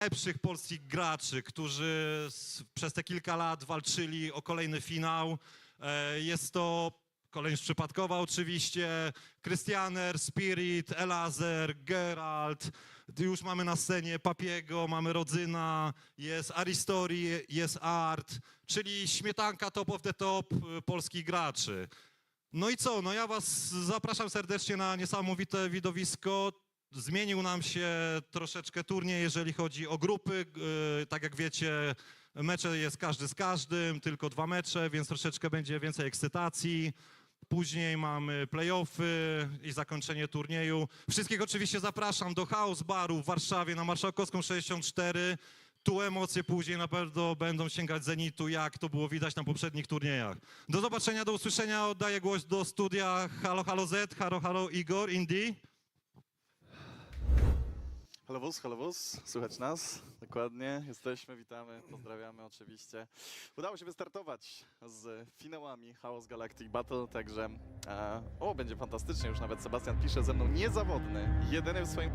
lepszych polskich graczy, którzy przez te kilka lat walczyli o kolejny finał. Jest to kolejność przypadkowa oczywiście. Krystianer, Spirit, Elazer, Gerald. Już mamy na scenie Papiego, mamy Rodzyna, jest Aristory, jest Art, czyli śmietanka top of the top polskich graczy. No i co? No ja was zapraszam serdecznie na niesamowite widowisko. Zmienił nam się troszeczkę turniej, jeżeli chodzi o grupy. Tak jak wiecie, mecze jest każdy z każdym, tylko 2 mecze, więc troszeczkę będzie więcej ekscytacji. Później mamy play-offy i zakończenie turnieju. Wszystkich oczywiście zapraszam do House Baru w Warszawie na Marszałkowską 64. Tu emocje później na pewno będą sięgać zenitu, jak to było widać na poprzednich turniejach. Do zobaczenia, do usłyszenia. Oddaję głos do studia. Halo, halo Z, halo, halo Igor, Indy. Halo wóz, słychać nas? Dokładnie, jesteśmy, witamy, pozdrawiamy oczywiście. Udało się wystartować z finałami H.4.0.S Galactic Battle, także będzie fantastycznie, już nawet Sebastian pisze ze mną niezawodny, jedyny w swoim...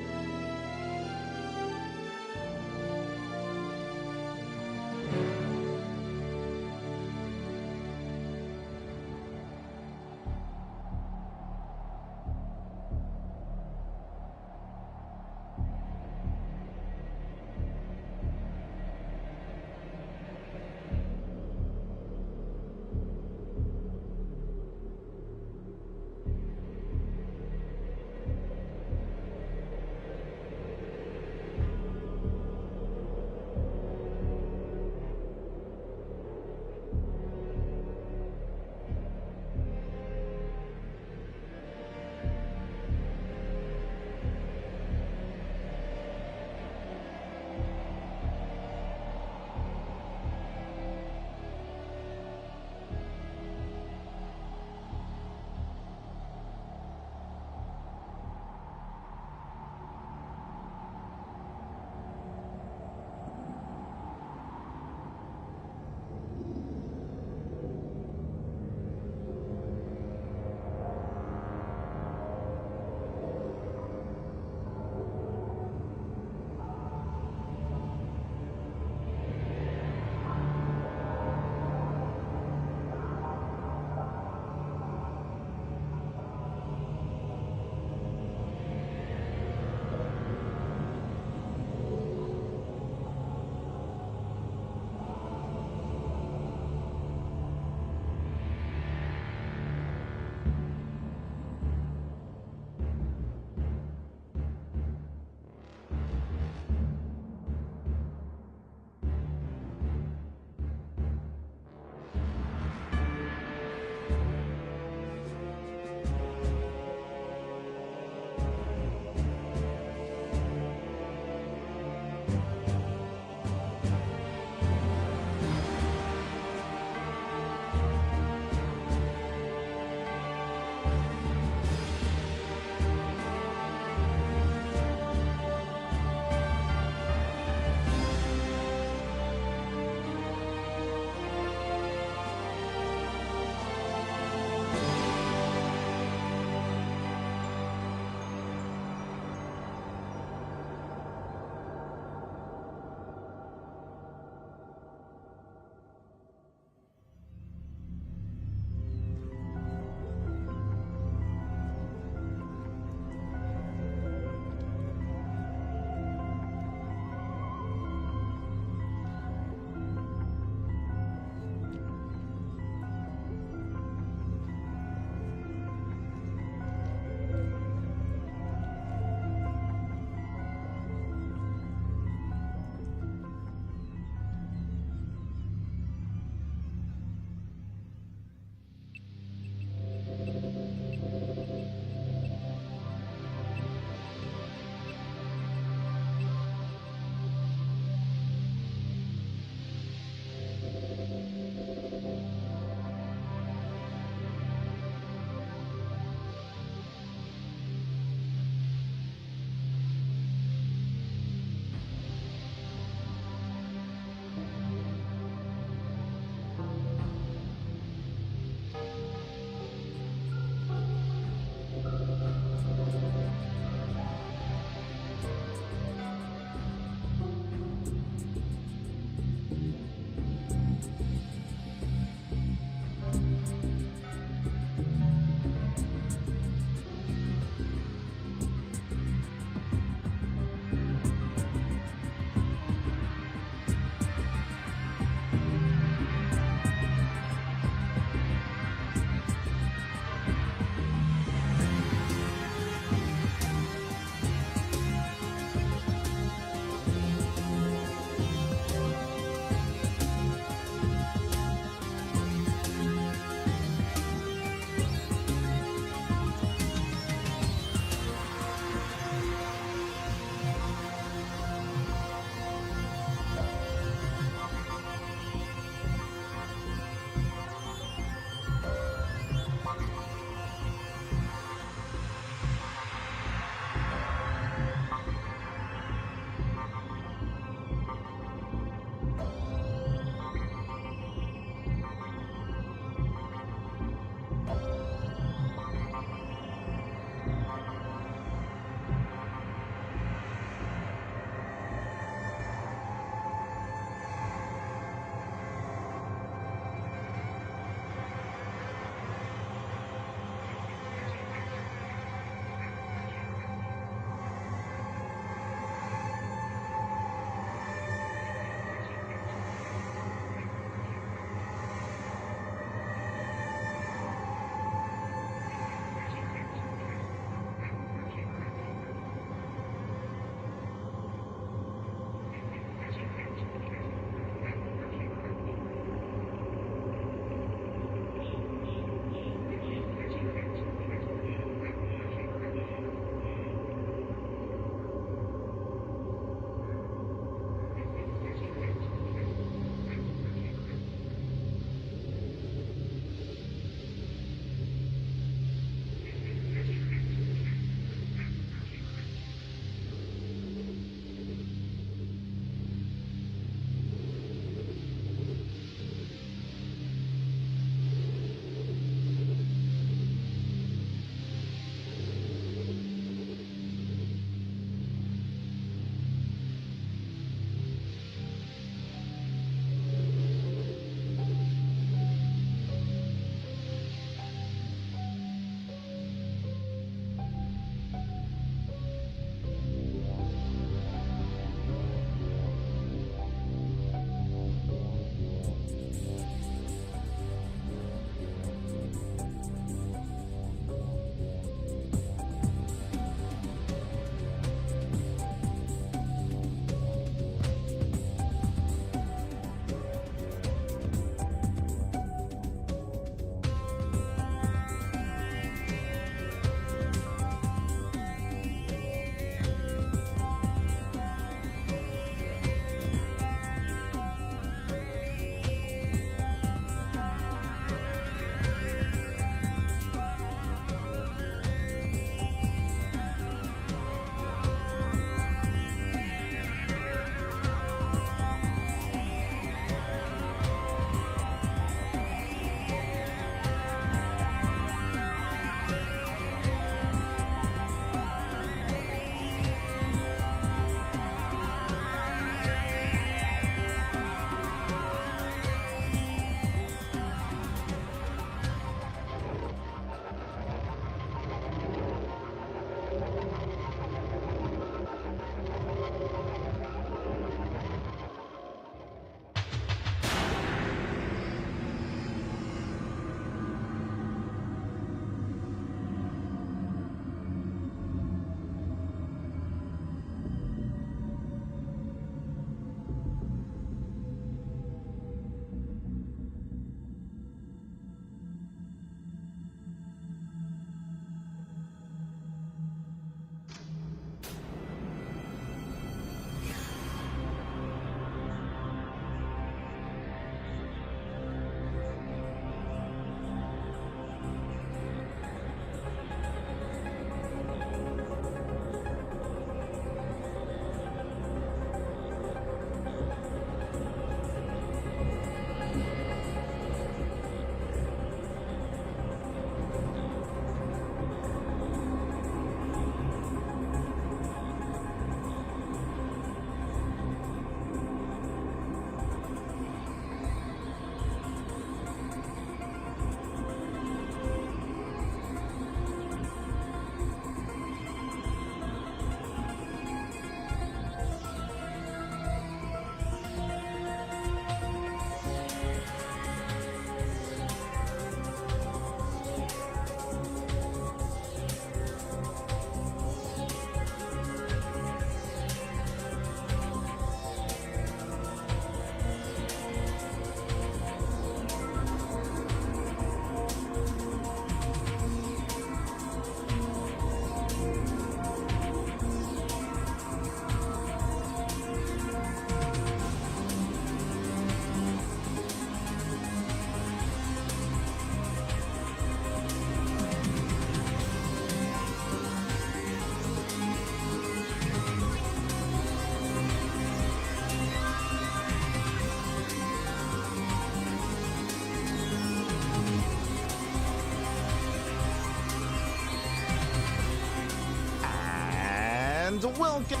Welcome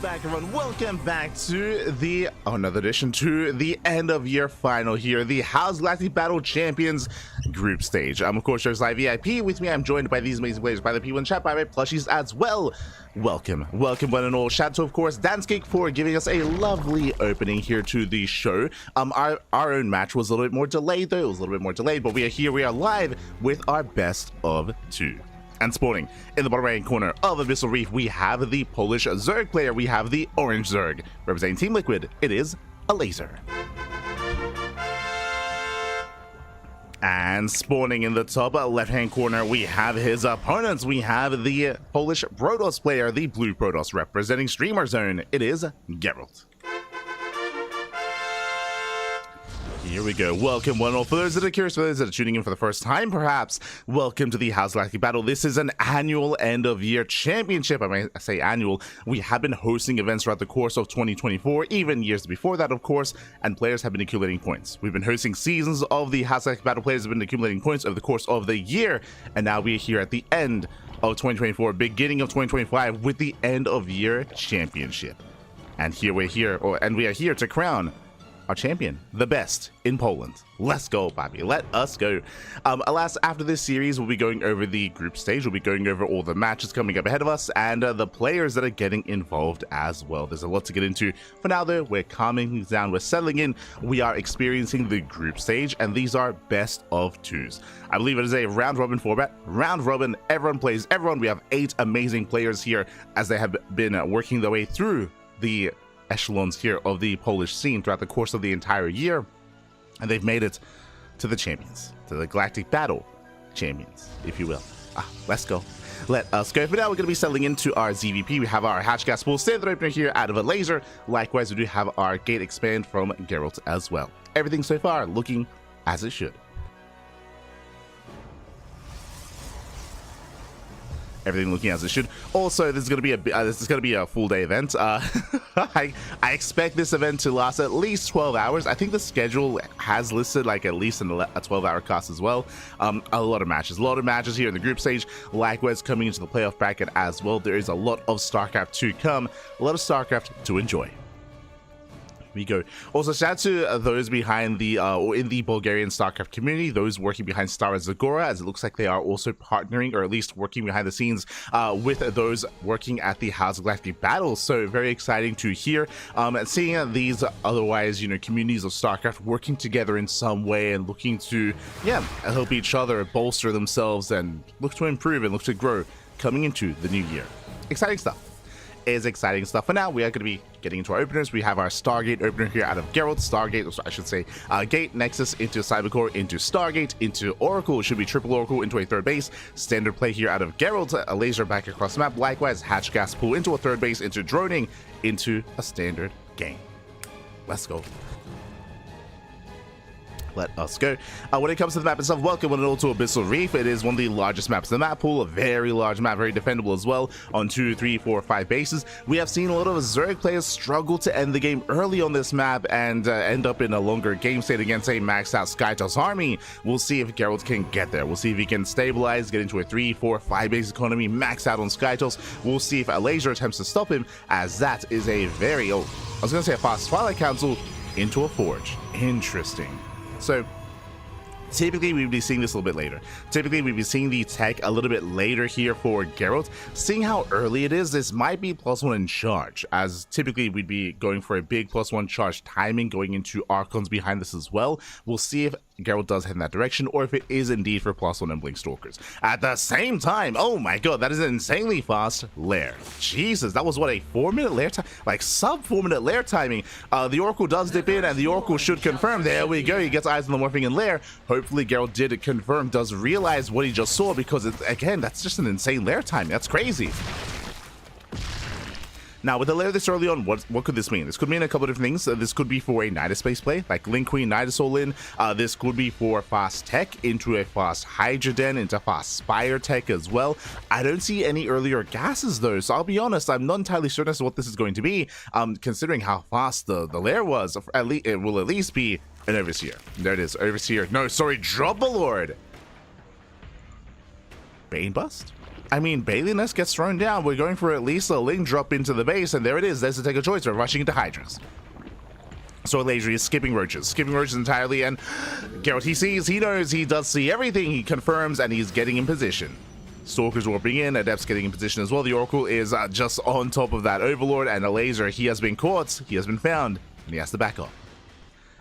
back, everyone. Welcome back to the another edition to the end of year final here, the H.4.0.S Galactic Battle Champions group stage. I'm of course Joe's Live VIP. With me, I'm joined by these amazing players, by the people in chat, by my plushies as well. Welcome one and all. Shout out to, of course, Dansgeek for giving us a lovely opening here to the show. Our own match was a little bit more delayed, though. It was a little bit more delayed, but we are here. We are live with our best of two. And spawning in the bottom right corner of Abyssal Reef, we have the Polish Zerg player. We have the Orange Zerg. Representing Team Liquid, it is Elazer. And spawning in the top left-hand corner, we have his opponents. We have the Polish Protoss player, the Blue Protoss, representing Streamer Zone. It is Gerald. Here we go. Welcome, one and all. For those that are curious, for those that are tuning in for the first time, perhaps, welcome to the H.4.0.S Galactic Battle. This is an annual end-of-year championship. I may say annual. We have been hosting events throughout the course of 2024, even years before that, of course, and players have been accumulating points. We've been hosting seasons of the H.4.0.S Galactic Battle. Players have been accumulating points over the course of the year, and now we're here at the end of 2024, beginning of 2025, with the end-of-year championship. And here we are here to crown our champion, the best in Poland. Let's go, Bobby. Let us go. Alas, after this series, we'll be going over the group stage. We'll be going over all the matches coming up ahead of us and the players that are getting involved as well. There's a lot to get into. For now, though, we're calming things down. We're settling in. We are experiencing the group stage, and these are best of twos. I believe it is a round-robin format. Round robin, everyone plays everyone. We have 8 amazing players here as they have been working their way through the echelons here of the Polish scene throughout the course of the entire year, and they've made it to the champions, to the Galactic Battle champions, if you will. Let's go. Let us go. For now, we're going to be settling into our ZVP. We have our hatch gas pool standard opener here out of Elazer. Likewise, we do have our gate expand from Gerald as well. Everything so far looking as it should. Everything looking as it should. Also, this is going to be a full day event. I expect this event to last at least 12 hours. I think the schedule has listed like at least a 12-hour cost as well. A lot of matches here in the group stage. Likewise, coming into the playoff bracket as well. There is a lot of StarCraft to come. A lot of StarCraft to enjoy. We go. Also, shout out to those behind the or in the Bulgarian StarCraft community, those working behind Stara Zagora, as it looks like they are also partnering, or at least working behind the scenes with those working at the H.4.0.S Galactic Battle. So very exciting to hear. Seeing these otherwise, communities of StarCraft working together in some way and looking to, help each other bolster themselves and look to improve and look to grow coming into the new year. Exciting stuff. Is exciting stuff. For now, we are going to be getting into our openers. We have our Stargate opener here out of Gerald. Stargate, I should say, Gate, Nexus, into Cybercore, into Stargate, into Oracle. It should be triple Oracle into a third base. Standard play here out of Gerald. A laser back across the map. Likewise, hatch gas pool into a third base, into droning, into a standard game. Let's go. Let us go. When it comes to the map itself, welcome one and all to Abyssal Reef. It is one of the largest maps in the map pool, a very large map, very defendable as well, on 2, 3, 4, 5 bases. We have seen a lot of Zerg players struggle to end the game early on this map and end up in a longer game state against a maxed out Skytos army. We'll see if Gerald can get there. We'll see if he can stabilize, get into a 3, 4, 5 base economy, max out on Skytos. We'll see if Elazer attempts to stop him, as that is a very, I was going to say a fast Twilight Council into a Forge. Interesting. So typically we'd be seeing this a little bit later. Typically we'd be seeing the tech a little bit later here for Gerald. Seeing how early it is, this might be +1 in charge, as typically we'd be going for a big +1 charge timing going into Archons behind this as well. We'll see if Gerald does head in that direction, or if it is indeed for +1 and Blink Stalkers. At the same time, oh my god, that is an insanely fast lair. Jesus, that was what, a 4-minute lair time? Like sub 4-minute lair timing. The Oracle does dip in, and the Oracle should confirm. There we go, he gets eyes on the morphing in lair. Hopefully Gerald did confirm, does realize what he just saw, because again, that's just an insane lair timing. That's crazy. Now, with a layer this early on, what could this mean? This could mean a couple of different things. This could be for a Nidus space play, like Link Queen, Nidus all in. This could be for fast tech into a fast Hydra Den, into fast Spire tech as well. I don't see any earlier gases though, so I'll be honest, I'm not entirely certain as to what this is going to be. Considering how fast the layer was, at least it will at least be an Overseer. There it is, Overseer. No, sorry, Drop Lord. Bane Bust? I mean, Bailiness gets thrown down. We're going for at least a Ling drop into the base, and there it is. There's the take a choice. We're rushing into Hydras. So Elazer is skipping roaches entirely, and Gerald, he sees, he knows, he does see everything. He confirms, and he's getting in position. Stalkers warping in, Adepts getting in position as well. The Oracle is just on top of that Overlord, and Elazer, he has been caught, he has been found, and he has to back up.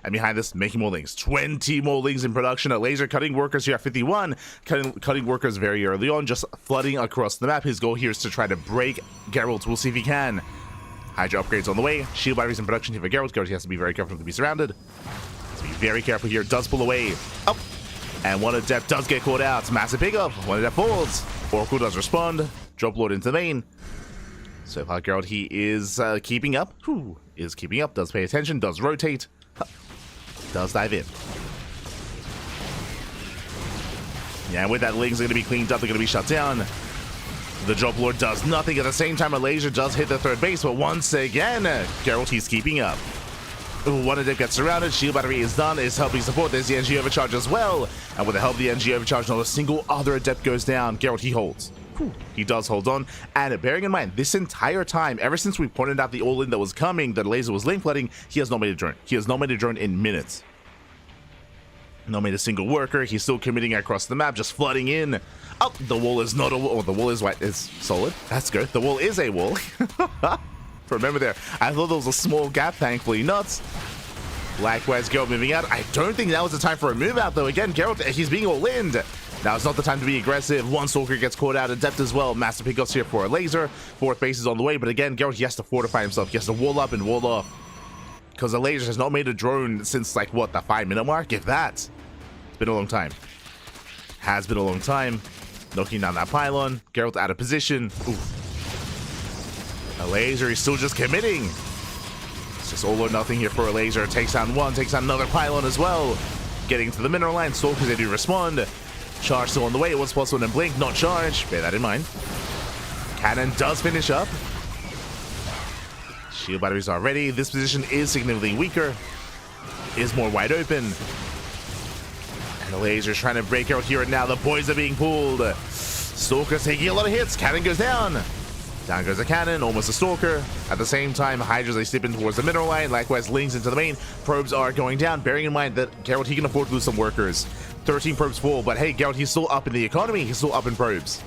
And behind this, making more Lings. 20 more Lings in production. Elazer cutting workers here at 51. Cutting workers very early on, just flooding across the map. His goal here is to try to break Gerald. We'll see if he can. Hydra upgrades on the way. Shield batteries in production here for Gerald. Gerald, he has to be very careful to be surrounded. Has to be very careful here. Does pull away. Up. And one Adept does get caught out. Massive pickup. One Adept falls. Oracle does respond. Drop Lord into the main. So far, Gerald, he is keeping up. Is keeping up. Does pay attention. Does rotate. Does dive in. Yeah, and with that, Lings are going to be cleaned up. They're going to be shut down. The Drop Lord does nothing. At the same time, Elazer does hit the third base, but once again, Gerald, he's keeping up. One Adept gets surrounded. Shield battery is done. Is helping support. There's the NG overcharge as well. And with the help of the NG overcharge, not a single other Adept goes down. Gerald, he holds. He does hold on. And bearing in mind, this entire time, ever since we pointed out the all-in that was coming, that Elazer was lane flooding, he has not made a drone. He has not made a drone in minutes. Not made a single worker. He's still committing across the map, just flooding in. Oh, the wall is not a wall. Oh, the wall is white. It's solid. That's good. The wall is a wall. Remember there, I thought there was a small gap. Thankfully not. Likewise, Gerald moving out. I don't think that was the time for a move out, though. Again, Gerald, he's being all-in. Now it's not the time to be aggressive. One Stalker gets caught out. Adept as well. Massive pickups here for Elazer. Fourth base is on the way, but again, Gerald, he has to fortify himself. He has to wall up and wall off. Because Elazer has not made a drone since, like, what, the 5-minute mark? If that. It's been a long time. Has been a long time. Knocking down that pylon. Gerald out of position. Elazer is still just committing. It's just all or nothing here for Elazer. Takes down one, takes down another pylon as well. Getting to the mineral line. Stalkers, they do respond. Charge still on the way. It was possible in blink, not charge. Bear that in mind. Cannon does finish up. Shield batteries are ready. This position is significantly weaker. Is more wide open. And Elazer trying to break out here and now. The boys are being pulled. Stalker's taking a lot of hits. Cannon goes down. Down goes the cannon, almost a Stalker. At the same time, Hydras, they slip in towards the mineral line. Likewise, Lings into the main. Probes are going down, bearing in mind that Gerald, he can afford to lose some workers. 13 probes full, but hey, Gerald, he's still up in the economy. He's still up in probes.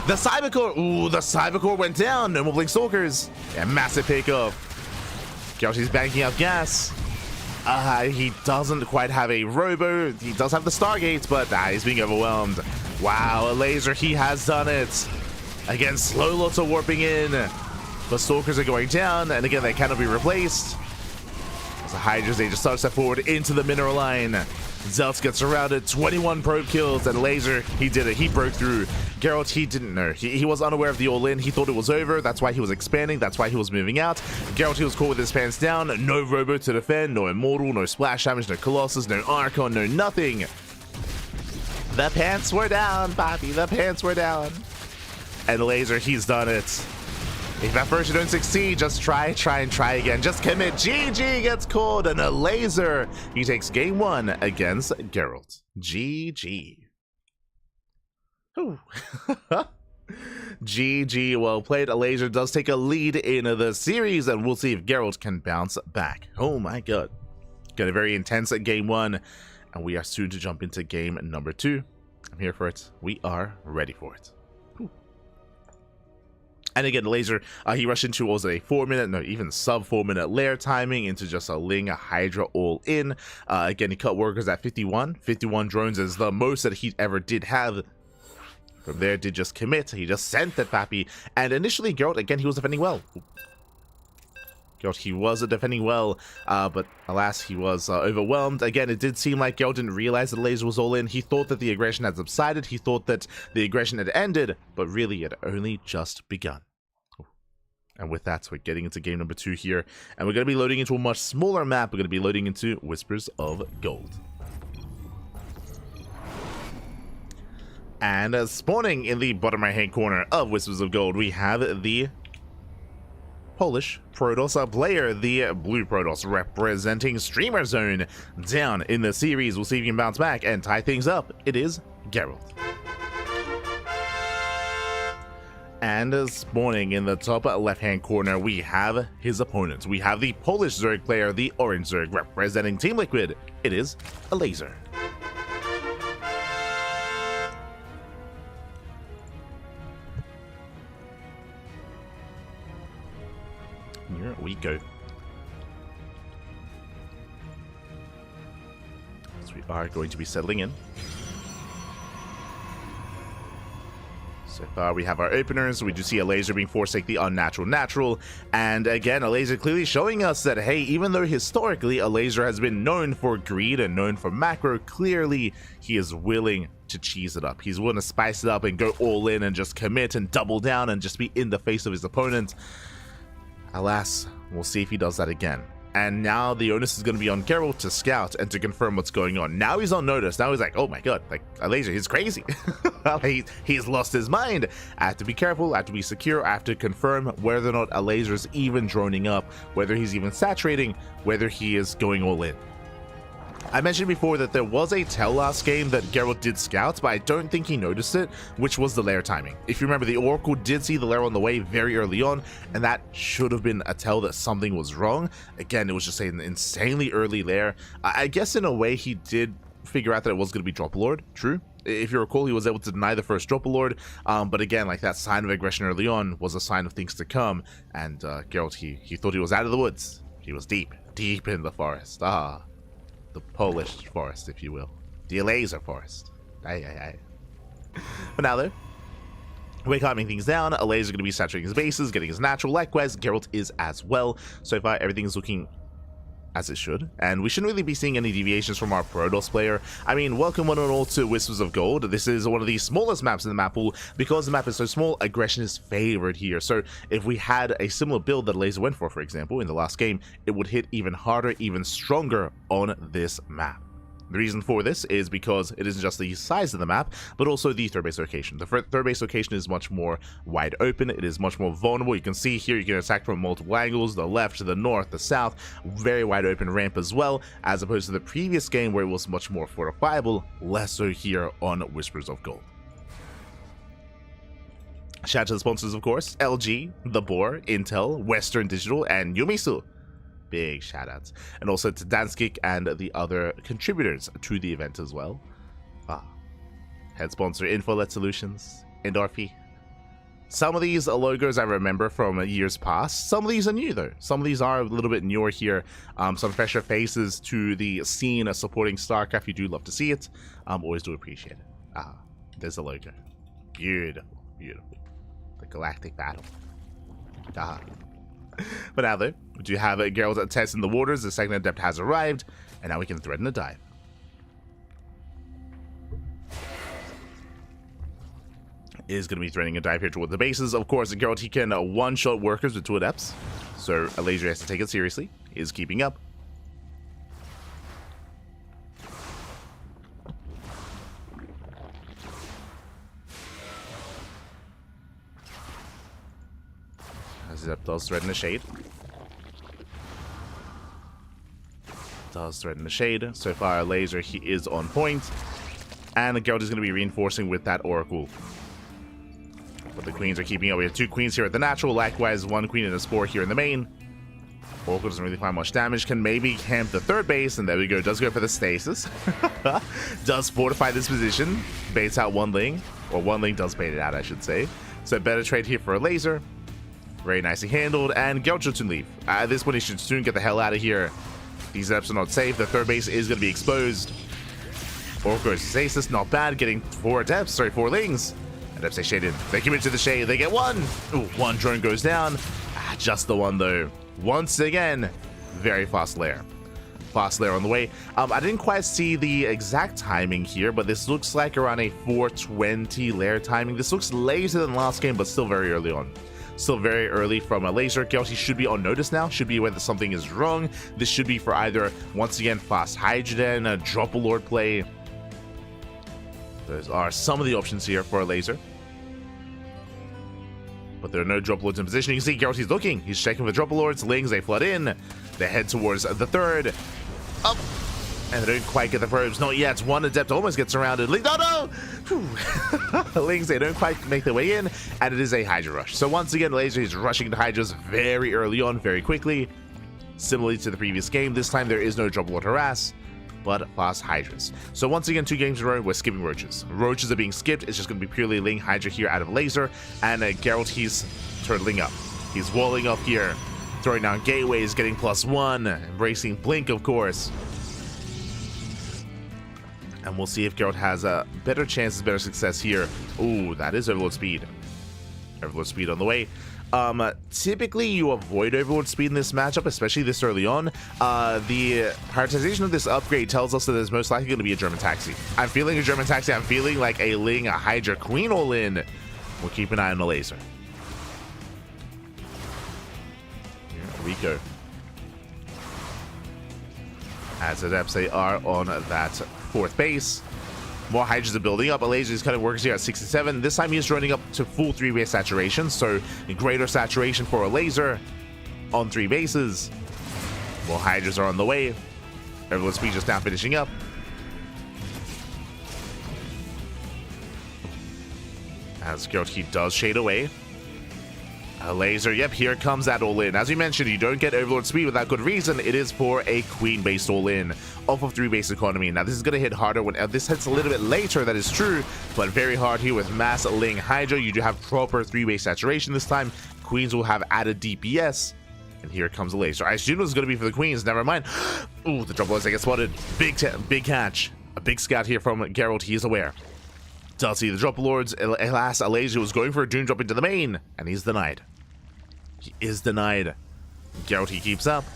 The Cybercore, the Cybercore went down. No more Blink Stalkers. And massive pickup. Gerald, he's banking up gas. He doesn't quite have a Robo. He does have the Stargates, but he's being overwhelmed. Wow, Elazer, he has done it. Again, slow lots are warping in. The Stalkers are going down, and again, they cannot be replaced. As the Hydras, they just start to step forward into the mineral line. Zelts gets surrounded, 21 probe kills, and Elazer, he did it. He broke through. Gerald, he didn't know. He was unaware of the all-in. He thought it was over. That's why he was expanding. That's why he was moving out. Gerald, he was caught with his pants down. No Robo to defend, no Immortal, no splash damage, no Colossus, no Archon, no nothing. The pants were down, Bobby. The pants were down. And Elazer, he's done it. If at first you don't succeed, just try again. Just commit. GG gets called, and Elazer, he takes game 1 against Gerald. GG. GG, well played. Elazer does take a lead in the series, and we'll see if Gerald can bounce back. Oh my god. Got a very intense game 1, and we are soon to jump into game number 2. I'm here for it. We are ready for it. And again, Elazer, he rushed into, what was it, a 4-minute, no, even sub 4-minute lair timing into just a Ling, a Hydra all in. Again, he cut workers at 51. 51 drones is the most that he ever did have. From there, did just commit. He just sent that Pappy. And initially, Gerald, again, he was defending well. Gerald, he was defending well, but alas, he was overwhelmed. Again, it did seem like Gerald didn't realize that Elazer was all in. He thought that the aggression had subsided. He thought that the aggression had ended, but really it had only just begun. And with that, we're getting into game number 2 here, and we're going to be loading into a much smaller map. We're going to be loading into Whispers of Gold. And spawning in the bottom right-hand corner of Whispers of Gold, we have the Polish Protoss player, the blue Protoss, representing Streamer Zone down in the series. We'll see if he can bounce back and tie things up. It is Gerald. And spawning in the top left-hand corner, we have his opponent. We have the Polish Zerg player, the Orange Zerg, representing Team Liquid. It is Elazer. Here we go. So we are going to be settling in. So far, we have our openers. We do see Elazer being forced to take the unnatural natural. And again, Elazer clearly showing us that, hey, even though historically Elazer has been known for greed and known for macro, clearly he is willing to cheese it up. He's willing to spice it up and go all in and just commit and double down and just be in the face of his opponent. Alas, we'll see if he does that again. And now the onus is going to be on Gerald to scout and to confirm what's going on. Now he's on notice. Now he's like, oh my god, like, Elazer, he's crazy. He's lost his mind. I have to be careful, I have to be secure, I have to confirm whether or not Elazer's even droning up, whether he's even saturating, whether he is going all in. I mentioned before that there was a tell last game that Gerald did scout, but I don't think he noticed it, which was the lair timing. If you remember, the Oracle did see the lair on the way very early on, and that should have been a tell that something was wrong. Again, it was just an insanely early lair. I guess in a way he did figure out that it was going to be Drop Lord, true. If you recall, he was able to deny the first Drop Lord, but again, like that sign of aggression early on was a sign of things to come, and Gerald, he thought he was out of the woods. He was deep in the forest. The Polish forest, if you will. The Elazer forest. Aye. But now though, we're calming things down. Elazer going to be saturating his bases, getting his natural. Likewise, Gerald is as well. So far, everything is looking as it should, and we shouldn't really be seeing any deviations from our Protoss player. I mean, welcome one and all to Whispers of Gold. This is one of the smallest maps in the map pool. Because the map is so small, aggression is favored here. So if we had a similar build that Elazer went for example, in the last game, it would hit even harder, even stronger on this map. The reason for this is because it isn't just the size of the map, but also the third base location. The third base location is much more wide open. It is much more vulnerable. You can see here you can attack from multiple angles, the left, the north, the south, very wide open ramp as well, as opposed to the previous game where it was much more fortifiable, less so here on Whispers of Gold. Shout out to the sponsors, of course, LG, The Boar, Intel, Western Digital, and Yumisu. Big shout outs. And also to Danskik and the other contributors to the event as well. Head sponsor Infolet Solutions, Endorphy. Some of these logos I remember from years past. Some of these are new though. Some of these are a little bit newer here. Some fresher faces to the scene supporting StarCraft. You do love to see it. Always do appreciate it. There's the logo. Beautiful. The Galactic Battle. But now though, we do have a Gerald test in the waters. The second adept has arrived, and now we can threaten a dive. Is going to be threatening a dive here toward the bases. Of course, Gerald, he can one-shot workers with 2 adepts, so Elazer has to take it seriously. He is keeping up. Zep does threaten the shade. So far, Elazer, he is on point. And the Gerald is going to be reinforcing with that Oracle. But the queens are keeping up. We have 2 queens here at the natural. Likewise, 1 queen and a spore here in the main. Oracle doesn't really find much damage. Can maybe camp the third base. And there we go. Does go for the stasis. Does fortify this position. Baits out 1 ling. Or 1 ling does bait it out, I should say. So better trade here for Elazer. Very nicely handled, and Gerald should soon leave. At this point, he should soon get the hell out of here. These adepts are not safe. The third base is going to be exposed. Oracle is stasis, not bad. Getting 4 adepts, sorry, 4 lings. Adepts stay shaded. They commit to the shade. They get 1. Ooh, 1 drone goes down. Just the 1 though. Once again, very fast lair. Fast lair on the way. I didn't quite see the exact timing here, but this looks like around a 4:20 lair timing. This looks later than last game, but still very early on. Still very early from Elazer. Gerald, he should be on notice now. Should be aware that something is wrong. This should be for either, once again, fast hydrogen, a drop a lord play. Those are some of the options here for Elazer. But there are no drop lords in position. You can see Gerald, he's looking. He's checking for drop lords. Lings, they flood in. They head towards the third. Up. And they don't quite get the probes. Not yet. One Adept almost gets surrounded. Link, no! Whew. Lings, they don't quite make their way in, and it is a Hydra rush. So once again, Elazer is rushing into Hydras very early on, very quickly. Similarly to the previous game, this time there is no Double or Harass, but fast Hydras. So once again, 2 games in a row, we're skipping Roaches. Roaches are being skipped. It's just going to be purely Ling Hydra here out of Elazer, and Gerald, he's turtling up. He's walling up here, throwing down gateways, getting +1, embracing Blink, of course. And we'll see if Gerald has better chances, better success here. Ooh, that is Overlord Speed. Overlord Speed on the way. Typically, you avoid Overlord Speed in this matchup, especially this early on. The prioritization of this upgrade tells us that there's most likely going to be a German Taxi. I'm feeling a German Taxi. I'm feeling like a Ling, a Hydra, Queen all-in. We'll keep an eye on the Elazer. Here we go. As Adepts, they are on that 4th base. More Hydras are building up. Elazer is cutting workers here at 67. This time he is running up to full 3-base saturation, so greater saturation for Elazer on 3 bases. More Hydras are on the way. Overlord Speed just now finishing up. As Gerald, he does shade away. Elazer, yep, here comes that all-in. As we mentioned, you don't get Overlord Speed without good reason. It is for a Queen-based all-in off of 3-base economy. Now, this is going to hit harder when this hits a little bit later, that is true, but very hard here with Mass Ling Hydra. You do have proper 3-base saturation this time. Queens will have added DPS. And here comes Elazer. I assumed it was going to be for the Queens. Never mind. Ooh, the double as they get spotted. Big catch. A big scout here from Gerald. He is aware. Does see the drop lords. Alas, Elazer was going for a Doom drop into the main, and he's denied. He is denied. Gerald, he keeps up.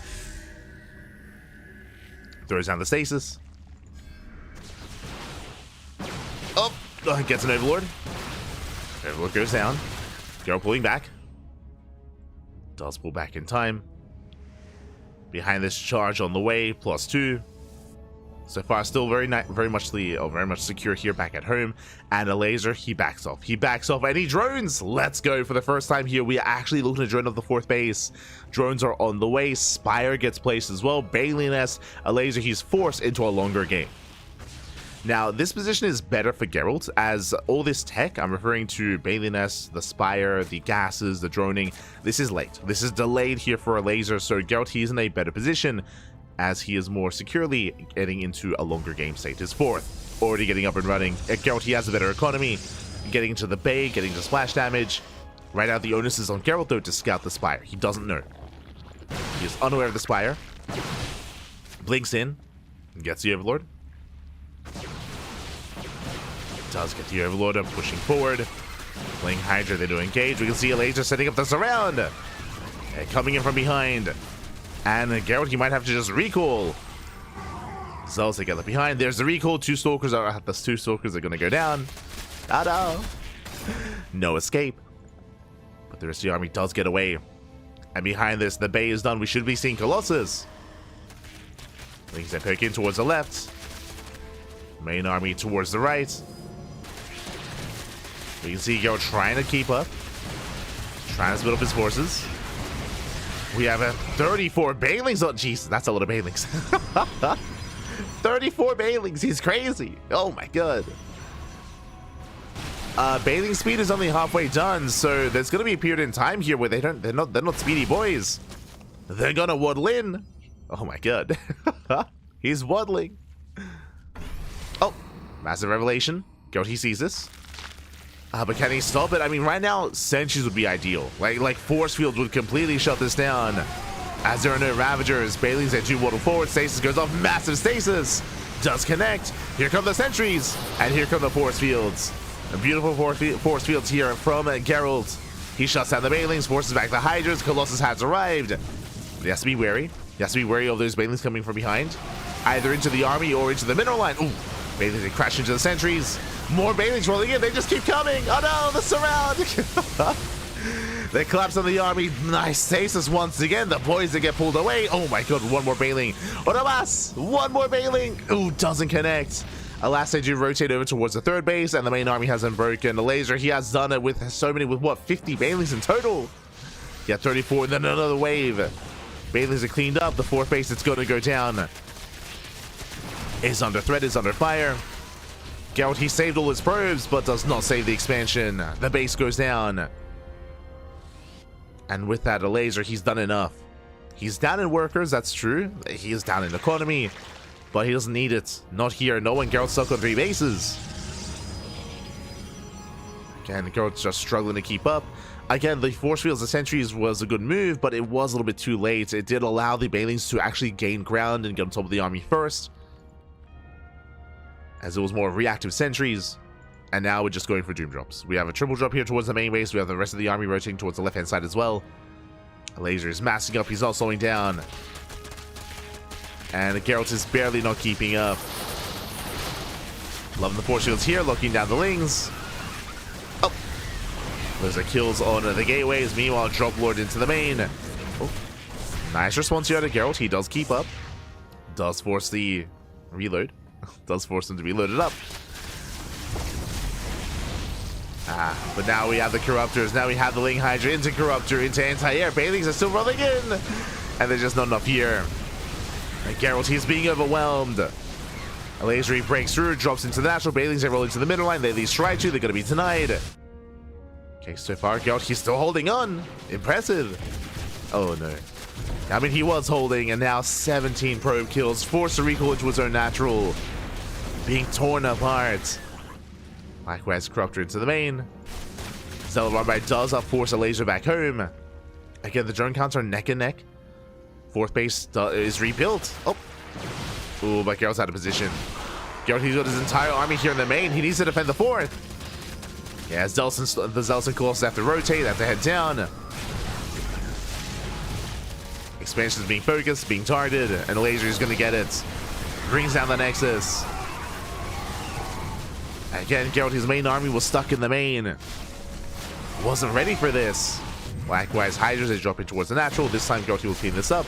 Throws down the stasis. Oh, gets an Overlord. Overlord goes down. Gerald pulling back. Does pull back in time. Behind this charge on the way, +2. So far, still very much secure here back at home. And Elazer, he backs off. He backs off and he drones. Let's go. For the first time here, we are actually looking to drone off the 4th base. Drones are on the way. Spire gets placed as well. Baliness, Elazer, he's forced into a longer game. Now, this position is better for Gerald, as all this tech, I'm referring to Baliness, the Spire, the gases, the droning, this is late. This is delayed here for Elazer, so Gerald, he's in a better position, as he is more securely getting into a longer game state. His 4th, already getting up and running. Gerald, he has a better economy, getting into the bay, getting to splash damage. Right now, the onus is on Gerald, though, to scout the Spire. He doesn't know. He is unaware of the Spire. Blinks in, gets the Overlord. Does get the Overlord up, pushing forward. Playing Hydra, they do engage. We can see Elazer setting up the surround. And coming in from behind. And Gerald, he might have to just recall. Zells, they get left behind. There's the recall. 2 Stalkers are going to go down. Oh no. No escape. But the rest of the army does get away. And behind this, the bay is done. We should be seeing Colossus. Lings they poke in towards the left. Main army towards the right. We can see Gerald trying to keep up. Trying to split up his forces. We have a 34 Banelings. Oh, jeez, that's a lot of Banelings. 34 Banelings. He's crazy. Oh my god. Baling speed is only halfway done, so there's gonna be a period in time here where they're not speedy boys. They're gonna waddle in. Oh my god. He's waddling. Oh, massive revelation. Gerald, he sees this. But can he stop it? I mean, right now, sentries would be ideal. Like force fields would completely shut this down. As there are no Ravagers, Bailey's at 2 waddle forward. Stasis goes off. Massive stasis. Does connect. Here come the sentries. And here come the force fields. A beautiful force fields here from Gerald. He shuts down the Bailings, forces back the Hydras. Colossus has arrived. But he has to be wary. He has to be wary of those Bailings coming from behind. Either into the army or into the mineral line. Ooh, Bailings, they crash into the sentries. More Bailings rolling in. They just keep coming. Oh no, the surround. They collapse on the army. Nice stasis once again. The boys that get pulled away. Oh my god, one more Bailing. Odamas, one more Bailing. Ooh, doesn't connect. Alas, they do rotate over towards the 3rd base, and the main army hasn't broken. Elazer, he has done it with so many, with what, 50 Bailings in total? Yeah, 34, and then another wave. Bailings are cleaned up. The 4th base, it's going to go down. is under threat, is under fire. Gerald, he saved all his probes, but does not save the expansion. The base goes down. And with that, Elazer, he's done enough. He's down in workers, that's true. He is down in economy, but he doesn't need it. Not here. No one. Gerald's stuck on 3 bases. Again, Gerald's just struggling to keep up. Again, the force fields and sentries was a good move, but it was a little bit too late. It did allow the Banelings to actually gain ground and get on top of the army first, as it was more reactive sentries. And now we're just going for doom drops. We have a triple drop here towards the main base. We have the rest of the army rotating towards the left-hand side as well. Elazer is massing up. He's not slowing down. And Geralt is barely not keeping up. Loving the force shields here, locking down the Lings. Oh. There's a kills on the gateways. Meanwhile, drop lord into the main. Oh. Nice response here to Geralt. He does keep up. Does force the reload. Does force him to be loaded up. But now we have the Corruptors. Now we have the Ling Hydra into Corruptor, into anti-air. Banelings are still rolling in. And there's just not enough here. And Geralt, he's being overwhelmed. Elazer, he breaks through, drops into the natural. Banelings, they roll into the middle line. They at least try to. They're going to be denied. Okay, so far, Geralt, he's still holding on. Impressive. Oh, no. I mean, he was holding, and now 17 probe kills. Forced to recall into his own natural. Being torn apart. Likewise, Corruptor into the main. Zealot Runby does force Elazer back home. Again, the drone counts are neck and neck. 4th base is rebuilt. Oh. Ooh, but Geralt's out of position. Geralt, he's got his entire army here in the main. He needs to defend the 4th. Yeah, the Zealots and Colossus have to rotate, they have to head down. Expansion is being focused, being targeted, and Elazer is going to get it. Brings down the Nexus. Again, Geralt, his main army was stuck in the main. Wasn't ready for this. Likewise, Hydras is dropping towards the natural. This time, Geralt will clean this up.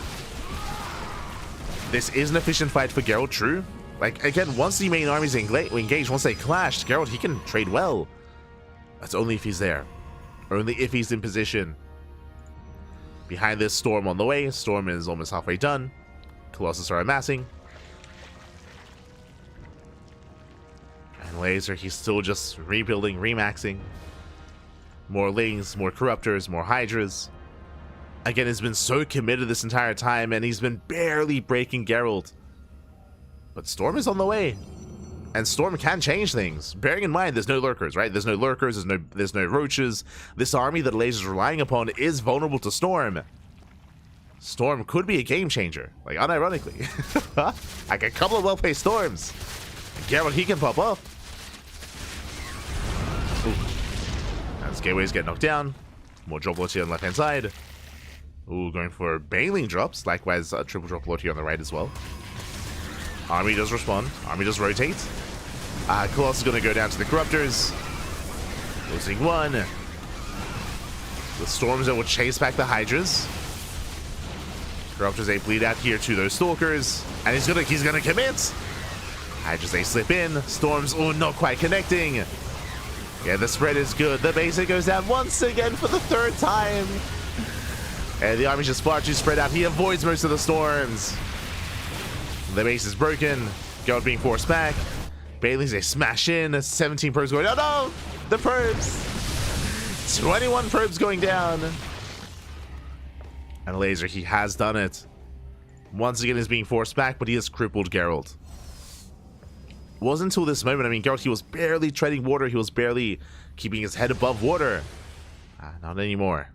This is an efficient fight for Geralt, true. Like, again, once the main armies engage, once they clashed, Geralt, he can trade well. That's only if he's there. Only if he's in position. Behind this, Storm on the way. Storm is almost halfway done. Colossus are amassing. And Elazer, he's still just rebuilding, remaxing. More Lings, more Corruptors, more Hydras. Again, he's been so committed this entire time, and he's been barely breaking Geralt. But Storm is on the way. And Storm can change things. Bearing in mind, there's no lurkers, right? There's no lurkers, there's no roaches. This army that Elazer is relying upon is vulnerable to Storm. Storm could be a game changer, like unironically. Like a couple of well-placed Storms. Geralt, he can pop off. Ooh. And this gateways get knocked down. More drop lords here on the left-hand side. Ooh, going for Baneling drops. Likewise, a triple drop lord here on the right as well. Army does respond. Army does rotate. Colossus is going to go down to the Corruptors. Losing one. The Storms that will chase back the Hydras. Corruptors, they bleed out here to those Stalkers. And he's gonna commit. Hydras, they slip in. Storms, oh, not quite connecting. Yeah, the spread is good. The basic goes down once again for the 3rd time. And the army's just far too spread out. He avoids most of the Storms. The base is broken. Geralt being forced back. Banelings, they smash in. 17 probes going. Oh no! The probes! 21 probes going down. And Elazer, he has done it. Once again, is being forced back, but he has crippled Geralt. Wasn't until this moment. I mean, Geralt, he was barely treading water. He was barely keeping his head above water. Not anymore.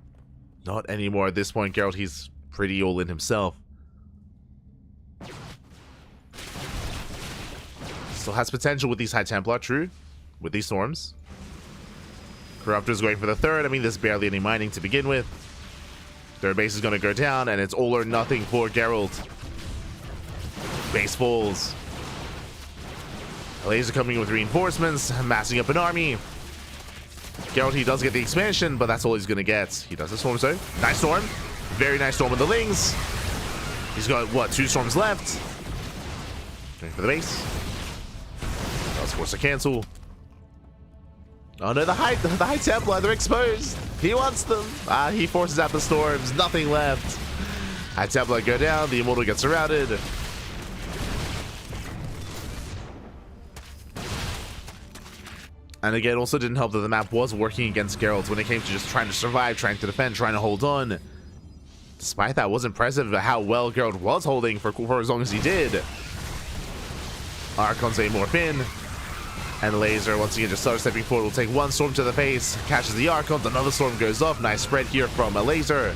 Not anymore. At this point, Geralt, he's pretty all in himself. Still has potential with these High Templar, true. With these Storms. Corruptor's going for the 3rd. I mean, there's barely any mining to begin with. 3rd base is going to go down, and it's all or nothing for Geralt. Base falls. Elazer coming in with reinforcements, massing up an army. Geralt, he does get the expansion, but that's all he's going to get. He does the Storm zone. Nice Storm. Very nice Storm with the Lings. He's got, what, 2 Storms left. Going for the base. Does force a cancel. Oh no, the High Templar, they're exposed. He wants them. He forces out the Storms. Nothing left. High Templar go down. The Immortal gets surrounded. And again, also didn't help that the map was working against Gerald when it came to just trying to survive, trying to defend, trying to hold on. Despite that, it was impressive how well Gerald was holding for as long as he did. Archon's a morph in. And Elazer, once again, just starts stepping forward, will take one storm to the face, catches the Archons, another storm goes off. Nice spread here from Elazer.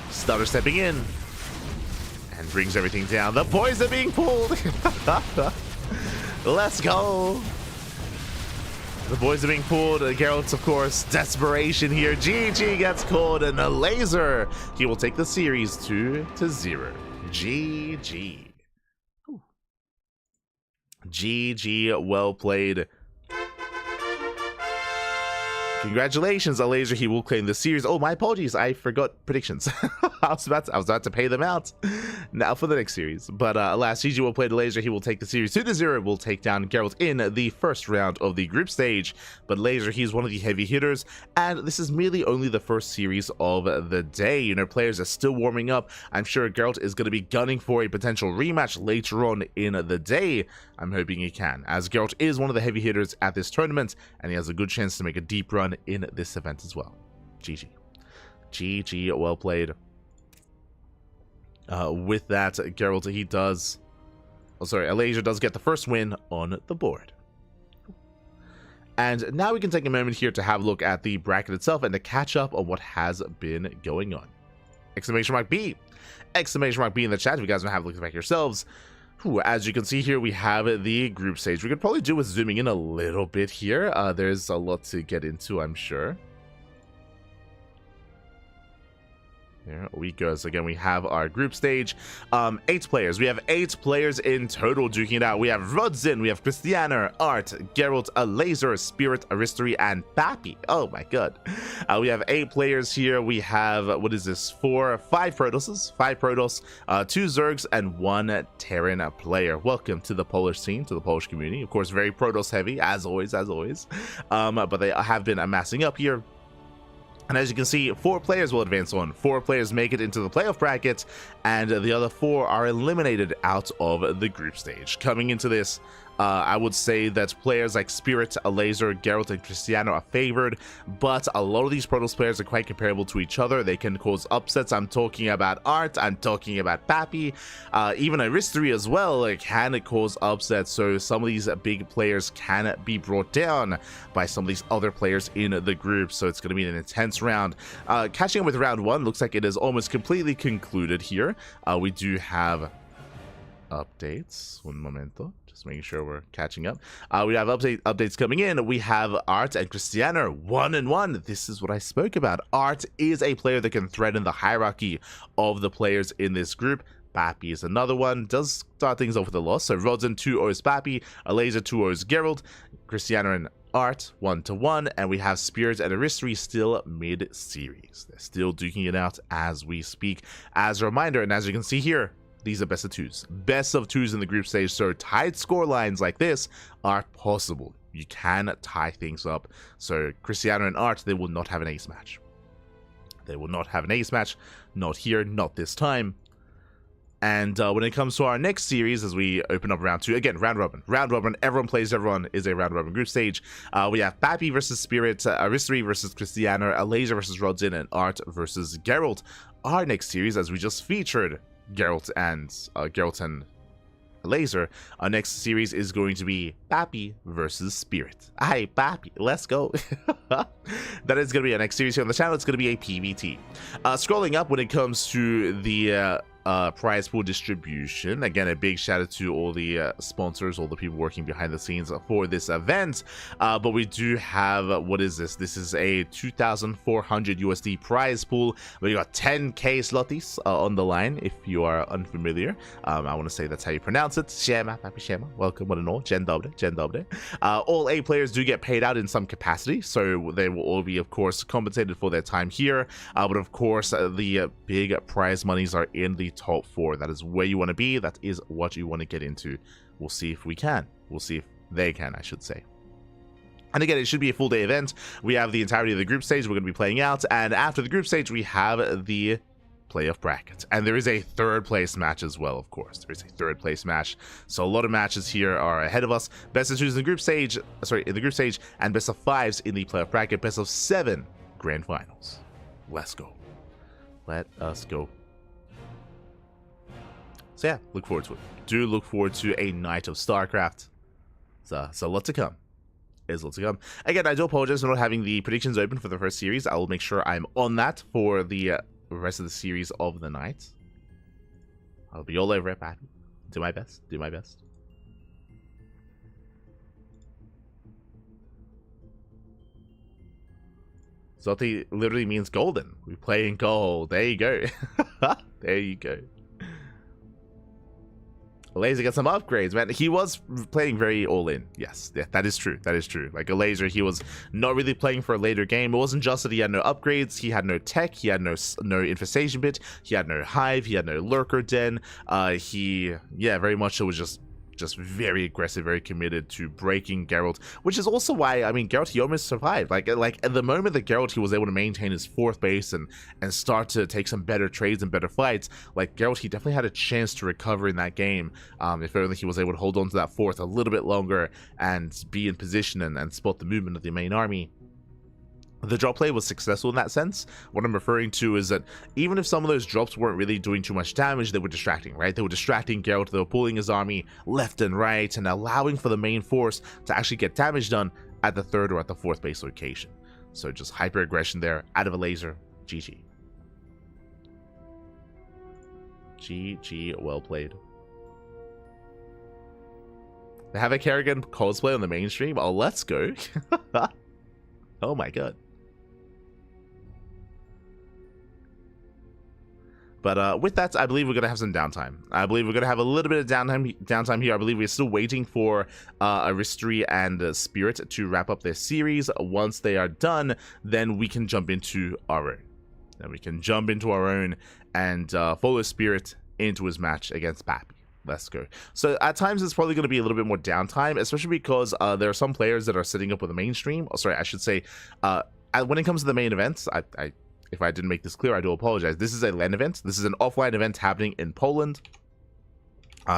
Stutter stepping in. And brings everything down. The boys are being pulled. Let's go. The boys are being pulled. Geralt, of course, desperation here. GG gets called, and Elazer, he will take the series 2-0. GG. Ooh. GG, well played. Congratulations, Elazer. He will claim the series. Oh, my apologies. I forgot predictions. I was about to pay them out now for the next series. But alas, GG will play Elazer. He will take the series 2-0. Will take down Gerald in the first round of the group stage. But Elazer, he's one of the heavy hitters. And this is merely only the first series of the day. You know, players are still warming up. I'm sure Gerald is going to be gunning for a potential rematch later on in the day. I'm hoping he can, as Gerald is one of the heavy hitters at this tournament, and he has a good chance to make a deep run in this event as well. GG. GG, well played. With that, Gerald, he does... Oh, sorry, Elazer does get the first win on the board. And now we can take a moment here to have a look at the bracket itself and to catch up on what has been going on. Exclamation mark B! Exclamation mark B in the chat if you guys want to have a look back yourselves. As you can see here, we have the group stage. We could probably do with zooming in a little bit here. There's a lot to get into, I'm sure. There we go. So again, we have our group stage. 8 players. We have 8 players in total duking it out. We have Rodzin, we have Krystianer, Art, Gerald, Elazer, Spirit, Aristory, and Pappy. Oh my god. We have 8 players here. We have, what is this? 5 Protosses, 5 Protoss, 2 Zergs, and 1 Terran player. Welcome to the Polish scene, to the Polish community. Of course, very Protoss heavy, as always, but they have been amassing up here. And as you can see, 4 players will advance on. 4 players make it into the playoff bracket, and the other 4 are eliminated out of the group stage. Coming into this, I would say that players like Spirit, Elazer, Gerald, and Krystianer are favored, but a lot of these Protoss players are quite comparable to each other. They can cause upsets. I'm talking about Art, I'm talking about Pappy, even Aristory as well can cause upsets, so some of these big players can be brought down by some of these other players in the group, so it's going to be an intense round. Catching up with round 1, looks like it is almost completely concluded here. We do have updates. Un momento. Just making sure we're catching up. We have updates coming in. We have Art and Krystianer 1-1. This is what I spoke about. Art is a player that can threaten the hierarchy of the players in this group. Pappy is another one. Does start things off with a loss. So Rodzin 2-0s Pappy, Elazer 2-0s Gerald, Krystianer and Art 1-1, and we have Spirit and Aristory still mid-series. They're still duking it out as we speak. As a reminder, and as you can see here, these are best of 2s. Best of 2s in the group stage, so tight score lines like this are possible. You can tie things up. So Krystianer and Art, they will not have an ace match. They will not have an ace match. Not here, not this time. And when it comes to our next series, as we open up round 2, again, round robin. Round robin, everyone plays everyone, is a round robin group stage. We have Pappy versus Spirit, Aristory versus Krystianer, Elazer versus Rodzin, and Art versus Gerald. Our next series, as we just featured Gerald and Elazer, our next series is going to be Pappy versus Spirit. Hey, Pappy, let's go. That is going to be our next series here on the channel. It's going to be a PvT. Scrolling up when it comes to the prize pool distribution. Again, a big shout out to all the sponsors, all the people working behind the scenes for this event. But we do have, what is this? This is a 2,400 USD prize pool. We got 10k slotties on the line, if you are unfamiliar. I want to say that's how you pronounce it. Shema, Pappy Shema. Welcome, one and all. Dzień dobry, dzień dobry. All 8 players do get paid out in some capacity, so they will all be, of course, compensated for their time here. But of course, the big prize monies are in the top 4. That is where you want to be. That is what you want to get into. We'll see if we can. We'll see if they can, I should say. And again, it should be a full day event. We have the entirety of the group stage we're going to be playing out, and after the group stage we have the playoff bracket. And there is a third place match as well, of course. There is a third place match. So a lot of matches here are ahead of us. Best of 2s in the group stage, and best of 5s in the playoff bracket. Best of 7 grand finals. Let's go. Let us go. So yeah, look forward to it. Do look forward to a night of StarCraft. So lots to come. There's lots to come. Again, I do apologize for not having the predictions open for the first series. I will make sure I'm on that for the rest of the series of the night. I'll be all over it, man. Do my best. Do my best. Zoti literally means golden. We play in gold. There you go. There you go. Elazer got some upgrades, man. He was playing very all-in. Yes, yeah, that is true. That is true. Like Elazer, he was not really playing for a later game. It wasn't just that he had no upgrades. He had no tech. He had no infestation bit. He had no hive. He had no lurker den. Very much it was just very aggressive, very committed to breaking Gerald, which is also why, I mean, Gerald, he almost survived. Like at the moment that Gerald, he was able to maintain his 4th base and start to take some better trades and better fights, like Gerald, he definitely had a chance to recover in that game, if only he was able to hold on to that 4th a little bit longer and be in position and spot the movement of the main army. The drop play was successful in that sense. What I'm referring to is that even if some of those drops weren't really doing too much damage, they were distracting, right? They were distracting Gerald, they were pulling his army left and right and allowing for the main force to actually get damage done at the 3rd or at the 4th base location. So just hyper aggression there, out of Elazer. GG. GG, well played. They have a Kerrigan cosplay on the mainstream. Oh, let's go. Oh my god. But with that, I believe we're going to have some downtime. I believe we're going to have a little bit of downtime here. I believe we're still waiting for Aristry and Spirit to wrap up their series. Once they are done, then we can jump into our own. And follow Spirit into his match against Pappy. Let's go. So at times it's probably going to be a little bit more downtime, especially because there are some players that are setting up with the mainstream. Oh, sorry, I should say, when it comes to the main events, if I didn't make this clear, I do apologize. This is a LAN event. This is an offline event happening in Poland.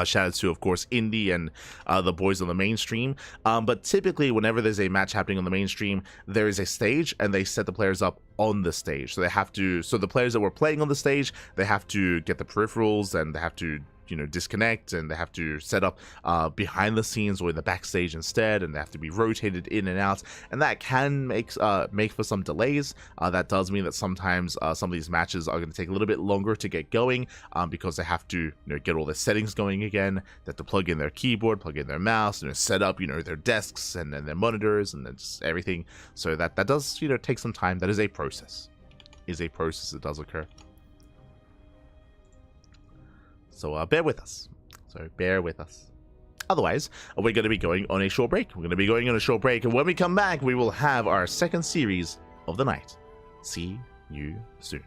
Shout out to, of course, Indy and the boys on the mainstream. But typically, whenever there's a match happening on the mainstream, there is a stage, and they set the players up on the stage. So they have to. So the players that were playing on the stage, they have to get the peripherals, and they have to, disconnect, and they have to set up behind the scenes or in the backstage instead, and they have to be rotated in and out, and that can make for some delays. That does mean that sometimes some of these matches are going to take a little bit longer to get going, because they have to get all their settings going again. They have to plug in their keyboard, plug in their mouse, set up their desks and their monitors and just everything. So that does take some time. That is a process. That does occur. So bear with us. Otherwise, we're going to be going on a short break. And when we come back, we will have our second series of the night. See you soon.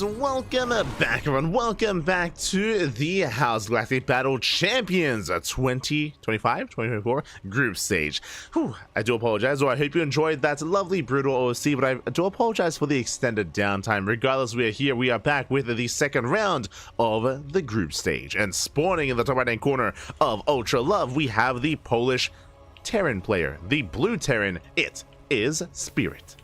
and welcome back, everyone. Welcome back to the House Galactic Battle Champions 2024 group stage. Whew, I do apologize, or I hope you enjoyed that lovely brutal OC, but I do apologize for the extended downtime. Regardless, we are here. We are back with the second round of the group stage, and spawning in the top right-hand corner of Ultra Love, we have the Polish Terran player, the blue Terran. It is Spirit.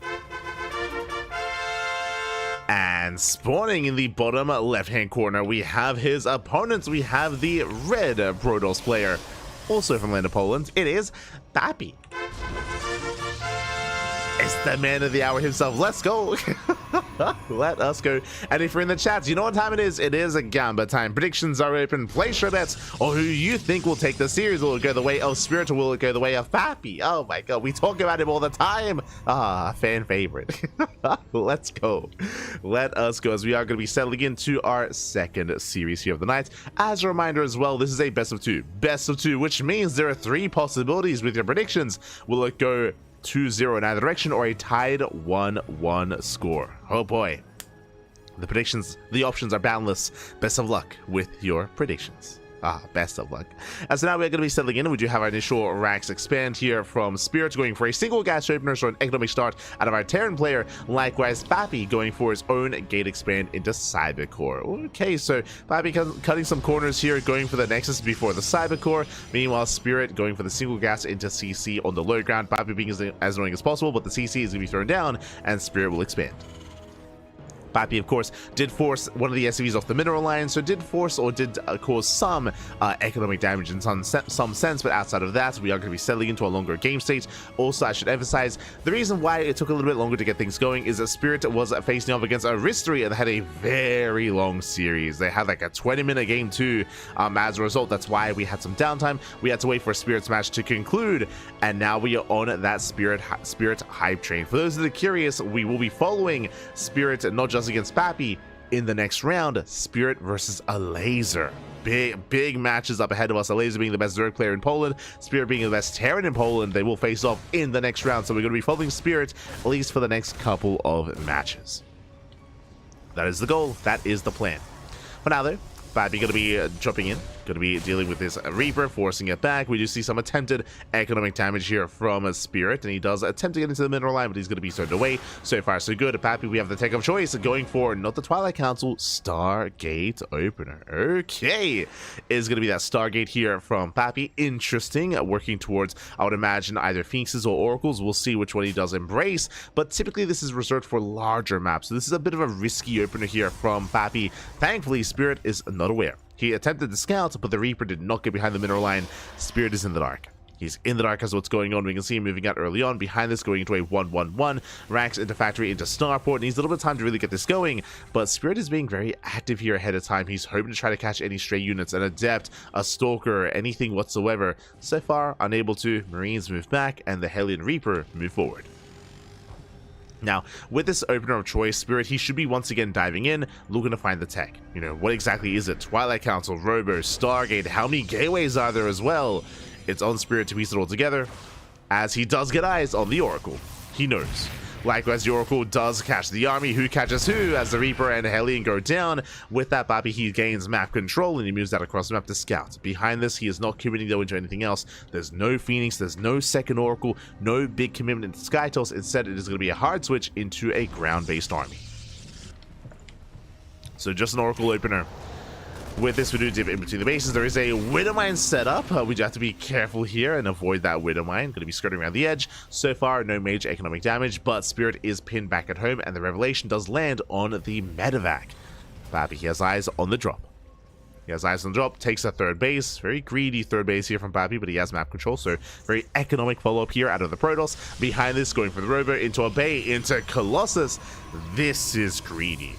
And spawning in the bottom left-hand corner, we have his opponents. We have the red Protoss player, also from land of Poland. It is Papi. It's the man of the hour himself. Let's go. Let us go. And if you're in the chats, you know what time it is. It is a Gamba time. Predictions are open. Place your bets on who you think will take the series. Will it go the way of Spirit, or will it go the way of Papi? Oh my god, we talk about him all the time. Ah, fan favorite. Let's go. Let us go, as we are going to be settling into our second series here of the night. As a reminder as well, this is a best of two. Best of two, which means there are three possibilities with your predictions. Will it go 2-0 in either direction, or a tied 1-1 score? Oh boy, the predictions, the options are boundless. Best of luck with your predictions. Best of luck. So now we're going to be settling in, and we do have our initial racks expand here from Spirit, going for a single gas opener, so an economic start out of our Terran player. Likewise, Papi going for his own gate expand into Cybercore. Okay, so Papi cutting some corners here, going for the Nexus before the Cybercore. Meanwhile, Spirit going for the single gas into CC on the low ground. Papi being as annoying as possible, but the CC is going to be thrown down, and Spirit will expand. Papi, of course, did force one of the SCVs off the mineral line, so did force or did cause some economic damage in some sense, but outside of that, we are going to be settling into a longer game state. Also, I should emphasize, the reason why it took a little bit longer to get things going is that Spirit was facing off against Aristory, and they had a very long series. They had like a 20-minute game too. As a result, that's why we had some downtime. We had to wait for Spirit's match to conclude, and now we are on that Spirit hype train. For those that are curious, we will be following Spirit not just against Papi in the next round. Spirit versus Elazer. Big matches up ahead of us. Elazer being the best Zerg player in Poland, Spirit being the best Terran in Poland. They will face off in the next round, so we're going to be following Spirit at least for the next couple of matches. That is the goal. That is the plan. For now though, Papi going to be jumping in, going to be dealing with this Reaper, forcing it back. We do see some attempted economic damage here from a Spirit, and he does attempt to get into the mineral line, but he's going to be turned away. So far, so good. Papi, we have the tech of choice, going for not the Twilight Council, Stargate opener. Okay, is going to be that Stargate here from Papi. Interesting, working towards, I would imagine, either Phoenixes or Oracles. We'll see which one he does embrace, but typically this is reserved for larger maps, so this is a bit of a risky opener here from Papi. Thankfully, Spirit is not aware. He attempted to scout, but the Reaper did not get behind the mineral line. Spirit is in the dark. He's in the dark as what's going on. We can see him moving out early on. Behind this, going into a 1-1-1. Racks into Factory, into Starport. Needs a little bit of time to really get this going, but Spirit is being very active here ahead of time. He's hoping to try to catch any stray units, an Adept, a Stalker, anything whatsoever. So far, unable to. Marines move back, and the Hellion Reaper move forward. Now, with this opener of choice, Spirit, he should be once again diving in, looking to find the tech. You know, what exactly is it? Twilight Council, Robo, Stargate, how many gateways are there as well? It's on Spirit to piece it all together, as he does get eyes on the Oracle. He knows. Likewise, the Oracle does catch the army. Who catches who as the Reaper and Hellion go down? With that, Papi, he gains map control, and he moves that across the map to scout. Behind this, he is not committing though into anything else. There's no Phoenix, there's no second Oracle, no big commitment into Skytoss. Instead, it is going to be a hard switch into a ground-based army. So just an Oracle opener. With this, we do dip in between the bases. There is a Widowmine setup. We do have to be careful here and avoid that Widowmine. Going to be skirting around the edge. So far, no major economic damage, but Spirit is pinned back at home, and the Revelation does land on the Medevac. Papi, he has eyes on the drop. He has eyes on the drop, takes a third base. Very greedy third base here from Papi, but he has map control, so very economic follow-up here out of the Protoss. Behind this, going for the Robo, into a Bay, into Colossus. This is greedy.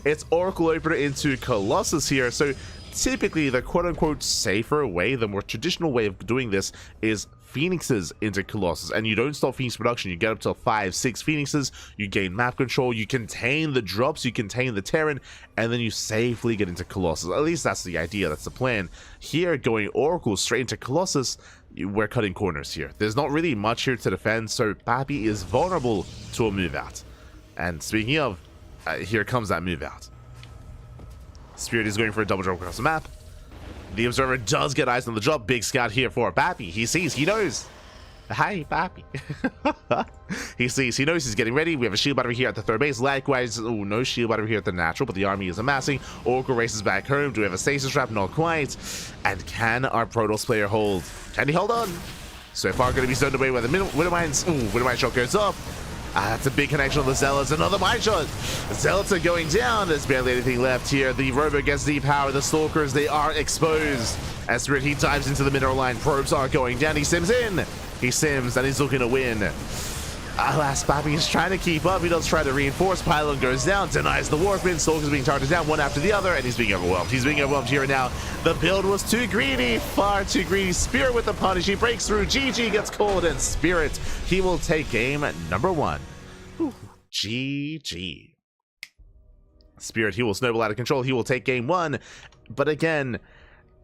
It's Oracle opener into Colossus here, so typically the quote-unquote safer way, the more traditional way of doing this is Phoenixes into Colossus, and you don't stop Phoenix production. You get up to 5-6 Phoenixes, you gain map control, you contain the drops, you contain the Terran, and then you safely get into Colossus. At least that's the idea, that's the plan. Here, going Oracle straight into Colossus, we're cutting corners here. There's not really much here to defend, so Papi is vulnerable to a move out. And speaking of, here comes that move out. Spirit is going for a double drop across the map. The Observer does get eyes on the job. Big scout here for Bappy. He sees, he knows. Hi, Bappy. He sees, he knows he's getting ready. We have a shield battery here at the third base. Likewise, oh, no shield battery here at the natural, but the army is amassing. Oracle races back home. Do we have a stasis trap? Not quite. And can our Protoss player hold? Can he hold on? So far, going to be zoned away with the Widowmines. Ooh, Widowmine shot goes up. That's a big connection on the Zealots. Another mine shot. The Zealots are going down. There's barely anything left here. The Robo gets deep power. The Stalkers, they are exposed. As Spirit, he dives into the mineral line. Probes are going down. He sims in. He sims, and he's looking to win. Alas, Bappy is trying to keep up. He does try to reinforce. Pylon goes down, denies the Warpman. Stalkers being targeted down one after the other, and he's being overwhelmed. He's being overwhelmed here and now. The build was too greedy, far too greedy. Spirit with the punish. He breaks through. GG gets called, and Spirit, he will take game number 1. Ooh, GG. Spirit, he will snowball out of control. He will take game 1. But again,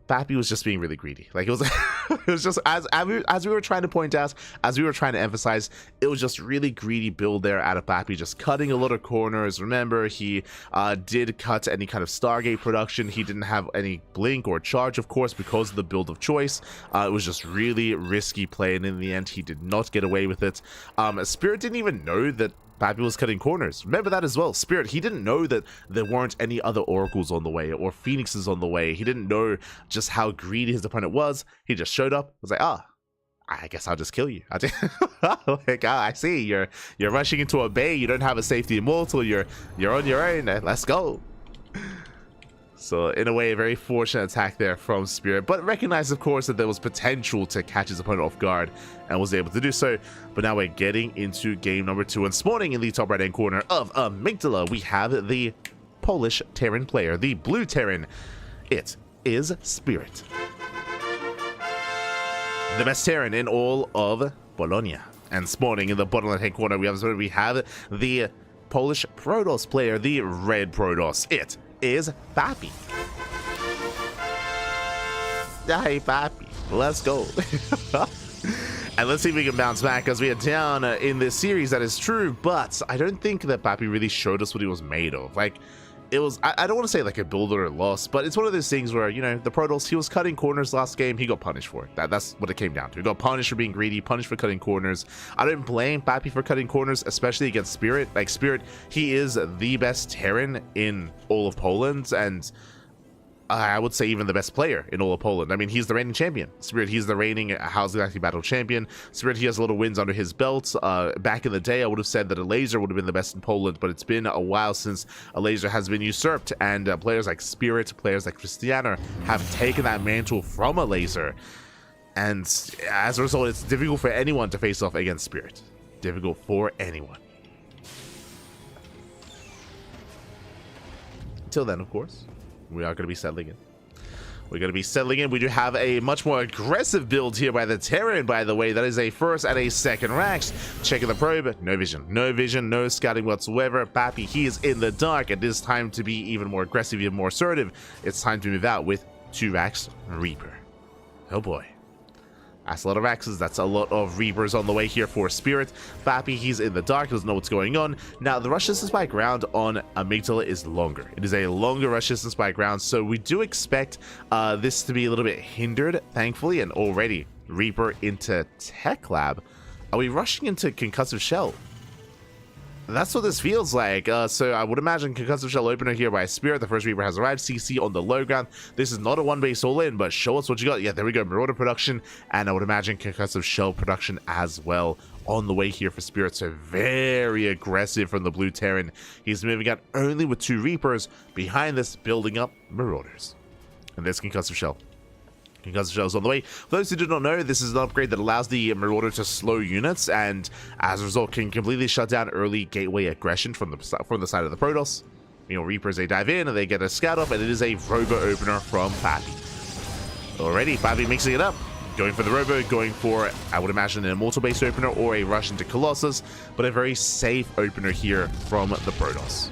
Bappy was just being really greedy. Like, it was, it was just, as we were trying to point out, as we were trying to emphasize, it was just really greedy build there out of Bappy, just cutting a lot of corners. Remember, he did cut any kind of Stargate production. He didn't have any blink or charge, of course, because of the build of choice. It was just really risky play, and in the end, he did not get away with it. Spirit didn't even know that Bappy was cutting corners. Remember that as well. Spirit, he didn't know that there weren't any other oracles on the way or phoenixes on the way. He didn't know just how greedy his opponent was. He just showed up, was like, I guess I'll just kill you. Like, I see you're rushing into a bay. You don't have a safety immortal. You're on your own. Let's go. So in a way, a very fortunate attack there from Spirit, but recognized, of course, that there was potential to catch his opponent off guard and was able to do so. But now we're getting into game number 2, and spawning in the top right-hand corner of Amygdala, we have the Polish Terran player, the blue Terran. It is Spirit, the best Terran in all of Bologna. And spawning in the bottom left-hand corner, we have the Polish Protoss player, the red Protoss. It is Bappy. Hey, Bappy, let's go. And let's see if we can bounce back, as we are down in this series. That is true, but I don't think that Bappy really showed us what he was made of. Like, it was, I don't want to say like a build or a loss, but it's one of those things where, you know, the Protoss, he was cutting corners last game. He got punished for it. That's what it came down to. He got punished for being greedy, punished for cutting corners. I don't blame Bappy for cutting corners, especially against Spirit. Like, Spirit, he is the best Terran in all of Poland, and I would say even the best player in all of Poland. I mean, he's the reigning champion. Spirit, he's the reigning House Galactic Battle champion. Spirit, he has a lot of wins under his belt. Back in the day, I would have said that Elazer would have been the best in Poland, but it's been a while since Elazer has been usurped, and players like Spirit, players like Krystianer have taken that mantle from Elazer. And as a result, it's difficult for anyone to face off against Spirit. Difficult for anyone. Until then, of course, we are going to be settling in. We're going to be settling in. We do have a much more aggressive build here by the Terran, by the way. That is a first and a second racks. Checking the probe. No vision. No vision. No scouting whatsoever. Bappy, he is in the dark. It is time to be even more aggressive, even more assertive. It's time to move out with 2 racks Reaper. Oh boy. That's a lot of axes. That's a lot of Reapers on the way here for Spirit. Bappy, he's in the dark. He doesn't know what's going on. Now, the rush distance by ground on Amygdala is longer. It is a longer rush distance by ground, so we do expect this to be a little bit hindered, thankfully, and already Reaper into Tech Lab. Are we rushing into Concussive Shell? That's what this feels like. So I would imagine Concussive Shell opener here by Spirit. The first Reaper has arrived. CC on the low ground. This is not a one-base all-in, but show us what you got. Yeah, there we go. Marauder production, and I would imagine Concussive Shell production as well on the way here for Spirit. So very aggressive from the blue Terran. He's moving out only with 2 Reapers. Behind this, building up Marauders. And there's Concussive Shell. Concussive Shell is on the way. For those who do not know, this is an upgrade that allows the Marauder to slow units, and as a result can completely shut down early gateway aggression from the side of the Protoss. You know, Reapers, they dive in and they get a scout off, and it is a Robo opener from Bappy. Already, Bappy mixing it up. Going for the Robo, going for, I would imagine, an Immortal base opener or a rush into Colossus, but a very safe opener here from the Protoss.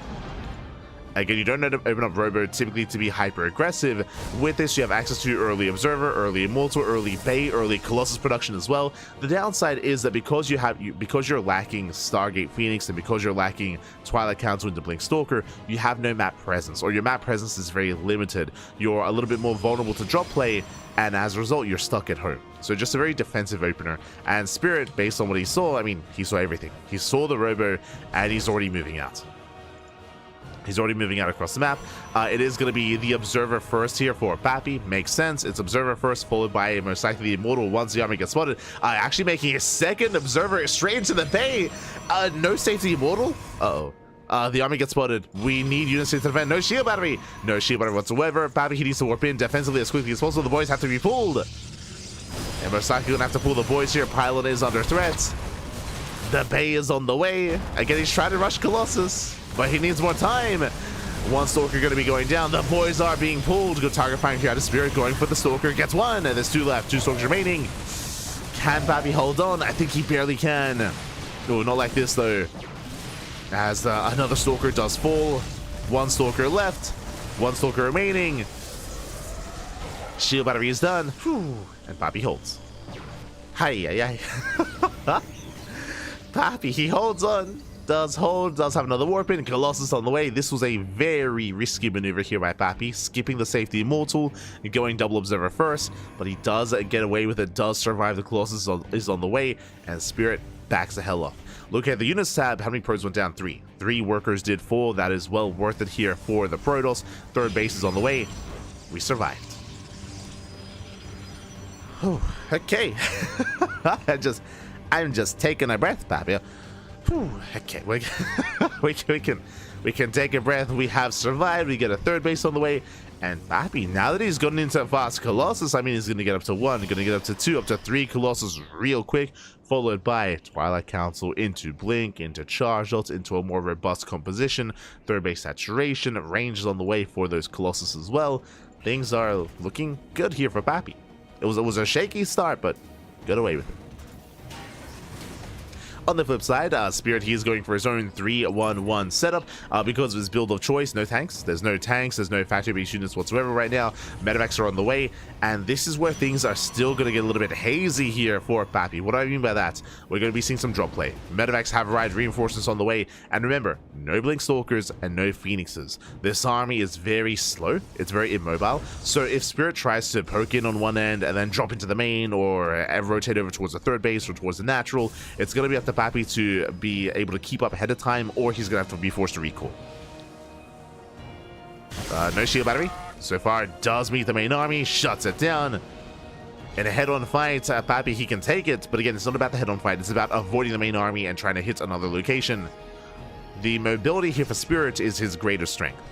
Again, you don't need to open up Robo typically to be hyper aggressive. With this, you have access to early Observer, early Immortal, early Bay, early Colossus production as well. The downside is that because you're lacking Stargate Phoenix and because you're lacking Twilight Council into Blink Stalker, you have no map presence, or your map presence is very limited. You're a little bit more vulnerable to drop play, and as a result, you're stuck at home. So just a very defensive opener. And Spirit, based on what he saw, I mean, he saw everything. He saw the Robo, and he's already moving out. He's already moving out across the map. It is going to be the Observer first here for Pappy. Makes sense. It's Observer first, followed by most likely the Immortal once the army gets spotted. Actually making a second Observer straight into the Bay. No safety Immortal. Uh-oh. The army gets spotted. We need units to defend. No shield battery. No shield battery whatsoever. Pappy, he needs to warp in defensively as quickly as possible. The boys have to be pulled. And most likely going to have to pull the boys here. Pylon is under threat. The Bay is on the way. Again, he's trying to rush Colossus, but he needs more time. One Stalker going to be going down. The boys are being pulled. Good target firing here out of Spirit. Going for the Stalker. Gets one. And there's two left. Two Stalkers remaining. Can Pappy hold on? I think he barely can. Oh, not like this though. As another Stalker does fall. One Stalker left. One Stalker remaining. Shield battery is done. Whew. And Pappy holds. Hi. Pappy, he holds on. Does hold, does have another warp in. Colossus on the way. This was a very risky maneuver here by Pappy, skipping the safety Immortal and going double Observer first, but he does get away with it, does survive. The Colossus is on the way, and Spirit backs the hell off. Look at the units tab. How many pros went down? 3. 3 workers did 4. That is well worth it here for the Protoss. Third base is on the way. We survived. Oh, okay. I'm just taking a breath, Pappy. Whew, okay, we can take a breath. We have survived. We get a third base on the way, and Pappy, now that he's gotten into fast Colossus, I mean, he's gonna get up to 1, gonna get up to 2, up to 3 Colossus real quick, followed by Twilight Council into Blink, into Charge Ults, into a more robust composition, third base saturation, range is on the way for those Colossus as well. Things are looking good here for Pappy. It was a shaky start, but got away with it. On the flip side, Spirit, he is going for his own 3-1-1 setup because of his build of choice. No tanks. There's no tanks. There's no factory-based units whatsoever right now. Medevacs are on the way, and this is where things are still going to get a little bit hazy here for Pappy. What do I mean by that? We're going to be seeing some drop play. Medevacs have arrived, reinforcements on the way, and remember, no Blink Stalkers and no Phoenixes. This army is very slow. It's very immobile. So if Spirit tries to poke in on one end and then drop into the main or rotate over towards the third base or towards the natural, it's going to be up to Pappy to be able to keep up ahead of time, or he's gonna have to be forced to recall. No shield battery so far. Does meet the main army, shuts it down. In a head-on fight, Pappy, he can take it, but again, it's not about the head-on fight. It's about avoiding the main army and trying to hit another location. The mobility here for Spirit is his greatest strength,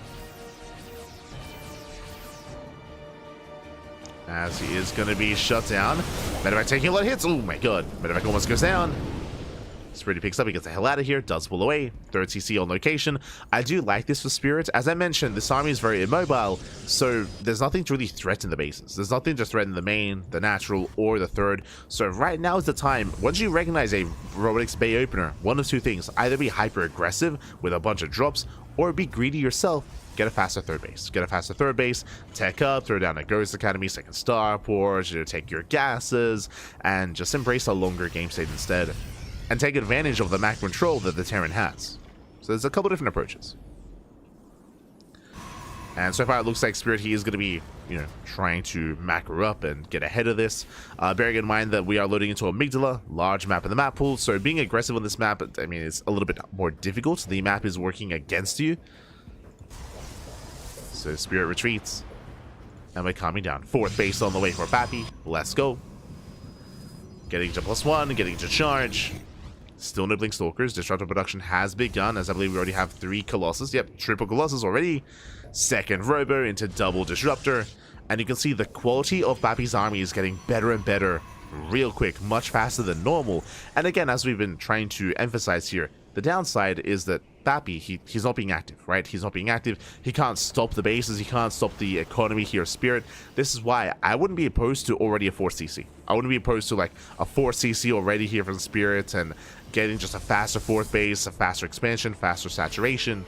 as he is going to be shut down. Medevac taking a lot of hits. Oh my god, Medevac almost goes down. Spirit picks up, he gets the hell out of here, does pull away. Third CC on location. I do like this for Spirit. As I mentioned, this army is very immobile, so there's nothing to really threaten the bases. There's nothing to threaten the main, the natural, or the third. So right now is the time. Once you recognize a Robotics Bay opener, one of two things. Either be hyper aggressive with a bunch of drops, or be greedy yourself. Get a faster third base. Get a faster third base, tech up, throw down a Ghost Academy, second starport, take your gases, and just embrace a longer game state instead. And take advantage of the map control that the Terran has. So there's a couple different approaches. And so far it looks like Spirit, he is going to be, trying to macro up and get ahead of this. Bearing in mind that we are loading into Amygdala, large map in the map pool. So being aggressive on this map, I mean, it's a little bit more difficult. The map is working against you. So Spirit retreats. And we're calming down. Fourth base on the way for Pappy. Let's go. Getting to +1, getting to charge. Still no Blink Stalkers. Disruptor production has begun, as I believe we already have 3 Colossus. Yep, triple Colossus already. Second Robo into double Disruptor. And you can see the quality of Pappy's army is getting better and better real quick, much faster than normal. And again, as we've been trying to emphasize here, the downside is that Pappy, he's not being active, right? He's not being active. He can't stop the bases. He can't stop the economy here, Spirit. This is why I wouldn't be opposed to already a 4CC. I wouldn't be opposed to like a 4CC already here from Spirit and getting just a faster fourth base, a faster expansion, faster saturation.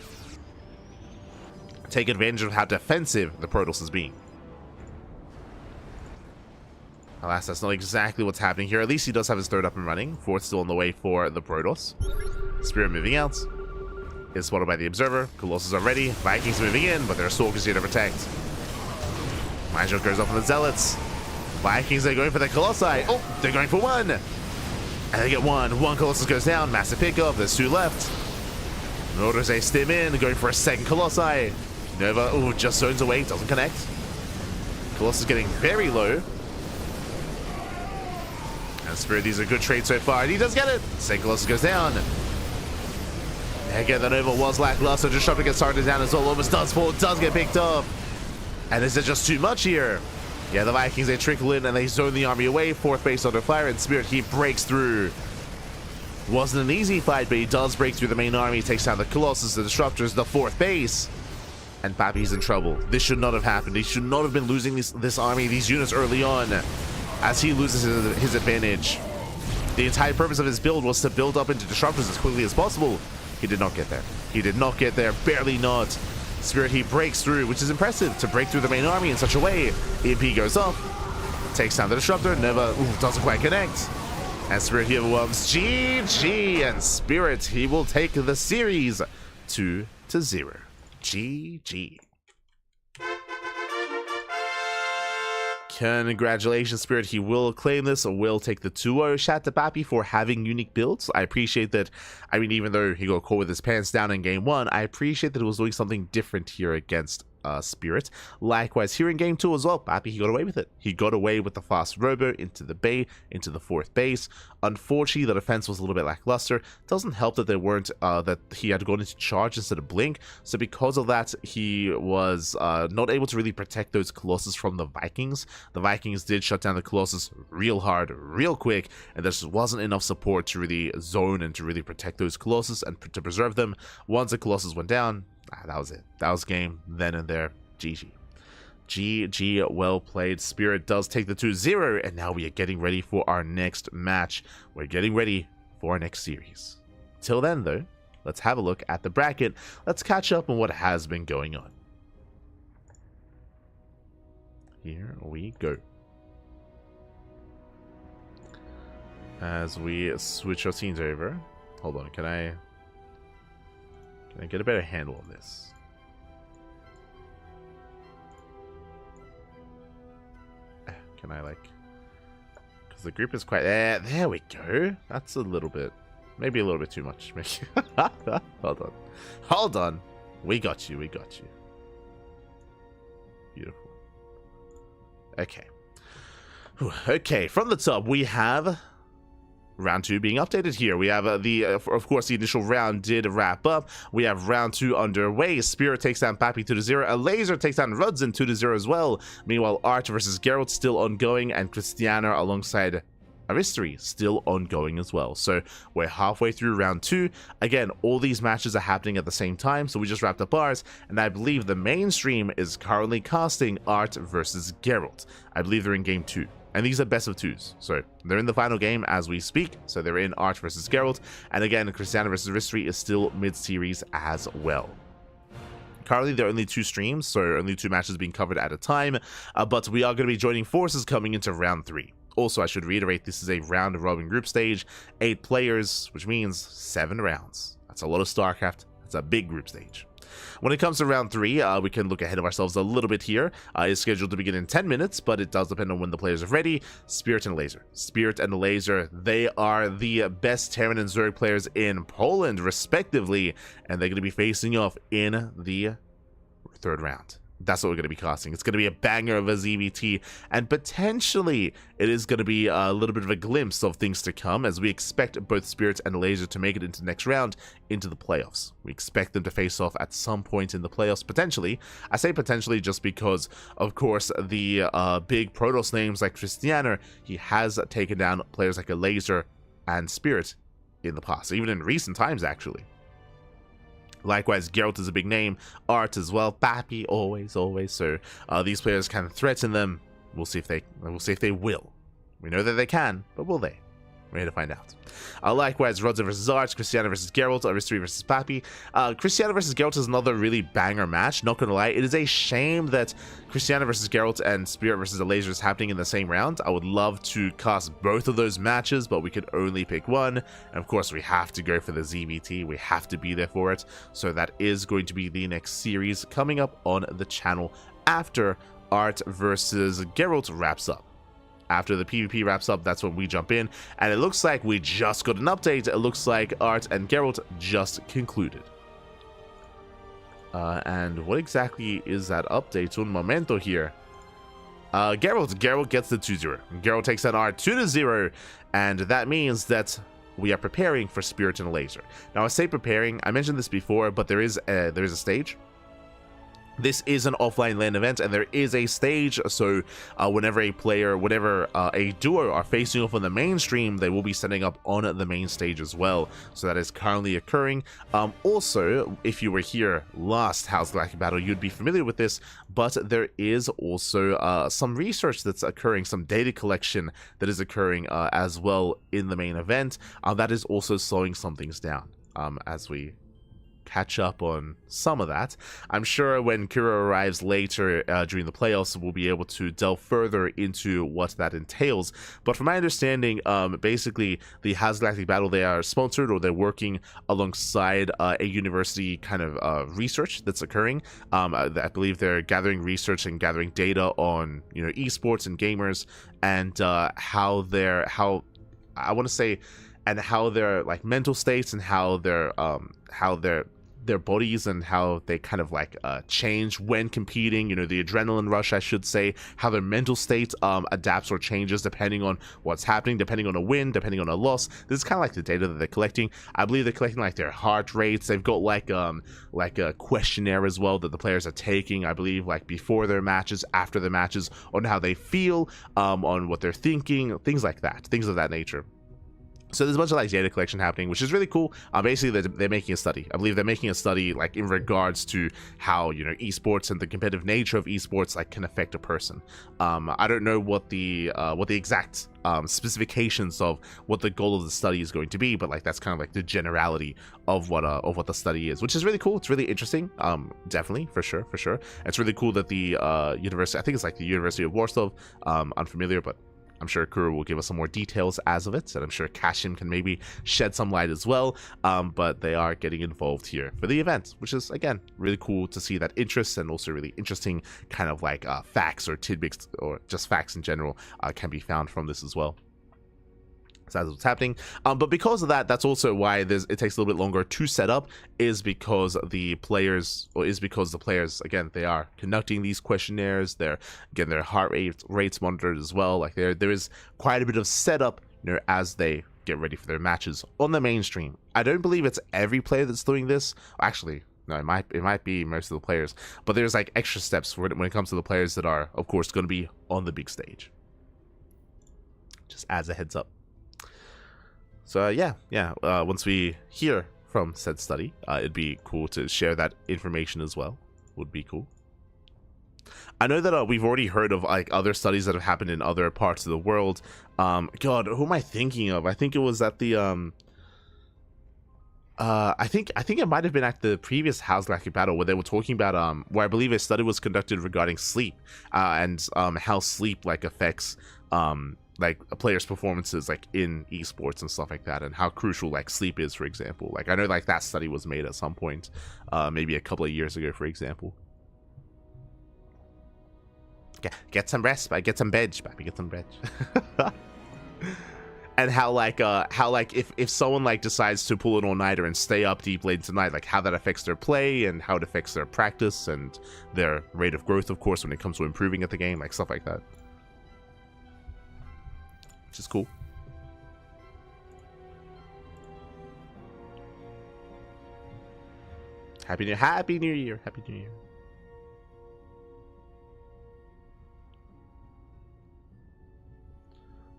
take advantage of how defensive the Protoss is being. Alas, that's not exactly what's happening here. At least he does have his third up and running. Fourth still on the way for the Protoss. Spirit moving out. Is spotted by the Observer. Colossus are ready. Vikings moving in, but there are Stalkers here to protect. Mindshot goes off on the Zealots. Vikings are going for the Colossi. Oh, they're going for one. And they get one. One Colossus goes down. Massive pickup. There's two left. Notice they stim in. Going for a second Colossi. Nova, oh, just zones away. Doesn't connect. Colossus getting very low. And Spirit, these are good trades so far. And he does get it. Second Colossus goes down. Again, that Nova was lackluster. Just trying to get started down as well. Almost does fall. Does get picked up. And is it just too much here? Yeah, the Vikings, they trickle in and they zone the army away. Fourth base under fire, and Spirit, he breaks through. Wasn't an easy fight, but he does break through the main army. Takes down the Colossus, the Disruptors, the fourth base. And Pappy's in trouble. This should not have happened. He should not have been losing this army, these units early on, as he loses his advantage. The entire purpose of his build was to build up into Disruptors as quickly as possible. He did not get there. He did not get there. Barely not. Spirit, he breaks through, which is impressive to break through the main army in such a way. EMP goes off. Takes down the Disruptor. Never, doesn't quite connect. And Spirit here overwhelms GG. And Spirit, he will take the series 2-0. GG. Congratulations, Spirit. He will claim this, or will take the 2-0. Shout out to Pappy for having unique builds. I appreciate that. I mean, even though he got caught with his pants down in game 1, I appreciate that it was doing something different here against Spirit. Likewise, here in game 2 as well, Pappy, he got away with it. He got away with the fast robo into the bay, into the fourth base. Unfortunately, the defense was a little bit lackluster. Doesn't help that they weren't, that he had gone into charge instead of blink. So because of that, he was not able to really protect those Colossus from the Vikings. The Vikings did shut down the Colossus real hard, real quick, and there just wasn't enough support to really zone and to really protect those Colossus and to preserve them. Once the Colossus went down, that was it. That was game then and there. GG. GG, well played. Spirit does take the 2-0, and now we are getting ready for our next match. We're getting ready for our next series. Till then, though, let's have a look at the bracket. Let's catch up on what has been going on. Here we go. As we switch our scenes over. Hold on, can I get a better handle on this? Can I, like... Because the group is quite... there we go. That's a little bit... Maybe a little bit too much. Hold on. Hold on. We got you. We got you. Beautiful. Okay. Okay, from the top, we have... Round 2 being updated here. We have of course, the initial round did wrap up. We have round 2 underway. Spirit takes down Pappy 2-0. Elazer takes down Rudzen 2-0 as well. Meanwhile, Art versus Gerald still ongoing, and Krystianer alongside Aristry still ongoing as well. So we're halfway through round 2. Again, all these matches are happening at the same time, so we just wrapped up ours, and I believe the mainstream is currently casting Art versus Gerald. I believe they're in game 2. And these are best of 2s. So they're in the final game as we speak. So they're in Art versus Gerald. And again, Krystianer versus Aristry is still mid-series as well. Currently, there are only 2 streams, so only 2 matches being covered at a time. But we are going to be joining forces coming into round 3. Also, I should reiterate, this is a round-robin group stage. 8 players, which means 7 rounds. That's a lot of StarCraft. That's a big group stage. When it comes to round 3, we can look ahead of ourselves a little bit here. It's scheduled to begin in 10 minutes, but it does depend on when the players are ready. Spirit and Elazer. Spirit and Elazer, they are the best Terran and Zerg players in Poland, respectively, and they're going to be facing off in the 3rd round. That's what we're going to be casting. It's going to be a banger of a ZVT, and potentially it is going to be a little bit of a glimpse of things to come, as we expect both Spirit and Elazer to make it into the next round, into the playoffs. We expect them to face off at some point in the playoffs, potentially. I say potentially just because, of course, the big Protoss names like Krystianer, he has taken down players like Elazer and Spirit in the past, even in recent times, actually. Likewise, Gerald is a big name. Art as well. Pappy, always. So these players can threaten them. We'll see if they will. We know that they can, but will they? We're here to find out. Likewise, Rodza versus Arch, Krystianer versus Gerald, Aristri versus Papi. Krystianer versus Gerald is another really banger match, not gonna lie. It is a shame that Krystianer versus Gerald and Spirit versus Elazer is happening in the same round. I would love to cast both of those matches, but we could only pick one. And of course, we have to go for the ZVT. We have to be there for it. So that is going to be the next series coming up on the channel after Art versus Gerald wraps up. After the PvP wraps up, that's when we jump in, and it looks like we just got an update. It looks like Art and Gerald just concluded. And what exactly is that update? Un momento here. Gerald gets the 2-0. Gerald takes an Art 2-0, and that means that we are preparing for Spirit and Elazer. Now, I say preparing. I mentioned this before, but there is a stage. This is an offline LAN event, and there is a stage, so whenever a duo are facing off on the mainstream, they will be setting up on the main stage as well. So that is currently occurring. Also, if you were here last House Galactic Battle, you'd be familiar with this, but there is also some research that's occurring, some data collection that is occurring as well in the main event. That is also slowing some things down as we catch up on some of that. I'm sure when Kuro arrives later during the playoffs, we'll be able to delve further into what that entails. But from my understanding, basically the House Galactic Battle, they are sponsored, or they're working alongside a university kind of research that's occurring. I believe they're gathering research and gathering data on, you know, esports and gamers, and how their like mental states, and how their bodies and how they kind of like change when competing, you know, the adrenaline rush, I should say, how their mental state adapts or changes depending on what's happening, depending on a win, depending on a loss. This is kind of like the data that they're collecting. I believe they're collecting like their heart rates. They've got like a questionnaire as well that the players are taking, I believe, like before their matches, after the matches, on how they feel, on what they're thinking, things like that, things of that nature. So there's a bunch of like data collection happening, which is really cool. Basically, they're making a study. I believe they're making a study like in regards to how, you know, esports and the competitive nature of esports like can affect a person. I don't know what the exact specifications of what the goal of the study is going to be, but like that's kind of like the generality of what the study is, which is really cool. It's really interesting. Definitely, for sure. It's really cool that the university, I think it's like the University of Warsaw. Unfamiliar, but I'm sure Kuro will give us some more details as of it, and I'm sure Kashim can maybe shed some light as well, but they are getting involved here for the event, which is, again, really cool to see that interest, and also really interesting kind of like facts or tidbits, or just facts in general, can be found from this as well. So that's what's happening. But because of that, that's also why it takes a little bit longer to set up, is because the players, again, they are conducting these questionnaires. They're getting their heart rates monitored as well. Like there is quite a bit of setup, you know, as they get ready for their matches on the mainstream. I don't believe it's every player that's doing this. Actually, no, it might be most of the players. But there's like extra steps when it comes to the players that are, of course, going to be on the big stage. Just as a heads up. So once we hear from said study, it'd be cool to share that information as well. Would be cool. I know that we've already heard of like other studies that have happened in other parts of the world. God, who am I thinking of? I think it was at the I think it might have been at the previous House Galactic Battle, where they were talking about where I believe a study was conducted regarding sleep, and how sleep like affects like a player's performances like in esports and stuff like that, and how crucial like sleep is, for example. Like I know like that study was made at some point, maybe a couple of years ago, for example. Get some rest, get some veg, baby, get some veg. And how if someone like decides to pull an all-nighter and stay up deep late tonight, like how that affects their play and how it affects their practice and their rate of growth, of course, when it comes to improving at the game, like stuff like that. Which is cool. Happy New Year. Happy New Year.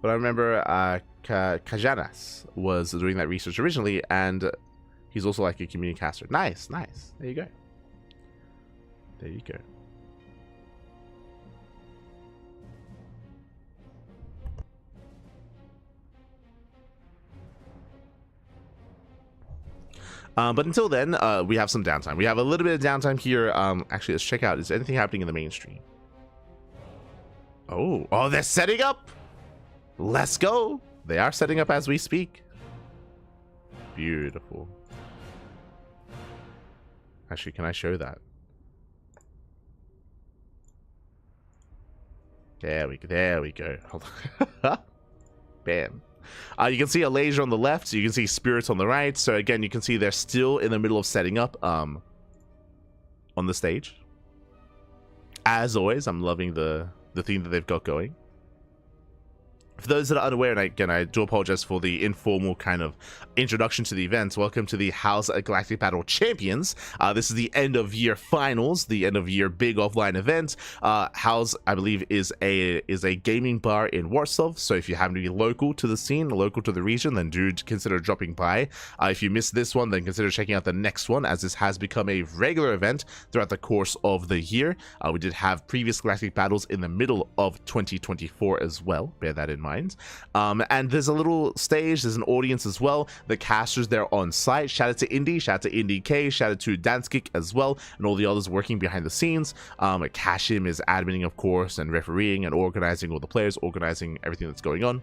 But I remember Kajanas was doing that research originally, and he's also like a community caster. Nice. There you go. But until then, we have some downtime. We have a little bit of downtime here. Actually, let's check out. Is anything happening in the main stream? Oh, they're setting up. Let's go. They are setting up as we speak. Beautiful. Actually, can I show that? There we go. Hold on. Bam. You can see Elazer on the left. You can see Spirits on the right. So again, you can see they're still in the middle of setting up on the stage. As always, I'm loving the theme that they've got going. For those that are unaware, and again, I do apologize for the informal kind of introduction to the event. Welcome to the House Galactic Battle Champions. This is the end of year finals, the end of year big offline event. House, I believe, is a gaming bar in Warsaw. So if you happen to be local to the scene, local to the region, then do consider dropping by. If you missed this one, then consider checking out the next one, as this has become a regular event throughout the course of the year. We did have previous Galactic Battles in the middle of 2024 as well. Bear that in mind. And there's a little stage, there's an audience as well. The casters there on site. Shout out to Indy, shout out to Indy K, shout out to Danskik as well, and all the others working behind the scenes. Kashim is adminning, of course, and refereeing and organizing all the players, organizing everything that's going on.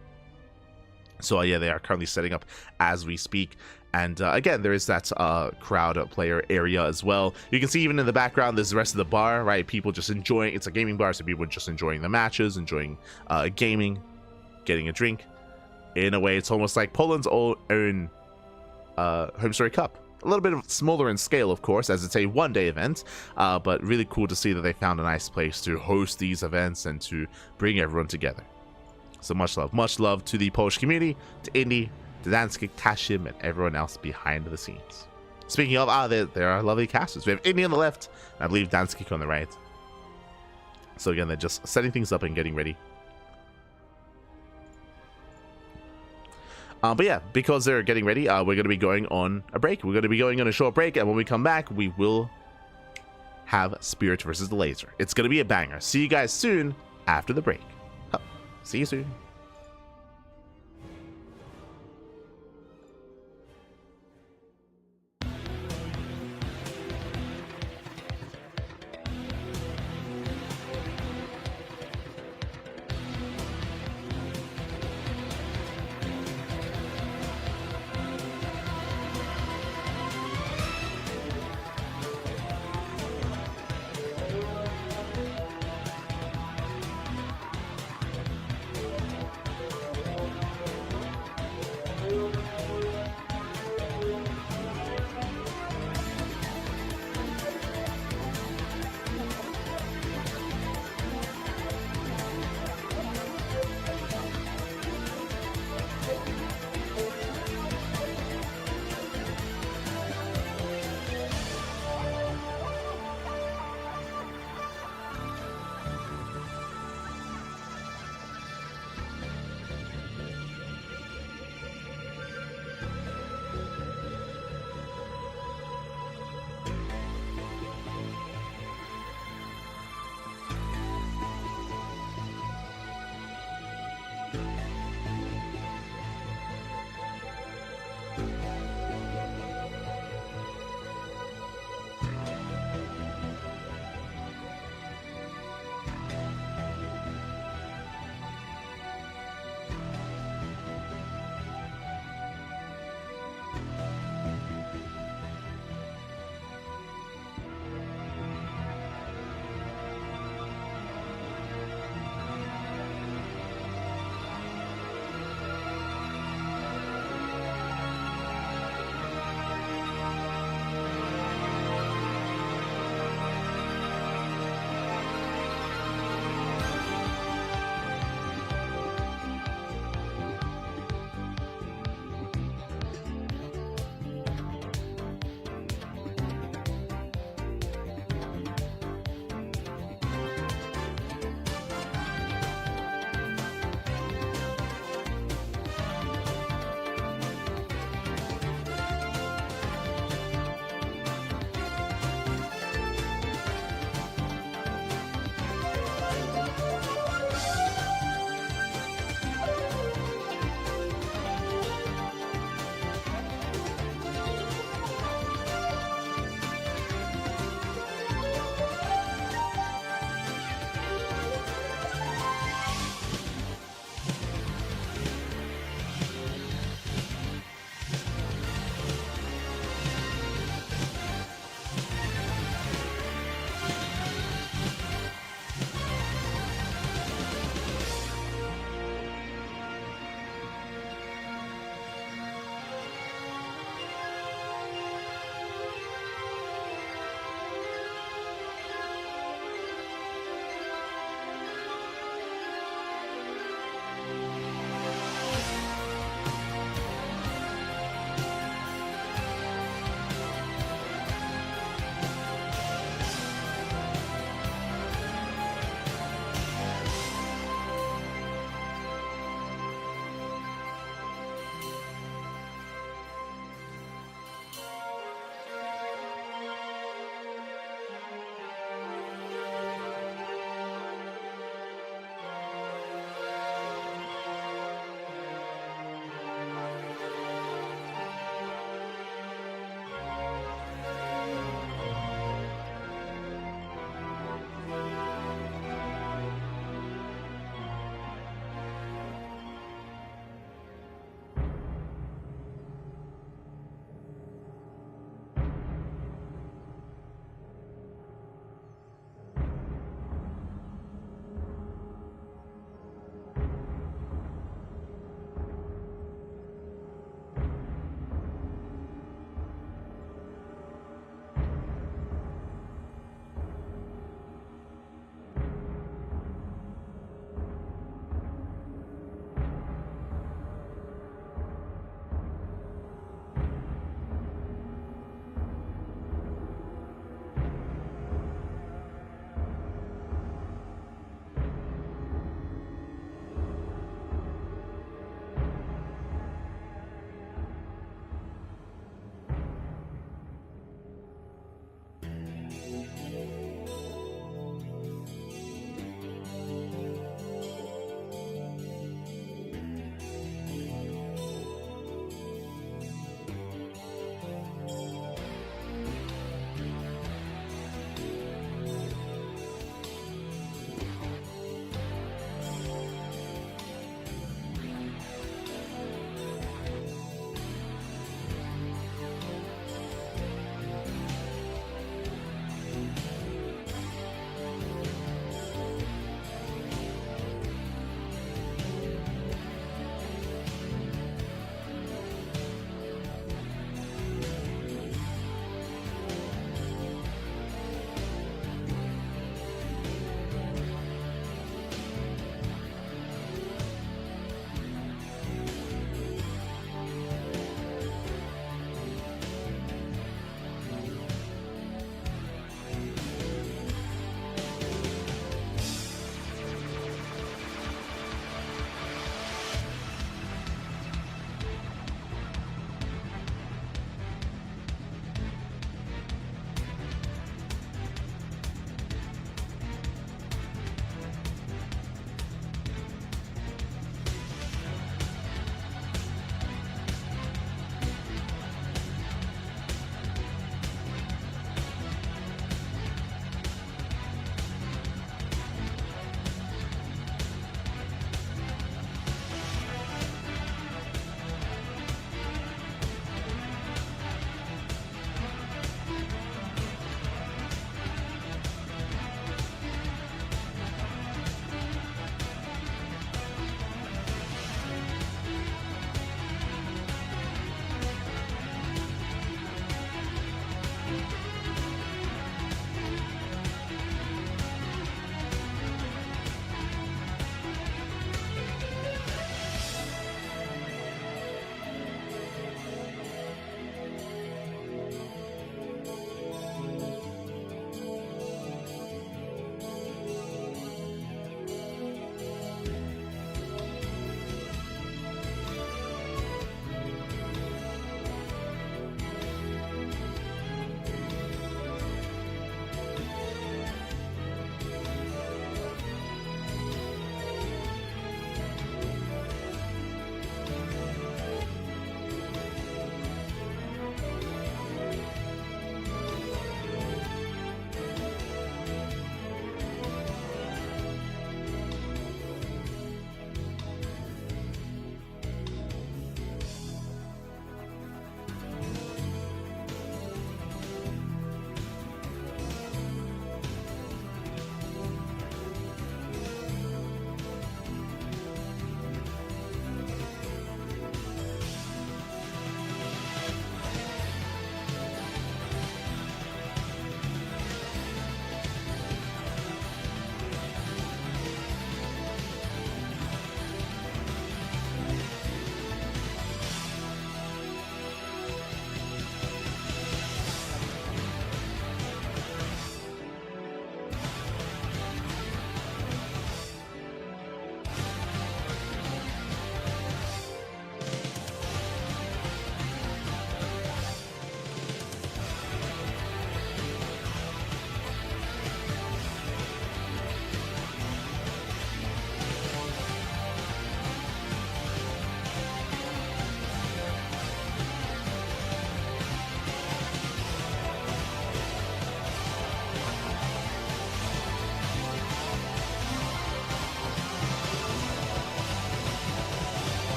So yeah, they are currently setting up as we speak. And again, there is that crowd player area as well. You can see even in the background, there's the rest of the bar, right? People just enjoying, it's a gaming bar, so people just enjoying the matches, enjoying gaming, getting a drink. In a way, it's almost like Poland's own Home Story Cup. A little bit smaller in scale, of course, as it's a one-day event, but really cool to see that they found a nice place to host these events and to bring everyone together. So much love to the Polish community, to Indy, to Danskik, Kashim, and everyone else behind the scenes. Speaking of, there are lovely casters. We have Indy on the left, and I believe Danskik on the right. So again, they're just setting things up and getting ready. But yeah, because they're getting ready, we're going to be going on a break. We're going to be going on a short break, and when we come back, we will have Spirit versus the Elazer. It's going to be a banger. See you guys soon after the break. See you soon.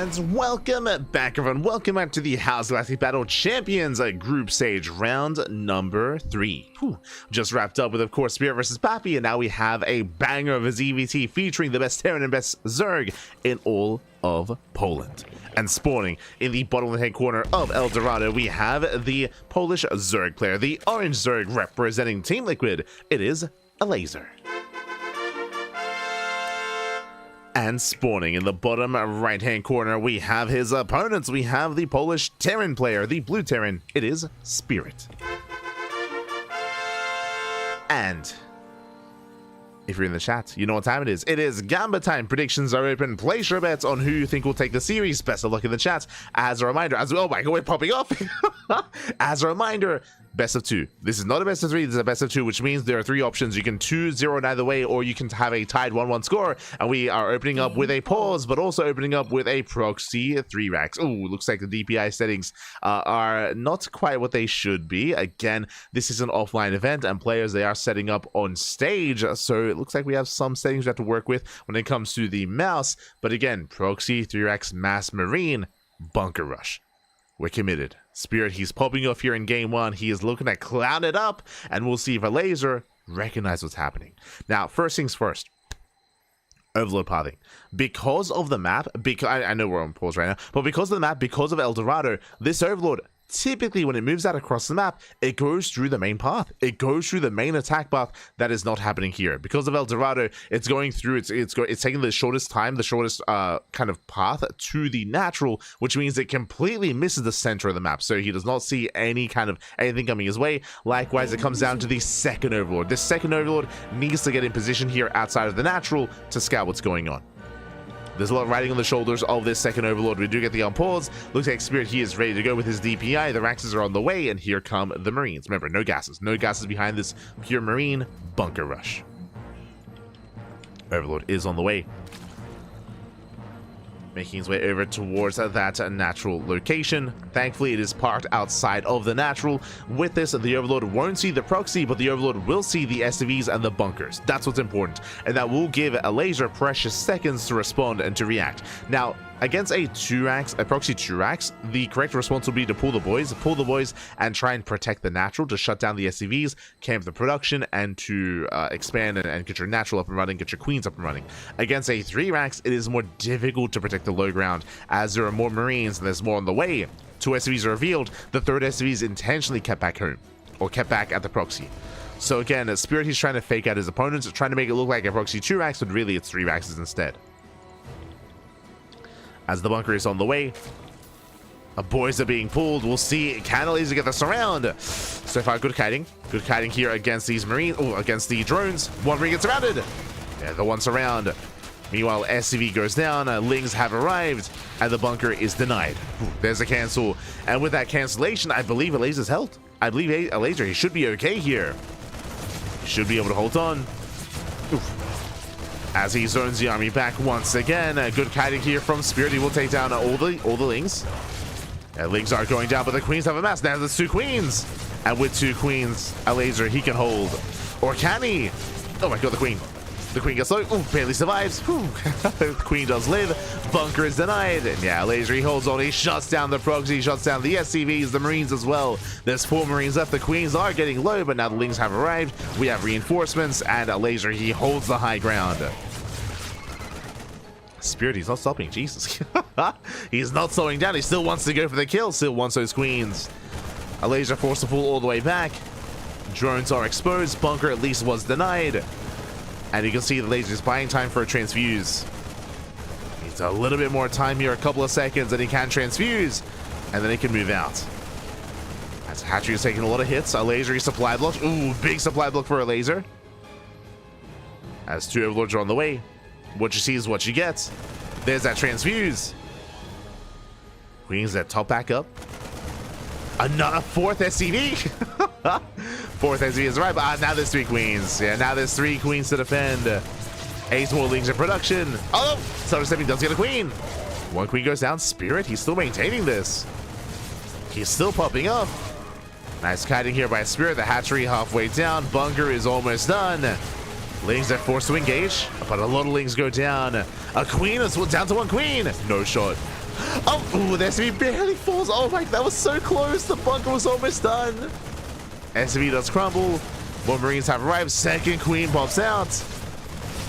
And welcome back, everyone. Welcome back to the House Galactic Battle Champions group stage round number 3. Just wrapped up with, of course, Spirit versus Pappy, and now we have a banger of a ZVT featuring the best Terran and best Zerg in all of Poland. And spawning in the bottom left-hand corner of El Dorado, we have the Polish Zerg player, the orange Zerg representing Team Liquid. It is Elazer. And spawning in the bottom right-hand corner, we have his opponents. We have the Polish Terran player, the blue Terran. It is Spirit. And if you're in the chat, you know what time it is. It is Gamba time. Predictions are open. Place your bets on who you think will take the series. Best of luck in the chat. As a reminder, oh my god, we're popping up. As a reminder, best of 2. This is not a best of 3, this is a best of 2, which means there are 3 options. You can 2-0 either way, or you can have a tied 1-1 score. And we are opening up with a pause, but also opening up with a proxy 3 racks. Oh, looks like the DPI settings are not quite what they should be. Again, this is an offline event, and players, they are setting up on stage, so it looks like we have some settings we have to work with when it comes to the mouse. But again, proxy 3 racks, mass marine, bunker rush. We're committed. Spirit, he's popping off here in game 1. He is looking to clown it up, and we'll see if Elazer recognizes what's happening. Now, first things first. Overload pathing. Because of the map, I know we're on pause right now, but because of the map, because of El Dorado, this overload, typically when it moves out across the map, it goes through the main path. It goes through the main attack path. That is not happening here. Because of El Dorado, it's going through, it's taking the shortest time, the shortest kind of path to the natural, which means it completely misses the center of the map. So he does not see anything coming his way. Likewise, it comes down to the second overlord. This second overlord needs to get in position here outside of the natural to scout what's going on. There's a lot riding on the shoulders of this second overlord. We do get the unpause. Looks like Spirit, he is ready to go with his DPI. The Raxes are on the way, and here come the Marines. Remember, no gases. No gases behind this pure Marine bunker rush. Overlord is on the way, making his way over towards that natural location. Thankfully, it is parked outside of the natural. With this, the Overlord won't see the proxy, but the Overlord will see the SCVs and the bunkers. That's what's important, and that will give Elazer precious seconds to respond and to react. Now, against a proxy 2 racks, the correct response will be to pull the boys, and try and protect the natural, to shut down the SCVs, camp the production, and to expand and get your natural up and running, get your queens up and running. Against a 3 racks, it is more difficult to protect the low ground, as there are more Marines and there's more on the way. 2 SCVs are revealed. The 3rd SCV is intentionally kept back home, or kept back at the proxy. So again, Spirit, he's trying to fake out his opponents, trying to make it look like a proxy 2 racks, but really it's 3 racks instead. As the bunker is on the way, boys are being pulled. We'll see, can Elazer get the surround? So far, good kiting here against these Marines, against the drones. 1 Marine gets surrounded. Yeah, the 1 surround. Meanwhile, SCV goes down, Lings have arrived, and the bunker is denied. There's a cancel, and with that cancellation, I believe Elazer's held. I believe Elazer, he should be okay here. He should be able to hold on. As he zones the army back once again. Good kiting here from Spirit. He will take down all the Lings. Lings are going down, but the queens have a mass. Now there's 2 queens. And with 2 queens, Elazer, he can hold. Or can he? Oh my god, the queen. The queen gets low. Ooh, barely survives. The queen does live. Bunker is denied. And yeah, Elazer, he holds on. He shuts down the proxy. He shuts down the SCVs, the Marines as well. There's 4 Marines left. The queens are getting low, but now the Lings have arrived. We have reinforcements, and Elazer, he holds the high ground. Spirit, he's not stopping. Jesus. He's not slowing down. He still wants to go for the kill. Still wants those queens. Elazer forced to pull all the way back. Drones are exposed. Bunker at least was denied. And you can see the Elazer is buying time for a transfuse. Needs a little bit more time here, a couple of seconds, and he can transfuse. And then he can move out. As Hatchery is taking a lot of hits. Elazer supply block. Ooh, big supply block for Elazer. As 2 Overlords are on the way. What you see is what you get. There's that transfuse. Queens that top back up. Another 4th SCV. 4th SCV is right, but now there's 3 queens. Yeah, now there's 3 queens to defend. 8 more Lings in production. Oh, Solar Stepping does get a queen. 1 queen goes down. Spirit, he's still maintaining this. He's still popping up. Nice kiting here by Spirit. The hatchery halfway down. Bunker is almost done. Lings are forced to engage, but a lot of Lings go down. A queen is down to 1 queen. No shot. Oh, ooh, the SCV barely falls. Oh my, that was so close. The bunker was almost done. SCV does crumble. More Marines have arrived. Second queen pops out.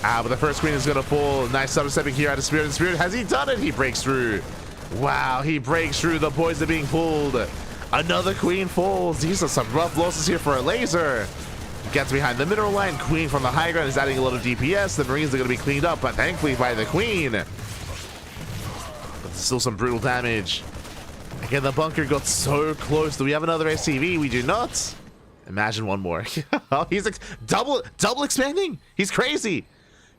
But the first queen is going to fall. Nice sudden stepping here out of Spirit. And Spirit, has he done it? He breaks through. Wow, he breaks through. The boys are being pulled. Another queen falls. These are some rough losses here for Elazer. Gets behind the mineral line. Queen from the high ground is adding a lot of DPS. The Marines are going to be cleaned up, but thankfully by the queen. But there's still some brutal damage. Again, the bunker got so close. Do we have another SCV? We do not. Imagine one more. Oh, he's double expanding. He's crazy.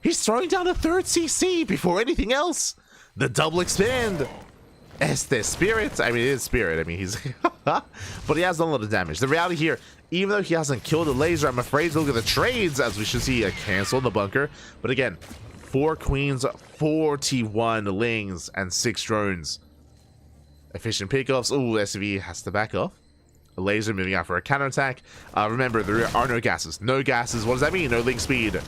He's throwing down a third CC before anything else. The double expand. Este Spirit. I mean, it is Spirit. I mean, he's... but he has done a lot of damage. The reality here, even though he hasn't killed Elazer, I'm afraid to look at the trades, as we should see a cancel in the bunker. But again, 4 queens, 41 lings, and 6 drones. Efficient pickoffs. Ooh, SCV has to back off. Elazer moving out for a counterattack. Remember, there are no gases. No gases. What does that mean? No ling speed.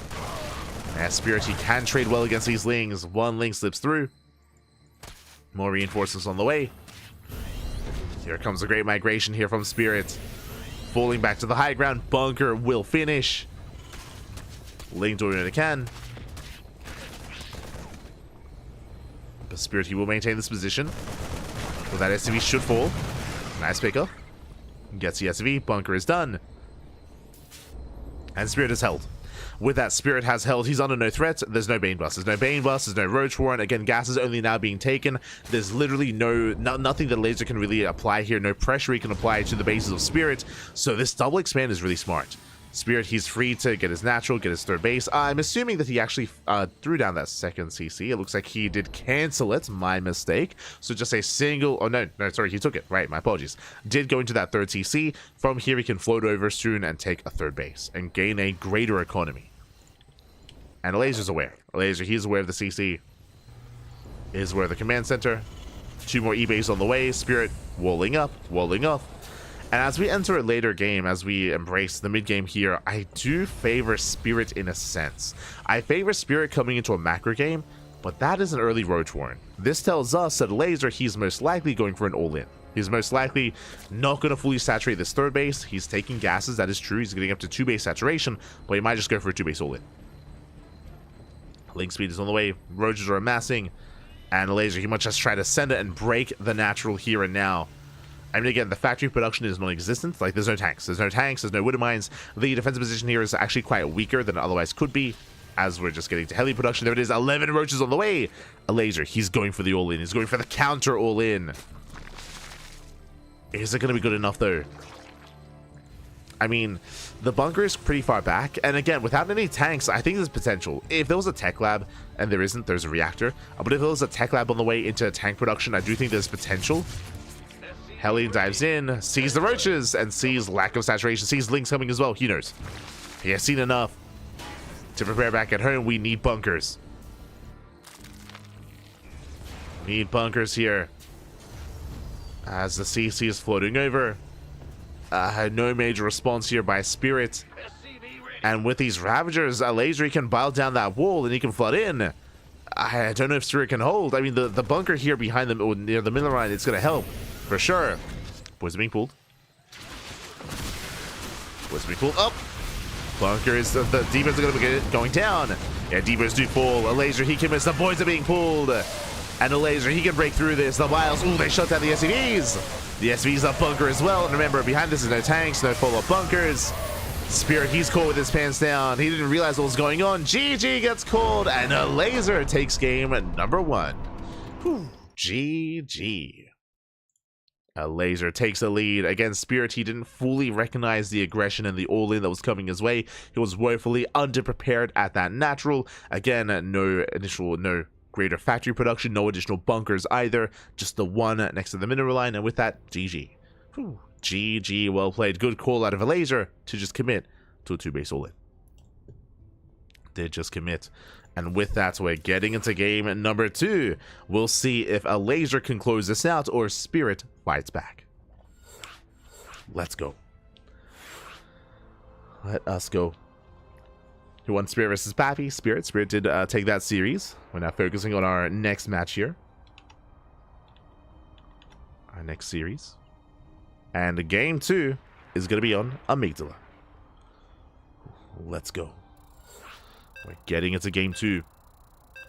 As Spirit, he can trade well against these lings. One ling slips through. More reinforcements on the way. Here comes a great migration here from Spirit. Falling back to the high ground. Bunker will finish. Ling doing what it can. But Spirit, he will maintain this position. Well, that SCV should fall. Nice pickup. Gets the SCV. Bunker is done. And Spirit is held. With that, Spirit has held. He's under no threat. There's no Bane Bust. There's no Bane Bust. There's no Roach Warrant. Again, gas is only now being taken. There's literally nothing that Elazer can really apply here. No pressure he can apply to the bases of Spirit. So this double expand is really smart. Spirit, he's free to get his natural, get his third base. I'm assuming that he actually threw down that second CC. It looks like he did cancel it. My mistake. So just a single... Oh, no, sorry, he took it. Right, my apologies. Did go into that third CC. From here, he can float over soon and take a third base and gain a greater economy. And Elazer's aware. Elazer, he's aware of the CC. Is aware of the command center. 2 more E-bases on the way. Spirit walling up, walling up. And as we enter a later game, as we embrace the mid-game here, I do favor Spirit in a sense. I favor Spirit coming into a macro game, but that is an early Roach Warren. This tells us that Elazer, he's most likely going for an all-in. He's most likely not going to fully saturate this third base. He's taking gases, that is true. He's getting up to 2 base saturation, but he might just go for a 2 base all-in. Link speed is on the way. Roaches are amassing. And Elazer, he might just try to send it and break the natural here and now. I mean, again, the factory production is non-existent. Like, there's no tanks. There's no tanks. There's no widow mines. The defensive position here is actually quite weaker than it otherwise could be, as we're just getting to heli production. There it is. 11 roaches on the way. Elazer, he's going for the all-in. He's going for the counter all-in. Is it going to be good enough, though? I mean, the bunker is pretty far back. And again, without any tanks, I think there's potential. If there was a tech lab, and there isn't, there's a reactor. But if there was a tech lab on the way into tank production, I do think there's potential. Heli dives in, sees the roaches, and sees lack of saturation, sees links coming as well. He knows. He has seen enough to prepare back at home. We need bunkers. Need bunkers here. As the CC is floating over. No major response here by Spirit. And with these Ravagers, Elazer can bow down that wall and he can flood in. I don't know if Spirit can hold. I mean, the bunker here behind them, near the middle line, it's going to help. For sure. Boys are being pulled. Boys are being pulled up. Bunker is... The demons are going to be going down. Yeah, demons do fall. Elazer, he can miss. The boys are being pulled. And Elazer, he can break through this. The Wiles, ooh, they shut down the SCVs. The SCVs up bunker as well. And remember, behind this is no tanks, no follow-up bunkers. Spirit, he's caught with his pants down. He didn't realize what was going on. GG gets called. And Elazer takes game number 1. Whew. GG. Elazer takes the lead. Against Spirit, he didn't fully recognize the aggression and the all-in that was coming his way. He was woefully underprepared at that natural. Again, no greater factory production, no additional bunkers either. Just the one next to the mineral line, and with that, GG. Whew. GG, well played. Good call out of Elazer to just commit to a 2-base all-in. Did just commit. And with that, we're getting into game number 2. We'll see if Elazer can close this out or Spirit fights back. Let's go. Let us go. Who won Spirit versus Pappy? Spirit. Spirit did take that series. We're now focusing on our next match here. our next series. And game 2 is going to be on Amygdala. Let's go. We're getting into game 2.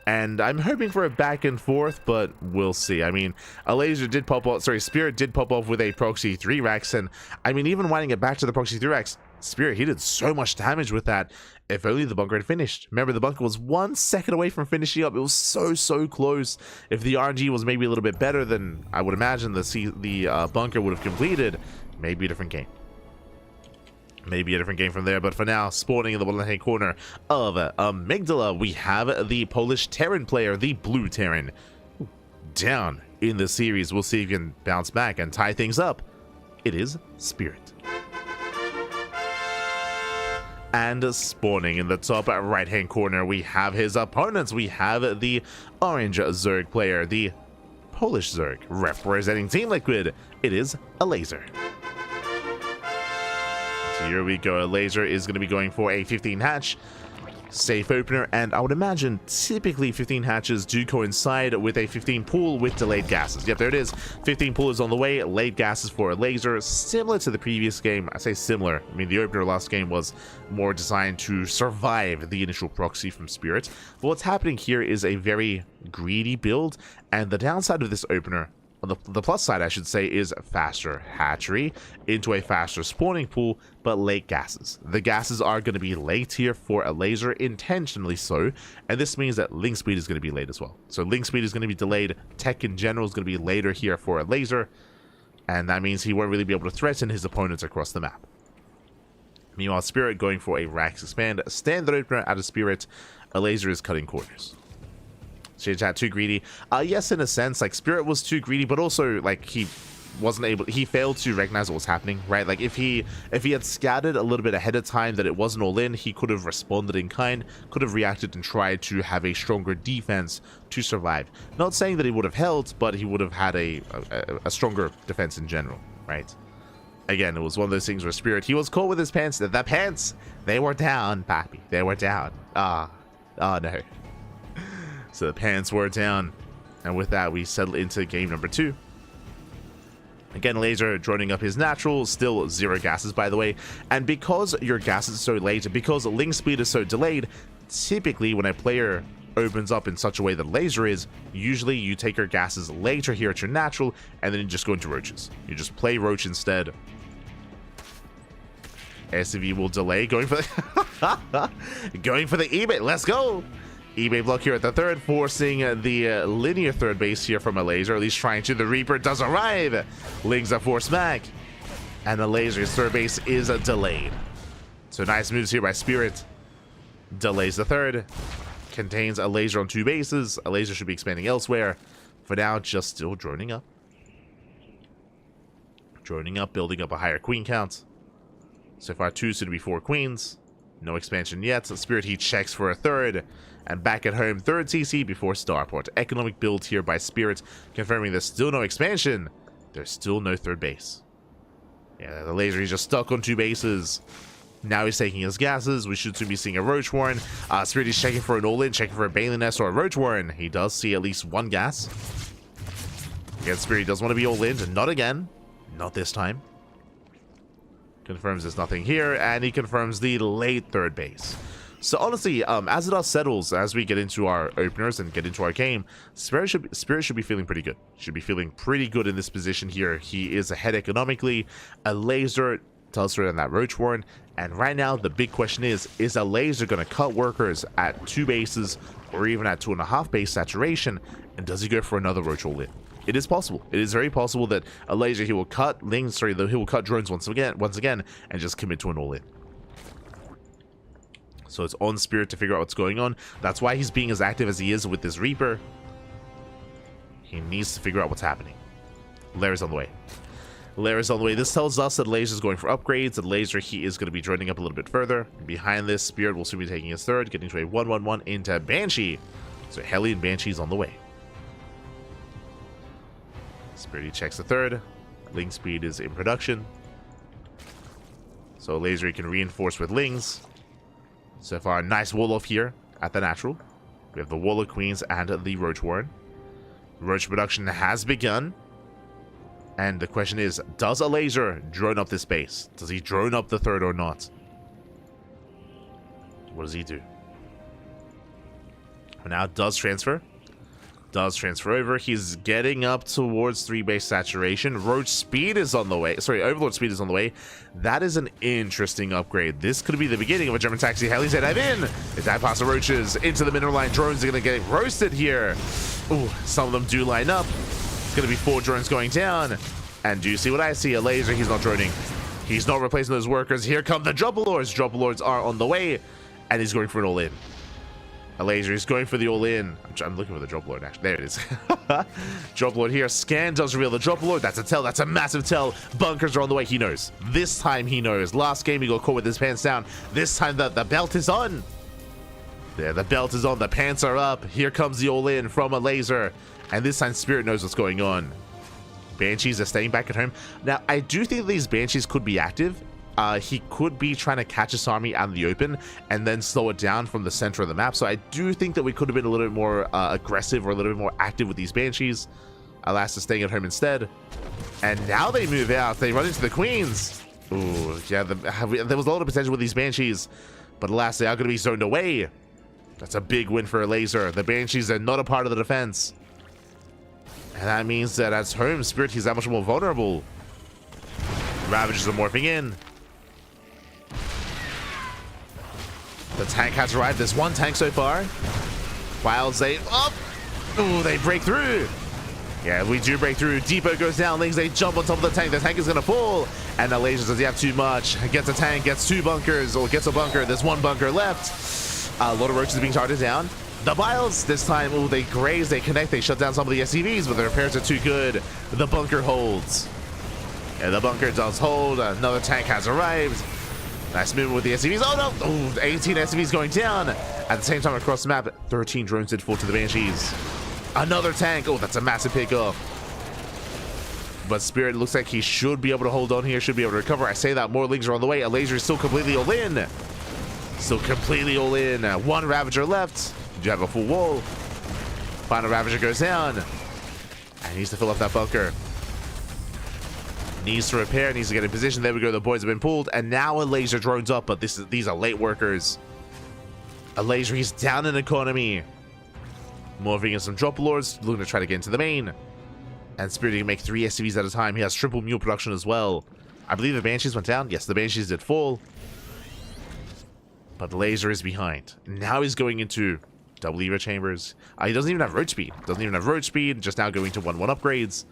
And I'm hoping for a back and forth, but we'll see. I mean, Elazer did pop off, Spirit did pop off with a proxy 3-Rex, and I mean, even winding it back to the proxy 3-Rex, Spirit, he did so much damage with that. If only the bunker had finished. Remember, the bunker was 1 second away from finishing up. It was so close. If the RNG was maybe a little bit better, then I would imagine the bunker would have completed. Maybe a different game. Maybe a different game from there, but for now, spawning in the bottom-hand corner of Amygdala, we have the Polish Terran player, the Blue Terran, down in the series. We'll see if he can bounce back and tie things up. It is Spirit. And spawning in the top right-hand corner, we have his opponents. We have the Orange Zerg player, the Polish Zerg, representing Team Liquid. It is Elazer. Here we go. Elazer is going to be going for a 15 hatch safe opener, and I would imagine typically 15 hatches do coincide with a 15 pool with delayed gases. Yep, there it is. 15 pool is on the way. Late gases for Elazer, similar to the previous game. I say similar. I mean, the opener last game was more designed to survive the initial proxy from Spirit. But what's happening here is a very greedy build, and the downside of this opener, the plus side, I should say, is faster hatchery into a faster spawning pool, but late gases. The gases are going to be late here for Elazer, intentionally so, and this means that link speed is going to be late as well. So link speed is going to be delayed. Tech in general is going to be later here for Elazer, and that means he won't really be able to threaten his opponents across the map. Meanwhile, Spirit going for a Rax Expand. Standard opener out of Spirit. Elazer is cutting corners. Change that too greedy. Yes, in a sense, like Spirit was too greedy, but also like he failed to recognize what was happening, right? Like if he had scouted a little bit ahead of time that it wasn't all in, he could have responded in kind, could have reacted and tried to have a stronger defense to survive. Not saying that he would have held, but he would have had a stronger defense in general, right? Again, it was one of those things where Spirit, he was caught with his pants. The pants, they were down, papi. They were down. Oh no. So the pants were down, and with that, we settle into game number 2. Again, Elazer droning up his natural, still 0 gases, by the way. And because your gases are so late, because link speed is so delayed, typically when a player opens up in such a way that Elazer is, usually you take your gases later here at your natural, and then you just go into roaches. You just play roach instead. SCV will delay, going for the going for the eBay. Let's go. eBay block here at the third, forcing the linear third base here from Elazer, at least trying to. The Reaper does arrive. Lings are forced back, and Elazer's third base is delayed. So nice moves here by Spirit. Delays the third, contains Elazer on 2 bases. Elazer should be expanding elsewhere. For now, just still droning up. Droning up, building up a higher queen count. So far, 2, soon to be 4 queens. No expansion yet. So Spirit, he checks for a third. And back at home, third CC before Starport. Economic build here by Spirit, confirming there's still no expansion. There's still no third base. Yeah, the Elazer, he's just stuck on 2 bases. Now he's taking his gases. We should soon be seeing a Roach Warren. Spirit is checking for an all-in, checking for a Bailey Nest or a Roach Warren. He does see at least 1 gas. Again, Spirit does want to be all-in, and not again. Not this time. Confirms there's nothing here, and he confirms the late third base. So honestly, as the dust settles, as we get into our openers and get into our game, Spirit should be feeling pretty good. Should be feeling pretty good in this position here. He is ahead economically. Elazer tells her on that Roach Warren. And right now, the big question is Elazer going to cut workers at 2 bases or even at 2.5 base saturation? And does he go for another Roach all in? It is possible. It is very possible that Elazer, he will cut he will cut drones once again, and just commit to an all in. So it's on Spirit to figure out what's going on. That's why he's being as active as he is with this Reaper. He needs to figure out what's happening. Lair's on the way. Lair's on the way. This tells us that Elazer is going for upgrades. That Elazer, he is going to be joining up a little bit further. Behind this, Spirit will soon be taking his third, getting to a 1-1-1 into Banshee. So Hellion Banshee's on the way. Spirit, he checks the third. Ling speed is in production. So Elazer, he can reinforce with Lings. So far, a nice wall off here at the natural. We have the Wall of Queens and the Roach Warren. Roach production has begun. And the question is, does Elazer drone up this base? Does he drone up the third or not? What does he do? Now does transfer. Does transfer over. He's getting up towards 3 base saturation. Roach speed is on the way. Sorry, Overlord speed is on the way. That is an interesting upgrade. This could be the beginning of a German taxi. Heli's dive in. They dive past the roaches into the mineral line. Drones are going to get roasted here. Ooh, some of them do line up. It's going to be 4 drones going down. And do you see what I see? Elazer, he's not droning. He's not replacing those workers. Here come the Drop-Lords. Drop-Lords are on the way. And he's going for an all-in. Elazer is going for the all-in. I'm looking for the Drop-Lord, actually. There it is. Drop-Lord here. Scan does reveal the Drop-Lord. That's a tell. That's a massive tell. Bunkers are on the way. He knows. This time he knows. Last game he got caught with his pants down. This time the belt is on. There, the belt is on. The pants are up. Here comes the all-in from Elazer. And this time Spirit knows what's going on. Banshees are staying back at home. Now, I do think these Banshees could be active. He could be trying to catch his army out in the open and then slow it down from the center of the map. So I do think that we could have been a little bit more aggressive or a little bit more active with these Banshees. Alas, is staying at home instead. And now they move out. They run into the Queens. Ooh, yeah, there was a lot of potential with these Banshees. But alas, they are going to be zoned away. That's a big win for Elazer. The Banshees are not a part of the defense. And that means that at home, Spirit, he's that much more vulnerable. Ravagers are morphing in. The tank has arrived. There's 1 tank so far. While they up. Ooh, they break through. Yeah, we do break through. Depot goes down. Lings, they jump on top of the tank. The tank is going to fall. And Elazer, does he have too much? Gets a tank, gets 2 bunkers, or gets a bunker. There's 1 bunker left. A lot of roaches being charged down. The Biles this time, ooh, they graze, they connect, they shut down some of the SCVs, but the repairs are too good. The bunker holds. Yeah, the bunker does hold. Another tank has arrived. Nice movement with the SCVs. Oh no! Ooh, 18 SCVs going down. At the same time across the map, 13 drones did fall to the Banshees. Another tank. Oh, that's a massive pickoff. But Spirit looks like he should be able to hold on here, should be able to recover. I say that, more Lings are on the way. Elazer is still completely all in. Still completely all in. 1 Ravager left. You have a full wall. Final Ravager goes down. And needs to fill up that bunker. Needs to repair, needs to get in position. There we go, the boys have been pulled. And now Elazer drones up, but these are late workers. Elazer, he's down in economy. Morphing in some Drop-Lords, looking to try to get into the main. And Spirit can make 3 SCVs at a time. He has triple mule production as well. I believe the Banshees went down. Yes, the Banshees did fall. But Elazer is behind. Now he's going into double Eva chambers. He doesn't even have road speed. Just now going to 1-1 upgrades.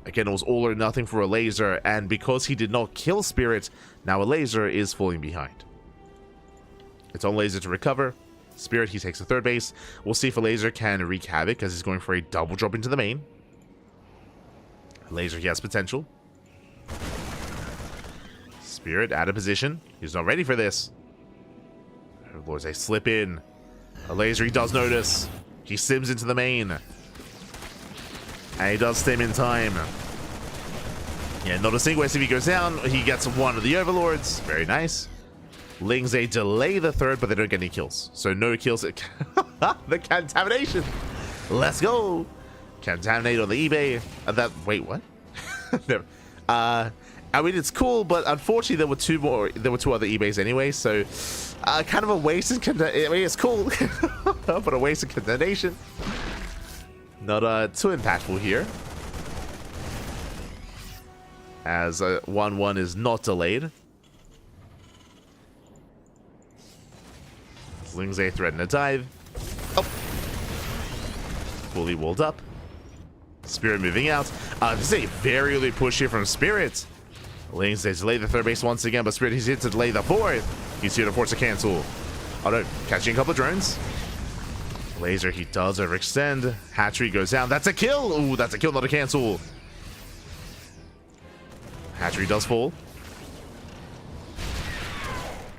Again, it was all or nothing for Elazer, and because he did not kill Spirit, now Elazer is falling behind. It's on Elazer to recover. Spirit, he takes the 3rd base. We'll see if Elazer can wreak havoc, because he's going for a double drop into the main. Elazer, he has potential. Spirit out of position. He's not ready for this. Lords, they slip in. Elazer, he does notice. He sims into the main. And he does stim in time. Yeah, not a single SCV goes down. He gets 1 of the Overlords. Very nice. Lings, they delay the 3rd, but they don't get any kills. So no kills. The contamination. Let's go. Contaminate on the eBay. Wait, what? I mean, it's cool, but unfortunately there were 2 other eBays anyway, so kind of a waste in I mean, it's cool, but a waste of contamination. Not too impactful here, as 1-1 is not delayed. Lings, they threaten a dive. Oh, fully walled up. Spirit moving out. This is a very early push here from Spirit. Lings, they delay the 3rd base once again, but Spirit, he's here to delay the 4th. He's here to force a cancel. Oh no, catching a couple of drones. Elazer, he does overextend. Hatchery goes down. That's a kill. Ooh, that's a kill, not a cancel. Hatchery does fall.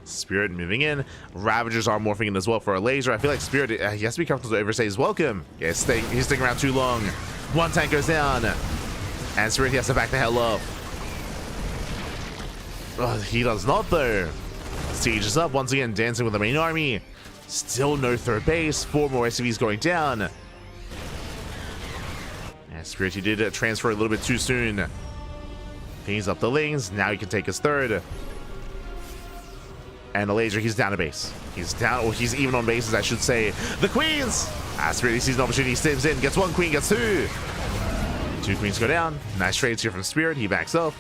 Spirit moving in. Ravagers are morphing in as well for Elazer. I feel like Spirit, he has to be careful to overstay his welcome. Yeah, he's sticking around too long. 1 tank goes down. And Spirit, he has to back the hell up. Oh, he does not though. Siege is up once again, dancing with the main army. Still no 3rd base. 4 more SCVs going down. And Spirit, he did transfer a little bit too soon. Cleans up the lanes. Now he can take his third. And Elazer, he's down a base. He's down, or he's even on bases, I should say. The queens! Spirit, he sees an opportunity, he steps in, gets one queen, gets two. Two queens go down. Nice trades here from Spirit. He backs up.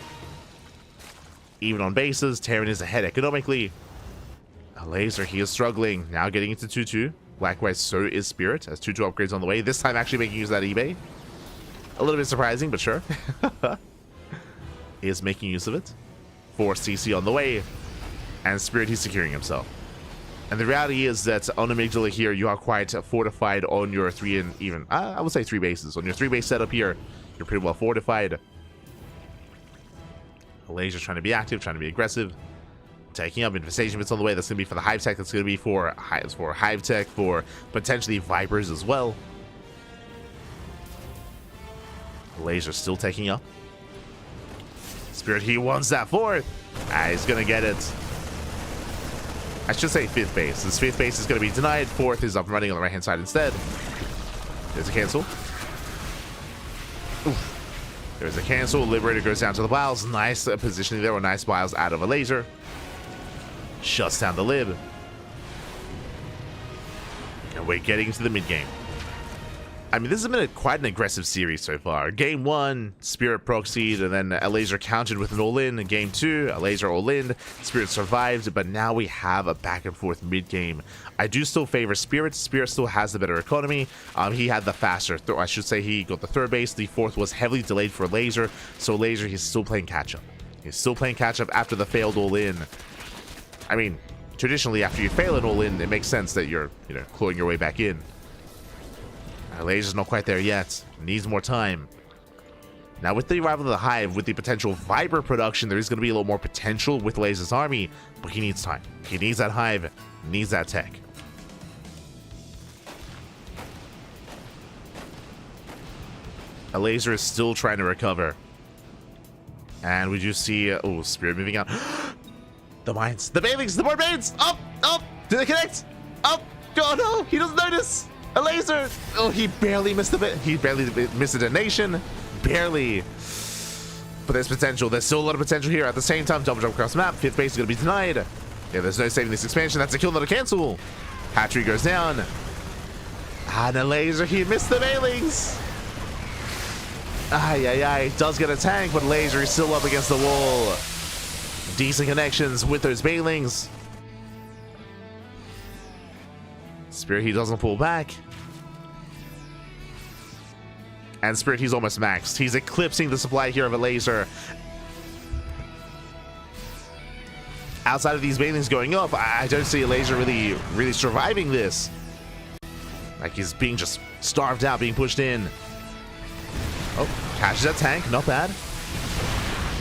Even on bases, Terran is ahead economically. Elazer, he is struggling. Now getting into 2-2. Likewise, so is Spirit, as 2-2 upgrades on the way. This time actually making use of that eBay. A little bit surprising, but sure. He is making use of it. 4 CC on the way. And Spirit, he's securing himself. And the reality is that on Amygdala here, you are quite fortified on your 3 and even, I would say 3 bases. On your 3 base setup here, you're pretty well fortified. Elazer's trying to be active, trying to be aggressive. Taking up infestation bits on the way. That's going to be for the Hive Tech. That's going to be for Hive Tech, for potentially Vipers as well. Elazer still taking up. Spirit, he wants that 4th. He's going to get it. I should say 5th base. This 5th base is going to be denied. 4th is up and running on the right-hand side instead. There's a cancel. Oof. There's a cancel. Liberator goes down to the Biles. Nice positioning there, or nice Biles out of Elazer. Shuts down the Lib. And we're getting into the mid-game. I mean, this has been quite an aggressive series so far. Game 1, Spirit proxied, and then Elazer countered with an all-in. Game 2, Elazer all-in. Spirit survived, but now we have a back-and-forth mid-game. I do still favor Spirit. Spirit still has the better economy. He had the faster, I should say he got the 3rd base. The 4th was heavily delayed for Elazer, so Elazer, he's still playing catch-up. He's still playing catch-up after the failed all-in. I mean, traditionally, after you fail an all-in, it makes sense that you're, clawing your way back in. Elazer's not quite there yet. Needs more time. Now, with the arrival of the Hive, with the potential Viper production, there is going to be a little more potential with Elazer's army, but he needs time. He needs that Hive, needs that tech. Elazer is still trying to recover. And we do see, Spirit moving out. The mines, the Banelings, the board mains! Up! Do they connect? Up! Oh no, he doesn't notice! Elazer! Oh, he barely missed the bit. He barely missed a detonation. Barely. But there's potential. There's still a lot of potential here. At the same time, double jump across the map. 5th base is going to be denied. Yeah, there's no saving this expansion. That's a kill, not a cancel. Hatchery goes down. And Elazer, he missed the Banelings. Does get a tank, but Elazer is still up against the wall. Decent connections with those Banelings. Spirit, he doesn't pull back. And Spirit, he's almost maxed. He's eclipsing the supply here of Elazer. Outside of these Banelings going up, I don't see Elazer really surviving this. Like, he's being just starved out, being pushed in. Oh, catches that tank. Not bad.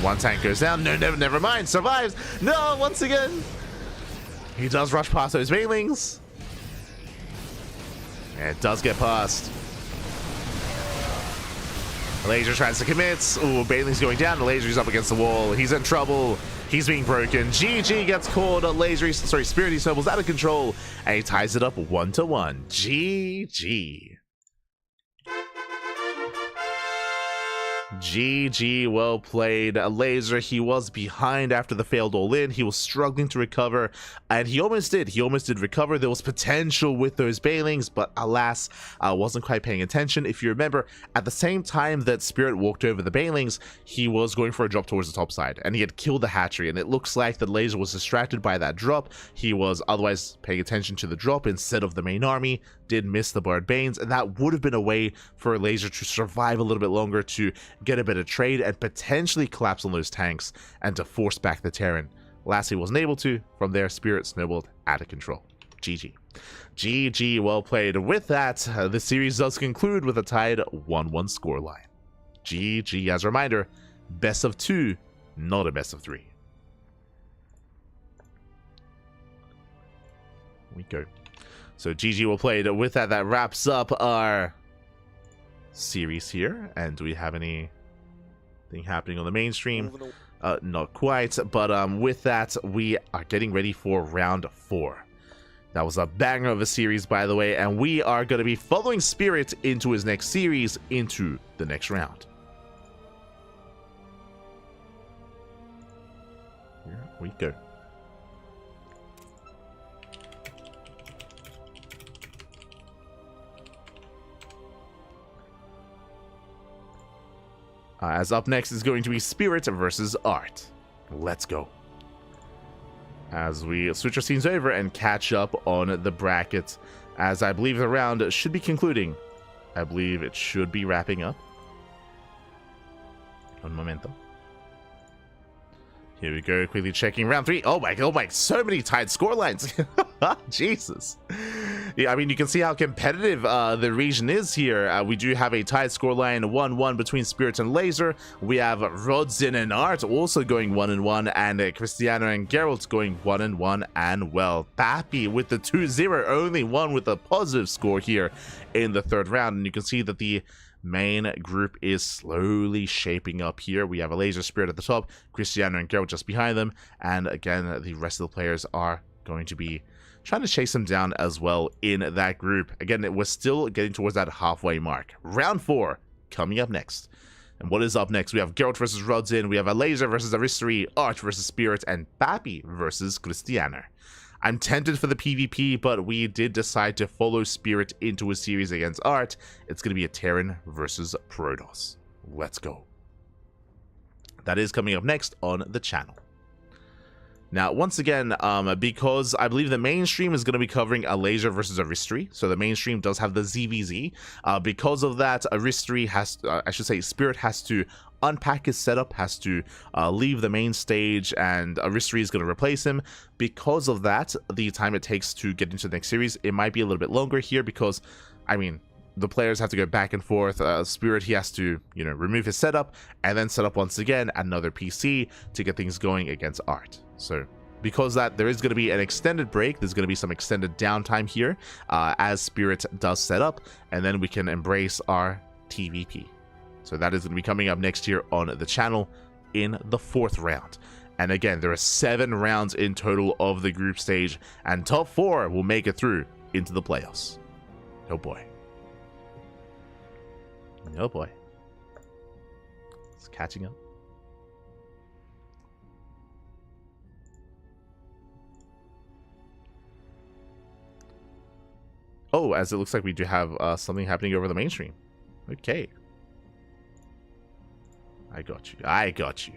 One tank goes down. No, never mind. Survives. No, once again. He does rush past those Banelings. And it does get past. Elazer tries to commit. Ooh, Baneling's going down. Elazer's up against the wall. He's in trouble. He's being broken. GG gets called. Spirit, he snowballs out of control. And he ties it up 1-1. GG. GG, well played. Elazer, he was behind after the failed all-in. He was struggling to recover, and he almost did. He almost did recover. There was potential with those Banelings, but alas, wasn't quite paying attention. If you remember, at the same time that Spirit walked over the Banelings, he was going for a drop towards the top side, and he had killed the hatchery, and it looks like that Elazer was distracted by that drop. He was otherwise paying attention to the drop instead of the main army, did miss the Bird Banes, and that would have been a way for Elazer to survive a little bit longer, to get a bit of trade and potentially collapse on those tanks and to force back the Terran. Lastly, wasn't able to. From there, Spirit snowballed out of control. GG. GG, well played. With that, the series does conclude with a tied 1-1 scoreline. GG, as a reminder, best of 2, not a best of 3. We go. So GG, well played. With that, that wraps up our series here. And do we have anything happening on the mainstream? Not quite, but with that, we are getting ready for round 4. That was a banger of a series, by the way, and we are going to be following Spirit into his next series, into the next round. Here we go. As up next is going to be Spirit versus Art. Let's go. As we switch our scenes over and catch up on the bracket, as I believe the round should be concluding. I believe it should be wrapping up. Un momento. Here we go, quickly checking round 3. Oh my, so many tied score lines. Jesus. Yeah, I mean, you can see how competitive the region is here. We do have a tied scoreline 1-1 between Spirit and Elazer. We have Rodzin and Art also going 1-1, and Krystianer and Gerald going 1-1 and well. Pappy with the 2-0, only one with a positive score here in the third round. And you can see that the main group is slowly shaping up here. We have Elazer, Spirit at the top, Krystianer and Gerald just behind them, and again, the rest of the players are going to be trying to chase them down as well in that group. Again, we're still getting towards that halfway mark. Round 4 coming up next. And what is up next? We have Gerald versus Rodzin, we have Elazer versus Aristri, Art versus Spirit, and Pappy versus Krystianer. I'm tempted for the PvP, but we did decide to follow Spirit into a series against Art. It's going to be a Terran versus Protoss. Let's go. That is coming up next on the channel. Now, once again, because I believe the mainstream is going to be covering Elazer versus Aristri, so the mainstream does have the ZVZ. Because of that, Aristri has, I should say, Spirit has to unpack his setup, has to leave the main stage, and Aristri is going to replace him. Because of that, the time it takes to get into the next series, it might be a little bit longer here because, I mean, the players have to go back and forth. Spirit, he has to, you know, remove his setup and then set up once again another PC to get things going against Art. So because that, there is going to be an extended break. There's going to be some extended downtime here as Spirit does set up, and then we can embrace our TVP. So that is going to be coming up next year on the channel in the 4th round. And again, there are 7 rounds in total of the group stage, and top 4 will make it through into the playoffs. Oh boy. Oh boy. It's catching up. Oh, as it looks like we do have something happening over the mainstream. Okay. I got you.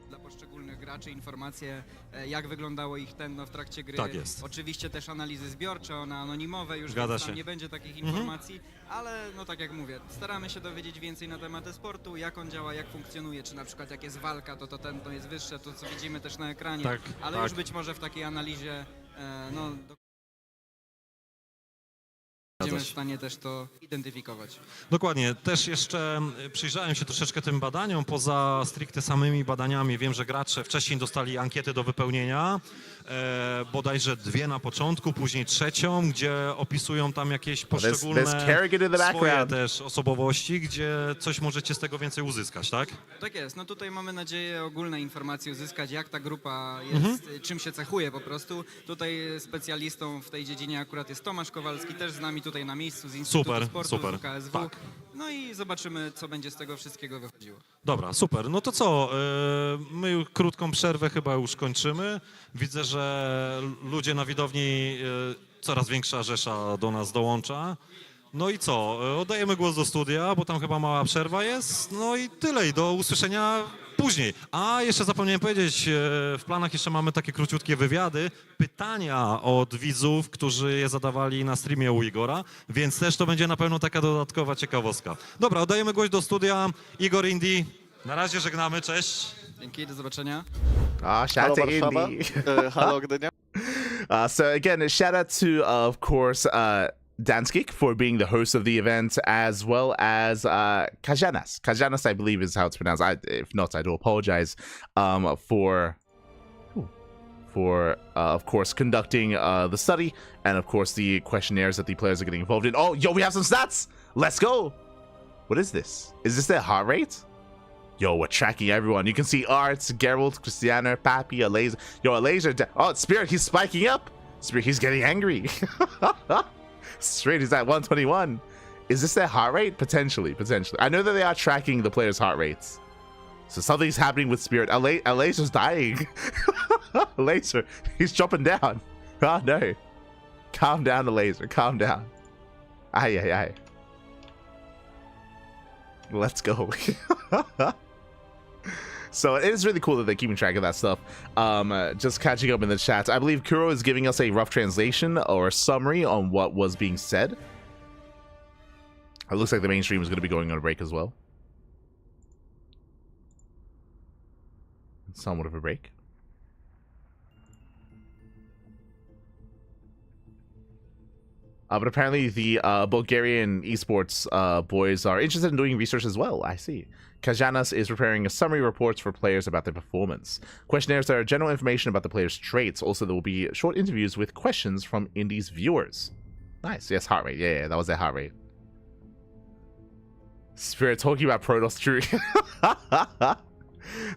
Dla poszczególnych graczy informacje, jak wyglądało ich tętno w trakcie gry. Tak jest. Oczywiście też analizy zbiorcze, one anonimowe, już Zgadza więc tam się. nie będzie takich informacji, ale no tak jak mówię, staramy się dowiedzieć więcej na temat e-sportu, jak on działa, jak funkcjonuje, czy na przykład jak jest walka, to tętno jest wyższe, to co widzimy też na ekranie, Tak, ale tak. już być może w takiej analizie będziemy w stanie też to identyfikować. Dokładnie. Też jeszcze przyjrzałem się troszeczkę tym badaniom. Poza stricte samymi badaniami wiem, że gracze wcześniej dostali ankiety do wypełnienia. Bodajże 2 na początku, później 3, gdzie opisują tam jakieś poszczególne swoje też osobowości, gdzie coś możecie z tego więcej uzyskać, tak? Tak jest. No tutaj mamy nadzieję ogólne informacje uzyskać, jak ta grupa jest, czym się cechuje po prostu. Tutaj specjalistą w tej dziedzinie akurat jest Tomasz Kowalski, też z nami tutaj na miejscu z Instytutu Sportu, super. z WKSW. Tak. No i zobaczymy, co będzie z tego wszystkiego wychodziło. Dobra, super. No to co? My krótką przerwę chyba już kończymy. Widzę, że ludzie na widowni, coraz większa rzesza do nas dołącza. No i co? Oddajemy głos do studia, bo tam chyba mała przerwa jest. No i tyle. I do usłyszenia później. A jeszcze zapomniałem powiedzieć, w planach jeszcze mamy takie króciutkie wywiady, pytania od widzów, którzy je zadawali na streamie u Igora, więc też to będzie na pewno taka dodatkowa ciekawostka. Dobra, oddajemy głos do studia. Igor, Indy, na razie żegnamy, cześć. Dzięki, do zobaczenia. Shout out to Warszawa. Indy. Halo Gdynia. So again, shout out to, of course, Danskik for being the host of the event, as well as Kajanas. Kajanas, I believe, is how it's pronounced. If not, I do apologize for of course, conducting the study, and of course the questionnaires that the players are getting involved in. Oh, yo, we have some stats. Let's go. What is this? Is this their heart rate? Yo, we're tracking everyone. You can see Arts, Gerald, Krystianer, Pappy, Elazer. Yo, Elazer. Oh, Spirit, he's spiking up. Spirit, he's getting angry. Straight, he's at 121. Is this their heart rate? Potentially. I know that they are tracking the players' heart rates. So something's happening with Spirit. Elazer's dying. Elazer, he's dropping down. Oh no. Calm down, Elazer. Calm down. Aye. Let's go. So it is really cool that they're keeping track of that stuff. Just catching up in the chat. I believe Kuro is giving us a rough translation or a summary on what was being said. It looks like the mainstream is going to be going on a break as well. Somewhat of a break. But apparently the Bulgarian esports boys are interested in doing research as well. I see. Kajanas is preparing a summary reports for players about their performance. Questionnaires that are general information about the players' traits. Also, there will be short interviews with questions from Indies viewers. Nice. Yes, heart rate. Yeah, that was their heart rate. Spirit talking about Protoss True.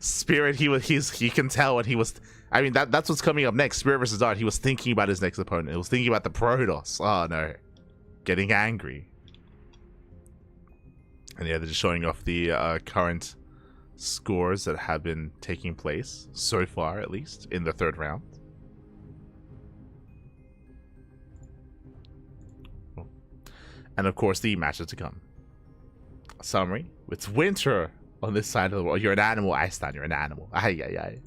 Spirit, he can tell when he was. I mean, that's what's coming up next. Spirit versus Art. He was thinking about his next opponent. He was thinking about the Protoss. Oh no, getting angry. And yeah, they're just showing off the current scores that have been taking place so far, at least in the third round. And of course, the matches to come. Summary: it's winter on this side of the world. You're an animal, Iceland. You're an animal. Aye.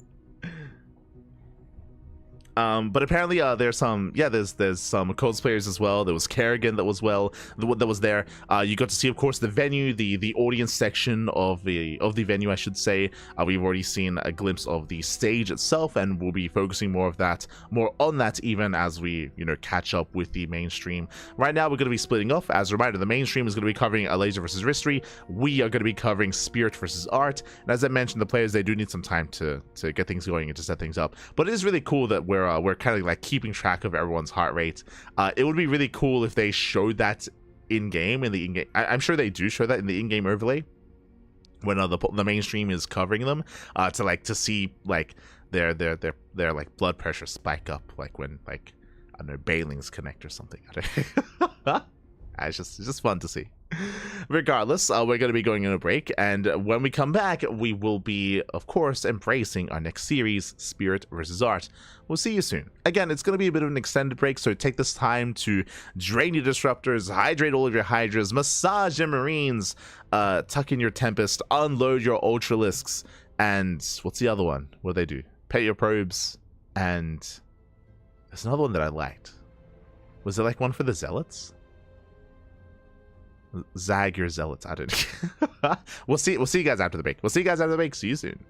But apparently there's some cosplayers as well. There was Kerrigan that was there. You got to see, of course, the venue, the audience section of the venue, I should say. We've already seen a glimpse of the stage itself, and we'll be focusing more on that even as we catch up with the mainstream. Right now we're going to be splitting off. As a reminder, the mainstream is going to be covering Elazer versus Ristery. We are going to be covering Spirit versus Art. And as I mentioned, the players, they do need some time to get things going and to set things up. But it is really cool that we're kind of like keeping track of everyone's heart rate. It would be really cool if they showed that in-game, I'm sure they do show that in the in-game overlay when the mainstream is covering them, to see like their like blood pressure spike up, like when, like, I don't know, Bailings connect or something. It's just fun to see. Regardless, we're going to be going on a break, and when we come back, we will be, of course, embracing our next series, Spirit versus Art. We'll see you soon. Again, it's going to be a bit of an extended break, so take this time to drain your disruptors, hydrate all of your hydras, massage your marines, tuck in your tempest, unload your ultralisks, and what's the other one? What do they do? Pet your probes, and there's another one that I liked. Was there like one for the zealots? Zag your zealots. I don't know. We'll see you guys after the break. See you soon.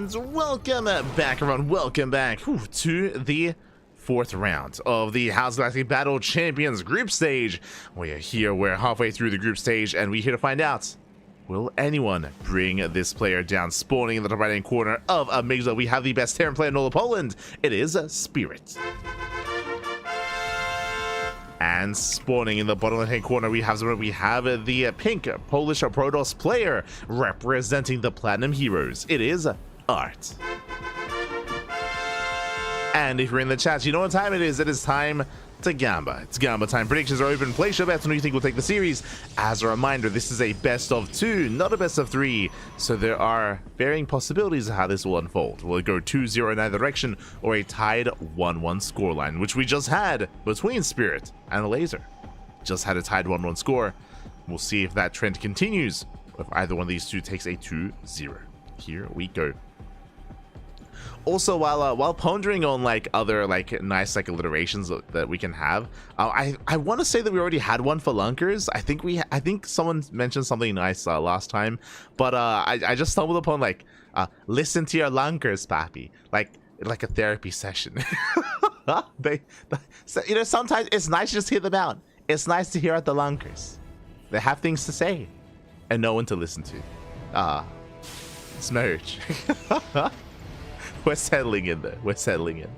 and welcome back, everyone. Welcome back to the fourth round of the House Galactic Battle Champions group stage. We are here, we're halfway through the group stage, and we're here to find out, will anyone bring this player down? Spawning in the top right hand corner of Amygdala, we have the best Terran player in all of Poland. It is Spirit. And spawning in the bottom left hand corner, we have the pink Polish Protoss player representing the Platinum Heroes. It is Art. And if you're in the chat, you know what time it is. It is time to Gamba. It's Gamba time. Predictions are open. Place your bets on who you think will take the series. As a reminder, this is a best of 2, not a best of 3. So there are varying possibilities of how this will unfold. Will it go 2-0 in either direction, or a tied 1-1 scoreline, which we just had between Spirit and Elazer. Just had a tied 1-1 score. We'll see if that trend continues, or if either one of these two takes a 2-0. Here we go. Also, while pondering on like other like nice like alliterations that we can have, I want to say that we already had one for lunkers. I think someone mentioned something nice last time, but I just stumbled upon like listen to your lunkers, papi, like a therapy session. So, you know, sometimes it's nice to just hear them out. It's nice to hear out the lunkers. They have things to say, and no one to listen to. Smurge. We're settling in there. We're settling in.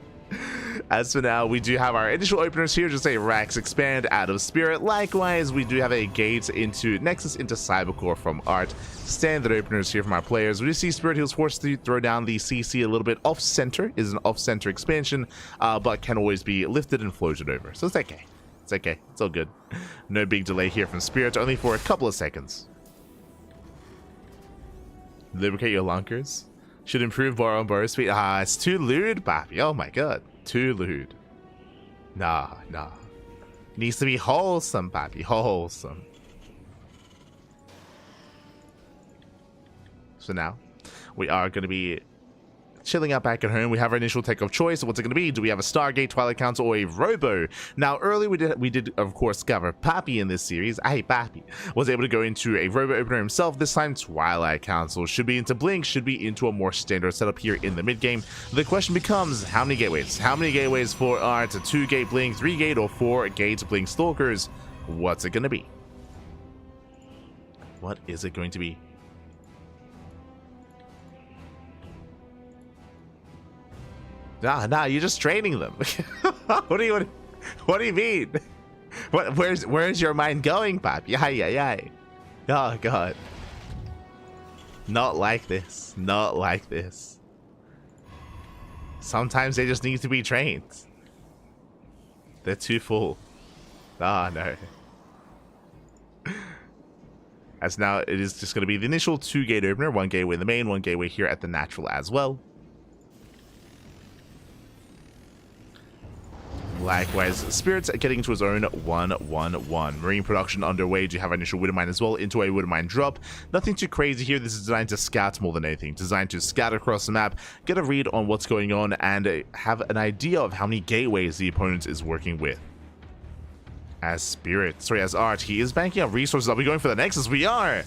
As for now, we do have our initial openers here. Just a Rax Expand out of Spirit. Likewise, we do have a Gate into Nexus into Cybercore from Art. Standard openers here from our players. We do see Spirit, he was forced to throw down the CC a little bit off-center. Is an off-center expansion, but can always be lifted and floated over. So it's okay. It's okay. It's all good. No big delay here from Spirit, only for a couple of seconds. Lubricate your lunkers. Should improve borrow speed. It's too lewd, papi. Oh my god. Too lewd. Nah. Needs to be wholesome, papi. Wholesome. So now, we are going to be chilling out back at home. We have our initial tech of choice. What's it going to be? Do we have a Stargate, Twilight Council, or a Robo? Now, earlier we did of course cover Pappy in this series. Hey, Pappy was able to go into a Robo opener himself. This time, Twilight Council should be into Blink, should be into a more standard setup here in the mid game. The question becomes, how many gateways? How many gateways for Art? 2-gate Blink, 3-gate, or 4-gate Blink Stalkers? What's it going to be? What is it going to be? Nah, you're just training them. What do you mean? Where's your mind going, Pap? Yay. Oh god. Not like this. Not like this. Sometimes they just need to be trained. They're too full. Ah, no. As now it is just going to be the initial 2-gate opener, 1 gateway in the main, 1 gateway here at the natural as well. Likewise, Spirit's getting into his own 1-1-1. Marine production underway. Do you have initial Widowmine as well into a Widowmine drop? Nothing too crazy here. This is designed to scout more than anything. Designed to scout across the map, get a read on what's going on, and have an idea of how many gateways the opponent is working with. As Art, he is banking up resources. Are we going for the Nexus? We are!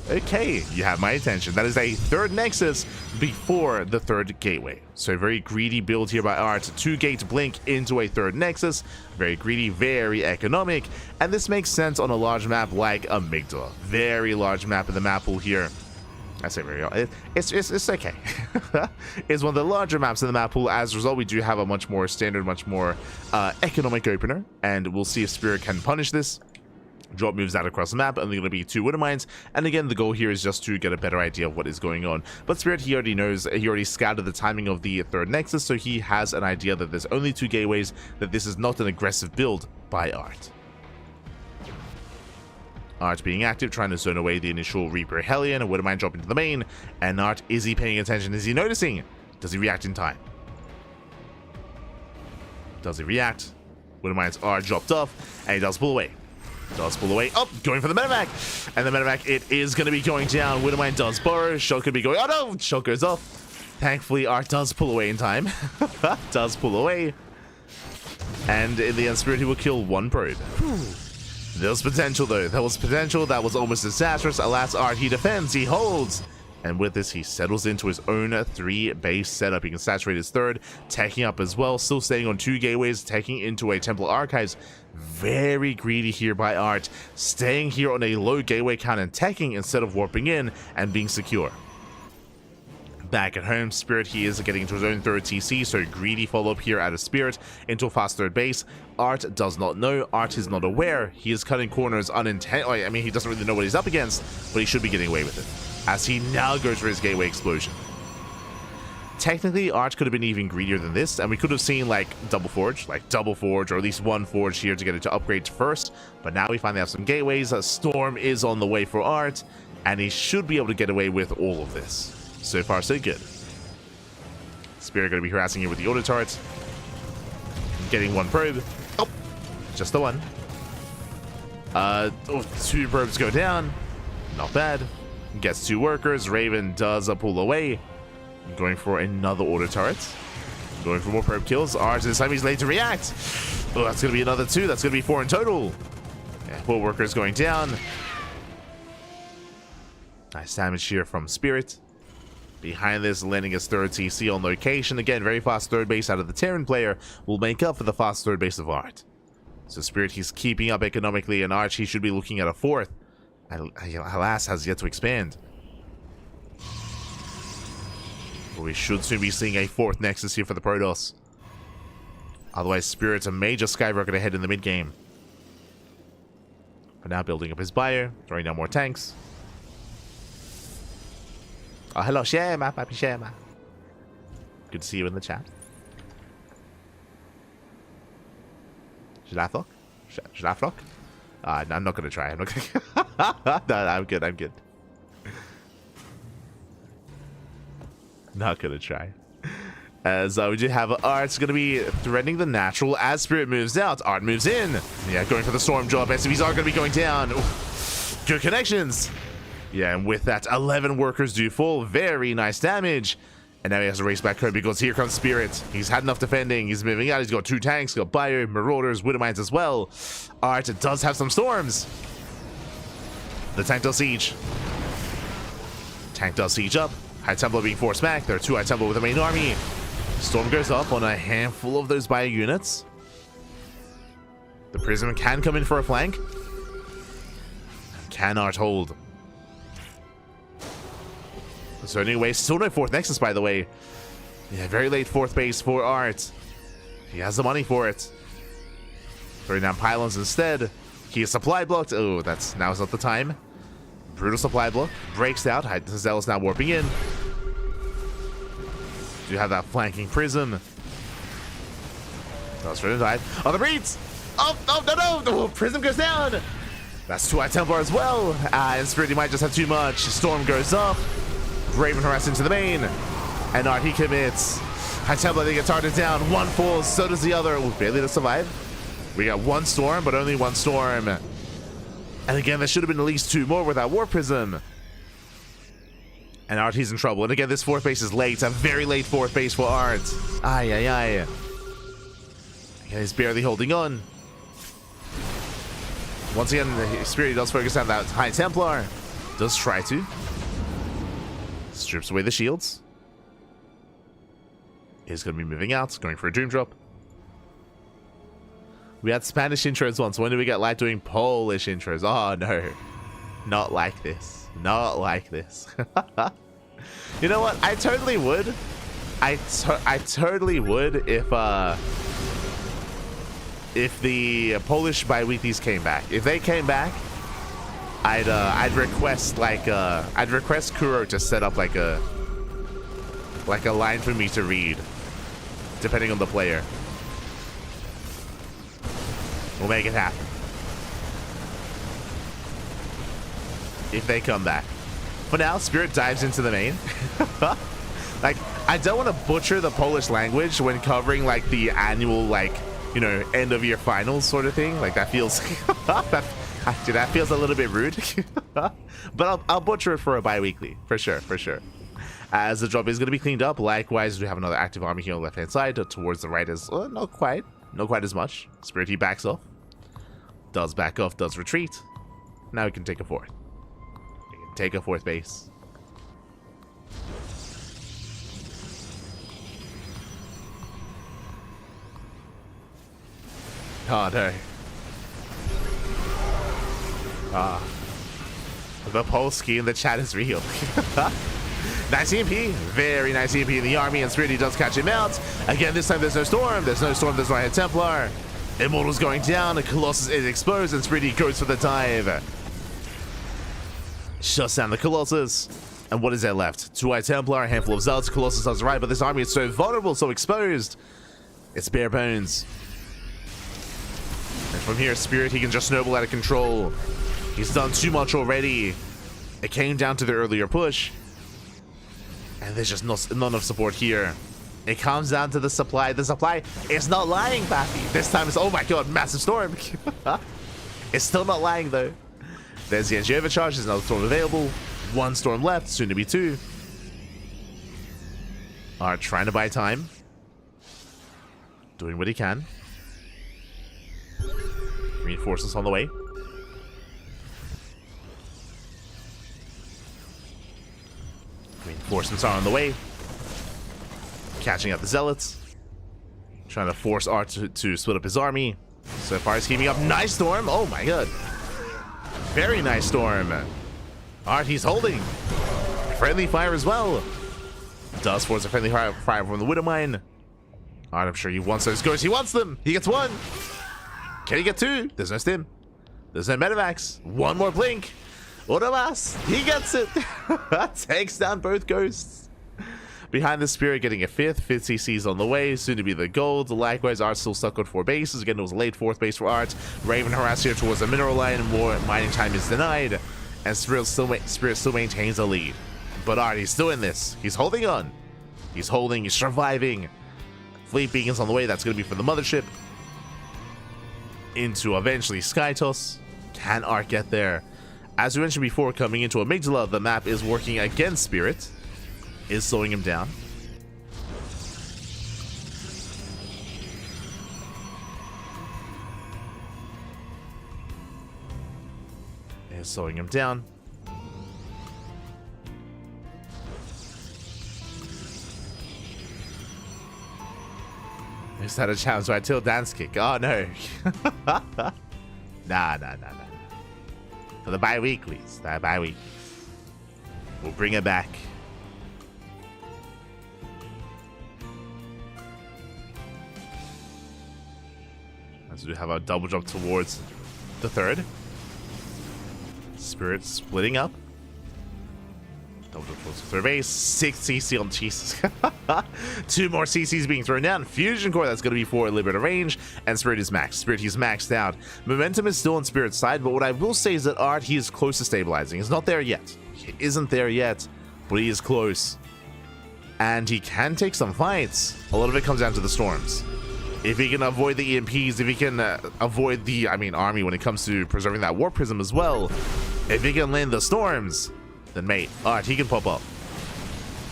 Okay, you have my attention. That is a 3rd Nexus before the 3rd gateway. So very greedy build here by Art. 2-gate Blink into a 3rd Nexus. Very greedy, very economic. And this makes sense on a large map like Amygdala. Very large map in the map pool here. I say very it's okay. It's one of the larger maps in the map pool. As a result, we do have a much more standard, much more economic opener. And we'll see if Spirit can punish this. Drop moves out across the map, and they're going to be 2 Widowmines. And again, the goal here is just to get a better idea of what is going on. But Spirit, he already knows, he already scouted the timing of the 3rd Nexus, so he has an idea that there's only 2 gateways, that this is not an aggressive build by Art. Art being active, trying to zone away the initial Reaper Hellion, a Widowmine drop into the main. And Art, is he paying attention? Is he noticing? Does he react in time? Does he react? Widowmines are dropped off, and he does pull away. Does pull away. Oh, going for the medevac. And the medevac, it is going to be going down. Widowmine does burrow. Shot could be going. Oh no! Shot goes off. Thankfully, Art does pull away in time. Does pull away. And in the end, Spirit, he will kill 1 probe. There was potential, though. There was potential. That was almost disastrous. Alas, Art, he defends. He holds. And with this, he settles into his own 3-base setup. He can saturate his third, taking up as well, still staying on 2 gateways, taking into a Templar Archives. Very greedy here by Art, staying here on a low gateway count and taking instead of warping in and being secure. Back at home, Spirit, he is getting into his own third TC, so greedy follow-up here out of Spirit into a fast third base. Art does not know, Art is not aware, he is cutting corners unintentionally. I mean, he doesn't really know what he's up against, but he should be getting away with it, as he now goes for his gateway explosion. Technically, Art could have been even greedier than this, and we could have seen like double forge, or at least 1 forge here to get it to upgrade first, but now we finally have some gateways. A storm is on the way for Art, and he should be able to get away with all of this. So far, so good. Spirit going to be harassing here with the auto turret. Getting 1 probe. Oh, just the 1. 2 probes go down. Not bad. Gets 2 workers. Raven does pull away. Going for another auto turret. Going for more probe kills. Art this time he's late to react. Oh, that's going to be another 2. That's going to be 4 in total. Yeah, 4 workers going down. Nice damage here from Spirit. Behind this, landing his third TC on location. Again, very fast third base out of the Terran player will make up for the fast third base of Art. So Spirit, he's keeping up economically, and Art, he should be looking at a 4th. Alas, has yet to expand. But we should soon be seeing a 4th Nexus here for the Protoss. Otherwise, Spirit's a major skyrocket ahead in the mid-game. For now, building up his bio, throwing down more tanks. Oh, hello, Shema, Papi Shema. Good to see you in the chat. Should I flock? Should I flock? No, I'm not going to try. I'm not gonna no, I'm good. I'm good. Not going to try. As we do have Art's going to be threatening the natural as Spirit moves out. Art moves in. Yeah, going for the storm drop. SCVs are going to be going down. Ooh, good connections. Yeah, and with that, 11 workers do full. Very nice damage. And now he has to race back home because here comes Spirit. He's had enough defending. He's moving out. He's got 2 tanks. He's got Bio, Marauders, Widowmines as well. Art does have some storms. The tank does siege. Tank does siege up. High Templar being forced back. There are 2 High Templar with the main army. Storm goes up on a handful of those Bio units. The Prism can come in for a flank. Can Art hold? So anyway, still no 4th Nexus, by the way. Yeah, very late 4th base for Art. He has the money for it. Throwing down pylons instead. He is supply blocked. Oh, now is not the time. Brutal supply block. Breaks out. Zealous now warping in. Do have that flanking Prism. That's ready to dive. Oh, the breeds! Oh, no! The Prism goes down! That's 2 High Templar as well. And Spirit, he might just have too much. Storm goes up. Raven harassed into the main, and Art, he commits. High Templar, they get targeted down. 1 falls, so does the other. Ooh, barely to survive. We got 1 storm, but only 1 storm. And again, there should have been at least 2 more with that War Prism. And Art, he's in trouble. And again, this 4th base is late. A very late 4th base for Art. Aye. Again, he's barely holding on. Once again, the Spirit does focus on that High Templar. Does try to. Strips away the shields. Is going to be moving out, going for a Doom Drop. We had Spanish intros once. When did we get light doing Polish intros? Oh no. Not like this. Not like this. You know what? I totally would. I totally would if the Polish bi-weeklies came back. If they came back, I'd request Kuro to set up like a line for me to read, depending on the player. We'll make it happen. If they come back. For now, Spirit dives into the main. Like, I don't want to butcher the Polish language when covering like the annual, like, you know, end of year finals sort of thing. Like, that feels that feels a little bit rude. But I'll butcher it for a bi-weekly, for sure. As the drop is going to be cleaned up. Likewise, we have another active army here on the left hand side. Towards the right is not quite as much. Spirit, he backs off. Does back off, does retreat. Now we can take a 4th. We can take a 4th base. Oh no. The Polsky in the chat is real. Nice EMP. Very nice EMP in the army, and Spirit does catch him out. Again, this time there's no storm. There's no storm, there's no High Templar. Immortal's going down, the Colossus is exposed, and Spirit goes for the dive. Shuts down the Colossus. And what is there left? 2 High Templar, a handful of Zealots. Colossus does right, but this army is so vulnerable, so exposed. It's bare bones. And from here, Spirit, he can just snowball out of control. He's done too much already. It came down to the earlier push. And there's just not enough support here. It comes down to the supply. The supply is not lying, Pappy. This time it's, oh my god, massive storm. It's still not lying, though. There's the energy overcharge. There's another storm available. 1 storm left, soon to be 2. Alright, trying to buy time. Doing what he can. Reinforcements on the way. Reinforcements are on the way. Catching up the Zealots. Trying to force Art to split up his army. So far he's keeping up. Nice storm. Oh my god. Very nice storm. Art, he's holding. Friendly fire as well. Does force a friendly fire from the Widowmine. Art, I'm sure he wants those ghosts. He wants them. He gets 1. Can he get 2? There's no stim. There's no Metavax. 1 more blink. Odamas. He gets it. Takes down both ghosts. Behind the Spirit, getting a 5th. 5th CC's on the way. Soon to be the gold. Likewise, Art's still stuck on 4 bases. Again, it was a late 4th base for Art. Raven harassed here towards the mineral line. More mining time is denied. And Spirit still maintains a lead. But Art, he's still in this. He's holding on. He's holding. He's surviving. Fleet beacons on the way. That's going to be for the mothership. Into eventually Skytos. Can Art get there? As we mentioned before, coming into Amygdala, the map is working against Spirit. Is slowing him down. Is slowing him down. Is that a challenge? So I tilt dance kick. Oh no. Nah. For the bi-weeklies. The bi-weeklies. We'll bring it back. As we have our double jump towards the 3rd. Spirit splitting up. Double jump towards the 3rd base. 6 CC on Jesus. 2 more CCs being thrown down. Fusion core, that's going to be for limited range. And Spirit is maxed. Spirit, he's maxed out. Momentum is still on Spirit's side, but what I will say is that Art, he is close to stabilizing. He's not there yet. He isn't there yet, but he is close. And he can take some fights. A lot of it comes down to the storms. If he can avoid the EMPs, if he can avoid the, army when it comes to preserving that Warp Prism as well, if he can land the storms, then mate, Art, he can pop up.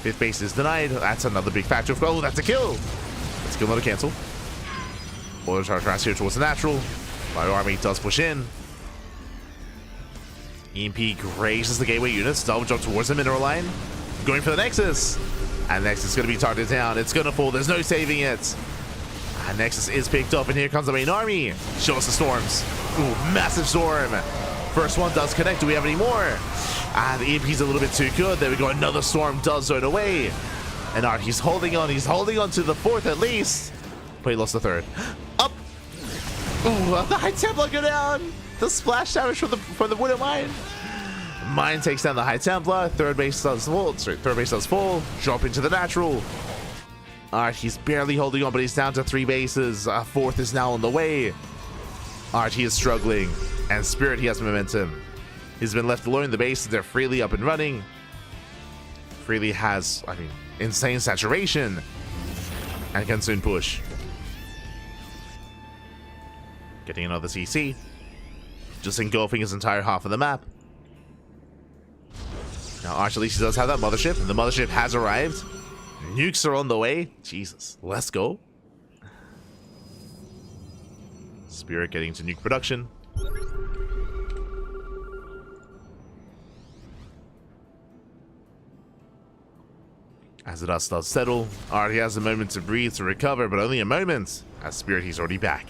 5th base is denied. That's another big factor. Oh, that's a kill. That's a kill, not a cancel. Boiler charge fast here towards the natural. Bio army does push in. EMP grazes the gateway units. Double jump towards the mineral line. Going for the Nexus. And Nexus is going to be targeted down. It's going to fall. There's no saving it. And Nexus is picked up, and here comes the main army. Show us the storms. Ooh, massive storm. First one does connect. Do we have any more? The EMP's a little bit too good. There we go. Another storm does zone away. And Art, he's holding on. He's holding on to the 4th at least. But he lost the 3rd. Up. Ooh, the High Templar go down. The splash damage from the Widow Mine. Mine takes down the High Templar. 3rd base does full. Sorry, 3rd base does full. Drop into the natural. Art, he's barely holding on, but he's down to 3 bases. 4th is now on the way. Art, he is struggling. And Spirit, he has momentum. He's been left alone. The bases, they're freely up and running. Freely has, insane saturation. And can soon push. Getting another CC. Just engulfing his entire half of the map. Now, Art, at least he does have that mothership. The mothership has arrived. Nukes are on the way. Jesus, let's go. Spirit getting to nuke production. As the dust does settle, Art, he has a moment to breathe, to recover, but only a moment. As Spirit, he's already back.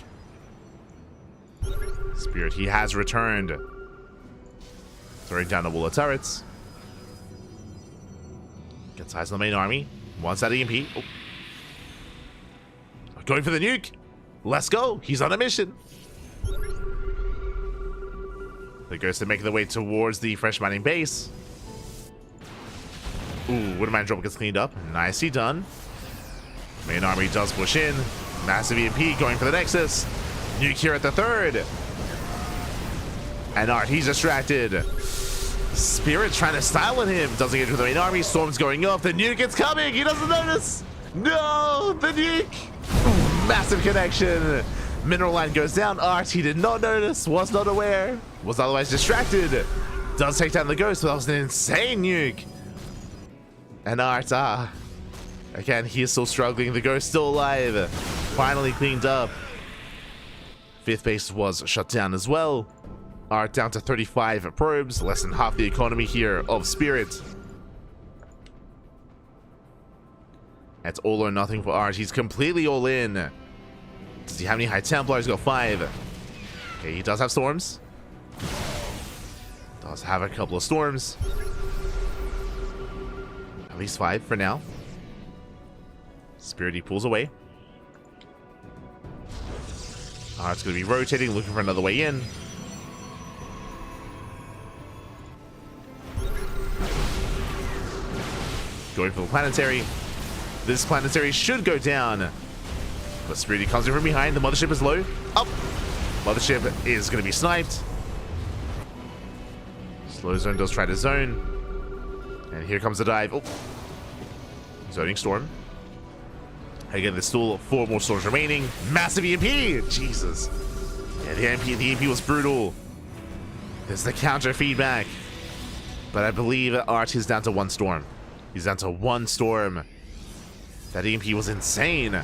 Spirit, he has returned. Throwing down a wall of turrets. Gets eyes on the main army. Wants that EMP. Oh. Going for the nuke. Let's go. He's on a mission. The Ghosts are making their way towards the fresh mining base. Ooh, Wooden Drop gets cleaned up. Nicely done. Main army does push in. Massive EMP going for the Nexus. Nuke here at the third. And Art, he's distracted. Spirit trying to style on him. Doesn't get through the main army. Storm's going off. The nuke is coming. He doesn't notice. No, the nuke. Ooh, massive connection. Mineral line goes down. Art, he did not notice. Was not aware. Was otherwise distracted. Does take down the Ghost, but that was an insane nuke. And Art, again, he is still struggling. The Ghost still alive. Finally cleaned up. Fifth base was shut down as well. Art down to 35 probes, less than half the economy here of Spirit. That's all or nothing for Art. He's completely all in. Does he have any High Templars? He's got 5. Okay, he does have Storms. Does have a couple of Storms. At least 5 for now. Spirit, he pulls away. Art's going to be rotating, looking for another way in. Going for the planetary. This planetary should go down. But Spirit comes in from behind. The mothership is low. Up. Mothership is going to be sniped. Slow zone does try to zone. And here comes the dive. Oh. Zoning Storm. Again, there's still 4 more storms remaining. Massive EMP! Jesus. Yeah, the EMP was brutal. There's the counter feedback. But I believe Art is down to 1 storm. He's down to 1 storm. That EMP was insane.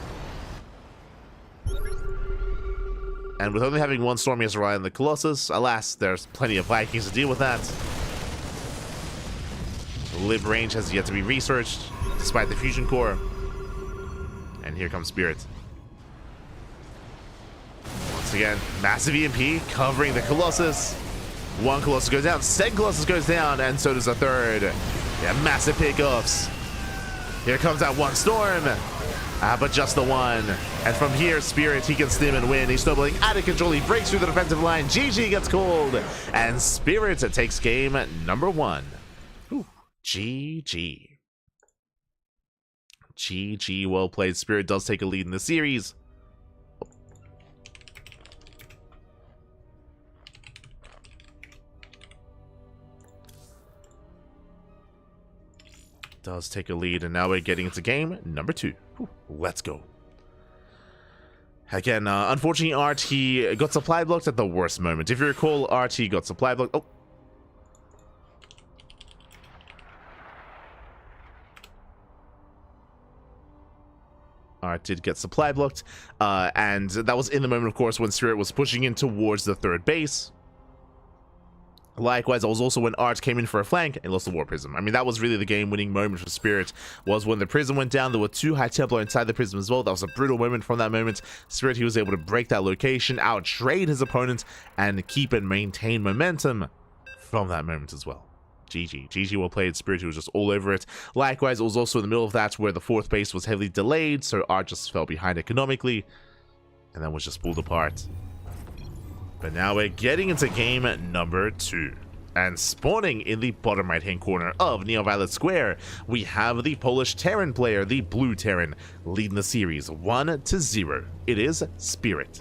And with only having 1 storm, he has to rely on the Colossus. Alas, there's plenty of Vikings to deal with that. The Lib range has yet to be researched, despite the fusion core. And here comes Spirit. Once again, massive EMP covering the Colossus. 1 Colossus goes down, 2nd Colossus goes down, and so does a 3rd. Yeah, massive pickoffs. Here comes that 1 storm. But just the 1. And from here, Spirit, he can stim and win. He's snowballing out of control. He breaks through the defensive line. GG gets called. And Spirit takes game number 1. Ooh, GG. GG, well played. Spirit does take a lead in the series. Does take a lead, and now we're getting into game number 2. Whew, let's go. Again, unfortunately, Art, he got supply blocked at the worst moment. If you recall, Art, he got supply blocked. Oh. Art did get supply blocked, and that was in the moment, of course, when Spirit was pushing in towards the 3rd base. Likewise, that was also when Art came in for a flank and lost the War Prism. I mean, that was really the game-winning moment for Spirit, was when the Prism went down. There were 2 High Templar inside the Prism as well. That was a brutal moment from that moment. Spirit, he was able to break that location, out-trade his opponent, and keep and maintain momentum from that moment as well. GG. GG, well played. Spirit, he was just all over it. Likewise, it was also in the middle of that where the 4th base was heavily delayed, so Art just fell behind economically, and then was just pulled apart. But now we're getting into game number 2. And spawning in the bottom right-hand corner of Neo-Violet Square, we have the Polish Terran player, the Blue Terran, leading the series 1-0. It is Spirit.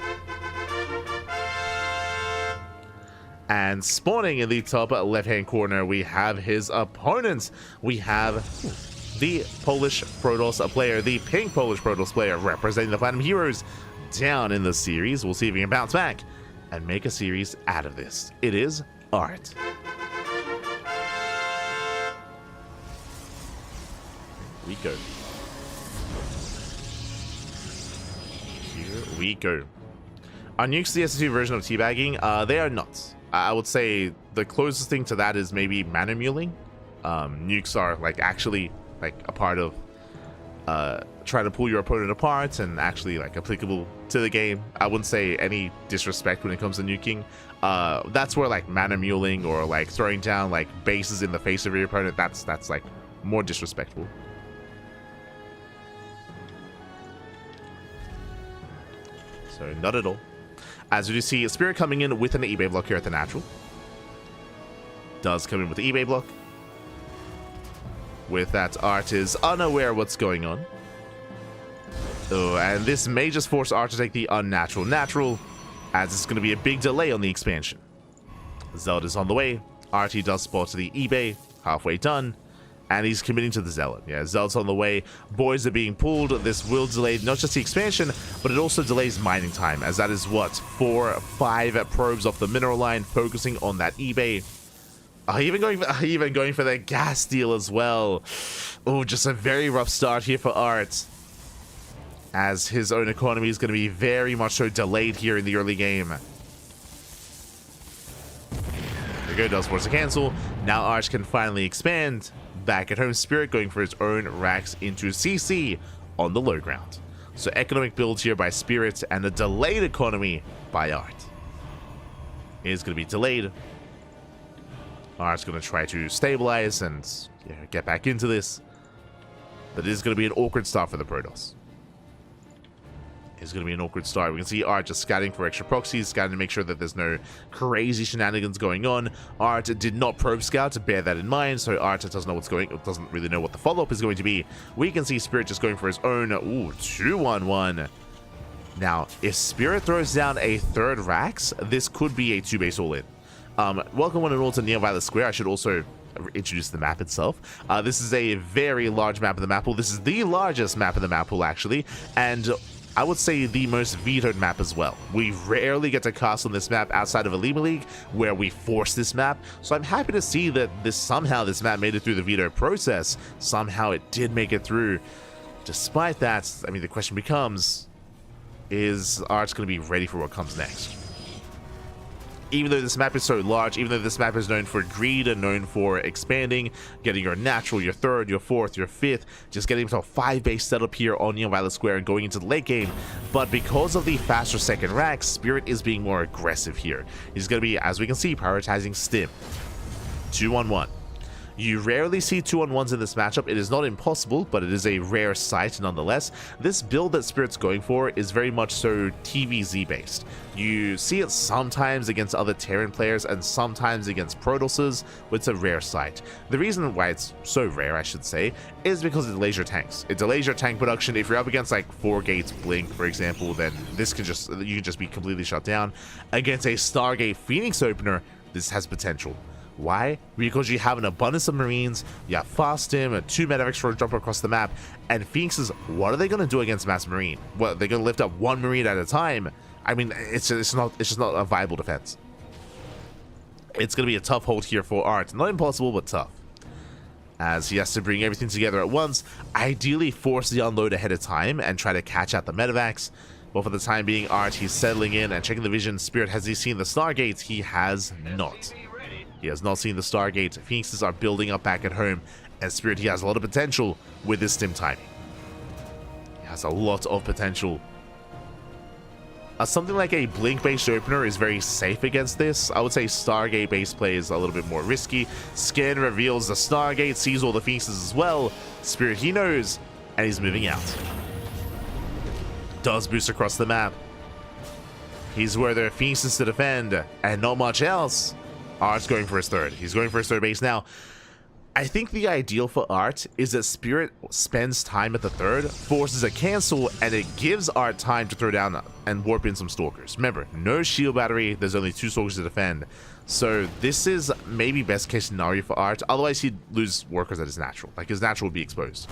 And spawning in the top left-hand corner, we have his opponents. We have the Polish Protoss player, the pink Polish Protoss player, representing the Platinum Heroes, down in the series. We'll see if he can bounce back and make a series out of this. It is Art. We go. Here we go. Are nukes the SC2 version of teabagging? They are not. I would say the closest thing to that is maybe mana muling. Nukes are like actually like a part of trying to pull your opponent apart and actually like applicable to the game. I wouldn't say any disrespect when it comes to nuking. That's where like mana muling or like throwing down like bases in the face of your opponent, that's like more disrespectful. So not at all. As you do see, Spirit coming in with an eBay block here at the natural. Does come in with the eBay block. With that, Art is unaware what's going on. Oh, and this may just force Art to take the unnatural natural, as it's going to be a big delay on the expansion. Zealot is on the way. Artie does spot to the eBay, halfway done, and he's committing to the Zealot. Yeah, Zealot's on the way. Boys are being pulled. This will delay not just the expansion, but it also delays mining time, as that is what, 4 or 5 probes off the mineral line, focusing on that eBay. Even going for the gas deal as well. Oh, just a very rough start here for Art, as his own economy is going to be very much so delayed here in the early game. There we go, does force a cancel. Now Art can finally expand. Back at home, Spirit going for his own racks into CC on the low ground. So economic build here by Spirit and a delayed economy by Art. It is going to be delayed. Art's going to try to stabilize and get back into this. But it is going to be an awkward start for the Protoss. It's going to be an awkward start. We can see Art just scouting for extra proxies, scouting to make sure that there's no crazy shenanigans going on. Art did not probe scout, to bear that in mind, so Art doesn't know what's going, doesn't really know what the follow-up is going to be. We can see Spirit just going for his own 2-1-1. Now, if Spirit throws down a third Rax, this could be a 2-base all-in. Welcome one and all to Near Violet Square. I should also introduce the map itself. This is a very large map of the map pool. This is the largest map of the map pool, actually, and I would say the most vetoed map as well. We rarely get to cast on this map outside of a Lima League, where we force this map, so I'm happy to see that somehow this map made it through the veto process. Somehow it did make it through. Despite that, I mean, the question becomes, is Art's going to be ready for what comes next? Even though this map is so large, even though this map is known for greed and known for expanding, getting your natural, your third, your fourth, your fifth, just getting to a 5-base setup here on Neon Violet Square and going into the late game. But because of the faster second rack, Spirit is being more aggressive here. He's going to be, as we can see, prioritizing Stim. 2-1-1. You rarely see 2-on-1s in this matchup. It is not impossible, but it is a rare sight nonetheless. This build that Spirit's going for is very much so TVZ based. You see it sometimes against other Terran players and sometimes against Protosses, but it's a rare sight. The reason why it's so rare, I should say, is because it delays your tanks. It delays your tank production. If you're up against like 4 gates Blink, for example, then you can just be completely shut down. Against a Stargate Phoenix opener, this has potential. Why? Because you have an abundance of Marines, you have fast Stim, and 2 medics for a jump across the map, and Phoenixes, what are they going to do against mass Marine? What, they're going to lift up 1 Marine at a time? I mean, it's just not a viable defense. It's going to be a tough hold here for Art. Not impossible, but tough. As he has to bring everything together at once, ideally force the unload ahead of time and try to catch out the medevacs. But for the time being, Art, he's settling in and checking the vision. Spirit, has he seen the Stargates? He has not. He has not seen the Stargate. Phoenixes are building up back at home, and Spirit, he has a lot of potential with his Stim timing. He has a lot of potential. Something like a Blink-based opener is very safe against this. I would say Stargate-based play is a little bit more risky. Scan reveals the Stargate, sees all the Phoenixes as well. Spirit, he knows, and he's moving out. Does boost across the map. He's where there are Phoenixes to defend, and not much else. Art's going for his third. He's going for his third base now. I think the ideal for Art is that Spirit spends time at the third, forces a cancel, and it gives Art time to throw down and warp in some Stalkers. Remember, no shield battery, there's only 2 Stalkers to defend. So this is maybe best case scenario for Art. Otherwise, he'd lose workers at his natural. Like, his natural would be exposed.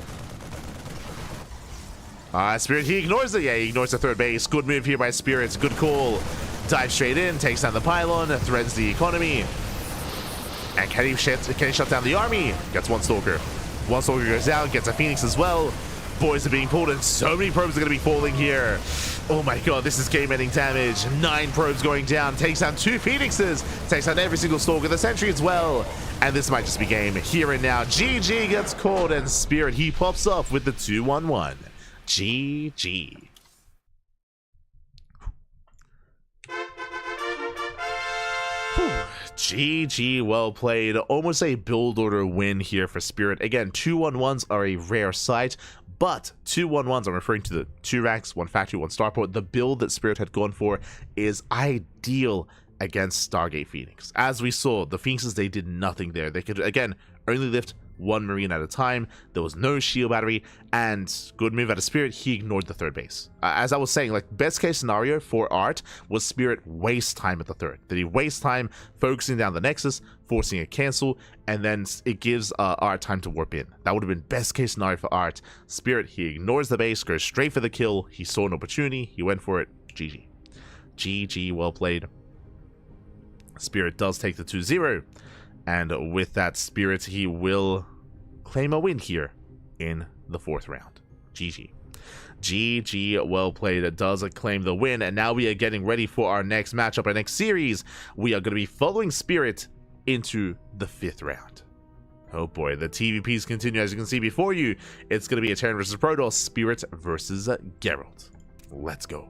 Spirit, he ignores it. Yeah, he ignores the third base. Good move here by Spirit. Good call. Dives straight in, takes down the pylon, threads the economy. And can he shut down the army? Gets 1 Stalker. 1 Stalker goes down, gets a Phoenix as well. Boys are being pulled, and so many probes are going to be falling here. Oh my god, this is game-ending damage. 9 probes going down, takes down 2 Phoenixes, takes down every single Stalker, the Sentry as well. And this might just be game here and now. GG gets called, and Spirit, he pops off with the 2-1-1. GG. GG, well played. Almost a build order win here for Spirit. Again, 2-1-1s are a rare sight, but 2-1-1s, I'm referring to the 2 ranks, 1 factory, 1 starport. The build that Spirit had gone for is ideal against Stargate Phoenix. As we saw, the Phoenixes, they did nothing there. They could, again, only lift 1 Marine at a time. There was no shield battery, and good move out of Spirit, he ignored the 3rd base. As I was saying, like, best case scenario for Art was Spirit waste time at the 3rd. Did he waste time focusing down the Nexus, forcing a cancel, and then it gives Art time to warp in. That would have been best case scenario for Art. Spirit, he ignores the base, goes straight for the kill. He saw an opportunity, he went for it. GG. GG, well played. Spirit does take the 2-0, and with that, Spirit, he will claim a win here in the 4th round. GG. GG, well played. It does claim the win, and now we are getting ready for our next matchup, our next series. We are going to be following Spirit into the 5th round. Oh boy, the TVPs continue. As you can see before you, it's going to be a Terran versus Protoss, Spirit versus Gerald. Let's go.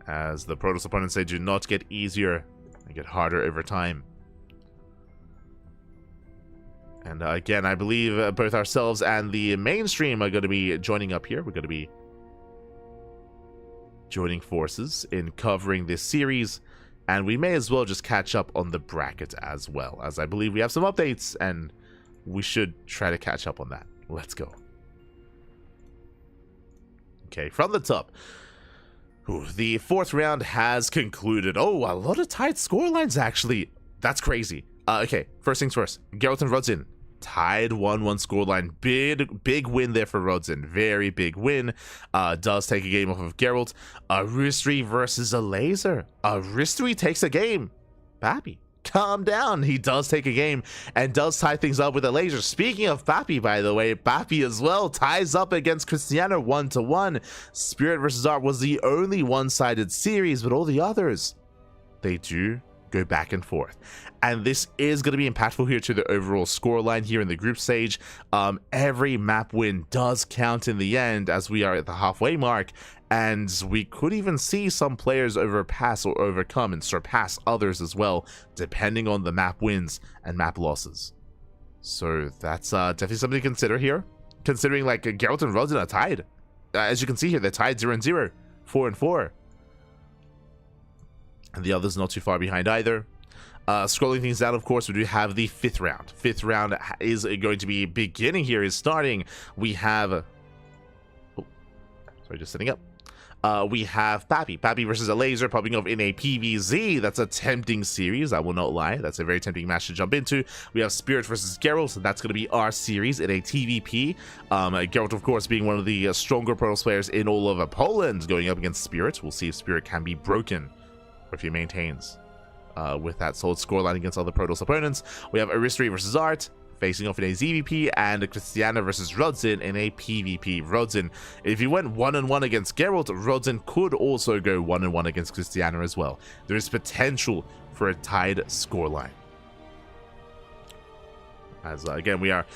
As the Protoss opponents, they do not get easier, they get harder over time. And again, I believe both ourselves and the mainstream are going to be joining up here. We're going to be joining forces in covering this series, and we may as well just catch up on the bracket as well, as I believe we have some updates, and we should try to catch up on that. Let's go. Okay, from the top. Ooh, the 4th round has concluded. Oh, a lot of tight scorelines, actually. That's crazy. Okay, first things first. Gerald and Rodzin tied 1-1 scoreline. Big win there for Rodzin. Very big win. Does take a game off of Gerald. Aristri versus Elazer. Aristri takes a game. Pappy, calm down. He does take a game and does tie things up with Elazer. Speaking of Pappy, by the way, Pappy as well ties up against Krystianer 1-1. Spirit versus Art was the only one-sided series, but all the others, they do go back and forth. And this is going to be impactful here to the overall scoreline here in the group stage. Every map win does count in the end, as we are at the halfway mark, and we could even see some players overpass or overcome and surpass others as well, depending on the map wins and map losses. So that's definitely something to consider here, considering like Geralt and Rodzin are tied. As you can see here, they're tied 0-0, 4-4. And the others not too far behind either. Scrolling things down, of course, we do have the 5th round. 5th round is going to be beginning here, is starting. We have... Oh, sorry, just setting up. We have Pappy versus Elazer popping up in a PvZ. That's a tempting series, I will not lie. That's a very tempting match to jump into. We have Spirit versus Geralt, so that's going to be our series in a TVP. Geralt, of course, being one of the stronger Protoss players in all of Poland, going up against Spirit. We'll see if Spirit can be broken, or if he maintains with that solid scoreline against other Protoss opponents. We have Aristri versus Art facing off in a ZVP, and Krystianer versus Rodzin in a PvP. Rodzin, if you went 1-1 against Geralt, Rodzin could also go 1-1 against Krystianer as well. There is potential for a tied scoreline. As again, we are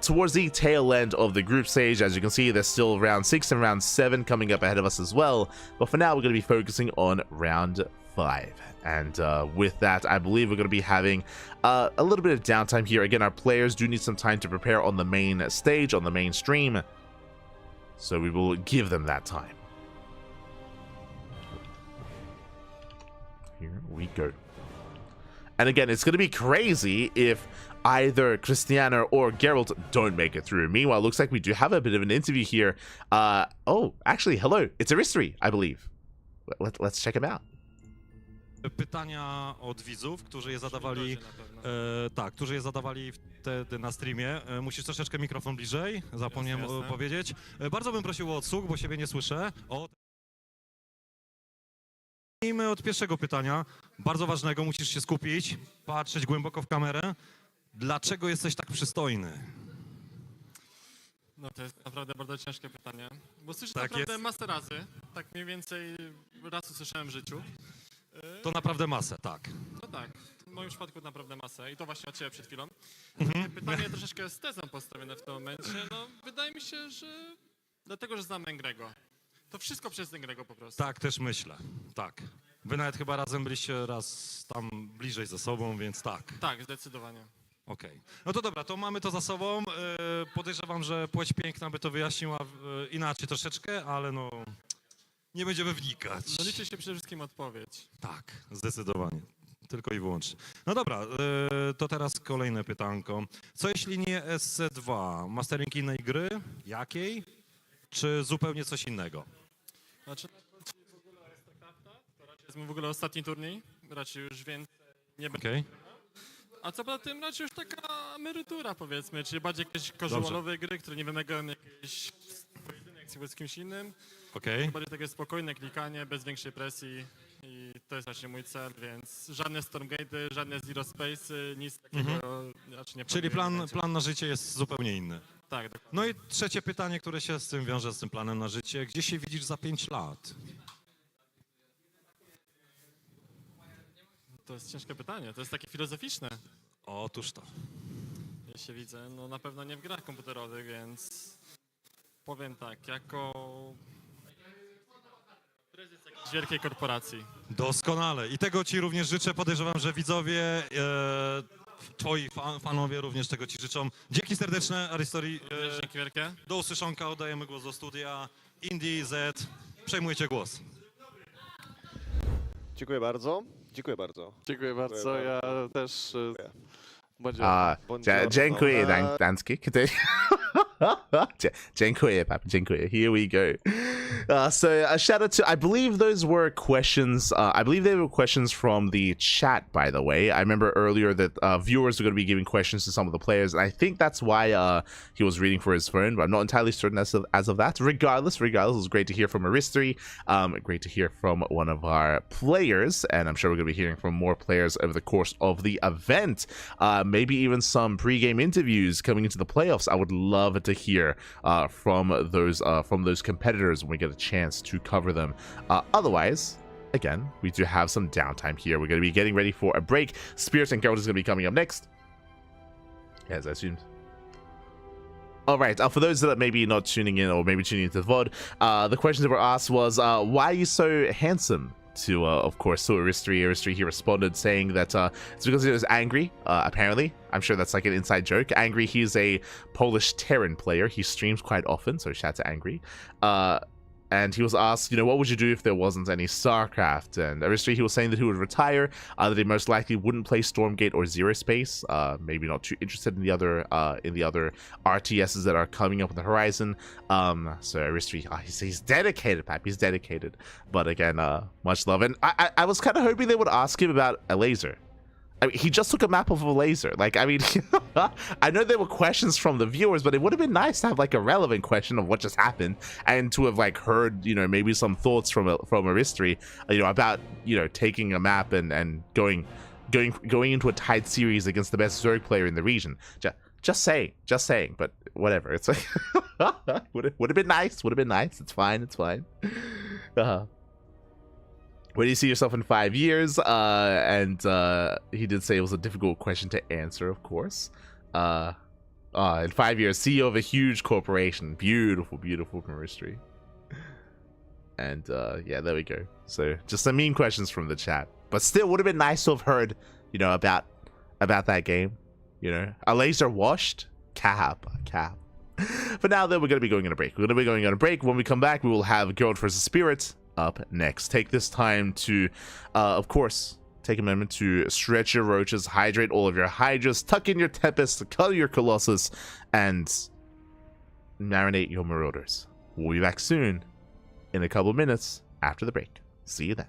towards the tail end of the group stage. As you can see, there's still round 6 and round 7 coming up ahead of us as well. But for now, we're going to be focusing on round 5. And with that, I believe we're going to be having a little bit of downtime here. Again, our players do need some time to prepare on the main stage, on the main stream. So we will give them that time. Here we go. And again, it's going to be crazy if either Krystianer or Geralt don't make it through. Meanwhile, looks like we do have a bit of an interview here. Oh, actually, hello. It's Aristri, I believe. Let's check him out. Pytania od widzów, którzy je zadawali, którzy je zadawali wtedy na streamie. Musisz troszeczkę mikrofon bliżej, zapomniałem powiedzieć. Bardzo bym prosił o odsłuch, bo siebie nie słyszę. Zacznijmy od pierwszego pytania, bardzo ważnego, musisz się skupić, patrzeć głęboko w kamerę. Dlaczego jesteś tak przystojny? No to jest naprawdę bardzo ciężkie pytanie, bo słyszę Tak naprawdę jest. masę razy, tak mniej więcej raz usłyszałem w życiu. To naprawdę masę, tak. No tak, moim przypadku naprawdę masę i to właśnie od ciebie przed chwilą. Pytanie troszeczkę z tezą postawione w tym momencie. No, wydaje mi się, że dlatego, że znam Engrego. To wszystko przez Engrego po prostu. Tak, też myślę, tak. Wy nawet chyba razem byliście raz tam bliżej ze sobą, więc tak. Tak, zdecydowanie. Okej. No to dobra, to mamy to za sobą. Podejrzewam, że płeć piękna by to wyjaśniła inaczej troszeczkę, ale no nie będziemy wnikać. No liczy się przede wszystkim odpowiedź. Tak, zdecydowanie. Tylko i wyłącznie. No dobra, to teraz kolejne pytanko. Co jeśli nie SC2? Mastering innej gry? Jakiej? Czy zupełnie coś innego? Znaczy, w ogóle StarCrafta, to raczej jest w ogóle ostatni turniej, raczej już więcej nie będzie. Okej. A co poza tym raczej już taka emerytura powiedzmy, czyli bardziej jakieś casualowe gry, które nie wymagają jakiejś pojedynek z kimś innym. Okej. Bardziej takie spokojne klikanie, bez większej presji i to jest właśnie mój cel, więc żadne Stormgate'y, żadne Zero Space'y, nic takiego raczej nie Czyli planuję. plan na życie jest zupełnie inny. Tak, dokładnie. No i trzecie pytanie, które się z tym wiąże, z tym planem na życie. Gdzie się widzisz za 5 lat? To jest ciężkie pytanie, to jest takie filozoficzne. Otóż to. Ja się widzę, no na pewno nie w grach komputerowych, więc powiem tak, jako prezes jakiejś wielkiej korporacji. Doskonale. I tego ci również życzę. Podejrzewam, że widzowie, twoi fanowie również tego ci życzą. Dzięki serdeczne, Arystorii. Dzięki wielkie. Do usłyszonka, oddajemy głos do studia. Indie Z, przejmujcie głos. Dziękuję bardzo. Dziękuję bardzo. Dziękuję bardzo, ja też... Bądź Dziękuję, Dansky. Dziękuję, Pap. Dziękuję. Here we go. So a shout out to, I believe those were questions, I believe they were questions from the chat, by the way. I remember earlier that viewers were going to be giving questions to some of the players, and I think that's why he was reading for his phone, but I'm not entirely certain as of that. Regardless, it was great to hear from Aristory, great to hear from one of our players, and I'm sure we're going to be hearing from more players over the course of the event. Maybe even some pre-game interviews coming into the playoffs. I would love to hear from those competitors when we get a chance to cover them. Otherwise, again, we do have some downtime here. We're going to be getting ready for a break. Spirit and Gerald is going to be coming up next, as I assumed. All right, for those that are maybe not tuning in or maybe tuning into the VOD, the questions that were asked was, why are you so handsome? To, of course, to Aristory, he responded saying that it's because he was angry, apparently. I'm sure that's like an inside joke. Angry, he's a Polish Terran player. He streams quite often, so shout out to Angry. And he was asked, what would you do if there wasn't any StarCraft? And Aristory, he was saying that he would retire, that he most likely wouldn't play Stormgate or Zero Space, maybe not too interested in the other RTSs that are coming up on the horizon. So Aristory, he's dedicated, Pap, he's dedicated. But again, much love. And I was kind of hoping they would ask him about Elazer. I mean, he just took a map of Elazer. Like, I mean, I know there were questions from the viewers, but it would have been nice to have like a relevant question of what just happened and to have like heard, maybe some thoughts from Aristory, about, taking a map and going into a tight series against the best Zerg player in the region. Just saying, but whatever. It's like, would have been nice. It's fine. Where do you see yourself in 5 years? And he did say it was a difficult question to answer, of course. In 5 years, CEO of a huge corporation. Beautiful from Aristory. And yeah, there we go. So just some mean questions from the chat. But still, would have been nice to have heard, about that game. Elazer washed? Cap. But now then, we're going to be going on a break. When we come back, we will have Gerald vs. Spirit up next. Take this time to, of course, take a moment to stretch your roaches, hydrate all of your hydras, tuck in your tempest, color your colossus, and marinate your marauders. We'll be back soon, in a couple of minutes after the break. See you then.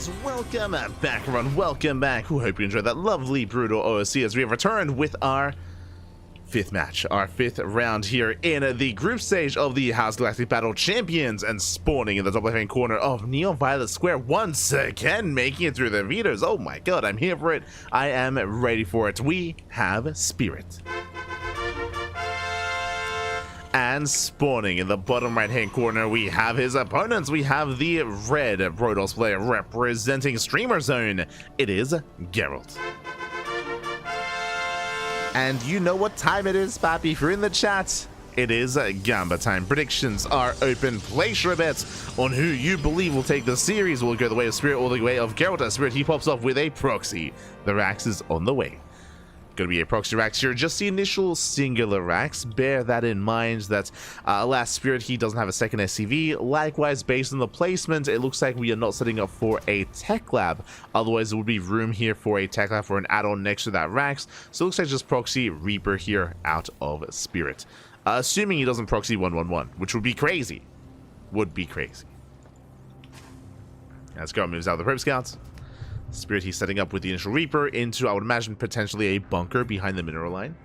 fans, welcome back, everyone. Welcome back. We hope you enjoyed that lovely brutal OSC as we have returned with our fifth match, our fifth round here in the group stage of the House Galactic Battle Champions, and spawning in the top left-hand corner of Neon Violet Square once again, making it through the Vitos. Oh my god, I'm here for it. I am ready for it. We have Spirit. And spawning in the bottom right-hand corner, we have his opponents. We have the red Protoss player representing Streamer Zone. It is Gerald. And you know what time it is, Pappy. If you're in the chat, it is Gamba time. Predictions are open. Place your bets on who you believe will take the series. Will go the way of Spirit or the way of Gerald. Spirit, he pops off with a proxy. The Rax is on the way. Going to be a proxy Rax here, just the initial singular Rax. Bear that in mind that last Spirit, he doesn't have a second SCV. Likewise, based on the placement, it looks like we are not setting up for a tech lab. Otherwise, there would be room here for a tech lab for an add-on next to that Rax. So it looks like just proxy Reaper here out of Spirit. Assuming he doesn't proxy 111, which would be crazy. Would be crazy. As Gerald moves out of the probe scouts. Spirit, he's setting up with the initial Reaper into, I would imagine, potentially a bunker behind the mineral line.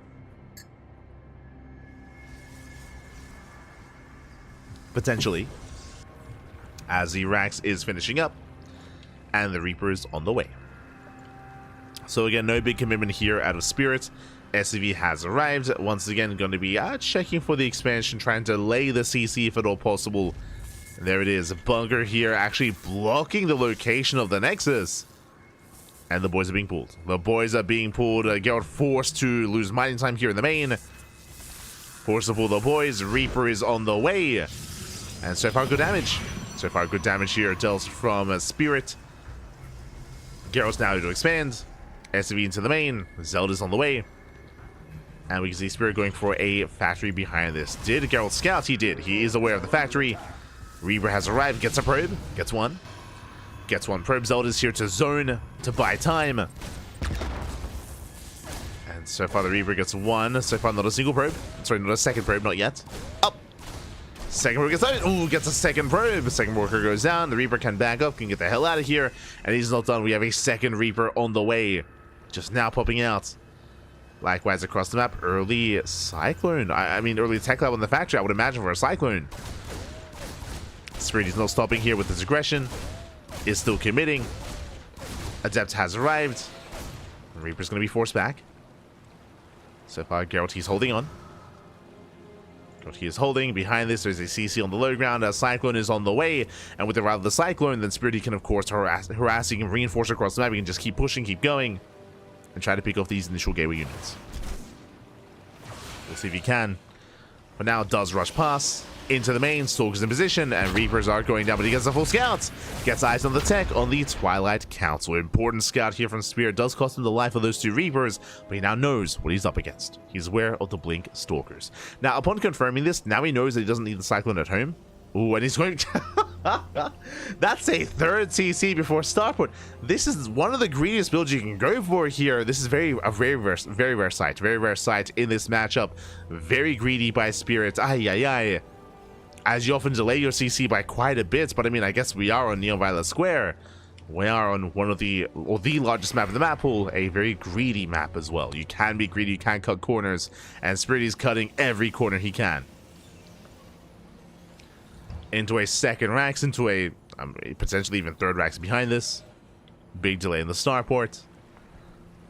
Potentially. As the Rax is finishing up. And the Reaper is on the way. So again, no big commitment here out of Spirit. SCV has arrived. Once again, going to be checking for the expansion, trying to lay the CC if at all possible. And there it is. A bunker here actually blocking the location of the Nexus. And the boys are being pulled. The boys are being pulled. Gerald forced to lose mining time here in the main. Forced to pull the boys. Reaper is on the way. And so far, good damage. So far, good damage here dealt from Spirit. Gerald's now to expand. SCV into the main. Zelda's on the way. And we can see Spirit going for a factory behind this. Did Gerald scout? He did. He is aware of the factory. Reaper has arrived. Gets a probe. Gets one. Gets one probe. Zelda's here to zone to buy time. And so far the Reaper gets one. So far not a single probe. Sorry, not a second probe, not yet. Up. Second probe gets out. Ooh, gets a second probe. Second worker goes down. The Reaper can back up, can get the hell out of here. And he's not done. We have a second Reaper on the way. Just now popping out. Likewise across the map, early Cyclone. I mean, early tech lab on the factory, I would imagine, for a Cyclone. Spirit is not stopping here with his aggression. Is still committing. Adept has arrived. Reaper's going to be forced back. So far, Gerald, he's holding on. Gerald, he is holding. Behind this, there's a CC on the low ground. A Cyclone is on the way. And with the route of the Cyclone, then Spirit, he can, of course, harassing and reinforce across the map. He can just keep pushing, keep going. And try to pick off these initial gateway units. We'll see if he can. But now it does rush past. Into the main, Stalkers in position, and Reapers are going down, but he gets a full scout. Gets eyes on the tech on the Twilight Council. Important scout here from Spirit. Does cost him the life of those two Reapers, but he now knows what he's up against. He's aware of the Blink Stalkers. Now, upon confirming this, now he knows that he doesn't need the Cyclone at home. Ooh, and he's going to... That's a third CC before Starport. This is one of the greediest builds you can go for here. This is very rare sight. Very rare sight in this matchup. Very greedy by Spirit. Ay. As you often delay your CC by quite a bit, but I mean, I guess we are on Neon Violet Square. We are on one of the largest map in the map pool, a very greedy map as well. You can be greedy, you can cut corners, and Spirit is cutting every corner he can. Into a second Rax, into a potentially even third Rax behind this. Big delay in the starport.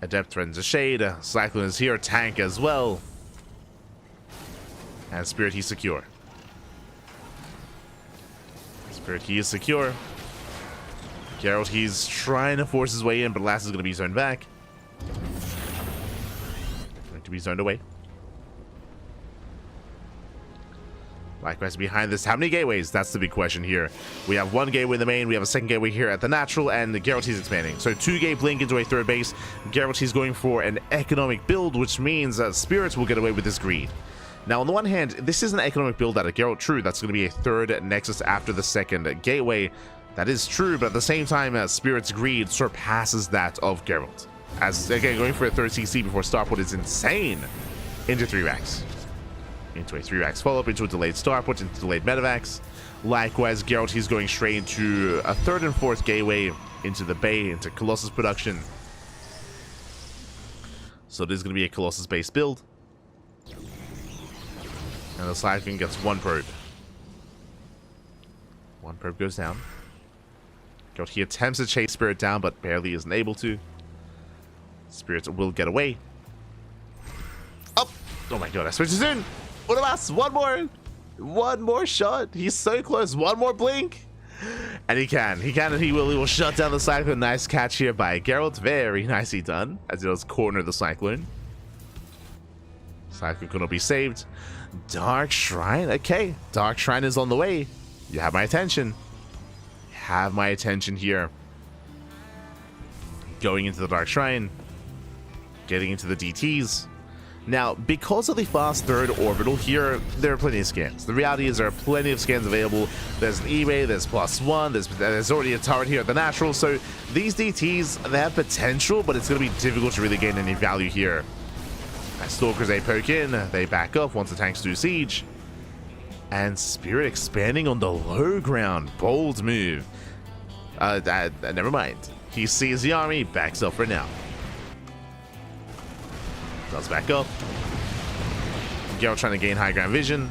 Adept threatens a shade. Cyclone is here, tank as well. And Spirit, he's secure. Spirit, he is secure. Gerald, he's trying to force his way in, but last is going to be zoned back. Going to be zoned away. Likewise, behind this, how many gateways? That's the big question here. We have one gateway in the main, we have a second gateway here at the natural, and Gerald, he's expanding. So 2-gate blink into a third base. Gerald, he's going for an economic build, which means that Spirits will get away with this greed. Now, on the one hand, this is an economic build out of Gerald. True, that's going to be a third Nexus after the second gateway. That is true, but at the same time, Spirit's greed surpasses that of Gerald. As, again, going for a third CC before Starport is insane. Into 3 racks. Into a 3 racks follow-up, into a delayed Starport, into delayed Medivacs. Likewise, Gerald, he's going straight into a third and fourth gateway into the bay, into Colossus production. So it is going to be a Colossus-based build. And the Cyclone gets one probe. One probe goes down. Gerald, he attempts to chase Spirit down, but barely isn't able to. Spirit will get away. Oh! Oh my god, I switched too soon! What about one more! One more shot! He's so close! One more blink! And he can, and he will shut down the Cyclone. Nice catch here by Gerald. Very nicely done, as he does corner the Cyclone. Cyclone cannot be saved. Dark Shrine, okay. Dark Shrine is on the way. You have my attention. You have my attention here. Going into the Dark Shrine. Getting into the DTs. Now, because of the fast third orbital here, there are plenty of scans. The reality is there are plenty of scans available. There's an E-Ray, there's +1, there's already a turret here at the natural, so these DTs, they have potential, but it's going to be difficult to really gain any value here. As Stalkers, they poke in, they back up once the tanks do siege. And Spirit expanding on the low ground. Bold move. Never mind. He sees the army, backs up for now. Does back up. Gerald trying to gain high ground vision.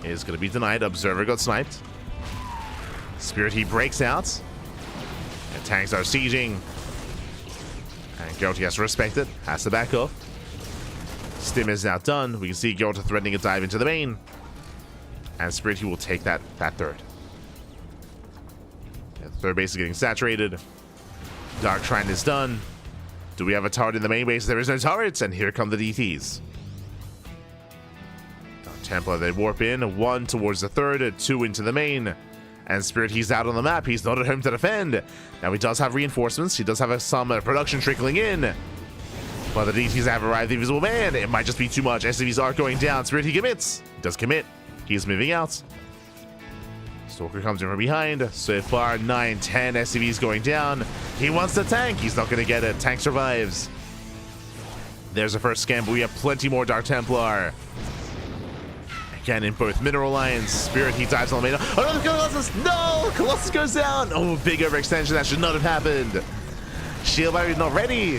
Is going to be denied. Observer got sniped. Spirit, he breaks out. And tanks are sieging. And Gerald, he has to respect it. Has to back up. Stim is now done. We can see Gerald threatening a dive into the main. And Spirit, he will take that third. Yeah, the third base is getting saturated. Dark Shrine is done. Do we have a turret in the main base? There is no turrets, and here come the DTs. Templar, they warp in. One towards the third, two into the main. And Spirit, he's out on the map. He's not at home to defend. Now, he does have reinforcements. He does have some production trickling in. But the DTs have arrived. The Invisible Man, it might just be too much. SCVs are going down. Spirit, he commits. He does commit. He's moving out. Stalker comes in from behind. So far, 9, 10 SCVs going down. He wants the tank. He's not going to get it. Tank survives. There's the first scan, but we have plenty more Dark Templar. Again, in both mineral lines. Spirit, he dives on the main. Oh, no, Colossus! No! Colossus goes down! Oh, big overextension. That should not have happened. Shield barrier not ready.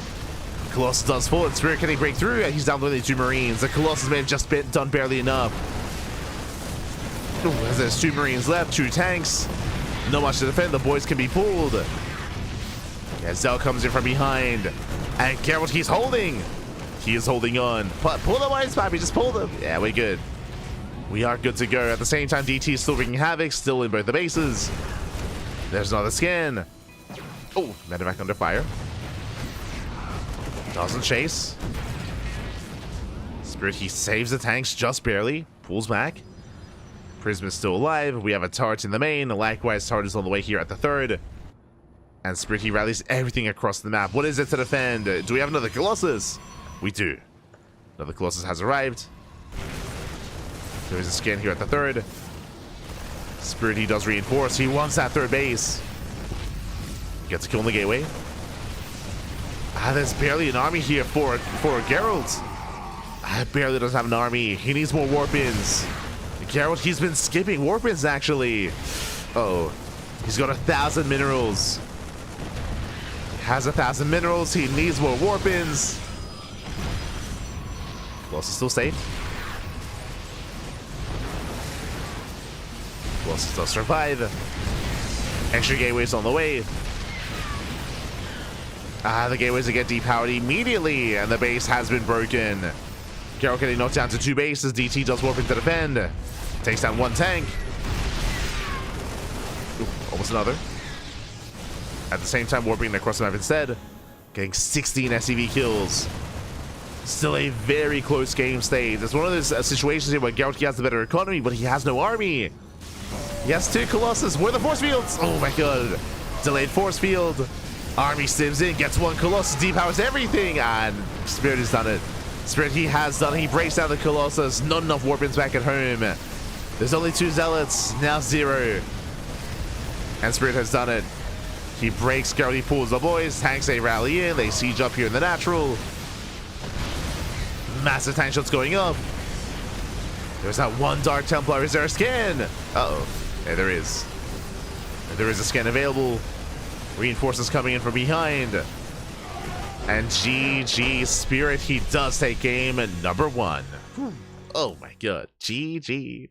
Colossus does fall, and Spirit, can he break through? He's down to only 2 Marines. The Colossus may have just done barely enough. Ooh, there's 2 Marines left, 2 tanks. Not much to defend. The boys can be pulled. Yeah, Zell comes in from behind. And Gerald, he's holding. He is holding on. Pull the wires, Pappy. Just pull them. Yeah, we're good. We are good to go. At the same time, DT is still wreaking havoc, still in both the bases. There's another scan. Oh, medevac under fire. Doesn't chase. Spirit, he saves the tanks just barely. Pulls back. Prism is still alive. We have a turret in the main. Likewise, turret is on the way here at the third. And Spirit, he rallies everything across the map. What is it to defend? Do we have another Colossus? We do. Another Colossus has arrived. There is a scan here at the third. Spirit, he does reinforce. He wants that third base. Gets a kill on the gateway. There's barely an army here for Gerald. Barely doesn't have an army. He needs more warp-ins. Gerald, he's been skipping warp-ins, actually. Uh-oh. He's got 1,000 minerals. Has 1,000 minerals. He needs more warp-ins. Colossus still safe. Colossus does survive. Extra gateways on the way. The gateways get depowered immediately, and the base has been broken. Gerald getting knocked down to 2 bases. DT does warp in to defend. Takes down 1 tank. Ooh, almost another. At the same time, warping across the map instead. Getting 16 SCV kills. Still a very close game state. It's one of those situations here where Gerald has the better economy, but he has no army. He has 2 Colossus. Where are the force fields? Oh my god. Delayed force field. Army stims in, gets 1 Colossus, depowers everything, and Spirit has done it. Spirit, he has done it. He breaks down the Colossus. Not enough warp-ins back at home. There's only 2 Zealots, now 0. And Spirit has done it. He breaks, Gerald, he pulls the boys. Tanks, they rally in. They siege up here in the natural. Massive tank shots going up. There's that 1 Dark Templar. Is there a scan? Uh-oh. Yeah, there is. There is a scan available. Reinforcements coming in from behind. And GG Spirit, he does take game number 1. Oh my god, GG.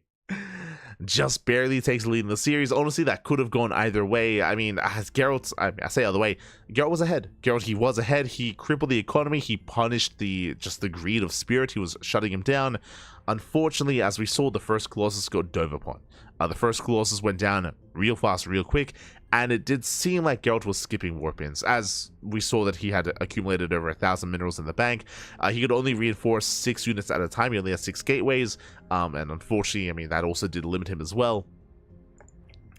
Just barely takes the lead in the series. Honestly, that could have gone either way. I mean, as Gerald, I say other way, Gerald was ahead. Gerald, he was ahead. He crippled the economy. He punished the greed of Spirit. He was shutting him down. Unfortunately, as we saw, the first Colossus got dove upon. The first Colossus went down real fast, real quick, and it did seem like Geralt was skipping warp-ins, as we saw that he had accumulated over 1,000 minerals in the bank. He could only reinforce 6 units at a time. He only had 6 gateways, and unfortunately, I mean, that also did limit him as well.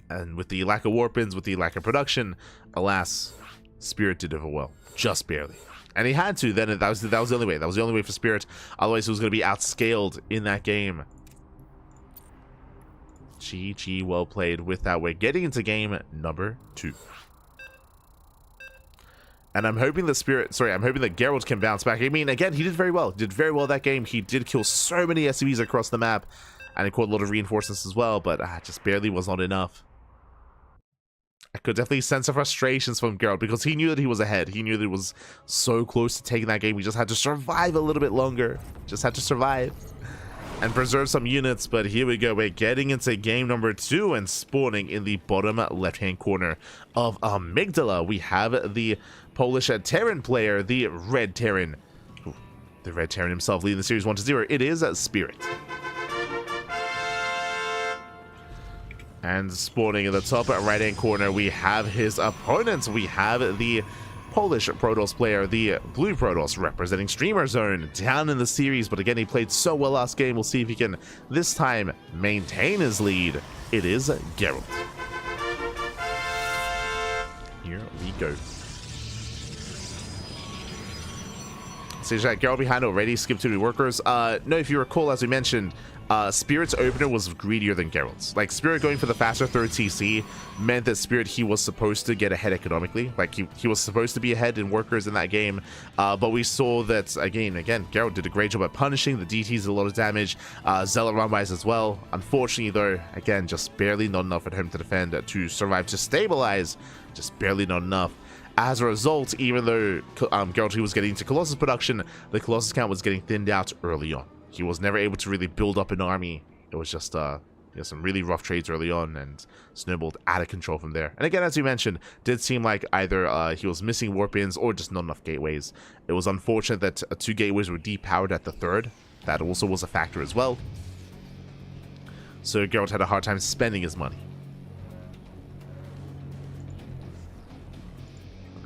And with the lack of warp-ins, with the lack of production, alas, Spirit did overwhelm, just barely. And he had to, then that was the only way. That was the only way for Spirit, otherwise he was going to be outscaled in that game. GG, well played with that. We're getting into game number 2. And I'm hoping that Gerald can bounce back. I mean, again, he did very well. Did very well that game. He did kill so many SCVs across the map. And he caught a lot of reinforcements as well, but just barely was not enough. I could definitely sense the frustrations from Gerald because he knew that he was ahead. He knew that he was so close to taking that game. He just had to survive a little bit longer. Just had to survive and preserve some units. But here we go, we're getting into game number 2 and spawning in the bottom left hand corner of Amygdala. We have the Polish Terran player, the Red Terran. Ooh, the Red Terran himself leading the series 1-0. It is Spirit. And spawning in the top right hand corner, we have his opponents. We have the Polish Protoss player, the Blue Protoss, representing Streamer Zone, down in the series, but again, he played so well last game. We'll see if he can, this time, maintain his lead. It is Gerald. Here we go. So Gerald behind already, skip to the workers. No, if you recall, as we mentioned, Spirit's opener was greedier than Gerald's. Like, Spirit going for the faster third TC meant that Spirit, he was supposed to get ahead economically. Like, he was supposed to be ahead in workers in that game. But we saw that, again, Gerald did a great job at punishing. The DTs did a lot of damage. Zealot run-bys as well. Unfortunately, though, again, just barely not enough at home to defend, to survive, to stabilize. Just barely not enough. As a result, even though Gerald was getting into Colossus production, the Colossus count was getting thinned out early on. He was never able to really build up an army. It was just some really rough trades early on and snowballed out of control from there. And again, as you mentioned, did seem like either he was missing warp-ins or just not enough gateways. It was unfortunate that 2 gateways were depowered at the 3rd. That also was a factor as well. So Gerald had a hard time spending his money.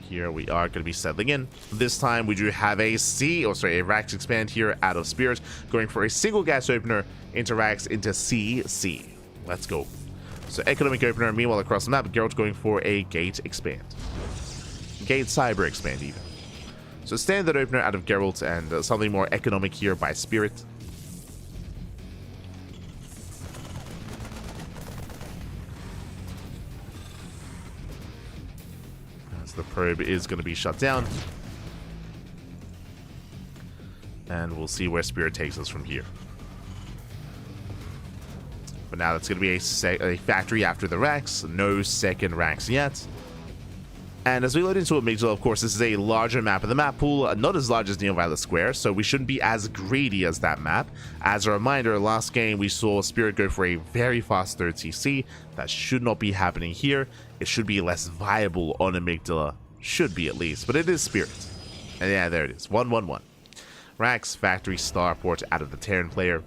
Here we are going to be settling in. This time we do have a Rax expand here out of Spirit, going for a single gas opener into Rax into CC. Let's go. So economic opener, meanwhile across the map, Geralt going for a gate expand. Gate cyber expand even. So standard opener out of Geralt and something more economic here by Spirit. The probe is going to be shut down. And we'll see where Spirit takes us from here. But now that's going to be a factory after the racks. No second racks yet. And as we load into Amygdala, of course, this is a larger map of the map pool, not as large as Neo-Violet Square, so we shouldn't be as greedy as that map. As a reminder, last game we saw Spirit go for a very fast 3rd TC. That should not be happening here. It should be less viable on Amygdala. Should be at least, but it is Spirit. And yeah, there it is. 1-1-1. Rax, Factory, Starport out of the Terran player.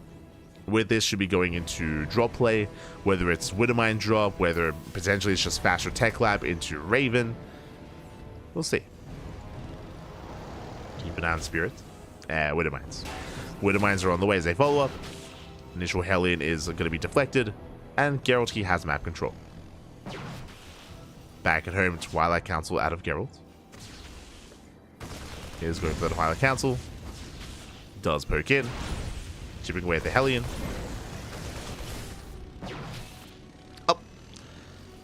With this should be going into drop play, whether it's Widowmine drop, whether potentially it's just faster Tech Lab into Raven. We'll see. Keep an eye on Spirit. Widowmines. Widowmines are on the way as they follow up. Initial Hellion is going to be deflected. And Geralt, he has map control. Back at home, Twilight Council out of Geralt. Here's going for the Twilight Council. Does poke in. Chipping away at the Hellion. Up.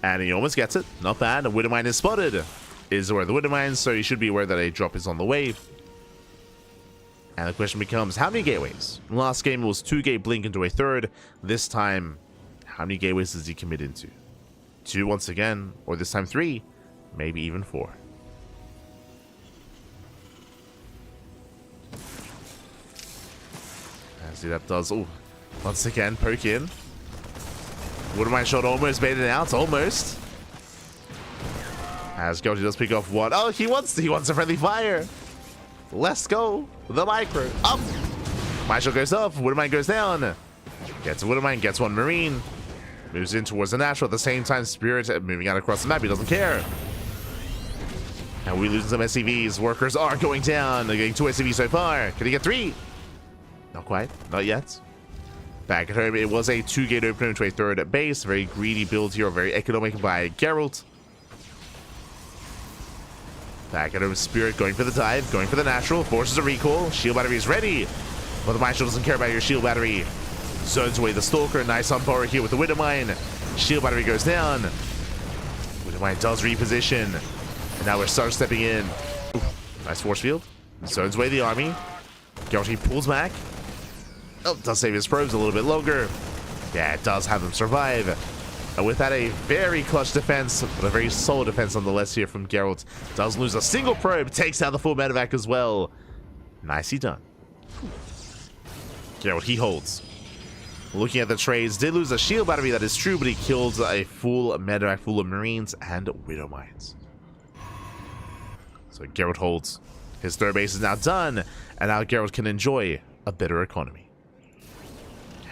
And he almost gets it. Not bad. A Widowmine is spotted. Is aware of the Widowmines, so you should be aware that a drop is on the way. And the question becomes, how many gateways? Last game it was 2 gate blink into a 3rd. This time, how many gateways does he commit into? 2 once again, or this time 3? maybe even 4. As that does, oh, once again, poke in. Wouldn't shot almost baited out, almost. As Gerald does pick off one. Oh, he wants a friendly fire. Let's go. The micro. Up. My shot goes up. Woodermine goes down. Gets a Woodermine, gets one Marine. Moves in towards the natural. At the same time, Spirit moving out across the map. He doesn't care. And we losing some SCVs. Workers are going down. They're getting 2 SCVs so far. Can he get 3? Not quite. Not yet. Back at home, it was a 2-gate opener to a 3rd base. Very greedy build here. Very economic by Gerald. Back at home, Spirit going for the dive. Going for the natural. Forces a recall. Shield battery is ready. But the Mine Shield doesn't care about your shield battery. Zones away the Stalker. Nice on power here with the Widowmine. Shield battery goes down. Widowmine does reposition. And now we're start stepping in. Ooh, nice force field. Zones away the army. Gerald pulls back. Oh, does save his probes a little bit longer. Yeah, it does have them survive. And with that, a very clutch defense, but a very solid defense nonetheless here from Gerald. Does lose a single probe, takes out the full medevac as well. Nicely done. Gerald, he holds. Looking at the trades, did lose a shield battery, that is true, but he killed a full medevac full of Marines and Widow Mines. So Gerald holds. His 3rd base is now done, and now Gerald can enjoy a better economy.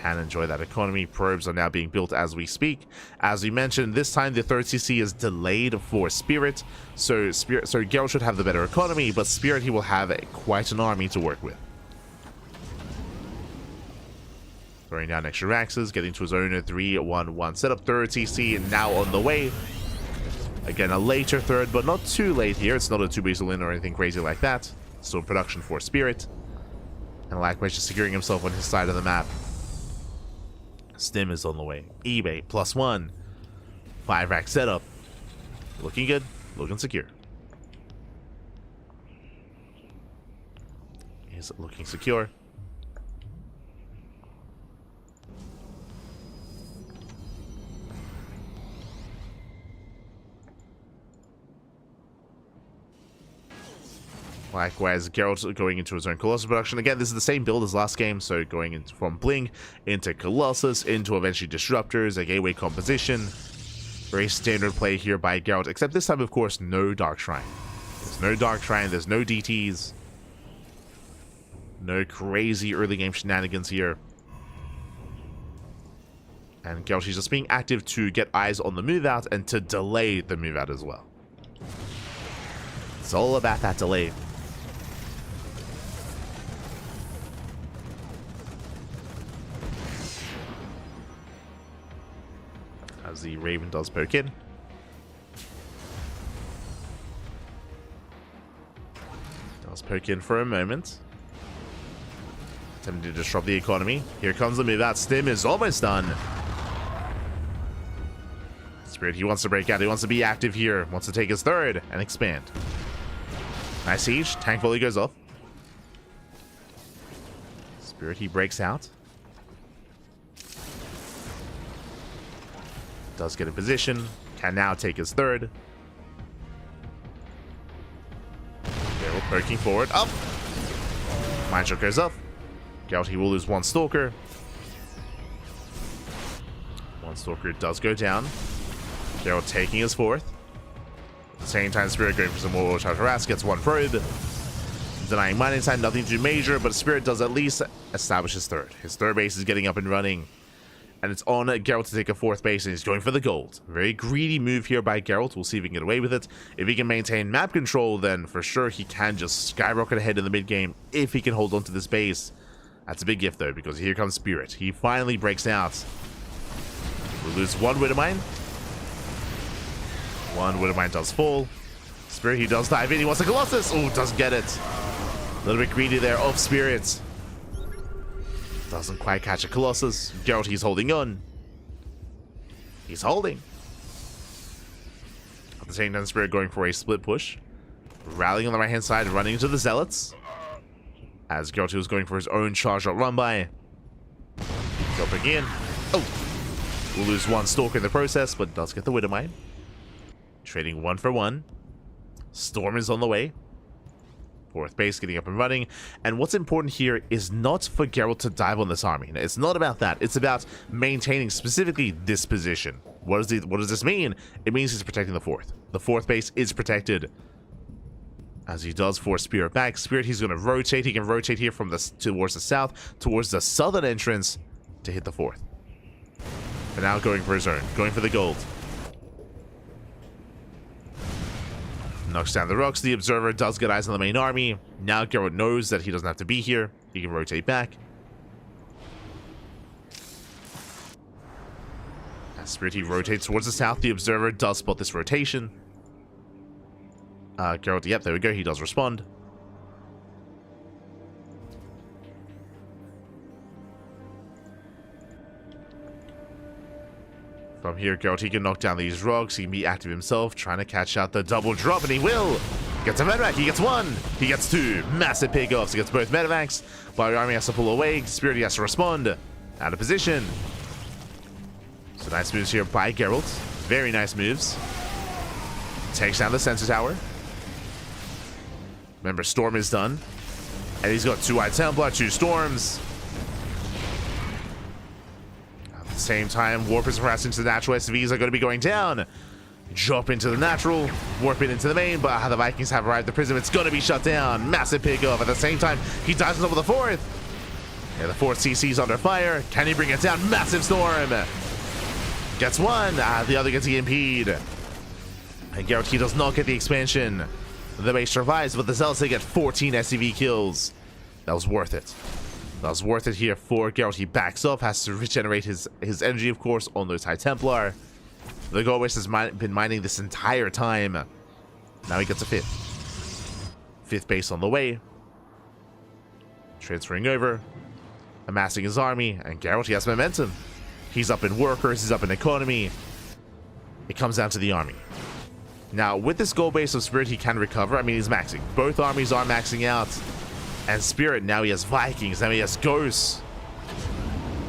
Can enjoy that economy. Probes are now being built as we speak. As we mentioned, this time the 3rd CC is delayed for Spirit. So Gerald should have the better economy, but Spirit, he will have quite an army to work with. Throwing down extra axes, getting to his own 3-1-1 setup. 3rd CC now on the way. Again, a later 3rd, but not too late here. It's not a 2-base win or anything crazy like that. Still in production for Spirit. And Lackmesh is securing himself on his side of the map. Stim is on the way. eBay +1. 5-rack setup. Looking good. Looking secure. Is looking secure. Likewise, Gerald going into his own Colossus production. Again, this is the same build as last game, so going from Bling into Colossus, into eventually Disruptors, a gateway composition. Very standard play here by Gerald, except this time, of course, no Dark Shrine. There's no Dark Shrine, there's no DTs. No crazy early game shenanigans here. And Gerald is just being active to get eyes on the move out and to delay the move out as well. It's all about that delay. As the Raven does poke in. Does poke in for a moment. Attempting to disrupt the economy. Here comes the move out. Stim is almost done. Spirit, he wants to break out. He wants to be active here. Wants to take his 3rd and expand. Nice siege. Tank volley goes off. Spirit, he breaks out. Does get in position. Can now take his 3rd. Gerald poking forward. Up. Mind Shot goes up. Gerald, he will lose 1 Stalker. 1 Stalker does go down. Gerald taking his 4th. At the same time, Spirit going for some more charge harass. Gets 1 probe. Denying mining time. Nothing too major, but Spirit does at least establish his 3rd. His 3rd base is getting up and running. And it's on Gerald to take a 4th base, and he's going for the gold. Very greedy move here by Gerald. We'll see if he can get away with it. If he can maintain map control, then for sure he can just skyrocket ahead in the mid-game if he can hold on to this base. That's a big gift, though, because here comes Spirit. He finally breaks out. We lose 1 Widowmine. 1 Widowmine does fall. Spirit, he does dive in. He wants a Colossus. Oh, doesn't get it. A little bit greedy there of Spirit. Doesn't quite catch a Colossus. Gerald, he's holding on. He's holding. At the same time, Spirit going for a split push. Rallying on the right-hand side, running into the Zealots. As Gerald was going for his own charge out run by. Jumping in. Oh! We'll lose 1 Stalker in the process, but does get the Widowmine. Trading 1 for 1. Storm is on the way. Fourth base getting up and running. And what's important here is not for Gerald to dive on this army. It's not about that. It's about maintaining specifically this position. What does this mean? It means he's protecting the fourth. The fourth base is protected. As he does force Spirit back. Spirit, he's going to rotate. He can rotate here from towards the south, towards the southern entrance to hit the fourth. But now going for his own. Going for the gold. Knocks down the rocks. The Observer does get eyes on the main army. Now Gerald knows that he doesn't have to be here. He can rotate back. As Spirit, he rotates towards the south. The Observer does spot this rotation. Gerald, yep, there we go. He does respond. From here, Gerald, he can knock down these rocks. He can be active himself, trying to catch out the double drop, and he will. Gets a medevac. He gets one. He gets two. Massive pickoffs. He gets both medevacs. Bio Army has to pull away. Spirit, he has to respond. Out of position. So nice moves here by Gerald. Very nice moves. Takes down the sensor tower. Remember, Storm is done. And he's got 2 Eye Templar, 2 Storms. At the same time, Warp is harassing to the natural. SVs are going to be going down. Drop into the natural. Warp it into the main. But the Vikings have arrived. The Prism, it's going to be shut down. Massive pickoff. At the same time, he dives over the fourth. Yeah, the fourth CC's under fire. Can he bring it down? Massive Storm. Gets one. The other gets EMP'd. And Gerald, he does not get the expansion. The base survives, but the Zealots, they get 14 SCV kills. That was worth it. That was worth it here for Gerald. He backs off, has to regenerate his energy, of course, on those High Templar. The Goldwaste has been mining this entire time. Now he gets a fifth. Fifth base on the way. Transferring over. Amassing his army. And Gerald, he has momentum. He's up in workers, he's up in economy. It comes down to the army. Now, with this gold base of Spirit, he can recover. I mean, he's maxing. Both armies are maxing out. And Spirit, now he has Vikings. Now he has Ghosts.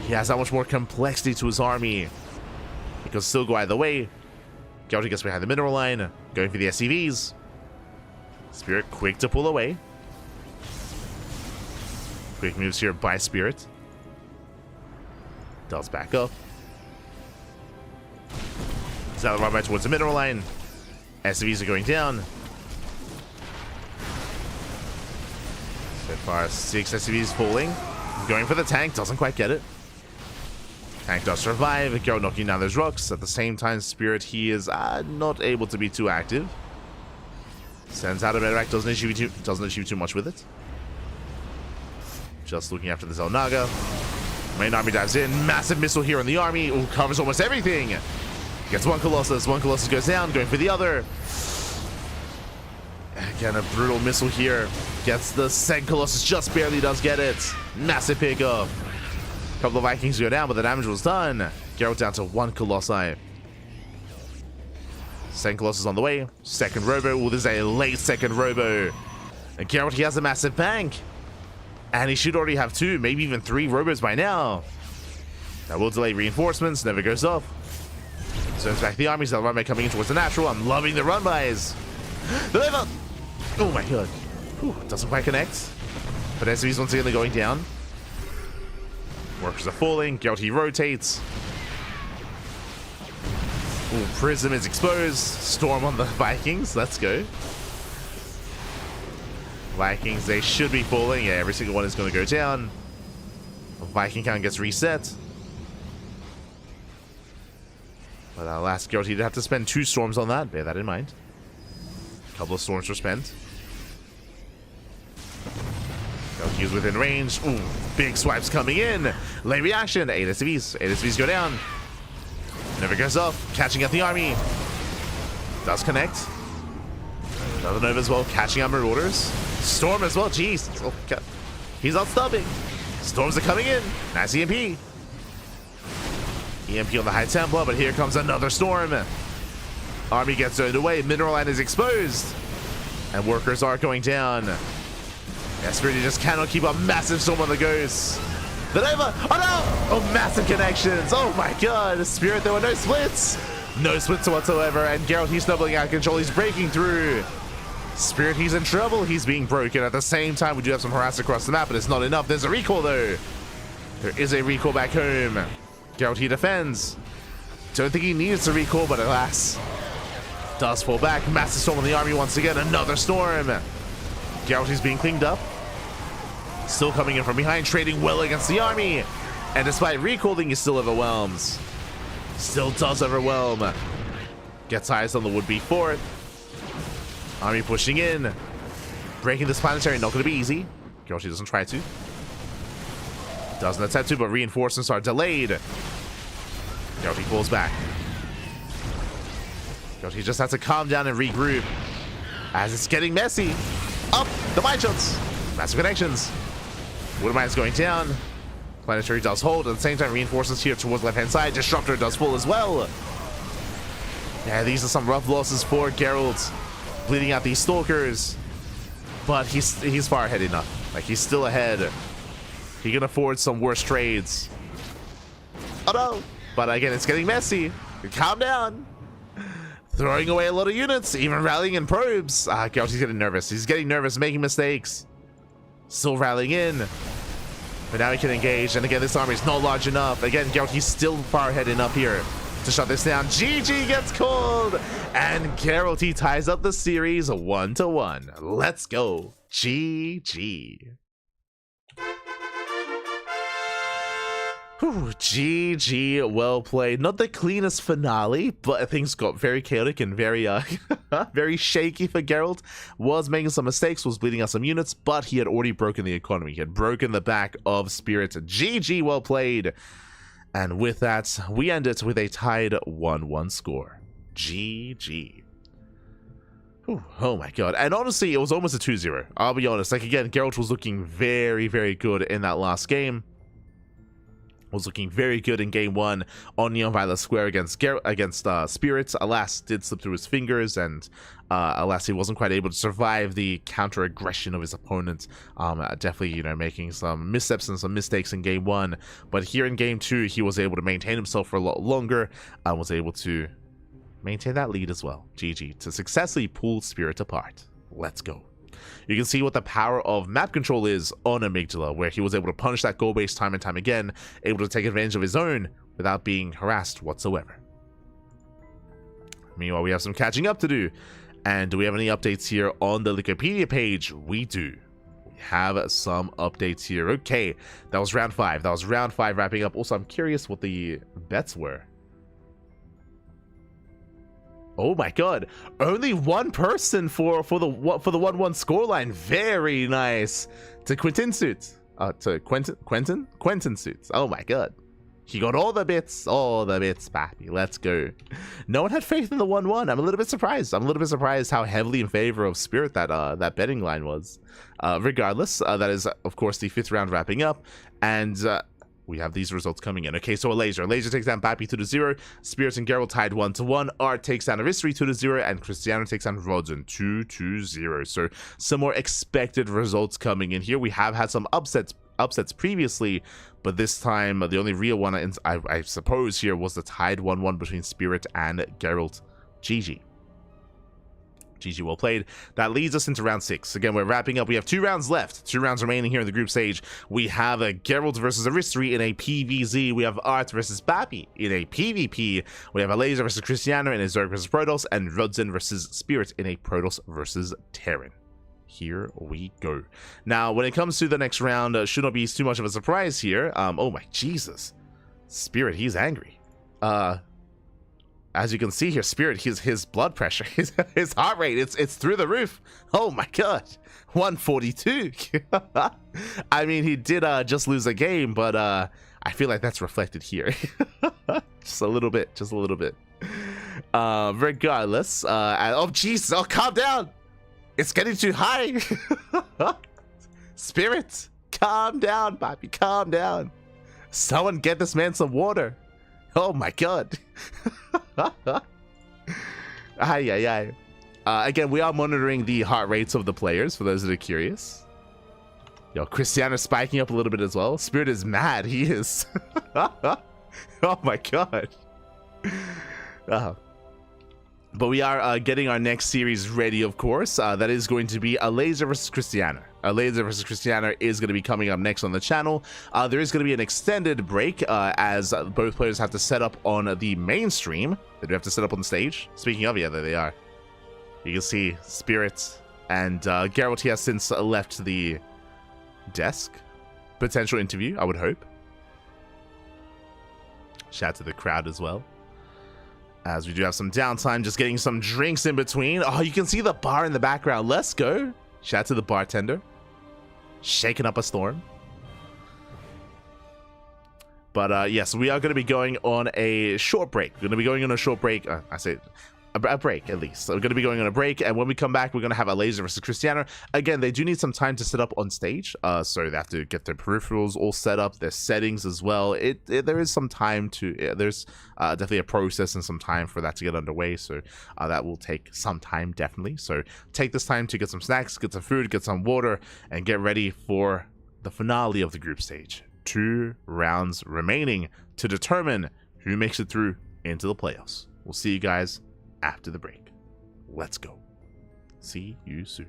He has that much more complexity to his army. He can still go either way. Gerald gets behind the mineral line. Going for the SCVs. Spirit quick to pull away. Quick moves here by Spirit. Does back up. Zealot right towards the mineral line. SCVs are going down. So far, 6 SCVs falling. Going for the tank, doesn't quite get it. Tank does survive. Gerald knocking down those rocks. At the same time, Spirit, he is not able to be too active. Sends out a medevac, doesn't issue too much with it. Just looking after the Zelnaga. Main army dives in. Massive missile here on the army. Ooh, covers almost everything. Gets one Colossus. One Colossus goes down. Going for the other. Again, a brutal missile here. Gets the second Colossus. Just barely does get it. Massive pickup. A couple of Vikings go down, but the damage was done. Gerald down to 1 Colossi. Second Colossus on the way. Second Robo. Ooh, this is a late second Robo. And Gerald, he has a massive bank. And he should already have 2, maybe even 3 Robos by now. That will delay reinforcements. Never goes off. Sends back the armies. The run by coming in towards the natural. I'm loving the run bys. Oh my god. Whew, doesn't quite connect. But SCV's once again going down. Workers are falling. Gerald, he rotates. Ooh, Prism is exposed. Storm on the Vikings. Let's go. Vikings, they should be falling. Yeah, every single one is going to go down. Viking count gets reset. But last Gerald, he did have to spend 2 storms on that. Bear that in mind. A couple of storms were spent. He was within range. Ooh, big swipes coming in. Late reaction. 8 SCVs. 8 SCVs go down. Never goes off. Catching up the army. Does connect. Another Nova as well. Catching up Marauders. Storm as well. Jeez. Oh, God. He's not stopping. Storms are coming in. Nice EMP. EMP on the High Templar, but here comes another storm. Army gets zoned away. Mineral line is exposed. And workers are going down. Spirit just cannot keep up. Massive storm on the Ghosts. The Nova. Oh no! Oh, massive connections. Oh my god. Spirit, there were no splits. No splits whatsoever, and Gerald, he's doubling out of control. He's breaking through. Spirit, he's in trouble. He's being broken. At the same time, we do have some harass across the map, but it's not enough. There's a recall, though. There is a recall back home. Gerald, he defends. Don't think he needs to recall, but alas, does fall back. Massive storm on the army once again. Another storm. Gerald, he's being cleaned up. Still coming in from behind, trading well against the army. And despite recalling, he still overwhelms. Still does overwhelm. Gets eyes on the would-be fourth. Army pushing in. Breaking this planetary, not going to be easy. Gerald, he doesn't try to. Doesn't attempt to, but reinforcements are delayed. Gerald, he pulls back. Gerald, he just has to calm down and regroup. As it's getting messy. Up the mine shots. Massive connections. Woodmine is going down. Planetary does hold. At the same time, reinforcements here towards left-hand side. Disruptor does full as well. Yeah, these are some rough losses for Gerald. Bleeding out these stalkers. But he's far ahead enough. Like, he's still ahead. He can afford some worse trades. Oh no! But again, it's getting messy. Calm down. Throwing away a lot of units, even rallying in probes. Gerald, he's getting nervous. He's getting nervous, making mistakes. Still rallying in. But now he can engage. And again, this army is not large enough. Again, Gerald, he's still far ahead enough here to shut this down. GG gets called. And Gerald, he ties up the series 1-1. Let's go. GG. Whew, GG, well played. Not the cleanest finale, but things got very chaotic and very very shaky for Gerald. Was making some mistakes, was bleeding out some units, but he had already broken the economy. He had broken the back of Spirit. GG, well played. And with that, we end it with a tied 1-1 score. GG. Whew, oh my god. And honestly, it was almost a 2-0. I'll be honest. Like, again, Gerald was looking very, very good in that last game. Was looking very good in game 1 on Neon Violet Square against Spirits. Alas, did slip through his fingers, and alas, he wasn't quite able to survive the counter aggression of his opponent. Definitely, making some missteps and some mistakes in game 1. But here in game 2, he was able to maintain himself for a lot longer and was able to maintain that lead as well. GG, to successfully pull Spirit apart. Let's go. You can see what the power of map control is on Amygdala, where he was able to punish that goal base time and time again, able to take advantage of his own without being harassed whatsoever. Meanwhile, we have some catching up to do. And do we have any updates here on the Wikipedia page? We do. We have some updates here. Okay, that was round 5. That was round 5 wrapping up. Also, I'm curious what the bets were. Oh my god, only one person for the 1-1 scoreline. Very nice. To Quentin Suits. Quentin Suits. Oh my god. He got all the bits, papi. Let's go. No one had faith in the 1-1. I'm a little bit surprised. I'm a little bit surprised how heavily in favor of Spirit that betting line was. Regardless, that is, of course, the 5th round wrapping up. And we have these results coming in. Okay, so Elazer takes down Bappy 2-0. Spirit and Gerald tied 1-1. Art takes down History 2-0, and Krystianer takes down Rodden 2-0. So some more expected results coming in here. We have had some upsets previously, but this time the only real one I suppose here was the tied 1-1 between Spirit and Gerald. GG. GG, well played. That leads us into round 6. Again, we're wrapping up. We have 2 rounds left. 2 rounds remaining here in the group stage. We have a Gerald versus Aristry in a PvZ. We have Art versus Bappy in a PvP. We have Elazer versus Krystianer in a Zerg versus Protoss, and Rodden versus Spirit in a Protoss versus Terran. Here we go. Now, when it comes to the next round, should not be too much of a surprise here. Oh my Jesus. Spirit, he's angry. As you can see here, Spirit, his blood pressure, his heart rate, it's through the roof. Oh my god, 142. I mean, he did just lose a game, but I feel like that's reflected here. just a little bit. Regardless, oh Jesus, oh calm down. It's getting too high. Spirit, calm down, Bobby, calm down. Someone get this man some water. Oh my god. Again, we are monitoring the heart rates of the players, for those that are curious. Yo, Krystianer spiking up a little bit as well. Spirit is mad. He is. Oh my god. But we are getting our next series ready, of course. That is going to be Elazer versus Krystianer. Elazer versus Krystianer is going to be coming up next on the channel. There is going to be an extended break as both players have to set up on the main stream. They do have to set up on the stage. Speaking of, yeah, there they are. You can see Spirit and Gerald has since left the desk. Potential interview, I would hope. Shout out to the crowd as well. As we do have some downtime, just getting some drinks in between. Oh, you can see the bar in the background. Let's go. Shout out to the bartender. Shaking up a storm. But yes, we are going to be going on a short break. We're going to be going on a short break. I say a break, at least. So we're going to be going on a break, and when we come back, we're going to have Elazer versus Krystianer. Again, they do need some time to set up on stage, so they have to get their peripherals all set up, their settings as well. There is some time to... there's definitely a process and some time for that to get underway, so that will take some time, definitely. So take this time to get some snacks, get some food, get some water, and get ready for the finale of the group stage. 2 rounds remaining to determine who makes it through into the playoffs. We'll see you guys after the break. Let's go. See you soon.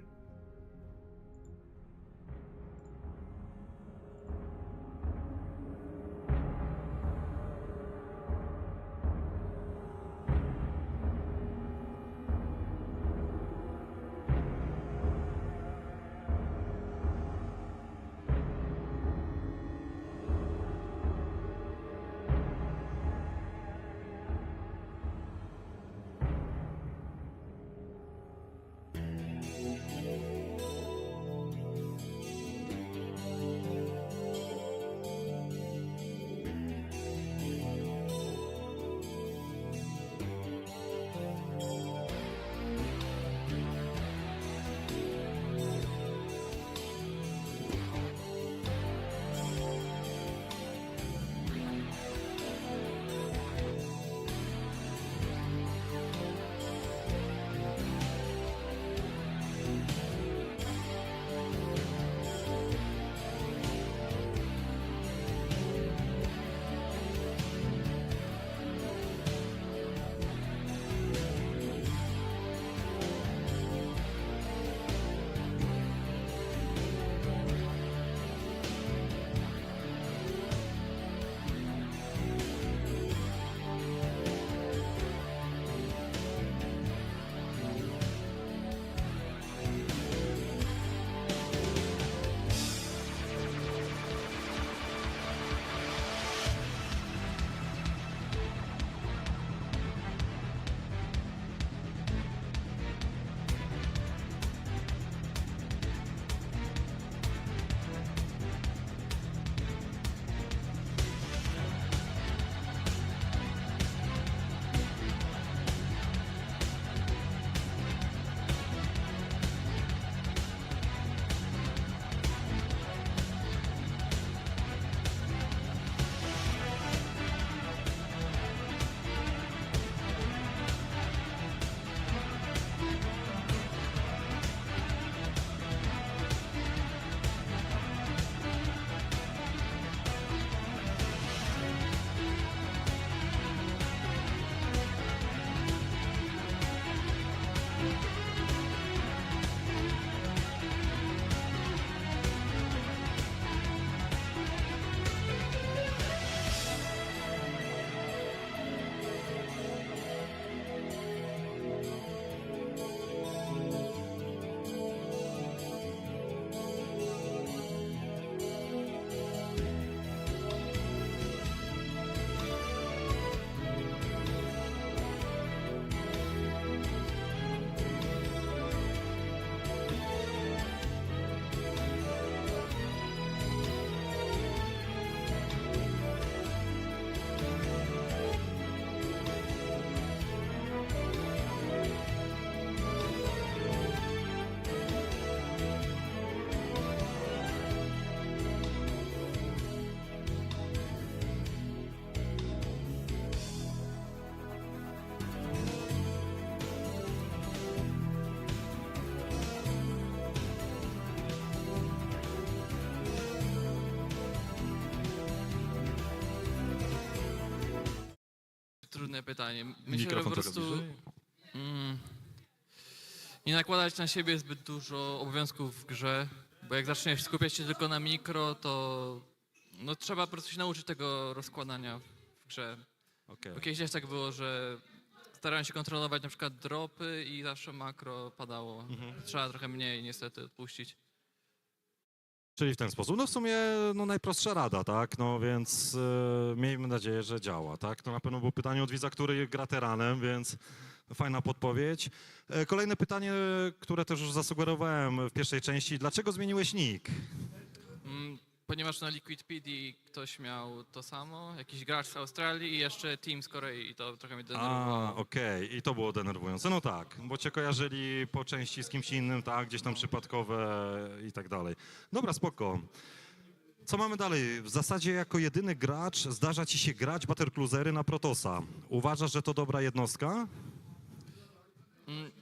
Trudne pytanie. Myślę, że po Mikrofon trochę prostu bliżej. Nie nakładać na siebie zbyt dużo obowiązków w grze, bo jak zaczniesz skupiać się tylko na mikro, to no, trzeba po prostu się nauczyć tego rozkładania w grze. Okej. Bo kiedyś też tak było, że starałem się kontrolować na przykład dropy i zawsze makro padało. Trzeba trochę mniej niestety odpuścić. Czyli w ten sposób. No w sumie no, najprostsza rada, tak? No więc miejmy nadzieję, że działa, tak? To na pewno było pytanie od widza, który gra teranem, więc fajna podpowiedź. Kolejne pytanie, które też już zasugerowałem w pierwszej części. Dlaczego zmieniłeś nick? Ponieważ na Liquidpedia ktoś miał to samo, jakiś gracz z Australii i jeszcze team z Korei i to trochę mnie denerwowało. Okej. I to było denerwujące. No tak, bo cię kojarzyli po części z kimś innym, tak? Gdzieś tam przypadkowe i tak dalej. Dobra, spoko. Co mamy dalej? W zasadzie jako jedyny gracz zdarza ci się grać Battlecruisery na Protossa. Uważasz, że to dobra jednostka?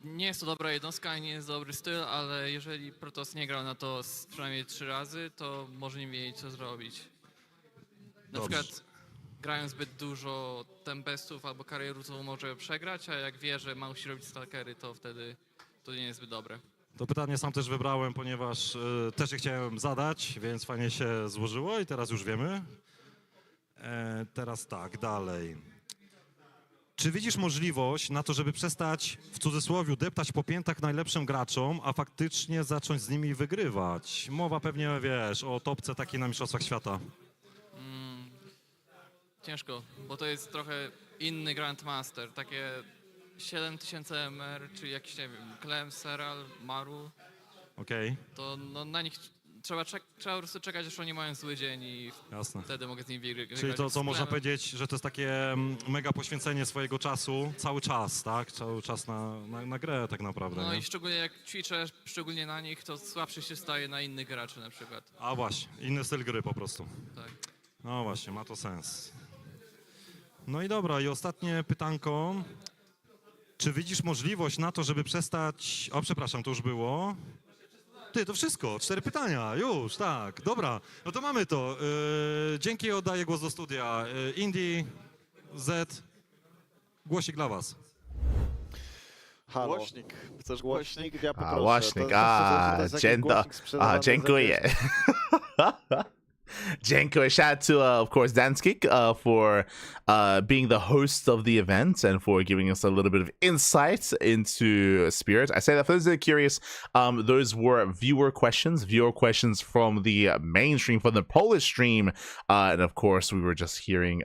Nie jest to dobra jednostka, nie jest dobry styl, ale jeżeli Protoss nie grał na to przynajmniej 3 razy, to może nie wiedzieć co zrobić. Na Dobrze. przykład grając zbyt dużo tempestów albo karierów, to może przegrać, a jak wie, że musi robić stalkery, to wtedy to nie jest zbyt dobre. To pytanie sam też wybrałem, ponieważ też je chciałem zadać, więc fajnie się złożyło i teraz już wiemy. Teraz tak, dalej. Czy widzisz możliwość na to, żeby przestać w cudzysłowie deptać po piętach najlepszym graczom, a faktycznie zacząć z nimi wygrywać? Mowa pewnie, wiesz, o topce takiej na Mistrzostwach Świata. Ciężko, bo to jest trochę inny Grandmaster, takie 7000 MR, czy jakiś, nie wiem, Clem, Seral, Maru, Okej, to no, na nich trzeba po prostu czekać, aż oni mają zły dzień i jasne. wtedy mogę z nimi wygrać. Czyli to, Z co można Clemem. powiedzieć, że to jest takie mega poświęcenie swojego czasu, cały czas, tak? Cały czas na grę tak naprawdę, No nie? i szczególnie jak ćwiczę, szczególnie na nich, to słabszy się staje na innych graczy na przykład. A właśnie, inny styl gry po prostu. Tak. No właśnie, ma to sens. No i dobra, i ostatnie pytanko. Czy widzisz możliwość na to, żeby przestać... O, przepraszam, to już było. Ty, to wszystko, 4 pytania, już, tak, dobra. No to mamy to. Dzięki, oddaję głos do studia. Indie, Z, głosik dla was. Halo. Głośnik. Chcesz głośnik? Głośnik, ja poproszę. Głośnik, to jest jakiś głośnik sprzedawany za dziękuję. Dziękuję. Shout out to, of course, Danskik for being the host of the event and for giving us a little bit of insight into Spirit. I say that for those that are curious, those were viewer questions from the mainstream, from the Polish stream. And of course, we were just hearing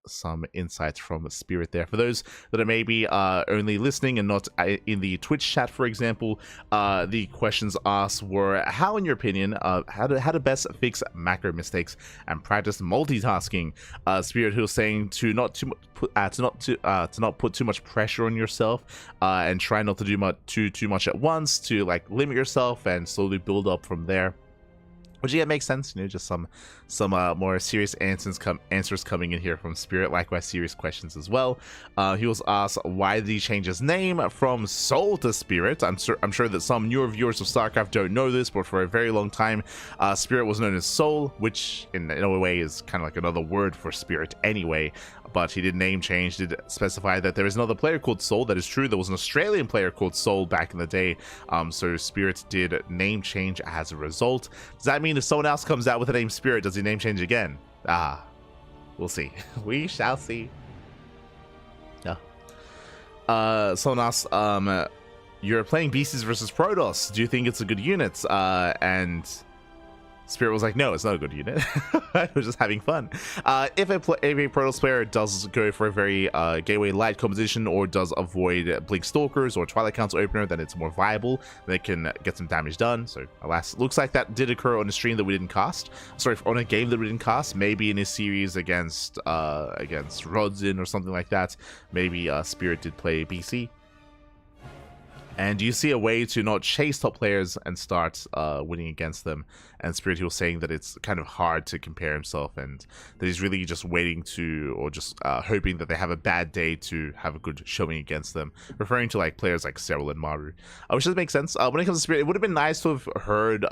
some insights from Spirit there. For those that are maybe only listening and not in the Twitch chat, for example, the questions asked were, how, in your opinion, how to best fix macro mistakes and practice multitasking? Spirit, who was saying to not put too much pressure on yourself and try not to do too much at once, to like limit yourself and slowly build up from there. Which, yeah, makes sense, you know, just some more serious answers coming in here from Spirit, likewise serious questions as well. He was asked, why did he change his name from Soul to Spirit? I'm sure that some newer viewers of StarCraft don't know this, but for a very long time, Spirit was known as Soul, which in a way is kind of like another word for Spirit anyway. But he did name change, did specify that there is another player called Soul. That is true. There was an Australian player called Soul back in the day. So Spirit did name change as a result. Does that mean if someone else comes out with the name Spirit, does he name change again? We'll see. We shall see. Yeah. Someone asked, you're playing Beasties versus Protoss. Do you think it's a good unit? And Spirit was like, no, it's not a good unit. We're just having fun. If a Protoss player does go for a very gateway light composition or does avoid Blink Stalkers or Twilight Council Opener, then it's more viable. They can get some damage done. So alas, looks like that did occur on a stream that we didn't cast. Sorry, on a game that we didn't cast. Maybe in a series against Rodzin or something like that. Maybe Spirit did play BC. And you see a way to not chase top players and start winning against them. And Spirit, he was saying that it's kind of hard to compare himself, and that he's really just waiting to, or just hoping that they have a bad day to have a good showing against them, referring to like players like Cyril and Maru, which does make sense. When it comes to Spirit, it would have been nice to have heard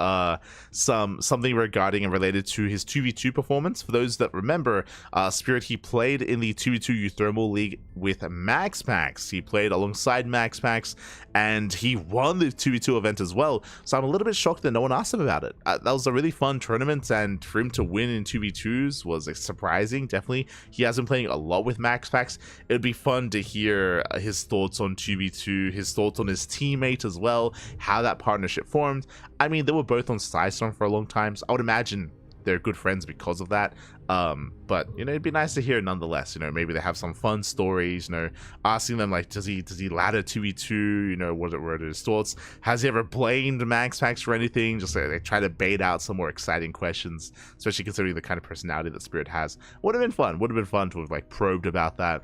something regarding and related to his 2v2 performance. For those that remember, Spirit, he played in the 2v2 Euthermal League with MaxPax. He played alongside MaxPax, and he won the 2v2 event as well. So I'm a little bit shocked that no one asked him about it. That was a really fun tournament, and for him to win in 2v2s was surprising. Definitely, he has been playing a lot with MaxPax. It would be fun to hear his thoughts on 2v2, his thoughts on his teammate as well, how that partnership formed. I mean, they were both on Skystorm for a long time, so I would imagine they're good friends because of that. But you know, it'd be nice to hear nonetheless. You know, maybe they have some fun stories. You know, asking them like, does he ladder 2v2? You know, what are his thoughts? Has he ever blamed MaxPax for anything? Just like they try to bait out some more exciting questions, especially considering the kind of personality that Spirit has. Would have been fun. Would have been fun to have like probed about that.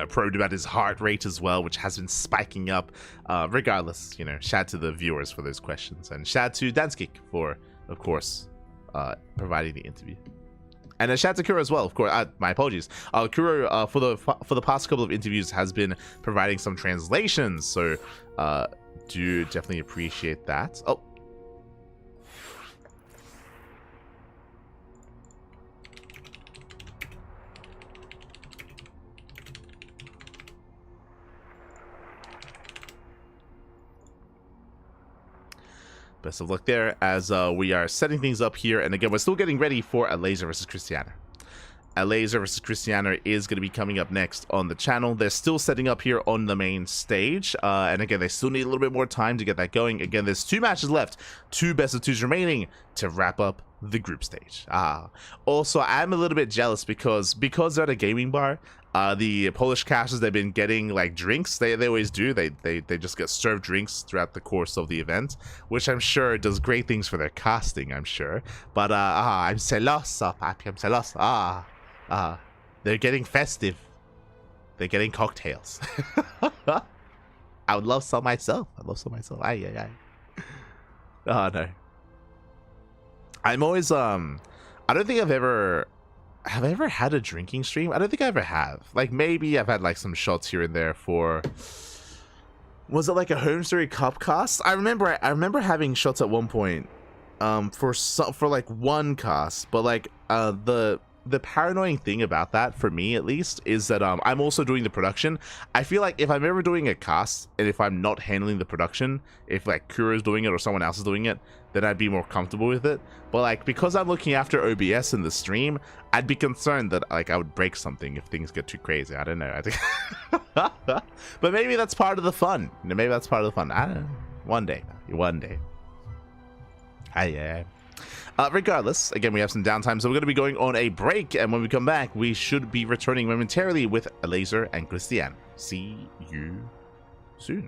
Probed about his heart rate as well, which has been spiking up. Regardless, you know, shout out to the viewers for those questions, and shout out to Danskik for, of course, providing the interview. And a shout out to Kuro as well, of course. My apologies. Kuro, for the past couple of interviews, has been providing some translations, so do definitely appreciate that. Oh. Best of luck there as we are setting things up here. And again, we're still getting ready for Elazer versus Krystianer. Elazer versus Krystianer is going to be coming up next on the channel. They're still setting up here on the main stage. And again, they still need a little bit more time to get that going. Again, there's 2 matches left, 2 best of 2s remaining to wrap up the group stage. Also, I'm a little bit jealous because they're at a gaming bar. The Polish casters, they've been getting like drinks. They always do. They just get served drinks throughout the course of the event, which I'm sure does great things for their casting, I'm sure. But I'm celoso, papi, I'm celoso. They're getting festive. They're getting cocktails. I would love some myself. Ay. Oh no. I'm always I don't think I've ever had a drinking stream. I don't think I ever have. Like, maybe I've had like some shots here and there for, was it like a Home Story Cup cast? I remember having shots at one point for like one cast, but like the paranoid thing about that, for me at least, is that I'm also doing the production. I feel like if I'm ever doing a cast and if I'm not handling the production, if like Kuro's doing it or someone else is doing it, then I'd be more comfortable with it. But like, because I'm looking after OBS in the stream, I'd be concerned that like I would break something if things get too crazy. I don't know. I think but maybe that's part of the fun. You know, maybe that's part of the fun. I don't know. One day. Regardless, again, we have some downtime, so we're going to be going on a break, and when we come back, we should be returning momentarily with Elazer and Krystianer. See you soon.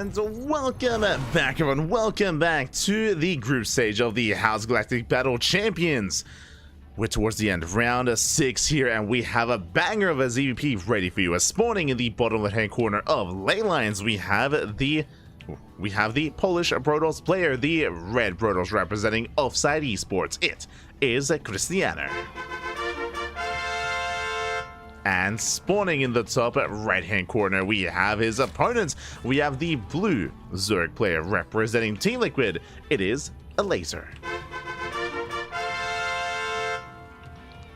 And welcome back, everyone. Welcome back to the group stage of the H.4.0.S Galactic Battle Champions. We're towards the end of round 6 here, and we have a banger of a ZVP ready for you. As spawning in the bottom left-hand corner of lane lines, we have the Polish Brodos player, the red Brodos representing Offside Esports. It is Krystianer. And spawning in the top right-hand corner, we have his opponents. We have the blue Zerg player representing Team Liquid. It is Elazer.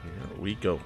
Here we go.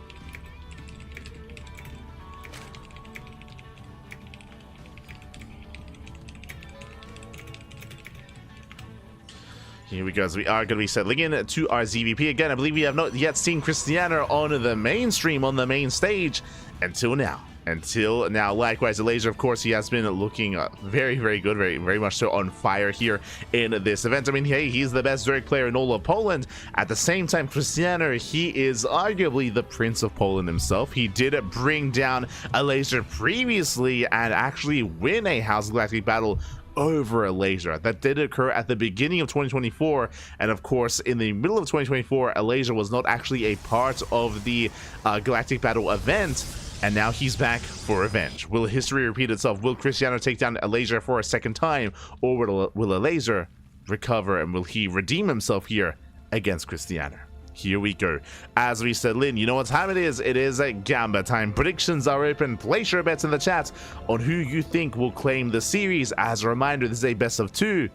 Here we go, as we are going to be settling in to our ZVP again. I believe we have not yet seen Krystianer on the mainstream, on the main stage, until now. Likewise, Elazer, of course, he has been looking very, very good, very much so on fire here in this event. I mean, hey, he's the best Zerg player in all of Poland. At the same time, Krystianer, he is arguably the Prince of Poland himself. He did bring down Elazer previously and actually win a H.4.0.S Galactic battle over Elazer. That did occur at the beginning of 2024, and of course in the middle of 2024 Elazer was not actually a part of the Galactic Battle event, and now he's back for revenge. Will history repeat itself? Will Krystianer take down Elazer for a second time, or will Elazer recover, and will he redeem himself here against Krystianer? Here we go. As we settle in, you know what time it is? It is a Gamba time. Predictions are open. Place your bets in the chat on who you think will claim the series. As a reminder, this is a best of 2.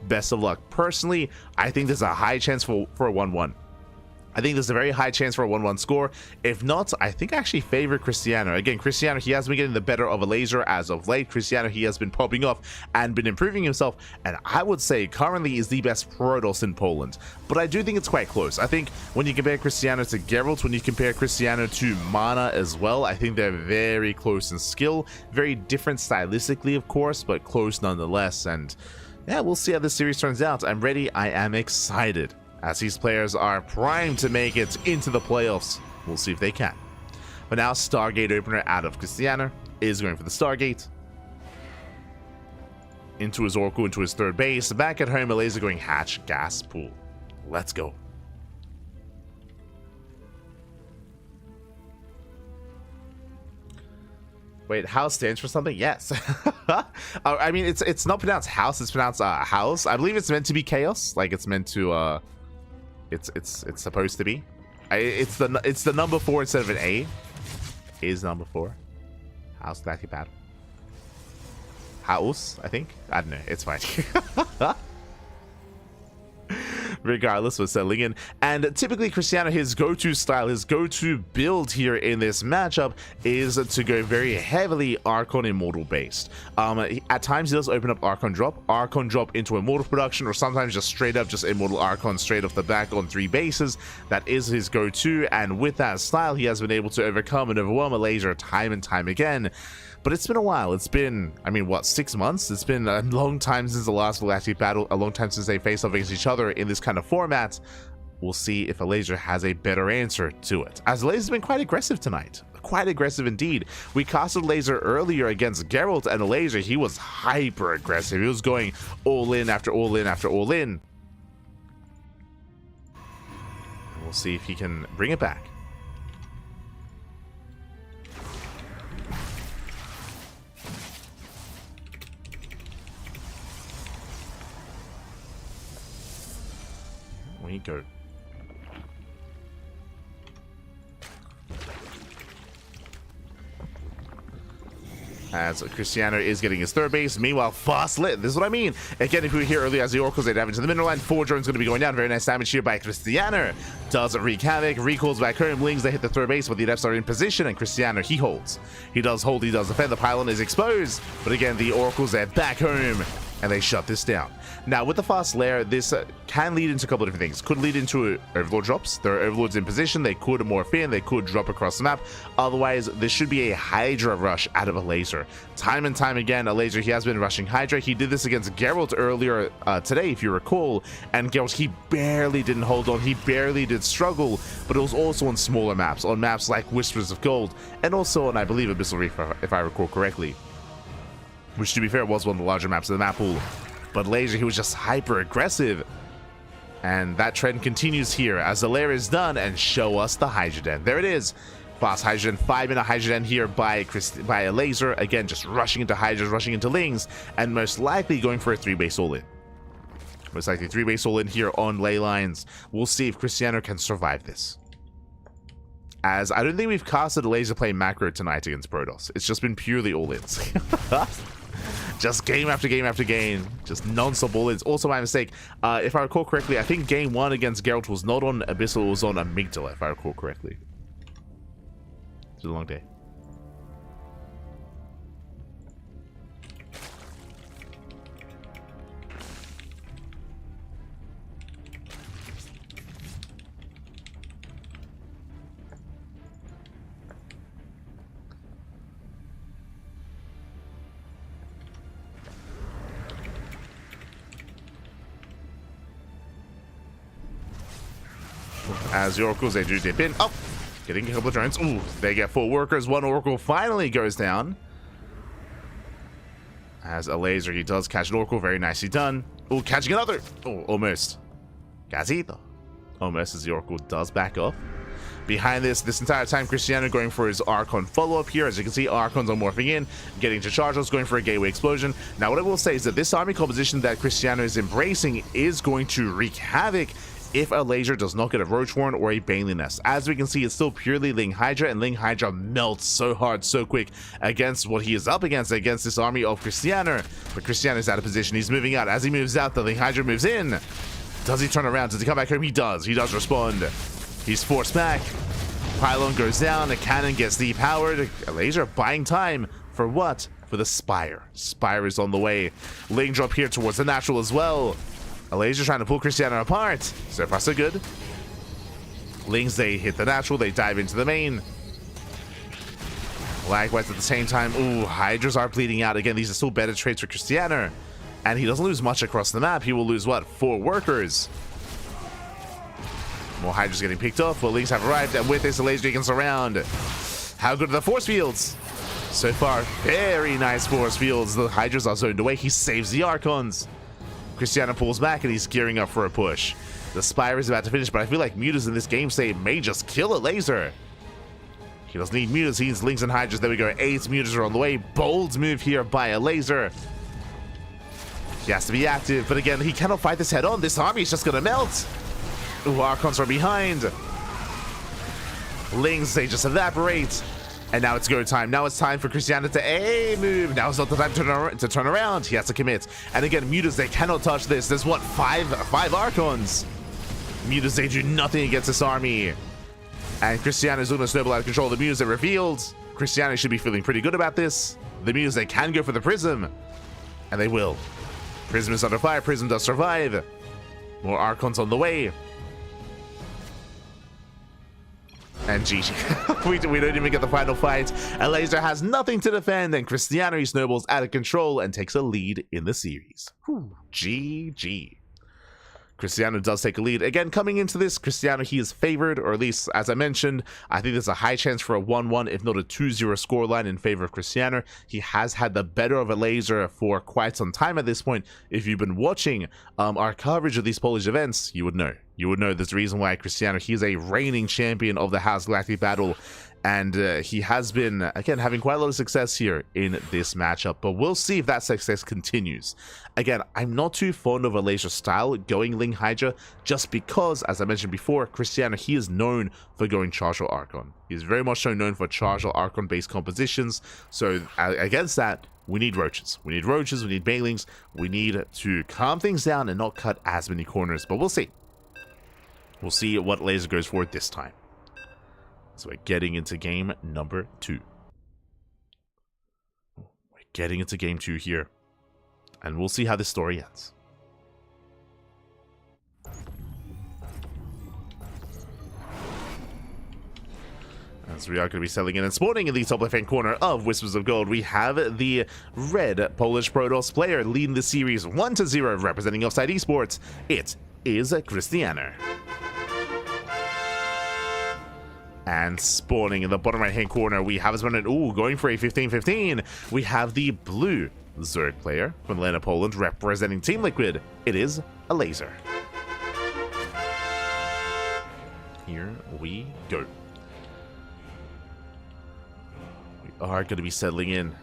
Best of luck. Personally, I think there's a high chance for a 1-1. I think there's a very high chance for a 1-1 score. If not, I think I actually favor Krystianer. Again, Krystianer, he has been getting the better of Elazer as of late. Krystianer, he has been popping off and been improving himself, and I would say currently is the best Protoss in Poland. But I do think it's quite close. I think when you compare Krystianer to Gerald, when you compare Krystianer to Mana as well, I think they're very close in skill. Very different stylistically, of course, but close nonetheless. And yeah, we'll see how this series turns out. I'm ready. I am excited, as these players are primed to make it into the playoffs. We'll see if they can. But now, Stargate opener out of Krystianer is going for the Stargate. Into his Oracle, into his third base. Back at home, Elazer going Hatch, Gas, Pool. Let's go. Wait, house stands for something? Yes. I mean, it's not pronounced house, it's pronounced house. I believe it's meant to be chaos. Like, it's meant to, it's supposed to be. It's the number 4 instead of an A. Is number 4. House Galactic Battle. House, I think. I don't know. It's fine. Regardless, we're settling in. And typically Krystianer, his go-to style, his go-to build here in this matchup is to go very heavily Archon Immortal based. At times he does open up Archon drop into Immortal production, or sometimes just straight up just Immortal Archon straight off the back on 3 bases. That is his go-to, and with that style he has been able to overcome and overwhelm Elazer time and time again. But it's been a while. It's been, I mean, what, 6 months? It's been a long time since the last Galactic battle, a long time since they faced off against each other in this kind of format. We'll see if Elazer has a better answer to it, as Elazer's been quite aggressive tonight. Quite aggressive indeed. We casted Elazer earlier against Gerald, and Elazer, he was hyper aggressive. He was going all in after all in after all in. We'll see if he can bring it back. We go. As Krystianer is getting his third base. Meanwhile, fast lit. This is what I mean. Again, if we were here earlier, as the Oracles they damage to the mineral line, 4 drones going to be going down. Very nice damage here by Krystianer. Does wreak havoc. Recalls back home. Lings, they hit the third base, but the Adepts are in position, and Krystianer, he holds. He does hold, he does defend. The pylon is exposed. But again, the Oracles, they're back home, and they shut this down. Now, with the fast lair, this can lead into a couple of different things. Could lead into Overlord drops. There are Overlords in position. They could morph in. They could drop across the map. Otherwise, this should be a Hydra rush out of Elazer. Time and time again, Elazer, he has been rushing Hydra. He did this against Gerald earlier today, if you recall. And Gerald, he barely didn't hold on. He barely did struggle. But it was also on smaller maps. On maps like Whispers of Gold. And also on, I believe, Abyssal Reef, if I recall correctly. which to be fair was one of the larger maps of the map pool. But Elazer, he was just hyper aggressive. And that trend continues here as the layer is done and show us the Hydra Den. There it is. Fast Hydra Den, 5-minute Hydra Den here by Elazer. Again, just rushing into Hydras, rushing into Lings, and most likely going for a 3-base all-in. Most likely 3-base all-in here on ley lines. We'll see if Krystianer can survive this. As I don't think we've casted Elazer playing macro tonight against Protoss. It's just been purely all-ins. Just game after game after game. Just non-stop all-ins. Also my mistake. If I recall correctly, I think game 1 against Gerald was not on Abyssal, it was on Amygdala, if I recall correctly. It's a long day. As the Oracles, they do dip in. Oh! Getting a couple of drones. Ooh, they get 4 workers. 1 Oracle finally goes down. As Elazer, he does catch an Oracle. Very nicely done. Oh, catching another. Oh, almost. Casito. Almost as the Oracle does back up. Behind this entire time, Krystianer going for his Archon follow-up here. As you can see, Archons are morphing in, getting to charges, going for a gateway explosion. Now, what I will say is that this army composition that Krystianer is embracing is going to wreak havoc if Elazer does not get a Roach Warren or a Baneling Nest. As we can see, it's still purely Ling Hydra, and Ling Hydra melts so hard, so quick against what he is up against this army of Krystianer. But Krystianer is out of position. He's moving out. As he moves out, the Ling Hydra moves in. Does he turn around? Does he come back home? He does. He does respond. He's forced back. Pylon goes down. The cannon gets depowered. Elazer buying time. For what? For the Spire. Spire is on the way. Ling drop here towards the natural as well. Elazer trying to pull Krystianer apart. So far, so good. Lings, they hit the natural. They dive into the main. Likewise, at the same time, ooh, Hydras are bleeding out. Again, these are still better trades for Krystianer. And he doesn't lose much across the map. He will lose, what, 4 workers. More Hydras getting picked off. Well, Lings have arrived. And with this, Elazer can surround. How good are the force fields? So far, very nice force fields. The Hydras are zoned away. He saves the Archons. Krystianer pulls back and he's gearing up for a push. The Spire is about to finish, but I feel like Mutas in this game state may just kill Elazer. He doesn't need Mutas, he needs Lings and Hydras. There we go, 8 Mutas are on the way. Bold move here by Elazer. He has to be active, but again, he cannot fight this head on. This army is just gonna melt. Ooh, Archons are behind. Lings, they just evaporate. And now it's go time. Now it's time for Krystianer to move. Now it's not the time to turn around. He has to commit. And again, Mutas, they cannot touch this. There's what, 5 Archons? Mutas, they do nothing against this army. And Krystianer is looking to snowball out of control. The Mutas are revealed. Krystianer should be feeling pretty good about this. The Mutas, they can go for the Prism. And they will. Prism is under fire. Prism does survive. More Archons on the way. And GG. we don't even get the final fight. Elazer has nothing to defend, and Krystianer, he snowballs out of control and takes a lead in the series. Whew. GG. Krystianer does take a lead. Again, coming into this, Krystianer, he is favored, or at least, as I mentioned, I think there's a high chance for a 1-1, if not a 2-0 scoreline in favor of Krystianer. He has had the better of Elazer for quite some time at this point. If you've been watching our coverage of these Polish events, you would know. You would know there's a reason why Krystianer, he is a reigning champion of the H.4.0.S Galactic battle. And he has been, again, having quite a lot of success here in this matchup. But we'll see if that success continues. Again, I'm not too fond of Elazer's style going Ling Hydra, just because, as I mentioned before, Krystianer, he is known for going Charge or Archon. He's very much so known for Charge or Archon-based compositions. So against that, we need Roaches. We need Roaches, we need Banelings. We need to calm things down and not cut as many corners. But we'll see. We'll see what Elazer goes for this time. So we're getting into game number 2. We're getting into game 2 here. And we'll see how this story ends. As we are going to be selling in and spawning in the top left-hand corner of Whispers of Gold, we have the red Polish Protoss player leading the series 1-0, representing Offside Esports. It is Krystianer. And spawning in the bottom right-hand corner, we have his opponent, going for a 15-15. We have the blue Zerg player from the land of Poland representing Team Liquid. It is Elazer. Here we go. We are going to be settling in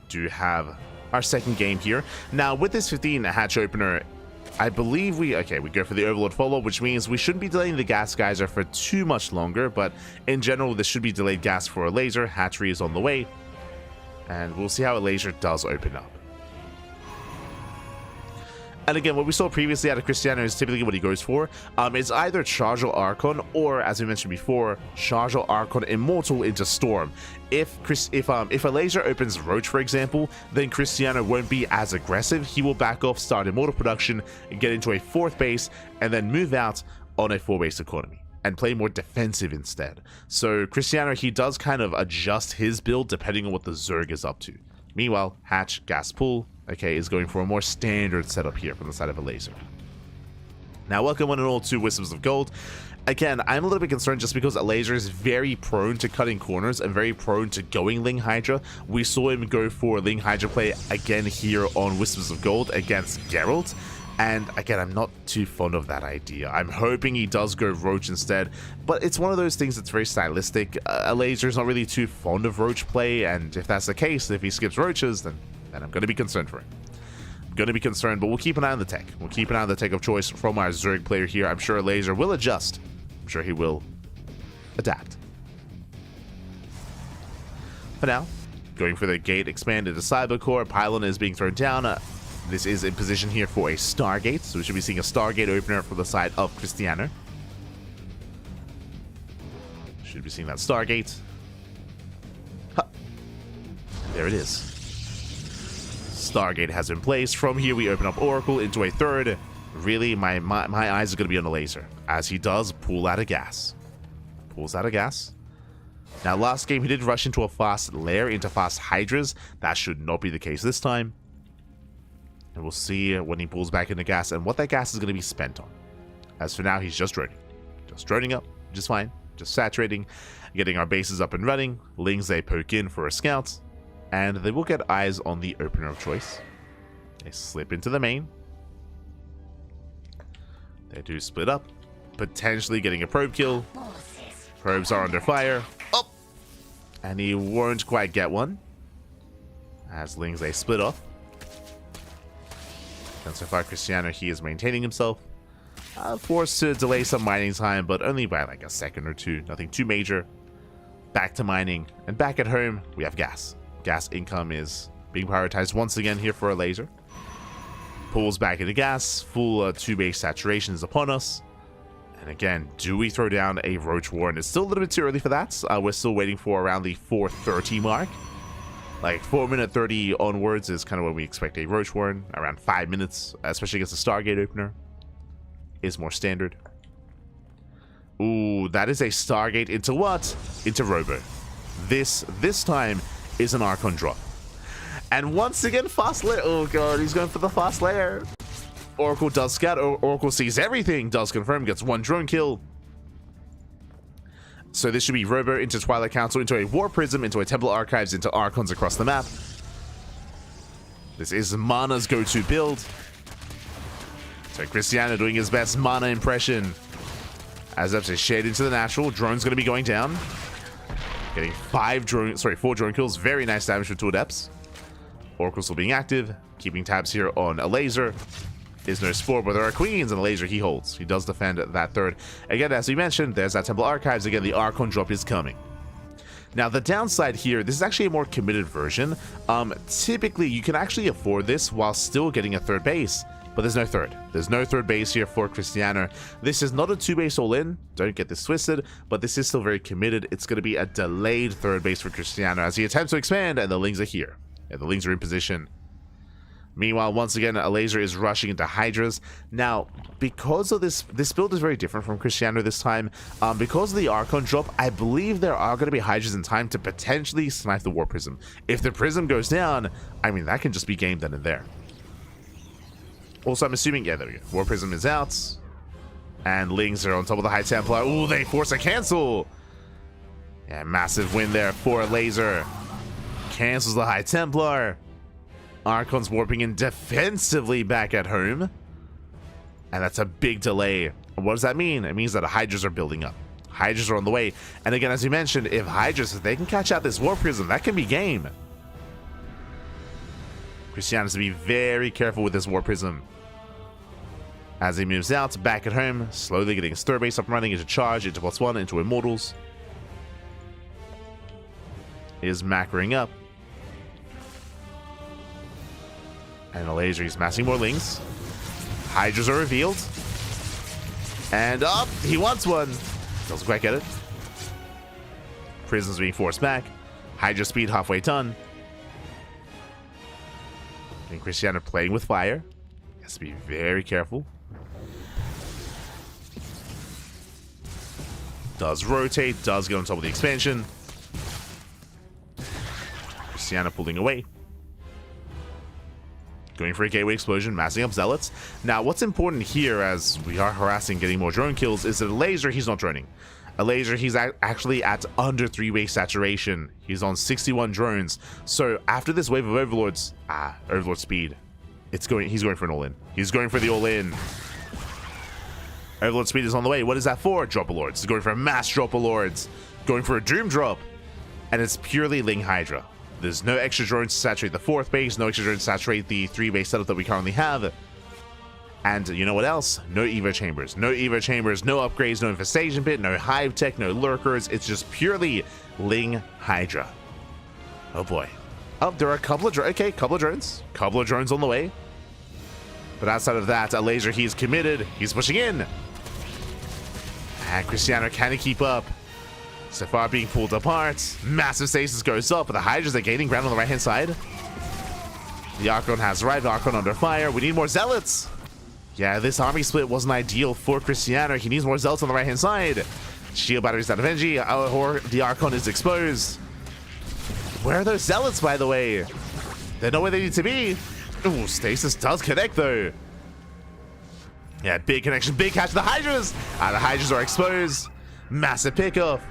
to have our second game here. Now, with this 15 hatch opener, I believe we go for the Overlord follow, which means we shouldn't be delaying the gas geyser for too much longer, but in general, this should be delayed gas for Elazer. Hatchery is on the way, and we'll see how Elazer does open up. And again, what we saw previously out of Krystianer is typically what he goes for. It's either Charge or Archon, or as we mentioned before, Charge or Archon Immortal into Storm. If Elazer opens Roach, for example, then Krystianer won't be as aggressive. He will back off, start Immortal production, get into a 4th base, and then move out on a 4-base economy and play more defensive instead. So Krystianer, he does kind of adjust his build depending on what the Zerg is up to. Meanwhile, Hatch, Gas Pool, is going for a more standard setup here from the side of Elazer. Now, welcome one and all to Wisps of Gold. Again, I'm a little bit concerned just because Elazer is very prone to cutting corners and very prone to going Ling Hydra. We saw him go for Ling Hydra play again here on Wisps of Gold against Gerald. And again, I'm not too fond of that idea. I'm hoping he does go Roach instead, but it's one of those things that's very stylistic. Elazer's not really too fond of Roach play, and if that's the case, if he skips Roaches, then I'm going to be concerned for him. I'm going to be concerned, but we'll keep an eye on the tech. We'll keep an eye on the tech of choice from our Zerg player here. I'm sure Elazer will adjust. I'm sure he will adapt. For now, going for the gate expanded to Cybercore. Pylon is being thrown down. This is in position here for a Stargate, so we should be seeing a Stargate opener from the side of Krystianer. Should be seeing that Stargate. Huh. There it is. Stargate has been placed. From here, we open up Oracle into a 3rd. Really, my eyes are going to be on the Elazer, as he does pull out of gas. Pulls out of gas. Now, last game, he did rush into a fast lair, into fast Hydras. That should not be the case this time. And we'll see when he pulls back into gas and what that gas is going to be spent on. As for now, he's just droning. Just droning up, just fine. Just saturating, getting our bases up and running. Lings, they poke in for a scout. And they will get eyes on the opener of choice. They slip into the main. They do split up. Potentially getting a probe kill. Probes are under fire. Oh! And he won't quite get one. As Lings, they split off. And so far, Krystianer, he is maintaining himself. Forced to delay some mining time, but only by like a second or two. Nothing too major. Back to mining. And back at home, we have gas. Gas income is being prioritized once again here for Elazer. Pulls back into gas. Full 2-base saturation is upon us. And again, do we throw down a Roach Warren? It's still a little bit too early for that. We're still waiting for around the 4:30 mark. Like 4:30 onwards is kind of when we expect a Roach Warren. Around 5 minutes, especially against the Stargate opener, is more standard. Ooh, that is a Stargate into what? Into Robo. This time is an Archon drop. And once again, fast layer. Oh god, he's going for the fast layer. Oracle does scout. Oracle sees everything. Does confirm. Gets 1 drone kill. So this should be Robo into Twilight Council, into a War Prism, into a Temple Archives, into Archons across the map. This is Mana's go-to build. So Krystianer doing his best Mana impression. As up to Shade into the natural. Drone's going to be going down. Getting 4 drone kills. Very nice damage for 2 Adepts. Oracle still being active. Keeping tabs here on Elazer. Is no Spore, but there are Queens, and Elazer he holds. He does defend that 3rd. Again, as we mentioned, there's that Temple Archives. Again, the Archon drop is coming. Now, the downside here, this is actually a more committed version. Typically, you can actually afford this while still getting a 3rd base, but there's no 3rd. There's no 3rd base here for Krystianer. This is not a 2-base all-in. Don't get this twisted, but this is still very committed. It's going to be a delayed 3rd base for Krystianer as he attempts to expand, and the Lings are here. And the Lings are in position. Meanwhile, once again, Elazer is rushing into Hydras. Now, because of this build is very different from Krystianer this time. Because of the Archon drop, I believe there are going to be Hydras in time to potentially snipe the War Prism. If the Prism goes down, I mean, that can just be game then and there. Also, I'm assuming, yeah, there we go. War Prism is out. And Lings are on top of the High Templar. Ooh, they force a cancel. Yeah, massive win there for Elazer. Cancels the High Templar. Archon's warping in defensively back at home. And that's a big delay. What does that mean? It means that Hydras are building up. Hydras are on the way. And again, as you mentioned, if Hydras, if they can catch out this Warp Prism, that can be game. Krystianer has to be very careful with this Warp Prism. As he moves out, back at home, slowly getting Stir Base up and running into Charge, into +1, into Immortals. Is macroing up. And Elazer, he's massing more Lings. Hydras are revealed. And up, he wants one. Doesn't quite get it. Prism's being forced back. Hydra speed halfway done. And Krystianer playing with fire. Has to be very careful. Does rotate, does get on top of the expansion. Krystianer pulling away. Going for a gateway explosion, massing up zealots. Now, what's important here as we are harassing, getting more drone kills, is that Elazer, he's not droning. Elazer, he's actually at under 3-way saturation. He's on 61 drones. So after this wave of overlords, overlord speed, he's going for an all-in. He's going for the all-in. Overlord speed is on the way. What is that for? Drop-a-lords. He's going for a mass drop-a-lords. Going for a doom drop. And it's purely Ling Hydra. There's no extra drones to saturate the 4th base, no extra drones to saturate the 3-base setup that we currently have. And you know what else? No Evo chambers. No Evo chambers, no upgrades, no infestation pit, no hive tech, no lurkers. It's just purely Ling Hydra. Oh boy. Oh, there are a couple of drones. Okay, couple of drones on the way. But outside of that, Elazer, he's committed. He's pushing in. And Krystianer, can he keep up? So far being pulled apart. Massive stasis goes up, but the Hydras are gaining ground on the right-hand side. The Archon has arrived. Archon under fire. We need more Zealots. Yeah, this army split wasn't ideal for Krystianer. He needs more Zealots on the right-hand side. Shield batteries out of energy, or the Archon is exposed. Where are those Zealots, by the way? They're not where they need to be. Ooh, stasis does connect, though. Yeah, big connection, big catch. The Hydras! The Hydras are exposed. Massive pickoff.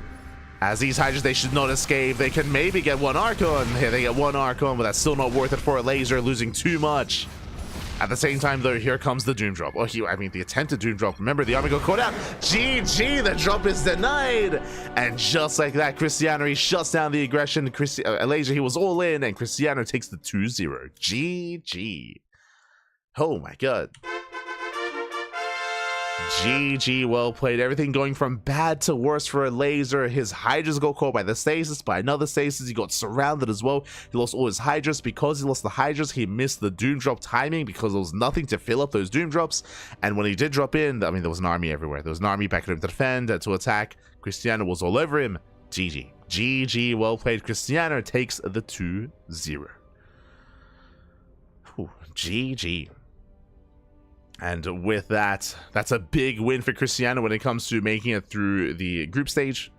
As these Hydras, they should not escape. They can maybe get one Archon. Here they get one Archon, but that's still not worth it for Elazer, losing too much. At the same time, though, here comes the Doom Drop. The attempted Doom Drop. Remember, the army got caught out. GG, the drop is denied. And just like that, Krystianer, he shuts down the aggression. Elazer, he was all in, and Krystianer takes the 2-0. GG. Oh my god. GG, well played. Everything going from bad to worse for Elazer. His Hydras got caught by the stasis, by another stasis. He got surrounded as well. He lost all his Hydras. Because he lost the Hydras, he missed the Doom Drop timing because there was nothing to fill up those Doom Drops. And when he did drop in, there was an army everywhere. There was an army back at him to defend, to attack. Krystianer was all over him. GG. GG, well played. Krystianer takes the 2-0. GG. And with that, that's a big win for Krystianer when it comes to making it through the group stage.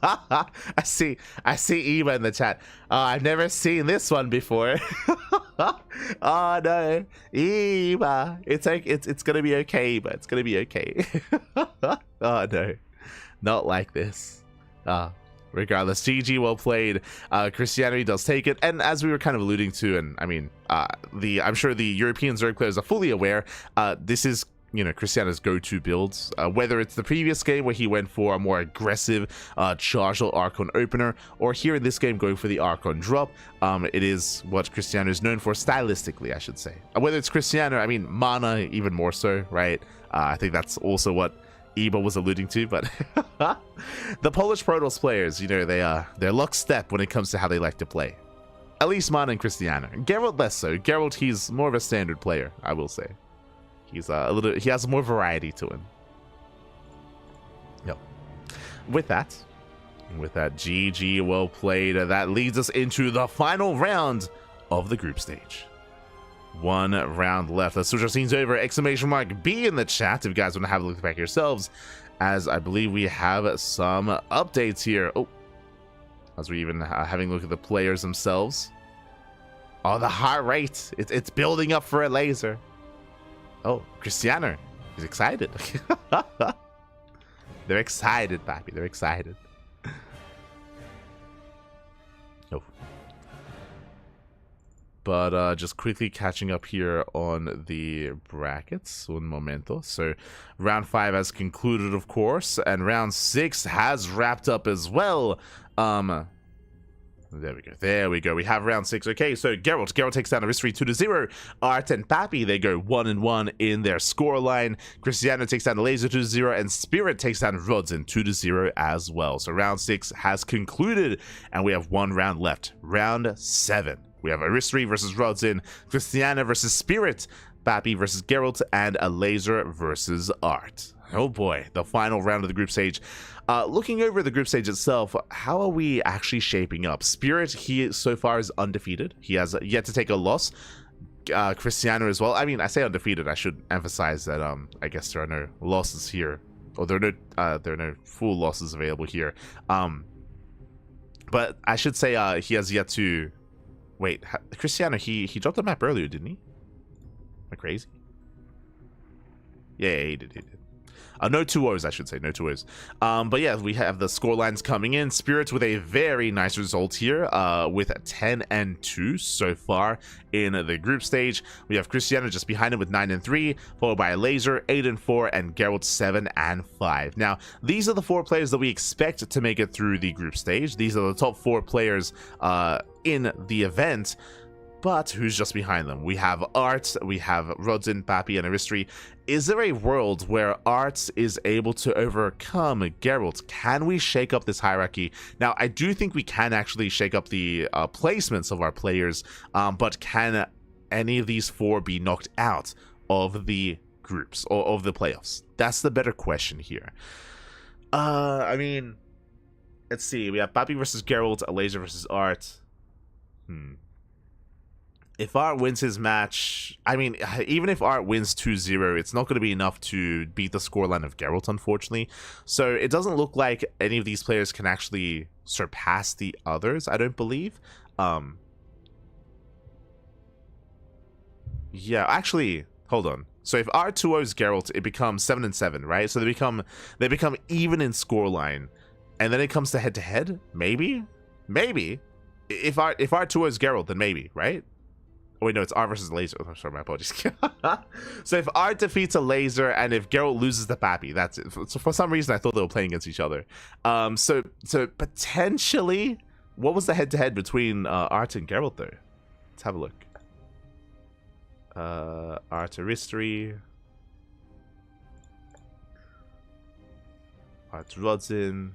I see Eva in the chat. Oh, I've never seen this one before. Oh no, Eva. It's gonna be okay, but it's gonna be okay. Oh no, not like this. Regardless, GG, well played. Krystianer does take it, and as we were kind of alluding to, and I'm sure the European Zerg players are fully aware, this is, Krystianer's go-to builds. Whether it's the previous game where he went for a more aggressive chargeable Archon opener, or here in this game going for the Archon drop, it is what Krystianer is known for stylistically, I should say. Whether it's Krystianer, Mana even more so, right? I think that's also what Eba was alluding to, but the Polish Protoss players, they're lockstep when it comes to how they like to play. At least Mana and Krystianer. Gerald less so. Gerald, he's more of a standard player, I will say. He's he has more variety to him. Yep. With that, GG, well played. That leads us into the final round of the group stage. One round left. Let's switch our scenes over. ! B in the chat if you guys want to have a look back yourselves, as I believe we have some updates here. Oh, as we're even having a look at the players themselves. Oh, the heart rate. It's building up for Elazer. Oh, Krystianer. He's excited. They're excited, Pappy. They're excited. Oh. But just quickly catching up here on the brackets. Un momento. So round 5 has concluded, of course, and round 6 has wrapped up as well. There we go. There we go. We have round 6. Okay, so Gerald takes down Aristry 2-0. Art and Pappy, they go 1-1 in their scoreline. Krystianer takes down Elazer 2-0, and Spirit takes down Rodzin 2-0 as well. So round 6 has concluded, and we have 1 round left. Round 7. We have Aristry versus Rodzin, Krystianer versus Spirit, Pappy versus Gerald, and Elazer versus Art. Oh boy, the final round of the group stage. Looking over the group stage itself, how are we actually shaping up? Spirit, he so far is undefeated. He has yet to take a loss. Krystianer as well. I mean, I say undefeated. I should emphasize that I guess there are no losses here, or there are no full losses available here. But I should say he has yet to. Wait, Krystianer, he dropped the map earlier, didn't he? Am I crazy? Yeah, he did. No 2-0s, I should say, no 2-0s. But yeah, we have the score lines coming in. Spirits with a very nice result here, with 10-2 so far in the group stage. We have Krystianer just behind him with 9-3, followed by Elazer 8-4, and Gerald 7-5. Now, these are the 4 players that we expect to make it through the group stage. These are the top 4 players in the event. But who's just behind them? We have Art, we have Rodzin, Pappy, and Aristry. Is there a world where Art is able to overcome Gerald? Can we shake up this hierarchy? Now, I do think we can actually shake up the placements of our players, but can any of these 4 be knocked out of the groups or of the playoffs? That's the better question here. I mean, let's see. We have Pappy versus Gerald, Elazer versus Art. If Art wins his match, I mean, even if Art wins 2-0, it's not going to be enough to beat the scoreline of Geralt, unfortunately. So it doesn't look like any of these players can actually surpass the others, I don't believe. Yeah, actually, hold on. So if Art 2-0s Geralt, it becomes 7-7, right? So they become even in scoreline. And then it comes to head-to-head? Maybe? Maybe. If Art 2-0s Geralt, then maybe, right? Oh, wait, no, it's Art versus Elazer. Oh, sorry, my apologies. So if Art defeats Elazer and if Geralt loses the Pappy, that's it. So for some reason, I thought they were playing against each other. So potentially, what was the head-to-head between Art and Geralt, though? Let's have a look. Art Aristry. Art Rodzin.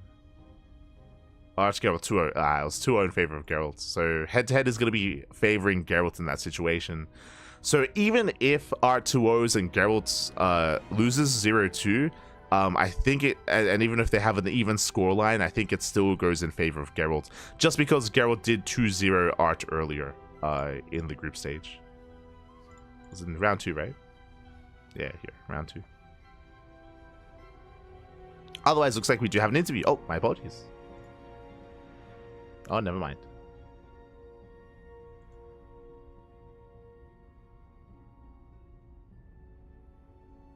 Art Geralt 2-0. It was 2-0 in favor of Geralt. So head-to-head is going to be favoring Geralt in that situation. So even if Art 2-0s and Geralt loses 0-2, I think it, and even if they have an even scoreline, I think it still goes in favor of Geralt. Just because Geralt did 2-0 Art earlier in the group stage. It was in round 2, right? Yeah, here, round 2. Otherwise, looks like we do have an interview. Oh, my apologies. Oh, never mind.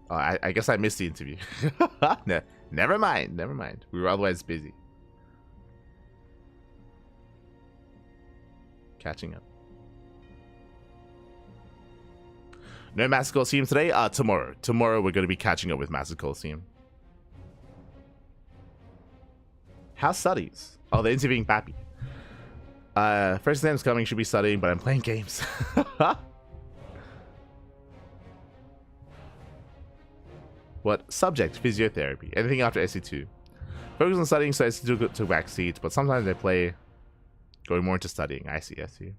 Oh, I guess I missed the interview. No, never mind, never mind. We were otherwise busy. Catching up. No Massive Coliseum today? Tomorrow. Tomorrow we're going to be catching up with Massive Coliseum. How's studies? Oh, they're interviewing Pappy. First exam's coming, should be studying, but I'm playing games. What? Subject, physiotherapy. Anything after SC2. Focus on studying, so SC2 took back seats, but sometimes they play going more into studying. I see, I see.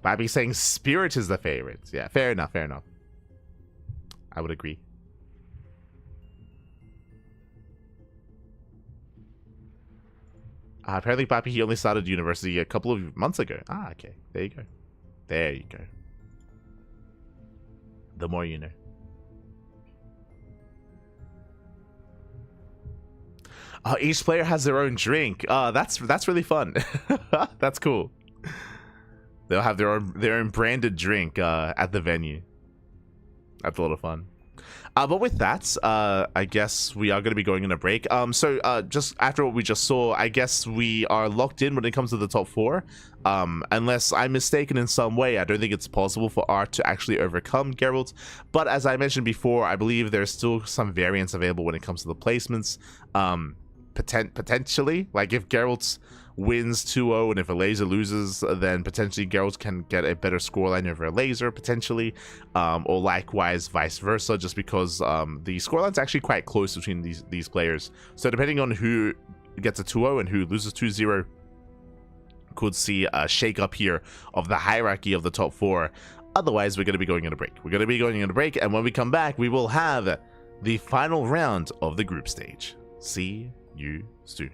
Pappy saying Spirit is the favorite. Yeah, fair enough, fair enough. I would agree. Apparently, Pappy, he only started university a couple of months ago. Ah, okay. There you go. There you go. The more you know. Each player has their own drink. That's really fun. That's cool. They'll have their own branded drink at the venue. That's a lot of fun. But with that, I guess we are going to be going in a break. Just after what we just saw, I guess we are locked in when it comes to the top 4. Unless I'm mistaken in some way, I don't think it's possible for Art to actually overcome Gerald. But as I mentioned before, I believe there's still some variance available when it comes to the placements. Potentially, like if Gerald wins 2-0 and if Elazer loses, then potentially Gerald can get a better scoreline over Elazer potentially, or likewise vice versa, just because the scoreline's actually quite close between these players. So depending on who gets a 2-0 and who loses 2-0, could see a shake up here of the hierarchy of the top 4. Otherwise, we're going to be going in a break. And when we come back, we will have the final round of the group stage. See you soon.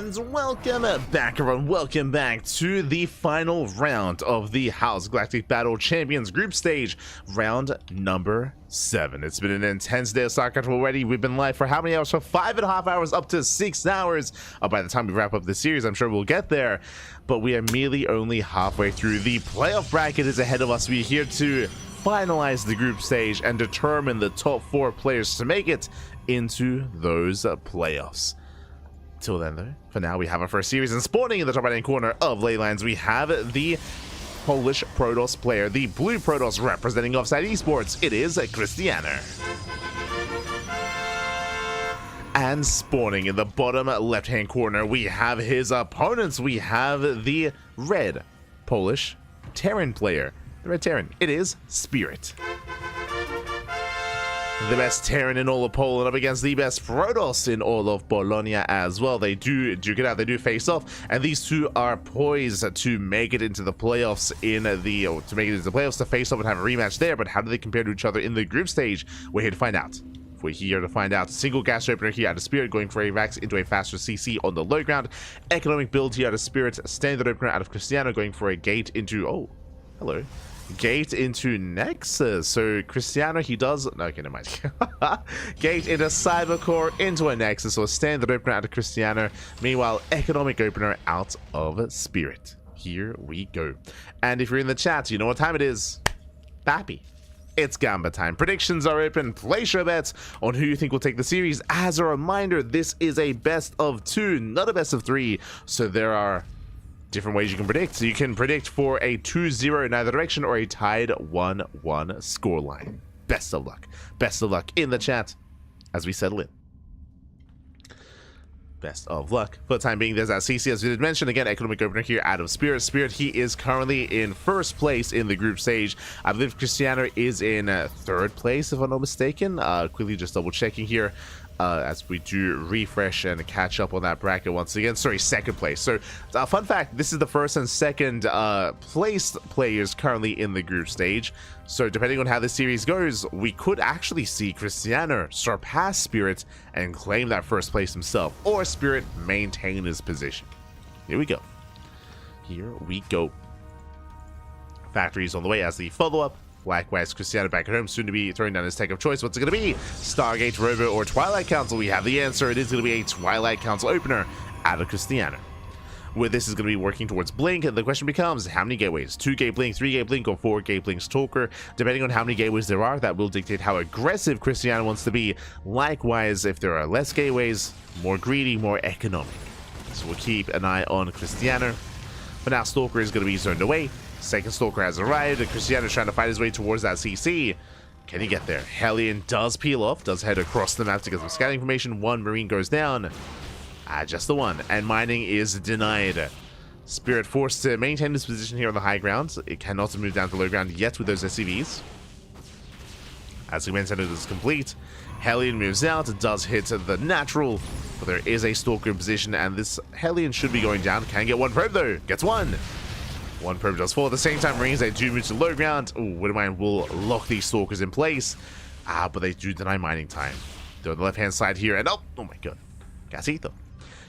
And welcome back, everyone. Welcome back to the final round of the H.4.0.S Galactic Battle Champions Group Stage, round number 7. It's been an intense day of StarCraft already. We've been live for how many hours? For 5.5 hours, up to 6 hours. By the time we wrap up the series, I'm sure we'll get there. But we are merely only halfway through. The playoff bracket is ahead of us. We're here to finalize the group stage and determine the top 4 players to make it into those playoffs. Till then, though, for now, we have our first series, and spawning in the top right-hand corner of Leylands, we have the Polish Protoss player, the blue Protoss representing Offside Esports. It is Krystianer. And spawning in the bottom left-hand corner, we have his opponents. We have the red Polish Terran player, the red Terran. It is Spirit. The best Terran in all of Poland up against the best Protoss in all of Bologna as well. They do duke it out, they do face off, and these two are poised to make it into the playoffs to face off and have a rematch there. But how do they compare to each other in the group stage? We're here to find out. We're here to find out. Single gas opener here out of Spirit, going for a Vax into a faster CC on the low ground. Economic build here out of Spirit. Standard opener out of Krystianer, going for a gate into... oh, hello. Gate into Nexus. So Krystianer, he does... no, okay, never mind. Gate into Cybercore, into a Nexus, or standard opener out of Krystianer. Meanwhile, economic opener out of Spirit. Here we go. And if you're in the chat, you know what time it is. Bappy. It's Gamba time. Predictions are open. Place your bets on who you think will take the series. As a reminder, this is a best of 2, not a best of 3. So there are different ways you can predict. So you can predict for a 2-0 in either direction or a tied 1-1 scoreline. Best of luck. Best of luck in the chat as we settle in. Best of luck. For the time being, there's that CC, as we did mention. Again, economic opener here out of Spirit. Spirit, he is currently in first place in the group stage. I believe Krystianer is in third place, if I'm not mistaken. Quickly just double checking here. As we do refresh and catch up on that bracket once again. Sorry, second place. So, fun fact, this is the first and second placed players currently in the group stage. So, depending on how this series goes, we could actually see Krystianer surpass Spirit and claim that first place himself, or Spirit maintain his position. Here we go. Here we go. Factories on the way as the follow-up. Likewise, Krystianer back at home, soon to be throwing down his tech of choice. What's it going to be? Stargate, Robo, or Twilight Council? We have the answer. It is going to be a Twilight Council opener out of Krystianer. With this is going to be working towards Blink, and the question becomes, how many gateways? 2-gate Blink, 3-gate Blink, or 4-gate Blink Stalker? Depending on how many gateways there are, that will dictate how aggressive Krystianer wants to be. Likewise, if there are less gateways, more greedy, more economic. So we'll keep an eye on Krystianer. For now, Stalker is going to be zoned away. Second Stalker has arrived, and Krystianer is trying to fight his way towards that CC. Can he get there? Hellion does peel off, does head across the map to get some scouting information. One Marine goes down. Just the one. And mining is denied. Spirit forced to maintain his position here on the high ground. It cannot move down to low ground yet with those SCVs. As Segment Center is complete, Hellion moves out. It does hit the natural, but there is a Stalker in position, and this Hellion should be going down. Can get one probe though. Gets one. One probe does fall. At the same time, Marines, they do move to low ground. Ooh, Widowmine will lock these Stalkers in place. But they do deny mining time. They're on the left-hand side here, and oh my god. Casito.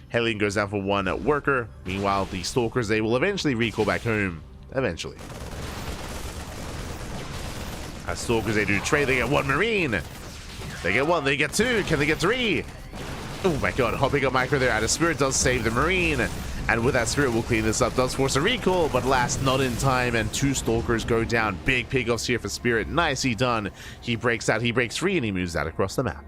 Hellion goes down for one worker. Meanwhile, the Stalkers, they will eventually recall back home. Eventually. As Stalkers, they do trade. They get one Marine. They get one. They get two. Can they get three? Oh my god. Hopping up micro there out of Spirit does save the Marine. And with that, Spirit will clean this up. Does force a recall, but last not in time. And two Stalkers go down. Big pickoffs here for Spirit. Nicely done. He breaks out. He breaks free, and he moves out across the map.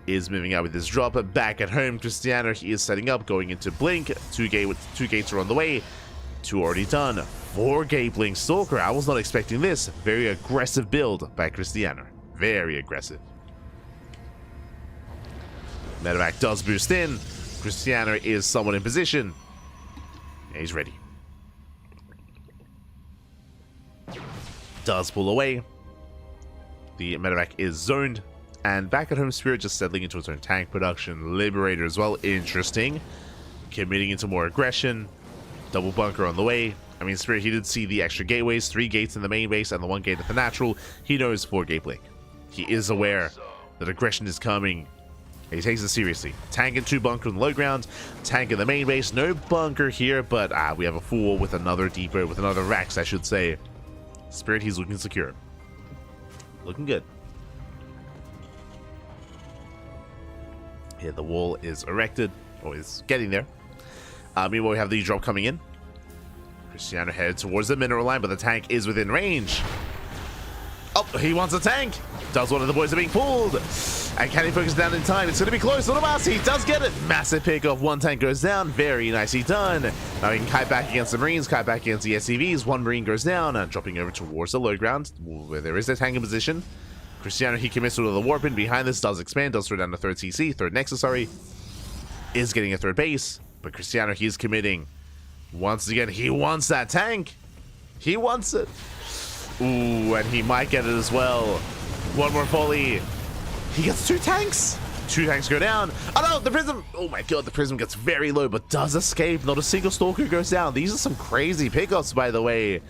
Is moving out with his drop. Back at home, Krystianer, he is setting up, going into Blink. Two gates are on the way. 2 already done. 4-gate Blink Stalker. I was not expecting this. Very aggressive build by Krystianer. Very aggressive. Medevac does boost in. Krystianer is somewhat in position. Yeah, he's ready. Does pull away. The Medevac is zoned. And back at home, Spirit just settling into its own tank production. Liberator as well. Interesting. Committing into more aggression. Double bunker on the way. I mean, Spirit, he did see the extra gateways. 3 gates in the main base and the 1 gate at the natural. He knows 4-gate Blink. He is aware that aggression is coming. He takes it seriously. Tank and 2 bunker on the low ground. Tank in the main base. No bunker here, but we have a fool with another depot, with another Rex, I should say. Spirit, he's looking secure. Looking good. Yeah, the wall is erected, or is getting there. Meanwhile, we have the drop coming in. Krystianer headed towards the mineral line, but the tank is within range. Oh, he wants a tank. Does one of the boys are being pulled. And can he focus down in time? It's going to be close. He does get it. Massive pick off. 1 tank goes down. Very nicely done. Now he can kite back against the Marines, kite back against the SCVs. 1 Marine goes down, dropping over towards the low ground, where there is a tank in position. Krystianer, he commits to the warp in. Behind this, does expand, does throw down the 3rd CC, 3rd Nexus, sorry. Is getting a 3rd base. But Krystianer, he's committing. Once again, he wants that tank. He wants it. Ooh, and he might get it as well. 1 more volley. He gets 2 tanks. 2 tanks go down. Oh no, the Prism. Oh my god, the Prism gets very low, but does escape. Not a single Stalker goes down. These are some crazy pickups, by the way.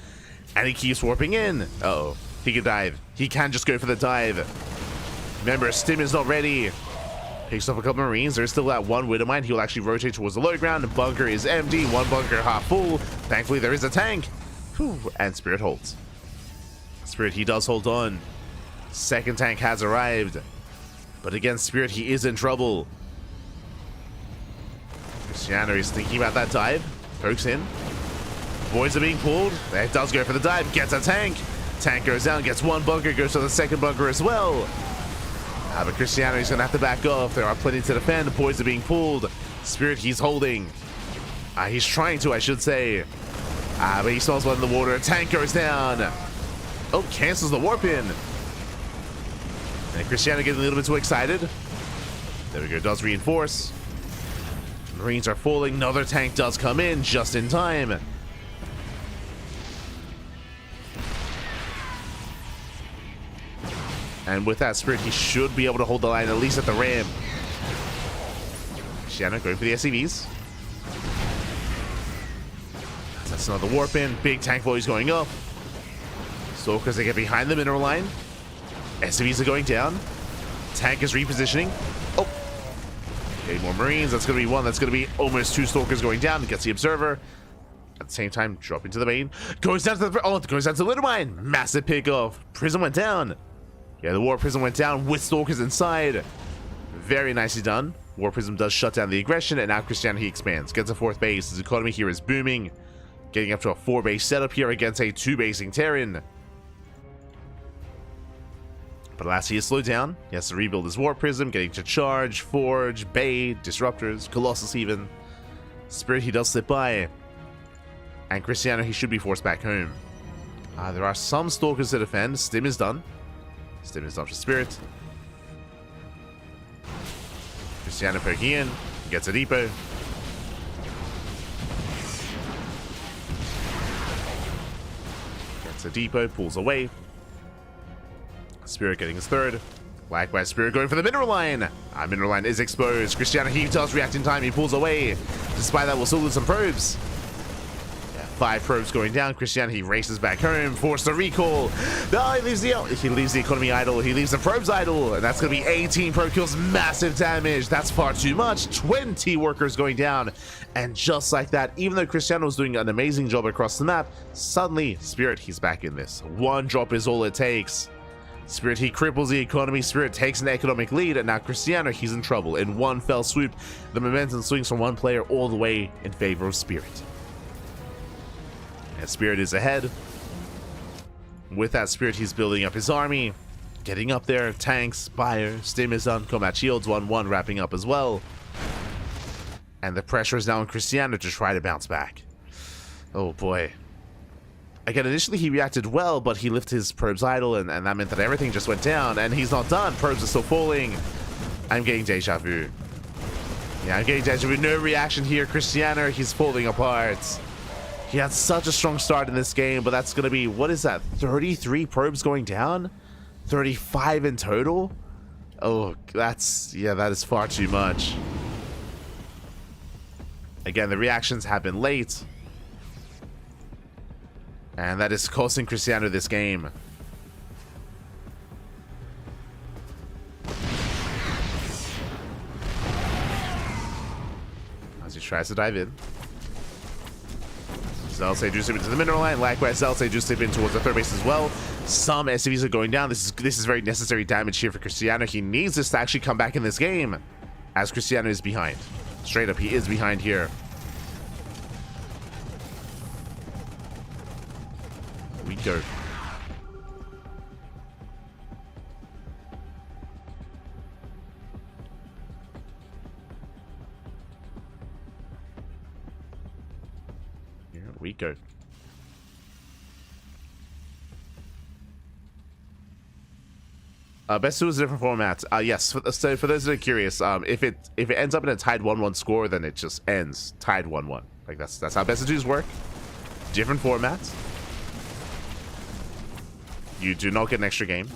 And he keeps warping in. Uh-oh. He can dive. He can just go for the dive. Remember, Stim is not ready. Picks up a couple Marines. There's still that 1 Widowmine. He will actually rotate towards the low ground. Bunker is empty. 1 bunker half full. Thankfully, there is a tank. Whew. And Spirit holds. Spirit, he does hold on. 2nd tank has arrived. But against Spirit, he is in trouble. Krystianer is thinking about that dive. Pokes in. Boys are being pulled. It does go for the dive. Gets a tank. Tank goes down, gets one bunker, goes to the second bunker as well. But Krystianer is going to have to back off. There are plenty to defend. Poison being pulled. Spirit, he's holding. He's trying to, I should say. But he smells blood in the water. Tank goes down. Oh, cancels the warp in. And Krystianer getting a little bit too excited. There we go, does reinforce. Marines are falling. Another tank does come in just in time. And with that Spirit, he should be able to hold the line, at least at the ramp. Krystianer going for the SCVs. That's another warp in. Big tank voice going up. Stalkers, they get behind the mineral line. SCVs are going down. Tank is repositioning. Oh. Okay, more Marines. That's going to be one. That's going to be almost two Stalkers going down. Gets the Observer. At the same time, dropping to the main. Goes down to the... Oh, it goes down to the Little Mine. Massive pickoff. Prism went down. Yeah, the War Prism went down with Stalkers inside. Very nicely done. War Prism does shut down the aggression, and now Krystianer, he expands. Gets a 4th base. His economy here is booming. Getting up to a 4-base setup here against a 2-basing Terran. But alas, he is slowed down. He has to rebuild his War Prism, getting to Charge, Forge, Bait, Disruptors, Colossus even. Spirit, he does slip by. And Krystianer, he should be forced back home. There are some Stalkers to defend. Stim is done. Stim is done for Spirit. Krystianer poking in. Gets a depot. Gets a depot. Pulls away. Spirit getting his 3rd. Likewise, Spirit going for the mineral line. Mineral line is exposed. Krystianer, he does react in time. He pulls away. Despite that, we'll still lose some probes. 5 probes going down. Krystianer, he races back home, forced to recall. No, he leaves the economy idle. He leaves the probes idle, and that's going to be 18 probe kills, massive damage. That's far too much. 20 workers going down, and just like that, even though Krystianer was doing an amazing job across the map, suddenly Spirit, he's back in this. One drop is all it takes. Spirit, he cripples the economy. Spirit takes an economic lead, and now Krystianer, he's in trouble. In one fell swoop, the momentum swings from one player all the way in favor of Spirit. And Spirit is ahead. With that Spirit, he's building up his army. Getting up there. Tanks, Spire, Stim is done. Combat Shields 1-1 wrapping up as well. And the pressure is now on Krystianer to try to bounce back. Oh boy. Again, initially he reacted well, but he left his probes idle, and that meant that everything just went down. And he's not done. Probes are still falling. I'm getting deja vu. Yeah, I'm getting deja vu. No reaction here. Krystianer, he's falling apart. He had such a strong start in this game, but that's going to be, what is that, 33 probes going down? 35 in total? Oh, that is far too much. Again, the reactions have been late. And that is costing Krystianer this game. As he tries to dive in. Zelce do slip into the mineral line. Likewise, Zelce do slip in towards the 3rd base as well. Some SCVs are going down. This is very necessary damage here for Krystianer. He needs this to actually come back in this game, as Krystianer is behind. Straight up, he is behind here. We go. We go. Best two is a different format. Yes. So for those that are curious, if it ends up in a tied 1-1 score, then it just ends tied 1-1. Like that's how best of twos work. Different formats. You do not get an extra game.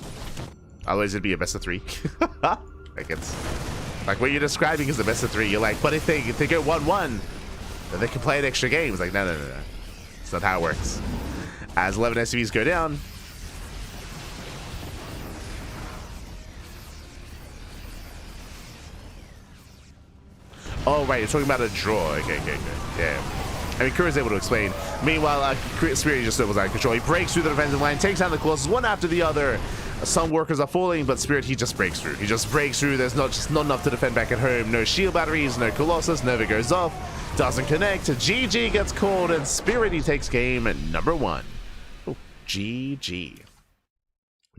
Otherwise, it'd be a best of 3. Like it's like what you're describing is the best of 3. You're like, but if they go 1-1, then they can play an extra game. It's like no. That's not how it works. As 11 SCVs go down. Oh, right. You're talking about a draw. Okay. Yeah. I mean, Kura's able to explain. Meanwhile, Spirit just was out of control. He breaks through the defensive line, takes down the Colossus one after the other. Some workers are falling, but Spirit, he just breaks through. There's not enough to defend back at home. No shield batteries, no Colossus. Nova goes off. Doesn't connect. GG gets called, and Spirit, he takes game number 1. Oh, GG.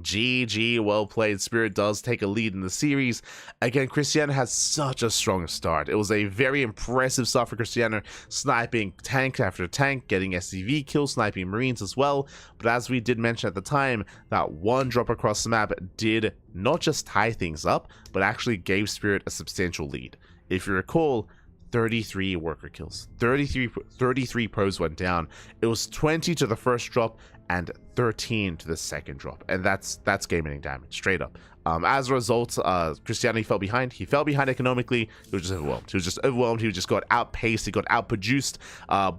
GG, well played. Spirit does take a lead in the series. Again, Krystianer has such a strong start. It was a very impressive start for Krystianer, sniping tank after tank, getting SCV kills, sniping Marines as well. But as we did mention at the time, that one drop across the map did not just tie things up, but actually gave Spirit a substantial lead. If you recall, 33 worker kills, 33 pros went down. It was 20 to the first drop and 13 to the second drop, and that's game-ending damage straight up. As a result, Krystianer fell behind. He fell behind economically. He was just overwhelmed. He just got outpaced. He got outproduced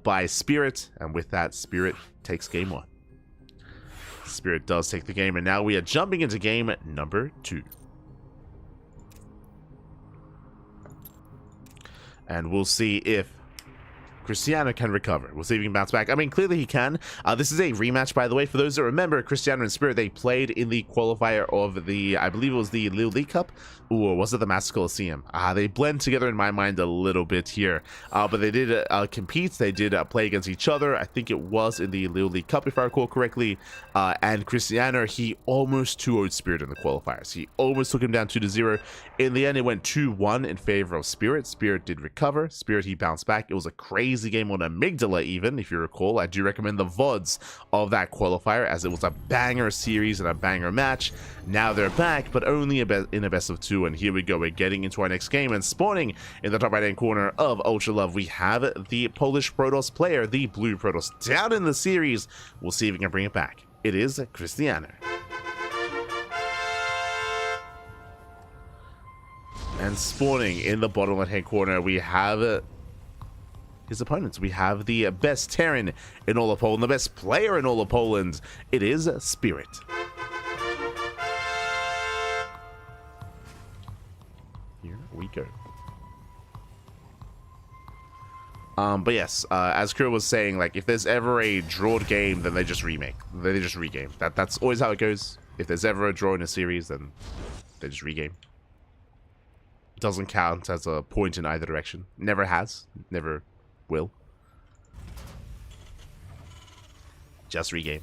by Spirit, and with that, Spirit takes game 1. Spirit does take the game, and now we are jumping into game number 2. And we'll see if Krystianer can recover. We'll see if he can bounce back. I mean, clearly he can. This is a rematch, by the way. For those that remember, Krystianer and Spirit, they played in the qualifier of the, I believe it was the Little League Cup. Or was it the Master Coliseum? They blend together in my mind a little bit here. But they did compete. They did play against each other. I think it was in the Little League Cup, if I recall correctly. And Krystianer, he almost 2-0'd Spirit in the qualifiers. He almost took him down 2-0. In the end, it went 2-1 in favor of Spirit. Spirit did recover. Spirit, he bounced back. It was a crazy game on Amygdala even, if you recall. I do recommend the VODs of that qualifier, as it was a banger series and a banger match. Now they're back, but only in a best of 2. And here we go. We're getting into our next game, and spawning in the top right-hand corner of Ultra Love, we have the Polish Protoss player, the Blue Protoss, down in the series. We'll see if we can bring it back. It is Krystianer. And spawning in the bottom left-hand corner, we have his opponents. We have the best Terran in all of Poland, the best player in all of Poland. It is Spirit. Here we go. But yes, as Kuro was saying, like, if there's ever a drawed game, then they just remake. They just regame. That's always how it goes. If there's ever a draw in a series, then they just regame. Doesn't count as a point in either direction. Never has. Never will. Just regame.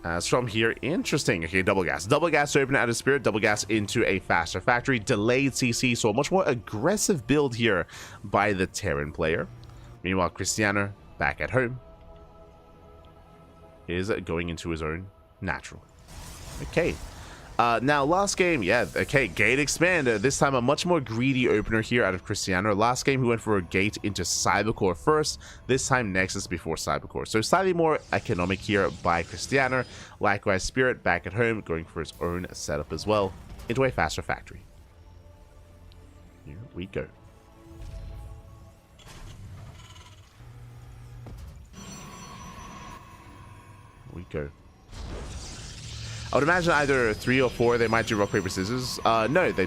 As from here, interesting. Okay, double gas. Double gas to open out of Spirit, double gas into a faster factory, delayed CC, so a much more aggressive build here by the Terran player. Meanwhile, Krystianer, back at home, is going into his own natural. Okay. Now, last game, yeah, okay, gate expand. This time, a much more greedy opener here out of Krystianer. Last game, he went for a gate into Cybercore first. This time, Nexus before Cybercore. So, slightly more economic here by Krystianer. Likewise, Spirit back at home, going for his own setup as well, into a faster factory. Here we go. We go. I would imagine either 3 or 4 they might do rock paper scissors. No, they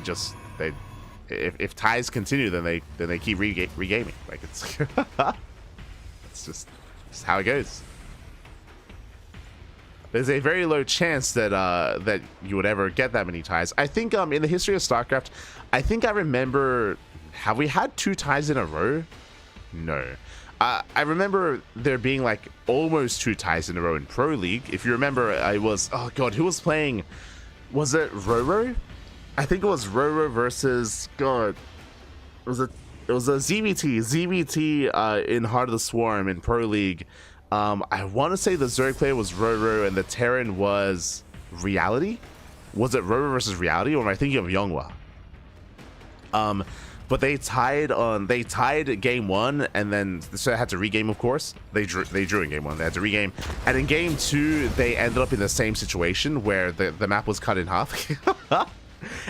if ties continue, then they keep regaming. Like, it's it's just how it goes. There's a very low chance that that you would ever get that many ties. I think in the history of StarCraft, I think I remember, have we had 2 ties in a row? No. I remember there being like almost 2 ties in a row in Pro League. If you remember, I was, oh god, who was playing? Was it Roro? I think it was Roro versus, god, it was a ZBT in Heart of the Swarm in Pro League. I want to say the Zerg player was Roro and the Terran was Reality. Was it Roro versus Reality, or am I thinking of Yonghwa? But they tied game 1, and then so they had to regame, of course. They drew in game 1. They had to regame. And in game 2, they ended up in the same situation where the map was cut in half.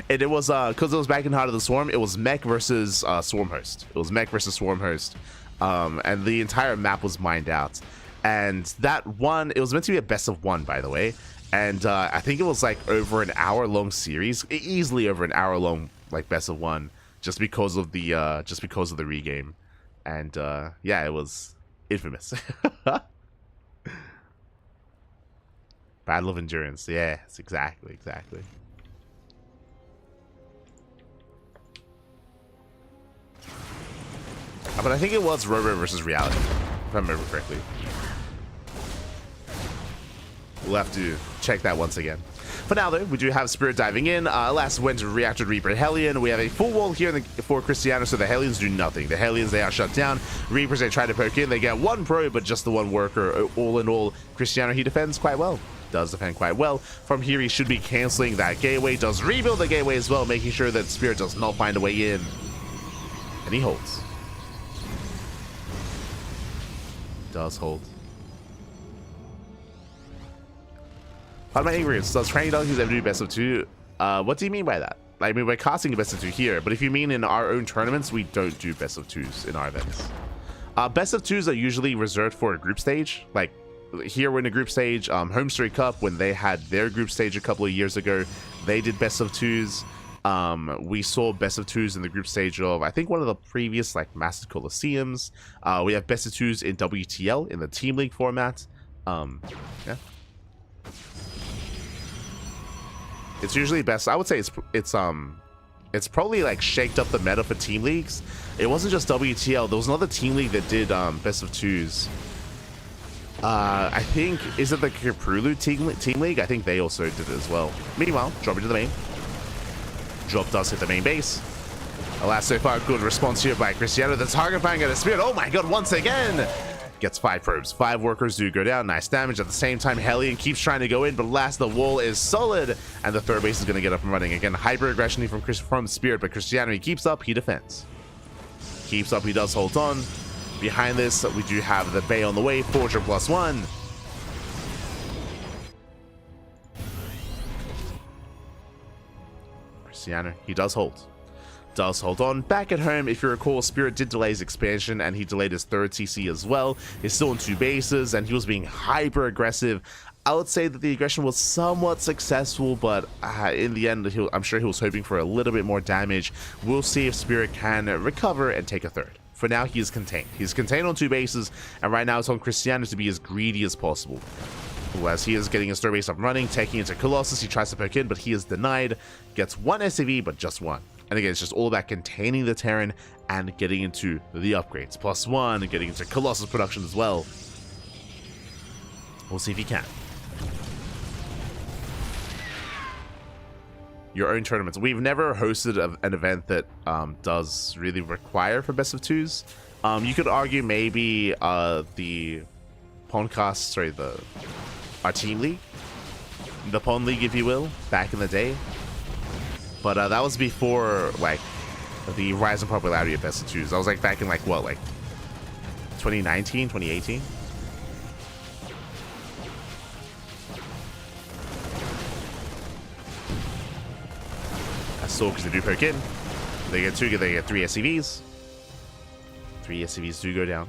And it was, because it was back in Heart of the Swarm, it was mech versus Swarm Host. It was mech versus Swarm Host. And the entire map was mined out. And that one, it was meant to be a best of 1, by the way. And I think it was like over an hour-long series. Easily over an hour-long, like, best of 1. Just because of the regame, and yeah, it was infamous. Battle of Endurance, yes, exactly. But I think it was Roro versus Reality. if I remember correctly. We'll have to check that once again. For now, though, we do have Spirit diving in. Last went to Reactor Reaper Hellion. We have a full wall here for Krystianer, so the Hellions do nothing. The Hellions, they are shut down. Reapers, they try to poke in. They get one probe, but just the one worker. All in all, Krystianer, he defends quite well. Does defend quite well. From here, he should be canceling that gateway. Does rebuild the gateway as well, making sure that Spirit does not find a way in. And he holds. Does hold. Pardon my ignorance, does CranKy Ducklings ever do best of 2? What do you mean by that? I mean, we're casting a best of 2 here, but if you mean in our own tournaments, we don't do best of 2s in our events. Best of 2s are usually reserved for a group stage. Like, here we're in a group stage. Home Story Cup, when they had their group stage a couple of years ago, they did best of 2s. We saw best of 2s in the group stage of, I think, one of the previous, like, Master Colosseums. We have best of 2s in WTL, in the Team League format. Yeah. It's usually best. I would say it's probably like shaked up the meta for team leagues. It wasn't just WTL. There was another team league that did best of 2s. I think, is it the Kaprulu team league? I think they also did it as well. Meanwhile, drop into the main. Drop does hit the main base. Alas, so far, good response here by Krystianer. The target bang at a Spirit. Oh my god, once again! Gets 5 probes. 5 workers do go down. Nice damage. At the same time, Hellion keeps trying to go in, but last, the wall is solid, and the third base is going to get up and running. Again, hyper aggression from Spirit, but Krystianer, he keeps up, he defends. Keeps up, he does hold on. Behind this, we do have the Bay on the way. Forger +1. Krystianer, he does hold. Does hold on. Back at home, if you recall, Spirit did delay his expansion, and he delayed his third TC as well. He's still on 2 bases, and he was being hyper aggressive. I would say that the aggression was somewhat successful, but in the end, I'm sure he was hoping for a little bit more damage. We'll see if Spirit can recover and take a third. For now, he is contained. He's contained on 2 bases, and right now it's on Krystianer to be as greedy as possible. As he is getting his third base up and running, taking it to Colossus, he tries to poke in, but he is denied. Gets 1 SCV, but just 1. And again, it's just all about containing the Terran and getting into the upgrades. +1 and getting into Colossus production as well. We'll see if he can. Your own tournaments. We've never hosted an event that does really require for best of 2s. You could argue maybe the Pondcast, sorry, our team league. The Pond League, if you will, back in the day. But that was before, like, the rise in popularity of best of 2s. I was, like, back in, like, what, like, 2019, 2018? That's still because they do poke in. They get 2, they get 3 SCVs. 3 SCVs do go down.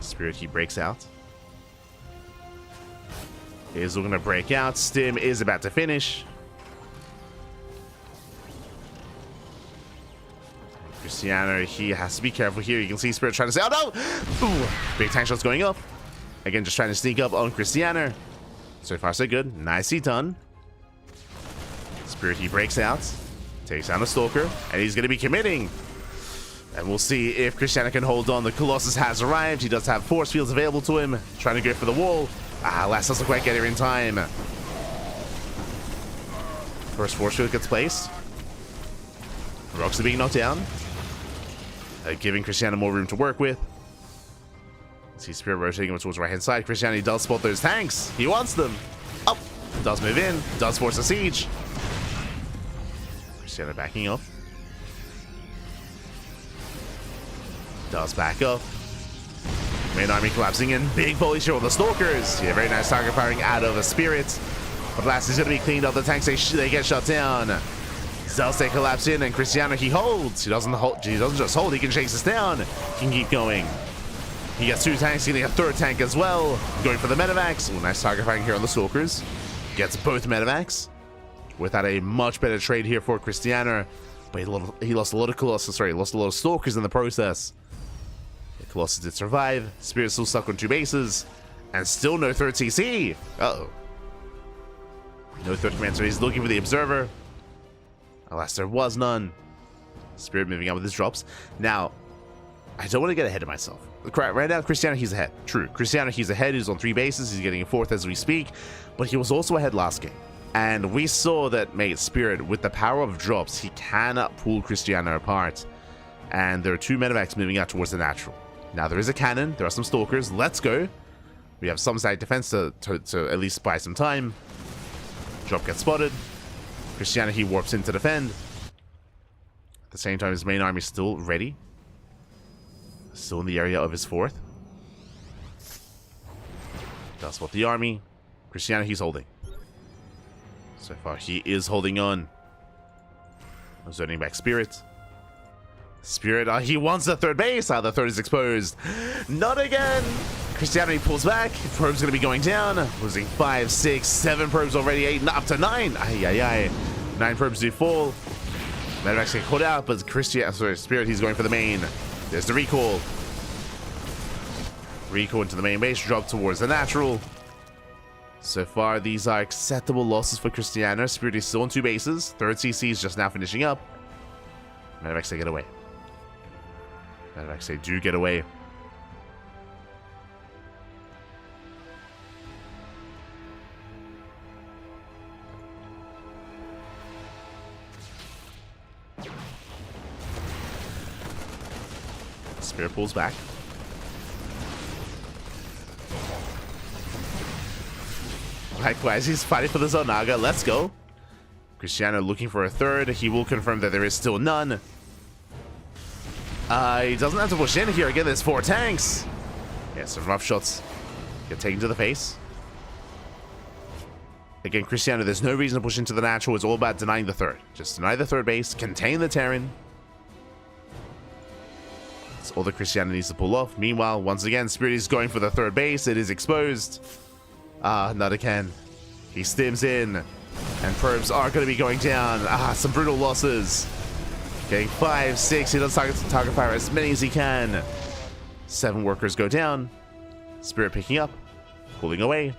Spirit, he breaks out. Is looking to break out. Stim is about to finish. Krystianer, he has to be careful here. You can see Spirit trying to say, oh no! Ooh, big tank shots going up. Again, just trying to sneak up on Krystianer. So far, so good. Nicely done. Spirit, he breaks out. Takes down a Stalker. And he's going to be committing. And we'll see if Krystianer can hold on. The Colossus has arrived. He does have force fields available to him. Trying to go for the wall. Last doesn't quite get here in time. First force field gets placed. Rocks are being knocked down. Giving Krystianer more room to work with. See Spirit rotating over towards the right-hand side. Krystianer, he does spot those tanks. He wants them. Oh, does move in. Does force a siege. Krystianer backing up. Does back up. Main army collapsing in. Big volley shot with the Stalkers. Yeah, very nice target firing out of a Spirit. But last is going to be cleaned up. The tanks, they get shut down. Zelse collapse in, and Krystianer, he holds. He doesn't just hold, he can chase this down. He can keep going. He gets 2 tanks, getting a 3rd tank as well. Going for the medevacs. Ooh, nice target firing here on the Stalkers. Gets both medevacs. Without a much better trade here for Krystianer. But he lost a lot of Colossus, sorry, lost a lot of Stalkers in the process. Colossus did survive. Spirit's still stuck on 2 bases. And still no 3rd TC. Uh-oh. No third commander. He's looking for the observer. Alas, there was none. Spirit moving out with his drops. Now, I don't want to get ahead of myself. Right now, Krystianer, he's ahead. True. Krystianer, he's ahead. He's on 3 bases. He's getting a 4th as we speak. But he was also ahead last game. And we saw that, mate, Spirit, with the power of drops, he cannot pull Krystianer apart. And there are 2 medevacs moving out towards the natural. Now, there is a cannon. There are some stalkers. Let's go. We have some side defense to at least buy some time. Drop gets spotted. Krystianer, he warps in to defend. At the same time, his main army is still ready. Still in the area of his 4th. Does what the army. Krystianer, he's holding. So far, he is holding on. Zoning back Spirit. Spirit, he wants the 3rd base. The 3rd is exposed. Not again. Krystianer, he pulls back. Probe's going to be going down. Losing 5, 6, 7 probes already. 8, up to 9. Ay. 9 probes do fall. Medevac's getting caught out, but Spirit, he's going for the main. There's the recall. Recall into the main base. Drop towards the natural. So far, these are acceptable losses for Krystianer. Spirit is still on 2 bases. 3rd CC is just now finishing up. Medevacs, they get away. Medevacs, they do get away. Spirit pulls back. Likewise, he's fighting for the Zonaga. Let's go. Krystianer looking for a 3rd. He will confirm that there is still none. He doesn't have to push in here. Again, there's 4 tanks. Yeah, some rough shots get taken to the face. Again, Krystianer, there's no reason to push into the natural. It's all about denying the 3rd. Just deny the 3rd base, contain the Terran. That's all that Krystianer needs to pull off. Meanwhile, once again, Spirit is going for the 3rd base. It is exposed. Not again. He stims in. And probes are going to be going down. Some brutal losses. Getting 5, 6. He does target fire as many as he can. 7 workers go down. Spirit picking up. Pulling away.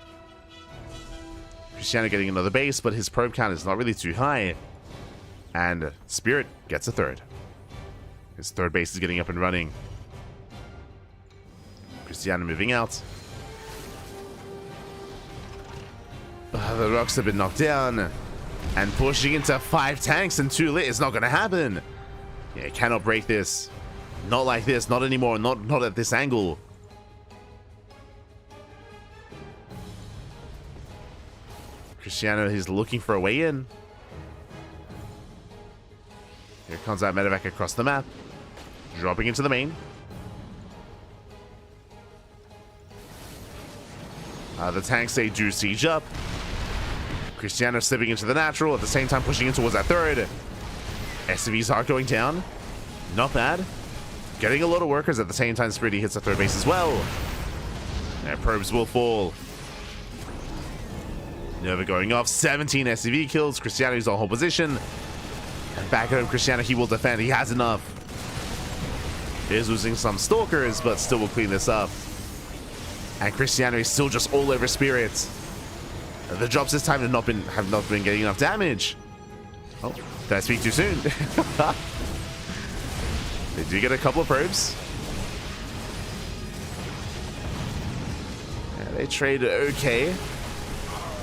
Krystianer getting another base, but his probe count is not really too high. And Spirit gets a 3rd. His 3rd base is getting up and running. Krystianer moving out. The rocks have been knocked down. And pushing into 5 tanks and 2 lit is not going to happen. Yeah, cannot break this. Not like this. Not anymore. Not at this angle. Krystianer is looking for a way in. Here comes that medevac across the map. Dropping into the main. The tanks, they do siege up. Krystianer slipping into the natural, at the same time pushing in towards that 3rd. SCVs are going down. Not bad. Getting a lot of workers at the same time. Spirit hits the 3rd base as well. And probes will fall. Nova going off. 17 SCV kills. Krystianer is on hold position. And back at home, Krystianer, he will defend. He has enough. He is losing some stalkers, but still will clean this up. And Krystianer is still just all over Spirit. The drops this time have not been getting enough damage. Oh, did I speak too soon? They do get a couple of probes. Yeah, they trade okay.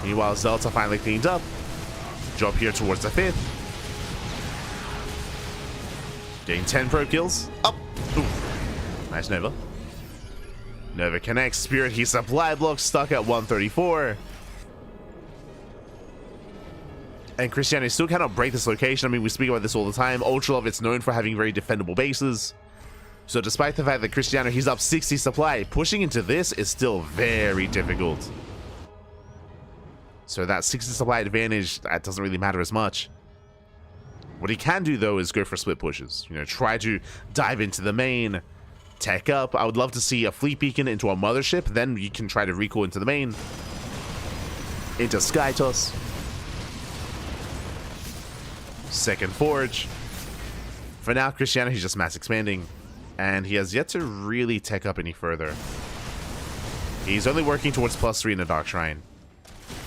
Meanwhile, Zelta finally cleaned up. Drop here towards the 5th. Getting 10 probe kills. Up. Ooh. Nice Nova. Nova connects. Spirit, he supply block stuck at 134. And Krystianer still cannot break this location. I mean, we speak about this all the time. Ultralove, it's known for having very defendable bases. So despite the fact that Krystianer, he's up 60 supply, pushing into this is still very difficult. So that 60 supply advantage, that doesn't really matter as much. What he can do, though, is go for split pushes. You know, try to dive into the main, tech up. I would love to see a fleet beacon into a mothership. Then you can try to recall into the main. Into Skytos. Second Forge. For now, Krystianer, he's just mass expanding. And he has yet to really tech up any further. He's only working towards +3 in the Dark Shrine.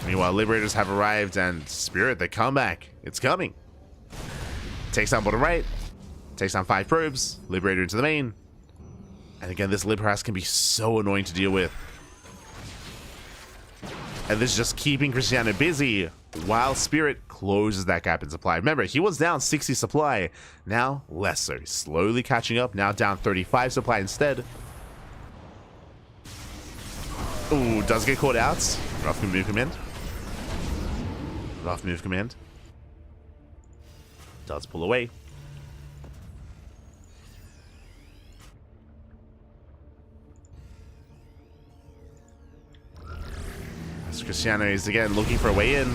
Meanwhile, Liberators have arrived, and Spirit, the comeback, it's coming. Takes down bottom right, takes down 5 probes, Liberator into the main. And again, this Lib harass can be so annoying to deal with. And this is just keeping Krystianer busy while Spirit closes that gap in supply. Remember, he was down 60 supply, now less so. He's slowly catching up, now down 35 supply instead. Ooh, does get caught out. Rough move command. Rough move command. Does pull away. As Krystianer is again looking for a way in.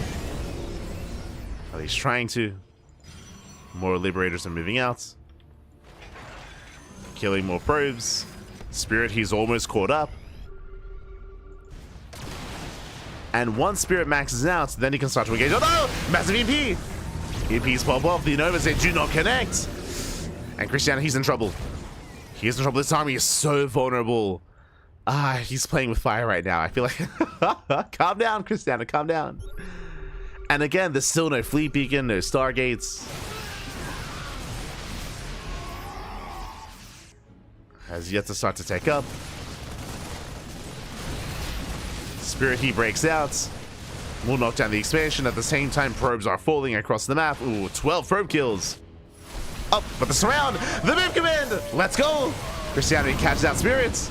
Well, he's trying to. More Liberators are moving out. Killing more probes. Spirit, he's almost caught up. And once Spirit maxes out, then he can start to engage. Oh no! Massive EP! EPs pop off. The Novas, they do not connect. And Krystianer, he's in trouble. He's in trouble this time. He is so vulnerable. He's playing with fire right now. I feel like... Calm down, Krystianer. Calm down. And again, there's still no fleet beacon, no stargates. Has yet to start to take up. Spirit, he breaks out. Will knock down the expansion. At the same time, probes are falling across the map. Ooh, 12 probe kills. Oh, but the surround. The move command. Let's go. Krystianer catches out Spirits.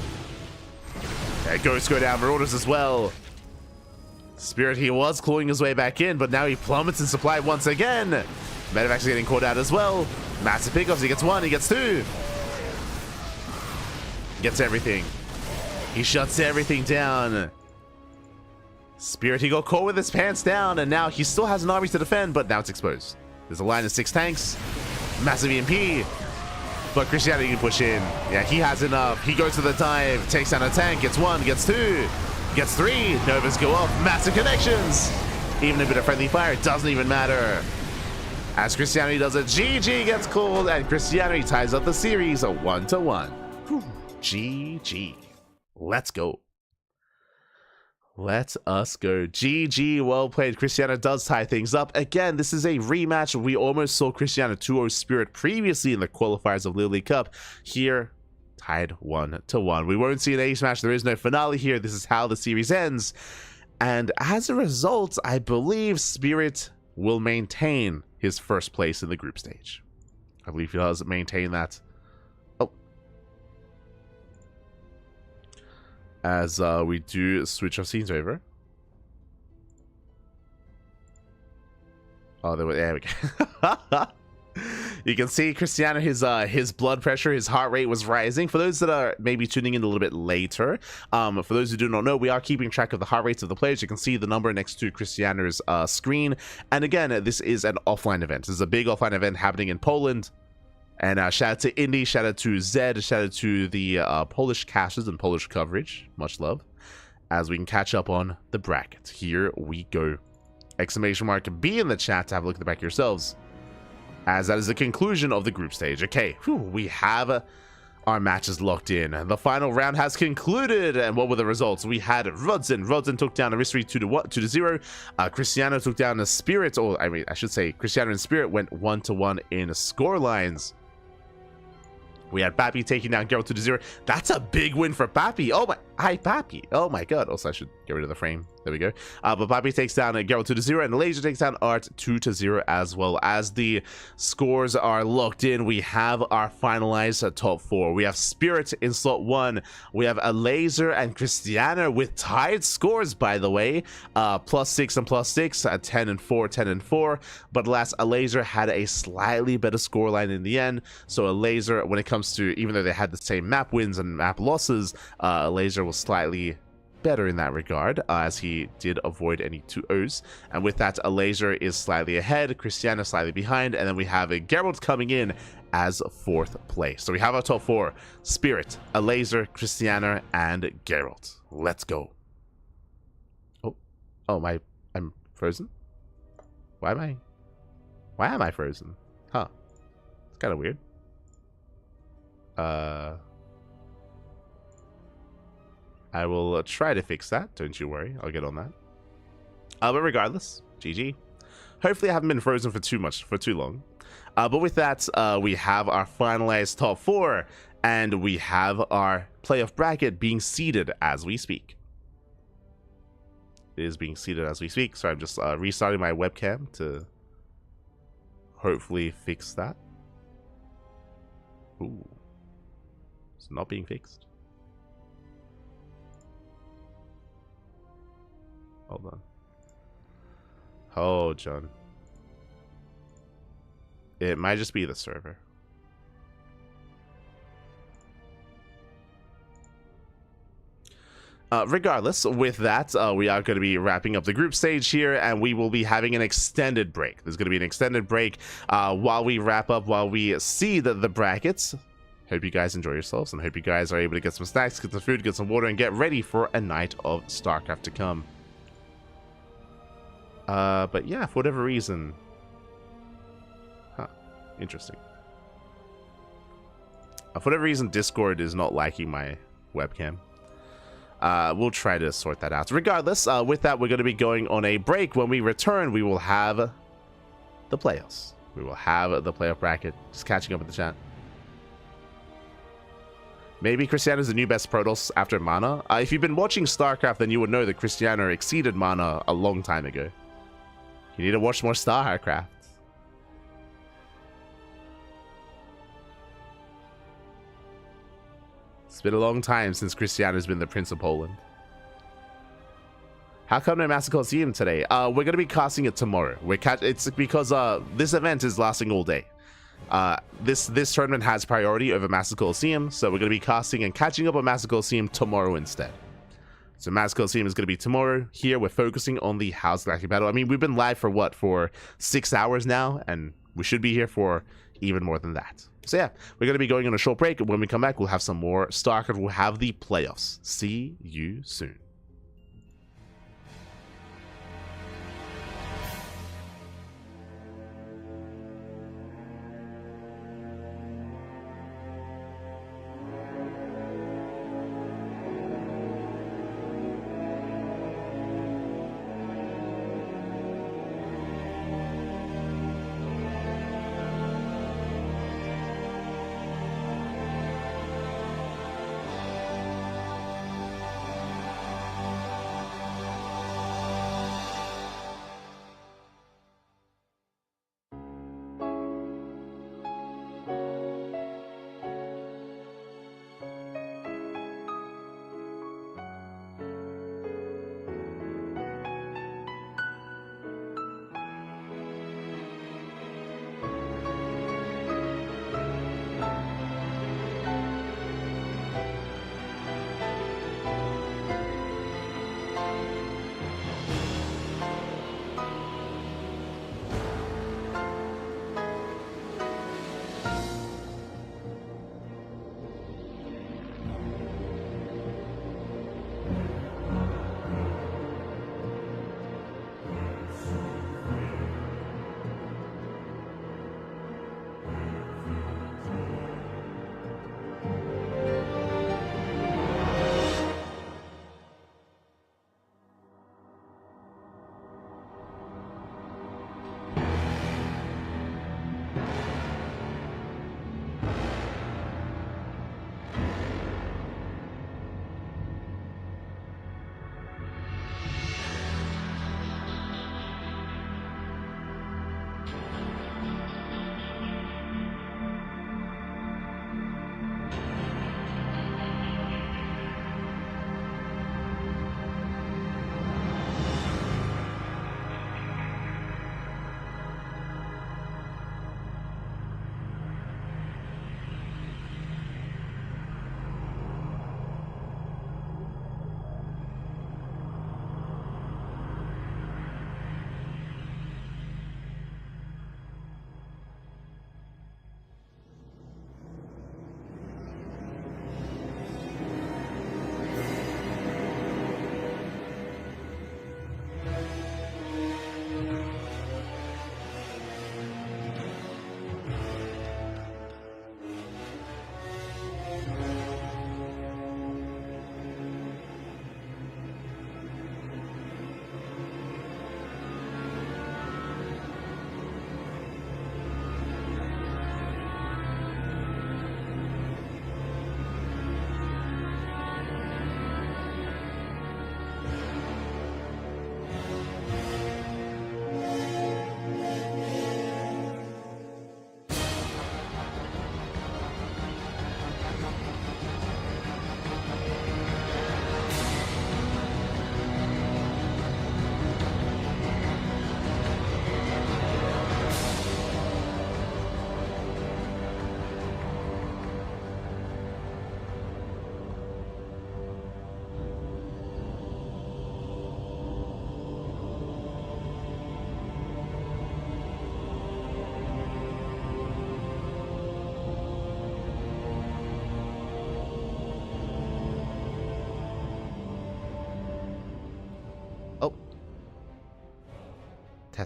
Ghosts go down, Marauders as well. Spirit, he was clawing his way back in, but now he plummets in supply once again. Medevac's getting caught out as well. Massive pickoffs. He gets 1, he gets 2. Gets everything. He shuts everything down. Spirit, he got caught with his pants down, and now he still has an army to defend, but now it's exposed. There's a line of 6 tanks. Massive EMP. But Krystianer can push in. Yeah, he has enough. He goes to the dive, takes down a tank, gets 1, gets 2, gets 3. Novas go off. Massive connections. Even a bit of friendly fire, it doesn't even matter. As Krystianer does it, GG gets called, and Krystianer ties up the series a 1-1. GG. Let's go. Let us go. GG, well played. Krystianer does tie things up. Again, this is a rematch. We almost saw Krystianer 2-0 Spirit previously in the qualifiers of Lily Cup. Here, tied 1-1. We won't see an ace match. There is no finale here. This is how the series ends. And as a result, I believe Spirit will maintain his first place in the group stage. I believe he does maintain that. As we do switch our scenes over. Oh, there we go. You can see Krystianer, his blood pressure, his heart rate was rising. For those that are maybe tuning in a little bit later, for those who do not know, we are keeping track of the heart rates of the players. You can see the number next to Krystianer's screen. And again, this is an offline event. This is a big offline event happening in Poland. And shout out to Indy, shout out to Zed, shout out to the Polish casters and Polish coverage. Much love. As we can catch up on the bracket. Here we go. Exclamation mark B in the chat to have a look at the back yourselves. As that is the conclusion of the group stage. Okay, we have our matches locked in. The final round has concluded. And what were the results? We had Rodzen. Rodzen took down Aristry 2-0. Krystianer took down a Spirit. Or I mean, I should say Krystianer and Spirit went 1-1 in score lines. We had Pappy taking down Gerald 2-0. That's a big win for Pappy. Oh my, hi Pappy. Oh my god. Also, I should get rid of the frame. There we go. But Pappy takes down Gerald 2-0, and Elazer takes down Art 2-0 as well. As the scores are locked in, we have our finalized top 4. We have Spirit in slot 1. We have Elazer and Krystianer with tied scores, by the way. +6 and +6, 10 and 4, 10 and 4. But alas, Elazer had a slightly better scoreline in the end. So Elazer, when it comes to, even though they had the same map wins and map losses, Elazer was slightly better in that regard, as he did avoid any 2-0s. And with that, Elazer is slightly ahead, Krystianer slightly behind, and then we have Gerald coming in as 4th place. So we have our top 4: Spirit, Elazer, Krystianer, and Gerald. Let's go. Oh, I'm frozen? Why am I frozen? Huh. It's kind of weird. I will try to fix that. Don't you worry. I'll get on that. But regardless, GG. Hopefully I haven't been frozen for too long. But with that, we have our finalized top 4, and we have our playoff bracket being seeded as we speak. It is being seeded as we speak, so I'm just restarting my webcam to hopefully fix that. Ooh. It's not being fixed. Hold on. Oh, John. It might just be the server. Regardless, with that, we are going to be wrapping up the group stage here, and we will be having an extended break. There's going to be an extended break while we wrap up, while we see the brackets. Hope you guys enjoy yourselves, and hope you guys are able to get some snacks, get some food, get some water, and get ready for a night of StarCraft to come. But yeah, for whatever reason... Huh. Interesting. For whatever reason, Discord is not liking my webcam. We'll try to sort that out. Regardless, with that, we're going to be going on a break. When we return, we will have the playoffs. We will have the playoff bracket. Just catching up with the chat. Maybe Krystianer is the new best Protoss after Mana. If you've been watching StarCraft, then you would know that Krystianer exceeded Mana a long time ago. You need to watch more StarCraft. It's been a long time since Krystianer has been the Prince of Poland. How come no Master Colosseum today? We're going to be casting it tomorrow. It's because this event is lasting all day. This tournament has priority over Master Colosseum, so we're going to be casting and catching up on Master Colosseum tomorrow instead. So Master Colosseum is going to be tomorrow. Here we're focusing on the House Galactic battle. I mean, we've been live for what? For 6 hours now, and we should be here for even more than that. So yeah, we're going to be going on a short break. When we come back, we'll have some more StarCraft. We'll have the playoffs. See you soon.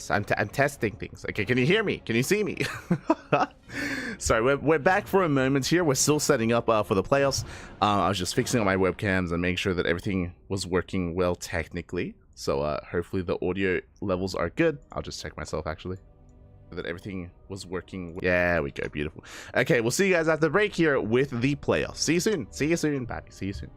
I'm testing things. Okay, can you hear me? Can you see me? Sorry, we're back for a moment here. We're still setting up for the playoffs. I was just fixing up my webcams and making sure that everything was working well technically. So hopefully the audio levels are good. I'll just check myself actually. That everything was working. Yeah, we go. Beautiful. Okay, we'll see you guys after the break here with the playoffs. See you soon. See you soon, Pappy. See you soon.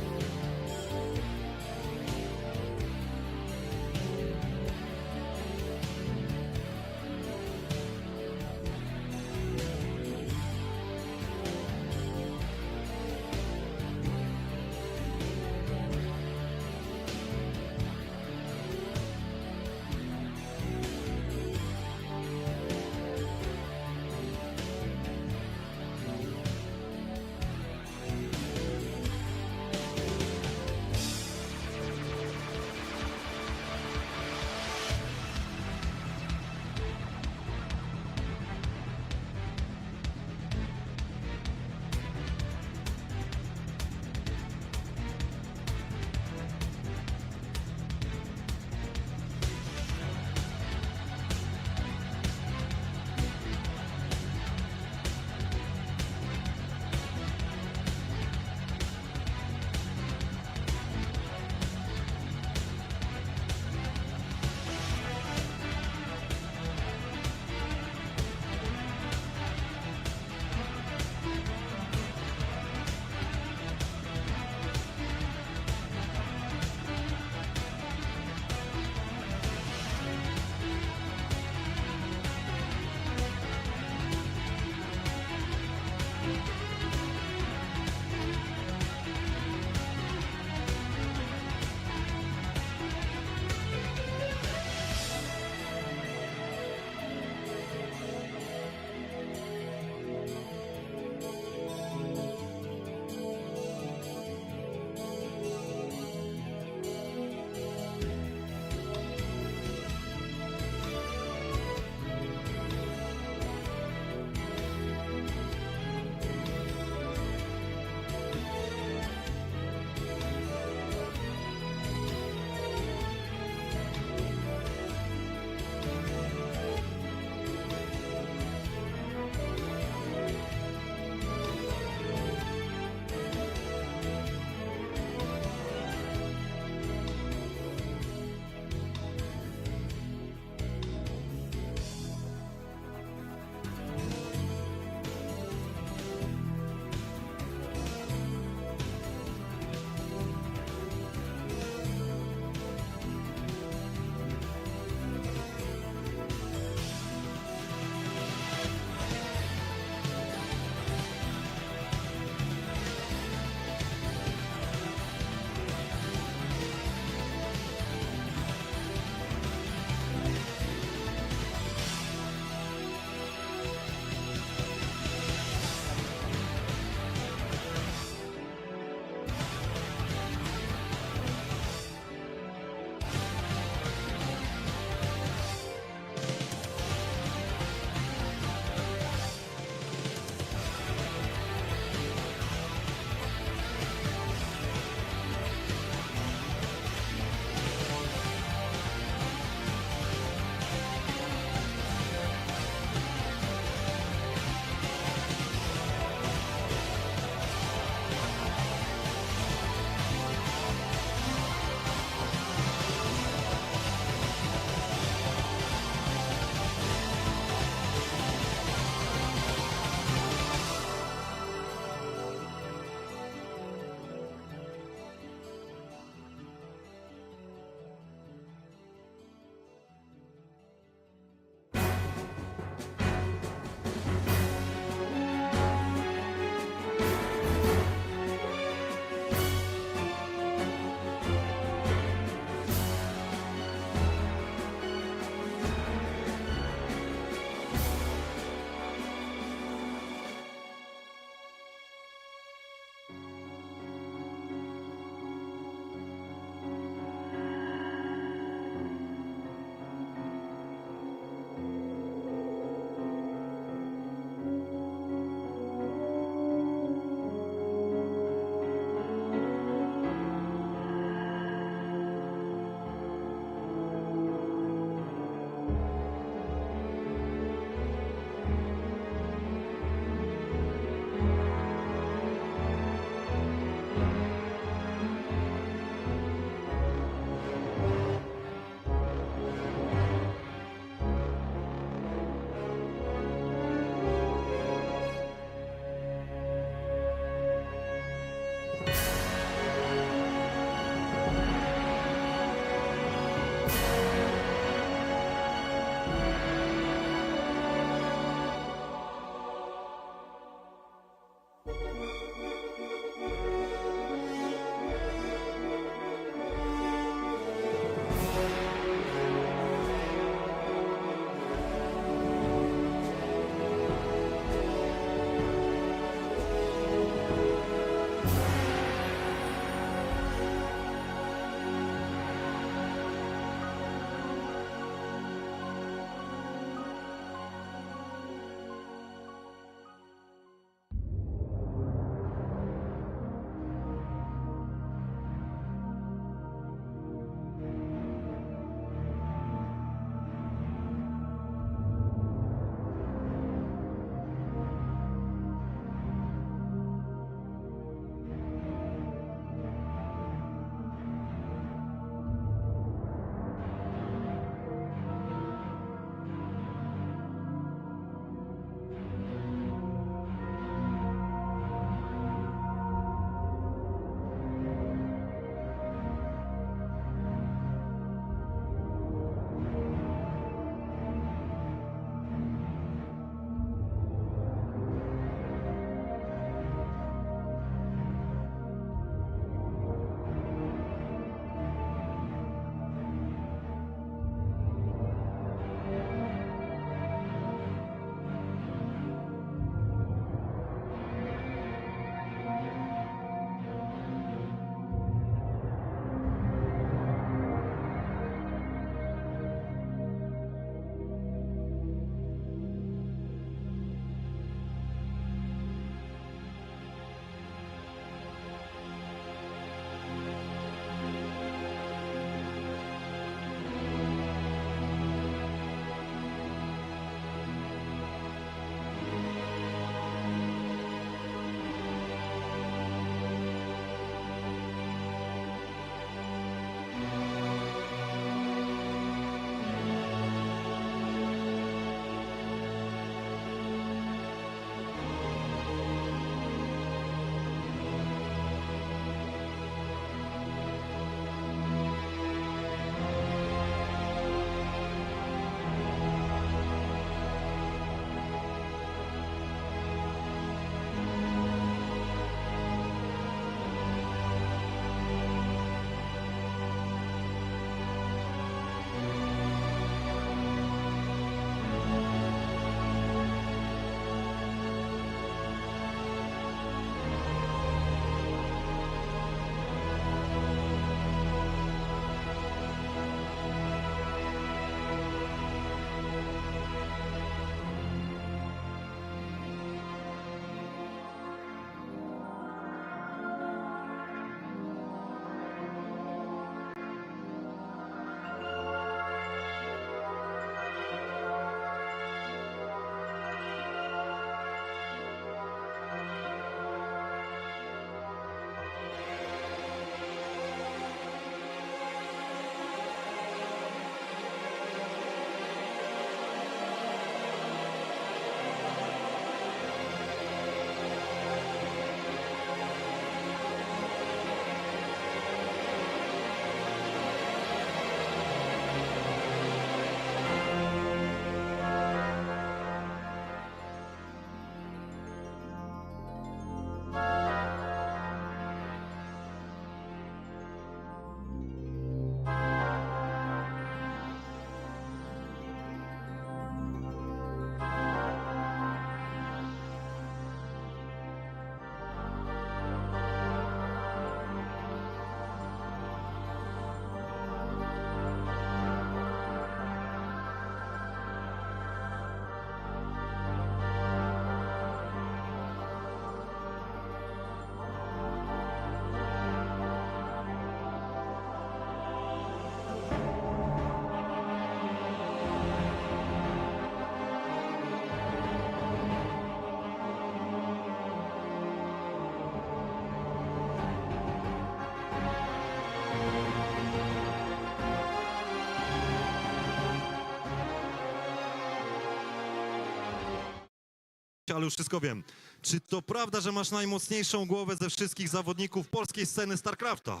ale już wszystko wiem. Czy to prawda, że masz najmocniejszą głowę ze wszystkich zawodników polskiej sceny StarCrafta?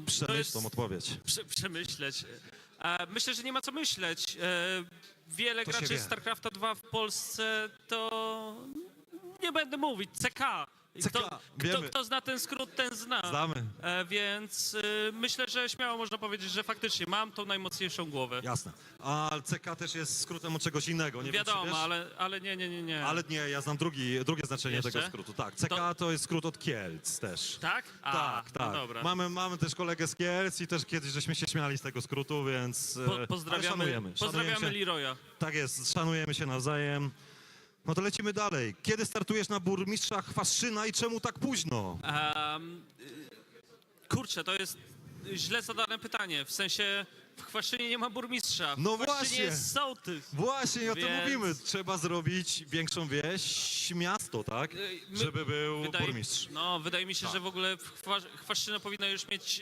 Przemyśl tą odpowiedź. Przemyśleć. Myślę, że nie ma co myśleć. Wiele To się graczy wie. StarCrafta 2 w Polsce to... Nie będę mówić, CK. CK, wiemy. Kto zna ten skrót, ten zna. Znamy. Więc myślę, że śmiało można powiedzieć, że faktycznie mam tą najmocniejszą głowę. Jasne. A CK też jest skrótem od czegoś innego, nie Wiadomo, wiem, czy wiesz? ale nie. Ale nie, ja znam drugie znaczenie Jeszcze? tego skrótu. Tak, CK to jest skrót od Kielc też. Tak? Tak. No dobra. Mamy też kolegę z Kielc i też kiedyś żeśmy się śmiali z tego skrótu, więc ale Pozdrawiamy się. Leroya. Tak jest, szanujemy się nawzajem. No to lecimy dalej. Kiedy startujesz na burmistrzach Chwaszczyna i czemu tak późno? Kurczę, to jest źle zadane pytanie. W sensie w Chwaszczynie nie ma burmistrza. No w Chwaszczynie właśnie. jest sołtys. Właśnie o tym Więc- mówimy. Trzeba zrobić większą wieś, miasto, tak? Żeby był burmistrz. No, wydaje mi się, Tak. że w ogóle Chwaszczyna powinna już mieć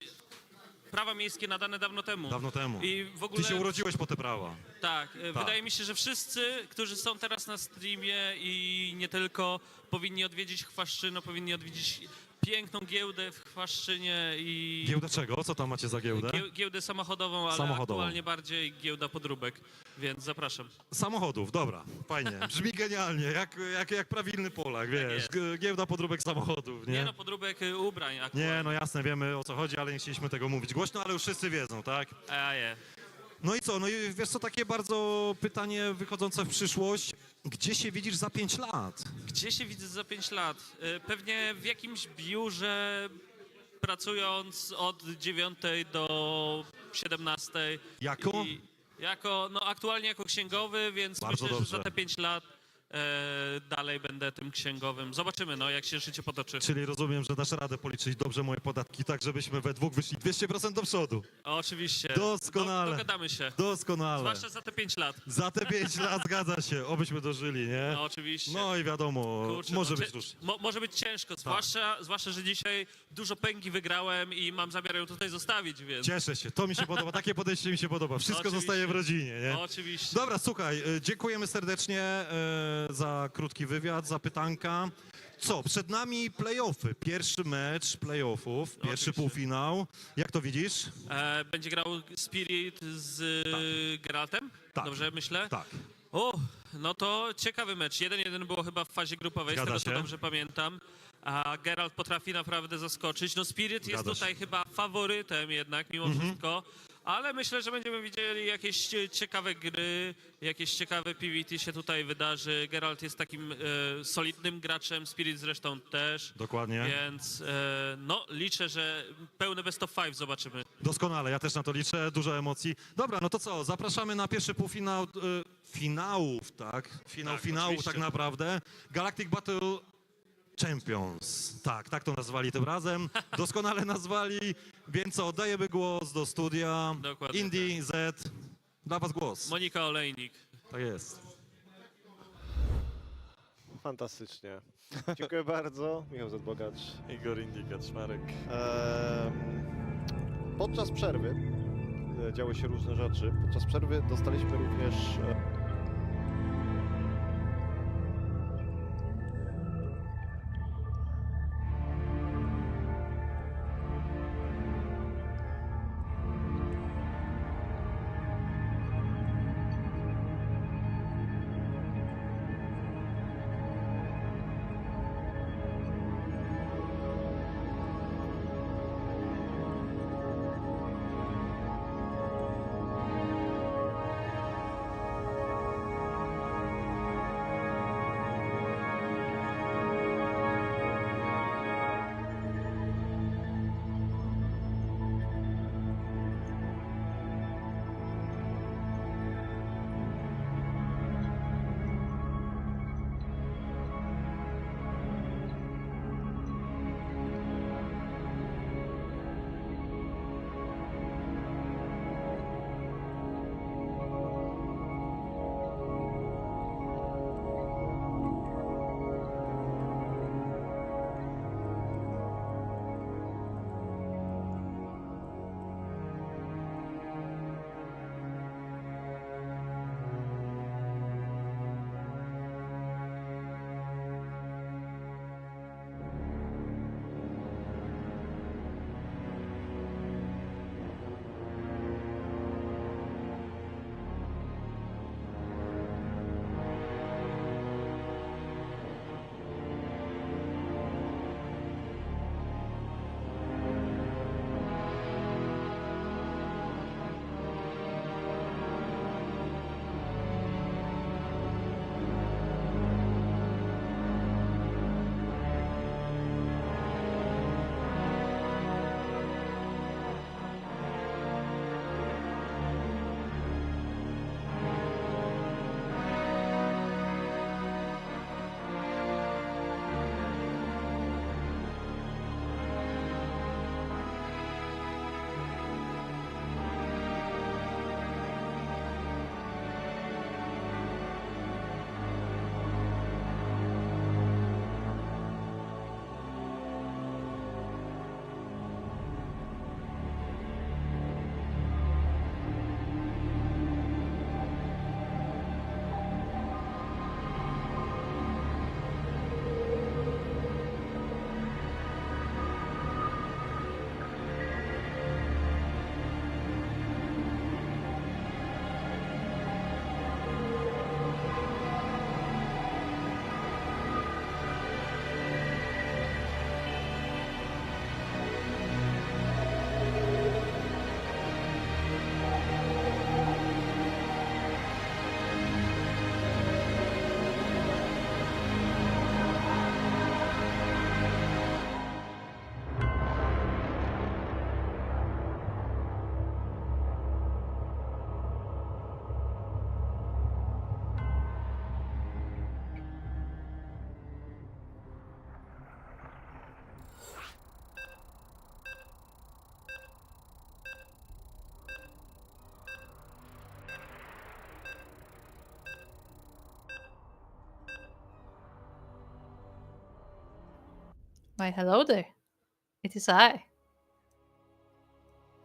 prawa miejskie nadane dawno temu. Dawno temu. I w ogóle, Ty się urodziłeś po te prawa. tak, wydaje mi się, że wszyscy, którzy są teraz na streamie i nie tylko, powinni odwiedzić Chwaszczynę, powinni odwiedzić piękną giełdę w Chwaszczynie i... Giełda czego? Co tam macie za giełdę? Giełdę samochodową, ale Samochodową. aktualnie bardziej giełda podróbek, więc zapraszam. Samochodów, dobra, fajnie. Brzmi genialnie, jak prawilny Polak, wiesz. jest. Giełda podróbek samochodów, nie? Nie no, podróbek ubrań aktualnie. Nie, no jasne, wiemy o co chodzi, ale nie chcieliśmy tego mówić głośno, ale już wszyscy wiedzą, tak? No i co, no i wiesz co, takie bardzo pytanie wychodzące w przyszłość. Gdzie się widzisz za 5 lat? Gdzie się widzę za 5 lat? Pewnie w jakimś biurze, pracując od 9 do 17. Jako? No aktualnie jako księgowy, więc Bardzo myślę, dobrze. że za te 5 lat dalej będę tym księgowym. Zobaczymy, no, jak się życie potoczy. Czyli rozumiem, że dasz radę policzyć dobrze moje podatki, tak żebyśmy we dwóch wyszli 200% do przodu. Oczywiście. Doskonale. Dogadamy się. Doskonale. Zwłaszcza za te 5 lat. Za te 5 lat zgadza się, obyśmy dożyli, nie? No oczywiście. No i wiadomo, Kurczę, może no, być różnie. może być ciężko, zwłaszcza, że dzisiaj dużo pęgi wygrałem i mam zamiar ją tutaj zostawić, więc... Cieszę się, to mi się podoba, takie podejście mi się podoba. Wszystko Oczywiście. zostaje w rodzinie, nie? Oczywiście. Dobra, słuchaj, dziękujemy serdecznie za krótki wywiad, za pytanka. Co, przed nami play-offy, pierwszy mecz play-offów, pierwszy Oczywiście. półfinał. Jak to widzisz? Będzie grał Spirit z Geraltem? Tak. Dobrze myślę? Tak. O, no to ciekawy mecz. 1-1 było chyba w fazie grupowej, Zgadza z tego co się. dobrze pamiętam. A Geralt potrafi naprawdę zaskoczyć. No Spirit jest Zgadza tutaj się. chyba faworytem jednak mimo wszystko. Ale myślę, że będziemy widzieli jakieś ciekawe gry, jakieś ciekawe PvT się tutaj wydarzy. Geralt jest takim solidnym graczem, Spirit zresztą też. Dokładnie. Więc no liczę, że pełne best of 5 zobaczymy. Doskonale, ja też na to liczę, dużo emocji. Dobra, no to co, zapraszamy na pierwszy półfinał finałów, tak? Finałów oczywiście. tak naprawdę. Galactic Battle Champions. Tak to nazwali tym razem. Doskonale nazwali, więc co, oddajemy głos do studia. Dokładnie Indie, Z, dla was głos. Monika Olejnik. Tak jest. Fantastycznie. Dziękuję bardzo. Michał Zadbogacz. Igor Indy Kaczmarek. Podczas przerwy działy się różne rzeczy. Podczas przerwy dostaliśmy również Why, hello there. It is I.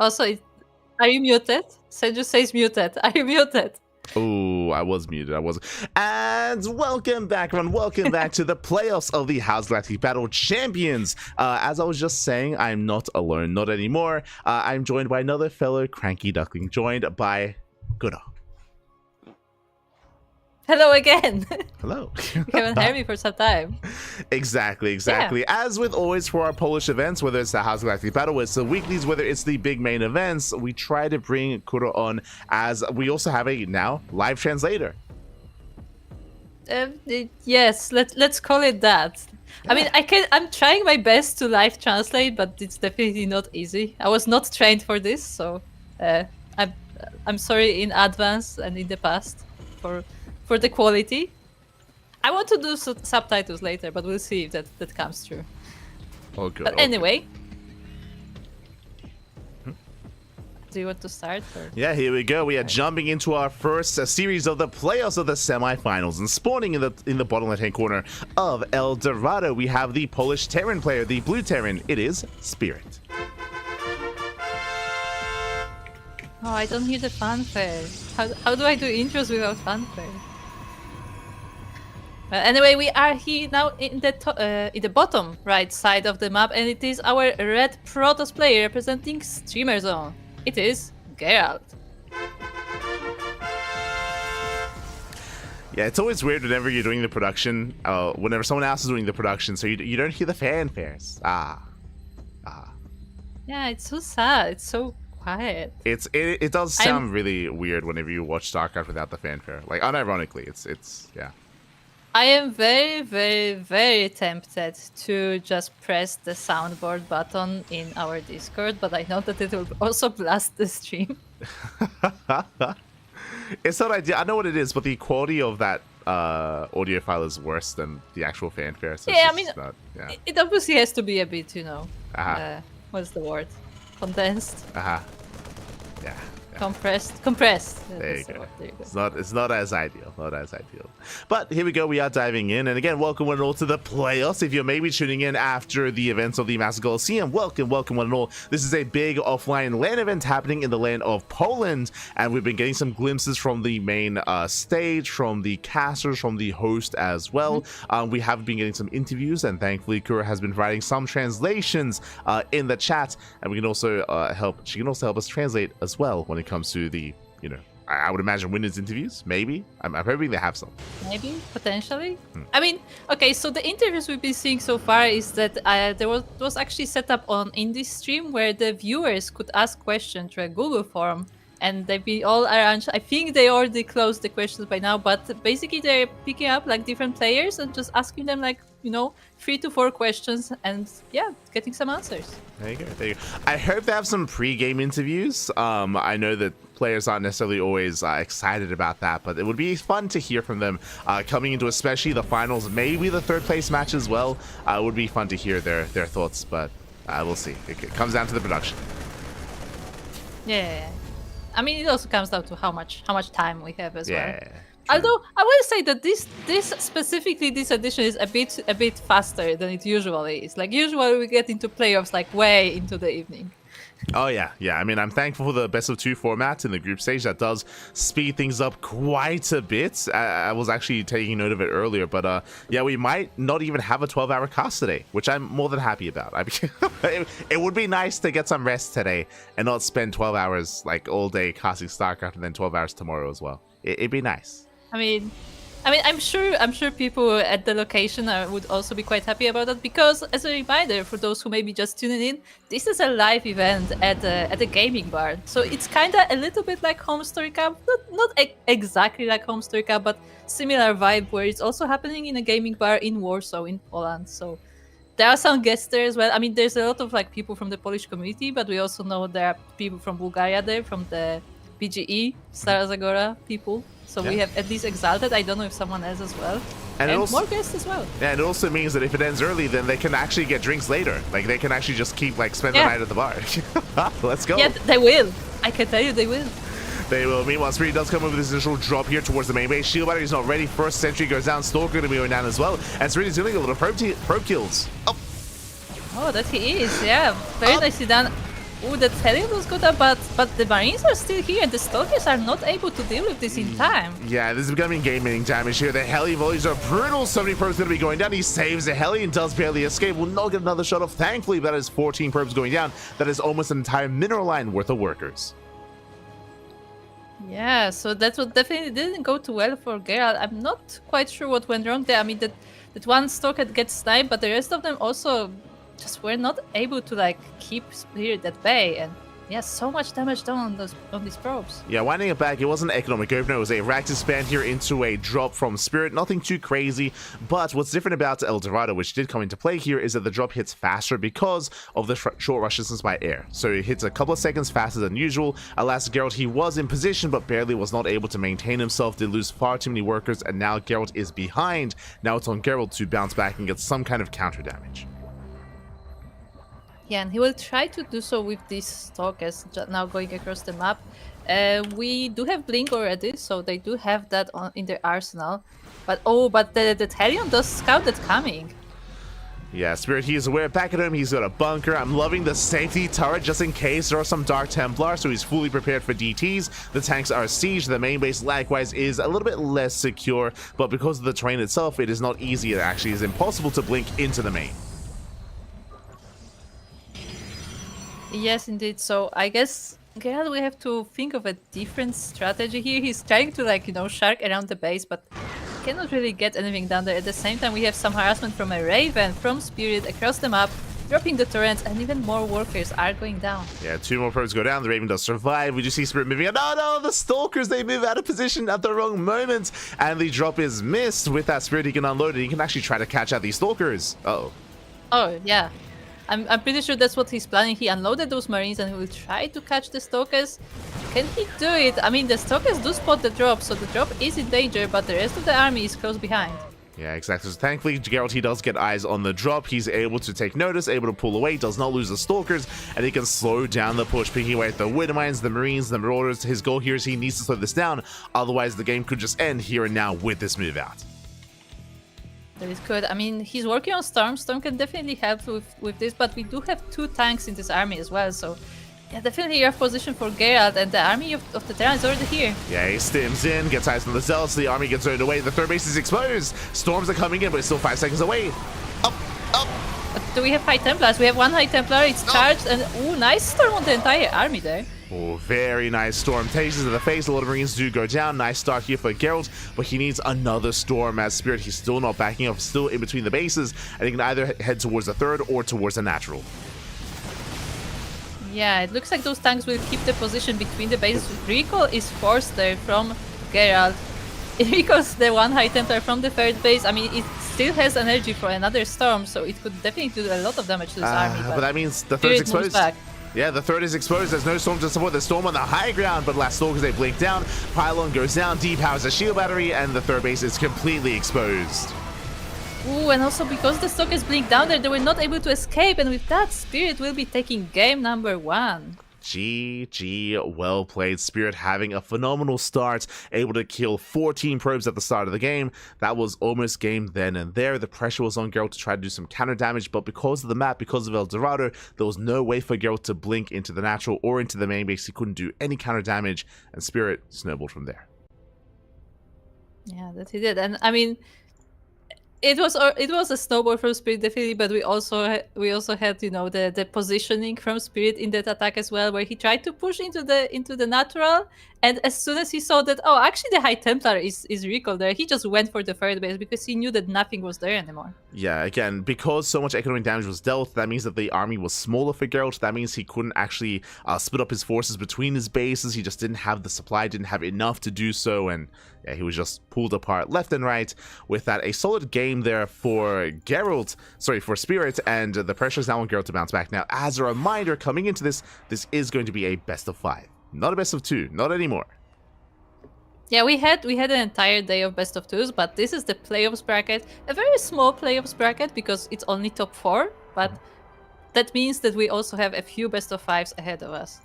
Also, are you muted? Senju says muted. Are you muted? Oh, I was muted. I was. And welcome back, everyone. Welcome back to the playoffs of the H.4.0.S Galactic Battle Champions. As I was just saying, I'm not alone, not anymore. I'm joined by another fellow CranKy Duckling, joined by Guro. Hello again. Hello. You haven't heard me for some time. Exactly. As with always for our Polish events, whether it's the H.4.0.S Galactic Battle, it's the weeklies, whether it's the big main events, we try to bring Kuro on, as we also have a now live translator. Yes, let's call it that. Yeah. I mean, I'm trying my best to live translate, but it's definitely not easy. I was not trained for this, so I'm sorry in advance and in the past for the quality. I want to do subtitles later, but we'll see if that comes true. Oh, good. But anyway, do you want to start? Or? Yeah, here we go. We are jumping into our first series of the playoffs of the semifinals, and spawning in the bottom left-hand corner of El Dorado, we have the Polish Terran player, the blue Terran. It is Spirit. Oh, I don't hear the fanfare. How do I do intros without fanfare? Anyway, we are here now in the bottom right side of the map, and it is our red Protoss player representing Streamer Zone. It is Gerald. Yeah, it's always weird whenever you're doing the production, whenever someone else is doing the production, so you don't hear the fanfares. Yeah, it's so sad. It's so quiet. It does sound really weird whenever you watch StarCraft without the fanfare. Like, unironically, it's yeah. I am very, very, very tempted to just press the soundboard button in our Discord, but I know that it will also blast the stream. It's not ideal. I know what it is, but the quality of that audio file is worse than the actual fanfare. So yeah, I mean, it obviously has to be a bit, what's the word? Condensed. Yeah. Compressed. There you go. It's not as ideal. But here we go. We are diving in, and again, welcome one and all to the playoffs. If you're maybe tuning in after the events of the Massive Coliseum, welcome one and all. This is a big offline LAN event happening in the land of Poland, and we've been getting some glimpses from the main stage, from the casters, from the host as well. We have been getting some interviews, and thankfully Kura has been providing some translations in the chat, and we can also she can also help us translate as well when it comes to the, I would imagine winners interviews. Maybe I'm hoping they have some. Maybe potentially. I mean, okay. So the interviews we've been seeing so far is that there was actually set up in this stream where the viewers could ask questions through a Google form, and they've been all around. I think they already closed the questions by now, but basically they're picking up like different players and just asking them 3 to 4 questions, and getting some answers. There you go. I hope they have some pre-game interviews. I know that players aren't necessarily always excited about that, but it would be fun to hear from them coming into especially the finals, maybe the third place match as well. It would be fun to hear their thoughts, but we'll see. It comes down to the production. Yeah. I mean, it also comes down to how much time we have as well. True. Although I will say that this edition is a bit faster than it usually is. Like usually we get into playoffs like way into the evening. Oh yeah. I mean, I'm thankful for the best of 2 format in the group stage. That does speed things up quite a bit. I was actually taking note of it earlier, but we might not even have a 12-hour cast today, which I'm more than happy about. It would be nice to get some rest today and not spend 12 hours like all day casting StarCraft and then 12 hours tomorrow as well. It'd be nice. I mean, I'm sure people at the location would also be quite happy about that, because as a reminder for those who may be just tuning in, this is a live event at a gaming bar, so it's kind of a little bit like Home Story Cup, not exactly like Home Story Cup, but similar vibe, where it's also happening in a gaming bar in Warsaw in Poland. So there are some guests there as well. I mean, there's a lot of people from the Polish community, but we also know there are people from Bulgaria there, from the BGE, Stara Zagora people. So we have at least Exalted. I don't know if someone else as well. And also, more guests as well. Yeah, and it also means that if it ends early, then they can actually get drinks later. Like, they can actually just keep, spend the night at the bar. Let's go. Yeah, they will. I can tell you they will. They will. Meanwhile, Spirit does come over this initial drop here towards the main base. Shield battery is not ready. First sentry goes down. Stalker going to be going down as well. And Spirit is dealing a little probe kills. Oh. Oh, that he is, yeah. Very nicely done. Ooh, that Helion was good, but the Marines are still here, and the Stalkers are not able to deal with this in time. Yeah, this is becoming game-winning damage here. The Heli volleys are brutal. So many probes going to be going down. He saves the Heli and does barely escape. Will not get another shot off. Thankfully, that is 14 probes going down. That is almost an entire mineral line worth of workers. Yeah, so that was definitely didn't go too well for Gerald. I'm not quite sure what went wrong there. I mean, that one Stalker gets sniped, but the rest of them also just were not able to like keep Spirit at bay, and yeah, so much damage done on these probes. Yeah, winding it back, it wasn't an economic opener. It was a rack to span here into a drop from Spirit. Nothing too crazy, but what's different about El Dorado, which did come into play here, is that the drop hits faster because of the short rush distance by air. So it hits a couple of seconds faster than usual. Alas, Gerald, he was in position, but barely was not able to maintain himself. Did lose far too many workers, and now Gerald is behind. Now it's on Gerald to bounce back and get some kind of counter damage. Yeah, and he will try to do so with these Stalkers now going across the map. We do have Blink already, so they do have that in their arsenal. But the Helion does scout that coming. Yeah, Spirit, he is aware. Back at him, he's got a bunker. I'm loving the safety turret just in case there are some Dark Templar, so he's fully prepared for DTs. The tanks are sieged. The main base, likewise, is a little bit less secure, but because of the terrain itself, it is not easy. It actually is impossible to blink into the main. Yes, indeed. So I guess, Gerald, we have to think of a different strategy here. He's trying to, like, shark around the base, but cannot really get anything done there. At the same time, we have some harassment from a Raven, from Spirit, across the map, dropping the turrets, and even more workers are going down. Yeah, 2 more probes go down. The Raven does survive. We just see Spirit moving. No, the Stalkers, they move out of position at the wrong moment, and the drop is missed. With that Spirit, he can unload it. He can actually try to catch out these Stalkers. Uh-oh. Oh, yeah. I'm pretty sure that's what he's planning. He unloaded those Marines and he will try to catch the Stalkers. Can he do it? I mean, the Stalkers do spot the drop, so the drop is in danger, but the rest of the army is close behind. Yeah, exactly. So thankfully, Gerald, he does get eyes on the drop. He's able to take notice, able to pull away, does not lose the Stalkers, and he can slow down the push, picking away at the Widowmines, the Marines, the Marauders. His goal here is he needs to slow this down, otherwise the game could just end here and now with this move out. That is good. I mean, he's working on Storm. Storm can definitely help with this, but we do have 2 tanks in this army as well, so yeah, definitely rough position for Gerald, and the army of the Terran is already here. Yeah, he stims in, gets eyes on the Zealots, the army gets turned away, the third base is exposed, Storms are coming in, but it's still 5 seconds away. Up! But do we have High Templars? We have 1 High Templar, it's charged, and ooh, nice Storm on the entire army there. Oh, very nice Storm. Takes it to the face. A lot of Marines do go down. Nice start here for Gerald, but he needs another Storm as Spirit. He's still not backing up, still in between the bases, and he can either head towards the third or towards the natural. Yeah, it looks like those tanks will keep the position between the bases. Recall is forced there from Gerald. Because the 1 High Templar from the third base, I mean, it still has energy for another Storm, so it could definitely do a lot of damage to this army. But that means the third's exposed. Back. Yeah, the third is exposed. There's no Storm to support the Storm on the high ground, but last Stalkers, they blink down. Pylon goes down, depowers a shield battery, and the third base is completely exposed. Ooh, and also because the Stalkers blink down there, they were not able to escape, and with that, Spirit will be taking game number 1. GG, well played. Spirit having a phenomenal start, able to kill 14 probes at the start of the game. That was almost game then and there. The pressure was on Gerald to try to do some counter damage, but because of the map, because of El Dorado, there was no way for Gerald to blink into the natural or into the main base. He couldn't do any counter damage, and Spirit snowballed from there. Yeah, that he did, and I mean, it was a snowball from Spirit definitely, but we also had the positioning from Spirit in that attack as well, where he tried to push into the natural, and as soon as he saw that, oh, actually the High Templar is recalled there, he just went for the third base because he knew that nothing was there anymore. Yeah, again, because so much economic damage was dealt, that means that the army was smaller for Geralt. That means he couldn't actually split up his forces between his bases. He just didn't have the supply, didn't have enough to do so, and yeah, he was just pulled apart left and right. With that, a solid game there for for Spirit, and the pressure is now on Geralt to bounce back. Now, as a reminder, coming into this is going to be a best of 5, not a best of 2, not anymore. Yeah, we had an entire day of best of 2s, but this is the playoffs bracket, a very small playoffs bracket because it's only top 4, but that means that we also have a few best of 5s ahead of us.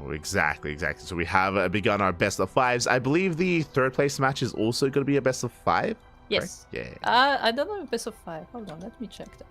Oh, exactly. So we have begun our best of 5s. I believe the third place match is also going to be a best of 5. Yes. Right? Yeah. I don't know if best of 5. Hold on, let me check that.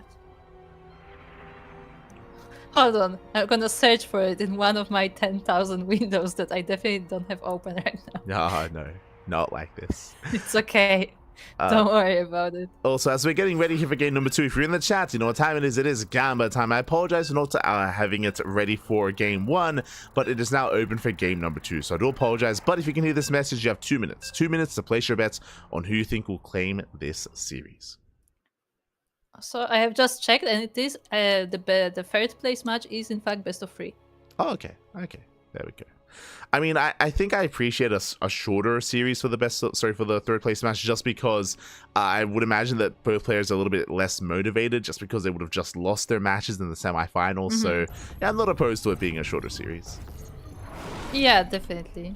Hold on, I'm gonna search for it in one of my 10,000 windows that I definitely don't have open right now. Oh, no, not like this. It's okay. Don't worry about it. Also, as we're getting ready here for game number 2, if you're in the chat, you know what time it is. It is Gamba time. I apologize for not having it ready for game 1, but it is now open for game number 2. So I do apologize, but if you can hear this message, you have 2 minutes. 2 minutes to place your bets on who you think will claim this series. So I have just checked, and it is the third place match is in fact best of 3. Oh, okay. There we go. I mean, I think I appreciate a shorter series for the third place match, just because I would imagine that both players are a little bit less motivated, just because they would have just lost their matches in the semifinals. So yeah, I'm not opposed to it being a shorter series. Yeah, definitely.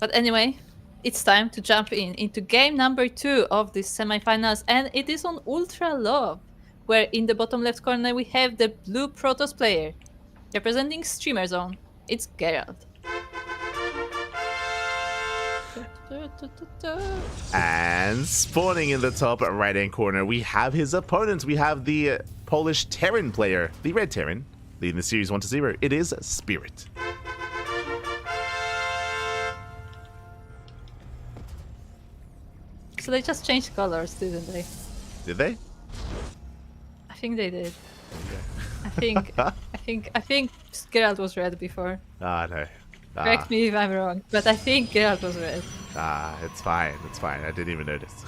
But anyway, it's time to jump into game number 2 of this semifinals, and it is on Ultra Love, where in the bottom left corner we have the blue Protoss player representing Streamer Zone. It's Gerald. And spawning in the top right hand corner, we have his opponent. We have the Polish Terran player, the red Terran, leading the series 1-0. It is Spirit. So they just changed colors, didn't they? Did they? I think they did. I think Gerald was red before. No. Correct me if I'm wrong, but I think Gerald was red. It's fine. I didn't even notice.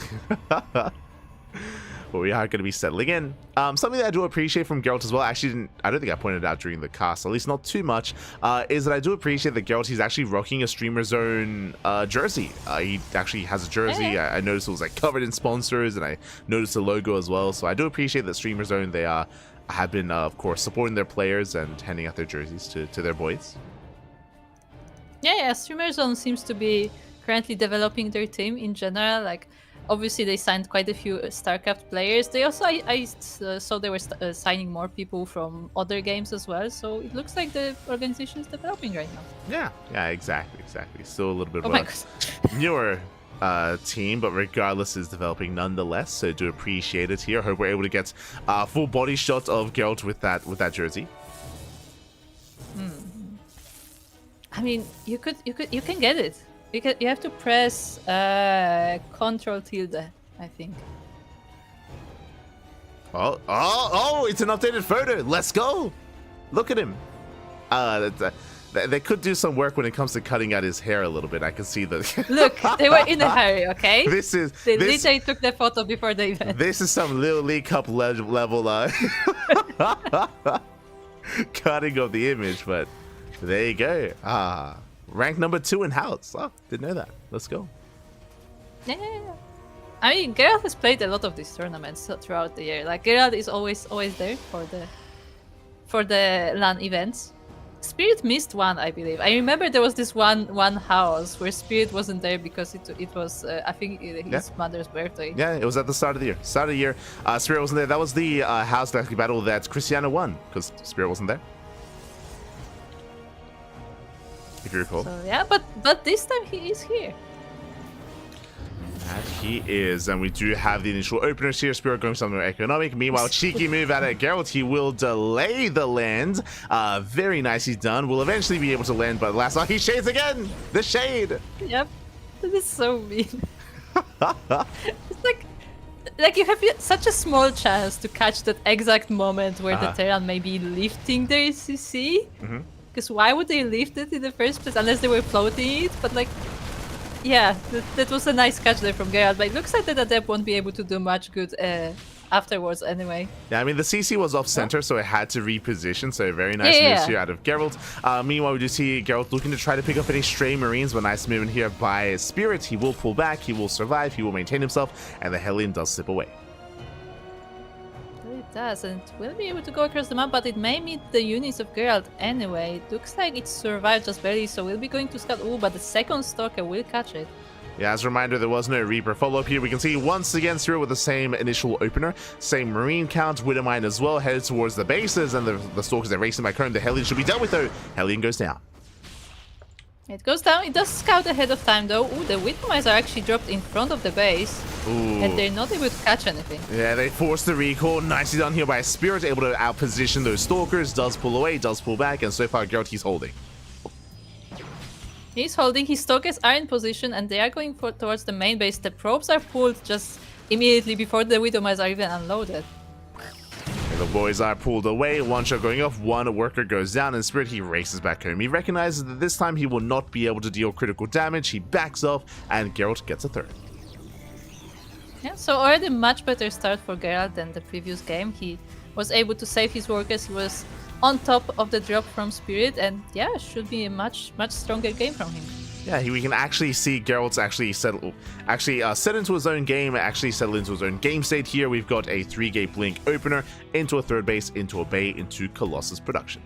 But we are going to be settling in. Something that I do appreciate from Gerald as well, I don't think I pointed out during the cast, at least not too much, is that I do appreciate that Gerald, he's actually rocking a Streamer Zone jersey. He actually has a jersey. Yeah. I noticed it was like covered in sponsors, and I noticed the logo as well. So I do appreciate that Streamer Zone, they have been, of course, supporting their players and handing out their jerseys to their boys. Yeah, Streamer Zone seems to be currently developing their team in general. Like, obviously they signed quite a few StarCraft players. They also, I saw they were signing more people from other games as well. So it looks like the organization is developing right now. Yeah, exactly. Still a little bit Oh of my a God. newer team, but regardless is developing nonetheless. So do appreciate it here. Hope we're able to get a full body shot of Geralt with that jersey. I mean, you can get it. You have to press Control tilde, I think. Oh! It's an updated photo. Let's go. Look at him. They could do some work when it comes to cutting out his hair a little bit. I can see that. Look, they were in a hurry, okay? They this literally took the photo before the event. This is some Little League Cup level cutting of the image, but there you go. Rank number 2 in house. Oh, didn't know that. Let's go. Yeah. I mean, Gerald has played a lot of these tournaments throughout the year. Like, Gerald is always there for the LAN events. Spirit missed one, I believe. I remember there was this one house where Spirit wasn't there because it was I think his mother's birthday. Yeah, it was at the start of the year. Spirit wasn't there. That was the house battle that Krystianer won because Spirit wasn't there. If you recall. So yeah, but this time he is here. And he is, and we do have the initial openers here. Spirit going somewhere economic. Meanwhile, cheeky move out of Geralt. He will delay the land. Very nicely done. Will eventually be able to land, but last he shades again. The shade. Yep, this is so mean. It's like you have such a small chance to catch that exact moment where the Terran may be lifting their CC. Because why would they lift it in the first place unless they were floating it? But like. Yeah, that was a nice catch there from Gerald, but it looks like that Adept won't be able to do much good afterwards anyway. Yeah, I mean, the CC was off-center, so it had to reposition, so very nice moves here out of Geralt. Meanwhile, we do see Geralt looking to try to pick up any stray Marines, but nice movement here by Spirit. He will pull back, he will survive, he will maintain himself, and the Hellion does slip away. It does, and it will be able to go across the map, but it may meet the units of Geralt anyway. It looks like it survived just barely, so we'll be going to scout. Ooh, but the second Stalker will catch it. Yeah, as a reminder, there was no Reaper follow-up here. We can see once again through with the same initial opener, same Marine count, Widowmine as well, headed towards the bases, and the Stalkers are racing back home. The Hellion should be dealt with though. Hellion goes down. It goes down. It does scout ahead of time though. Ooh, the Widowmines are actually dropped in front of the base. Ooh. And they're not able to catch anything. Yeah, they force the recall. Nicely done here by Spirit, able to outposition those Stalkers. Does pull away, does pull back, and so far Gerald, he's holding. He's holding. His Stalkers are in position and they are going towards the main base. The probes are pulled just immediately before the Widowmines are even unloaded. The boys are pulled away, one shot going off, one worker goes down, and Spirit, he races back home. He recognizes that this time he will not be able to deal critical damage, he backs off, and Gerald gets a third. Yeah, so already much better start for Gerald than the previous game. He was able to save his workers, he was on top of the drop from Spirit, and yeah, should be a much stronger game from him. Yeah, we can actually see Gerald's actually set into his own game, actually settle into his own game state here. We've got a 3-gate blink opener into a third base, into a bay, into Colossus production.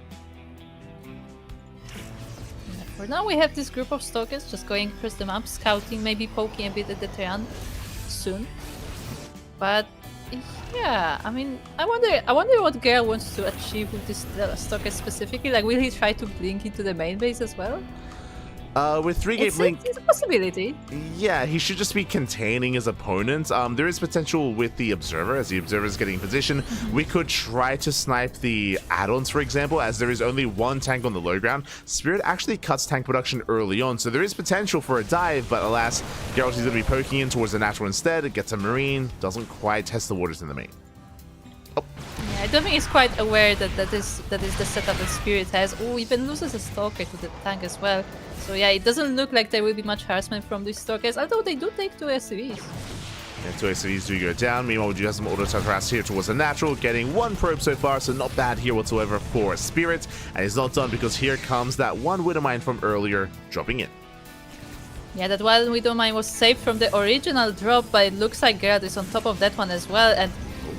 For now we have this group of Stalkers just going across the map, scouting, maybe poking a bit at the Terran soon. But yeah, I mean, I wonder what Gerald wants to achieve with this Stalkers specifically. Like, will he try to blink into the main base as well? With 3-gate blink, it's a possibility. yeah, he should just be containing his opponent. There is potential with the Observer, as the Observer is getting in position. We could try to snipe the add-ons, for example, as there is only one tank on the low ground. Spirit actually cuts tank production early on, so there is potential for a dive, but alas, Gerald is going to be poking in towards the natural instead. Gets a Marine, doesn't quite test the waters in the main. Yeah, I don't think he's quite aware that that is the setup that Spirit has. Oh, even loses a Stalker to the tank as well. So yeah, it doesn't look like there will be much harassment from these Stalkers, although they do take 2 SCVs. And 2 SCVs do go down. Meanwhile, we do have some auto harass here towards the natural, getting 1 probe so far, so not bad here whatsoever for Spirit. And it's not done because here comes that one Widowmine from earlier dropping in. Yeah, that one Widowmine was saved from the original drop, but it looks like Gerald is on top of that one as well. And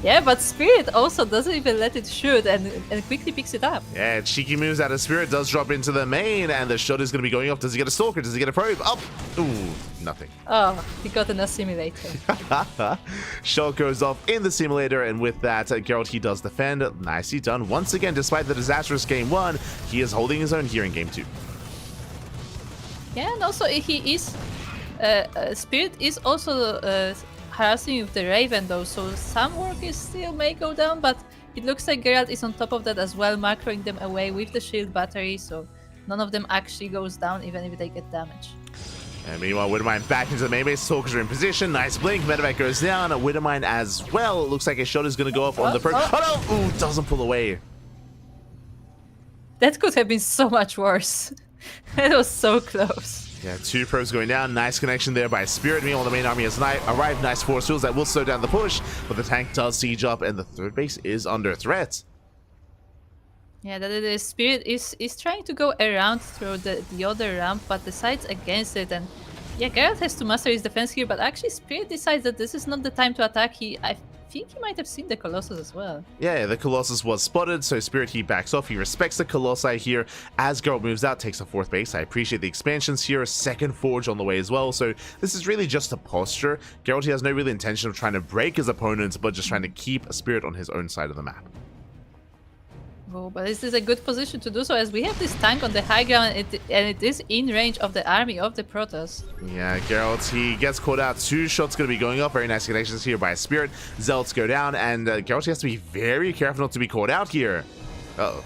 yeah, but Spirit also doesn't even let it shoot and quickly picks it up. Yeah, cheeky moves out of Spirit, does drop into the main, and the shot is going to be going off. Does he get a Stalker? Does he get a probe? Up! Ooh, nothing. Oh, he got an assimilator. Shot goes off in the simulator, and with that, Gerald, he does defend. Nicely done. Once again, despite the disastrous game 1, he is holding his own here in game 2. Yeah, and also he is... Spirit is also... harassing with the Raven though, so some workers still may go down, but it looks like Gerald is on top of that as well, macroing them away with the shield battery, so none of them actually goes down even if they get damage. And meanwhile, Widowmine back into the main base. Stalkers are in position. Nice blink. Medevac goes down. Widowmine as well. It looks like a shot is going to go off on the probe. Oh no! Ooh, doesn't pull away. That could have been so much worse. It was so close. Yeah, 2 probes going down. Nice connection there by Spirit. Meanwhile, the main army has arrived. Nice force fields that will slow down the push, but the tank does siege up, and the third base is under threat. Yeah, the Spirit is trying to go around through the other ramp, but decides against it. And yeah, Gerald has to master his defense here, but actually Spirit decides that this is not the time to attack. I think he might have seen the Colossus as well. Yeah, the Colossus was spotted, so Spirit, he backs off. He respects the Colossi here as Gerald moves out, takes a 4th base. I appreciate the expansions here, a 2nd Forge on the way as well, so this is really just a posture. Gerald, he has no real intention of trying to break his opponents, but just trying to keep Spirit on his own side of the map. Oh, but this is a good position to do so, as we have this tank on the high ground, and it is in range of the army of the Protoss. Yeah, Gerald, he gets caught out. 2 shots going to be going off. Very nice connections here by Spirit. Zealots go down, and Gerald has to be very careful not to be caught out here. Uh-oh.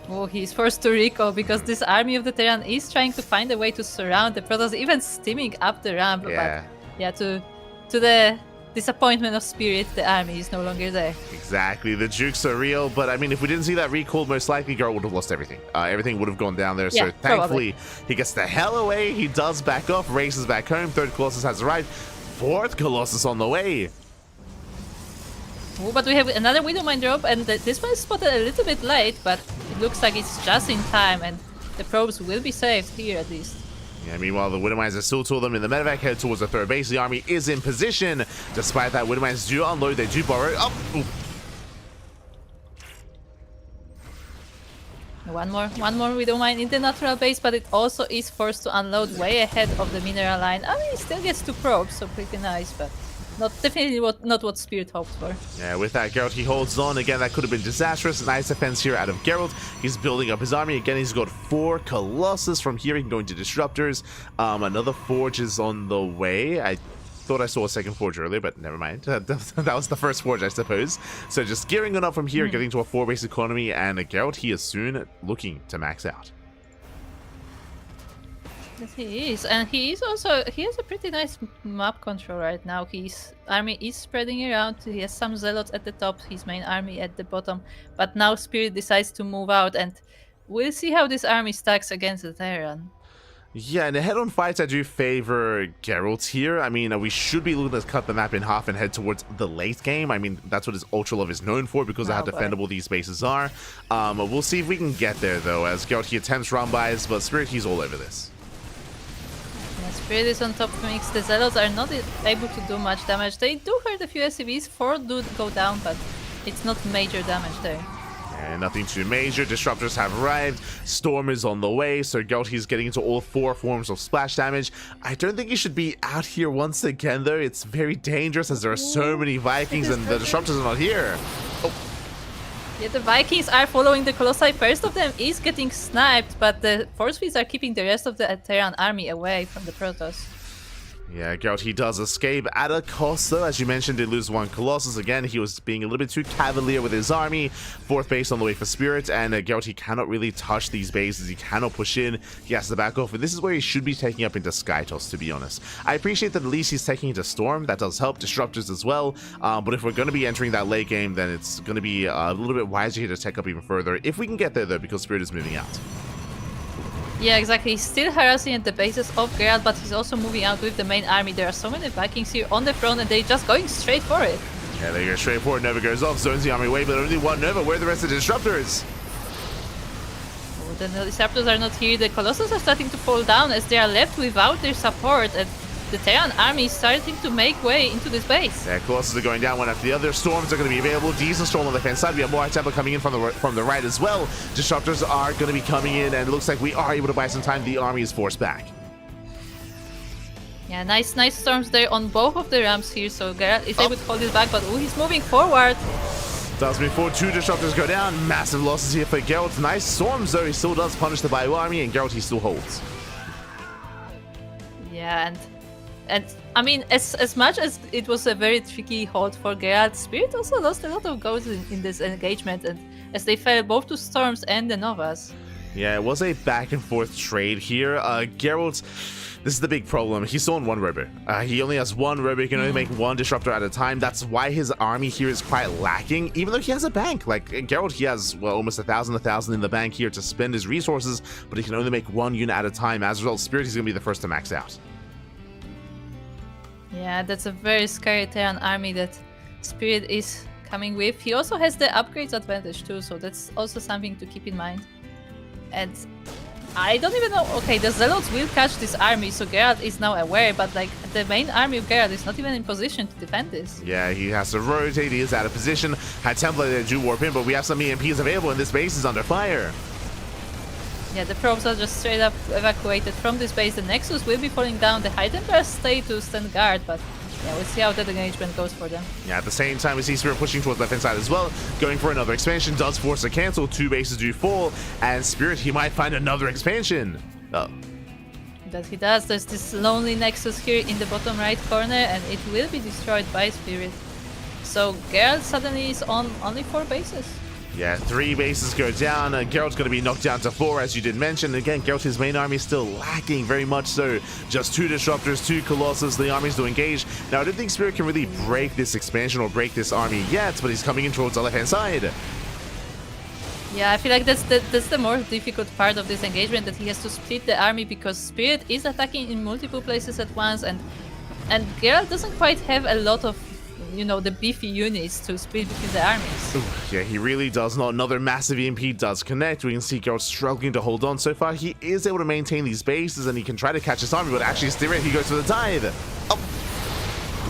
Oh, he's forced to recall because this army of the Terran is trying to find a way to surround the Protoss, even steaming up the ramp. Yeah. But yeah, to the disappointment of Spirit, the army is no longer there. Exactly, the jukes are real, but I mean, if we didn't see that recall, most likely Gerald would have lost everything. Everything would have gone down there, so Yeah, thankfully he gets the hell away. He does back off, races back home. 3rd Colossus has arrived. 4th Colossus on the way. Oh, but we have another Widowmine drop, and this one is spotted a little bit late, but it looks like it's just in time, and the probes will be saved here at least. Yeah, meanwhile, the Widowmines are still two of them in the medevac, head towards the 3rd base. The army is in position. Despite that, Widowmines do unload, they do borrow. Oh! Ooh. One more Widowmine in the natural base, but it also is forced to unload way ahead of the mineral line. I mean, it still gets 2 probes, so pretty nice, but not what Spirit hoped for. Yeah, with that, Gerald, he holds on. Again, that could have been disastrous. Nice defense here out of Gerald. He's building up his army. Again, he's got 4 Colossus. From here, he can go into Disruptors. Another Forge is on the way. I thought I saw a second Forge earlier, but never mind. That was the first Forge, I suppose. So just gearing it up from here, getting to a 4-base economy. And Gerald, he is soon looking to max out. Yes, he is, and he has a pretty nice map control right now. His army is spreading around. He has some zealots at the top, his main army at the bottom. But now Spirit decides to move out, and we'll see how this army stacks against the Terran. Yeah, in the head-on fights, I do favor Geralt here. I mean, we should be looking to cut the map in half and head towards the late game. I mean, that's what his Ultra Love is known for, because of how defendable these bases are. We'll see if we can get there, though, as Geralt, he attempts run-bys, but Spirit, he's all over this. Yeah, Spirit is on top mix. The Zealots are not able to do much damage. They do hurt a few SCVs, 4 do go down, but it's not major damage there. And nothing too major. Disruptors have arrived. Storm is on the way, so Geralt, he's getting into all 4 forms of splash damage. I don't think he should be out here once again, though. It's very dangerous as there are so many Vikings and the Disruptors are not here. Oh. Yeah, the Vikings are following the Colossi. First of them is getting sniped, but the Force Fields are keeping the rest of the Terran army away from the Protoss. Yeah, Geralt, he does escape at a cost, though. As you mentioned, did lose 1 Colossus. Again, he was being a little bit too cavalier with his army. 4th base on the way for Spirit, and Geralt, he cannot really touch these bases. He cannot push in. He has to back off, and this is where he should be taking up into Skytoss, to be honest. I appreciate that at least he's taking into Storm. That does help. Disruptors as well. But if we're going to be entering that late game, then it's going to be a little bit wiser here to take up even further. If we can get there, though, because Spirit is moving out. Yeah, exactly. He's still harassing at the bases of Gerald, but he's also moving out with the main army. There are so many Vikings here on the front, and they're just going straight for it. Yeah, they go straight for it. Nova goes off, zones the army away, but only 1 Nova. Where are the rest of the Disruptors? Oh, the Disruptors are not here. The Colossus are starting to fall down as they are left without their support, and the Terran army is starting to make way into this base. Yeah, Colossus are going down one after the other. Storms are going to be available. Diesel Storm on the left-hand side. We have more Templar coming in from the right as well. Disruptors are going to be coming in, and it looks like we are able to buy some time. The army is forced back. Yeah, nice storms there on both of the ramps here, so Geralt is able to hold it back, but oh, he's moving forward. Does move forward. 2 Disruptors go down. Massive losses here for Geralt. Nice storms, though. He still does punish the Bio army, and Geralt, he still holds. Yeah, and I mean, as much as it was a very tricky hold for Geralt, Spirit also lost a lot of goals in this engagement, and as they fell both to Storms and the Novas. Yeah, it was a back and forth trade here. Geralt, this is the big problem. He's still on 1 Robo. He only has 1 Robo. He can only make 1 Disruptor at a time. That's why his army here is quite lacking, even though he has a bank. Like, Geralt, he has, well, almost 1,000 in the bank here to spend his resources, but he can only make 1 unit at a time. As a result, Spirit is going to be the first to max out. Yeah, that's a very scary Terran army that Spirit is coming with. He also has the upgrades advantage too, so that's also something to keep in mind. And I don't even know. Okay, the Zealots will catch this army, so Geralt is now aware, but like the main army of Geralt is not even in position to defend this. Yeah, he has to rotate. He is out of position. Had Templar that do warp in, but we have some EMPs available, and this base is under fire. Yeah, the probes are just straight up evacuated from this base. The Nexus will be falling down. The High Templars stay to stand guard, but yeah, we'll see how that engagement goes for them. Yeah, at the same time, we see Spirit pushing towards the left-hand side as well. Going for another expansion, does force a cancel. 2 bases do fall, and Spirit, he might find another expansion. Oh. That he does. There's this lonely Nexus here in the bottom right corner, and it will be destroyed by Spirit. So Geralt suddenly is on only 4 bases. Yeah, 3 bases go down. Geralt's going to be knocked down to 4, as you did mention. Again, Geralt's main army is still lacking very much so. Just 2 Disruptors, 2 Colossus. The armies to engage. Now, I don't think Spirit can really break this expansion or break this army yet, but he's coming in towards the left-hand side. Yeah, I feel like that's the more difficult part of this engagement, that he has to split the army because Spirit is attacking in multiple places at once, and Geralt doesn't quite have a lot of, you know, the beefy units to split between the armies. Ooh, yeah, he really does not. Another massive EMP does connect. We can see Geralt struggling to hold on. So far, he is able to maintain these bases, and he can try to catch his army, but actually, Spirit, he goes for the dive. Oh.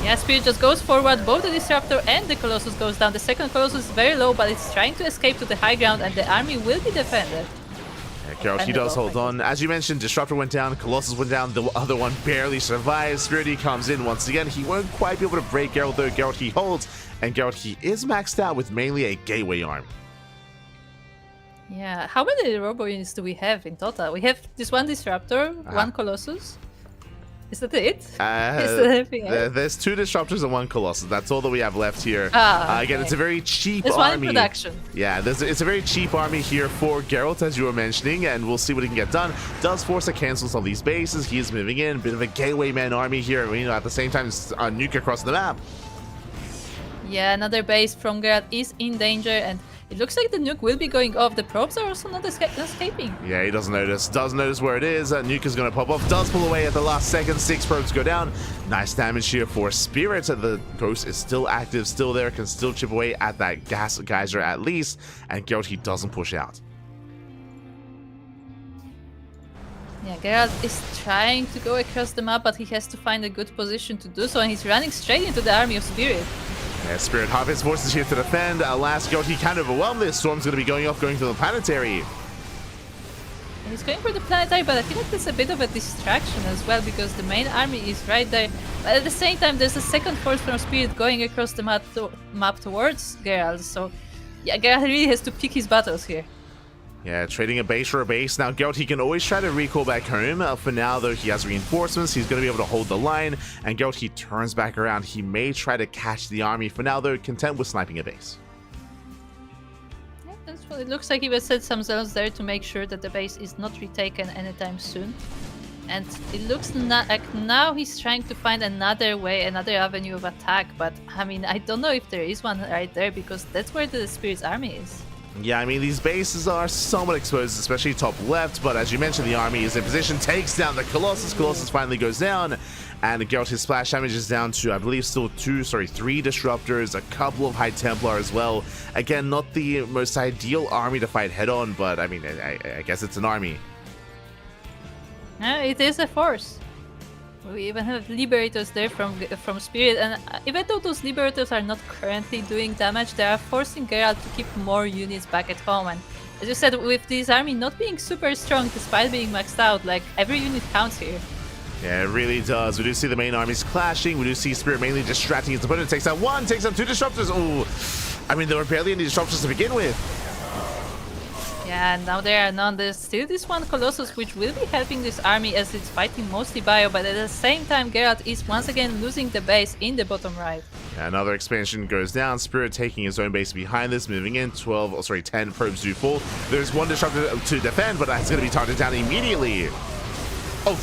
Yeah, Spirit just goes forward. Both the Disruptor and the Colossus goes down. The second Colossus is very low, but it's trying to escape to the high ground, and the army will be defended. Gerald, he Defended does off, hold I on. As you mentioned, Disruptor went down, Colossus went down, the other one barely survives. Spirity comes in once again. He won't quite be able to break Gerald, though. Gerald, he holds, and Gerald, he is maxed out with mainly a gateway arm. Yeah, how many robo units do we have in total? We have this one Disruptor, one Colossus. Is that it? Is that everything else? There's 2 Disruptors and 1 Colossus. That's all that we have left here. Again, Okay. it's a very cheap There's one in army. production. Yeah, it's a very cheap army here for Geralt, as you were mentioning, and we'll see what he can get done. Does force a cancel some of these bases. He is moving in. Bit of a gateway man army here. You know, at the same time, nuke across the map. Yeah, another base from Gerald is in danger, and it looks like the nuke will be going off. The probes are also not escaping. Yeah, he doesn't notice. Doesn't notice where it is. Nuke is going to pop off. Does pull away at the last second. 6 probes go down. Nice damage here for Spirit. The Ghost is still active, still there, can still chip away at that gas geyser at least. And Geralt, he doesn't push out. Yeah, Gerald is trying to go across the map, but he has to find a good position to do so, and he's running straight into the army of Spirit. Yeah, Spirit half his forces here to defend. Last Geralt, he kind of overwhelmed this. Storm's going to be going off, going to the planetary. He's going for the planetary, but I feel like there's a bit of a distraction as well, because the main army is right there. But at the same time, there's a second force from Spirit going across the map towards Gerald. So, yeah, Gerald really has to pick his battles here. Yeah, trading a base for a base. Now, Geralt, he can always try to recall back home. For now, though, he has reinforcements. He's going to be able to hold the line. And Geralt, he turns back around. He may try to catch the army. For now, though, content with sniping a base. Yeah, that's what it looks like. He will set some zones there to make sure that the base is not retaken anytime soon. And it looks like now he's trying to find another way, another avenue of attack. But, I mean, I don't know if there is one right there, because that's where the Spirit's army is. Yeah, I mean, these bases are somewhat exposed, especially top left, but as you mentioned, the army is in position, takes down the Colossus. Colossus finally goes down, and Geralt, his splash damage is down to, I believe, still 3 Disruptors, a couple of High Templar as well. Again, not the most ideal army to fight head-on, but, I mean, I guess it's an army. Yeah, it is a force. We even have Liberators there from Spirit, and even though those Liberators are not currently doing damage, they are forcing Geralt to keep more units back at home. And as you said, with this army not being super strong despite being maxed out, like, every unit counts here. Yeah, it really does. We do see the main armies clashing. We do see Spirit mainly distracting his opponent. Takes out 1, takes out 2 Disruptors. Ooh, I mean, there were barely any Disruptors to begin with. Yeah, now there are none. There's still this one Colossus, which will be helping this army as it's fighting mostly bio, but at the same time, Geralt is once again losing the base in the bottom right. Yeah, another expansion goes down. Spirit taking his own base behind this, moving in. 10 probes do fall. There's 1 Disruptor to defend, but that's going to be targeted down immediately. Oh.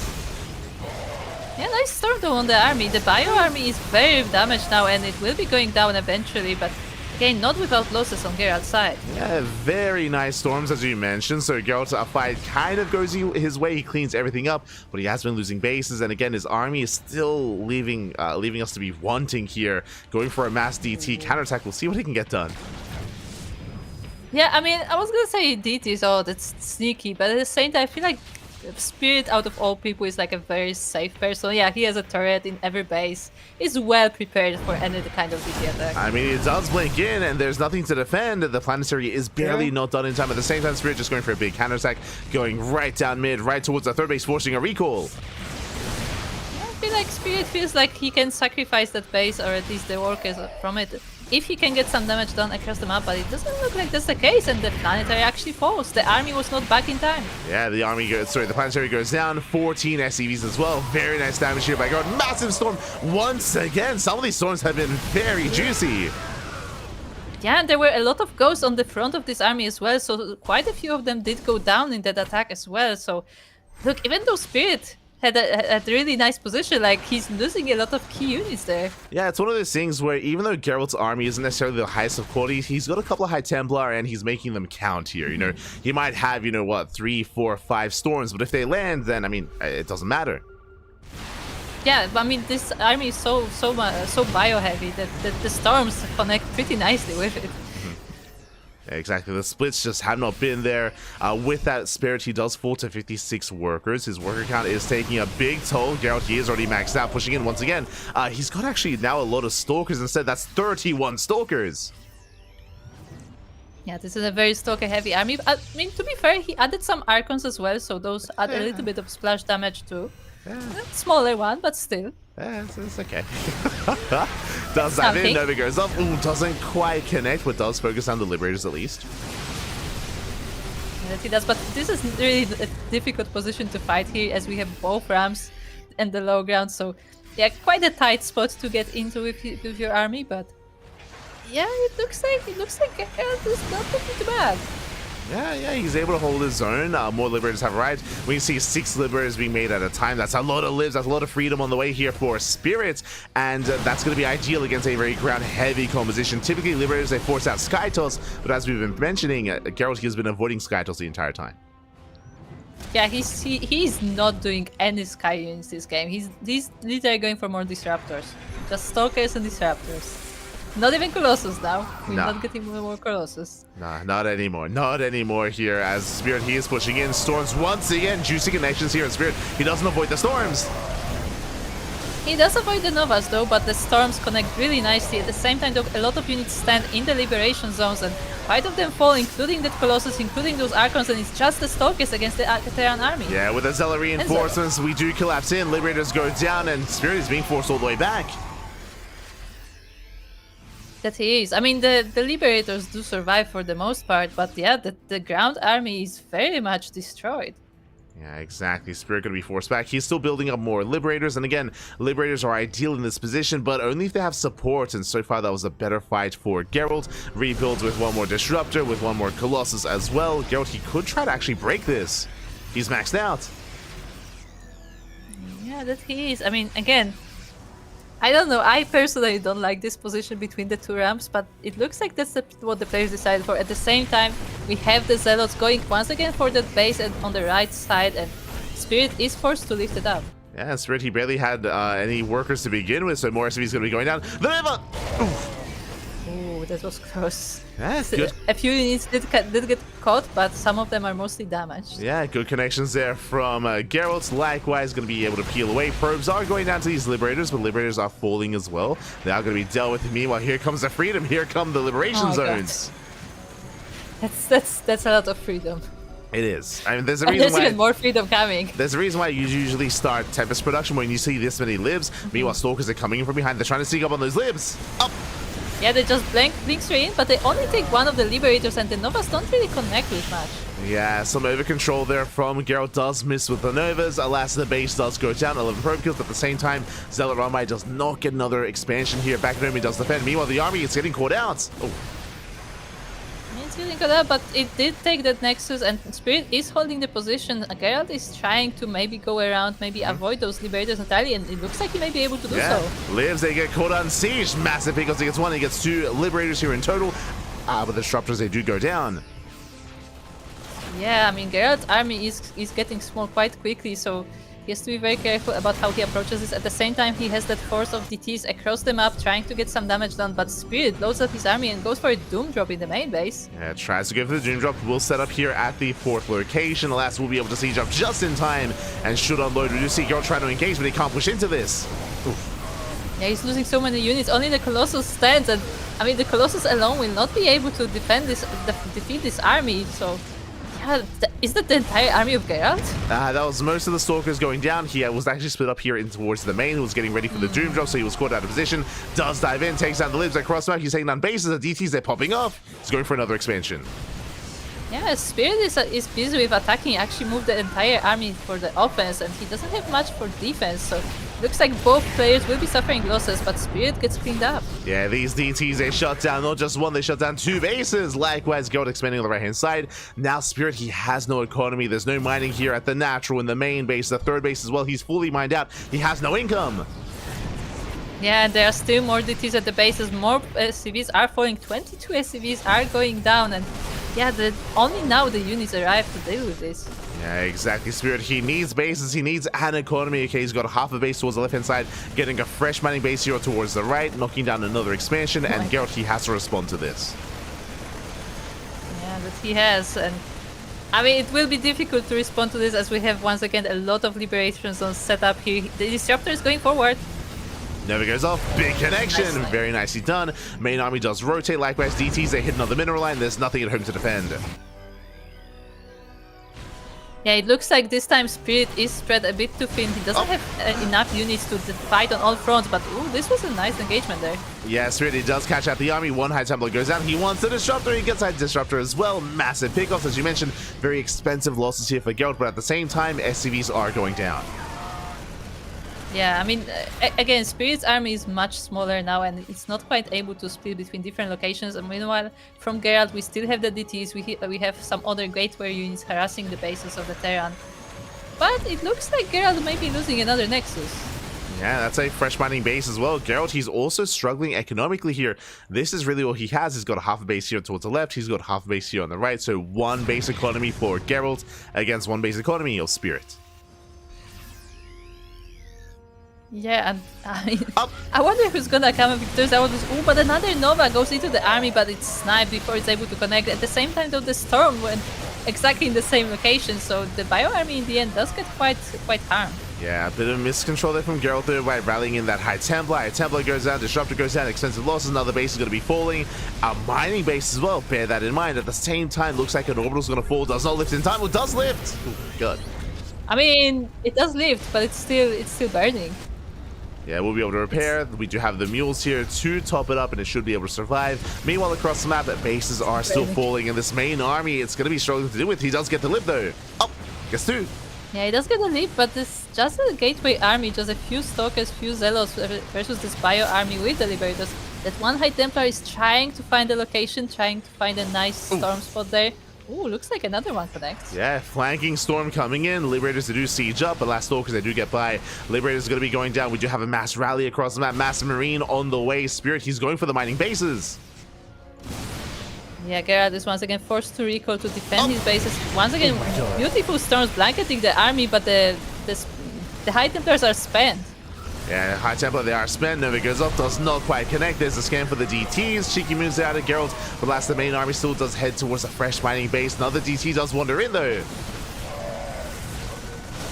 Yeah, nice storm though on the army. The bio army is very damaged now, and it will be going down eventually, but again, not without losses on Geralt's side. Yeah, very nice storms, as you mentioned. So Geralt's fight kind of goes his way. He cleans everything up, but he has been losing bases. And again, his army is still leaving us to be wanting here. Going for a mass DT counterattack. We'll see what he can get done. Yeah, I mean, I was gonna say DT, so that's sneaky, but at the same time, I feel like Spirit, out of all people, is like a very safe person. Yeah, he has a turret in every base. He's well prepared for any kind of DT attack. I mean, it does blink in, and there's nothing to defend. The planetary is barely not done in time. At the same time, Spirit just going for a big counterattack, going right down mid, right towards the third base, forcing a recall. Yeah, I feel like Spirit feels like he can sacrifice that base, or at least the workers from it, if he can get some damage done across the map, but it doesn't look like that's the case, and the planetary actually falls. The army was not back in time. Yeah, the planetary goes down. 14 SCVs as well. Very nice damage here by God. Massive storm once again. Some of these storms have been very juicy. Yeah, and there were a lot of ghosts on the front of this army as well, so quite a few of them did go down in that attack as well. So, look, even though Spirit had a really nice position, like, he's losing a lot of key units there. Yeah, it's one of those things where even though Geralt's army isn't necessarily the highest of quality, he's got a couple of High Templar and he's making them count here. You know, he might have, 3, 4, 5 storms, but if they land, then, I mean, it doesn't matter. Yeah, I mean, this army is so bio heavy that the storms connect pretty nicely with it. Exactly, the splits just have not been there. With that, Spirit, he does fall to 56 workers. His worker count is taking a big toll. Gerald, he is already maxed out, pushing in once again. He's got actually now a lot of Stalkers instead. That's 31 Stalkers. Yeah, this is a very stalker-heavy army. I mean, to be fair, he added some Archons as well, so those add a little bit of splash damage too. Smaller one, but still. It's okay. Does that in, Nova goes up. Ooh, doesn't quite connect, but does focus on the Liberators at least. Yes, he does, but this is really a difficult position to fight here, as we have both ramps and the low ground, so yeah, quite a tight spot to get into with your army, but yeah, it looks like Gerald is not looking too bad. Yeah, he's able to hold his own. More Liberators have arrived. We can see 6 Liberators being made at a time. That's a lot of lives. That's a lot of freedom on the way here for Spirit. And that's going to be ideal against a very ground-heavy composition. Typically, Liberators, they force out Sky Toss. But as we've been mentioning, Gerald has been avoiding Sky Toss the entire time. Yeah, he's not doing any Sky units this game. He's literally going for more Disruptors. Just Stalkers and Disruptors. Not even Colossus now. We're not getting more Colossus. Nah, not anymore. Not anymore here as Spirit, he is pushing in. Storms once again. Juicy connections here in Spirit. He doesn't avoid the Storms. He does avoid the Novas though, but the Storms connect really nicely. At the same time, though, a lot of units stand in the Liberation zones, and 5 of them fall, including that Colossus, including those Archons, and it's just the Stalkers against the Terran army. Yeah, with the Zealot reinforcements, we do collapse in. Liberators go down, and Spirit is being forced all the way back. That he is. I mean, the Liberators do survive for the most part, but yeah, the ground army is very much destroyed. Yeah, exactly. Spirit going to be forced back. He's still building up more Liberators, and again, Liberators are ideal in this position, but only if they have support, and so far that was a better fight for Gerald. Rebuilds with 1 more Disruptor, with 1 more Colossus as well. Gerald, he could try to actually break this. He's maxed out. Yeah, that he is. I mean, again, I don't know. I personally don't like this position between the 2 ramps, but it looks like that's what the players decided for. At the same time, we have the Zealots going once again for that base on the right side, and Spirit is forced to lift it up. Yeah, Spirit, he barely had any workers to begin with, so more SCVs is going to be going down. The river! Oof. Ooh, that was close. Yeah, good. A few units did get caught, but some of them are mostly damaged. Yeah, good connections there from Geralt. Likewise, going to be able to peel away. Probes are going down to these Liberators, but Liberators are falling as well. They are going to be dealt with. Meanwhile, here comes the freedom. Here come the Liberation zones. That's a lot of freedom. It is. I mean, there's a reason why... even more freedom coming. There's a reason why you usually start Tempest production when you see this many libs. Meanwhile, Stalkers are coming in from behind. They're trying to sneak up on those libs. Up! Yeah, they just blink straight in, but they only take 1 of the Liberators, and the Novas don't really connect with much. Yeah, some over control there from Geralt. Does miss with the Novas. Alas, the base does go down. 11 probe kills, but at the same time, Zealot Ramai does not get another expansion here. Back at home, he does defend. Meanwhile, the army is getting caught out. Oh. It's getting caught out, but it did take that Nexus, and Spirit is holding the position. Geralt is trying to maybe go around, maybe avoid those Liberators entirely, and it looks like he may be able to do so. Lives, they get caught on siege. Massive pickles. He gets 1, he gets 2 Liberators here in total. But the Disruptors, they do go down. Yeah, I mean, Geralt's army is getting small quite quickly, so he has to be very careful about how he approaches this. At the same time, he has that force of DTs across the map, trying to get some damage done, but Spirit loads up his army and goes for a Doom Drop in the main base. Yeah, tries to go for the Doom Drop. We'll set up here at the 4th location. Alas, we'll be able to siege up just in time and should unload. We do see Geralt trying to engage, but he can't push into this. Oof. Yeah, he's losing so many units. Only the Colossus stands, and I mean, the Colossus alone will not be able to defeat this army, so... Yeah, is that the entire army of Geralt? That was most of the Stalkers going down. He was actually split up here in towards the main. He was getting ready for the Doom Drop, so he was caught out of position. Does dive in, takes down the libs across the map. He's taking down bases. The DTs, they're popping off. He's going for another expansion. Yeah, Spirit is busy with attacking. He actually moved the entire army for the offense, and he doesn't have much for defense, so looks like both players will be suffering losses, but Spirit gets cleaned up. Yeah, these DTs, they shut down not just 1, they shut down 2 bases. Likewise, Geralt expanding on the right-hand side. Now Spirit, he has no economy. There's no mining here at the natural in the main base. The 3rd base as well, he's fully mined out. He has no income. Yeah, and there are still more DTs at the bases. More SCVs are falling. 22 SCVs are going down, and yeah, only now the units arrive to deal with this. Yeah, exactly, Spirit. He needs bases. He needs an economy. Okay, he's got half a base towards the left-hand side, getting a fresh mining base here towards the right, knocking down another expansion, and Geralt, he has to respond to this. Yeah, that he has, and I mean, it will be difficult to respond to this as we have once again a lot of Liberation zones set up here. The Disruptor is going forward. Never goes off. Big connection. Nice. Very nicely done. Main army does rotate. Likewise, DTs, they hit another mineral line. There's nothing at home to defend. Yeah, it looks like this time Spirit is spread a bit too thin. He doesn't have enough units to fight on all fronts, but ooh, this was a nice engagement there. Yeah, Spirit, he does catch out the army. One High Templar goes down. He wants the Disruptor. He gets High Disruptor as well. Massive pickoffs, as you mentioned. Very expensive losses here for Gerald, but at the same time, SCVs are going down. Yeah, I mean, again, Spirit's army is much smaller now, and it's not quite able to split between different locations. And meanwhile, from Gerald, we still have the DTs. We have some other Gateway units harassing the bases of the Terran. But it looks like Gerald may be losing another Nexus. Yeah, that's a fresh mining base as well. Gerald, he's also struggling economically here. This is really all he has. He's got half a base here towards the left. He's got half a base here on the right. So one base economy for Gerald against one base economy of Spirit. Yeah, and I mean, I wonder who's gonna come victorious out of this. Ooh, but another Nova goes into the army, but it's sniped before it's able to connect. At the same time, though, the Storm went exactly in the same location, so the Bio army in the end does get quite harmed. Yeah, a bit of miscontrol there from Gerald there by rallying in that High Templar. High Templar goes down, Disruptor goes down, expensive losses, another base is going to be falling. A mining base as well, bear that in mind. At the same time, looks like an orbital's going to fall, does not lift in time, well, does lift! Ooh, good. I mean, it does lift, but it's still burning. Yeah, we'll be able to repair. We do have the mules here to top it up, and it should be able to survive. Meanwhile, across the map, bases are still falling, and this main army, it's going to be struggling to deal with. He does get the live, though. Oh, gets two. Yeah, he does get a lead, but this just a Gateway army, just a few Stalkers, few Zealots versus this Bio army with the Liberators. That one High Templar is trying to find a location, trying to find a nice storm spot there. Ooh, looks like another one connects. Yeah, flanking storm coming in. Liberators to do siege up, but last Stalkers they do get by. Liberators going to be going down. We do have a mass rally across the map. Massive Marine on the way. Spirit, he's going for the mining bases. Yeah, Gerald is once again forced to recall to defend his bases. Once again, beautiful storms blanketing the army, but the High Templars are spent. Yeah, High Templar, they are spent. Nova goes up, does not quite connect. There's a scan for the DTs. Cheeky moves out of Gerald, but last the main army still does head towards a fresh mining base. Another DT does wander in though.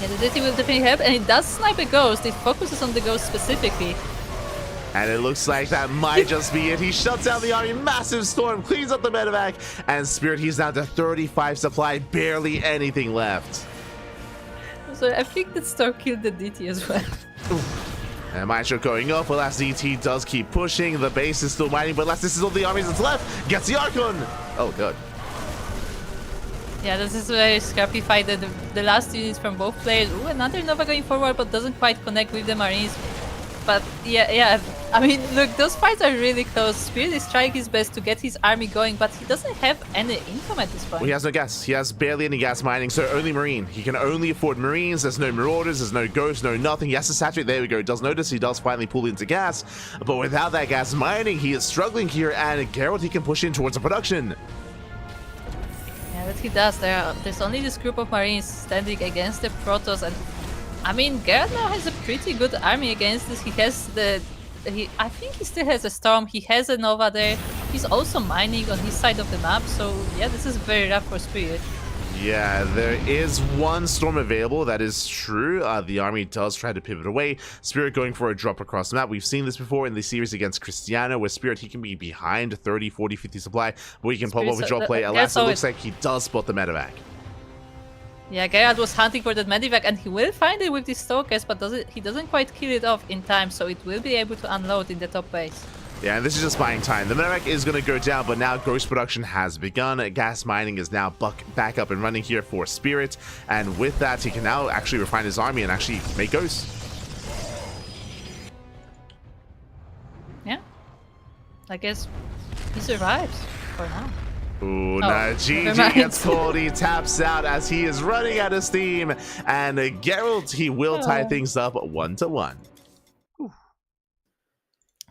Yeah, the DT will definitely help, and it does snipe a ghost. It focuses on the ghost specifically. And it looks like that might just be it. He shuts down the army, massive storm, cleans up the medevac, and Spirit, he's down to 35 supply, barely anything left. So I think that Storm killed the DT as well. And Maestro going up, but last DT does keep pushing. The base is still mining, but last this is all the armies that's left. Gets the Archon! Oh, good. Yeah, this is a very scrappy fight. The last units from both players. Ooh, another Nova going forward, but doesn't quite connect with the Marines. But yeah, I mean, look, those fights are really close. Spirit is trying his best to get his army going, but he doesn't have any income at this point. Well, he has no gas. He has barely any gas mining, so only Marine. He can only afford Marines. There's no Marauders, there's no Ghosts, no nothing. He has to saturate. There we go. Does notice he does finally pull into gas, but without that gas mining, he is struggling here, and Gerald, he can push in towards the production. Yeah, that he does. There's only this group of Marines standing against the Protoss, and I mean, Gerald now has a pretty good army against this. He has I think he still has a Storm. He has a Nova there. He's also mining on his side of the map. So yeah, this is very rough for Spirit. Yeah, there is one Storm available. That is true. The army does try to pivot away. Spirit going for a drop across the map. We've seen this before in the series against Krystianer, where Spirit, he can be behind 30, 40, 50 supply, but he can pop up a drop play. Elazer looks like he does spot the medevac. Yeah, Gerald was hunting for that medevac, and he will find it with these Stalkers, but he doesn't quite kill it off in time, so it will be able to unload in the top base. Yeah, and this is just buying time. The medevac is going to go down, but now ghost production has begun. Gas mining is now back up and running here for Spirit, and with that, he can now actually refine his army and actually make ghosts. Yeah, I guess he survives for now. Ooh, no, GG gets called. He taps out as he is running out of steam, and Gerald, he will tie things up 1-1.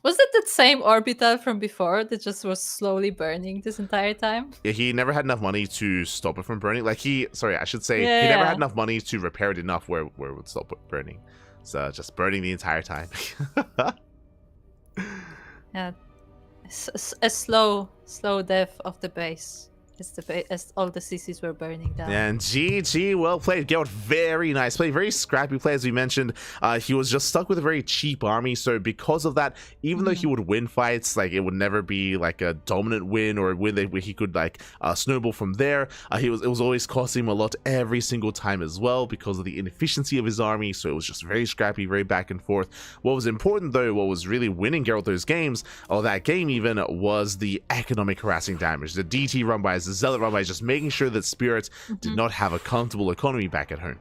Was it that same orbital from before that just was slowly burning this entire time? Yeah, he never had enough money to stop it from burning. Like he never had enough money to repair it enough where it would stop burning. So just burning the entire time. Yeah, a slow death of the base. as all the CCs were burning down. And GG, well played. Gerald, very nice play. Very scrappy play, as we mentioned. He was just stuck with a very cheap army. So because of that, even though he would win fights, like it would never be like a dominant win or a win that where he could like snowball from there. It was always costing him a lot every single time as well because of the inefficiency of his army. So it was just very scrappy, very back and forth. What was important though, what was really winning Gerald those games, or that game even, was the economic harassing damage. The DT run bys, the Zealot run bys, just making sure that Spirit did not have a comfortable economy back at home.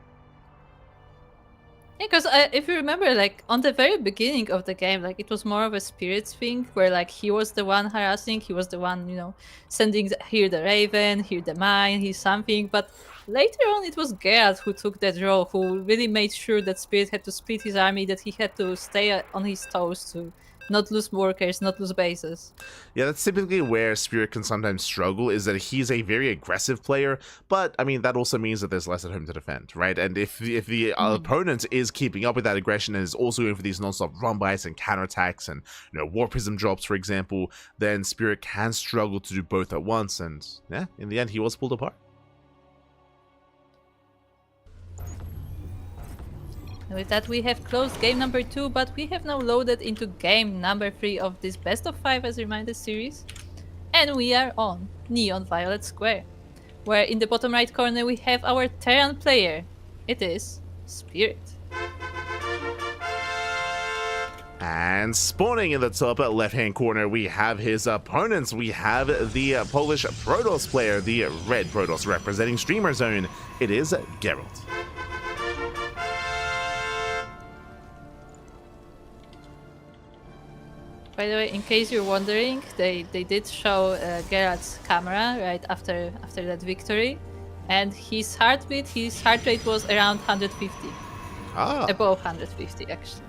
Yeah, because if you remember, like on the very beginning of the game, like it was more of a Spirits thing, where like he was the one harassing, he was the one, you know, sending here the Raven, here the Mine, here something. But later on, it was Gerald who took that role, who really made sure that Spirit had to split his army, that he had to stay on his toes to not lose workers, not lose bases. Yeah, that's typically where Spirit can sometimes struggle, is that he's a very aggressive player, but I mean, that also means that there's less at home to defend, right? And if the opponent is keeping up with that aggression and is also going for these non-stop run-bys and counterattacks and, you know, War Prism drops, for example, then Spirit can struggle to do both at once, and yeah, in the end, he was pulled apart. With that, we have closed game number 2, but we have now loaded into game number 3 of this best of 5 as a reminder series. And we are on Neon Violet Square, where in the bottom right corner we have our Terran player. It is Spirit. And spawning in the top left-hand corner, we have his opponents. We have the Polish Protoss player, the red Protoss representing Streamer Zone. It is Gerald. By the way, in case you're wondering, they did show Gerald's camera right after that victory, and his heart rate was around 150. Above 150 actually.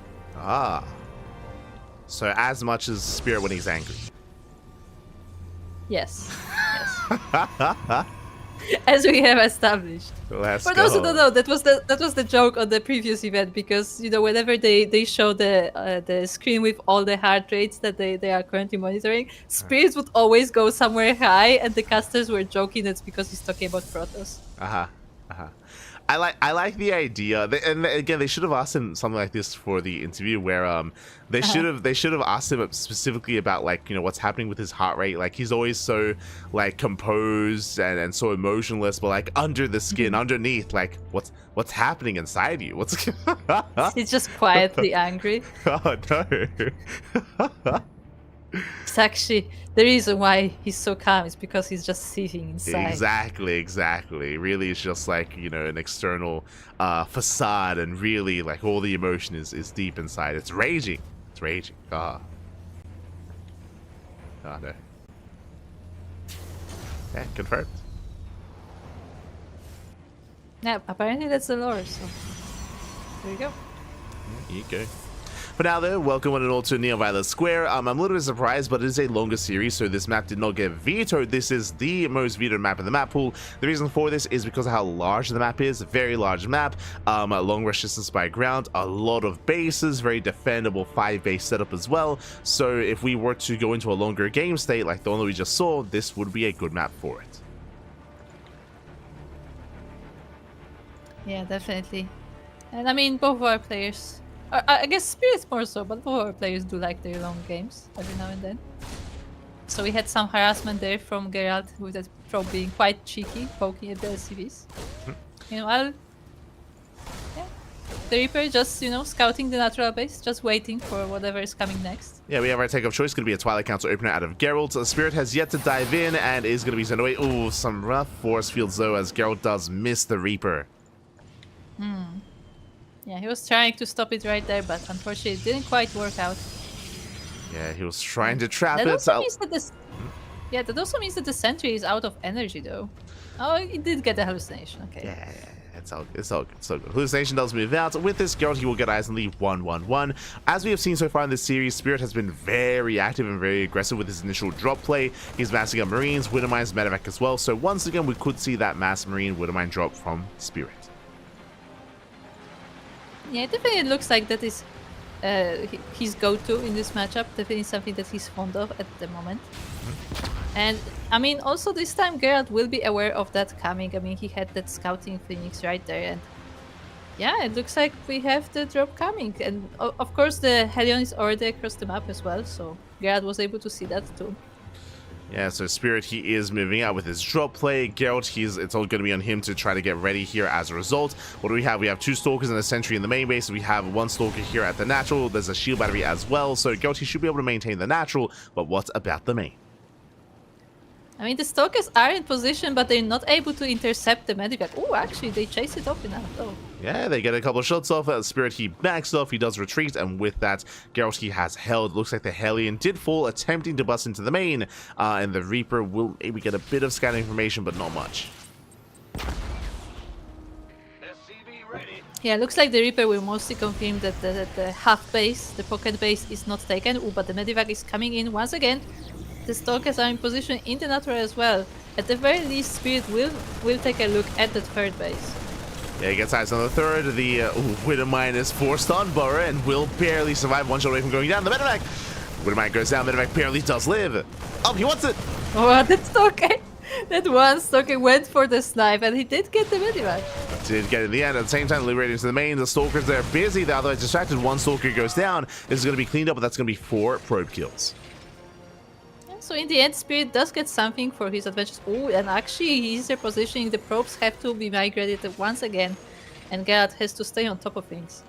So as much as Spirit when he's angry. Yes. As we have established. Let's For go. those who don't know, that was the joke on the previous event, because you know whenever they show the screen with all the heart rates that they are currently monitoring, Spirits would always go somewhere high, and the casters were joking that's because he's talking about Protoss. I like the idea, and again, they should have asked him something like this for the interview, where they should have asked him specifically about, like, you know, what's happening with his heart rate. Like, he's always so like composed and so emotionless, but like under the skin, underneath, like what's happening inside you? What's He's just quietly angry. Oh no. It's actually the reason why he's so calm is because he's just seething inside. Exactly. Really, it's just like, you know, an external facade, and really, like, all the emotion is deep inside. It's raging. Oh no. Yeah, confirmed. Yeah, apparently that's the lore, so there you go. There you go. For now, though, welcome one and all to Neon Violet Square. I'm a little bit surprised, but it is a longer series, so this map did not get vetoed. This is the most vetoed map in the map pool. The reason for this is because of how large the map is. Very large map, long rush distance by ground, a lot of bases, very defendable 5-base setup as well. So if we were to go into a longer game state like the one that we just saw, this would be a good map for it. Yeah, definitely. And I mean, both of our players, I guess Spirit's more so, but both of our players do like their long games every now and then. So we had some harassment there from Gerald, with that throw being quite cheeky, poking at the LCVs. Meanwhile, yeah, the Reaper just, you know, scouting the natural base, just waiting for whatever is coming next. Yeah, we have our take of choice. Going to be a Twilight Council opener out of Gerald. Spirit has yet to dive in and is going to be sent away. Ooh, some rough force fields though, as Gerald does miss the Reaper. Yeah, he was trying to stop it right there, but unfortunately it didn't quite work out. Yeah, he was trying to trap That it. also means that yeah, that also means that the sentry is out of energy, though. Oh, he did get a hallucination. Okay. Yeah, it's all good. So good. Hallucination does move out. With this Gerald, he will get eyes and leave 1-1-1. As we have seen so far in this series, Spirit has been very active and very aggressive with his initial drop play. He's massing up Marines, Winter Mines, Medevac as well. So once again, we could see that mass Marine Winter Mine drop from Spirit. Yeah, it definitely looks like that is his go-to in this matchup. Definitely something that he's fond of at the moment. And I mean, also this time Gerald will be aware of that coming. I mean, he had that scouting Phoenix right there, and yeah, it looks like we have the drop coming. And of course, the Helion is already across the map as well, so Gerald was able to see that too. Yeah, so Spirit, he is moving out with his drop play. Gerald, it's all going to be on him to try to get ready here as a result. What do we have? We have 2 Stalkers and a Sentry in the main base. We have 1 Stalker here at the natural. There's a shield battery as well. So Gerald, he should be able to maintain the natural. But what about the main? I mean, the Stalkers are in position, but they're not able to intercept the Medivac. Oh, actually, they chase it off enough, though. Yeah, they get a couple of shots off. Spirit, he backs off. He does retreat. And with that, Geralt, he has held. Looks like the Hellion did fall, attempting to bust into the main. And the Reaper will maybe get a bit of scanning information, but not much. Yeah, looks like the Reaper will mostly confirm that the half base, the pocket base, is not taken. Ooh, but the Medivac is coming in once again. The Stalkers are in position in the natural as well. At the very least, Spirit will take a look at the third base. Yeah, he gets eyes on the third. The Widowmine is forced on Burrow and will barely survive. 1 shot away from going down. The Medivac! Widowmine goes down. Medivac barely does live. Oh, he wants it! Oh, that Stalker! That one Stalker went for the snipe and he did get the Medivac. Did get it in the end. At the same time, liberating to the main. The Stalkers, they're busy. The otherwise distracted. 1 Stalker goes down. This is going to be cleaned up, but that's going to be 4 probe kills. So in the end, Spirit does get something for his adventures. Oh, and actually he's repositioning. The probes have to be migrated once again. And Geralt has to stay on top of things.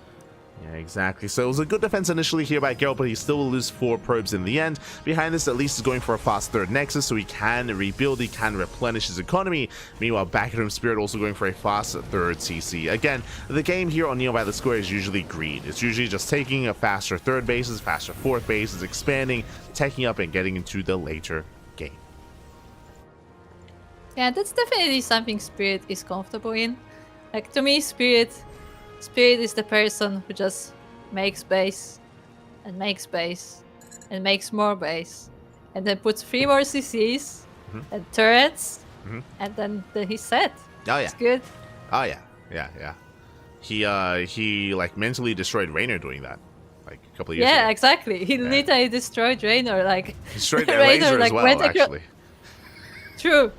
Yeah, exactly. So it was a good defense initially here by Geralt, but he still will lose 4 probes in the end. Behind this, at least is going for a fast 3rd Nexus, so he can rebuild, he can replenish his economy. Meanwhile, back at him, Spirit also going for a fast 3rd CC. Again, the game here on Nearby the Square is usually greed. It's usually just taking a faster 3rd bases, faster 4th bases, expanding, taking up, and getting into the later game. Yeah, that's definitely something Spirit is comfortable in. Like, to me, Spirit is the person who just makes base and makes base and makes more base and then puts 3 more CCs and turrets and then he's set. Oh yeah, it's good. Oh yeah, he like mentally destroyed Raynor doing that like a couple of years ago. Yeah, exactly. He literally destroyed Raynor. Like destroyed Raynor, Elazer like, as well, went actually. True.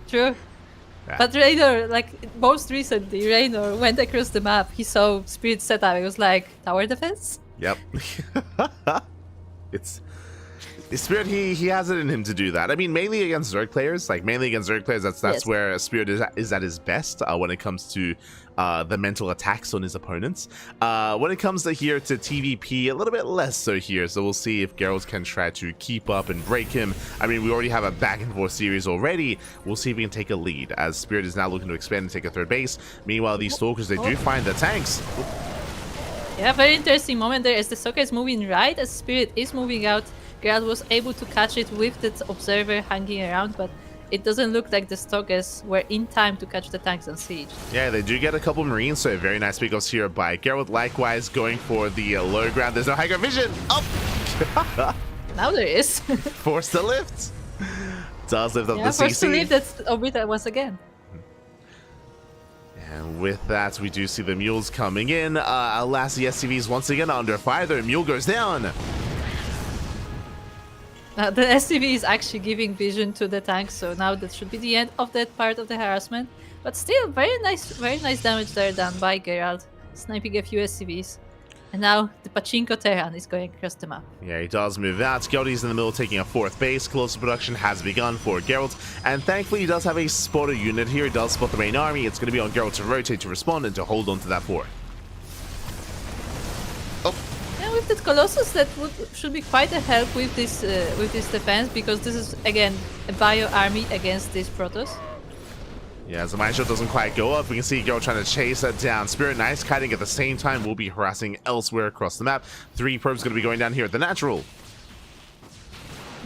Yeah. But Raynor, like most recently, Raynor went across the map. He saw Spirit setup. It was like tower defense. Yep. It's Spirit. He has it in him to do that. I mean, mainly against Zerg players. Like mainly against Zerg players. That's Yes. where Spirit is at his best when it comes to the mental attacks on his opponents. When it comes to here to TVP, a little bit less so here. So we'll see if Geralt can try to keep up and break him. I mean, we already have a back and forth series already. We'll see if we can take a lead as Spirit is now looking to expand and take a 3rd base. Meanwhile, these Stalkers, they do find the tanks. Yeah, very interesting moment there as the Stalker is moving right as Spirit is moving out. Geralt was able to catch it with that observer hanging around, but it doesn't look like the Stalkers were in time to catch the tanks on siege. Yeah, they do get a couple Marines, so very nice pickups here by Geralt. Likewise, going for the low ground. There's no high ground vision. Up! Now there is. Forced to lift. Does lift up Yeah, the forced to CC. leave that Orbiter once again. And with that, we do see the mules coming in. Alas, the SCVs once again under fire. The mule goes down. The SCV is actually giving vision to the tanks, so now that should be the end of that part of the harassment. But still, very nice damage there done by Geralt, sniping a few SCVs. And now the Pachinko Terran is going across the map. Yeah, he does move out. Geralt's in the middle taking a 4th base. Close production has begun for Geralt. And thankfully, he does have a spotter unit here. He does spot the main army. It's going to be on Geralt to rotate, to respond, and to hold on to that 4th. Oh. Yeah, with that Colossus, that should be quite a help with this defense, because this is, again, a bio army against this Protoss. Yeah, as the mine shot doesn't quite go up, we can see Geralt trying to chase that down. Spirit nice kiting at the same time will be harassing elsewhere across the map. 3 probes going to be going down here at the natural.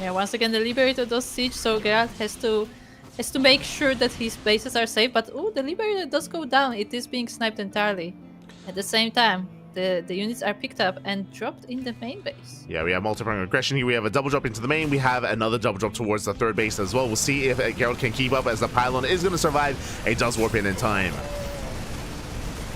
Yeah, once again the Liberator does siege, so Geralt has to make sure that his bases are safe. But oh, the Liberator does go down. It is being sniped entirely. At the same time, the units are picked up and dropped in the main base. Yeah, we have multi-pronged aggression here. We have a double drop into the main. We have another double drop towards the 3rd base as well. We'll see if Geralt can keep up as the pylon is going to survive. It does warp in time.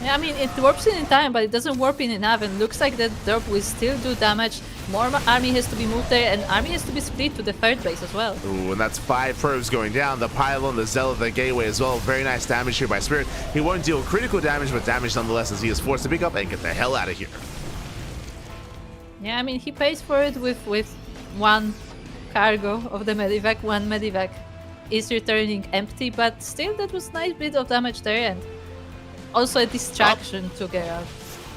Yeah, I mean, it warps in time, but it doesn't warp in enough, and looks like that drop will still do damage. More army has to be moved there, and army has to be split to the third base as well. Ooh, and that's 5 probes going down. The pylon, the zealot, the gateway as well. Very nice damage here by Spirit. He won't deal critical damage, but damage nonetheless as he is forced to pick up and get the hell out of here. Yeah, I mean, he pays for it with one cargo of the medivac. One medivac is returning empty, but still that was nice bit of damage there, and also a distraction to Gerald.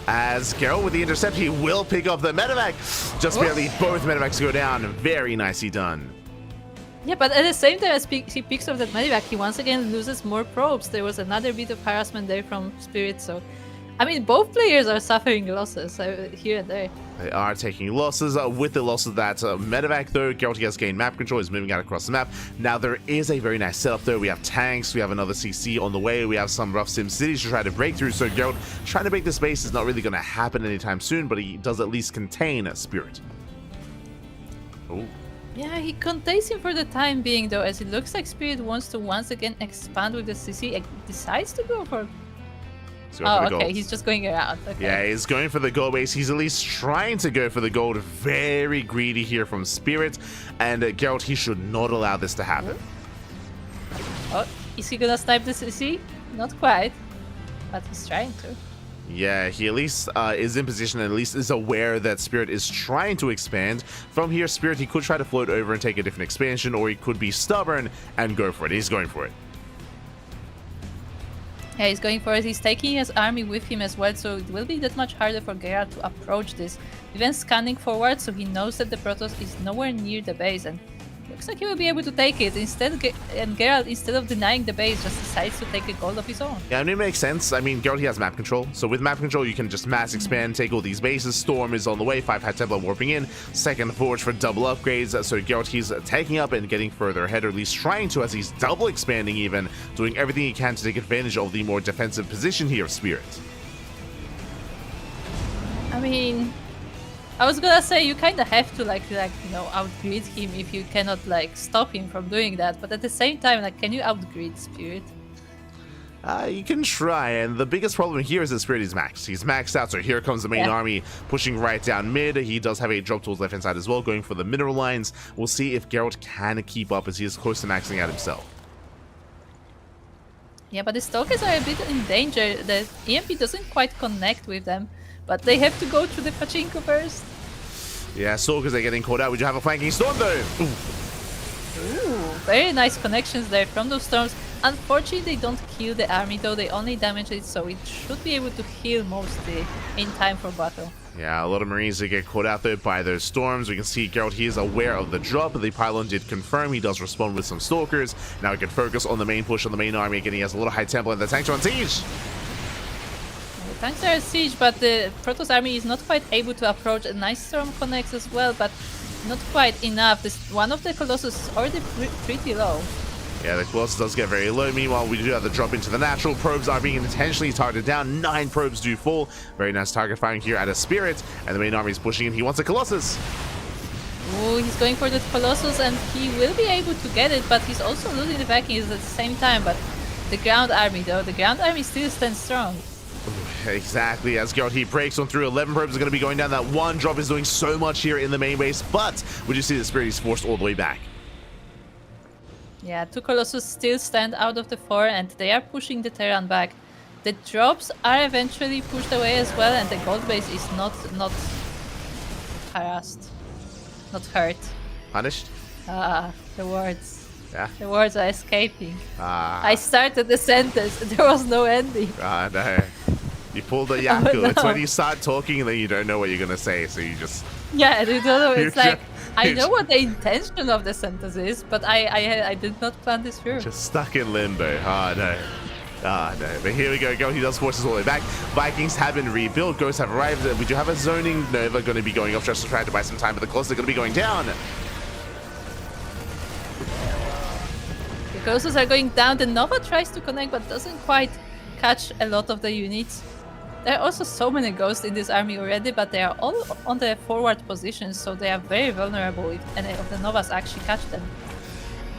As Gerald with the intercept, he will pick up the medevac. Just barely both medevacs go down. Very nicely done. Yeah, but at the same time as he picks up that medivac, he once again loses more probes. There was another bit of harassment there from Spirit, so... I mean, both players are suffering losses here and there. They are taking losses. With the loss of that medevac, though, Gerald has gained map control. He's moving out across the map. Now, there is a very nice setup, though. We have tanks. We have another CC on the way. We have some rough sim cities to try to break through. So, Gerald trying to break this base is not really going to happen anytime soon, but he does at least contain Spirit. Oh. Yeah, he contains him for the time being, though, as it looks like Spirit wants to once again expand with the CC. He decides to go for... Oh, okay, he's just going around. Okay. Yeah, he's going for the gold base. He's at least trying to go for the gold. Very greedy here from Spirit. And Gerald, he should not allow this to happen. Oh, is he gonna snipe the CC? Not quite, but he's trying to. Yeah, he at least is in position and at least is aware that Spirit is trying to expand. From here, Spirit, he could try to float over and take a different expansion, or he could be stubborn and go for it. He's going for it. Yeah, he's going for it. He's taking his army with him as well, so it will be that much harder for Gerald to approach this. Even scanning forward, so he knows that the Protoss is nowhere near the base, and looks like he will be able to take it. Instead, Gerald, instead of denying the base, just decides to take a gold of his own. Yeah, I mean, it makes sense. I mean, Gerald, he has map control. So with map control, you can just mass expand, take all these bases. Storm is on the way. 5 High Templar warping in. Second Forge for double upgrades. So Gerald, he's taking up and getting further ahead, or at least trying to, as he's double expanding even, doing everything he can to take advantage of the more defensive position here of Spirit. I mean... I was gonna say you kind of have to like you know, outgrid him if you cannot like stop him from doing that, but at the same time, like, can you outgrid Spirit? You can try, and the biggest problem here is that Spirit is maxed. He's maxed out, so here comes the main army pushing right down mid. He does have a drop tools left hand side as well, going for the mineral lines. We'll see if Gerald can keep up as he is close to maxing out himself. Yeah, but the Stalkers are a bit in danger. The EMP doesn't quite connect with them, but they have to go through the pachinko first. Yeah, Stalkers are getting caught out. Would you have a flanking storm though? Ooh, very nice connections there from those storms. Unfortunately, they don't kill the army though, they only damage it, so it should be able to heal mostly in time for battle. Yeah, a lot of Marines that get caught out there by those storms. We can see Gerald, he is aware of the drop. The pylon did confirm. He does respond with some Stalkers. Now he can focus on the main push on the main army. Again, he has a lot of High Templar and the tanks are on siege. The tanks are at siege, but the Protoss army is not quite able to approach. A nice storm connects as well, but not quite enough. One of the Colossus is already pretty low. Yeah, the Colossus does get very low. Meanwhile, we do have the drop into the natural. Probes are being intentionally targeted down. 9 probes do fall. Very nice target firing here at a Spirit. And the main army is pushing in. He wants a Colossus. Oh, he's going for the Colossus, and he will be able to get it, but he's also losing the Vikings at the same time. But the ground army, though, the ground army still stands strong. Exactly, as Gerald, he breaks on through. 11 probes are going to be going down. That one drop is doing so much here in the main base, but we just see the Spirit is forced all the way back. Yeah, 2 Colossus still stand out of the 4, and they are pushing the Terran back. The drops are eventually pushed away as well, and the gold base is not harassed, not hurt. Punished? Ah, the words. Yeah. The words are escaping. Ah. I started the sentence, there was no ending. Ah, no. You pulled the Yaku. No. It's when you start talking and then you don't know what you're going to say, so you just... Yeah, you don't know. It's like, I you're know what the intention of the sentence is, but I did not plan this through. Just stuck in limbo. Ah, no. Ah, no. But here we go. He does force us all the way back. Vikings have been rebuilt. Ghosts have arrived. We do have a zoning Nova going to be going off just to try to buy some time, but the Colossus are going to be going down. The Colossus are going down. The Nova tries to connect, but doesn't quite catch a lot of the units. There are also so many ghosts in this army already, but they are all on the forward positions, so they are very vulnerable if any of the Novas actually catch them.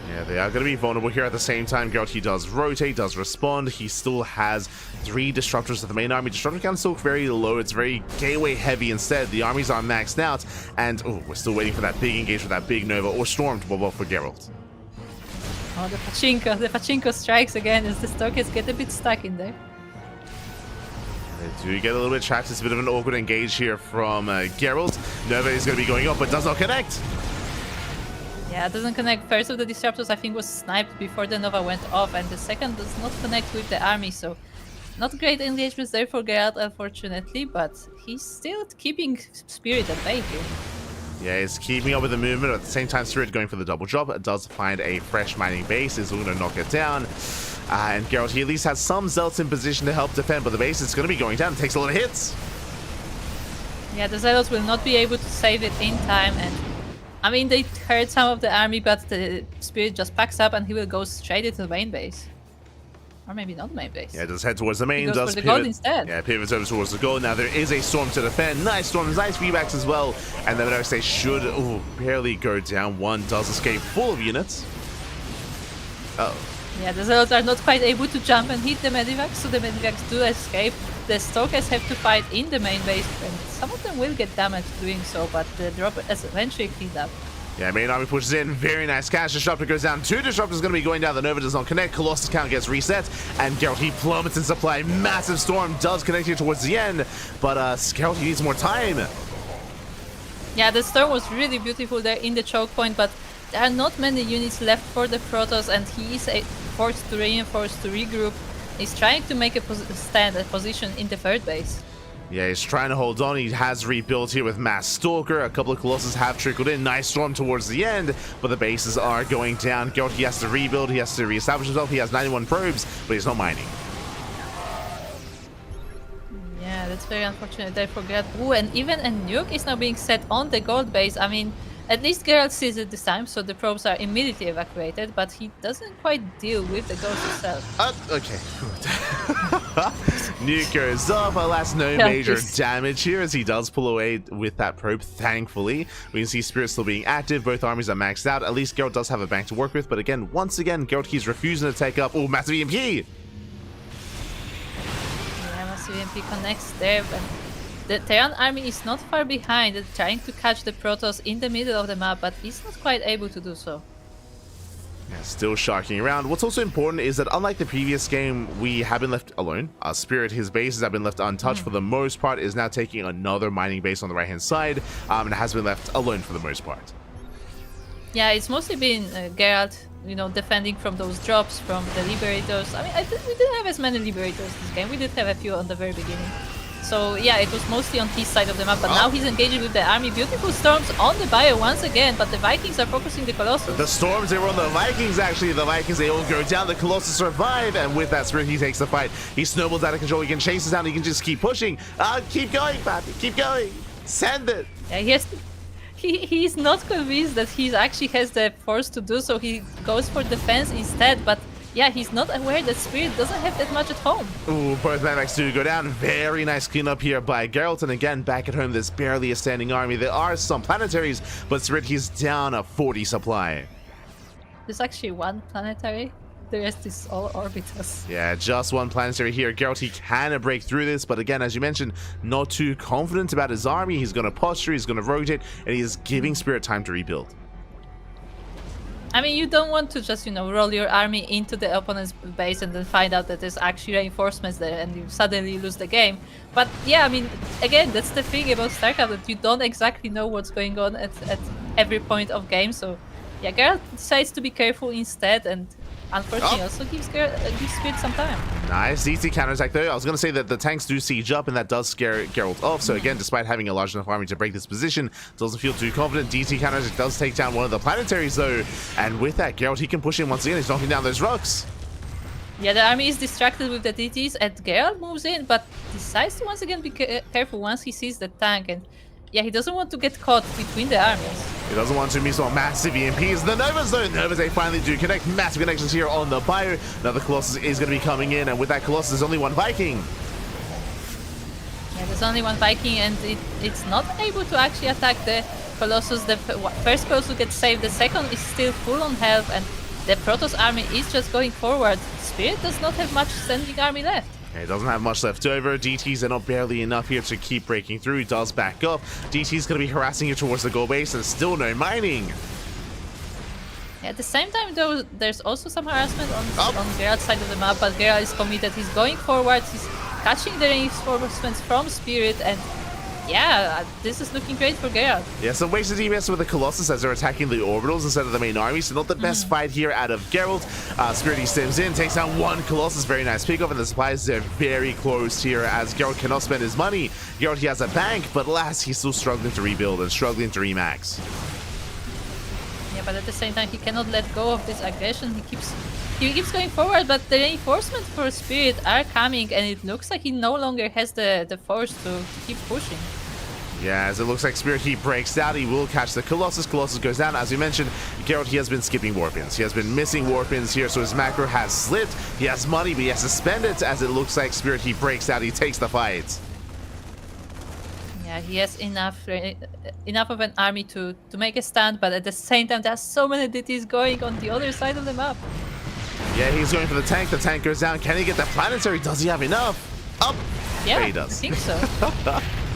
Yeah, they are going to be vulnerable here at the same time. Gerald, he does rotate, does respond. He still has 3 disruptors to the main army. Disruptor count is still very low. It's very gateway heavy instead. The armies are maxed out. And we're still waiting for that big engagement, that big Nova or Storm to pop up for Gerald. Oh, the pachinko strikes again as the Stokers get a bit stuck in there. They do get a little bit trapped. It's a bit of an awkward engage here from Gerald. Nova is going to be going up, but does not connect. Yeah, it doesn't connect. First of the disruptors, I think, was sniped before the Nova went off, and the second does not connect with the army, so not great engagements there for Gerald, unfortunately, but he's still keeping Spirit at bay here. Yeah, he's keeping up with the movement. At the same time, Spirit going for the double drop. Does find a fresh mining base. Is going to knock it down. And Gerald, he at least has some Zealots in position to help defend, but the base is going to be going down. It takes a lot of hits. Yeah, the Zealots will not be able to save it in time, and I mean, they hurt some of the army, but the Spirit just packs up and he will go straight into the main base. Or maybe not main base. Yeah, does head towards the main. He goes does for the pivot. gold instead. Yeah, pivots over towards the gold. Now there is a Storm to defend. Nice Storms, nice feedbacks as well. And then they should barely go down. One does escape full of units. Oh. Yeah, the Zealots are not quite able to jump and hit the Medivacs, so the Medivacs do escape. The Stokers have to fight in the main base, and some of them will get damaged doing so, but the drop is eventually cleaned up. Yeah, main army pushes in. Very nice catch. Disruptor goes down. 2 disruptors going to be going down. The Nova does not connect. Colossus count gets reset. And Gerald, he plummets in supply. Massive Storm does connect here towards the end. But Gerald, he needs more time. Yeah, the Storm was really beautiful there in the choke point, but there are not many units left for the Protoss, and he is forced to reinforce, to regroup. He's trying to make a position in the third base. Yeah, he's trying to hold on. He has rebuilt here with Mass Stalker. A couple of Colossus have trickled in. Nice Storm towards the end, but the bases are going down. Gerald, he has to rebuild. He has to reestablish himself. He has 91 probes, but he's not mining. Yeah, that's very unfortunate there for Gerald. Ooh, and even a nuke is now being set on the gold base. I mean, at least Gerald sees it this time, so the probes are immediately evacuated, but he doesn't quite deal with the ghost itself. Okay. Nuke goes up. Alas, no major damage here as he does pull away with that probe, thankfully. We can see Spirit still being active. Both armies are maxed out. At least Gerald does have a bank to work with, but again, once again, Gerald keeps refusing to take up. Oh, massive EMP! Yeah, massive EMP connects there, but the Terran army is not far behind, trying to catch the Protoss in the middle of the map, but he's not quite able to do so. Yeah, still sharking around. What's also important is that unlike the previous game, we have been left alone. Spirit, his bases have been left untouched for the most part, is now taking another mining base on the right-hand side, and has been left alone for the most part. Yeah, it's mostly been Gerald, you know, defending from those drops from the Liberators. I mean, we didn't have as many Liberators this game. We did have a few on the very beginning. So yeah, it was mostly on his side of the map, but now he's engaging with the army. Beautiful Storms on the bio once again, but the Vikings are focusing the Colossus. The Storms, they were on the Vikings actually. The Vikings, they all go down. The Colossus survive, and with that Spirit, he takes the fight. He snowballs out of control. He can chase us down. He can just keep pushing. Keep going, Pappy. Keep going. Send it. Yeah, he has to, he's not convinced that he actually has the force to do so. He goes for defense instead, but yeah, he's not aware that Spirit doesn't have that much at home. Ooh, both Medivacs do go down. Very nice cleanup here by Gerald. And again, back at home, there's barely a standing army. There are some planetaries, but Spirit, he's down a 40 supply. There's actually one planetary. The rest is all orbiters. Yeah, just one planetary here. Gerald, he can break through this, but again, as you mentioned, not too confident about his army. He's going to posture, he's going to rotate, and he's giving Spirit time to rebuild. I mean, you don't want to just, you know, roll your army into the opponent's base and then find out that there's actually reinforcements there and you suddenly lose the game. But yeah, I mean, again, that's the thing about StarCraft, that you don't exactly know what's going on at every point of game. So yeah, Gerald decides to be careful instead, and unfortunately also gives Spirit some time. Nice DT counterattack though. I was going to say that the tanks do siege up, and that does scare Gerald off. So again, despite having a large enough army to break this position, doesn't feel too confident. DT counterattack does take down one of the planetaries though, and with that, Gerald, he can push in once again. He's knocking down those rocks. Yeah, the army is distracted with the DTs, and Gerald moves in, but decides to once again be careful once he sees the tank. And yeah, he doesn't want to get caught between the armies. He doesn't want to miss on massive EMPs. The Novas though, Novas, they finally do connect. Massive connections here on the bio. Now the Colossus is going to be coming in, and with that Colossus, there's only one Viking. Yeah, there's only one Viking, and it's not able to actually attack the Colossus. The first Colossus gets saved, the second is still full on health, and the Protoss army is just going forward. Spirit does not have much standing army left. Yeah, he doesn't have much left over. DTs are not barely enough here to keep breaking through. He does back up. DT's going to be harassing you towards the goal base and still no mining. At the same time, though, there's also some harassment on Gerald's side of the map, but Gerald is committed. He's going forward. He's catching the reinforcements from Spirit, and yeah, this is looking great for Gerald. Yeah, some wasted DPS with the Colossus as they're attacking the orbitals instead of the main army, so not the best fight here out of Gerald. Spirit he steps in, takes down one Colossus, very nice pickup, and the supplies are very close here as Gerald cannot spend his money. Gerald, he has a bank, but alas, he's still struggling to rebuild and struggling to remax. Yeah, but at the same time, he cannot let go of this aggression. He keeps going forward, but the reinforcements for Spirit are coming, and it looks like he no longer has the force to keep pushing. Yeah, as it looks like Spirit he breaks down, he will catch the Colossus. Colossus goes down. As we mentioned, Gerald, he has been skipping warpins. He has been missing warpins here, so his macro has slipped. He has money, but he has to spend it, as it looks like Spirit he breaks out. He takes the fight. Yeah, he has enough of an army to make a stand, but at the same time, there's so many DTs going on the other side of the map. Yeah, he's going for the tank. The tank goes down. Can he get the planetary? Does he have enough? Up! Yeah, he does. I think so.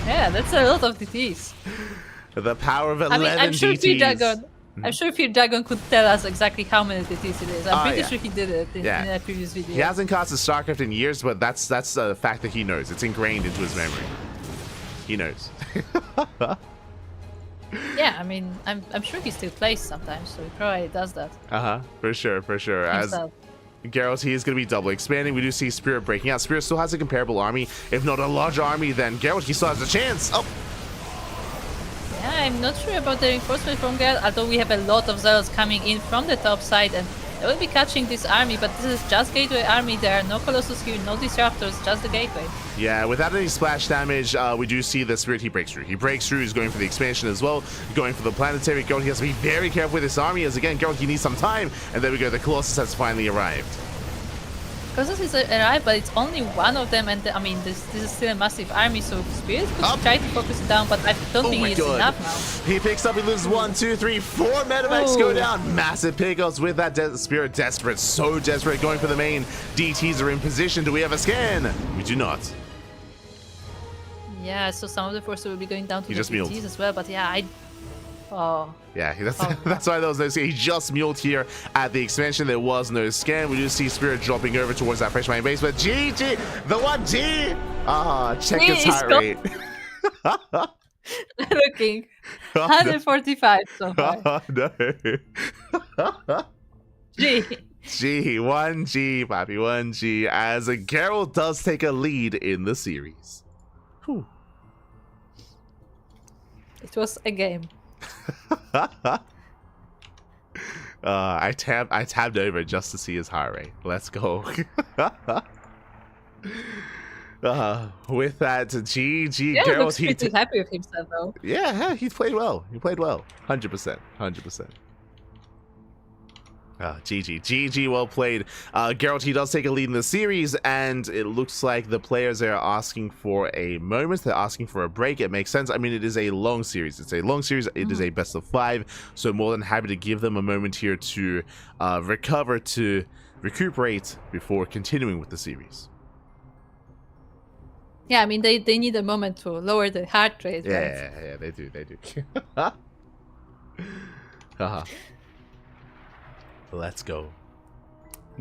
Yeah, that's a lot of DTs. The power of 11 I'm sure DTs. I'm sure Fear Dragon could tell us exactly how many DTs it is. I'm pretty yeah. sure he did it in a previous video. He hasn't casted StarCraft in years, but that's a fact that he knows. It's ingrained into his memory. He knows. Yeah, I mean, I'm sure he still plays sometimes, so he probably does that. For sure. As himself. Gerald, he is going to be double expanding. We do see Spirit breaking out. Spirit still has a comparable army, if not a larger army than Gerald. He still has a chance. Oh, Yeah, I'm not sure about the reinforcement from Gerald, although we have a lot of Zealots coming in from the top side, and they will be catching this army, but this is just Gateway army. There are no Colossus here, no Disruptors, just the Gateway. yeah, without any splash damage, we do see the Spirit, he breaks through. He breaks through, he's going for the expansion as well, going for the planetary. Gerald, he has to be very careful with this army, as again, Gerald, he needs some time, and there we go, the Colossus has finally arrived. Colossus is arrived, but it's only one of them, and I mean, this is still a massive army, so Spirit could try to focus it down, but I don't think it's enough now. He picks up, he loses 1, 2, 3, 4 medevacs go down. Massive pickups with that Spirit desperate, so desperate, going for the main. DTs are in position. Do we have a scan? We do not. Yeah, so some of the forces will be going down to He the just milled. DTs as well, but yeah, Yeah, that's why there was no scan. He just muled here at the expansion. There was no scan. We do see Spirit dropping over towards that fresh mine base, but GG, the 1G. Check his heart rate. looking 145 so far. Oh, no. G. G, 1G, Pappy, 1G, as Gerald does take a lead in the series. Whew. It was a game. I tabbed over just to see his heart rate. Let's go. With that, GG, Yeah, Gerald. looks pretty happy with himself though. Yeah, he played well. He played well. 100%. 100%. GG, well played. Gerald, he does take a lead in the series, and it looks like the players are asking for a moment. They're asking for a break. It makes sense. I mean, it is a long series. It's a long series. It is a best of 5, so more than happy to give them a moment here to recover, to recuperate before continuing with the series. Yeah, I mean, they need a moment to lower the heart rate. Yeah, they do. Let's go.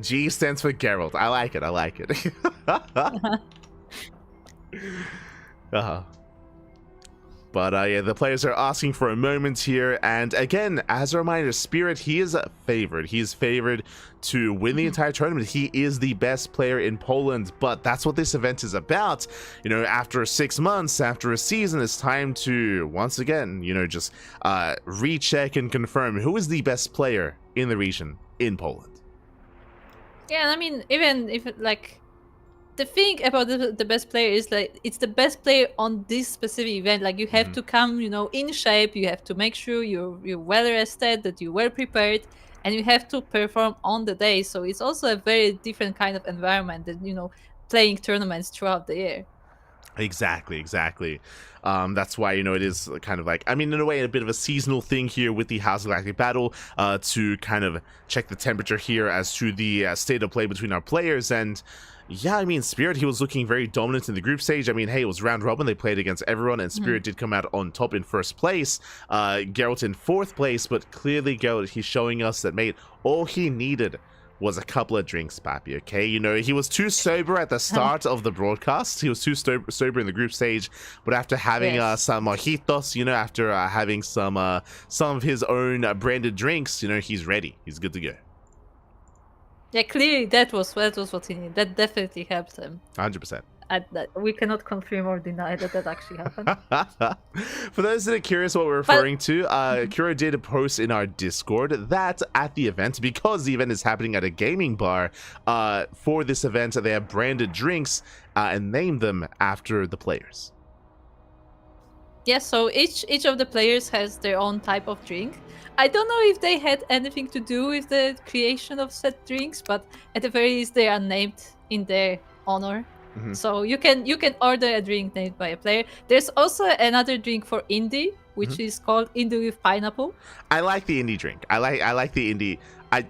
G stands for Gerald. I like it. But yeah, the players are asking for a moment here, and again, as a reminder, Spirit, he is favored. He is favored to win the entire tournament. He is the best player in Poland, but that's what this event is about. You know, after 6 months, after a season, it's time to, once again, you know, just recheck and confirm who is the best player in the region in Poland. Yeah, and I mean, even if like the thing about the best player is like it's the best player on this specific event. Like you have to come, you know, in shape. You have to make sure you're well rested, that you're well prepared, and you have to perform on the day. So it's also a very different kind of environment than, you know, playing tournaments throughout the year. Exactly. That's why, it is kind of like, I mean, in a way, a bit of a seasonal thing here with the House Galactic battle to kind of check the temperature here as to the state of play between our players. And yeah, I mean, Spirit, he was looking very dominant in the group stage. I mean, hey, it was round robin. They played against everyone, and Spirit did come out on top in first place. Gerald in fourth place, but clearly, Gerald, he's showing us that, mate, all he needed was a couple of drinks, Pappy, okay? He was too sober at the start of the broadcast. He was too sober in the group stage, but after having some mojitos, after having some of his own branded drinks, he's ready. He's good to go. Yeah, clearly that was what he needed. That definitely helped him. 100%. We cannot confirm or deny that actually happened. For those that are curious what we're referring to, Kuro did post in our Discord that at the event, because the event is happening at a gaming bar, for this event they have branded drinks and named them after the players. Yeah, so each of the players has their own type of drink. I don't know if they had anything to do with the creation of said drinks, but at the very least they are named in their honor. So you can order a drink named by a player. There's also another drink for indie, which is called indie with pineapple. I like the indie drink. I like the indie. I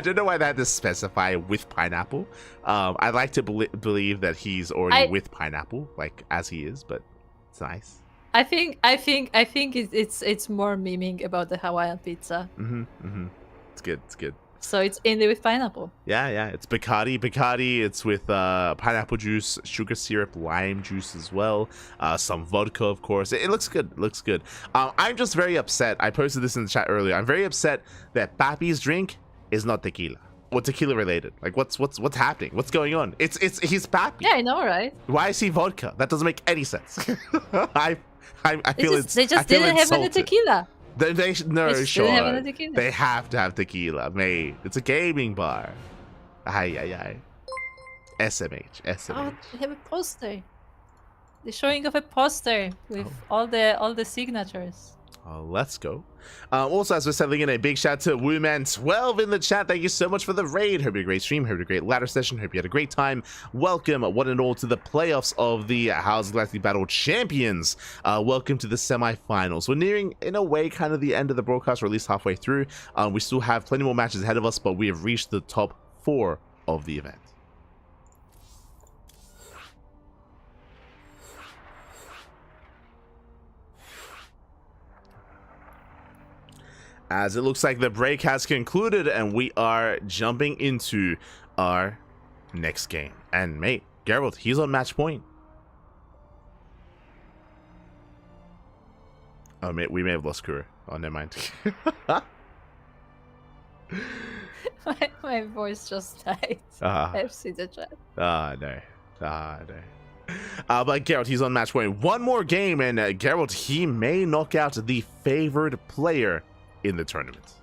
don't know why they had to specify with pineapple. I'd like to believe that he's already with pineapple, like as he is, but it's nice. I think it's more memeing about the Hawaiian pizza. It's good. So it's indie with pineapple. Yeah. It's Bacardi. It's with pineapple juice, sugar syrup, lime juice as well. Some vodka, of course. It looks good. I'm just very upset. I posted this in the chat earlier. I'm very upset that Pappy's drink is not tequila. Or tequila related. Like what's happening? What's going on? He's Pappy. Yeah, I know, right? Why is he vodka? That doesn't make any sense. I feel they just didn't have any tequila. They sure. Have any tequila. They have to have tequila, mate. It's a gaming bar. Ay. SMH. Oh, they have a poster. They're showing off a poster with all the signatures. Let's go. Also, as we're settling in, a big shout to Wooman12 in the chat. Thank you so much for the raid. Hope you had a great stream. Hope you had a great ladder session. Hope you had a great time. Welcome, one and all, to the playoffs of the House Galactic Battle Champions. Welcome to the semifinals. We're nearing, in a way, kind of the end of the broadcast, or at least halfway through. We still have plenty more matches ahead of us, but we have reached the top 4 of the event. As it looks like the break has concluded and we are jumping into our next game. And mate, Gerald, he's on match point. Oh mate, we may have lost Kuro. Oh, never mind. my voice just died. I've seen the chat. No. But Gerald, he's on match point. One more game and Gerald, he may knock out the favored player in the tournament.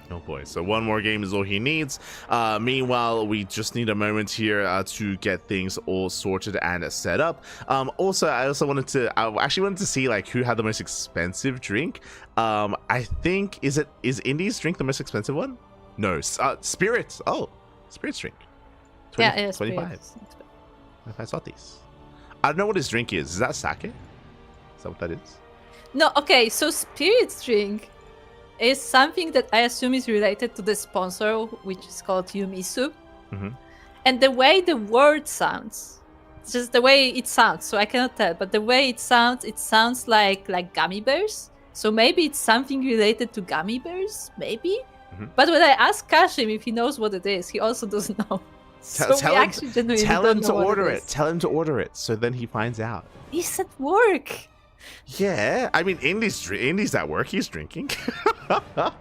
Oh boy, so one more game is all he needs. Meanwhile, we just need a moment here to get things all sorted and set up. I actually wanted to see like who had the most expensive drink. I think is Indy's drink the most expensive one? No, Spirit. Oh, Spirit's drink. 25. I saw these. I don't know what his drink is. Is that sake? Is that what that is? No, okay, so Spirit's drink is something that I assume is related to the sponsor, which is called Yumisu. And the way the word sounds, just the way it sounds, so I cannot tell, but the way it sounds like gummy bears. So maybe it's something related to gummy bears, maybe? But when I asked Kashim if he knows what it is, he also doesn't know. Tell him to order it. Tell him to order it, so then he finds out. He's at work. Yeah, I mean, Indy's at work. He's drinking. No,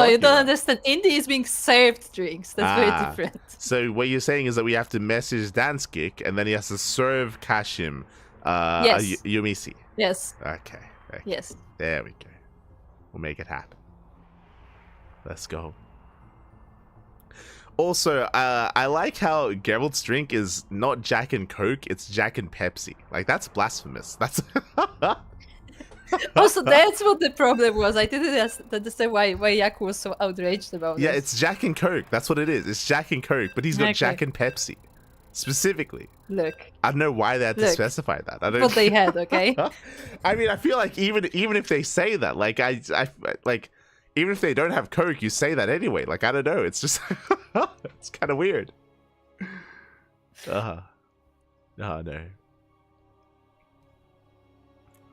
you don't understand. Indy is being served drinks. That's very different. So what you're saying is that we have to message Danskik, and then he has to serve Kashim Yumisi. Yes. Okay. Yes. There we go. We'll make it happen. Let's go. Also, I like how Gerald's drink is not Jack and Coke, it's Jack and Pepsi. Like, that's blasphemous. That's Also, that's what the problem was. I didn't understand why Yaku was so outraged about Yeah, this. it's Jack and Coke. That's what it is. It's Jack and Coke, but he's got Okay. Jack and Pepsi specifically. Look, I don't know why they had to Look, specify that. I don't. what they had, okay? I mean, I feel like even if they say that, like I like, even if they don't have Coke, you say that anyway. Like I don't know. It's just it's kind of weird. Oh no.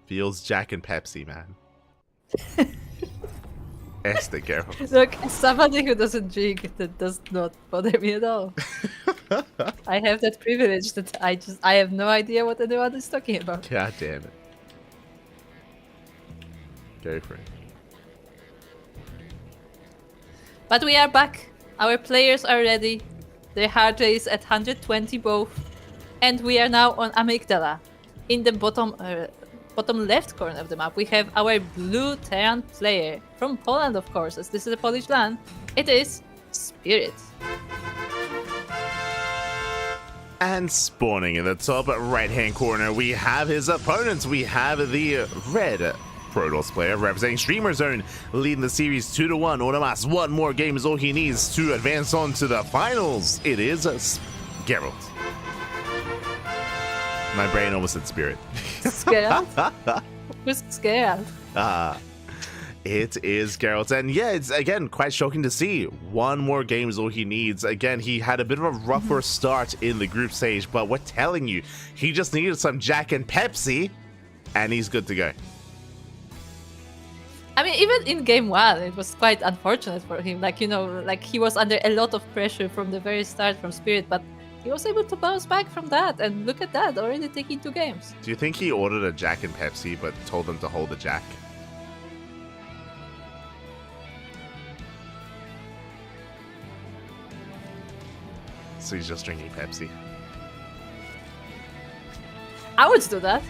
Feels Jack and Pepsi, man. Esther Gerald. Look, as somebody who doesn't drink, that does not bother me at all. I have that privilege that I have no idea what anyone is talking about. God damn it. Go for it. But we are back. Our players are ready. Their heart rate is at 120 both. And we are now on Amygdala. In the bottom left corner of the map, we have our blue Terran player. From Poland, of course, as this is a Polish LAN. It is Spirit. And spawning in the top right-hand corner, we have his opponents. We have the red Protoss player representing Streamer Zone, leading the series 2-1. Onomas, one more game is all he needs to advance on to the finals. It is Gerald. My brain almost said Spirit. Scared? Who's scared? It is Gerald. And yeah, it's again quite shocking to see. One more game is all he needs. Again, he had a bit of a rougher start in the group stage, but we're telling you, he just needed some Jack and Pepsi, and he's good to go. I mean, even in game one, it was quite unfortunate for him. Like, you know, like he was under a lot of pressure from the very start from Spirit, but he was able to bounce back from that. And look at that, already taking 2 games. Do you think he ordered a Jack and Pepsi, but told them to hold the Jack? So he's just drinking Pepsi. I would do that.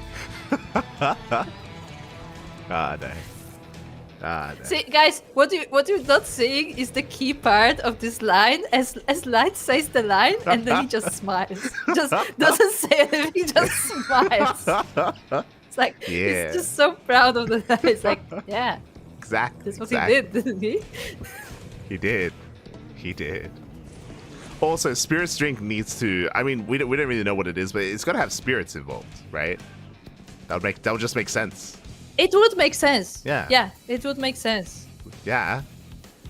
Ah, no. Ah, no. See, guys, what you're not seeing is the key part of this line. As Light says the line, and then he just smiles. Just doesn't say anything. He just smiles. It's like Yeah. he's just so proud of the line. It's like, yeah, Exactly. that's what exactly. he did, didn't he? He did. He did. Also, Spirit's drink needs to. I mean, we don't really know what it is, but it's got to have spirits involved, right? That would just make sense. It would make sense. Yeah. Yeah, it would make sense. Yeah.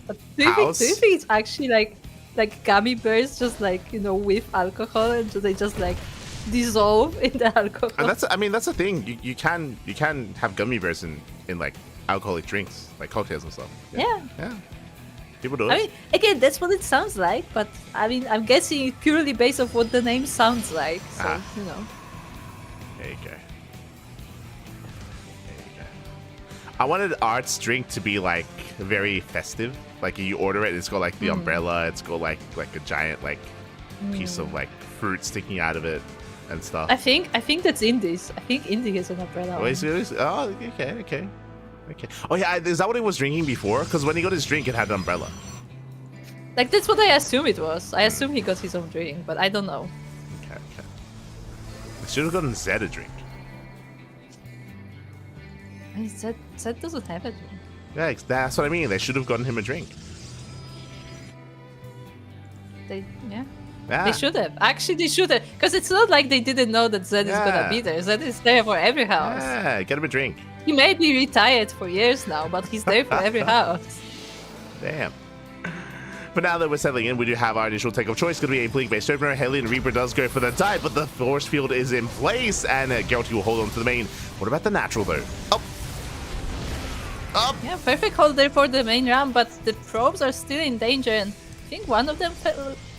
But do you House? think it's actually like gummy bears, just like, you know, with alcohol, and they just like dissolve in the alcohol? And that's the thing. You can have gummy bears in like alcoholic drinks, like cocktails and stuff. Yeah. Yeah. People do it. I mean, again, that's what it sounds like, but I mean, I'm guessing it purely based off what the name sounds like. So, you know. There you go. I wanted Art's drink to be like very festive. Like you order it, it's got like the umbrella, it's got like a giant like piece of like fruit sticking out of it and stuff. I think that's Indies. I think Indie is an umbrella. Oh, okay. Oh yeah, is that what he was drinking before? Because when he got his drink, it had an umbrella. Like that's what I assume it was. I assume he got his own drink, but I don't know. Okay. They should have gotten Zed a drink. I mean, Zed doesn't have a drink. Yeah, that's what I mean. They should have gotten him a drink. Yeah. Yeah. They should have. Actually, they should have. Because it's not like they didn't know that Zed is gonna be there. Zed is there for every house. Yeah, get him a drink. He may be retired for years now, but he's there for every house. Damn. But now that we're settling in, we do have our initial take of choice. Going to be a Blink-based opener. Hellion Reaper does go for the dive, but the force field is in place, and Geralt will hold on to the main. What about the natural, though? Up. Yeah, perfect hold there for the main round, but the probes are still in danger, and I think one of them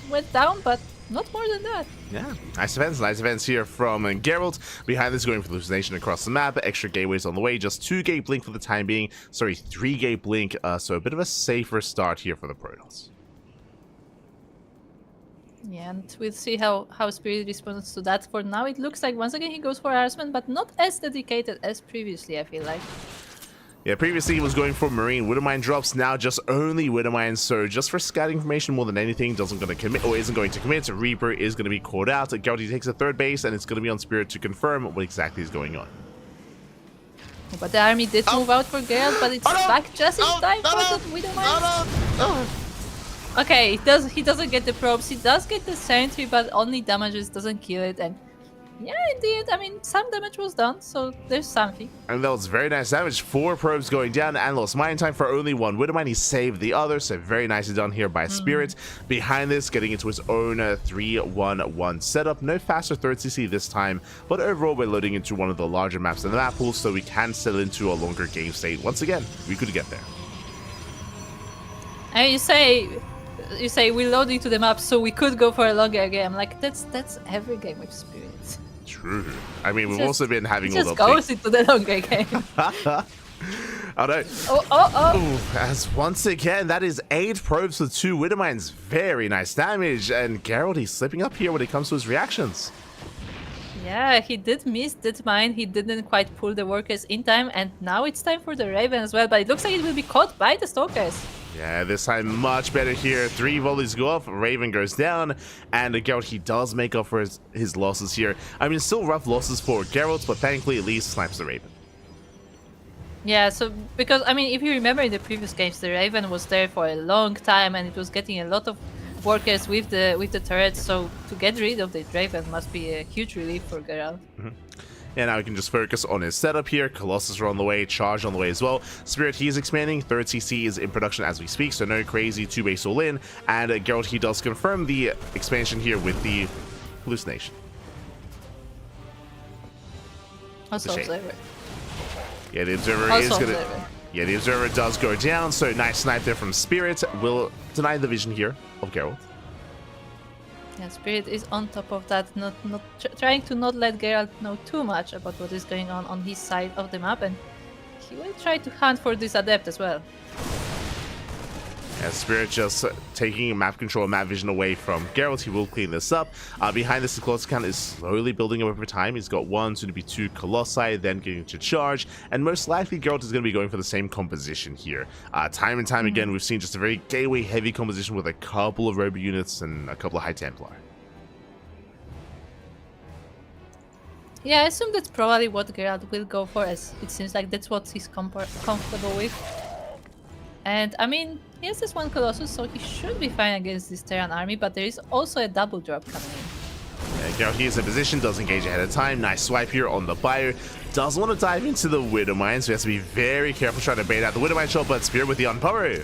went down, but not more than that. Yeah, nice events here from Geralt. Behind this, going for hallucination across the map. Extra gateways on the way. Just 2-gate blink for the time being. Sorry, 3-gate blink. So a bit of a safer start here for the Protoss. Yeah, and we'll see how Spirit responds to that. For now, it looks like once again he goes for harassment, but not as dedicated as previously, I feel like. Yeah, previously he was going for Marine. Widowmine drops, now just only Widowmine. So just for scout information more than anything, isn't going to commit. Reaper is going to be caught out. Geralt takes a third base, and it's going to be on Spirit to confirm what exactly is going on. But the army did move out for Gerald, but it's back just in time for the Widow Mines. Okay, he doesn't get the probes. He does get the sentry, but only damages, doesn't kill it. And yeah, indeed, I mean, some damage was done, so there's something. And that was very nice damage. 4 probes going down and lost mine time for only 1 Widowmine. He saved the other, so very nicely done here by Spirit. Behind this, getting into his own 3-1-1 setup. No faster third CC this time, but overall we're loading into one of the larger maps in the map pool, so we can settle into a longer game state. Once again, we could get there. And you say we load into the map, so we could go for a longer game. Like that's every game with Spirit. True. I mean, we've also been having all the just goes into the longer game. Oh no. Oh. Ooh, as once again, that is 8 probes for 2 Widowmines. Very nice damage. And Gerald, he's slipping up here when it comes to his reactions. Yeah, he did miss that mine. He didn't quite pull the workers in time, and now it's time for the Raven as well, but it looks like it will be caught by the Stalkers. Yeah, this time much better here. 3 volleys go off, Raven goes down, and Gerald, he does make up for his losses here. I mean, still rough losses for Gerald, but thankfully at least snipes the Raven. Yeah, so because, I mean, if you remember in the previous games, the Raven was there for a long time, and it was getting a lot of workers with the turrets, so to get rid of the Raven must be a huge relief for Gerald. And now we can just focus on his setup here. Colossus are on the way, Charge on the way as well. Spirit, he is expanding. 3rd CC is in production as we speak, so no crazy 2-base all in. And Gerald, he does confirm the expansion here with the hallucination. Also Observer. Yeah, the Observer Also is gonna... Observer. Yeah, the Observer does go down, so nice snipe there from Spirit. Will deny the vision here of Gerald. Yeah, Spirit is on top of that, trying to not let Geralt know too much about what is going on his side of the map, and he will try to hunt for this Adept as well. Yeah, Spirit just taking map control and map vision away from Geralt. He will clean this up. Behind this, the Colossus count is slowly building up over time. He's got 1, soon to be 2 Colossi, then getting to Charge, and most likely Geralt is going to be going for the same composition here. Time and time again, we've seen just a very gateway-heavy composition with a couple of Robo units and a couple of High Templar. Yeah, I assume that's probably what Geralt will go for, as it seems like that's what he's comfortable with. And I mean, he has this 1 Colossus, so he should be fine against this Terran army, but there is also a double drop coming in. Yeah, Geralt, he is in position, does engage ahead of time. Nice swipe here on the Bio. Does want to dive into the Widow Mine, so he has to be very careful trying to bait out the Widow Mine shot, but Spirit with the unpower.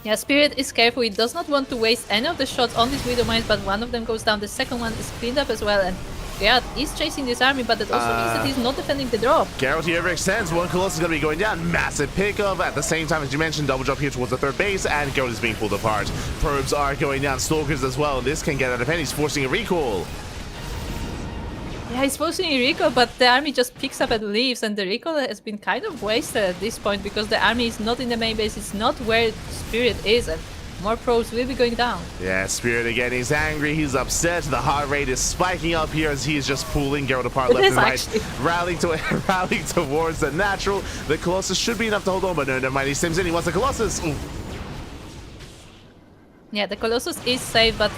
Yeah, Spirit is careful. He does not want to waste any of the shots on these Widow Mines, but one of them goes down. The second one is cleaned up as well, and Geralt is chasing this army, but that also means that he's not defending the drop. Geralt here overextends. 1 Colossus is going to be going down. Massive pickup. At the same time, as you mentioned, double drop here towards the 3rd base, and Geralt is being pulled apart. Probes are going down. Stalkers as well. This can get out of hand. He's forcing a recall. Yeah, he's forcing a recall, but the army just picks up and leaves, and the recall has been kind of wasted at this point because the army is not in the main base. It's not where Spirit is, and more probes will be going down. Yeah, Spirit again, he's angry, he's upset. The heart rate is spiking up here as he's just pulling Geralt apart left and right. Rallying towards the natural. The Colossus should be enough to hold on, but no, never mind. He sims in, he wants the Colossus. Ooh. Yeah, the Colossus is safe, but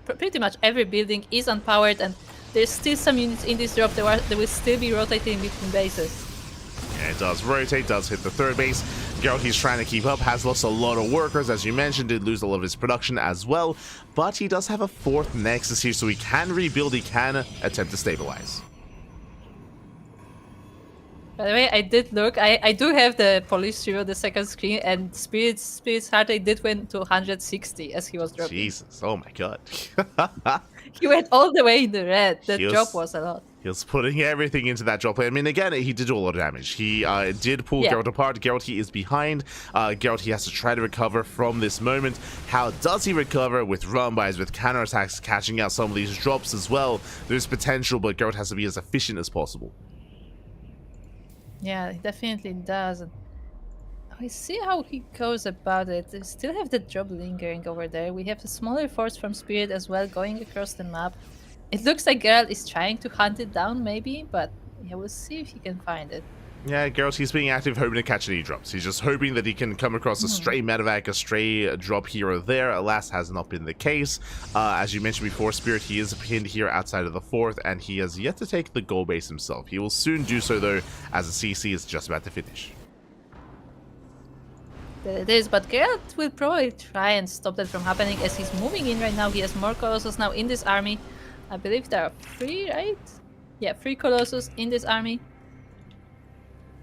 pretty much every building is unpowered, and there's still some units in this drop that will still be rotating between bases. Yeah, it does rotate, does hit the 3rd base. Geralt, he's trying to keep up, has lost a lot of workers, as you mentioned, did lose a lot of his production as well, but he does have a 4th Nexus here, so he can rebuild, he can attempt to stabilize. By the way, I did look, I do have the police through the second screen, and Spirit's heart rate did went to 160 as he was dropping. Jesus, oh my god. He went all the way in the red. The drop was a lot. He was putting everything into that drop play. I mean, again, he did do a lot of damage. He did pull Geralt apart. Geralt, he is behind. Geralt, he has to try to recover from this moment. How does he recover? With run-bys, with counterattacks, catching out some of these drops as well. There's potential, but Geralt has to be as efficient as possible. Yeah, he definitely does. We see how he goes about it. We still have the drop lingering over there. We have a smaller force from Spirit as well going across the map. It looks like Geralt is trying to hunt it down maybe, but yeah, we'll see if he can find it. Yeah, Gerald, he's being active, hoping to catch any drops. He's just hoping that he can come across a stray medevac, a stray drop here or there. Alas, has not been the case. As you mentioned before, Spirit, he is pinned here outside of the 4th, and he has yet to take the goal base himself. He will soon do so, though, as the CC is just about to finish. There it is, but Gerald will probably try and stop that from happening as he's moving in right now. He has more Colossus now in this army. I believe there are 3, right? Yeah, 3 Colossus in this army.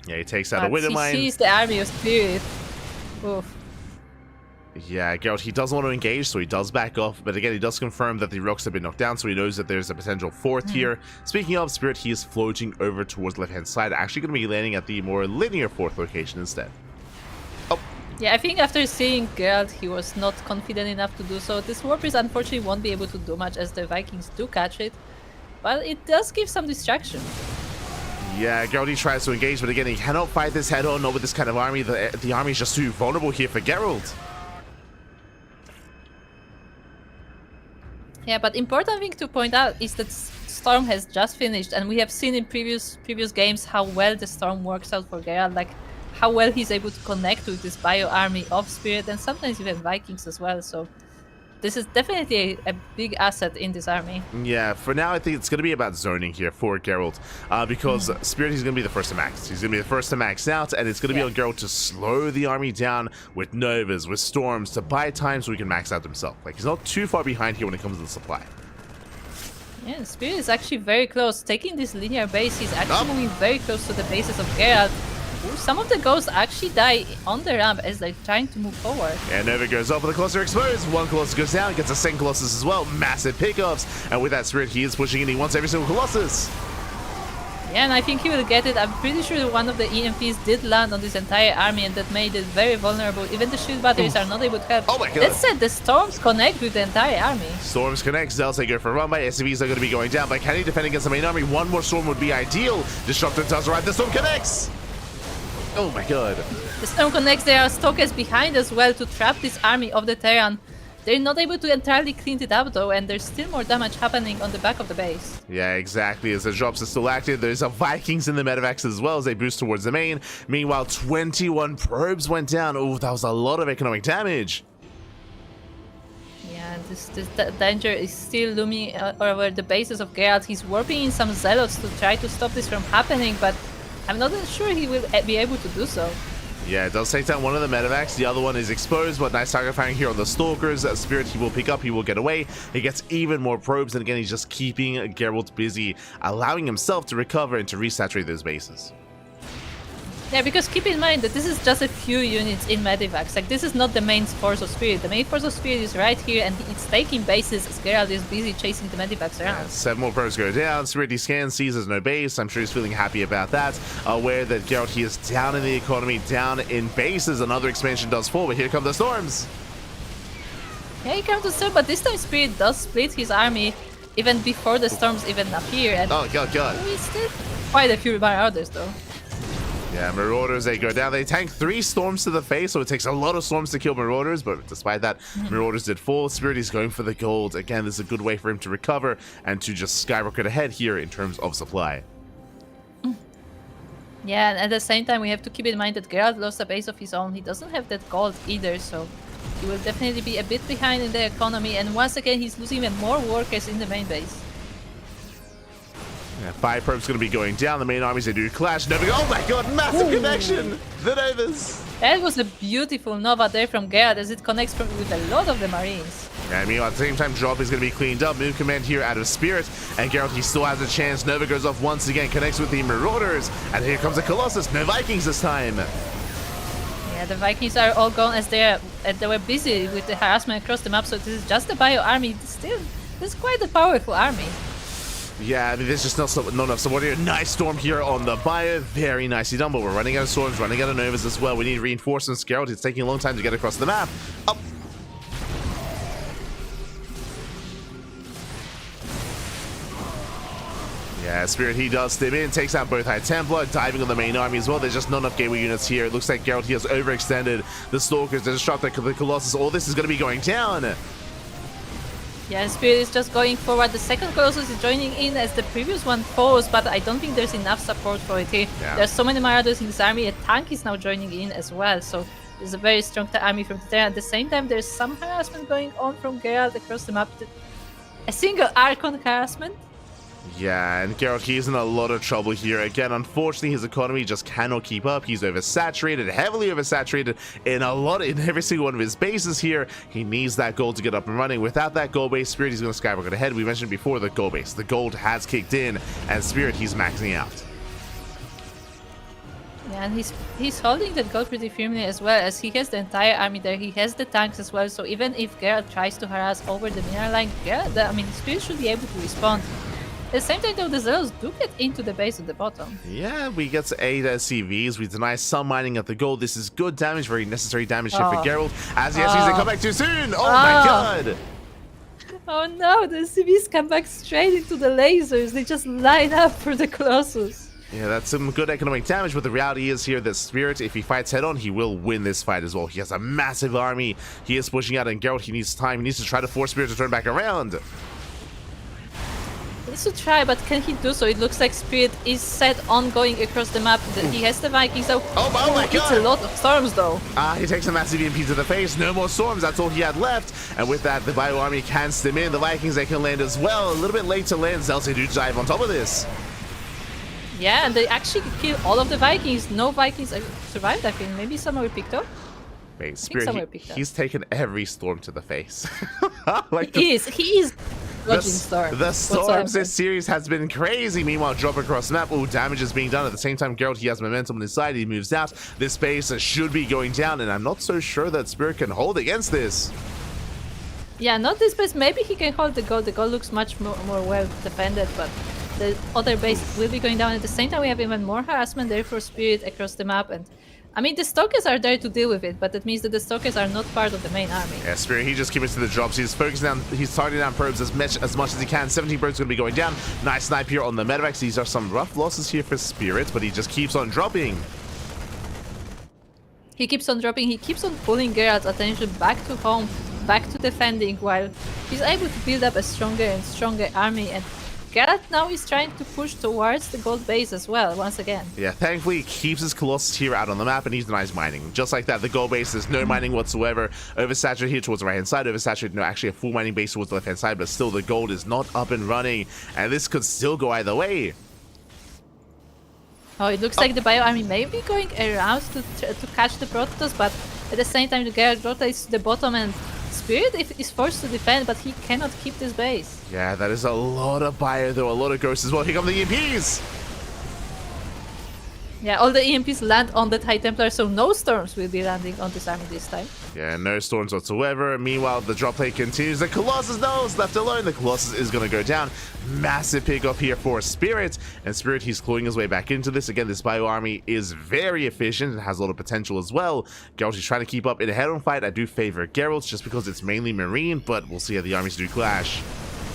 Yeah, he takes out a But Widow he Mine. sees the army of Spirit. Oof. Yeah, Gerald, he doesn't want to engage, so he does back off. But again, he does confirm that the rocks have been knocked down, so he knows that there's a potential 4th here. Speaking of Spirit, he is floating over towards the left-hand side, actually going to be landing at the more linear 4th location instead. Yeah, I think after seeing Gerald, he was not confident enough to do so. This Warp Priest unfortunately won't be able to do much as the Vikings do catch it. But it does give some distraction. Yeah, Gerald, he tries to engage, but again, he cannot fight this head-on, not with this kind of army. The army is just too vulnerable here for Gerald. Yeah, but important thing to point out is that Storm has just finished, and we have seen in previous games how well the Storm works out for Gerald, like how well he's able to connect with this bio army of Spirit and sometimes even Vikings as well. So this is definitely a big asset in this army. Yeah, for now, I think it's going to be about zoning here for Gerald, because Spirit, he's going to be the first to max. He's going to be the first to max out, and it's going to be on Gerald to slow the army down with Novas, with Storms, to buy time so he can max out himself. Like, he's not too far behind here when it comes to the supply. Yeah, Spirit is actually very close. Taking this linear base, he's actually moving very close to the bases of Gerald. Ooh, some of the ghosts actually die on the ramp as they're trying to move forward. And Nova goes up, but the Colossus are exposed. One Colossus goes down, gets a second Colossus as well. Massive pickups. And with that Spirit, he is pushing in. He wants every single Colossus. Yeah, and I think he will get it. I'm pretty sure one of the EMPs did land on this entire army, and that made it very vulnerable. Even the shield batteries are not able to help. Oh my god. That said, the Storms connect with the entire army. Storms connect. Zealous go for a run by. SCVs are going to be going down, but can he defend against the main army? One more Storm would be ideal. Disruptor does arrive. The Storm connects. Oh my god. The Storm connects. There are Stalkers behind as well to trap this army of the Terran. They're not able to entirely clean it up though, and there's still more damage happening on the back of the base. Yeah, exactly. As the drops are still active, there's a Vikings in the medevacs as well as they boost towards the main. Meanwhile, 21 probes went down. Oh, that was a lot of economic damage. Yeah, this danger is still looming over the bases of Gerald. He's warping in some Zealots to try to stop this from happening, but I'm not sure he will be able to do so. Yeah, it does take down one of the medevacs. The other one is exposed, but nice target firing here on the Stalkers. Spirit, he will pick up, he will get away. He gets even more probes, and again, he's just keeping Gerald busy, allowing himself to recover and to resaturate those bases. Yeah, because keep in mind that this is just a few units in Medivacs. Like, this is not the main force of Spirit. The main force of Spirit is right here, and it's taking bases as Gerald is busy chasing the Medivacs around. Yeah, 7 more probes go down. Spirit, he scans, sees there's no base. I'm sure he's feeling happy about that. Aware that Gerald, he is down in the economy, down in bases. Another expansion does fall, but here come the Storms. Yeah, he comes to serve, but this time Spirit does split his army even before the Storms even appear. And oh, God. we still quite a few Marauders, though. Yeah, Marauders, they go down. They tank 3 Storms to the face, so it takes a lot of Storms to kill Marauders, but despite that, Marauders did fall. Spirit is going for the gold. Again, this is a good way for him to recover and to just skyrocket ahead here in terms of supply. Yeah, and at the same time, we have to keep in mind that Gerald lost a base of his own. He doesn't have that gold either, so he will definitely be a bit behind in the economy, and once again, he's losing even more workers in the main base. Yeah, 5 probes going to be going down. The main armies, they do clash. Nova, oh my god, massive connection! The Novas! That was a beautiful Nova there from Gerald as it connects with a lot of the Marines. And meanwhile, at the same time, drop is going to be cleaned up. Move command here out of Spirit. And Gerald, he still has a chance. Nova goes off once again, connects with the Marauders. And here comes the Colossus. No Vikings this time. Yeah, the Vikings are all gone as they were busy with the harassment across the map. So this is just a bio army. Still, this is quite a powerful army. Yeah, I mean, there's just not enough support here. Nice Storm here on the bio. Very nicely done, but we're running out of Storms, running out of Novas as well. We need reinforcements. Gerald, it's taking a long time to get across the map. Up. Yeah, Spirit, he does step in, takes out both High Templar, diving on the main army as well. There's just not enough gateway units here. It looks like Gerald, he has overextended the Stalkers, the Disruptor, the Colossus. All this is going to be going down. Yeah, Spirit is just going forward. The second Colossus is joining in as the previous one falls, but I don't think there's enough support for it here. Yeah. There's so many Marauders in this army. A tank is now joining in as well, so there's a very strong army from there. At the same time, there's some harassment going on from Gerald across the map. A single Archon harassment. Yeah, and Gerald, he's in a lot of trouble here. Again, unfortunately, his economy just cannot keep up. He's oversaturated, heavily oversaturated in every single one of his bases here. He needs that gold to get up and running. Without that gold base, Spirit, he's going to skyrocket ahead. We mentioned before the gold base. The gold has kicked in, and Spirit, he's maxing out. Yeah, and he's holding that gold pretty firmly as well, as he has the entire army there. He has the tanks as well, so even if Gerald tries to harass over the mineral line, Spirit should be able to respond. At the same time, though, the Zeros do get into the base at the bottom. Yeah, we get 8 CVs. We deny some mining at the gold. This is good damage, very necessary damage here for Gerald. As he has to come back too soon. Oh my god! Oh no, the CVs come back straight into the lasers. They just line up for the Colossus. Yeah, that's some good economic damage, but the reality is here that Spirit, if he fights head-on, he will win this fight as well. He has a massive army. He is pushing out, and Gerald, he needs time. He needs to try to force Spirit to turn back around. He needs to try, but can he do so? It looks like Spirit is set on going across the map. He has the Vikings out. Oh my god! It's a lot of storms, though. He takes a massive EMP to the face. No more storms. That's all he had left. And with that, the Bio Army can stem in. The Vikings, they can land as well. A little bit late to land. Zelty do dive on top of this. Yeah, and they actually kill all of the Vikings. No Vikings survived, I think. Maybe some were picked up. Wait, Spirit, he's taken every storm to the face. Like he is dodging storms. The storms this series has been crazy. Meanwhile, drop across the map. Oh, damage is being done. At the same time, Gerald, he has momentum on his side. He moves out. This base should be going down, and I'm not so sure that Spirit can hold against this. Yeah, not this base. Maybe he can hold the gold. The gold looks much more well defended, but the other base will be going down. At the same time, we have even more harassment there for Spirit across the map, and I mean, the Stalkers are there to deal with it, but that means that the Stalkers are not part of the main army. Yeah, Spirit, he just keeps to the drops. He's focusing down, he's targeting down probes as much as he can. 17 probes going to be going down. Nice snipe here on the medevacs. These are some rough losses here for Spirit, but he just keeps on dropping. He keeps on dropping, he keeps on pulling Gerald's attention back to home, back to defending, while he's able to build up a stronger and stronger army, and Gerald now is trying to push towards the gold base as well, once again. Yeah, thankfully he keeps his Colossus here out on the map and he denies mining. Just like that, the gold base, there's no mining whatsoever. Oversaturated here towards the right hand side. Oversaturated, no, actually a full mining base towards the left hand side, but still the gold is not up and running. And this could still go either way. Oh, it looks like the Bio Army may be going around to catch the Protoss, but at the same time the Gerald rotates to the bottom and Spirit is forced to defend, but he cannot keep this base. Yeah, that is a lot of Bio though, a lot of ghosts as well. Here come the EMPs! Yeah, all the EMPs land on that High Templar, so no storms will be landing on this army this time. Yeah, no storms whatsoever. Meanwhile, the drop play continues. The Colossus, no, is left alone. The Colossus is going to go down. Massive pick up here for Spirit. And Spirit, he's clawing his way back into this. Again, this Bio Army is very efficient and has a lot of potential as well. Gerald is trying to keep up in a head-on fight. I do favor Gerald just because it's mainly Marine, but we'll see how the armies do clash.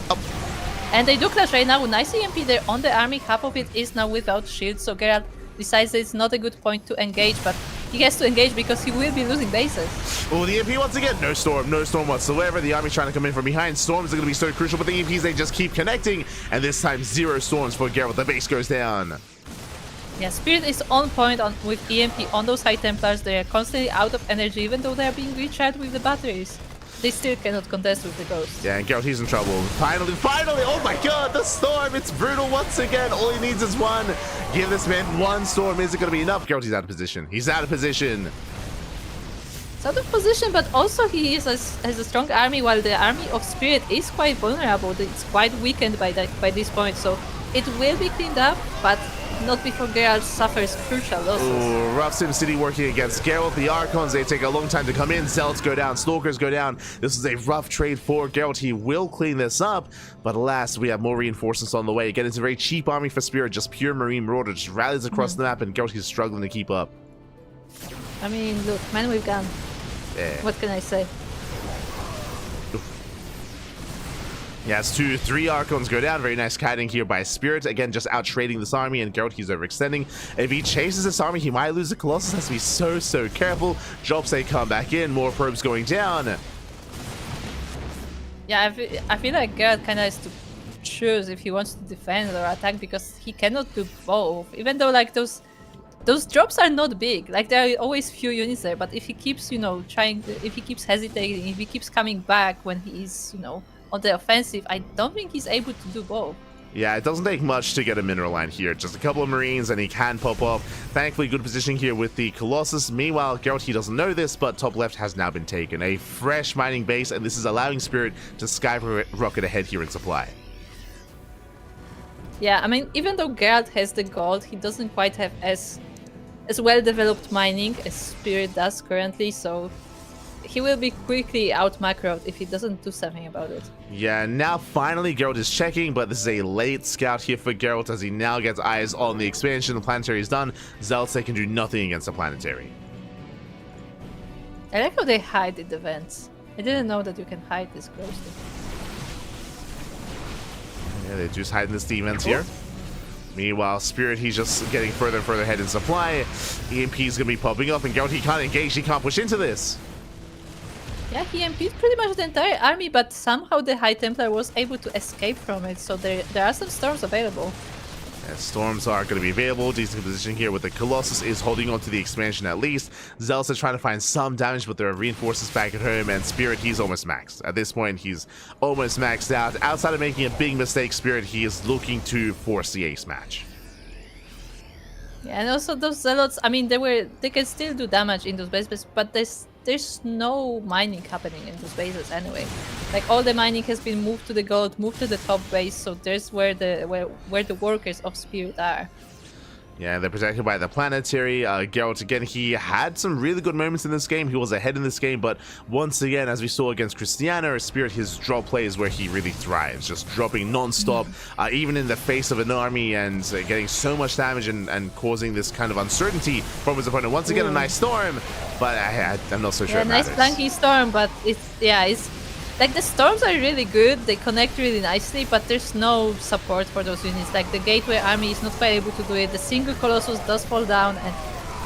Oh. And they do clash right now. Nice EMP there on the army. Half of it is now without shields, so Gerald decides that it's not a good point to engage, but he has to engage because he will be losing bases. Oh, the EMP once again. No storm whatsoever. The army trying to come in from behind. Storms are going to be so crucial, but the EMPs, they just keep connecting. And this time, 0 storms for Gerald. The base goes down. Yeah, Spirit is on point with EMP on those High Templars. They are constantly out of energy, even though they are being recharged with the batteries. They still cannot contest with the Ghost. Yeah, and Gerald, he's in trouble. Finally, oh my god, the storm! It's brutal once again. All he needs is one. Give this man one storm. Is it going to be enough? Gerald, he's out of position. He's out of position. It's out of position, but also he has a strong army, while the army of Spirit is quite vulnerable. It's quite weakened by this point, so it will be cleaned up, but not before Gerald suffers crucial losses. Ooh, rough Sim City working against Gerald. The Archons, they take a long time to come in. Zealots go down, Stalkers go down. This is a rough trade for Gerald. He will clean this up, but alas, we have more reinforcements on the way. Again, it's a very cheap army for Spirit, just pure Marine Marauder, just rallies across the map, and Gerald, he's struggling to keep up. I mean, look, man with gun. Yeah. What can I say? Yeah, it's 3 Archons go down. Very nice kiting here by Spirit. Again, just out trading this army, and Gerald, he's overextending. If he chases this army, he might lose the Colossus. Has to be so careful. Drops, they come back in. More probes going down. Yeah, I feel like Gerald kind of has to choose if he wants to defend or attack because he cannot do both. Even though like those drops are not big, like there are always few units there. But if he keeps, if he keeps hesitating, if he keeps coming back when he is, on the offensive, I don't think he's able to do both. Yeah, it doesn't take much to get a mineral line here. Just a couple of Marines and he can pop off. Thankfully, good positioning here with the Colossus. Meanwhile, Gerald, he doesn't know this, but top left has now been taken. A fresh mining base, and this is allowing Spirit to skyrocket ahead here in supply. Yeah, I mean, even though Gerald has the gold, he doesn't quite have as well-developed mining as Spirit does currently, so he will be quickly out macroed if he doesn't do something about it. Yeah, now finally Gerald is checking, but this is a late scout here for Gerald as he now gets eyes on the expansion. The planetary is done. Zealots, can do nothing against the planetary. I like how they hide in the vents. I didn't know that you can hide this closely. Yeah, they just hide in the steam vents here. Meanwhile, Spirit, he's just getting further and further ahead in supply. EMP is going to be popping up, and Gerald, he can't engage, he can't push into this. Yeah, he MP'd pretty much the entire army, but somehow the High Templar was able to escape from it, so there are some storms available. Yeah, storms are going to be available. Decent position here with the Colossus is holding on to the expansion at least. Zealous is trying to find some damage, but there are reinforcements back at home, and Spirit, he's almost maxed. At this point, he's almost maxed out. Outside of making a big mistake, Spirit, he is looking to force the ace match. Yeah, and also those Zealots, I mean, they can still do damage in those bases, but there's no mining happening in those bases anyway. Like all the mining has been moved to the gold, moved to the top base, so there's where the workers of Spirit are. Yeah, they're protected by the planetary. Geralt, again, he had some really good moments in this game. He was ahead in this game, but once again, as we saw against Krystianer, Spirit, his drop play is where he really thrives, just dropping non-stop, even in the face of an army, and getting so much damage and causing this kind of uncertainty from his opponent. Once again, a nice storm, but I'm not so sure it nice matters. planky storm, but it's like the storms are really good, they connect really nicely, but there's no support for those units. Like the Gateway army is not quite able to do it, the single Colossus does fall down, and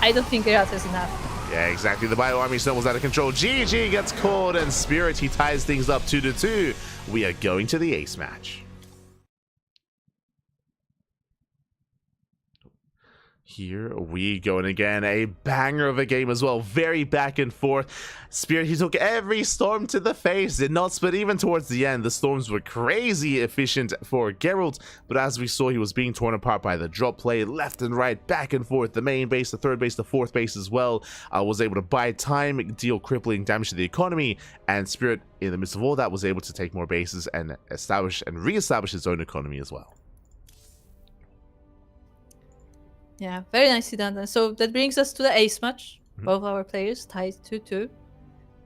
I don't think Geralt has enough. Yeah, exactly. The Bio army snowballs out of control. GG gets called, and Spirit, he ties things up 2-2. We are going to the ace match. Here we go, and again, a banger of a game as well. Very back and forth. Spirit, he took every storm to the face, did not split even towards the end. The storms were crazy efficient for Geralt, but as we saw, he was being torn apart by the drop play, left and right, back and forth. The main base, the third base, the fourth base as well, was able to buy time, deal crippling damage to the economy, and Spirit, in the midst of all that, was able to take more bases and establish and re-establish his own economy as well. Yeah, very nicely done. So that brings us to the ace match. Both our players tied 2-2.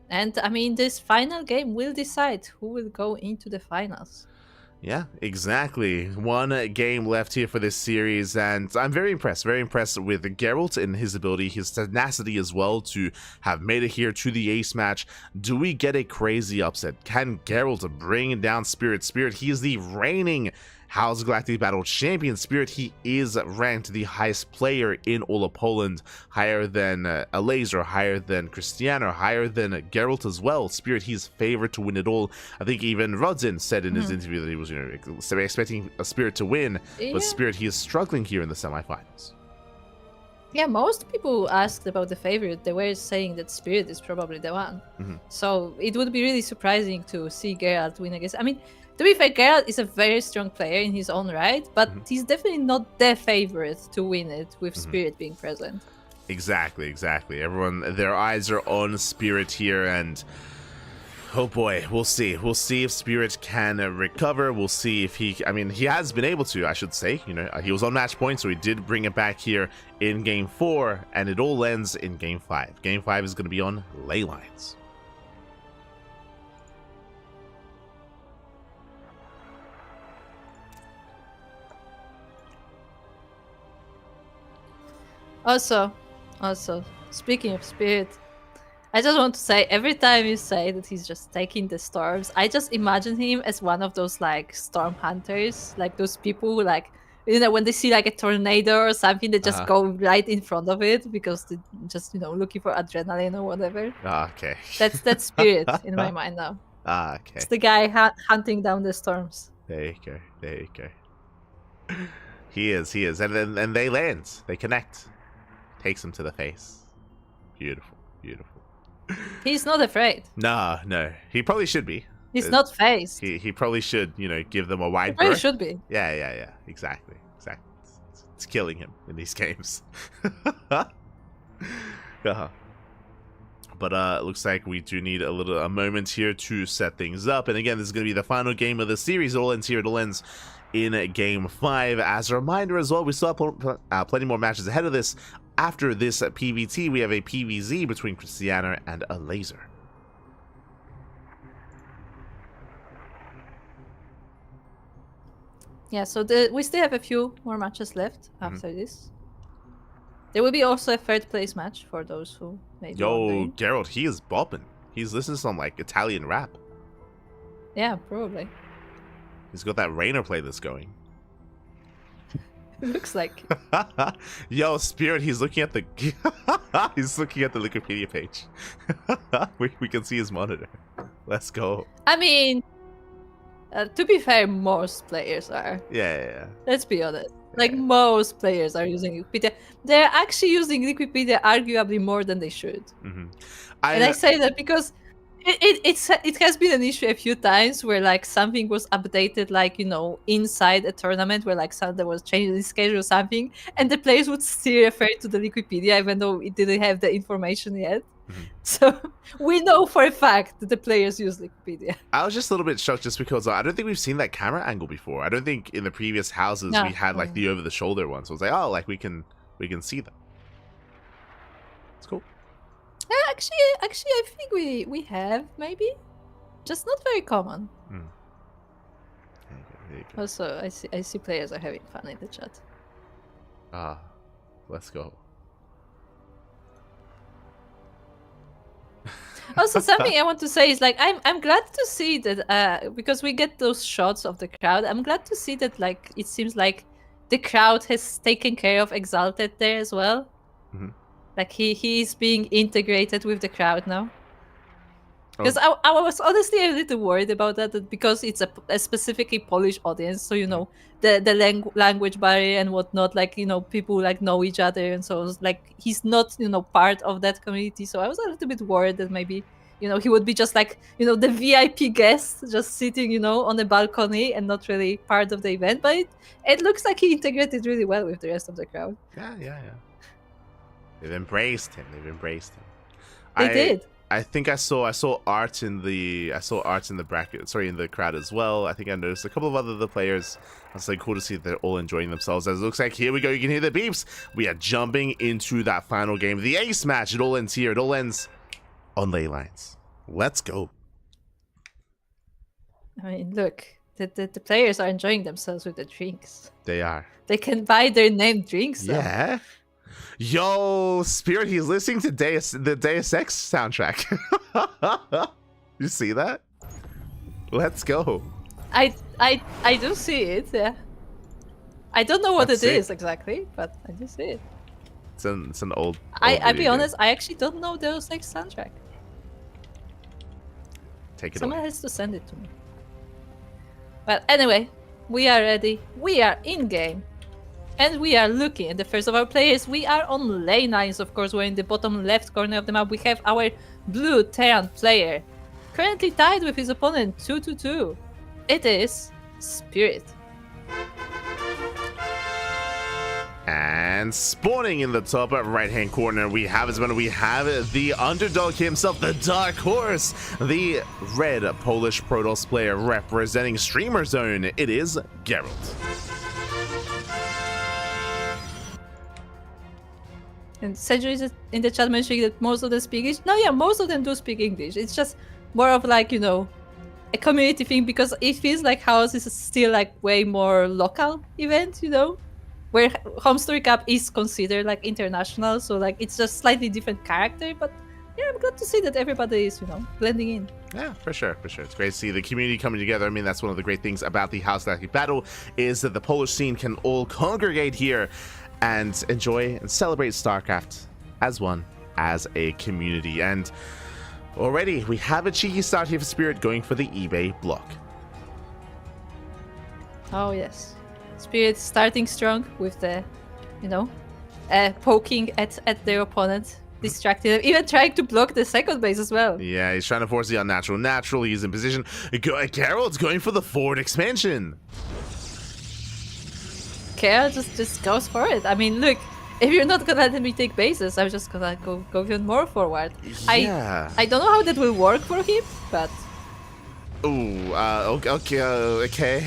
And I mean, this final game will decide who will go into the finals. Yeah, exactly. One game left here for this series, and I'm very impressed with Geralt and his ability, his tenacity as well to have made it here to the ace match. Do we get a crazy upset? Can Geralt bring down Spirit? Spirit, he is the reigning House Galactic Battle Champion. Spirit, he is ranked the highest player in all of Poland, higher than Elazer, higher than Krystianer, higher than Geralt as well. Spirit, he's favored to win it all. I think even Rodzin said in his interview that he was expecting a Spirit to win, but Spirit, he is struggling here in the semifinals. Yeah, most people asked about the favorite. They were saying that Spirit is probably the one. So it would be really surprising to see Geralt win against. I mean, to be fair, Geralt is a very strong player in his own right, but he's definitely not the favorite to win it with Spirit being present. Exactly. Everyone, their eyes are on Spirit here, and oh boy, we'll see. We'll see if Spirit can recover. We'll see if he has been able to, I should say. He was on match point, so he did bring it back here in Game 4, and it all ends in Game 5. Game 5 is going to be on ley lines. Also, speaking of Spirit, I just want to say, every time you say that he's just taking the storms, I just imagine him as one of those like storm hunters, like those people who like, when they see like a tornado or something, they just go right in front of it because they're just, looking for adrenaline or whatever. Okay. That's Spirit in my mind now. Ah, okay. It's the guy hunting down the storms. There you go. There you go. He is. And then they land. They connect. Takes him to the face. Beautiful. Beautiful. He's not afraid. No. He probably should be. He's not phased. He probably should, give them a wide He probably berth. should be. Yeah. Exactly. It's killing him in these games. Uh-huh. But it looks like we do need a moment here to set things up. And again, this is going to be the final game of the series. It all ends here. It all ends in Game 5. As a reminder as well, we still have plenty more matches ahead of this. After this PVT, we have a PVZ between Krystianer and Elazer. Yeah, so we still have a few more matches left after this. There will be also a third place match for those who maybe wondering. Gerald, he is bopping. He's listening to some like Italian rap. Yeah, probably. He's got that Rainer playlist going. It looks like. Yo, Spirit, he's looking at the he's looking at the Wikipedia page. we can see his monitor. Let's go. I mean, to be fair, most players are. Yeah. Let's be honest. Like, most players are using Wikipedia. They're actually using Wikipedia arguably more than they should. Mm-hmm. And I say that because it has been an issue a few times where like something was updated, like, inside a tournament where like there was change in schedule or something, and the players would still refer to the Wikipedia even though it didn't have the information yet. Mm-hmm. So we know for a fact that the players use Wikipedia. I was just a little bit shocked just because I don't think we've seen that camera angle before. I don't think in the previous houses we had like the over-the-shoulder one. So it's like, oh, like we can see them. It's cool. Actually, I think we have maybe, just not very common. There you go. Also, I see players are having fun in the chat. Let's go. Also, something I want to say is like I'm glad to see that because we get those shots of the crowd. I'm glad to see that like it seems like the crowd has taken care of Exalted there as well. Mm-hmm. Like he is being integrated with the crowd now. Because I was honestly a little worried about that because it's a specifically Polish audience, so the language barrier and whatnot, like people like know each other, and so like he's not part of that community. So I was a little bit worried that maybe he would be just like the VIP guest, just sitting on the balcony and not really part of the event. But it looks like he integrated really well with the rest of the crowd. Yeah. They've embraced him. They did. I think I saw art in the bracket, in the crowd as well. I think I noticed a couple of other players. It's like cool to see that they're all enjoying themselves. As it looks like here we go, you can hear the beeps. We are jumping into that final game, the ace match. It all ends here. It all ends on ley lines. Let's go. I mean, look, the players are enjoying themselves with the drinks. They are. They can buy their name drinks. Yeah. Yo, Spirit, he's listening to the Deus Ex soundtrack. You see that? Let's go. I do see it, yeah. I don't know what it is exactly, but I do see it. It's an old I'll be honest, I actually don't know Deus Ex soundtrack. Take it Someone away. has to send it to me. But anyway, we are ready. We are in game. And we are looking at the first of our players. We are on lane lines, of course. We're in the bottom left corner of the map. We have our blue Terran player, currently tied with his opponent 2-2. It is Spirit. And spawning in the top right-hand corner, we have the underdog himself, the Dark Horse, the red Polish Protoss player representing Streamer Zone. It is Gerald. And Cedric is in the chat mentioning that most of them speak English. No, yeah, most of them do speak English. It's just more of like, a community thing, because it feels like House is still like way more local event, where Home Story Cup is considered like international. So like it's just slightly different character. But yeah, I'm glad to see that everybody is, blending in. Yeah, for sure. It's great to see the community coming together. I mean, that's one of the great things about the House Galactic Battle is that the Polish scene can all congregate here and enjoy and celebrate StarCraft as one, as a community. And Already, we have a cheeky start here for Spirit going for the eBay block. Oh yes, Spirit starting strong with the, poking at their opponent, distracting them, even trying to block the second base as well. Yeah, he's trying to force the unnatural. Natural, he's in position. Gerald's going for the forward expansion. Gerald just goes for it. I mean, look, if you're not gonna let me take bases, I'm just gonna go even more forward. Yeah. I don't know how that will work for him, but Ooh, okay.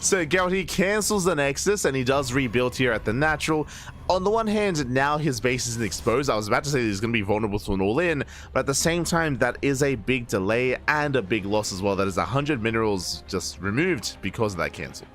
So Gerald, he cancels the Nexus and he does rebuild here at the natural. On the one hand, now his base isn't exposed. I was about to say he's going to be vulnerable to an all-in, but at the same time, that is a big delay and a big loss as well. That is 100 minerals just removed because of that cancel.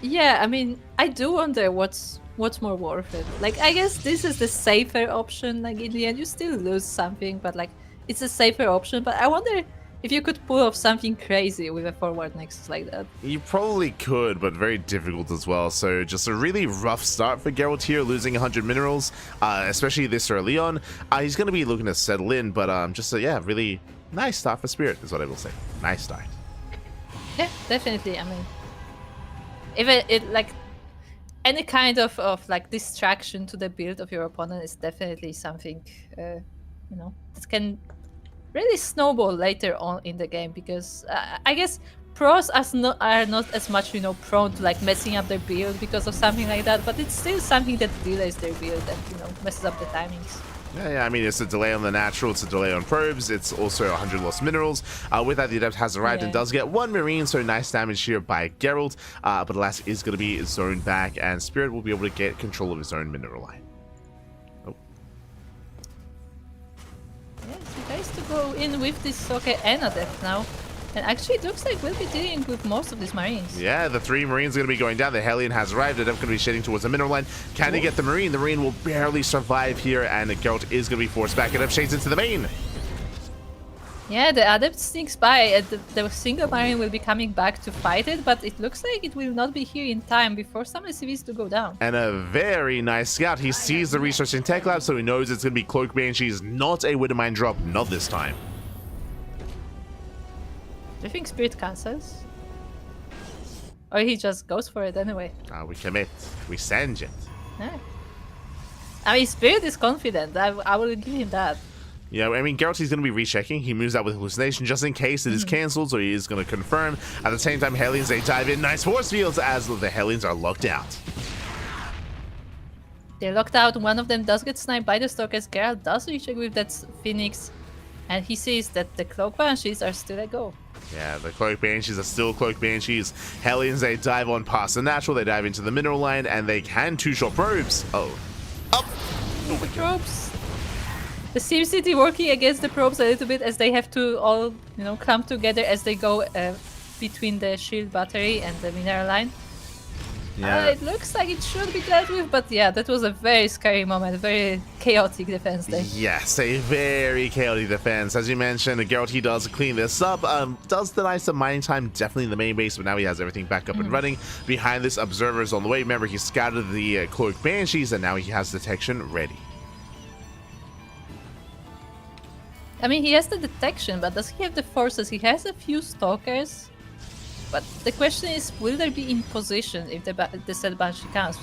yeah, I mean, I do wonder what's more worth it. Like, I guess this is the safer option. Like, in the end, you still lose something, but like, it's a safer option. But I wonder if you could pull off something crazy with a forward Nexus like that. You probably could, but very difficult as well. So just a really rough start for Gerald here, losing 100 minerals, especially this early on. He's going to be looking to settle in, but just a really nice start for Spirit is what I will say. Nice start. Yeah, definitely. I mean, if it like any kind of like distraction to the build of your opponent is definitely something that can really snowball later on in the game, because I guess pros are not as much prone to like messing up their build because of something like that, but it's still something that delays their build and messes up the timings. Yeah, I mean, it's a delay on the natural, it's a delay on probes, it's also 100 lost minerals. With that, the Adept has arrived and does get 1 Marine, so nice damage here by Gerald. But alas, is going to be zoned back, and Spirit will be able to get control of his own mineral line. Oh. Yes, he tries to go in with this Soke and Adept now. And actually, it looks like we'll be dealing with most of these Marines. Yeah, the 3 Marines are going to be going down. The Hellion has arrived. Adept going to be shading towards the mineral line. Can he get the Marine? The Marine will barely survive here, and Geralt is going to be forced back. Adept shades into the main. Yeah, the Adept sneaks by, and the single Marine will be coming back to fight it, but it looks like it will not be here in time before some SCVs to go down. And a very nice scout. He sees the research in Tech Lab, so he knows it's going to be Cloak Banshees, not a Widowmine drop, not this time. Do you think Spirit cancels? Or he just goes for it anyway? We commit. We send it. Yeah. I mean, Spirit is confident. I will give him that. Yeah, I mean, Geralt, he's going to be rechecking. He moves out with Hallucination just in case it is cancelled, so he is going to confirm. At the same time, Hellions, they dive in. Nice force fields as the Hellions are locked out. They're locked out. One of them does get sniped by the Stalkers. Geralt does recheck with that Phoenix. And he sees that the Cloak Banshees are still a go. Yeah, the Cloak Banshees are still Cloak Banshees. Hellions, they dive on past the natural. They dive into the mineral line, and they can two-shot probes. Oh. Up! Oh my God. Probes. The SimCity working against the probes a little bit as they have to all, come together as they go between the shield battery and the mineral line. Yeah. It looks like it should be dealt with, but yeah, that was a very scary moment, very chaotic defense there. Yes, a very chaotic defense. As you mentioned, Geralt, he does clean this up. Does deny some mining time, definitely in the main base, but now he has everything back up and running. Behind this, Observer's on the way. Remember, he scouted the Cloak Banshees, and now he has detection ready. I mean, he has the detection, but does he have the forces? He has a few Stalkers. But the question is, will they be in position if the said Banshee comes?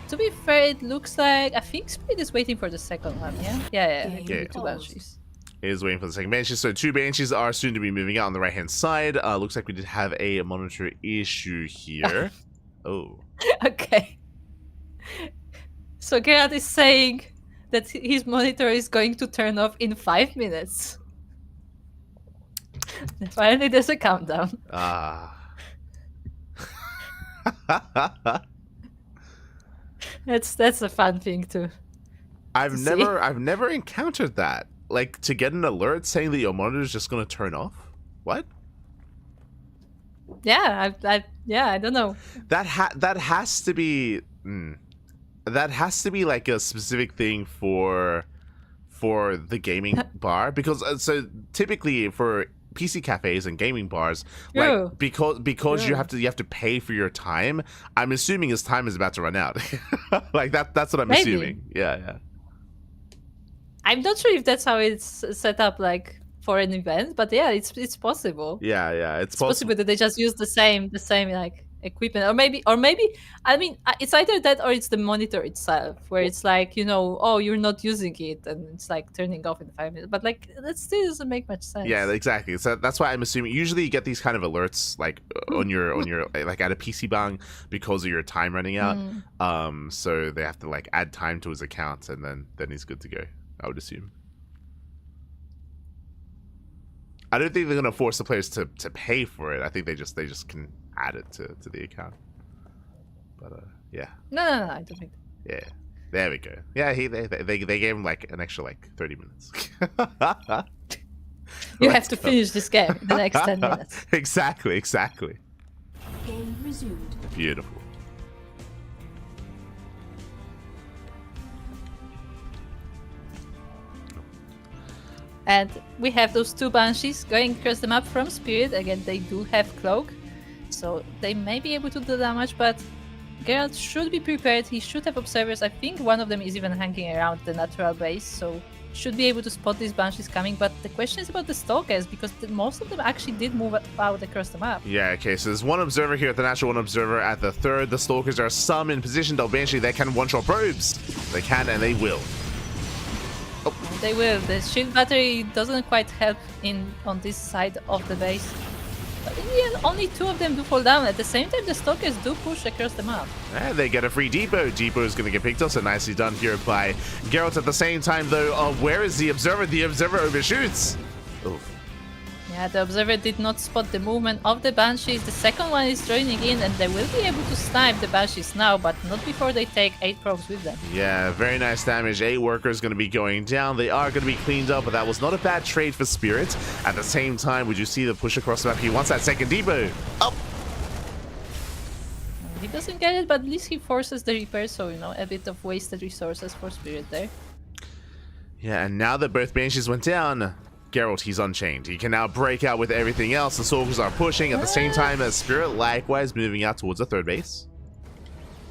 To be fair, it looks like... I think Spirit is waiting for the second one, yeah? Yeah, Okay. 2 Banshees. He is waiting for the second Banshee. So 2 Banshees are soon to be moving out on the right-hand side. Looks like we did have a monitor issue here. Oh. Okay. So Geralt is saying that his monitor is going to turn off in 5 minutes. Finally, there's a countdown. That's a fun thing too. I've never encountered that. Like, to get an alert saying that your monitor is just going to turn off. What? Yeah, I don't know. That has to be that has to be like a specific thing for the gaming bar, because so typically for PC cafes and gaming bars, like because you have to pay for your time. I'm assuming his time is about to run out. Like that's what I'm assuming. Yeah. I'm not sure if that's how it's set up, like for an event, but yeah, it's possible. Yeah, it's It's possible possible. that they just use the same like equipment, or maybe I mean, it's either that or it's the monitor itself, where it's like, you know, oh, you're not using it, and it's like turning off in 5 minutes. But like that still doesn't make much sense. Yeah, exactly. So that's why I'm assuming usually you get these kind of alerts like on your like at a PC bang because of your time running out. So they have to like add time to his account, and then he's good to go, I would assume. I don't think they're gonna force the players to pay for it. I think they just can add it to the account. But yeah. No, I don't think. Yeah. There we go. Yeah, they gave him like an extra like 30 minutes. You have to finish this game in the next 10 minutes. Exactly. Game resumed. Beautiful. And we have those 2 Banshees going across the map from Spirit. Again, they do have Cloak, so they may be able to do damage, but Gerald should be prepared. He should have Observers. I think one of them is even hanging around the natural base, so should be able to spot these Banshees coming. But the question is about the Stalkers, because most of them actually did move out across the map. Yeah, okay, so there's 1 Observer here at the natural, 1 Observer at the third. The Stalkers are some in position. They'll Banshee, they can one-shot probes. They can and they will. Oh. They will. The shield battery doesn't quite help on this side of the base. But in the end, only 2 of them do fall down. At the same time, the Stalkers do push across the map. And they get a free depot. Depot is going to get picked up, so nicely done here by Gerald. At the same time, though, where is the Observer? The Observer overshoots. Oof. Yeah, the Observer did not spot the movement of the Banshees. The second one is joining in, and they will be able to snipe the Banshees now, but not before they take 8 probes with them. Yeah, very nice damage. 8 workers going to be going down. They are going to be cleaned up, but that was not a bad trade for Spirit. At the same time, would you see the push across the map? He wants that second depot. Up. He doesn't get it, but at least he forces the repair, so, you know, a bit of wasted resources for Spirit there. Yeah, and now that both Banshees went down, Gerald, he's unchained. He can now break out with everything else. The Soldiers are pushing at the same time as Spirit likewise moving out towards the third base.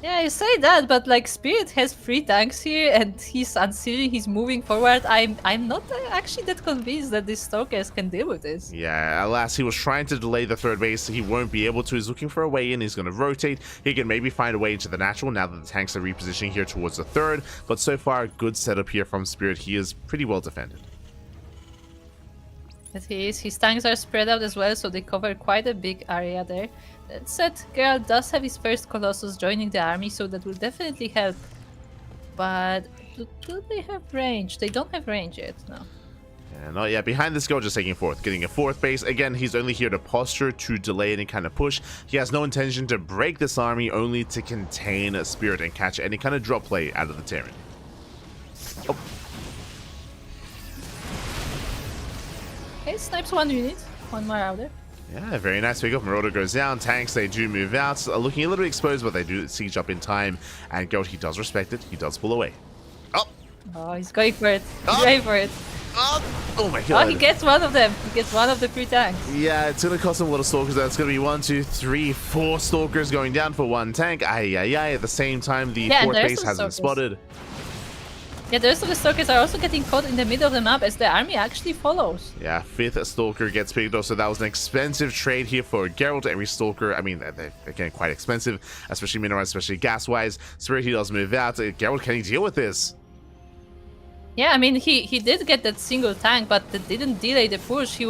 Yeah, you say that, but like Spirit has 3 tanks here and he's unsealing, he's moving forward. I'm not actually that convinced that these Stalkers can deal with this. Yeah, alas, he was trying to delay the third base. He won't be able to. He's looking for a way in. He's going to rotate. He can maybe find a way into the natural now that the tanks are repositioning here towards the third. But so far, good setup here from Spirit. He is pretty well defended. But he is. His tanks are spread out as well, so they cover quite a big area there. That said, Gerald does have his first Colossus joining the army, so that will definitely help. But do they have range? They don't have range yet, no. Yeah, not yet. Behind this goal, just taking fourth. Getting a 4th base. Again, he's only here to posture, to delay any kind of push. He has no intention to break this army, only to contain a Spirit and catch any kind of drop play out of the Terran. Oh. Okay, snipes 1 unit. 1 more out there. Yeah, very nice pick up. Marauder goes down. Tanks, they do move out. Looking a little bit exposed, but they do siege up in time. And Gerald, he does respect it. He does pull away. Oh! Oh, he's going for it. He's going for it. Oh my god. Oh, he gets 1 of them. He gets 1 of the 3 tanks. Yeah, it's going to cost him a lot of Stalkers. That's going to be 1, 2, 3, 4 Stalkers going down for 1 tank. Ay. At the same time, the 4th base has been spotted. Yeah, the rest of the Stalkers are also getting caught in the middle of the map as the army actually follows. Yeah, 5th Stalker gets picked up, so that was an expensive trade here for Gerald. Every Stalker, I mean, they're getting quite expensive, especially mineralized, especially gas-wise. Spirit, he does move out. Gerald, can he deal with this? Yeah, I mean, he did get that single tank, but that didn't delay the push. He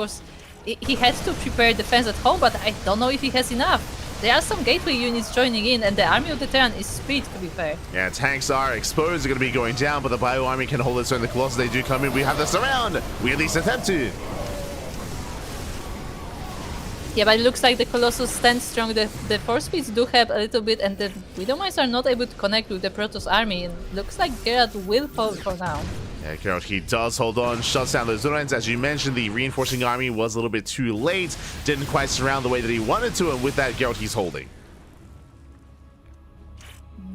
has to prepare defense at home, but I don't know if he has enough. There are some gateway units joining in, and the army of the Terran is split, to be fair. Yeah, tanks are exposed. They're going to be going down, but the Bio army can hold its own. The Colossus, they do come in. We have this around. We at least attempt to. Yeah, but it looks like the Colossus stands strong. The force speeds do help a little bit, and the Widowmice are not able to connect with the Protoss army. And looks like Gerald will hold for now. Yeah, Gerald, he does hold on, shuts down those lines. As you mentioned, the reinforcing army was a little bit too late. Didn't quite surround the way that he wanted to, and with that, Gerald, he's holding.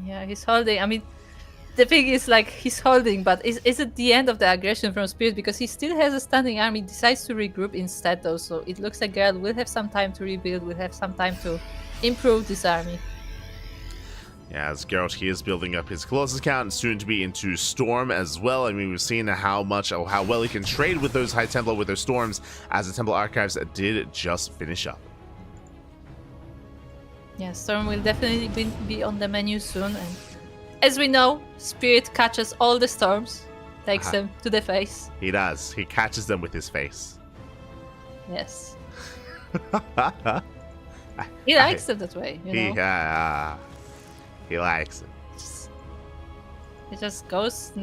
Yeah, he's holding. I mean, the thing is, like, he's holding, but is it the end of the aggression from Spirit? Because he still has a standing army, decides to regroup instead, though. So it looks like Gerald will have some time to rebuild, will have some time to improve this army. Yeah, as Gerald, he is building up his Colossus count, soon to be into Storm as well. I mean, we've seen how well he can trade with those High Templar, with those Storms, as the Temple Archives did just finish up. Yeah, Storm will definitely be on the menu soon. And as we know, Spirit catches all the Storms, takes them to the face. He does. He catches them with his face. Yes. He likes them that way, you know? He likes it. He just goes,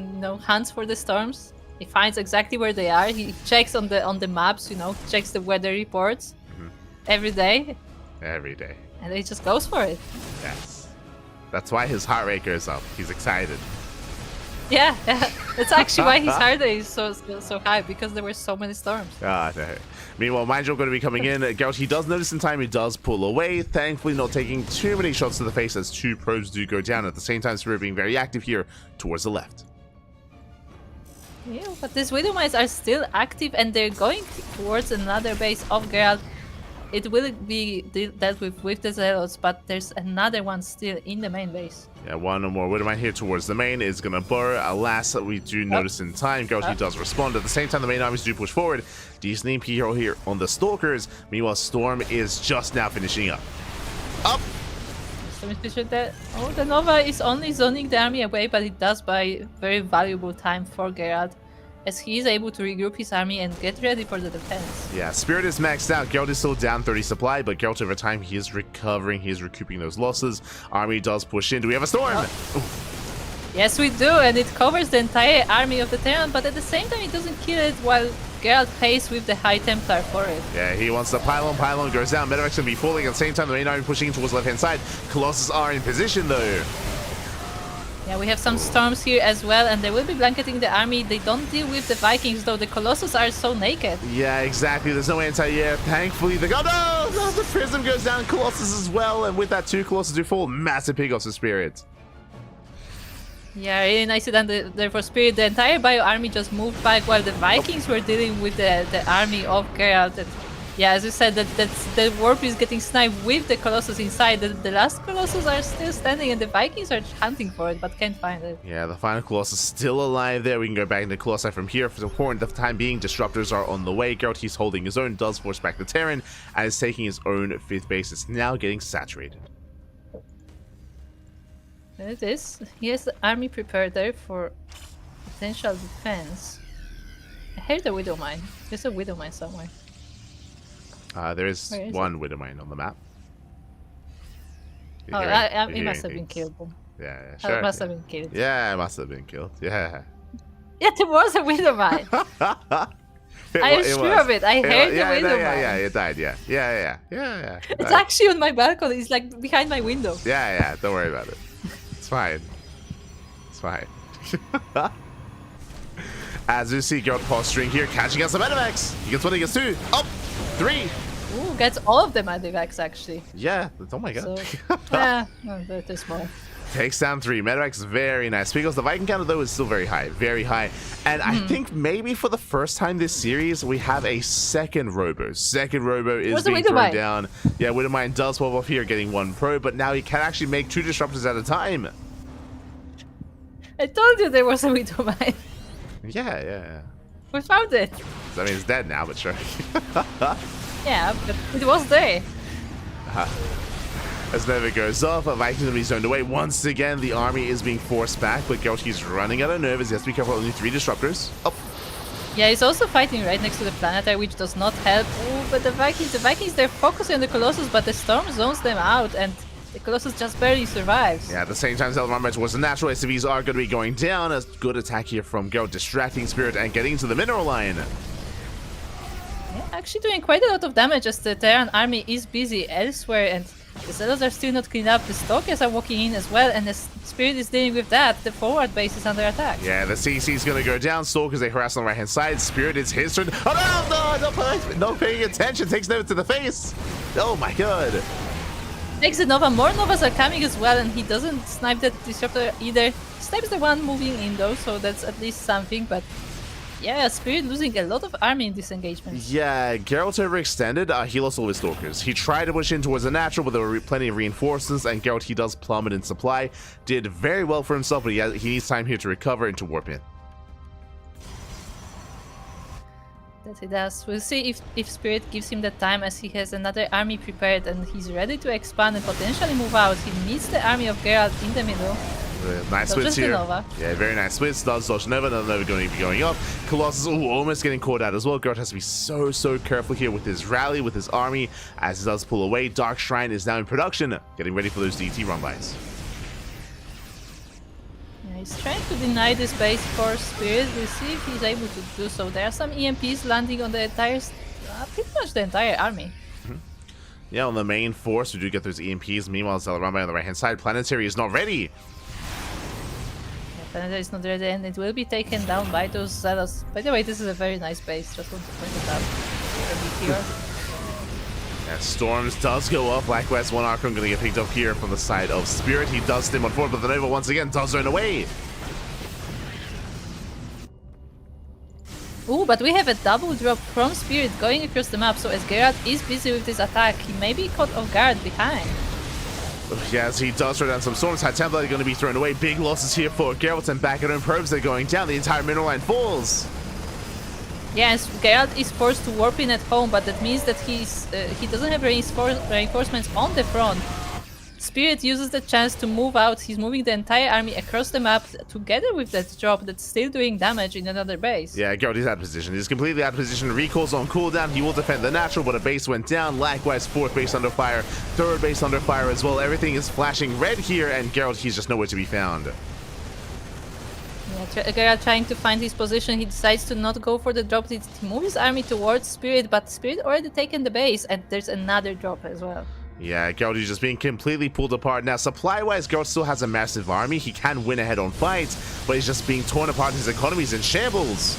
hunts for the storms. He finds exactly where they are. He checks on the maps, checks the weather reports every day. Every day. And he just goes for it. Yes. That's why his heart rate goes up. He's excited. Yeah. That's actually why his heart rate is so high, because there were so many storms. No. Meanwhile, Mindjo going to be coming in. Gerald, he does notice in time, he does pull away. Thankfully, not taking too many shots to the face as 2 probes do go down. At the same time, Spirit being very active here towards the left. Yeah, but these Widowmice are still active, and they're going towards another base of Gerald. It will be dealt with the Zealots, but there's another one still in the main base. Yeah, one more Widowmine here towards the main is going to burrow. Alas, we do notice in time, Gerald, he does respond. At the same time, the main armies do push forward. Decent EMP hero here on the Stalkers. Meanwhile, Storm is just now finishing up. Oh, the Nova is only zoning the army away, but it does buy very valuable time for Gerald, as he is able to regroup his army and get ready for the defense. Yeah, Spirit is maxed out. Gerald is still down 30 supply, but Gerald over time, he is recovering. He is recouping those losses. Army does push in. Do we have a Storm? Yes, we do, and it covers the entire army of the Terran, but at the same time, it doesn't kill it while Gerald pays with the High Templar for it. Yeah, he wants the pylon. Pylon goes down. Medevac's going to be falling. At the same time, the main army pushing towards the left-hand side. Colossus are in position, though. Yeah, we have some storms here as well, and they will be blanketing the army. They don't deal with the Vikings, though. The Colossus are so naked. Yeah, exactly. There's no anti-air. Thankfully, the the Prism goes down. Colossus as well, and with that, 2 Colossus do fall. Massive pick off the Spirit. Yeah, really nicely done there for Spirit. The entire Bio army just moved back while the Vikings were dealing with the army of Gerald. And yeah, as you said, the warp is getting sniped with the Colossus inside. The last Colossus are still standing, and the Vikings are hunting for it, but can't find it. Yeah, the final Colossus still alive there. We can go back into Colossi from here. For the time being, Disruptors are on the way. Gerald, he's holding his own, does force back the Terran, and is taking his own 5th base. It's now getting saturated. There it is. He has the army prepared there for potential defense. I heard the Widowmine. There's a Widowmine somewhere. There is one Widowmine on the map. Oh, it must have been killed. Yeah, sure. It must have been killed. Yeah, it must have been killed. Yeah. Yeah, there was a Widowmine. I'm sure of it. I heard the Widowmine. Yeah, it died. Yeah. It's actually on my balcony. It's like behind my window. Yeah. Don't worry about it. It's fine. It's fine. As you see, Gerald posturing here, catching us some Medivacs. He gets 1, he gets 2. Up! 3. Ooh, gets all of the Medivacs actually. Yeah, oh my god. So, yeah, they're small. Takes down 3. Medevac's very nice. Because the Viking counter, though, is still very high. Very high. And I think maybe for the first time this series, we have a second Robo. Second Robo is being thrown down. Yeah, Widowmine does pop off here, getting 1 pro, but now he can actually make 2 Disruptors at a time. I told you there was a Widowmine. Yeah. We found it. I mean, it's dead now, but sure. Yeah, but it was there. As Neva goes off, a Vikings will be zoned away. Once again, the army is being forced back, but Gerald's running out of nerves. He has to be careful, only 3 Disruptors. Oh. Yeah, he's also fighting right next to the Planetary, which does not help. Ooh, but the Vikings, they're focusing on the Colossus, but the Storm zones them out, and the Colossus just barely survives. Yeah, at the same time, Zelda towards the natural SCVs are going to be going down. A good attack here from Gerald, distracting Spirit and getting into the mineral line. Yeah, actually doing quite a lot of damage as the Terran army is busy elsewhere, and the Zealots are still not cleaned up. The Stalkers are walking in as well, and the Spirit is dealing with that. The forward base is under attack. Yeah, the CC is going to go down. Stalkers, they harass on the right-hand side. Spirit, it's his turn. Oh, no, not paying attention. Takes Nova to the face. Oh, my God. Takes the Nova. More Novas are coming as well, and he doesn't snipe the Disruptor either. Snipes the one moving in, though, so that's at least something, but yeah, Spirit losing a lot of army in this engagement. Yeah, Geralt overextended. He lost all his stalkers. He tried to push in towards the natural, but there were plenty of reinforcements, and Geralt, he does plummet in supply. Did very well for himself, but he needs time here to recover and to warp in. That he does. We'll see if Spirit gives him the time, as he has another army prepared and he's ready to expand and potentially move out. He needs the army of Geralt in the middle. Nice So splits just the here. Nova. Yeah, very nice splits. Does dodge Nova. Another Nova going to be going up. Colossus almost getting caught out as well. Geralt has to be so careful here with his rally, with his army, as he does pull away. Dark Shrine is now in production, getting ready for those DT run bys. Yeah, he's trying to deny this base for Spirit. We'll see if he's able to do so. There are some EMPs landing on the entire, pretty much the entire army. Yeah, on the main force, we do get those EMPs. Meanwhile, Zelarama on the right-hand side. Planetary is not ready. Planetary is not ready and it will be taken down by those Zealots. By the way, this is a very nice base, just want to point it out. Here. Yeah, Storms does go up. Likewise, one Archon going to get picked up here from the side of Spirit. He does stim on forward, but the Nova once again does run away. Ooh, but we have a double drop from Spirit going across the map, so as Geralt is busy with this attack, he may be caught off guard behind. Yes, he does throw down some storms. High Templar are going to be thrown away. Big losses here for Geralt, and back at home probes are going down. The entire mineral line falls. Yes, Geralt is forced to warp in at home, but that means that he doesn't have reinforcements on the front. Spirit uses the chance to move out. He's moving the entire army across the map together with that drop that's still doing damage in another base. Yeah, Geralt is out of position. He's completely out of position. Recalls on cooldown. He will defend the natural, but a base went down. Likewise, fourth base under fire. Third base under fire as well. Everything is flashing red here, and Geralt, he's just nowhere to be found. Yeah, Geralt trying to find his position. He decides to not go for the drop. He moves his army towards Spirit, but Spirit already taken the base, and there's another drop as well. Yeah, Geralt is just being completely pulled apart. Now, supply-wise, Geralt still has a massive army. He can win ahead on fights, but he's just being torn apart. His economy is in shambles.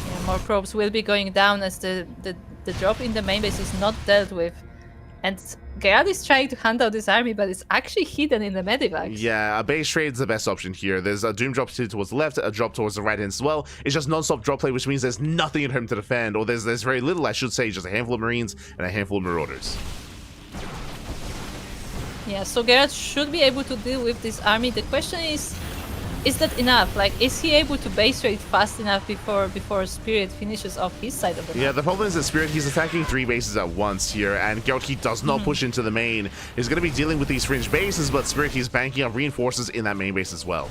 Yeah, more probes will be going down as the drop in the main base is not dealt with. And Geralt is trying to hand out this army, but it's actually hidden in the medivacs. Yeah, a base trade is the best option here. There's a Doom drop towards the left, a drop towards the right hand as well. It's just non-stop drop play, which means there's nothing at home to defend, or there's very little, I should say, just a handful of Marines and a handful of Marauders. Yeah, so Geralt should be able to deal with this army. The question is that enough? Like, is he able to base raid fast enough before Spirit finishes off his side of the map? Yeah, the problem is that Spirit, he's attacking 3 bases at once here, and Geralt, he does not push into the main. He's going to be dealing with these fringe bases, but Spirit, he's banking on reinforcements in that main base as well.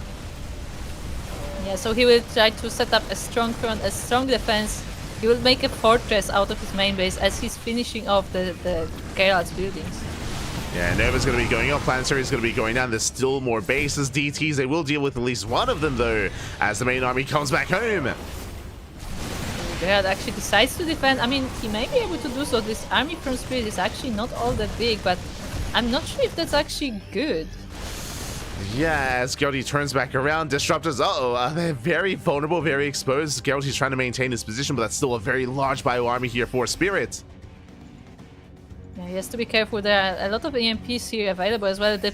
Yeah, so he will try to set up a strong front, a strong defense. He will make a fortress out of his main base as he's finishing off the Geralt's buildings. Yeah, Nova's going to be going up, Planetary is going to be going down. There's still more bases, DTs. They will deal with at least one of them, though, as the main army comes back home. Geralt actually decides to defend. I mean, he may be able to do so. This army from Spirit is actually not all that big, but I'm not sure if that's actually good. Yeah, as Geralt turns back around, Disruptors, they're very vulnerable, very exposed. Geralt, he's trying to maintain his position, but that's still a very large bio army here for Spirit. Yeah, he has to be careful. There are a lot of EMPs here available as well. The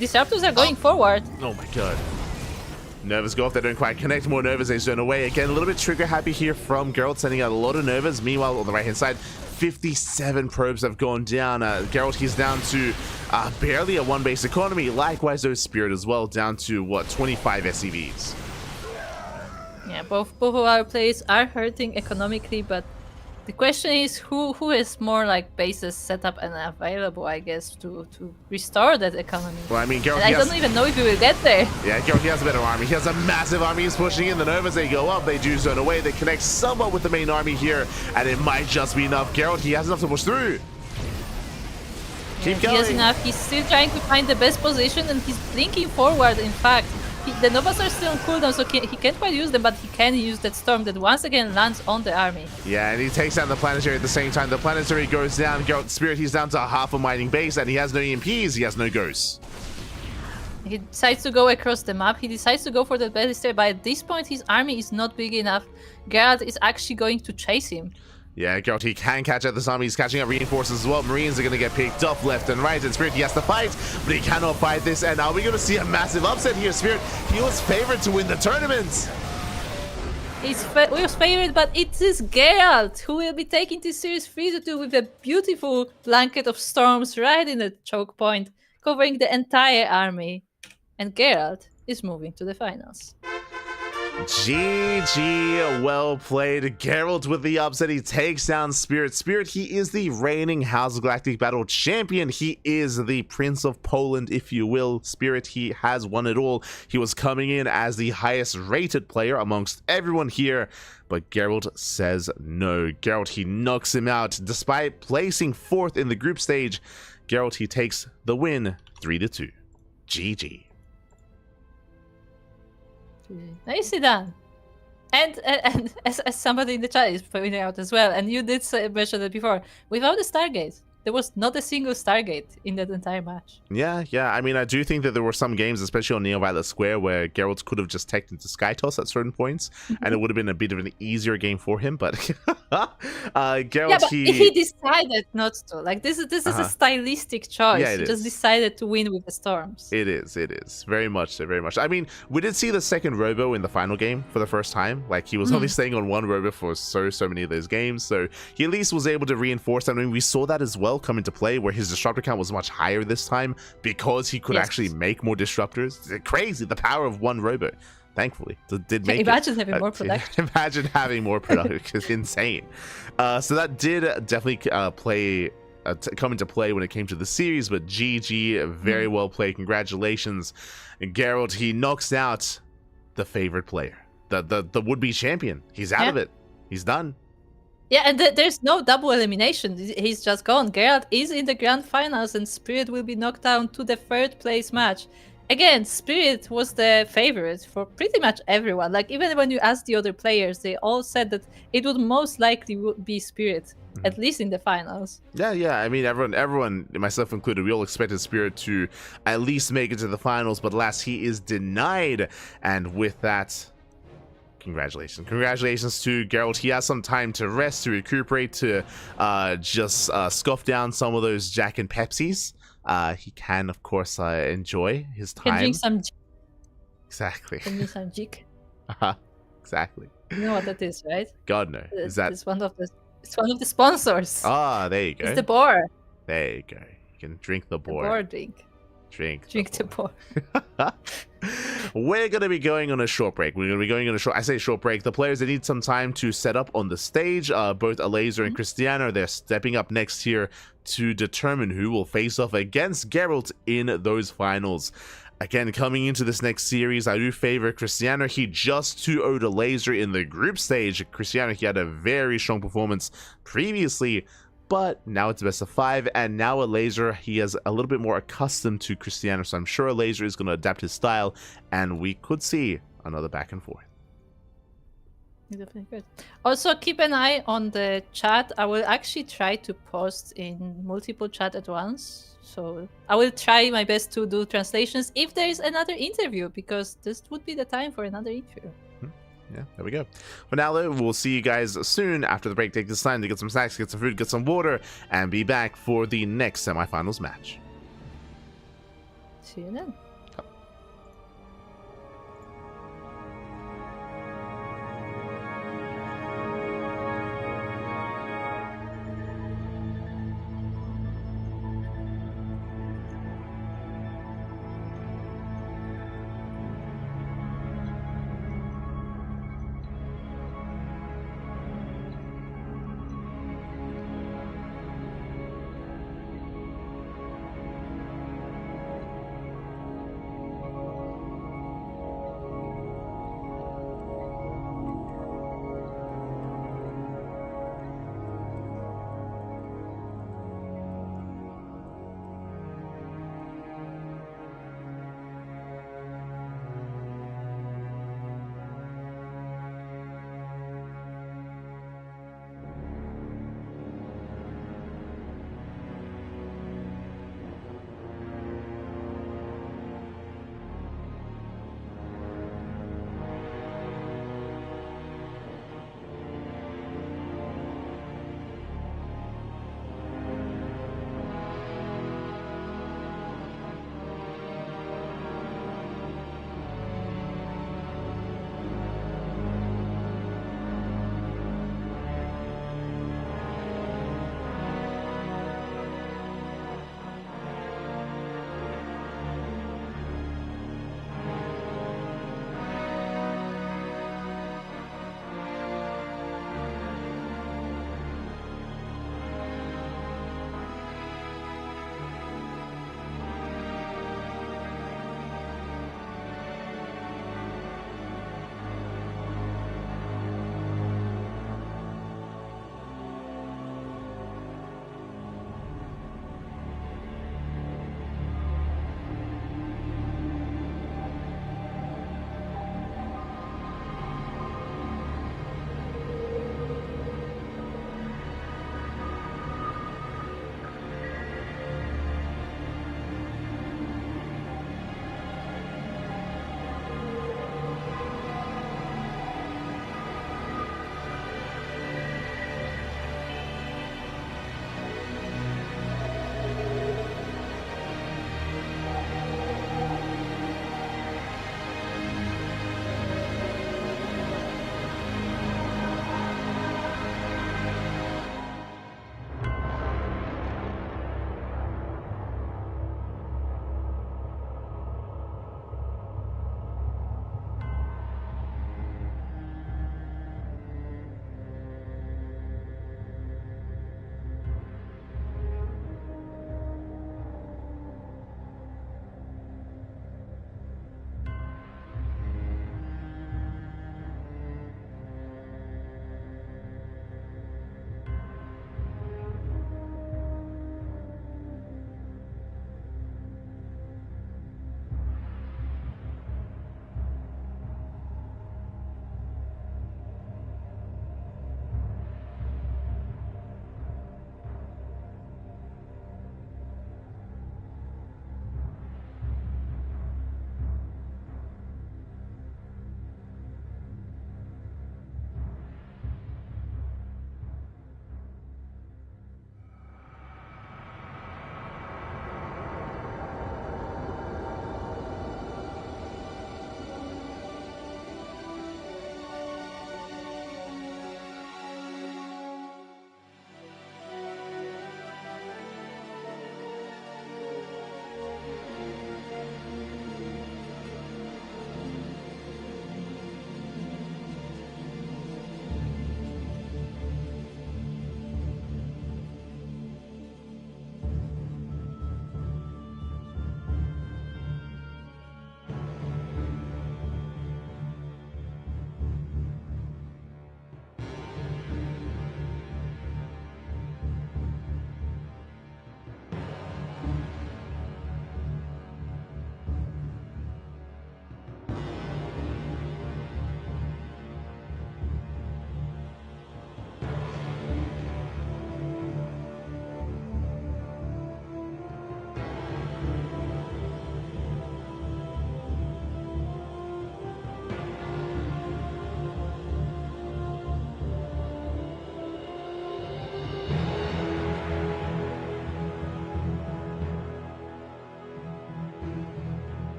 Disruptors are going forward. Oh my god. Novas go off, they don't quite connect. More Novas, they zone away. Again, a little bit trigger happy here from Geralt, sending out a lot of Novas. Meanwhile, on the right hand side, 57 probes have gone down. Geralt, he's down to barely a 1 base economy. Likewise, those Spirit as well, down to what, 25 SCVs. Yeah, both of our players are hurting economically, but the question is who has more like bases set up and available, I guess, to restore that economy. Well, I mean, Geralt, I don't even know if we will get there. Yeah, Geralt, he has a better army. He has a massive army. He's pushing in. The Novas, they go up. They do zone away. They connect somewhat with the main army here, and it might just be enough. Geralt, he has enough to push through. Keep going. He has enough. He's still trying to find the best position, and he's blinking forward, in fact. The Novas are still on cooldown, so he can't quite use them, but he can use that storm that once again lands on the army. Yeah, and he takes down the Planetary at the same time. The Planetary goes down. Geralt Spirit, he's down to half a mining base, and he has no EMPs. He has no ghosts. He decides to go across the map. He decides to go for the Ballister, but at this point his army is not big enough. Geralt is actually going to chase him. Yeah, Geralt, he can catch up this army. He's catching up reinforcements as well. Marines are going to get picked up left and right. And Spirit, he has to fight, but he cannot fight this. And are we going to see a massive upset here? Spirit, he was favored to win the tournament. was favored, but it is Gerald who will be taking this series 3-2 with a beautiful blanket of storms right in the choke point, covering the entire army. And Gerald is moving to the finals. GG, well played. Gerald with the upset. He takes down Spirit. Spirit, he is the reigning House Galactic Battle champion. He is the Prince of Poland, if you will. Spirit, he has won it all. He was coming in as the highest rated player amongst everyone here, but Gerald says no. Gerald, he knocks him out. Despite placing 4th in the group stage, Gerald, he takes the win 3-2. GG. Nicely done. And as somebody in the chat is pointing out as well, and you did mention it before, without the Stargate, there was not a single Stargate in that entire match. Yeah. I mean, I do think that there were some games, especially on Neo Violet Square, where Geralt could have just teched into Skytoss at certain points, and it would have been a bit of an easier game for him. But Geralt, yeah, but he decided not to. Like this is a stylistic choice. Yeah, he just decided to win with the storms. It is very much so, very much. I mean, we did see the second Robo in the final game for the first time. Like, he was only staying on one Robo for so many of those games, so he at least was able to reinforce that. I mean, we saw that as well come into play, where his disruptor count was much higher this time because he could actually make more disruptors. It's crazy, the power of one Robo. Thankfully, did make imagine having more production. Imagine having more production. It's insane. So that did definitely come into play when it came to the series, but GG, very well played. Congratulations. And Gerald, he knocks out the favorite player, the would-be champion. He's out of it. He's done. Yeah, and there's no double elimination. He's just gone. Gerald is in the grand finals, and Spirit will be knocked down to the 3rd place match. Again, Spirit was the favorite for pretty much everyone. Like, even when you asked the other players, they all said that it would most likely be Spirit, at least in the finals. Yeah. I mean, everyone, myself included, we all expected Spirit to at least make it to the finals, but alas, he is denied. And with that, congratulations to Gerald. He has some time to rest, to recuperate, to just scoff down some of those Jack and Pepsis. He can, of course, enjoy his time. Can drink some. Exactly. Can drink some jik. Exactly. You know what that is, right? God no. Is that? It's one of the sponsors. Ah, there you go. It's the boar. There you go. You can drink the boar. The boar drink. Drink the boar. We're going to be going on a short break. We're going to be going on I say short break. The players, they need some time to set up on the stage. Both Elazer and Krystianer, they're stepping up next here to determine who will face off against Geralt in those finals. Again, coming into this next series, I do favor Krystianer. He just 2-0'd Elazer in the group stage. Krystianer, he had a very strong performance previously, but now it's best of 5, and now Elazer, he is a little bit more accustomed to Krystianer, so I'm sure Elazer is going to adapt his style, and we could see another back and forth. Definitely good. Also, keep an eye on the chat. I will actually try to post in multiple chat at once, so I will try my best to do translations if there is another interview, because this would be the time for another interview. Yeah, there we go. For now, though, we'll see you guys soon after the break. Take this time to get some snacks, get some food, get some water, and be back for the next semifinals match. See you then.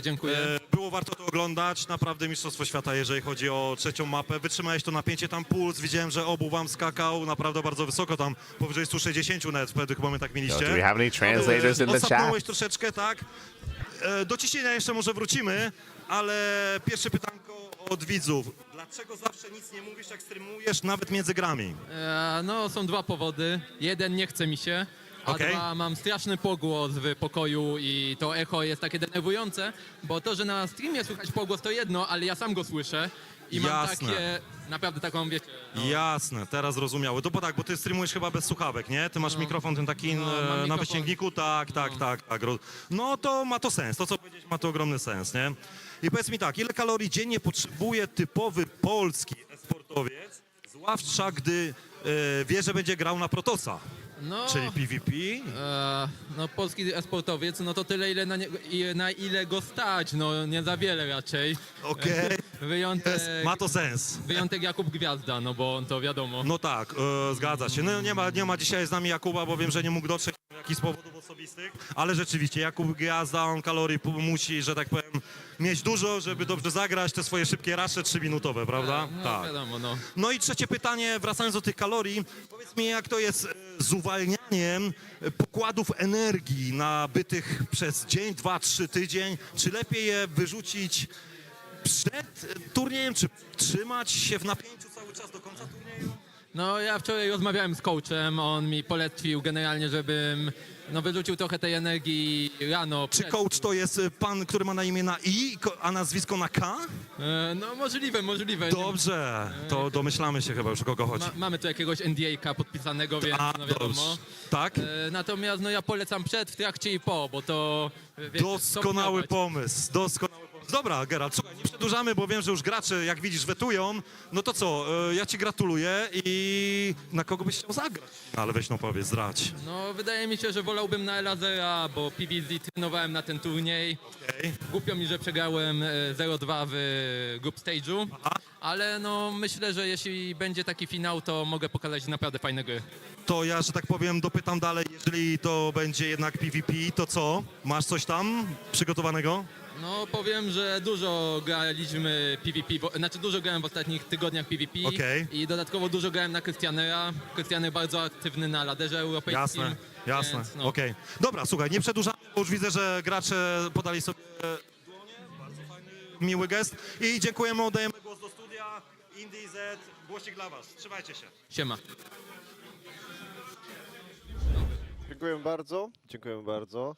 Dziękuję. Było warto to oglądać, naprawdę mistrzostwo świata, jeżeli chodzi o trzecią mapę. Wytrzymałeś to napięcie, tam puls, widziałem, że obu wam skakał naprawdę bardzo wysoko, tam powyżej 160 nawet, wtedy chyba my tak So, mieliście. do we have any translators in the chat? Odsapnąłeś troszeczkę, tak? Do ciśnienia jeszcze może wrócimy, ale pierwsze pytanko od widzów. Dlaczego zawsze nic nie mówisz, jak streamujesz, nawet między grami? No, są dwa powody. Jeden, nie chce mi się, a Okej. dwa, mam straszny pogłos w pokoju i to echo jest takie denerwujące, bo to, że na streamie słychać pogłos to jedno, ale ja sam go słyszę i mam Jasne. takie, naprawdę taką, wiecie... Jasne, teraz zrozumiałe. To bo tak, bo ty streamujesz chyba bez słuchawek, nie? Ty masz mikrofon ten taki mam na mikrofon. wyciągniku? Tak. No to ma to sens, to co powiedzieć ma to ogromny sens, nie? I powiedz mi tak, ile kalorii dziennie potrzebuje typowy polski e-sportowiec, zwłaszcza gdy wie, że będzie grał na Protosa, No, czyli PvP? no polski esportowiec, no to tyle, ile na ile go stać, no nie za wiele raczej. Okej, Wyjątek, ma to sens. wyjątek Jakub Gwiazda, no bo to wiadomo. No tak, zgadza się. No nie ma dzisiaj z nami Jakuba, bo wiem, że nie mógł dotrzeć z jakichś powodów osobistych, ale rzeczywiście Jakub Gwiazda, on kalorii musi, że tak powiem, mieć dużo, żeby dobrze zagrać te swoje szybkie rasze 3-minutowe, prawda? No wiadomo, no. No i trzecie pytanie, wracając do tych kalorii, powiedz mi, jak to jest z uwalnianiem pokładów energii nabytych przez dzień, 2, 3 tydzień? Czy lepiej je wyrzucić przed turniejem, czy trzymać się w napięciu cały czas do końca turnieju? No ja wczoraj rozmawiałem z coachem, on mi polecił generalnie, żebym wyrzucił trochę tej energii rano. Czy coach to jest pan, który ma na imię na I, a nazwisko na K? No możliwe. Dobrze, to domyślamy się chyba już, o kogo chodzi. Mamy tu jakiegoś NDA-ka podpisanego, więc no wiadomo. dobrze. Tak? Natomiast no ja polecam przed, w trakcie i po, bo to... wiecie, Doskonały stopniować. pomysł, Dobra, Gerald, słuchaj, nie przedłużamy, bo wiem, że już gracze, jak widzisz, wetują. No to co, ja ci gratuluję i na kogo byś chciał zagrać? Ale weź no powiedz, zdradź. No wydaje mi się, że wolałbym na Elazera, bo PvZ trenowałem na ten turniej. Okej. Głupio mi, że przegrałem 0-2 w group stage'u, ale no myślę, że jeśli będzie taki finał, to mogę pokazać naprawdę fajne gry. To ja, że tak powiem, dopytam dalej, jeżeli to będzie jednak PvP, to co? Masz coś tam przygotowanego? No powiem, że dużo graliśmy PvP, znaczy dużo grałem w ostatnich tygodniach PvP Okej. i dodatkowo dużo grałem na Krystianera. Krystianer bardzo aktywny na Eladerze europejskim. Jasne, więc, no. okej. Dobra, słuchaj, nie przedłużamy, bo już widzę, że gracze podali sobie dłonie, bardzo fajny, miły gest i dziękujemy, oddajemy głos do studia. Indy Z, głosik dla was, trzymajcie się. Siema. Dziękujemy bardzo.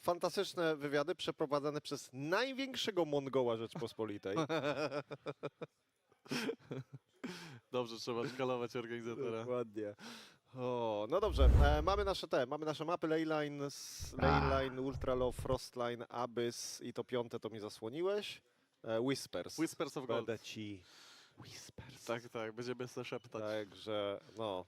Fantastyczne wywiady przeprowadzane przez największego Mongoła Rzeczpospolitej. Dobrze, trzeba szkalować organizatora. Dokładnie. O, no dobrze, mamy nasze mapy, Leyline, Ultralow, Frostline, Abyss i to piąte to mi zasłoniłeś. Whispers. Whispers of Gold. Będę ci Whispers. Tak, będziemy sobie szeptać. Także, no.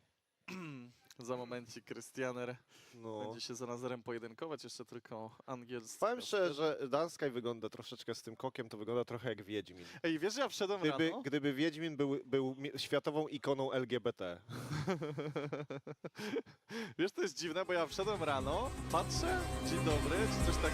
Za momencik Krystianer No. będzie się z Elazerem pojedynkować, jeszcze tylko angielski. Powiem szczerze, że Danskaj wygląda troszeczkę z tym kokiem, to wygląda trochę jak Wiedźmin. Ej, wiesz, że ja wszedłem rano? Gdyby Wiedźmin był światową ikoną LGBT. Wiesz, to jest dziwne, bo ja wszedłem rano, patrzę, dzień dobry, czy coś tak...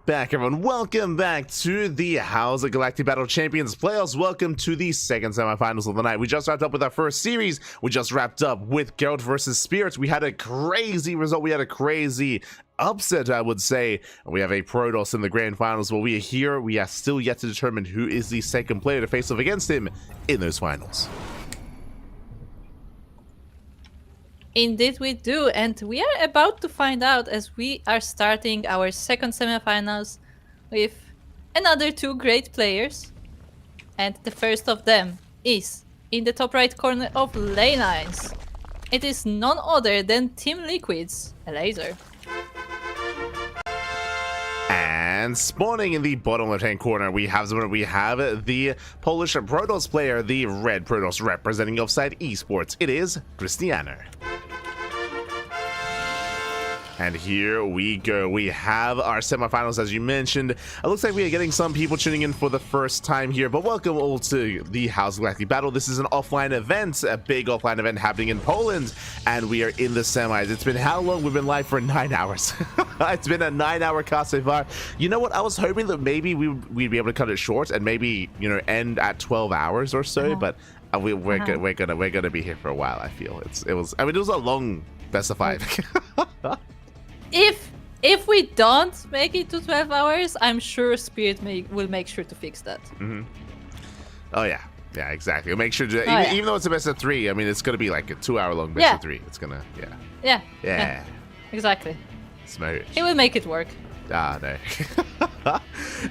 Back, everyone. Welcome back to the H.4.0.S Galactic Battle Champions playoffs. Welcome to the second semifinals of the night. We just wrapped up with our first series. We just wrapped up with Gerald versus Spirits. We had a crazy result. We had a crazy upset, I would say. We have a Protoss in the grand finals. While we are here, we are still yet to determine who is the second player to face off against him in those finals. Indeed we do, and we are about to find out as we are starting our second semifinals with another two great players. And the first of them is in the top right corner of lane lines. it is none other than Team Liquid's Elazer. And spawning in the bottom left-hand corner, we have the Polish Protoss player, the red Protoss representing Offside Esports. It is Krystianer. And here we go. We have our semifinals, as you mentioned. It looks like we are getting some people tuning in for the first time here, but welcome all to the House Galactic Battle. This is an offline event, a big offline event happening in Poland, and we are in the semis. It's been how long? We've been live for 9 hours. It's been a 9-hour cast so far. You know what? I was hoping that maybe we'd be able to cut it short and maybe, you know, end at 12 hours or so, but we're gonna be here for a while. I feel it was a long best of 5. If we don't make it to 12 hours, I'm sure Spirit will make sure to fix that. Oh yeah, exactly. We'll make sure to, even though it's a best of 3, I mean it's gonna be like a 2-hour-long best of 3. It's gonna Yeah, exactly. Smooth. It will make it work. Ah, no.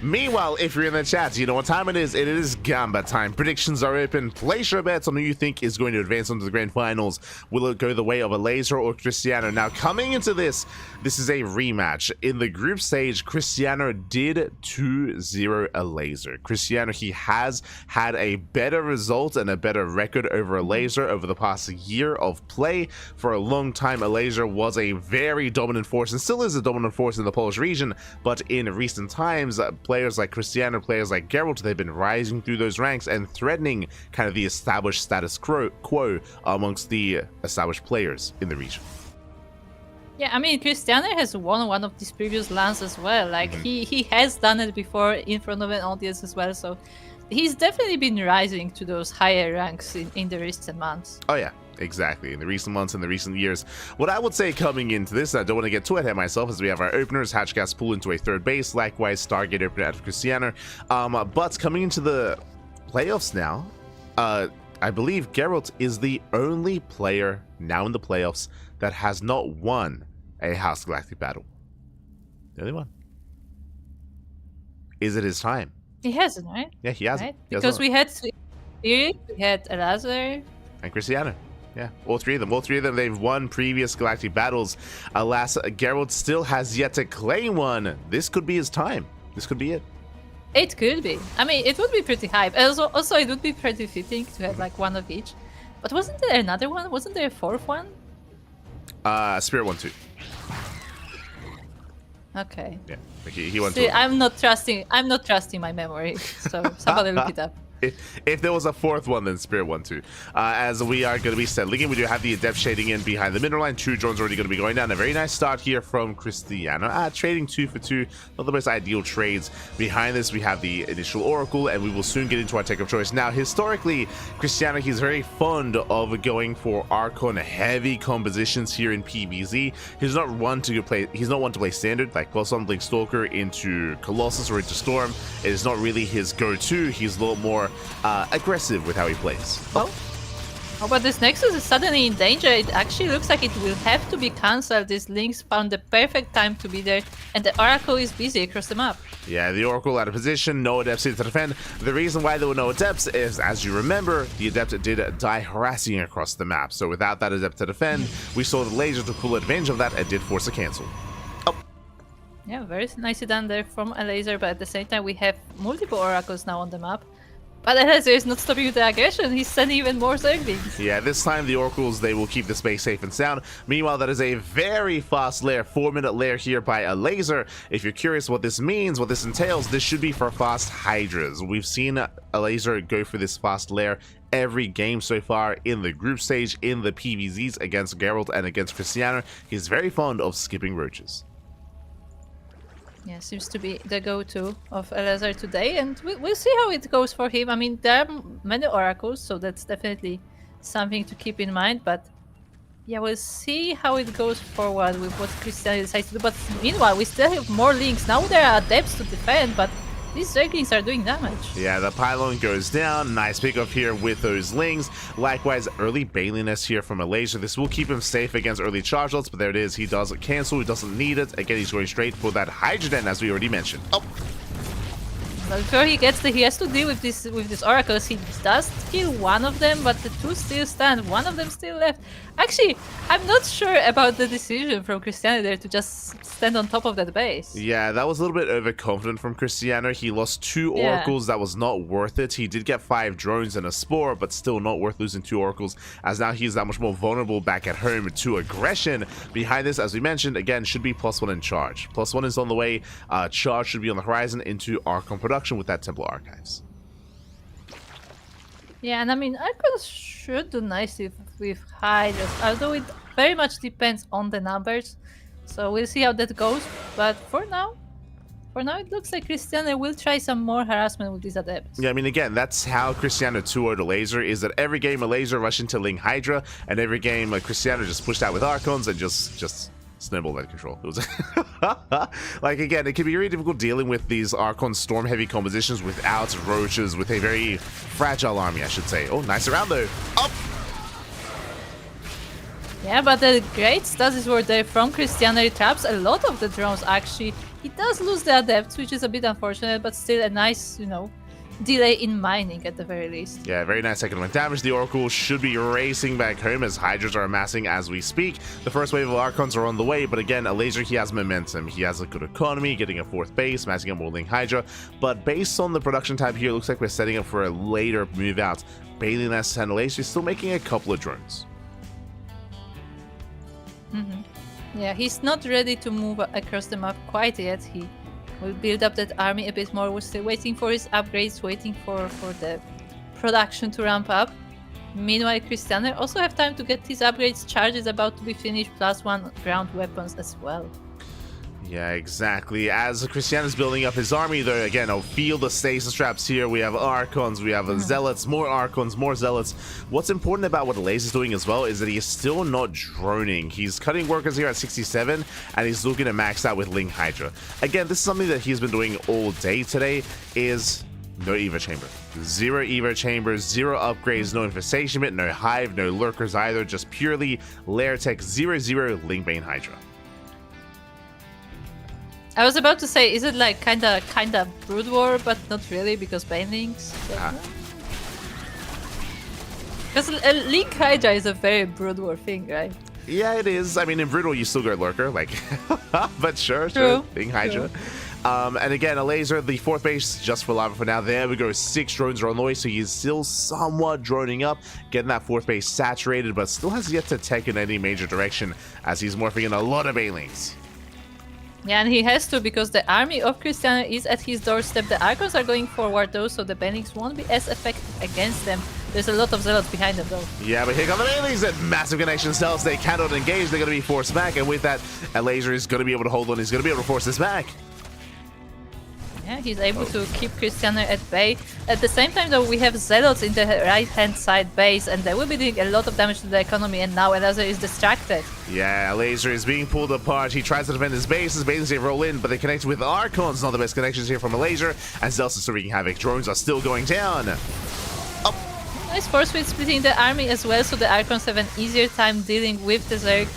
Meanwhile, if you're in the chat, you know what time it is. It is Gamba time. Predictions are open. Place your bets on who you think is going to advance onto the grand finals. Will it go the way of Elazer or Krystianer? Now, coming into this is a rematch. In the group stage, Krystianer did 2-0 Elazer. Krystianer, he has had a better result and a better record over Elazer over the past year of play. For a long time, Elazer was a very dominant force and still is a dominant force in the Polish region, but in recent times, players like Krystianer, players like Gerald, they've been rising through those ranks and threatening kind of the established status quo amongst the established players in the region. Yeah, I mean, Krystianer has won one of these previous LANs as well. Like, he has done it before in front of an audience as well, so he's definitely been rising to those higher ranks in the recent months. Oh yeah, exactly. In the recent months and the recent years. What I would say coming into this, I don't want to get too ahead of myself, as we have our openers, Hatchgas pull into a third base, likewise Stargate opener out of Krystianer. But coming into the playoffs now, I believe Gerald is the only player now in the playoffs that has not won a House Galactic battle. The only one. Is it his time? He hasn't, right? Yeah, he hasn't. Right? Because we had Spirit, we had Elazer, and Krystianer. Yeah, all three of them, they've won previous Galactic battles. Alas, Gerald still has yet to claim one. This could be his time. This could be it. It could be. I mean, it would be pretty hype. Also, it would be pretty fitting to have like one of each. But wasn't there another one? Wasn't there a fourth one? Spirit won 2. Okay. Yeah, he won 2. See, I'm not trusting my memory. So somebody look it up. If there was a fourth one, then Spirit won 2. As we are going to be settling in, we do have the Adept shading in behind the middle line. 2 drones already going to be going down. A very nice start here from Krystianer. Trading 2 for 2. Not the most ideal trades. Behind this, we have the initial Oracle, and we will soon get into our tech of choice. Now, historically, Krystianer, he's very fond of going for Archon heavy compositions here in PvZ. He's not one to play standard, like plus something Stalker into Colossus or into Storm. It is not really his go-to. He's a lot more aggressive with how he plays. Oh, but this Nexus is suddenly in danger. It actually looks like it will have to be cancelled. This Lynx found the perfect time to be there, and the Oracle is busy across the map. Yeah, the Oracle out of position, no Adepts here to defend. The reason why there were no Adepts is, as you remember, the Adept did die harassing across the map. So without that Adept to defend, we saw the Laser took full advantage of that and did force a cancel. Yeah, very nicely done there from Elazer, but at the same time we have multiple Oracles now on the map. But Elazer is not stopping with the aggression, he's sending even more Zerglings. Yeah, this time the Oracles, they will keep the space safe and sound. Meanwhile, that is a very fast lair, 4-minute lair here by Elazer. If you're curious what this means, what this entails, this should be for fast Hydras. We've seen Elazer go for this fast lair every game so far in the group stage, in the PvZs against Gerald and against Krystianer. He's very fond of skipping roaches. Yeah, seems to be the go-to of Elazer today, and we'll see how it goes for him. I mean, there are many Oracles, so that's definitely something to keep in mind, but yeah, we'll see how it goes forward with what Krystianer decides to do. But meanwhile, we still have more links. Now there are Adepts to defend, but these Zerglings are doing damage. Yeah, the pylon goes down. Nice pickoff here with those Lings. Likewise, early Baliness here from Elazer. This will keep him safe against early chargeouts, but there it is. He does cancel. He doesn't need it. Again, he's going straight for that Hydrogen, as we already mentioned. Oh. But before he gets there, he has to deal with this oracles. He does kill one of them, but the two still stand. One of them still left. Actually, I'm not sure about the decision from Krystianer there to just stand on top of that base. Yeah, that was a little bit overconfident from Krystianer. He lost 2 Yeah. oracles. That was not worth it. He did get 5 drones and a spore, but still not worth losing 2 oracles, as now he's that much more vulnerable back at home to aggression. Behind this, as we mentioned, again, should be +1 in charge. +1 is on the way. Charge should be on the horizon into Archon production with that Temple Archives. Yeah, and I mean, Archons should do nicely with Hydras, although it very much depends on the numbers. So we'll see how that goes. But for now it looks like Krystianer will try some more harassment with these adepts. Yeah, I mean, again, that's how Krystianer 2-0'd Elazer, is that every game Elazer rushed into Ling Hydra, and every game Krystianer just pushed out with Archons and just snowballed out of control. It was like, again, it can be really difficult dealing with these Archon storm heavy compositions without roaches, with a very fragile army, I should say. Oh, nice round though. Up. Yeah, but the great stats were there from Krystianer. He traps a lot of the drones actually. He does lose the adepts, which is a bit unfortunate, but still a nice, delay in mining at the very least. Yeah, very nice second one damage. The Oracle should be racing back home as Hydras are amassing as we speak. The first wave of Archons are on the way, but again, Elazer, he has momentum. He has a good economy, getting a 4th base, massing up more Ling Hydra. But based on the production type here, it looks like we're setting up for a later move out. Baliness and Elazer is still making a couple of drones. Yeah, he's not ready to move across the map quite yet. He will build up that army a bit more. We're still waiting for his upgrades, waiting for the production to ramp up. Meanwhile, Krystianer also have time to get his upgrades. Charge is about to be finished, +1 ground weapons as well. Yeah, exactly. As Krystianer is building up his army, though, again, I'll feel the stasis traps here. We have Archons, we have Zealots, more Archons, more Zealots. What's important about what Elazer is doing as well is that he is still not droning. He's cutting workers here at 67, and he's looking to max out with Ling Hydra. Again, this is something that he's been doing all day today, is no Eva Chamber. 0 Eva Chambers, 0 upgrades, no Infestation Mitt, no Hive, no Lurkers either, just purely Lair Tech 0/0 Ling Bane Hydra. I was about to say, is it like kinda Brood War, but not really because Banelings? Because Link Hydra is a very Brood War thing, right? Yeah, it is. I mean, in Brutal, you still get Lurker, like, but sure, True. Ling Hydra. And again, Elazer, the 4th base just for lava for now. There we go, 6 drones are on the way, so he's still somewhat droning up, getting that 4th base saturated, but still has yet to tech in any major direction as he's morphing in a lot of Banelings. Yeah, and he has to because the army of Krystianer is at his doorstep. The Archons are going forward though, so the Banelings won't be as effective against them. There's a lot of Zealots behind them though. Yeah, but here come the Banelings at massive connection cells. They cannot engage, they're going to be forced back, and with that, Elazer is going to be able to hold on. He's going to be able to force this back. Yeah, he's able to keep Krystianer at bay. At the same time though, we have Zealots in the right-hand side base, and they will be doing a lot of damage to the economy, and now Elazer is distracted. Yeah, Elazer is being pulled apart. He tries to defend his base. His Banelings they roll in, but they connect with Archons. Not the best connections here from Elazer, and Zealots is wreaking havoc. Drones are still going down. Up. Nice force with splitting the army as well, so the Archons have an easier time dealing with the Zerg.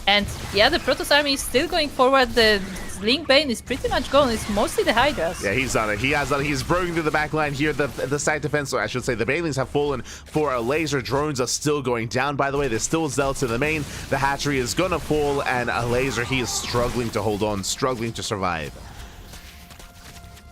And yeah, the Protoss army is still going forward. The Link Bane is pretty much gone. It's mostly the Hydras. Yeah, he's done it. He has done it. He's broken through the back line here. The side defense, or I should say the Banelings have fallen for Elazer. Drones are still going down, by the way. There's still Zealots in the main. The hatchery is going to fall, and Elazer, he is struggling to hold on, struggling to survive.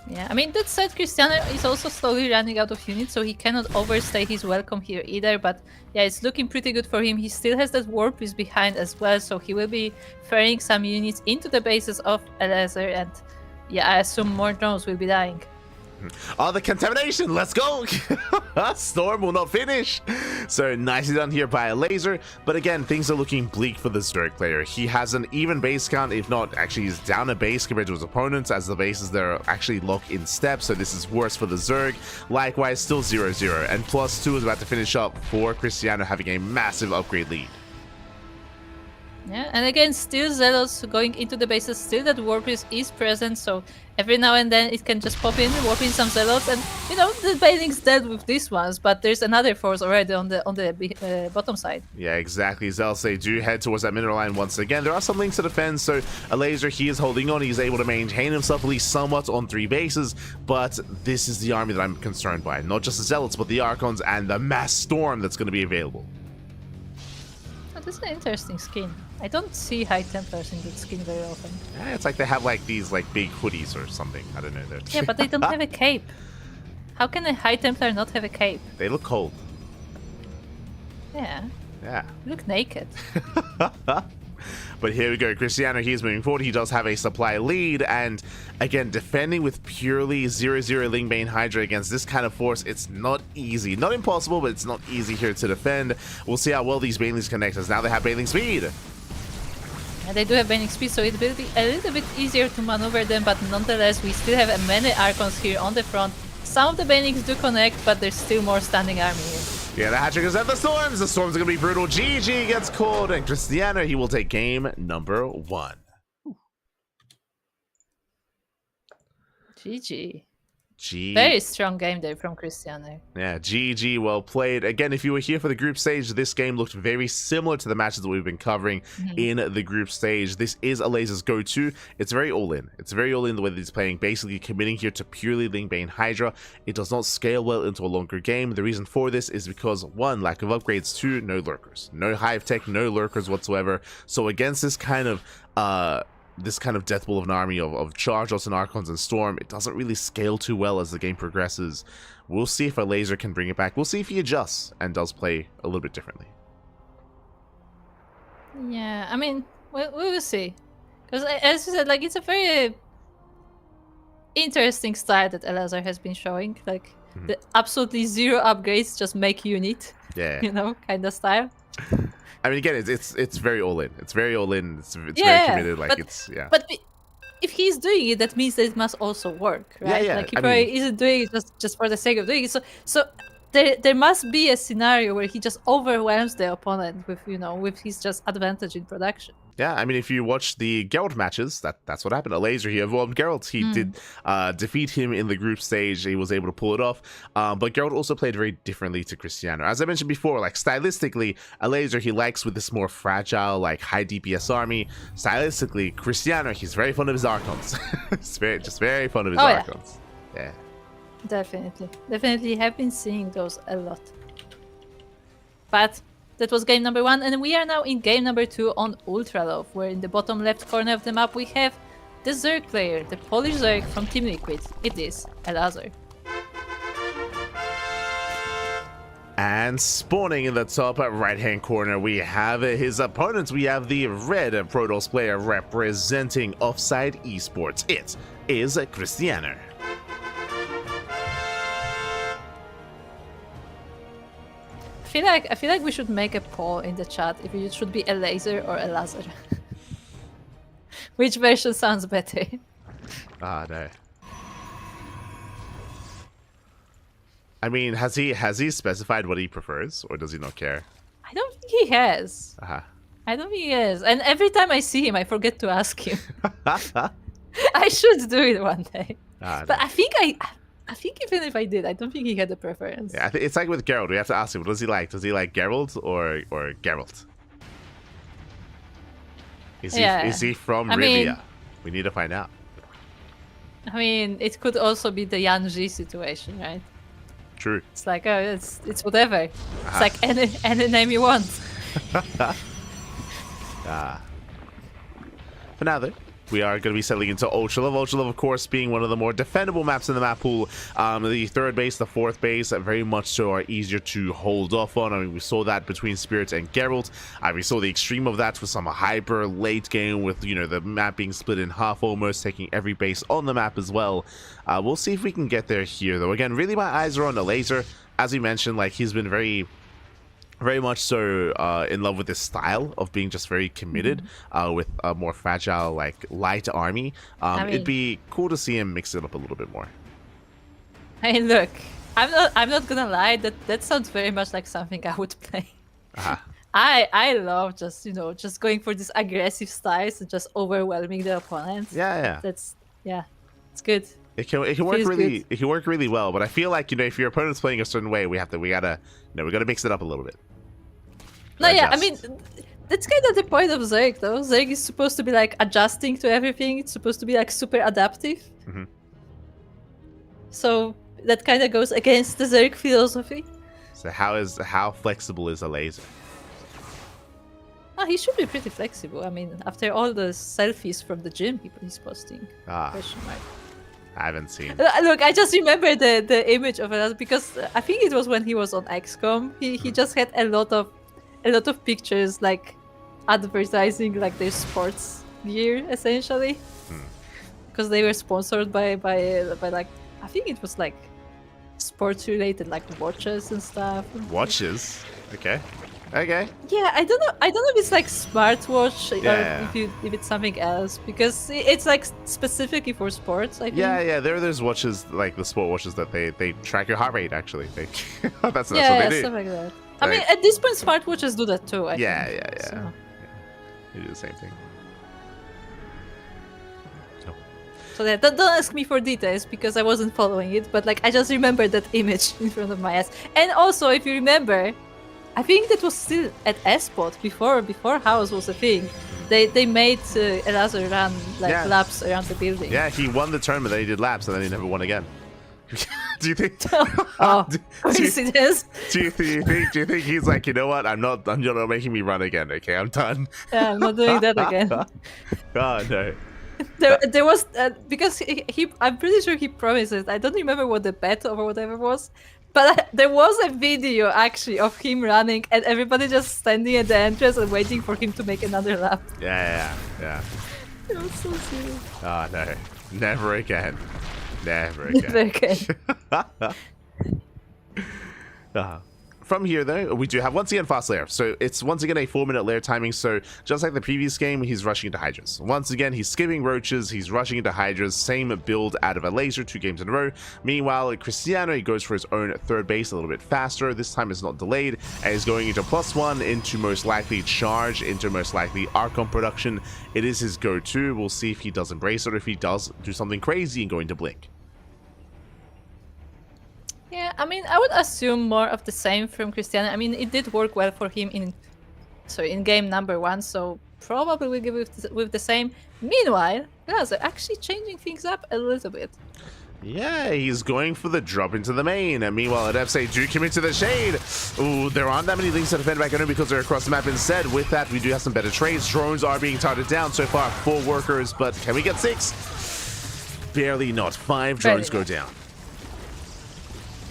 Yeah, I mean, that said, Krystianer is also slowly running out of units, so he cannot overstay his welcome here either, but yeah, it's looking pretty good for him. He still has that war piece behind as well, so he will be ferrying some units into the bases of Elazer, and yeah, I assume more drones will be dying. Oh, the contamination! Let's go! Storm will not finish! So nicely done here by Elazer, but again, things are looking bleak for the Zerg player. He has an even base count, if not, actually he's down a base compared to his opponents, as the bases there are actually locked in step, so this is worse for the Zerg. Likewise, still 0/0, and +2 is about to finish up for Krystianer having a massive upgrade lead. Nice force with splitting the army as well, so the Archons have an easier time dealing with the Zerg. And yeah, the Protoss army is also going forward. The Banelings won't be as effective against them. There's a lot of Zealots behind them though. Yeah, but here come the Banelings at massive connection cells. They cannot engage, they're going to be forced back. Yeah, and again, still Zealots going into the bases, still that Warp is present, so every now and then it can just pop in, warp in some Zealots, and the Banelings dealt with these ones, but there's another force already on the bottom side. Yeah, exactly. Zealots, they do head towards that mineral line once again. There are some links to defend, so Elazer, he is holding on. He's able to maintain himself at least somewhat on 3 bases, but this is the army that I'm concerned by. Not just the Zealots, but the Archons and the mass storm that's going to be available. Oh, this is an interesting skin. I don't see High Templars in that skin very often. Yeah, it's like they have like these like big hoodies or something. I don't know. Yeah, but they don't have a cape. How can a High Templar not have a cape? They look cold. Yeah. Yeah. You look naked. But here we go. Krystianer, he is moving forward. He does have a supply lead. And again, defending with purely 0-0 Lingbane Hydra against this kind of force, it's not easy. Not impossible, but it's not easy here to defend. We'll see how well these Banelings connect as now they have Baneling speed. And they do have Baneling speed, so it will be a little bit easier to maneuver them, but nonetheless, we still have many Archons here on the front. Some of the Banelings do connect, but there's still more standing army here. Yeah, the hat-trick is at the Storms. The Storms are going to be brutal. GG gets called, and Krystianer, he will take game number 1. GG. G. Very strong game there from Krystianer. Yeah, GG, well played. Again, if you were here for the group stage, this game looked very similar to the matches that we've been covering in the group stage. This is Elazer's go-to. It's very all-in. It's very all-in the way that he's playing, basically committing here to purely Lingbane Hydra. It does not scale well into a longer game. The reason for this is because, 1, lack of upgrades, 2, no lurkers. No hive tech, no lurkers whatsoever. So against this kind of death ball of an army of Charge-Outs and Archons and Storm, it doesn't really scale too well as the game progresses. We'll see if Elazer can bring it back. We'll see if he adjusts and does play a little bit differently. Yeah, I mean, we will see. Because as you said, like, it's a very interesting style that Elazer has been showing. Like, the absolutely 0 upgrades, just make unit. Yeah. Kind of style. I mean, again, it's very all-in. It's very all-in. It's very committed. Like, But if he's doing it, that means that it must also work, right? Yeah. Like, he probably isn't doing it just for the sake of doing it. So there must be a scenario where he just overwhelms the opponent with his just advantage in production. Yeah, I mean, if you watch the Gerald matches, that's what happened. Elazer, he overwhelmed Gerald. He did defeat him in the group stage. He was able to pull it off. But Gerald also played very differently to Krystianer. As I mentioned before, like, stylistically, Elazer, he likes with this more fragile, like, high DPS army. Stylistically, Krystianer, he's very fond of his Archons. He's very fond of his Archons. Yeah. Definitely have been seeing those a lot. But that was game number 1, and we are now in game number 2 on Ultralove, where in the bottom left corner of the map we have the Zerg player, the Polish Zerg from Team Liquid. It is Elazer. And spawning in the top right-hand corner, we have his opponents. We have the red Protoss player representing Offside Esports. It is Krystianer. I feel like we should make a poll in the chat if it should be Elazer or Elazer. Which version sounds better? No. I mean, has he specified what he prefers, or does he not care? I don't think he has. I don't think he has. And every time I see him, I forget to ask him. I should do it one day. But no. I think even if I did, I don't think he had a preference. Yeah, it's like with Gerald. We have to ask him, what does he like? Does he like Gerald or Gerald? Is he from Rivia? We need to find out. I mean, it could also be the Yanji situation, right? True. It's like, oh, it's whatever. It's like any name you want. For now, though, we are going to be settling into Ultralove. Ultralove, of course, being one of the more defendable maps in the map pool. The 3rd base, the 4th base, very much so are easier to hold off on. I mean, we saw that between Spirit and Geralt. We saw the extreme of that with some hyper late game with, the map being split in half almost, taking every base on the map as well. We'll see if we can get there here, though. Again, really my eyes are on Elazer. As we mentioned, like, he's been very much so in love with this style of being just very committed with a more fragile, like, light army. It'd be cool to see him mix it up a little bit more. I mean, look, I'm not gonna lie, that sounds very much like something I would play. I love just just going for these aggressive styles and just overwhelming the opponent. Yeah. It's good. It can work Feels really good. it can work really well, but I feel like if your opponent's playing a certain way, we gotta mix it up a little bit. No, yeah, I Adjust. mean, that's kind of the point of Zerg, though. Zerg is supposed to be like adjusting to everything. It's supposed to be like super adaptive. Mhm. So that kind of goes against the Zerg philosophy. So how flexible is Elazer? Oh, he should be pretty flexible. I mean, after all the selfies from the gym he's posting. Question mark. I haven't seen. Look, I just remember the image of it because I think it was when he was on XCOM. He just had a lot of pictures like advertising like their sports gear essentially, because they were sponsored by like I think it was like sports related like watches and stuff. Watches? Okay. Yeah, I don't know if it's like smartwatch Yeah. or if it's something else because it's like specifically for sports. I think. Yeah. There's watches like the sport watches that they track your heart rate. Actually, that's what Yeah, they do. stuff like that. I mean, at this point, smartwatches do that too. I Yeah. think. So. They do the same thing. So yeah, don't ask me for details because I wasn't following it, but like I just remember that image in front of my eyes. And also, if you remember, I think that was still at S-Spot before House was a thing. They made Elazer run like laps around the building. Yeah, he won the tournament, then he did laps, and then he never won again. Do you think? Coincidence? Do you think he's like, you know what? You're not making me run again. Okay, I'm done. Yeah, I'm not doing that again. Oh no. There was because he I'm pretty sure he promised it. I don't remember what the bet or whatever was, but there was a video actually of him running and everybody just standing at the entrance and waiting for him to make another lap. Yeah. It was so silly. Oh no, never again. Never Never again. again. From here, though, we do have once again fast layer. So it's once again a 4-minute layer timing. So just like the previous game, he's rushing into Hydras. Once again, he's skipping roaches. He's rushing into Hydras. Same build out of Elazer 2 games in a row. Meanwhile, Krystianer, he goes for his own third base a little bit faster. This time it's not delayed. And he's going into +1, into most likely charge, into most likely Archon production. It is his go-to. We'll see if he does embrace it or if he does do something crazy and go into Blink. Yeah, I mean, I would assume more of the same from Krystianer. I mean, it did work well for him in game number 1, so probably we'll give it with the same. Meanwhile, Elazer actually changing things up a little bit. Yeah, he's going for the drop into the main. And meanwhile, at FSA do commit to the shade. Ooh, there aren't that many links to defend back on him because they're across the map instead. With that, we do have some better trades. Drones are being targeted down so far. 4 workers, but can we get 6? Barely not. 5 drones go down.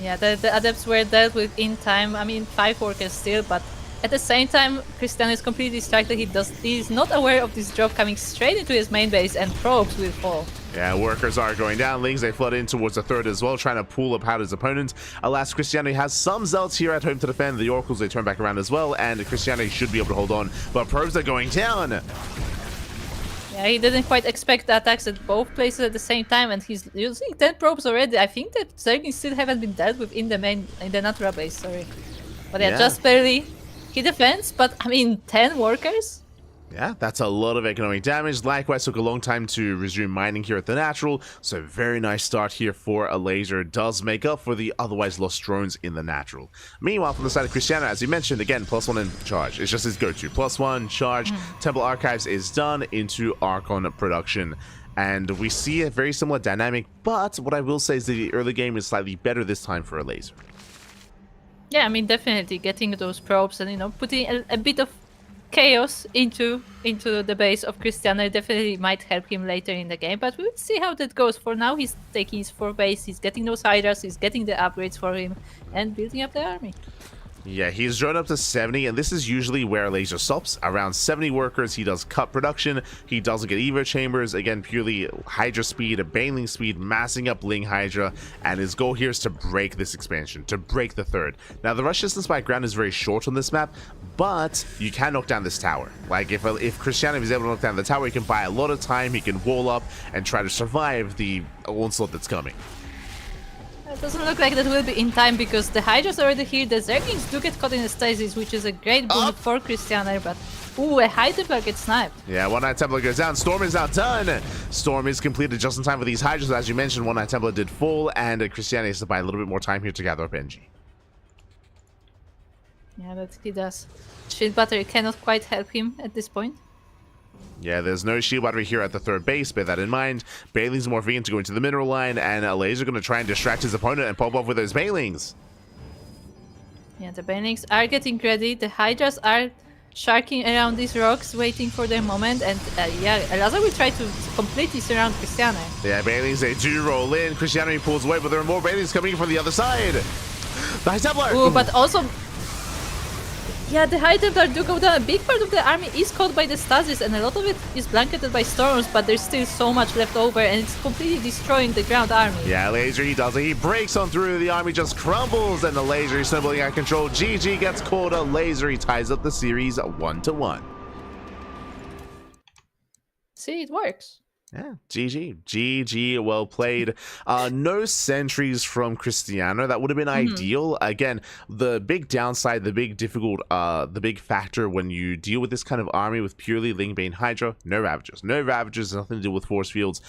Yeah, the adepts were dealt with in time. I mean, 5 workers still, but at the same time, Krystianer is completely distracted. He's not aware of this drop coming straight into his main base, and probes will fall. Yeah, workers are going down. Lings, they flood in towards the third as well, trying to pull up out his opponent. Alas, Krystianer has some Zealots here at home to defend. The Oracles, they turn back around as well, and Krystianer should be able to hold on, but probes are going down. Yeah, he didn't quite expect the attacks at both places at the same time, and he's using 10 probes already. I think that Zerglings still haven't been dealt with in the Natural base, sorry. But yeah, just barely. He defends, but I mean, 10 workers? Yeah, that's a lot of economic damage. Likewise, took a long time to resume mining here at the Natural, so very nice start here for Elazer. Does make up for the otherwise lost drones in the Natural. Meanwhile, from the side of Krystianer, as you mentioned, again, +1 in charge. It's just his go-to. +1, charge, Temple Archives is done into Archon production. And we see a very similar dynamic, but what I will say is that the early game is slightly better this time for Elazer. Yeah, I mean, definitely getting those probes and, you know, putting a bit of chaos into the base of Krystianer definitely might help him later in the game, but we'll see how that goes. For now, he's taking his 4 base, he's getting those Hydras, he's getting the upgrades for him, and building up the army. Yeah, he's drawn up to 70, and this is usually where Elazer stops. Around 70 workers, he does cut production. He doesn't get Evo chambers. Again, purely Hydra speed, Baneling speed, massing up Ling Hydra, and his goal here is to break this expansion, to break the third. Now, the rush distance by ground is very short on this map, but you can knock down this tower. Like, if Krystianer is able to knock down the tower, he can buy a lot of time, he can wall up, and try to survive the onslaught that's coming. It doesn't look like that will be in time because the Hydra's already here. The Zerglings do get caught in a stasis, which is a great boon for Krystianer, but ooh, a High Templar gets sniped. Yeah, One Night Templar goes down. Storm is now done. Storm is completed just in time for these Hydras. As you mentioned, One Night Templar did fall, and Krystianer has to buy a little bit more time here to gather up NG. Yeah, that he does. Shield Battery cannot quite help him at this point. Yeah, there's no shield battery here at the third base. Bear that in mind. Bailing's morphing to go into the mineral line, and Elazer going to try and distract his opponent and pop off with those Bailings. Yeah, the Bailings are getting ready. The Hydras are sharking around these rocks, waiting for their moment. And yeah, Elazer will try to completely surround Krystianer. Yeah, Bailings, they do roll in. Krystianer pulls away, but there are more Bailings coming in from the other side. The High Templar! Ooh, but also... Yeah, the High Templar do go down. A big part of the army is caught by the stasis, and a lot of it is blanketed by storms, but there's still so much left over, and it's completely destroying the ground army. Yeah, Elazer, he does it. He breaks on through. The army just crumbles, and Elazer is snubbling out control. GG gets called. Elazer, he ties up the series 1-1. See, it works. Yeah, GG, well played. No sentries from Krystianer. That would have been ideal. Again, the big downside, the big difficult, the big factor when you deal with this kind of army with purely Lingbane Hydra, no Ravagers. No Ravagers, nothing to do with force fields.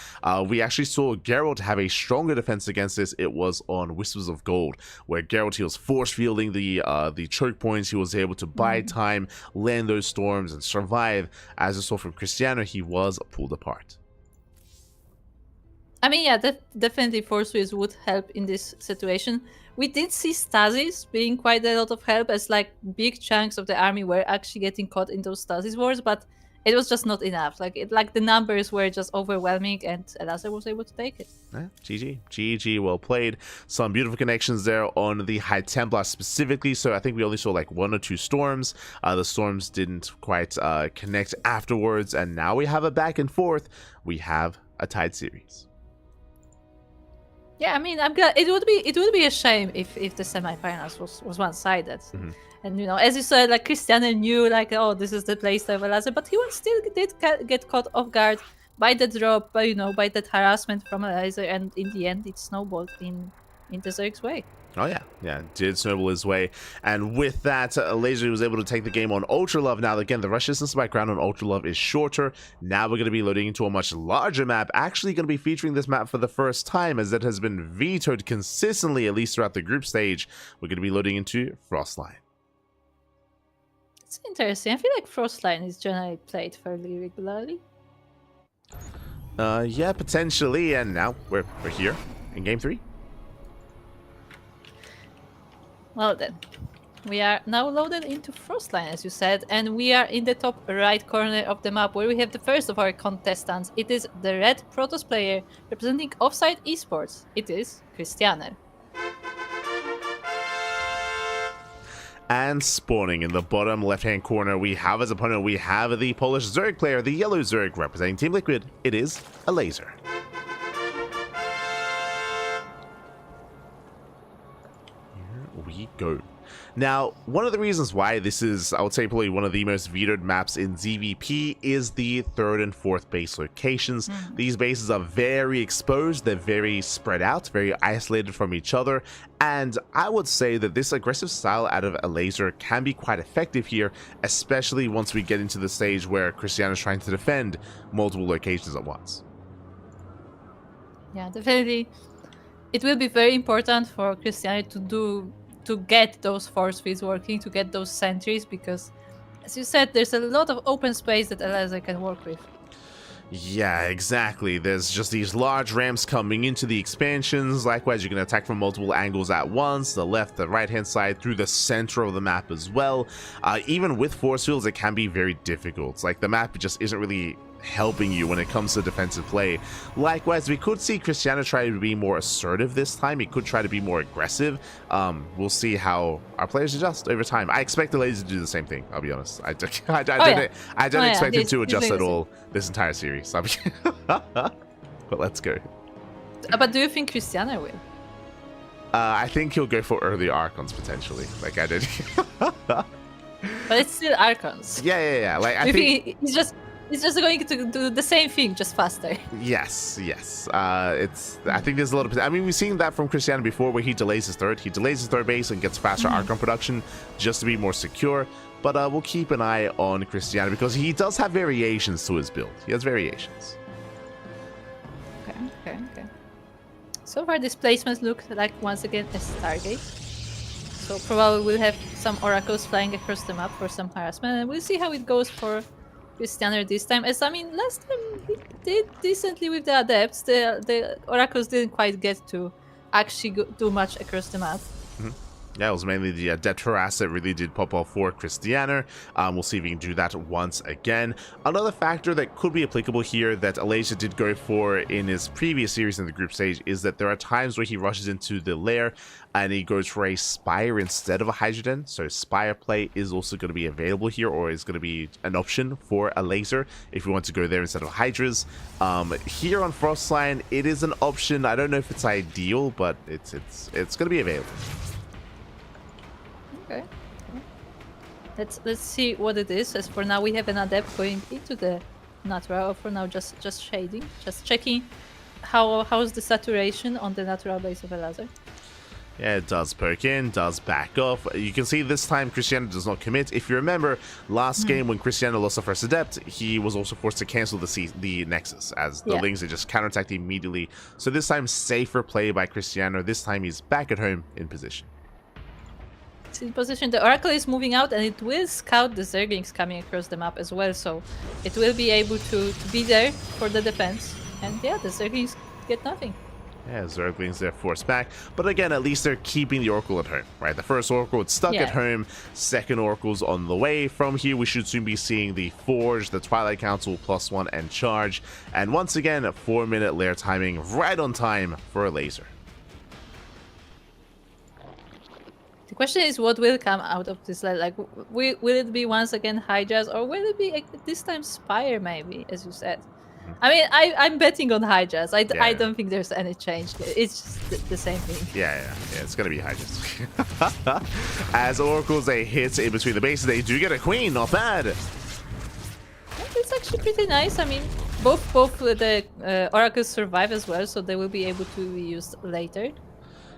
We actually saw Gerald have a stronger defense against this. It was on Whispers of Gold, where Gerald, he was force fielding the choke points. He was able to buy time, land those storms, and survive. As I saw from Krystianer, he was pulled apart. I mean, yeah, definitely force fields would help in this situation. We did see stasis being quite a lot of help, as like big chunks of the army were actually getting caught in those stasis wars, but it was just not enough. Like the numbers were just overwhelming, and Elazer was able to take it. Yeah, GG, well played. Some beautiful connections there on the High Templar specifically. So I think we only saw like 1 or 2 storms. The storms didn't quite connect afterwards, and now we have a back and forth. We have a tied series. Yeah, I mean, I'm glad. It would be a shame if the semifinals was one-sided. And you know, as you said, like Krystianer knew, like, oh, this is the playstyle of Elazer, but he still did get caught off guard by the drop, by that harassment from Elazer, and in the end, it snowballed in the Zerg's way. Oh yeah, did snowball his way, and with that, Elazer was able to take the game on Ultra Love. Now again, the rush distance by ground on Ultra Love is shorter. Now we're going to be loading into a much larger map. Actually, going to be featuring this map for the first time, as it has been vetoed consistently, at least throughout the group stage. We're going to be loading into Frostline. It's interesting. I feel like Frostline is generally played fairly regularly. Yeah, potentially, and now we're here in Game 3. Well then, we are now loaded into Frostline, as you said, and we are in the top right corner of the map, where we have the first of our contestants. It is the red Protoss player representing Offside Esports. It is Krystianer. And spawning in the bottom left-hand corner, we have as opponent, we have the Polish Zerg player, the yellow Zerg, representing Team Liquid. It is Elazer. We go. Now, one of the reasons why this is, I would say, probably one of the most vetoed maps in ZVP is the 3rd and 4th base locations. These bases are very exposed, they're very spread out, very isolated from each other, and I would say that this aggressive style out of Elazer can be quite effective here, especially once we get into the stage where Krystianer is trying to defend multiple locations at once. Yeah, definitely. It will be very important for Krystianer to get those force fields working, to get those sentries, because, as you said, there's a lot of open space that Elazer can work with. Yeah, exactly. There's just these large ramps coming into the expansions. Likewise, you can attack from multiple angles at once, the left, the right-hand side, through the center of the map as well. Even with force fields, it can be very difficult. Like, the map just isn't really helping you when it comes to defensive play. Likewise, we could see Krystianer try to be more assertive this time. He could try to be more aggressive. We'll see how our players adjust over time. I expect the Elazer to do the same thing, I'll be honest. I don't expect him to adjust at all this entire series. But let's go. But do you think Krystianer will? I think he'll go for early Archons potentially, like I did. But it's still Archons. Yeah. Like I think he's just It's just going to do the same thing, just faster. Yes. I think there's a lot of. I mean, we've seen that from Krystianer before, where he delays his third. He delays his third base and gets faster Archon production just to be more secure. But we'll keep an eye on Krystianer because he does have variations to his build. He has variations. Okay. So far, these placements look like once again a Stargate. So probably we'll have some oracles flying across the map for some harassment, and we'll see how it goes for Krystianer this time. As I mean, last time he did decently with the adepts. The oracles didn't quite get to actually do much across the map. Yeah, it was mainly the Adept harass that really did pop off for Krystianer. We'll see if he can do that once again. Another factor that could be applicable here that Elazer did go for in his previous series in the group stage is that there are times where he rushes into the lair and he goes for a Spire instead of a Hydrogen. So Spire play is also going to be available here, or is going to be an option for Elazer if we want to go there instead of Hydras. Here on Frostline, it is an option. I don't know if it's ideal, but it's going to be available. Okay. Let's see what it is. As for now, we have an adept going into the natural. For now, just shading, just checking how's the saturation on the natural base of Elazer. Yeah, it does perk in, does back off. You can see this time Krystianer does not commit. If you remember, last game when Krystianer lost the first Adept, he was also forced to cancel the Nexus, as the Lings had just counterattacked immediately. So this time, safer play by Krystianer. This time he's back at home in position. In position, the Oracle is moving out, and it will scout the Zerglings coming across the map as well, so it will be able to be there for the defense. And yeah, the Zerglings get nothing. Yeah, Zerglings, they're forced back. But again, at least they're keeping the Oracle at home, right? The first Oracle is stuck at home, second Oracle's on the way. From here, we should soon be seeing the Forge, the Twilight Council, +1, and Charge. And once again, a 4-minute lair timing right on time for Elazer. The question is, what will come out of this? Like, will it be once again Hydras, or will it be this time Spire, maybe, as you said? I mean, I'm betting on Hydras. I don't think there's any change. It's just the same thing. Yeah, it's going to be Hydras. As Oracles, they hit in between the bases. They do get a Queen, not bad. It's actually pretty nice. I mean, both the Oracles survive as well, so they will be able to be used later.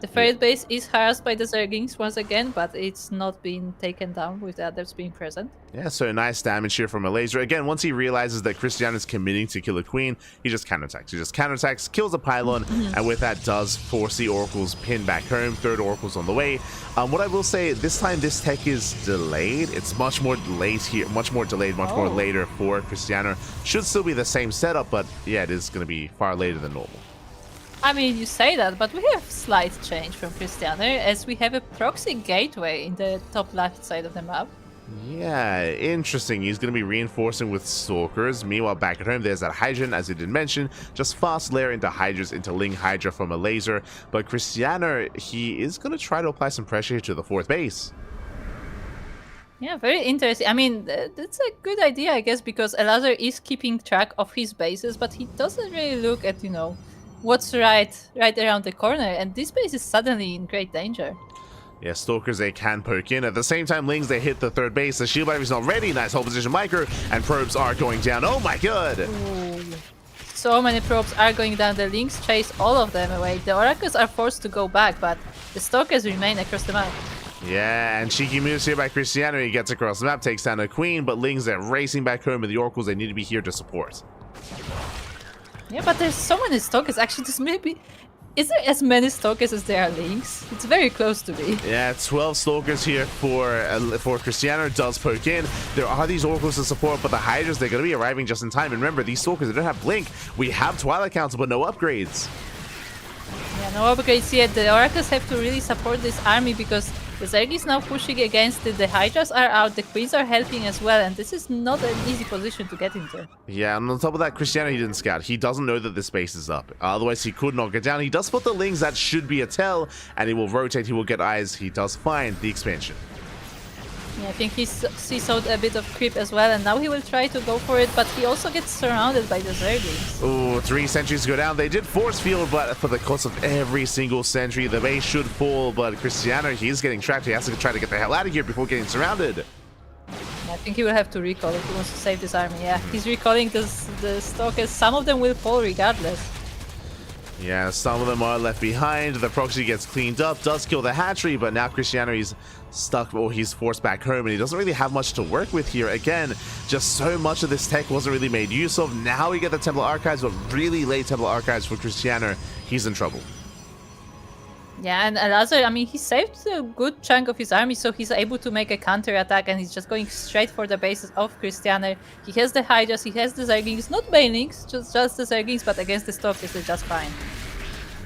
The third base is harassed by the Zerglings once again, but it's not being taken down with the Adepts being present. Yeah, so nice damage here from Elazer. Again, once he realizes that Krystianer is committing to kill a Queen, he just counterattacks. He just counterattacks, kills a Pylon, and with that does force the Oracles pin back home. Third Oracle's on the way. What I will say, this time this tech is delayed. It's much more delayed here, much more later for Krystianer. Should still be the same setup, but yeah, it is going to be far later than normal. I mean, you say that, but we have slight change from Krystianer, as we have a proxy gateway in the top left side of the map. Yeah, interesting. He's going to be reinforcing with Stalkers. Meanwhile, back at home, there's that Hydran, as he did mention. Just fast layer into Hydras, into Ling Hydra from Elazer. But Krystianer, he is going to try to apply some pressure here to the fourth base. Yeah, very interesting. I mean, that's a good idea, I guess, because Elazer is keeping track of his bases, but he doesn't really look at, you know, what's right around the corner, and this base is suddenly in great danger. Yeah, Stalkers, they can poke in. At the same time, Lings, they hit the third base. The shield battery is not ready. Nice hold position micro, and probes are going down. Oh my god! Ooh. So many probes are going down. The Lings chase all of them away. The Oracles are forced to go back, but the Stalkers remain across the map. Yeah, and cheeky moves here by Krystianer. He gets across the map, takes down a Queen, but Lings, they're racing back home, and the Oracles, they need to be here to support. Yeah, but there's so many Stalkers. Actually, this maybe... Is there as many Stalkers as there are Lings? It's very close to be. Yeah, 12 Stalkers here for Krystianer. Does poke in. There are these Oracles to support, but the Hydras, they're going to be arriving just in time. And remember, these Stalkers, they don't have Blink. We have Twilight Council, but no upgrades. Yeah, no upgrades yet. The Oracles have to really support this army, because the Zerg is now pushing against it. The Hydras are out, the Queens are helping as well, and this is not an easy position to get into. Yeah, and on top of that, Krystianer, he didn't scout. He doesn't know that this space is up. Otherwise, he could not get down. He does spot the Lings. That should be a tell, and he will rotate. He will get eyes. He does find the expansion. Yeah, I think he sees out a bit of creep as well, and now he will try to go for it, but he also gets surrounded by the Zerglings. Ooh, 3 sentries go down. They did force field, but for the cost of every single sentry, the base should fall. But Krystianer, he's getting trapped. He has to try to get the hell out of here before getting surrounded. Yeah, think he will have to recall if he wants to save this army. Yeah, he's recalling the stalkers. Some of them will fall regardless. Yeah, some of them are left behind. The proxy gets cleaned up, does kill the hatchery, but now Krystianer is stuck, or he's forced back home, and he doesn't really have much to work with here. Again, just so much of this tech wasn't really made use of. Now we get the Temple Archives, but really late Temple Archives for Krystianer. He's in trouble. Yeah, and Elazer, I mean, he saved a good chunk of his army, so he's able to make a counter-attack, and he's just going straight for the bases of Krystianer. He has the Hydras, he has the Zerglings, not Banelings, just the Zerglings, but against the Stalkers, they're just fine.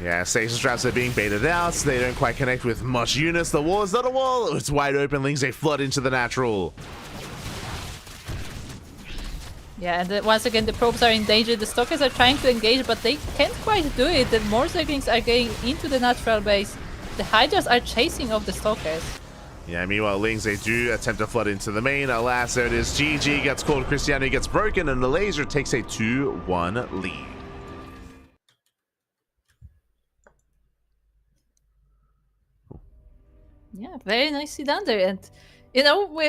Yeah, Stasis Traps are being baited out. They don't quite connect with much units. The wall is not a wall. It's wide open. Lings, they flood into the natural. Yeah, and once again, the probes are in danger. The Stalkers are trying to engage, but they can't quite do it. The more Zerglings are getting into the natural base. The Hydras are chasing off the Stalkers. Yeah, meanwhile, Lings, they do attempt to flood into the main. Alas, there it is. GG gets called. Krystianer gets broken, and the Elazer takes a 2-1 lead. Yeah, very nicely done there. And you know,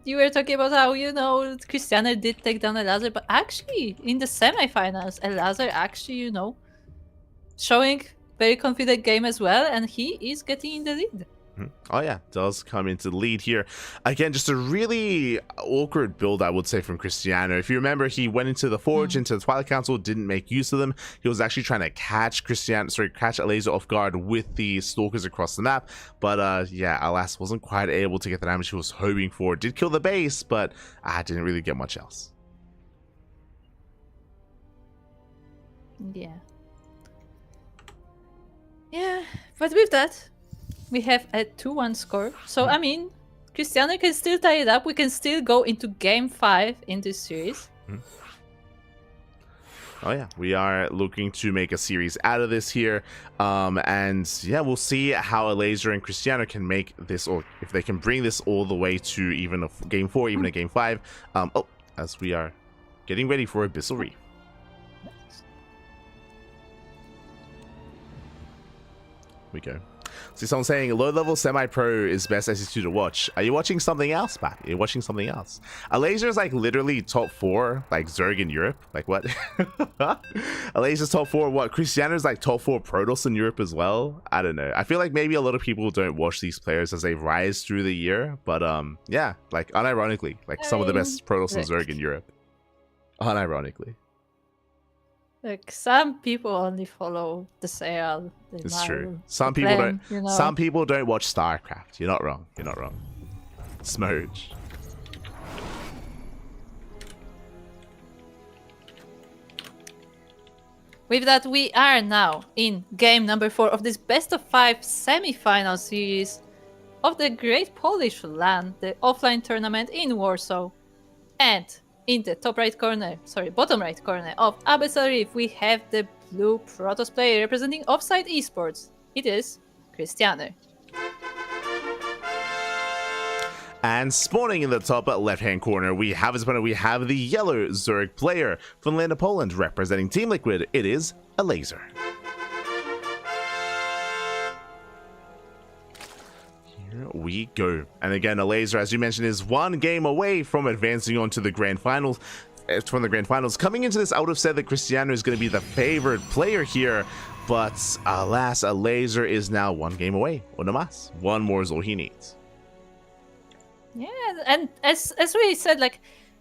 you were talking about how, you know, Krystianer did take down Elazer, but actually in the semifinals, Elazer actually, you know, showing very confident game as well, and he is getting in the lead. Oh yeah, does come into the lead here. Again, just a really awkward build, I would say, from Krystianer. If you remember, he went into the Forge, into the Twilight Council, didn't make use of them. He was actually trying to catch catch Elazer off guard with the Stalkers across the map. But yeah, alas, wasn't quite able to get the damage he was hoping for. Did kill the base, but didn't really get much else. Yeah. Yeah, but with that, we have a 2-1 score. So, I mean, Krystianer can still tie it up. We can still go into game 5 in this series. Oh yeah, we are looking to make a series out of this here. And yeah, we'll see how Elazer and Krystianer can make this, or if they can bring this all the way to even a game 4, even a game 5. As we are getting ready for Abyssal Reef. We go. See someone saying low-level semi-pro is best SC2 to watch. Are you watching something else, Pat? Are you watching something else? Elazer is like literally top 4, like Zerg in Europe. Like what? Elazer's top 4. What? Krystianer is like top 4 Protoss in Europe as well. I don't know. I feel like maybe a lot of people don't watch these players as they rise through the year. But yeah, like unironically, like some of the best Protoss and Zerg in Europe. Unironically. Like, some people only follow the sale. It's true. Some people plan, don't. you know. Some people don't watch StarCraft. You're not wrong. You're not wrong. Smoge. With that, we are now in game number 4 of this best of 5 semi-final series of the Great Polish LAN, the offline tournament in Warsaw. And in the bottom right corner of Abyssal Reef, we have the blue Protoss player representing Offside Esports. It is Krystianer. And spawning in the top left-hand corner, we have his opponent. We have the yellow Zerg player from the land of Poland representing Team Liquid. It is Elazer. Here we go. And again, Elazer, as you mentioned, is one game away from advancing on to the grand finals. From the grand finals, coming into this, I would have said that Krystianer is going to be the favored player here, but alas, Elazer is now one game away. One más. One more is all he needs. Yeah, and as we said, like,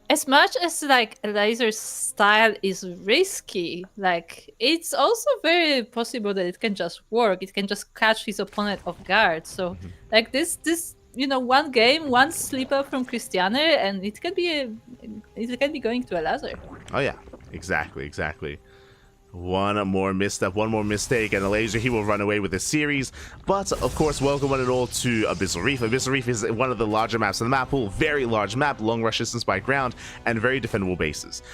as much as like Elazer's style is risky, like, it's also very possible that it can just work. It can just catch his opponent off guard. So like this you know, one game, one slip up from Krystianer, and it can be going to Elazer. Oh yeah, exactly. One more misstep, one more mistake, and Elazer, he will run away with this series. But, of course, welcome one and all to Abyssal Reef. Abyssal Reef is one of the larger maps on the map pool. Very large map, long rush distance by ground, and very defendable bases.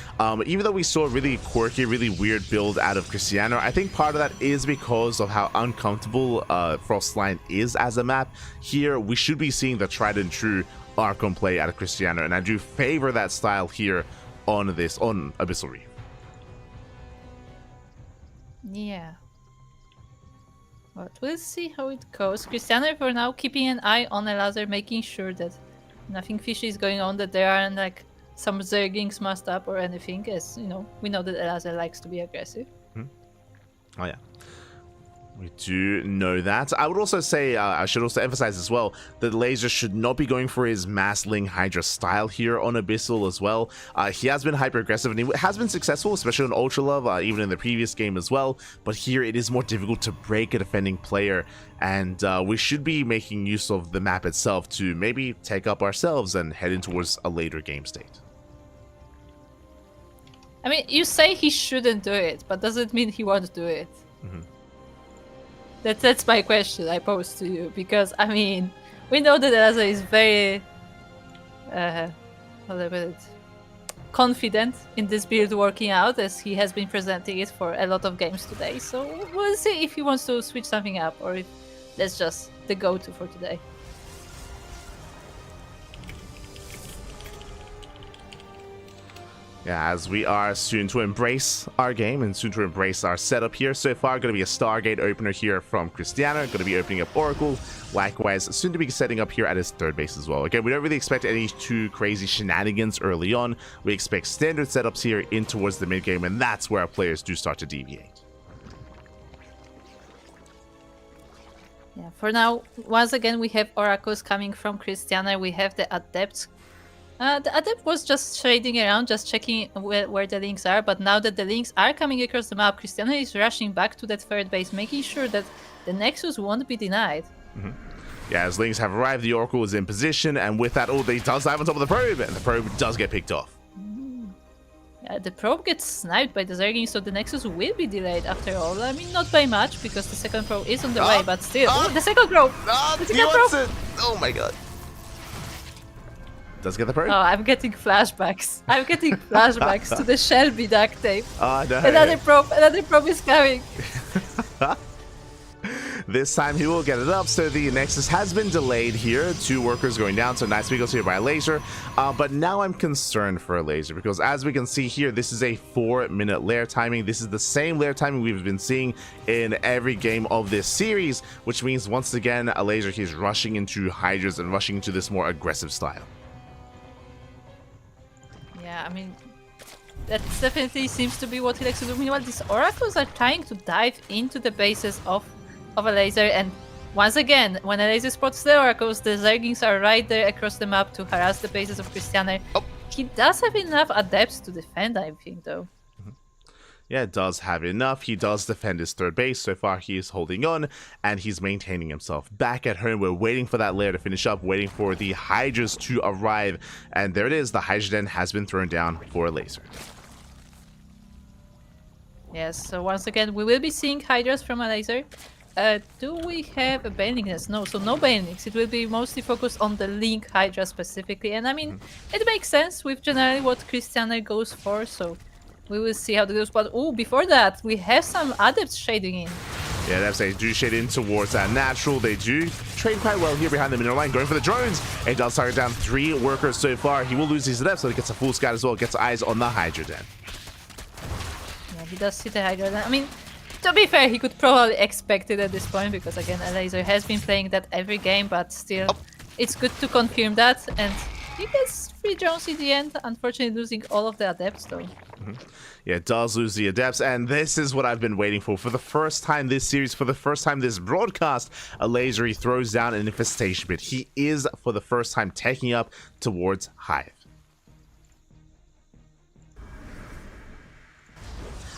Even though we saw a really quirky, really weird build out of Krystianer, I think part of that is because of how uncomfortable Frostline is as a map. Here, we should be seeing the tried and true Archon play out of Krystianer, and I do favor that style here on Abyssal Reef. Yeah. But we'll see how it goes. Krystianer for now keeping an eye on Elazer, making sure that Nothing fishy is going on, that there aren't like some Zerglings masked up or anything, as you know, we know that Elazer likes to be aggressive. Oh yeah. We do know that. I would also say, I should also emphasize as well, that Elazer should not be going for his Mass Ling Hydra style here on Abyssal as well. He has been hyper-aggressive and he has been successful, especially on Ultra Love, even in the previous game as well. But here it is more difficult to break a defending player, and we should be making use of the map itself to maybe take up ourselves and head in towards a later game state. I mean, you say he shouldn't do it, but does it mean he won't do it? That's my question I pose to you, because I mean, we know that Elazer is very confident in this build working out, as he has been presenting it for a lot of games today. So we'll see if he wants to switch something up, or if that's just the go-to for today. Yeah, as we are soon to embrace our game and soon to embrace our setup here. So far, going to be a Stargate opener here from Krystianer. Going to be opening up Oracle. Likewise, soon to be setting up here at his third base as well. Again, we don't really expect any too crazy shenanigans early on. We expect standard setups here in towards the mid game, and that's where our players do start to deviate. Yeah, for now, once again, we have Oracles coming from Krystianer. We have the Adepts. The Adept was just shading around, just checking where the links are, but now that the links are coming across the map, Krystianer is rushing back to that third base, making sure that the Nexus won't be denied. Yeah, as links have arrived, the Oracle is in position, and with that, he does dive on top of the probe, and the probe does get picked off. Yeah, the probe gets sniped by the Zerglings, so the Nexus will be delayed after all. I mean, not by much, because the second probe is on the way, but still. Oh, the second probe! The second probe! Oh my god. Does get the probe? Oh, I'm getting flashbacks. I'm getting flashbacks to the Shelby duct tape. Oh, no. Another probe is coming. This time he will get it up, so the Nexus has been delayed here. 2 workers going down, so nice goes here by Elazer. But now I'm concerned for Elazer, because as we can see here, this is a 4-minute lair timing. This is the same lair timing we've been seeing in every game of this series, which means once again, Elazer, he's rushing into Hydras and rushing into this more aggressive style. Yeah, I mean, that definitely seems to be what he likes to do. Meanwhile, these Oracles are trying to dive into the bases of Elazer, and once again, when Elazer spots the Oracles, the Zerglings are right there across the map to harass the bases of Krystianer. He does have enough Adepts to defend, I think, though. Yeah, it does have enough. He does defend his third base. So far, he is holding on, and he's maintaining himself. Back at home, we're waiting for that lair to finish up, waiting for the Hydras to arrive. And there it is. The Hydra Den has been thrown down for Elazer. Yes, so once again, we will be seeing Hydras from Elazer. Do we have a Banelingness? No, so no Banelinks. It will be mostly focused on the Link Hydra specifically. And I mean, it makes sense with generally what Krystianer goes for, so we will see how that goes. But before that, we have some Adepts shading in. Yeah, that's they do shade in towards that natural. They do trade quite well here behind the mineral line, going for the drones. It does target down 3 workers so far. He will lose his Adepts, so he gets a full scout as well. Gets eyes on the Hydra Den. Yeah, he does see the Hydra Den. I mean, to be fair, he could probably expect it at this point, because again, Elazer has been playing that every game, but still, it's good to confirm that. And he gets 3 drones in the end, unfortunately losing all of the Adepts though. Yeah, it does lose the Adepts, and this is what I've been waiting for. For the first time this series, for the first time this broadcast, Elazer, he throws down an infestation pit. He is, for the first time, taking up towards Hive.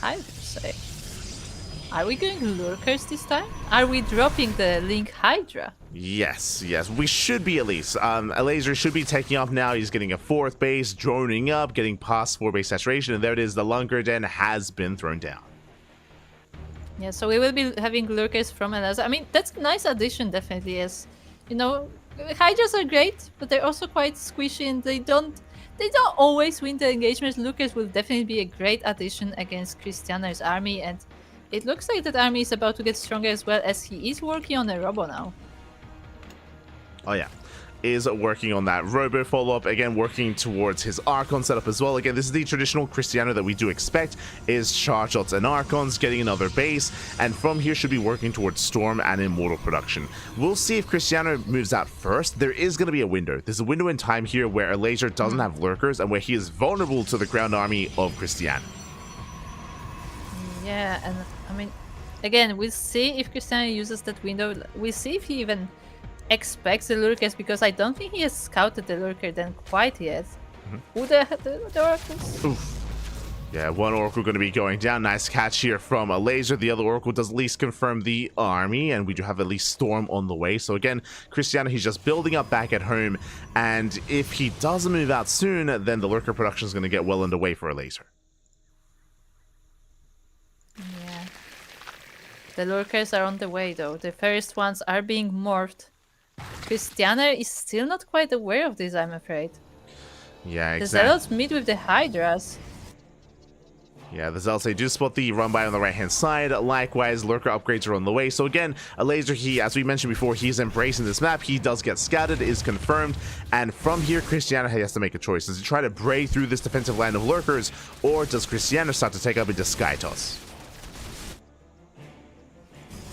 Hive, say. Are we going Lurkers this time? Are we dropping the Link Hydra? Yes, we should be at least. Elazer should be taking off now. He's getting a 4th base, droning up, getting past 4 base saturation, and there it is. The Lunker Den has been thrown down. Yeah, so we will be having Lurkers from Elazer. I mean, that's a nice addition, definitely, as, you know, Hydras are great, but they're also quite squishy, and they don't always win the engagements. Lurkers will definitely be a great addition against Krystianer's army, and it looks like that army is about to get stronger as well, as he is working on a Robo now. Oh yeah. is working on that Robo follow-up, again working towards his Archon setup as well. Again, this is the traditional Krystianer that we do expect, is charge shots and Archons, getting another base, and from here should be working towards Storm and Immortal production. We'll see if Krystianer moves out first. There is going to be a window. There's a window in time here where Elazer doesn't have lurkers and where he is vulnerable to the ground army of Krystianer. Yeah, and I mean, again, we'll see if Krystianer uses that window. We'll see if he even expects the lurkers, because I don't think he has scouted the lurker then quite yet. Who the oracles? Oof. Yeah, one Oracle going to be going down. Nice catch here from Elazer. The other Oracle does at least confirm the army, and we do have at least Storm on the way. So again, Krystianer, he's just building up back at home, and if he doesn't move out soon, then the lurker production is going to get well underway for Elazer. Yeah. The lurkers are on the way though. The first ones are being morphed. Krystianer is still not quite aware of this, I'm afraid. Yeah, The exactly. Zealots meet with the Hydras. Yeah, the Zealots, they do spot the run by on the right-hand side. Likewise, lurker upgrades are on the way. So again, Elazer, he, as we mentioned before, he's embracing this map. He does get scouted, is confirmed. And from here, Krystianer has to make a choice. Does he try to break through this defensive line of lurkers, or does Krystianer start to take up into Sky Toss?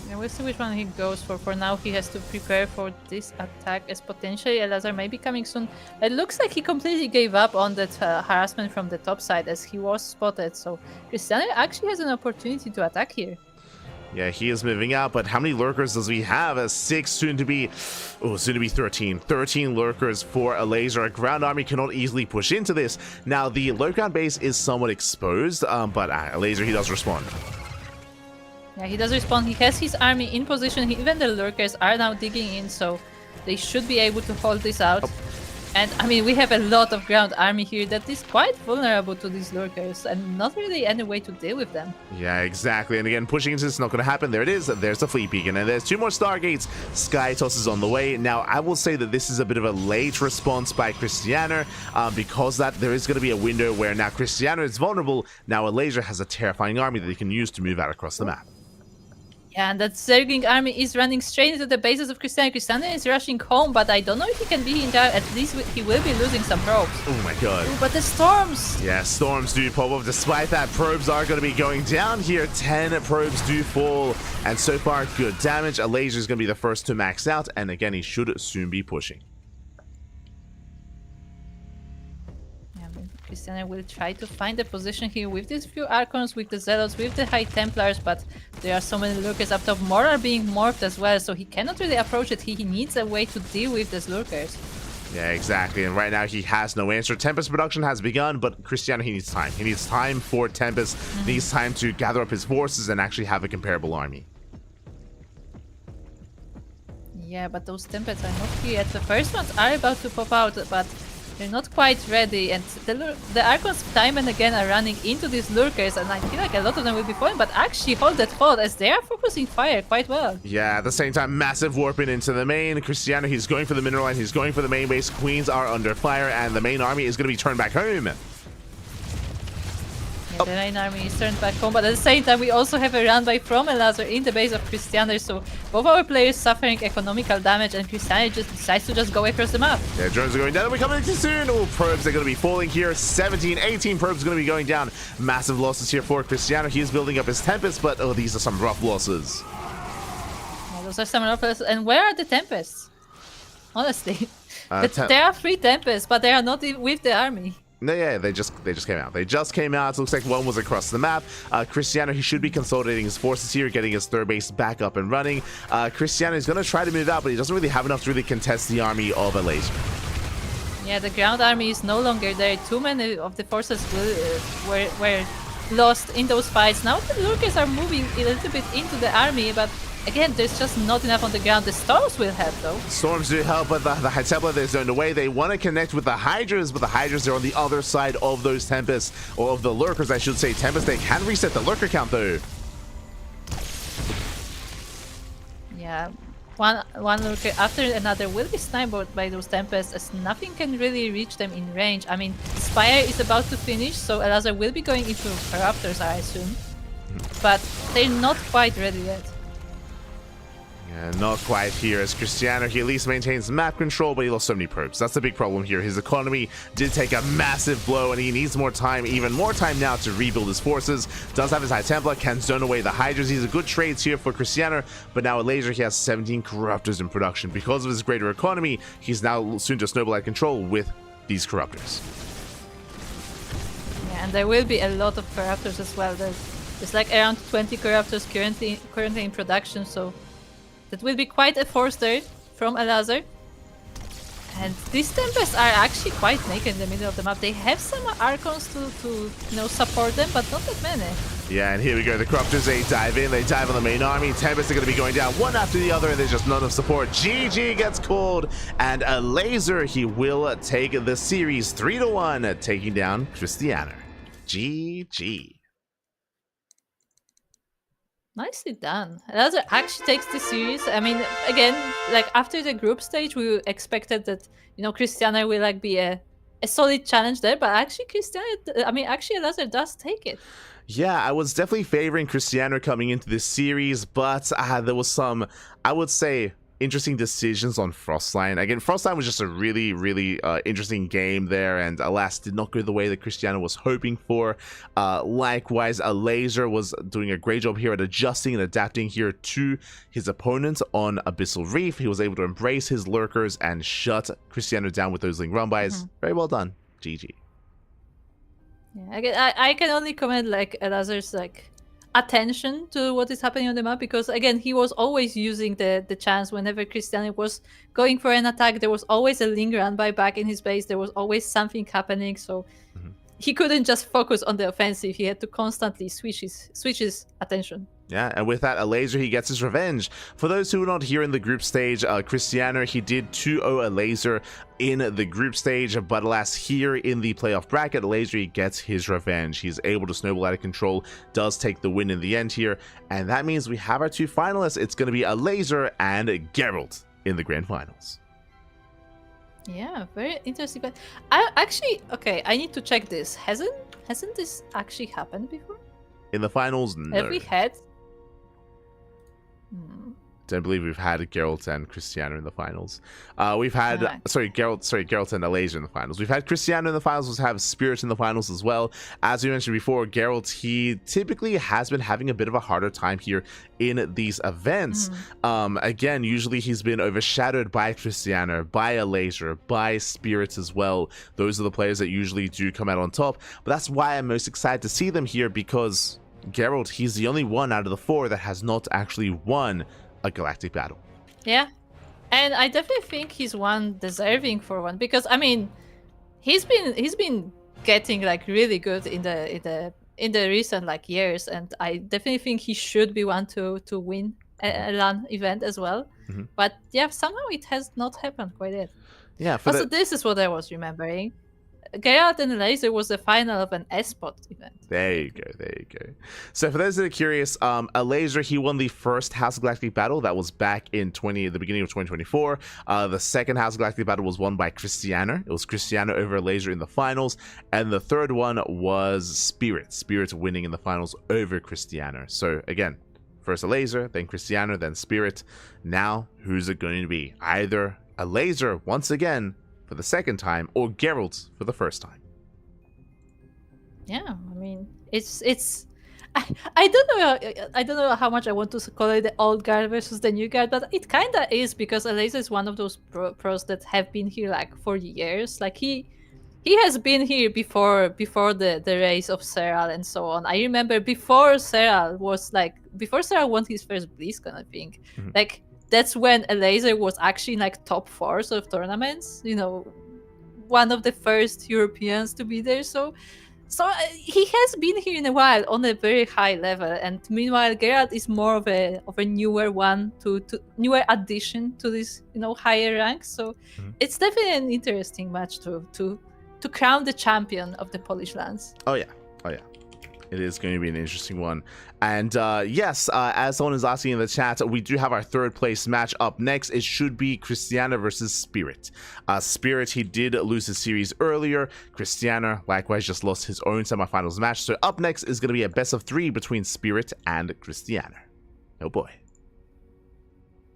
And we'll see which one he goes for. For now, he has to prepare for this attack, as potentially Elazer may be coming soon. It looks like he completely gave up on that harassment from the top side, as he was spotted. So Krystianer actually has an opportunity to attack here. Yeah, he is moving out, but how many lurkers does he have? 6, soon to be 13. 13 lurkers for Elazer. A ground army cannot easily push into this. Now, the low ground base is somewhat exposed, but Elazer, he does respond. Yeah, he does respond. He has his army in position. Even the lurkers are now digging in, so they should be able to hold this out. And I mean, we have a lot of ground army here that is quite vulnerable to these lurkers, and not really any way to deal with them. Yeah, exactly. And again, pushing into this is not going to happen. There it is. There's the Fleet Beacon. And there's 2 more Stargates. Sky Toss is on the way. Now, I will say that this is a bit of a late response by Krystianer, because that there is going to be a window where now Krystianer is vulnerable. Now, Elazer has a terrifying army that he can use to move out across the map. Yeah, and that Zergling army is running straight into the bases of Krystianer. Krystianer is rushing home, but I don't know if he can be in there. At least he will be losing some probes. Oh my god. Ooh, but the storms! Yeah, storms do pop up. Despite that, probes are going to be going down here. 10 probes do fall, and so far, good damage. Elazer is going to be the first to max out, and again, he should soon be pushing. Krystianer will try to find a position here with these few Archons, with the Zealots, with the High Templars, but there are so many lurkers up top. More are being morphed as well, so he cannot really approach it. He needs a way to deal with these lurkers. Yeah, exactly. And right now he has no answer. Tempest production has begun, but Krystianer, he needs time. He needs time for Tempest. He needs time to gather up his forces and actually have a comparable army. Yeah, but those Tempests are not here yet. The first ones are about to pop out, but they're not quite ready, and the Archons time and again are running into these lurkers, and I feel like a lot of them will be falling, but actually hold that thought, as they are focusing fire quite well. Yeah, at the same time, massive warping into the main. Krystianer, he's going for the mineral line, he's going for the main base. Queens are under fire, and the main army is going to be turned back home. Yeah, the main army is turned back home, but at the same time we also have a run by from Elazer in the base of Krystianer, so both our players suffering economical damage, and Krystianer just decides to just go across the map. Yeah, drones are going down, and we're coming in too soon. Oh, probes are going to be falling here. 17, 18 probes are going to be going down. Massive losses here for Krystianer. He is building up his Tempest, but oh, these are some rough losses. Yeah, those are some rough losses. And where are the Tempests? Honestly. There are 3 Tempests, but they are not with the army. No, yeah, they just came out. They just came out. It looks like one was across the map. Krystianer, he should be consolidating his forces here, getting his third base back up and running. Krystianer is going to try to move out, but he doesn't really have enough to really contest the army of Elazer. Yeah, the ground army is no longer there. Too many of the forces were lost in those fights. Now the lurkers are moving a little bit into the army, but again, there's just not enough on the ground. The storms will help, though. Storms do help, but the High Templar, they're zoned away. They want to connect with the Hydras, but the Hydras are on the other side of those Tempests, or of the Lurkers, I should say. Tempest, they can reset the Lurker count, though. Yeah, one lurker after another will be sniped by those Tempests, as nothing can really reach them in range. I mean, Spire is about to finish, so Elazer will be going into Corruptors, I assume. But they're not quite ready yet. And not quite here, as Krystianer, he at least maintains map control, but he lost so many probes. That's the big problem here. His economy did take a massive blow, and he needs more time, even more time now, to rebuild his forces. Does have his High Templar, can zone away the Hydras. He's a good trades here for Krystianer, but now Elazer, he has 17 Corruptors in production. Because of his greater economy, he's now soon to snowball at control with these Corruptors. Yeah, and there will be a lot of Corruptors as well. There's like around 20 Corruptors currently in production, so that will be quite a force there from Elazer. And these Tempests are actually quite naked in the middle of the map. They have some Archons to support them, but not that many. Yeah, and here we go. The Corruptors, they dive in. They dive on the main army. Tempests are going to be going down one after the other, and there's just none of support. GG gets called, and Elazer, he will take the series 3-1, taking down Krystianer. GG. Nicely done. Elazer actually takes the series. I mean, again, like after the group stage, we expected that, you know, Krystianer will like be a solid challenge there, but actually Elazer does take it. Yeah, I was definitely favoring Krystianer coming into this series, but there was some, I would say, interesting decisions on Frostline. Again, Frostline was just a really, really interesting game there, and alas, did not go the way that Krystianer was hoping for. Likewise, Elazer was doing a great job here at adjusting and adapting here to his opponent on Abyssal Reef. He was able to embrace his lurkers and shut Krystianer down with those Ling Run-bys. Very well done. GG. Yeah, again, I can only comment like Elazer's like attention to what is happening on the map, because again, he was always using the chance whenever Krystianer was going for an attack. There was always a Ling Run-by back in his base. There was always something happening, so he couldn't just focus on the offensive. He had to constantly switch his attention. Yeah, and with that, Elazer, he gets his revenge. For those who were not here in the group stage, Krystianer, he did 2-0 Elazer in the group stage, but alas, here in the playoff bracket, Elazer, he gets his revenge. He's able to snowball out of control, does take the win in the end here, and that means we have our 2 finalists. It's going to be Elazer and Gerald in the grand finals. Yeah, very interesting. But I need to check this. Hasn't this actually happened before? In the finals, no. Have we had? Don't believe we've had Gerald and Krystianer in the finals. We've had Gerald and Elazer in the finals. We've had Krystianer in the finals. We've had Spirit in the finals as well. As we mentioned before, Gerald, he typically has been having a bit of a harder time here in these events. Again, usually he's been overshadowed by Krystianer, by Elazer, by Spirit as well. Those are the players that usually do come out on top. But that's why I'm most excited to see them here, because Gerald, he's the only one out of the 4 that has not actually won a galactic battle. Yeah, and I definitely think he's one deserving for one, because I mean, he's been getting like really good in the recent like years, and I definitely think he should be one to win a LAN event as well. But yeah, somehow it has not happened quite yet. Yeah. Also, this is what I was remembering. Gerald and Elazer was the final of an S-Spot event. There you go, there you go. So for those that are curious, Elazer, he won the first House of Galactic battle. That was back in the beginning of 2024. The second House of Galactic battle was won by Krystianer. It was Krystianer over Elazer in the finals. And the third one was Spirit. Spirit winning in the finals over Krystianer. So again, first Elazer, then Krystianer, then Spirit. Now, who's it going to be? Either Elazer, once again, for the second time, or Gerald for the first time. Yeah, I mean, I don't know how much I want to call it the old guard versus the new guard, but it kind of is, because Elazer is one of those pros that have been here like for years. Like he has been here before the race of Serral and so on. I remember before Serral won his first BlizzCon, I think. Like, that's when Elazer was actually in like top 4s of tournaments, you know, one of the first Europeans to be there. So he has been here in a while on a very high level, and meanwhile Gerald is more of a newer one, to newer addition to this, you know, higher ranks. So it's definitely an interesting match to crown the champion of the Polish lands. Oh yeah. It is going to be an interesting one. And yes, as someone is asking in the chat, we do have our 3rd place match up next. It should be Krystianer versus Spirit. Spirit, he did lose his series earlier. Krystianer, likewise, just lost his own semifinals match. So up next is going to be a best of 3 between Spirit and Krystianer. Oh boy.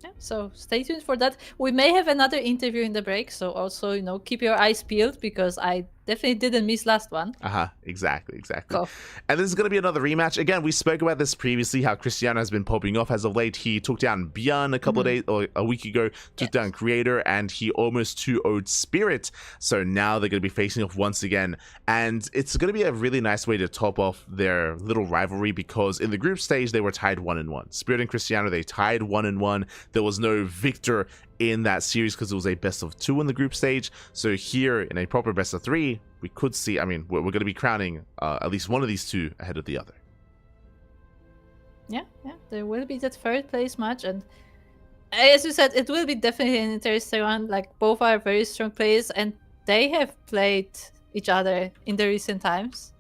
Yeah, So stay tuned for that. We may have another interview in the break, so also, keep your eyes peeled because I definitely didn't miss last one. Exactly. Go. And this is going to be another rematch. Again, we spoke about this previously, how Krystianer has been popping off as of late. He took down Björn a couple of days, or a week ago, took down Creator, and he almost 2-0'd Spirit. So now they're going to be facing off once again. And it's going to be a really nice way to top off their little rivalry, because in the group stage, they were tied 1-1. Spirit and Krystianer, they tied 1-1. There was no victor in that series because it was a best of 2 in the group stage. So here in a proper best of 3, we could see, I mean, we're going to be crowning at least one of these two ahead of the other. Yeah, there will be that third place match, and as you said, it will be definitely an interesting one. Like, both are very strong players, and they have played each other in the recent times.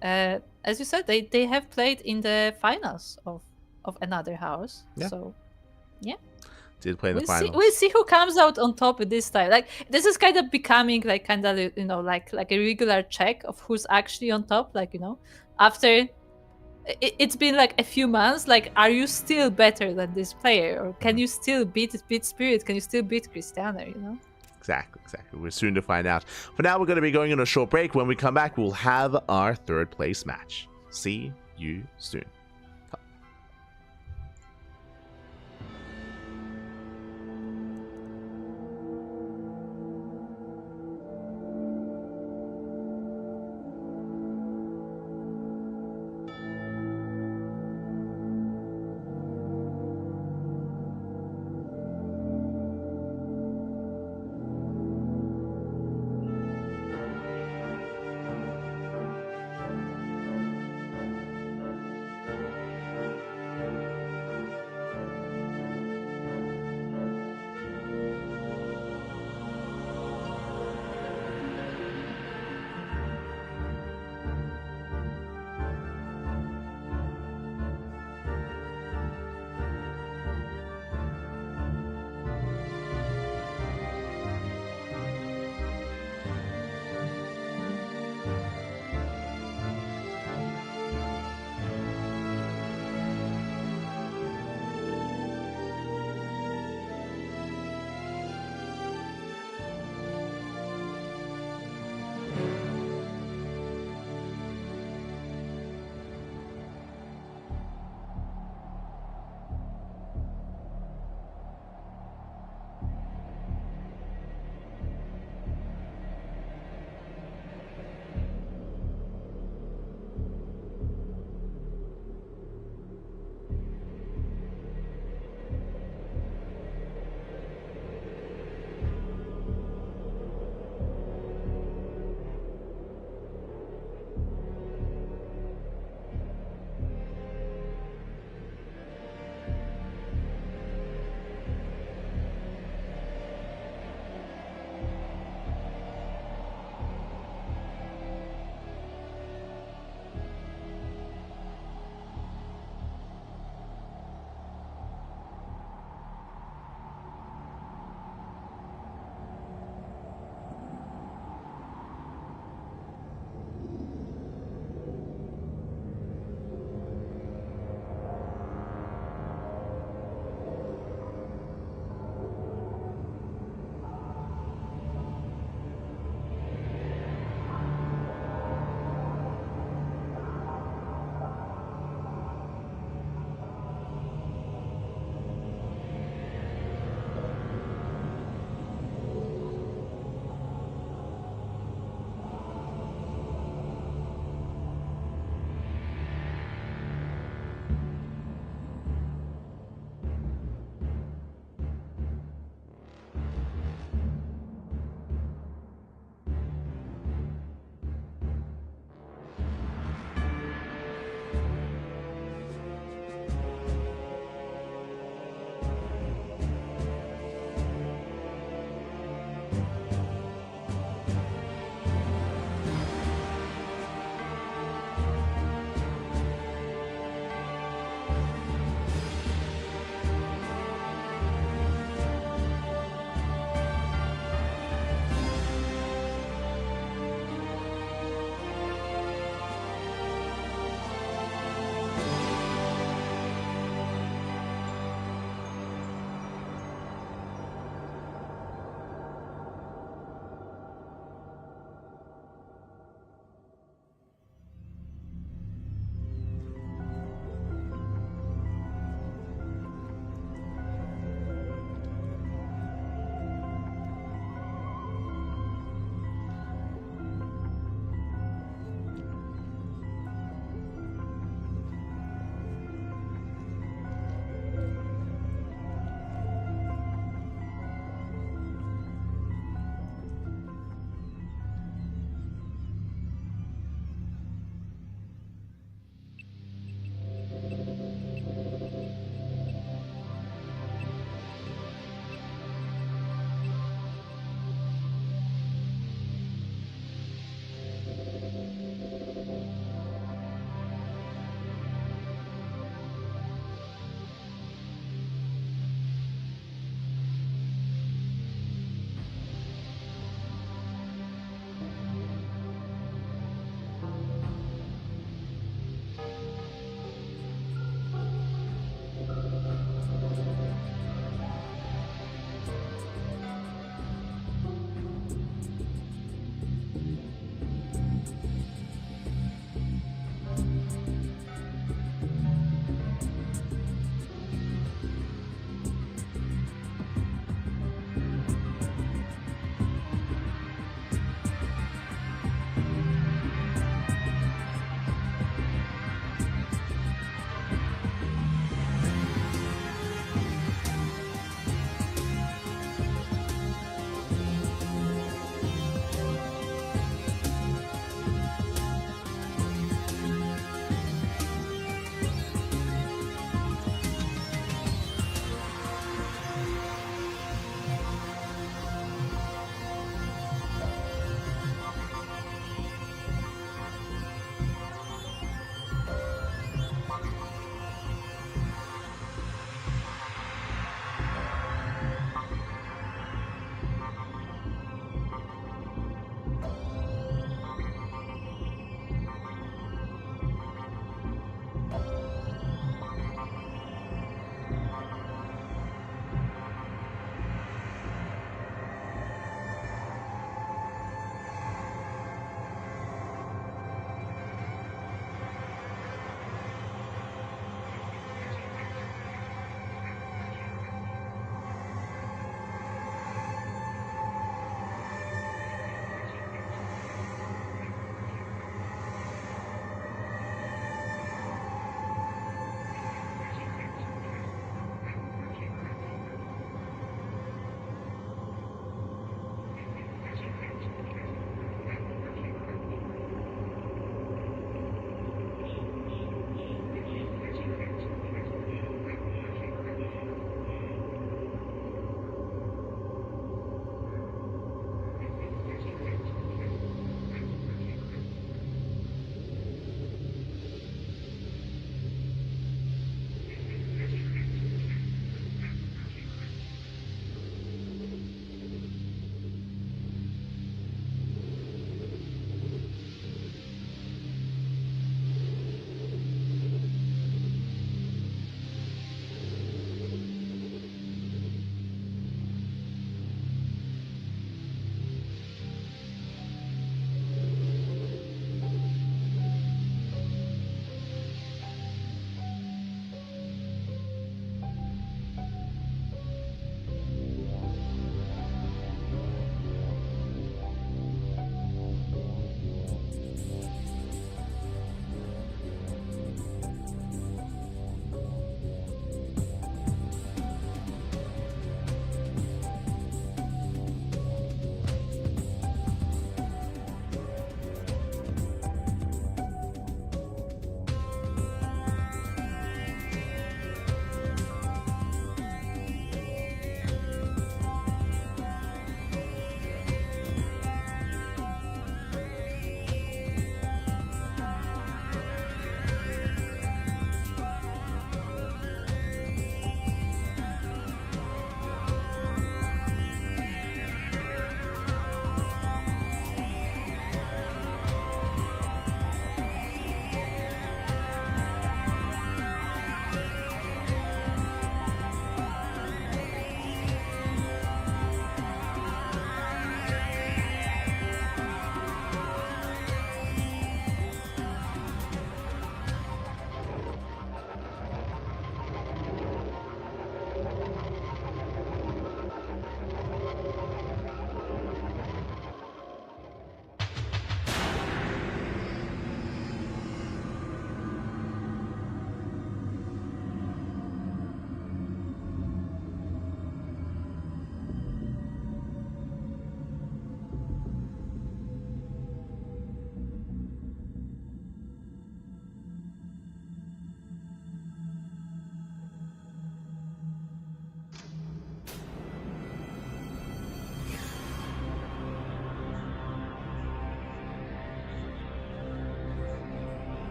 As you said, they have played in the finals of another house. Yeah. So, yeah. Did play in the finals. We'll see who comes out on top this time. Like, this is kind of becoming like kind of like a regular check of who's actually on top. Like, after it's been like a few months. Like, are you still better than this player, or can you still beat Spirit? Can you still beat Krystianer? Exactly. We're soon to find out. For now, we're going to be going on a short break. When we come back, we'll have our third place match. See you soon.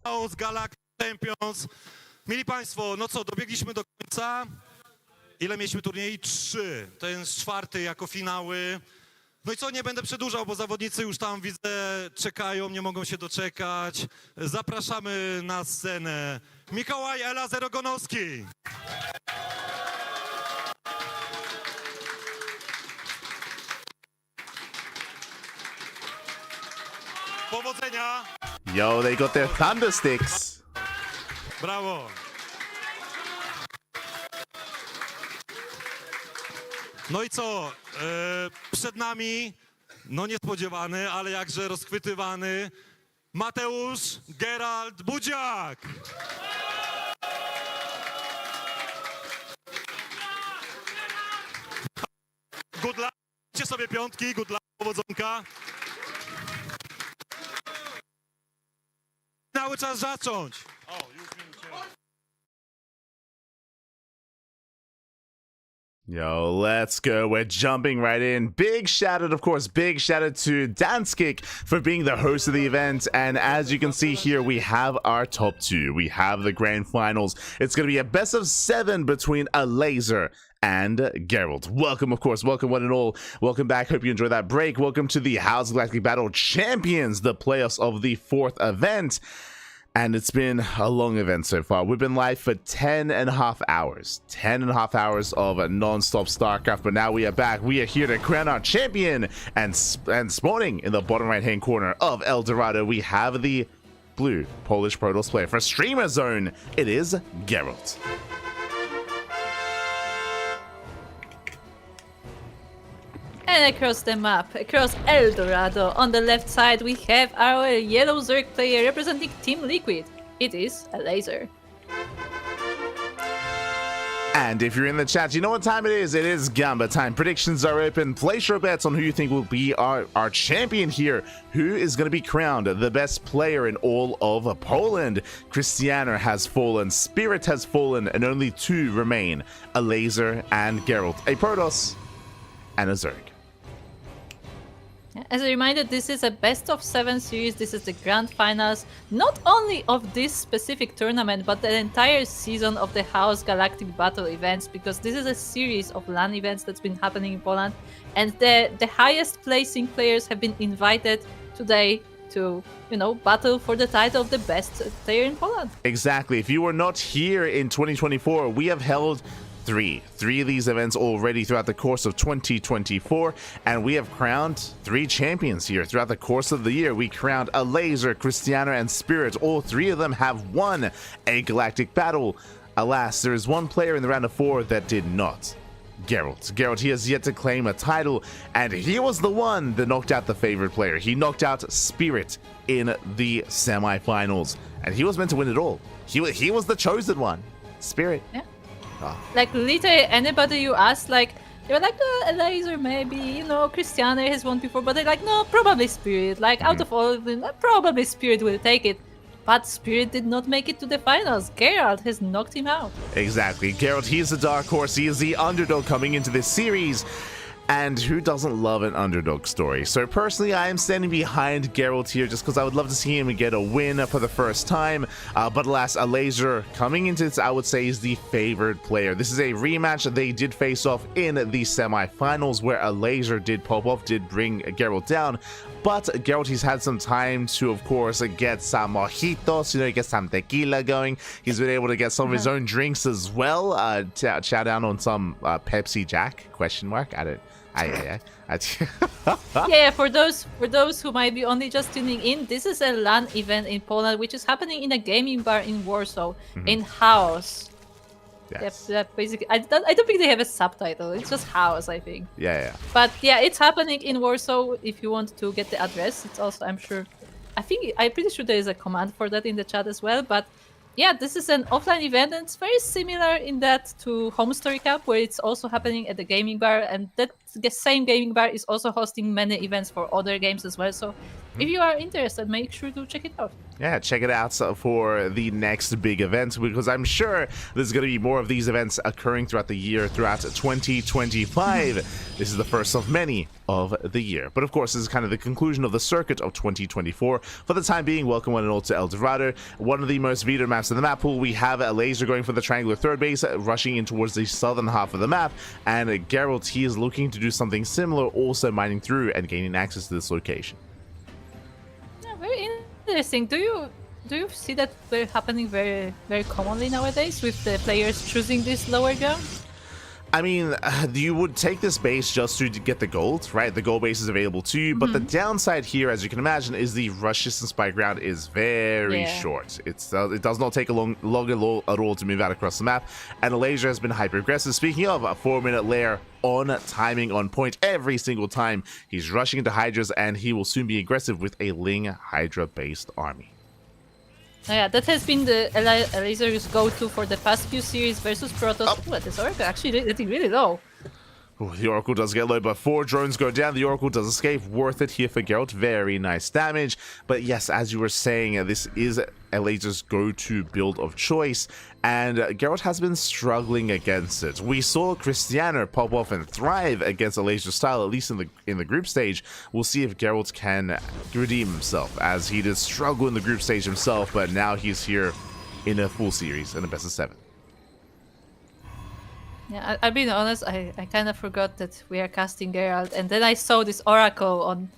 H.4.0.S Galactic Champions. Mili Państwo, no co, dobiegliśmy do końca. Ile mieliśmy turniejów? 3. To jest 4. jako finały. No i co, nie będę przedłużał, bo zawodnicy już tam, widzę, czekają, nie mogą się doczekać. Zapraszamy na scenę Mikołaj Elazer Ogonowski. Powodzenia. Yo, they got their thunder sticks. Brawo. No i co? Przed nami, no niespodziewany, ale jakże rozchwytywany Mateusz, Gerald, Budziak. Good luck. Dajcie sobie piątki, good luck, powodzonka. Cały czas zacząć. Yo, let's go. We're jumping right in. Big shout out, of course, big shout out to Danskik for being the host of the event. And as you can see here, we have our top two. We have the grand finals. It's going to be a best of 7 between Elazer and Gerald. Welcome, of course. Welcome, one and all. Welcome back. Hope you enjoyed that break. Welcome to the H.4.0.S Galactic Battle Champions, the playoffs of the 4th event. And it's been a long event so far. We've been live for 10.5 hours. 10.5 hours of non-stop StarCraft. But now we are back. We are here to crown our champion. And spawning in the bottom right-hand corner of El Dorado, we have the blue Polish Protoss player. For Streamer Zone, it is Gerald. And across the map, across El Dorado, on the left side we have our yellow Zerg player representing Team Liquid. It is Elazer. And if you're in the chat, you know what time it is. It is Gamba time. Predictions are open. Place your bets on who you think will be our champion here. Who is going to be crowned the best player in all of Poland? Krystianer has fallen, Spirit has fallen, and only 2 remain. Elazer and Gerald. A Protoss and a Zerg. As a reminder, this is a best of 7 series. This is the grand finals, not only of this specific tournament, but the entire season of the H.4.0.S Galactic Battle events, because this is a series of LAN events that's been happening in Poland, and the highest placing players have been invited today to, you know, battle for the title of the best player in Poland. Exactly. If you were not here in 2024, we have held three of these events already throughout the course of 2024, and we have crowned 3 champions here throughout the course of the year. We crowned Elazer, Krystianer, and Spirit. All 3 of them have won a galactic battle. Alas, there is one player in the round of 4 that did not. Gerald, he has yet to claim a title, and he was the one that knocked out the favorite player. He knocked out Spirit in the semifinals, and he was meant to win it all. He was the chosen one. Spirit. Yeah. Like, literally anybody you ask, like, they were like, Elazer maybe, you know, Krystianer has won before, but they're like, no, probably Spirit. Like, out of all of them, probably Spirit will take it. But Spirit did not make it to the finals. Gerald has knocked him out. Exactly. Gerald, he is the dark horse. He is the underdog coming into this series. And who doesn't love an underdog story? So personally, I am standing behind Gerald here just because I would love to see him get a win for the first time. But alas, Elazer coming into this, I would say, is the favored player. This is a rematch. They did face off in the semifinals where Elazer did pop off, did bring Gerald down. But Gerald, he's had some time to, of course, get some mojitos, you know, get some tequila going. He's been able to get some of his own drinks as well. Chow down on some Pepsi Jack, question mark. I don't... Yeah, for those who might be only just tuning in, this is a LAN event in Poland, which is happening in a gaming bar in Warsaw, in H.4.0.S. Yes. Yep, basically, I don't think they have a subtitle. It's just H.4.0.S, I think. Yeah. But yeah, it's happening in Warsaw. If you want to get the address, it's also, I'm pretty sure there is a command for that in the chat as well. But yeah, this is an offline event, and it's very similar in that to Home Story Cup, where it's also happening at the gaming bar, and that the same gaming bar is also hosting many events for other games as well. So if you are interested, make sure to check it out. Yeah, check it out for the next big event, because I'm sure there's going to be more of these events occurring throughout the year, throughout 2025. This is the first of many of the year. But of course, this is kind of the conclusion of the circuit of 2024. For the time being, welcome one and all to El Dorado, one of the most vetoed maps in the map pool. We have Elazer going for the triangular third base, rushing in towards the southern half of the map, and Gerald, he is looking to do something similar, also mining through and gaining access to this location. Yeah, very interesting. Do you see that happening very, very commonly nowadays with the players choosing this lower ground? I mean, you would take this base just to get the gold, right? The gold base is available to you, but the downside here, as you can imagine, is the rush distance by ground is very short. It does not take a long at all to move out across the map, and Elazer has been hyper aggressive. Speaking of, a 4-minute lair on timing, on point every single time. He's rushing into Hydras, and he will soon be aggressive with a Ling Hydra-based army. Yeah, that has been the Elazer's go-to for the past few series versus Protoss. Oh, that is Oracle actually getting really low. Ooh, the Oracle does get low, but 4 drones go down. The Oracle does escape. Worth it here for Gerald. Very nice damage. But yes, as you were saying, this is Elazer's go-to build of choice, and Gerald has been struggling against it. We saw Krystianer pop off and thrive against Elazer's style, at least in the group stage. We'll see if Gerald can redeem himself, as he did struggle in the group stage himself, but now he's here in a full series, in a best of 7. Yeah, I'll be honest, I kind of forgot that we are casting Gerald, and then I saw this Oracle on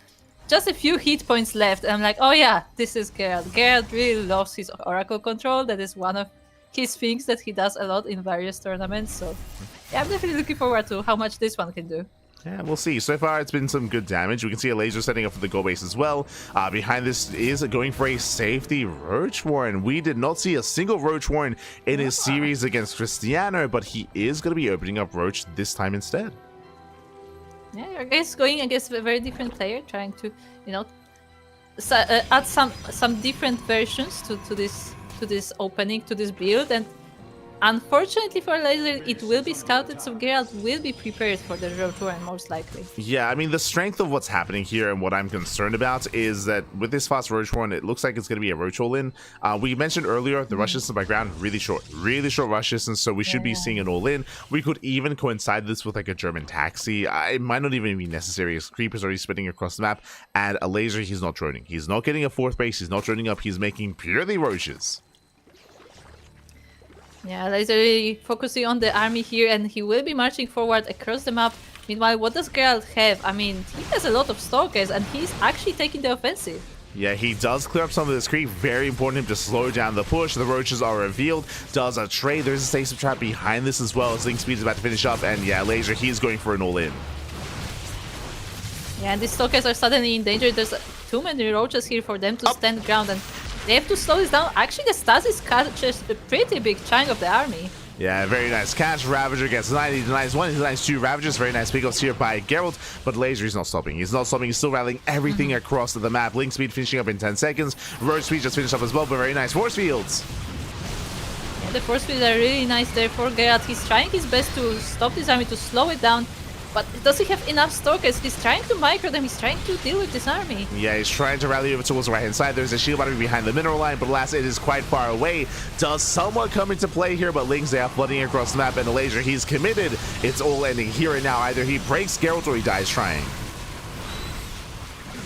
just a few hit points left, and I'm like, oh yeah, this is Gerald. Gerald really loves his Oracle control. That is one of his things that he does a lot in various tournaments, so yeah, I'm definitely looking forward to how much this one can do. Yeah, we'll see. So far, it's been some good damage. We can see Elazer setting up for the goal base as well. Behind this is going for a safety Roach Warren. We did not see a single Roach Warren in his series against Krystianer, but he is going to be opening up Roach this time instead. Yeah, I guess going against a very different player, trying to, you know, add some different versions to this opening, to this build, and unfortunately for Elazer, it will be scouted, so Gerald will be prepared for the Roach Warren most likely. Yeah, I mean, the strength of what's happening here and what I'm concerned about is that with this fast Roach Warren, it looks like it's going to be a Roach all-in. We mentioned earlier, the rush distance by ground, really short rush distance, so we should be seeing an all-in. We could even coincide this with like a German taxi. It might not even be necessary, as Creep is already spinning across the map, and Elazer, he's not droning. He's not getting a 4th base, he's not droning up, he's making purely Roaches. Yeah, Elazer really focusing on the army here, and he will be marching forward across the map. Meanwhile, what does Gerald have? I mean, he has a lot of stalkers, and he's actually taking the offensive. Yeah, he does clear up some of this creep. Very important to slow down the push. The Roaches are revealed. Does a trade. There's a stasis trap behind this as well, as Link Speed is about to finish up. And yeah, Elazer, he's going for an all-in. Yeah, and the stalkers are suddenly in danger. There's too many Roaches here for them to stand ground, and they have to slow this down. Actually, the stasis catches a pretty big chunk of the army. Yeah, very nice catch. Ravager gets 90, denies 1, he denies 2 Ravagers. Very nice pickups here by Gerald, but Elazer is not stopping. He's not stopping. He's still rallying everything across the map. Link Speed finishing up in 10 seconds. Roach Speed just finished up as well, but very nice force fields. Yeah, the force fields are really nice there for Gerald. He's trying his best to stop this army, to slow it down. But does he have enough stalkers? He's trying to micro them, he's trying to deal with this army. Yeah, he's trying to rally over towards the right-hand side. There's a shield battery behind the mineral line, but alas, it is quite far away. Does someone come into play here? But Ling's there flooding across the map, and Elazer, he's committed. It's all ending here and now. Either he breaks Geralt or he dies trying.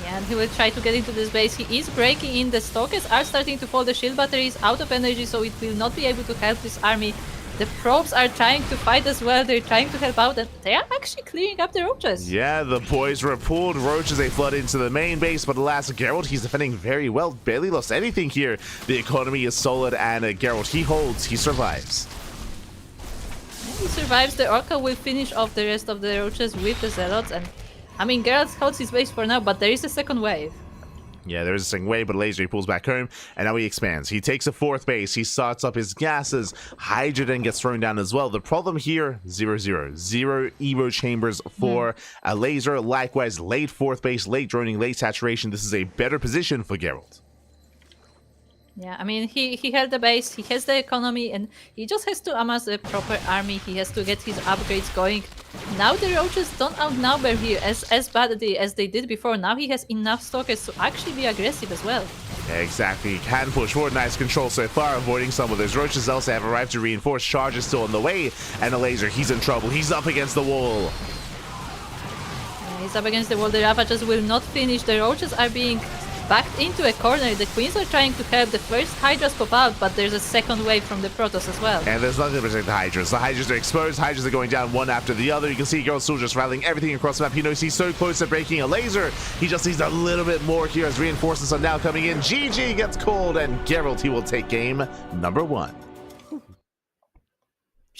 Yeah, and he will try to get into this base. He is breaking in. The stalkers are starting to fall. The shield battery is out of energy, so it will not be able to help this army. The probes are trying to fight as well. They're trying to help out, and they are actually clearing up the Roaches. Yeah, the boys were pulled. Roaches, they flood into the main base, but alas, Geralt, he's defending very well. Barely lost anything here. The economy is solid, and Geralt, he holds. He survives. And he survives. The Orca will finish off the rest of the Roaches with the Zealots, and I mean, Geralt holds his base for now, but there is a second wave. Yeah, there is a second wave, but Elazer, he pulls back home, and now he expands. He takes a 4th base. He starts up his gases. Hydra then gets thrown down as well. The problem here, 0-0. 0 Evo chambers for Elazer. Likewise, late 4th base, late droning, late saturation. This is a better position for Geralt. Yeah, I mean, he held the base, he has the economy, and he just has to amass a proper army. He has to get his upgrades going. Now the Roaches don't outnumber here as badly as they did before. Now he has enough stalkers to actually be aggressive as well. Exactly. Can push forward. Nice control so far, avoiding some of those Roaches. Also have arrived to reinforce. Charge is still on the way, and Elazer, he's in trouble. He's up against the wall. Yeah, he's up against the wall. The Ravagers will not finish. The Roaches are being backed into a corner. The Queens are trying to help. The first Hydras pop out, but there's a second wave from the Protoss as well. And there's nothing to protect the Hydras. The Hydras are exposed. Hydras are going down one after the other. You can see Geralt still just rallying everything across the map. He knows he's so close to breaking Elazer. He just needs a little bit more here as reinforcements are now coming in. GG gets called, and Geralt, he will take game number 1.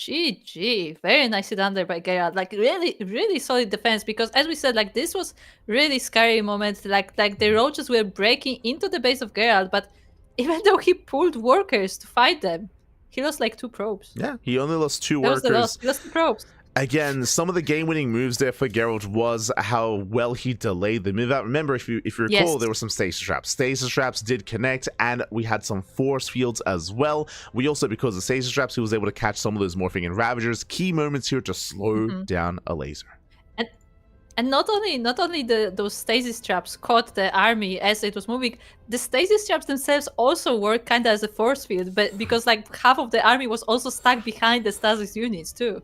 GG. Very nicely done there by Gerald. Like really, really solid defense because as we said, like this was really scary moment. Like the roaches were breaking into the base of Gerald, but even though he pulled workers to fight them, he lost like 2 probes. Yeah, he only lost 2 That was the workers. loss. He lost 2 probes. Again, some of the game-winning moves there for Gerald was how well he delayed the move out. Remember, if you recall, Yes. there were some stasis traps. Stasis traps did connect, and we had some force fields as well. We also, because of stasis traps, he was able to catch some of those morphing and ravagers. Key moments here to slow down Elazer. And not only those stasis traps caught the army as it was moving, the stasis traps themselves also work kind of as a force field, but because like half of the army was also stuck behind the stasis units too.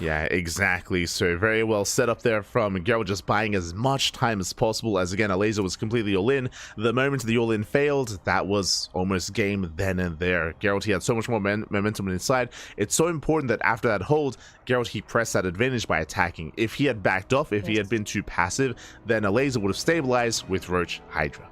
Yeah, exactly. So very well set up there from Gerald, just buying as much time as possible, as again, Elazer was completely all-in. The moment the all-in failed, that was almost game then and there. Gerald, he had so much more momentum inside. It's so important that after that hold, Gerald, he pressed that advantage by attacking. If he had backed off, if he had been too passive, then Elazer would have stabilized with Roach Hydra.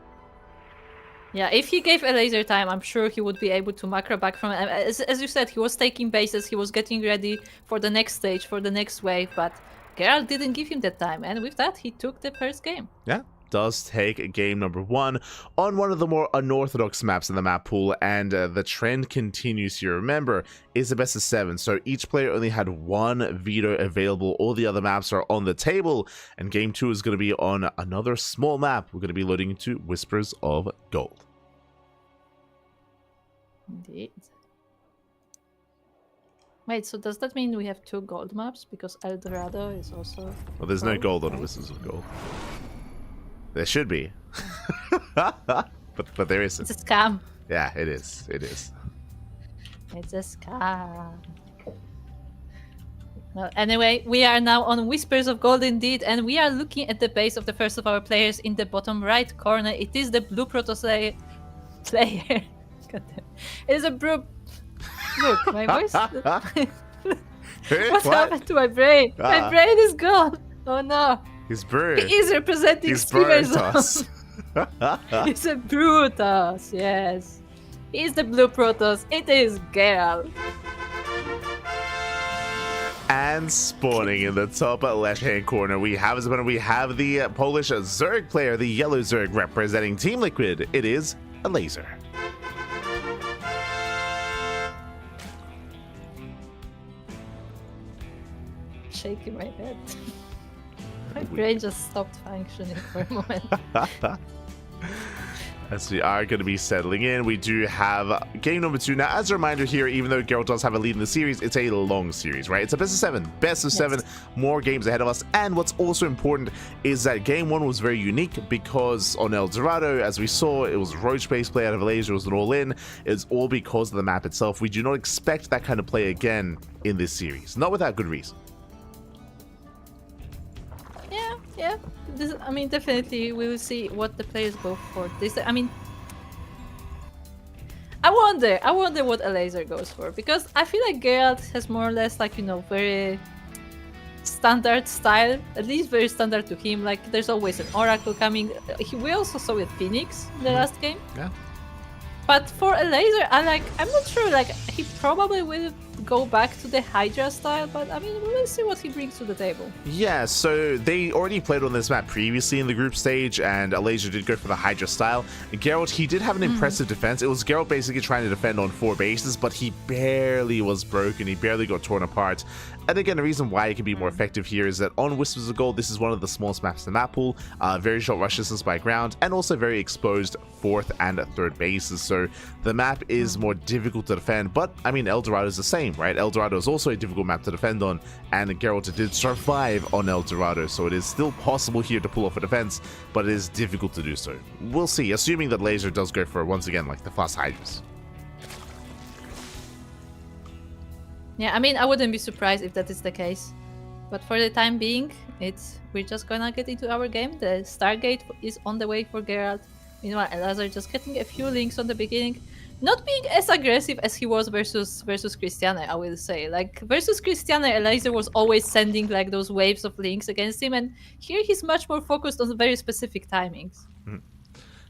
Yeah, if he gave Elazer time, I'm sure he would be able to macro back from it. As you said, he was taking bases, he was getting ready for the next stage, for the next wave, but Gerald didn't give him that time, and with that, he took the first game. Yeah, does take game number 1 on one of the more unorthodox maps in the map pool, and the trend continues here. Remember, it's a best of 7, so each player only had 1 veto available. All the other maps are on the table, and game 2 is going to be on another small map. We're going to be loading into Whispers of Gold. Indeed. Wait, so does that mean we have 2 gold maps? Because El Dorado is also... Well, there's no gold on right? Whispers of Gold. There should be. but there isn't. It's a scam. Yeah, it is. It is. It's a scam. Well, anyway, we are now on Whispers of Gold indeed, and we are looking at the base of the first of our players in the bottom right corner. It is the blue Protoss player. God damn. It is a blue... Look, my voice... Hey, what happened to my brain? My brain is gone. Oh no. He's burned. He is representing He's Steamer burnt us. He's a Brutus, yes. He's the blue Protoss. It is Gerald. And spawning in the top left-hand corner, we have the Polish Zerg player, the yellow Zerg representing Team Liquid. It is Elazer. Shaking my head. My brain just stopped functioning for a moment. As we are going to be settling in, we do have game number 2. Now, as a reminder here, even though Gerald does have a lead in the series, it's a long series, right? It's a best of 7. Best of 7, more games ahead of us. And what's also important is that game 1 was very unique because on El Dorado, as we saw, it was Roach-based play out of Elazer, it was an all-in. It's all because of the map itself. We do not expect that kind of play again in this series. Not without good reason. Yeah. I mean, definitely we will see what the players go for. I mean, I wonder what Elazer goes for, because I feel like Gerald has more or less like, you know, very standard style, at least very standard to him. Like there's always an Oracle coming. We also saw with Phoenix in the last game. Yeah. But for Elazer, I'm not sure. Like he probably will go back to the Hydra style, but I mean, we will see what he brings to the table. Yeah, so they already played on this map previously in the group stage, and Elazer did go for the Hydra style. Gerald, he did have an impressive defense. It was Gerald basically trying to defend on 4 bases, but he barely was broken. He barely got torn apart. And again, the reason why it can be more effective here is that on Whispers of Gold, this is one of the smallest maps in the map pool, very short rush distance by ground, and also very exposed 4th and 3rd bases. So the map is more difficult to defend, but I mean, El Dorado is the same, right? El Dorado is also a difficult map to defend on, and Geralt did survive on El Dorado, so it is still possible here to pull off a defense, but it is difficult to do so. We'll see, assuming that Elazer does go for, once again, like the fast Hydras. Yeah, I mean, I wouldn't be surprised if that is the case. But for the time being, we're just gonna get into our game. The Stargate is on the way for Gerald. Meanwhile, Elazer just getting a few links on the beginning. Not being as aggressive as he was versus Krystianer, I will say. Like, versus Krystianer, Elazer was always sending like those waves of links against him, and here he's much more focused on very specific timings.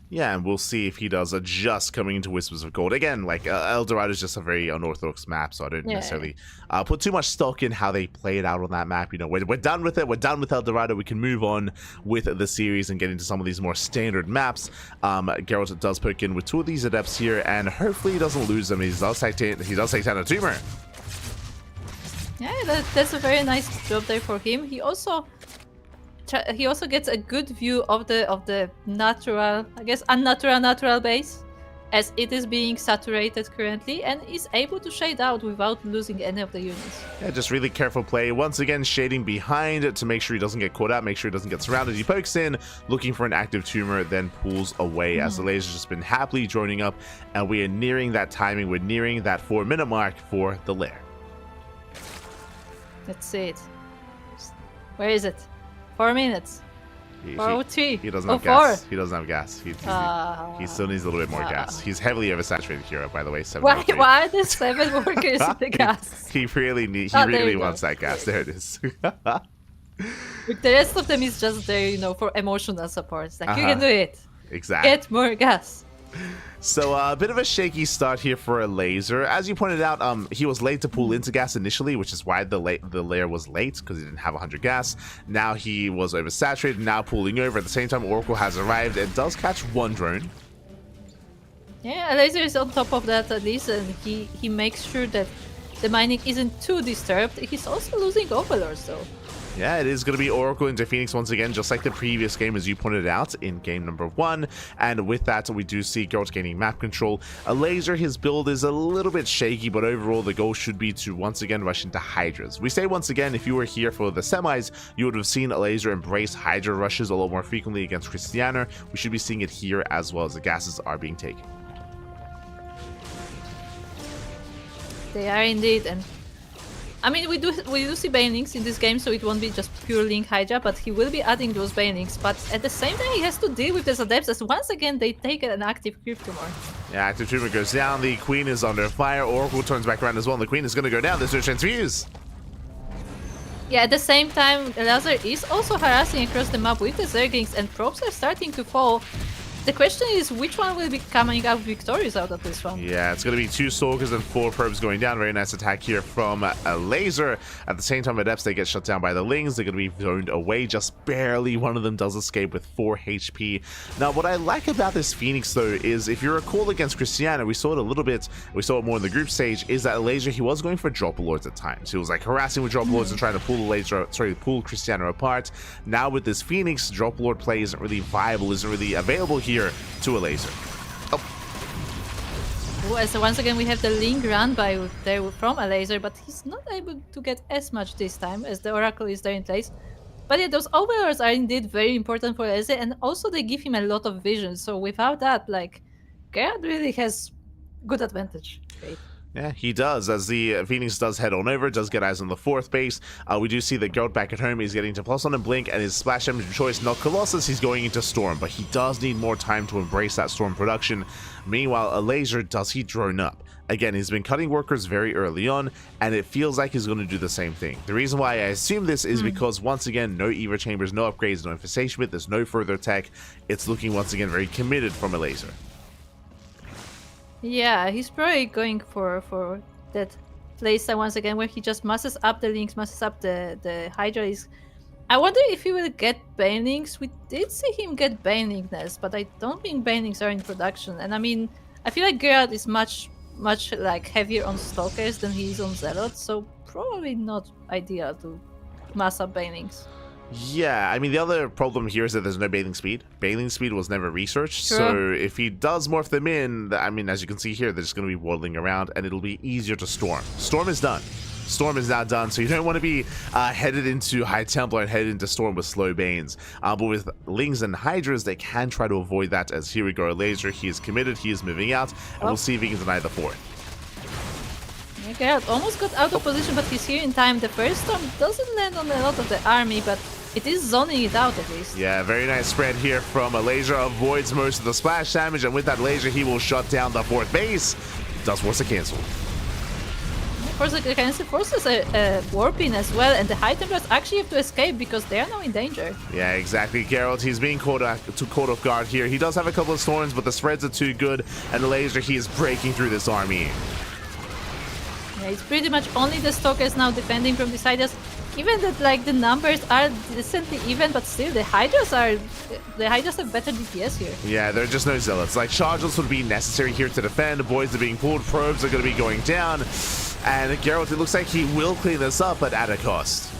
Yeah, and we'll see if he does adjust coming into Whispers of Gold. Again, like, El Dorado is just a very unorthodox map, so I don't necessarily put too much stock in how they play it out on that map. You know, we're done with it. We're done with El Dorado. We can move on with the series and get into some of these more standard maps. Gerald does poke in with 2 of these adepts here, and hopefully he doesn't lose them. He does take down a tumor. Yeah, that's a very nice job there for him. He also gets a good view of the natural, I guess, unnatural base, as it is being saturated currently, and is able to shade out without losing any of the units. Yeah, just really careful play. Once again, shading behind to make sure he doesn't get caught out, make sure he doesn't get surrounded. He pokes in, looking for an active tumor, then pulls away as the Elaser's just been happily joining up, and we are nearing that timing. We're nearing that 4-minute mark for the lair. Let's see it. Where is it? 4 minutes. 4:03. He doesn't Oh, have gas. 4. He doesn't have gas. He still needs a little bit more gas. He's heavily oversaturated here, by the way. Why are the 7 workers in the gas? He really wants that gas. There it is. Like, the rest of them is just there, you know, for emotional support. It's like, you can do it. Exactly. Get more gas. So a bit of a shaky start here for Elazer. As you pointed out, he was late to pull into gas initially, which is why the lair was late, because he didn't have 100 gas. Now he was oversaturated, now pulling over. At the same time, Oracle has arrived and does catch 1 drone. Yeah, Elazer is on top of that at least, and he makes sure that the mining isn't too disturbed. He's also losing overlords though. Yeah, it is going to be Oracle into Phoenix once again, just like the previous game, as you pointed out in game number 1. And with that, we do see Gerald gaining map control. Elazer, his build is a little bit shaky, but overall, the goal should be to once again rush into Hydras. We say once again, if you were here for the semis, you would have seen Elazer embrace Hydra rushes a lot more frequently against Krystianer. We should be seeing it here as well, as the gases are being taken. They are indeed, and I mean, we do see banelings in this game, so it won't be just pure Link Hydra, but he will be adding those banelings. But at the same time, he has to deal with these adepts, as once again they take an active creep tumor. Yeah, active tumor goes down. The Queen is under fire. Oracle turns back around as well, and the Queen is going to go down. There's no transfuse. Yeah, at the same time, Elazer is also harassing across the map with the Zerglings, and probes are starting to fall. The question is, which one will be coming out victorious out of this one? Yeah, it's going to be 2 Stalkers and 4 Probes going down. Very nice attack here from Elazer. At the same time, Adepts, they get shut down by the Lings. They're going to be zoned away just barely. One of them does escape with 4 HP. Now, what I like about this Phoenix, though, is if you recall against Krystianer, we saw it a little bit, we saw it more in the group stage, is that Elazer, he was going for drop lords at times. He was like harassing with drop lords and trying to pull pull Krystianer apart. Now with this Phoenix, drop lord play isn't really viable, isn't really available here to Elazer. So once again we have the Link run by there from Elazer, but he's not able to get as much this time as the Oracle is there in place. But yeah, those overlords are indeed very important for Elazer, and also they give him a lot of vision. So without that, like, Gerald really has good advantage. Right? Yeah, he does, as the Phoenix does head on over, does get eyes on the 4th base. We do see that Gerald back at home is getting to +1 and Blink, and his splash damage of choice, not Colossus, he's going into Storm, but he does need more time to embrace that Storm production. Meanwhile, Elazer, does he drone up? Again, he's been cutting workers very early on, and it feels like he's going to do the same thing. The reason why I assume this is because, once again, no Eva Chambers, no upgrades, no infestation, there's no further tech. It's looking, once again, very committed from Elazer. Yeah, he's probably going for that playstyle once again, where he just masses up the Links, masses up the Hydra. I wonder if he will get Banelings. We did see him get Baneling Nest, but I don't think Banelings are in production. And I mean, I feel like Gerald is much like heavier on Stalkers than he is on Zealots, so probably not ideal to mass up Banelings. Yeah, I mean, the other problem here is that there's no bathing speed. Bathing speed was never researched, Sure. so if he does morph them in, I mean, as you can see here, they're just going to be waddling around, and it'll be easier to Storm. Storm is done. Storm is now done, so you don't want to be headed into High Templar and headed into Storm with slow Banes. But with Lings and Hydras, they can try to avoid that, as here we go, Elazer, he is committed, he is moving out, and we'll see if he can deny the 4th. Yeah, Gerald almost got out of position, but he's here in time. The first storm doesn't land on a lot of the army, but it is zoning it out at least. Yeah, very nice spread here from Elazer, avoids most of the splash damage, and with that Elazer, he will shut down the 4th base. Does force a cancel. course, the Galaxy forces a warping as well, and the High Templars actually have to escape because they are now in danger. Yeah, exactly. Gerald, he's being caught off guard here. He does have a couple of storms, but the spreads are too good, and Elazer, he is breaking through this army. Yeah, it's pretty much only the Stalkers now defending from these Hydras. Given that like the numbers are decently even, but still the Hydras have better DPS here. Yeah, there are just no zealots. Like, charges would be necessary here to defend. Boys are being pulled, probes are going to be going down, and Gerald, it looks like he will clean this up, but at a cost.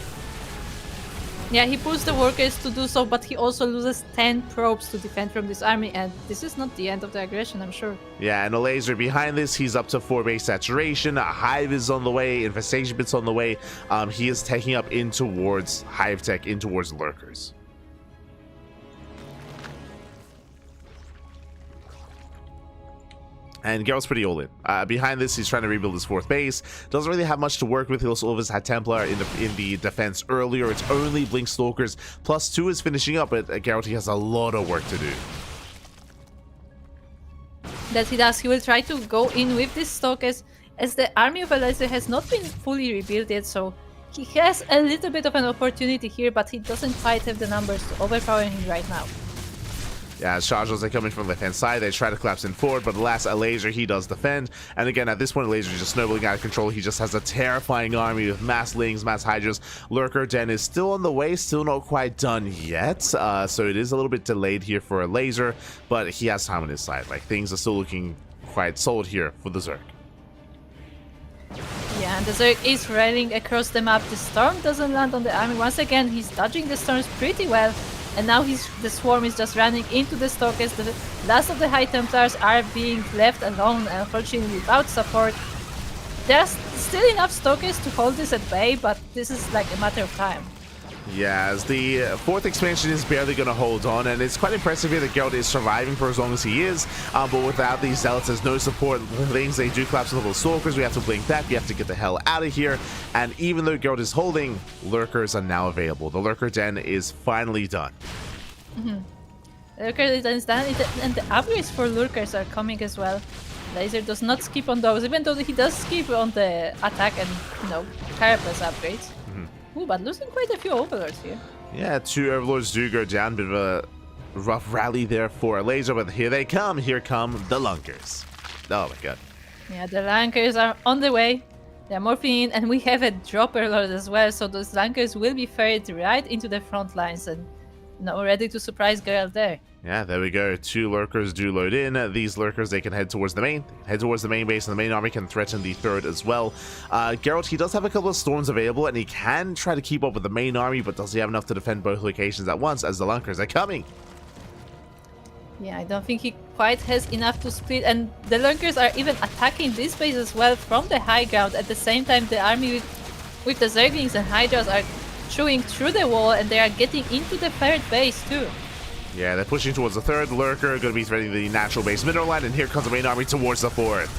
Yeah, he pulls the workers to do so, but he also loses 10 probes to defend from this army, and this is not the end of the aggression, I'm sure. Yeah, and Elazer behind this, he's up to 4 base saturation. A Hive is on the way, Infestation Bit's on the way. He is taking up in towards Hive Tech, in towards Lurkers. And Gerald's pretty all in. Behind this, he's trying to rebuild his 4th base. Doesn't really have much to work with. He also always had Templar in the defense earlier. It's only Blink Stalkers. +2 is finishing up, but Gerald, he has a lot of work to do. That he does. He will try to go in with these Stalkers, as the army of Elazer has not been fully rebuilt yet, so he has a little bit of an opportunity here, but he doesn't quite have the numbers to overpower him right now. Yeah, as Chargers are coming from the left-hand side, they try to collapse in forward, but alas, Elazer, he does defend. And again, at this point, Elazer is just snowballing out of control. He just has a terrifying army with mass Lings, mass Hydras. Lurker Den is still on the way, still not quite done yet. So it is a little bit delayed here for Elazer, but he has time on his side. Like, things are still looking quite solid here for the Zerg. Yeah, and the Zerg is railing across the map. The storm doesn't land on the army. Once again, he's dodging the storms pretty well. And now the swarm is just running into the Stalkers. The last of the High Templars are being left alone, unfortunately without support. There's still enough Stalkers to hold this at bay, but this is like a matter of time. Yeah, as the 4th expansion is barely going to hold on, and it's quite impressive here that Gerald is surviving for as long as he is, but without these Zealots, there's no support. Things they do collapse with the Stalkers, we have to blink back, we have to get the hell out of here, and even though Gerald is holding, Lurkers are now available. The Lurker Den is finally done. Lurker Den is done, and the upgrades for Lurkers are coming as well. Elazer does not skip on those, even though he does skip on the attack and, carapace upgrades. Ooh, but losing quite a few overlords here. Yeah, 2 overlords do go down. Bit of a rough rally there for Elazer, but here they come. Here come the Lunkers. Oh my god. Yeah, the Lunkers are on the way. They're morphing in, and we have a dropper lord as well, so those Lunkers will be ferried right into the front lines and ready to surprise Gerald there. Yeah, there we go. 2 Lurkers do load in. These Lurkers, they can head towards the main base, and the main army can threaten the 3rd as well. Gerald, he does have a couple of storms available, and he can try to keep up with the main army, but does he have enough to defend both locations at once as the Lunkers are coming? Yeah, I don't think he quite has enough to split, and the Lunkers are even attacking this base as well from the high ground. At the same time, the army with the Zerglings and Hydras are chewing through the wall, and they are getting into the 3rd base too. Yeah, they're pushing towards the 3rd. Lurker going to be threatening the natural base mineral line, and here comes the main army towards the 4th.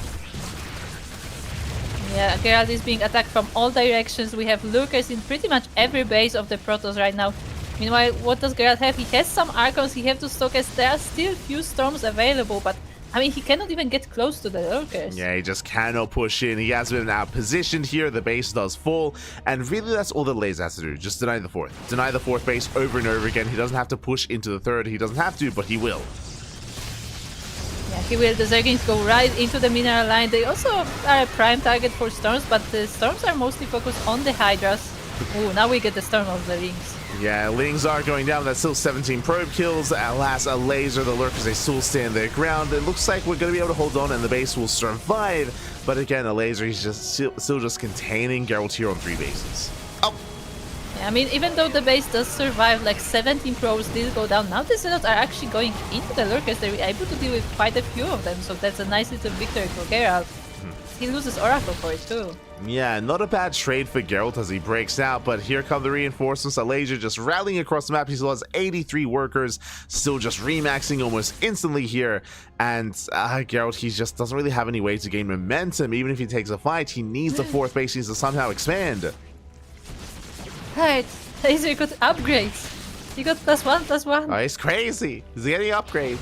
Yeah, Gerald is being attacked from all directions. We have Lurkers in pretty much every base of the Protoss right now. Meanwhile, what does Gerald have? He has some Archons, he has 2 Stalkers. There are still few storms available, but I mean, he cannot even get close to the Lurkers. Yeah, he just cannot push in. He has been out-positioned here. The base does fall. And really, that's all that Elazer has to do. Just deny the 4th. Deny the 4th base over and over again. He doesn't have to push into the 3rd. He doesn't have to, but he will. Yeah, he will. The Zerglings go right into the mineral line. They also are a prime target for storms, but the storms are mostly focused on the Hydras. Ooh, now we get the storm of the Lings. Yeah, Lings are going down. That's still 17 probe kills. Alas, Elazer, the Lurkers, they still stand their ground. It looks like we're going to be able to hold on and the base will survive. But again, Elazer, he's just still just containing Gerald here on 3 bases. Oh! Yeah, I mean, even though the base does survive, like 17 probes did go down, now the Zealots are actually going into the Lurkers. They're able to deal with quite a few of them, so that's a nice little victory for Gerald. He loses Oracle for it too. Yeah, not a bad trade for Gerald as he breaks out, but here come the reinforcements. Elazer just rallying across the map. He still has 83 workers, still just remaxing almost instantly here. And Gerald, he just doesn't really have any way to gain momentum. Even if he takes a fight, he needs the 4th base. He needs to somehow expand. Right, Elazer got upgrades. He got +1/+1. Oh, he's crazy. He's getting upgrades.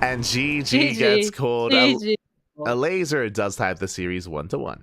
And GG GG. gets called. GG. Elazer does tie the series 1-1.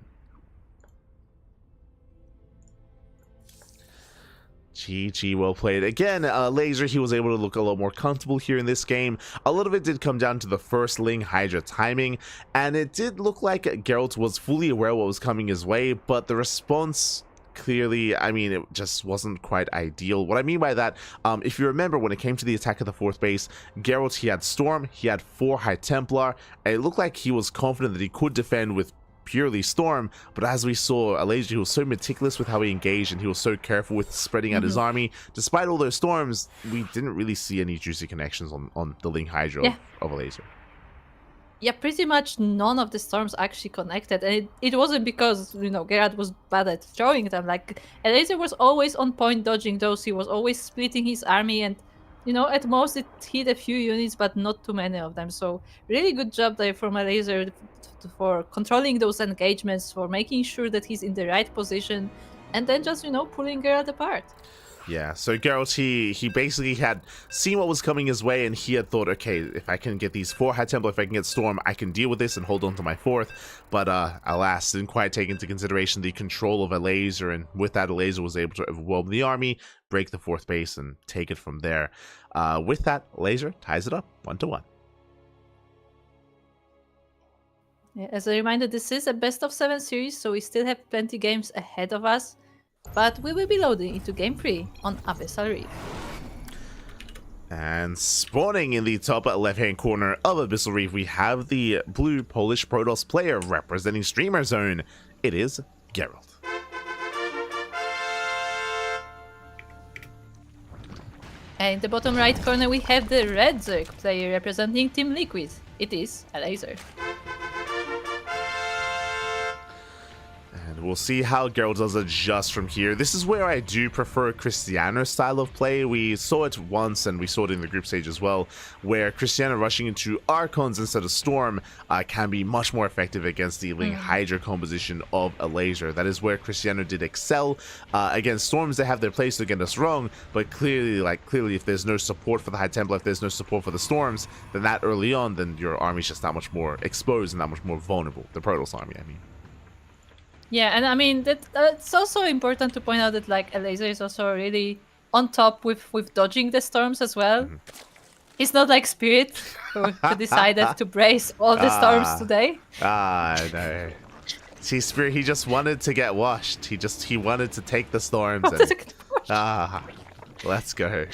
GG, well played. Again, Elazer, he was able to look a lot more comfortable here in this game. A lot of it did come down to the first Ling Hydra timing, and it did look like Gerald was fully aware what was coming his way, but the response clearly, I mean, it just wasn't quite ideal. What I mean by that, if you remember when it came to the attack of the fourth base, Gerald, he had Storm, he had 4 High Templar, and it looked like he was confident that he could defend with purely Storm, but as we saw, Elazer, he was so meticulous with how he engaged, and he was so careful with spreading out his army. Despite all those storms, we didn't really see any juicy connections on the Ling Hydra of Elazer. Yeah, pretty much none of the storms actually connected, and it wasn't because, you know, Gerald was bad at throwing them. Like, Elazer was always on point dodging those, he was always splitting his army, and, you know, at most it hit a few units, but not too many of them. So, really good job there from Elazer for controlling those engagements, for making sure that he's in the right position, and then just, you know, pulling Gerald apart. Yeah, so Gerald, he basically had seen what was coming his way, and he had thought, okay, if I can get these 4 High Templar, if I can get Storm, I can deal with this and hold on to my 4th. But alas, didn't quite take into consideration the control of Elazer, and with that, Elazer was able to overwhelm the army, break the 4th base, and take it from there. With that, Elazer ties it up 1-1. Yeah, as a reminder, this is a best of 7 series, so we still have plenty games ahead of us. But we will be loading into Game 3 on Abyssal Reef. And spawning in the top left-hand corner of Abyssal Reef, we have the blue Polish Protoss player representing Streamer Zone. It is Gerald. And in the bottom right corner, we have the red Zerg player representing Team Liquid. It is Elazer. And we'll see how Gerald does adjust from here. This is where I do prefer Krystianer's style of play. We saw it once, and we saw it in the group stage as well, where Krystianer rushing into Archons instead of Storm can be much more effective against the Ling Hydra composition of Elazer. That is where Krystianer did excel. Against Storms, they have their place to get us wrong, but clearly if there's no support for the High Templar, if there's no support for the Storms, then that early on, then your army's just that much more exposed and that much more vulnerable. The Protoss army, I mean. Yeah, and I mean, it's also important to point out that, like, Elazer is also really on top with dodging the storms as well. He's not like Spirit, who decided to brace all the storms today. No. See, Spirit, he just wanted to get washed. He wanted to take the storms. And, let's go.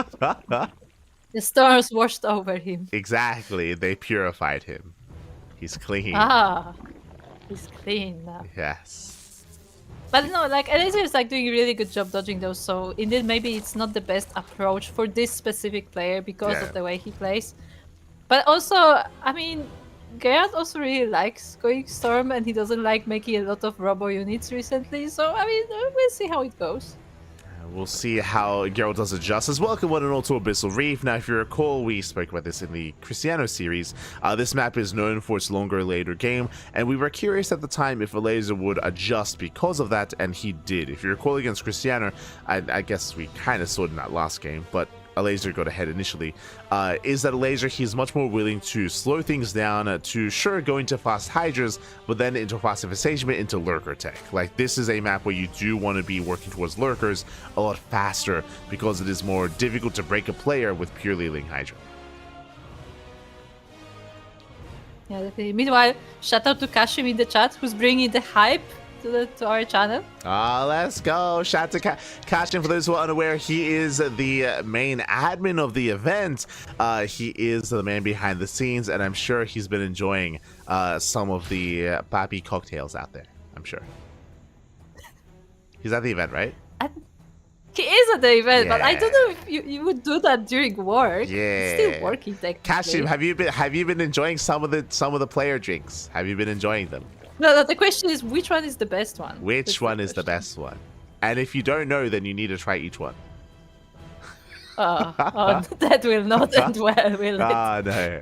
The storms washed over him. Exactly, they purified him. He's clean. He's clean now. Yes. But no, like, Elazer is like doing a really good job dodging those, so indeed maybe it's not the best approach for this specific player because of the way he plays. But also, I mean, Gerald also really likes going Storm, and he doesn't like making a lot of robo units recently, so I mean, we'll see how it goes. We'll see how Gerald does adjust as well. Welcome one and all to Abyssal Reef. Now, if you recall, we spoke about this in the Krystianer series. This map is known for its longer later game, and we were curious at the time if Elazer would adjust because of that, and he did. If you recall against Krystianer, I guess we kind of saw it in that last game, but Elazer got ahead initially, is that Elazer, he's much more willing to slow things down, to sure go into fast Hydras, but then into fast infestation, into lurker tech. Like, this is a map where you do want to be working towards lurkers a lot faster, because it is more difficult to break a player with purely Ling Hydra. Yeah, definitely. Meanwhile, shout out to Kashim in the chat, who's bringing the hype to our channel. Let's go. Shout to Kashim. For those who are unaware, he is the main admin of the event. He is the man behind the scenes, and I'm sure he's been enjoying some of the papi cocktails out there. I'm sure. He's at the event, right? He is at the event, but I don't know if you would do that during work. Yeah. He's still working technically. Kashim, have you been enjoying some of the player drinks? Have you been enjoying them? No, the question is, which one is the best one? Which one is the best one? And if you don't know, then you need to try each one. That will not end well, will it? No.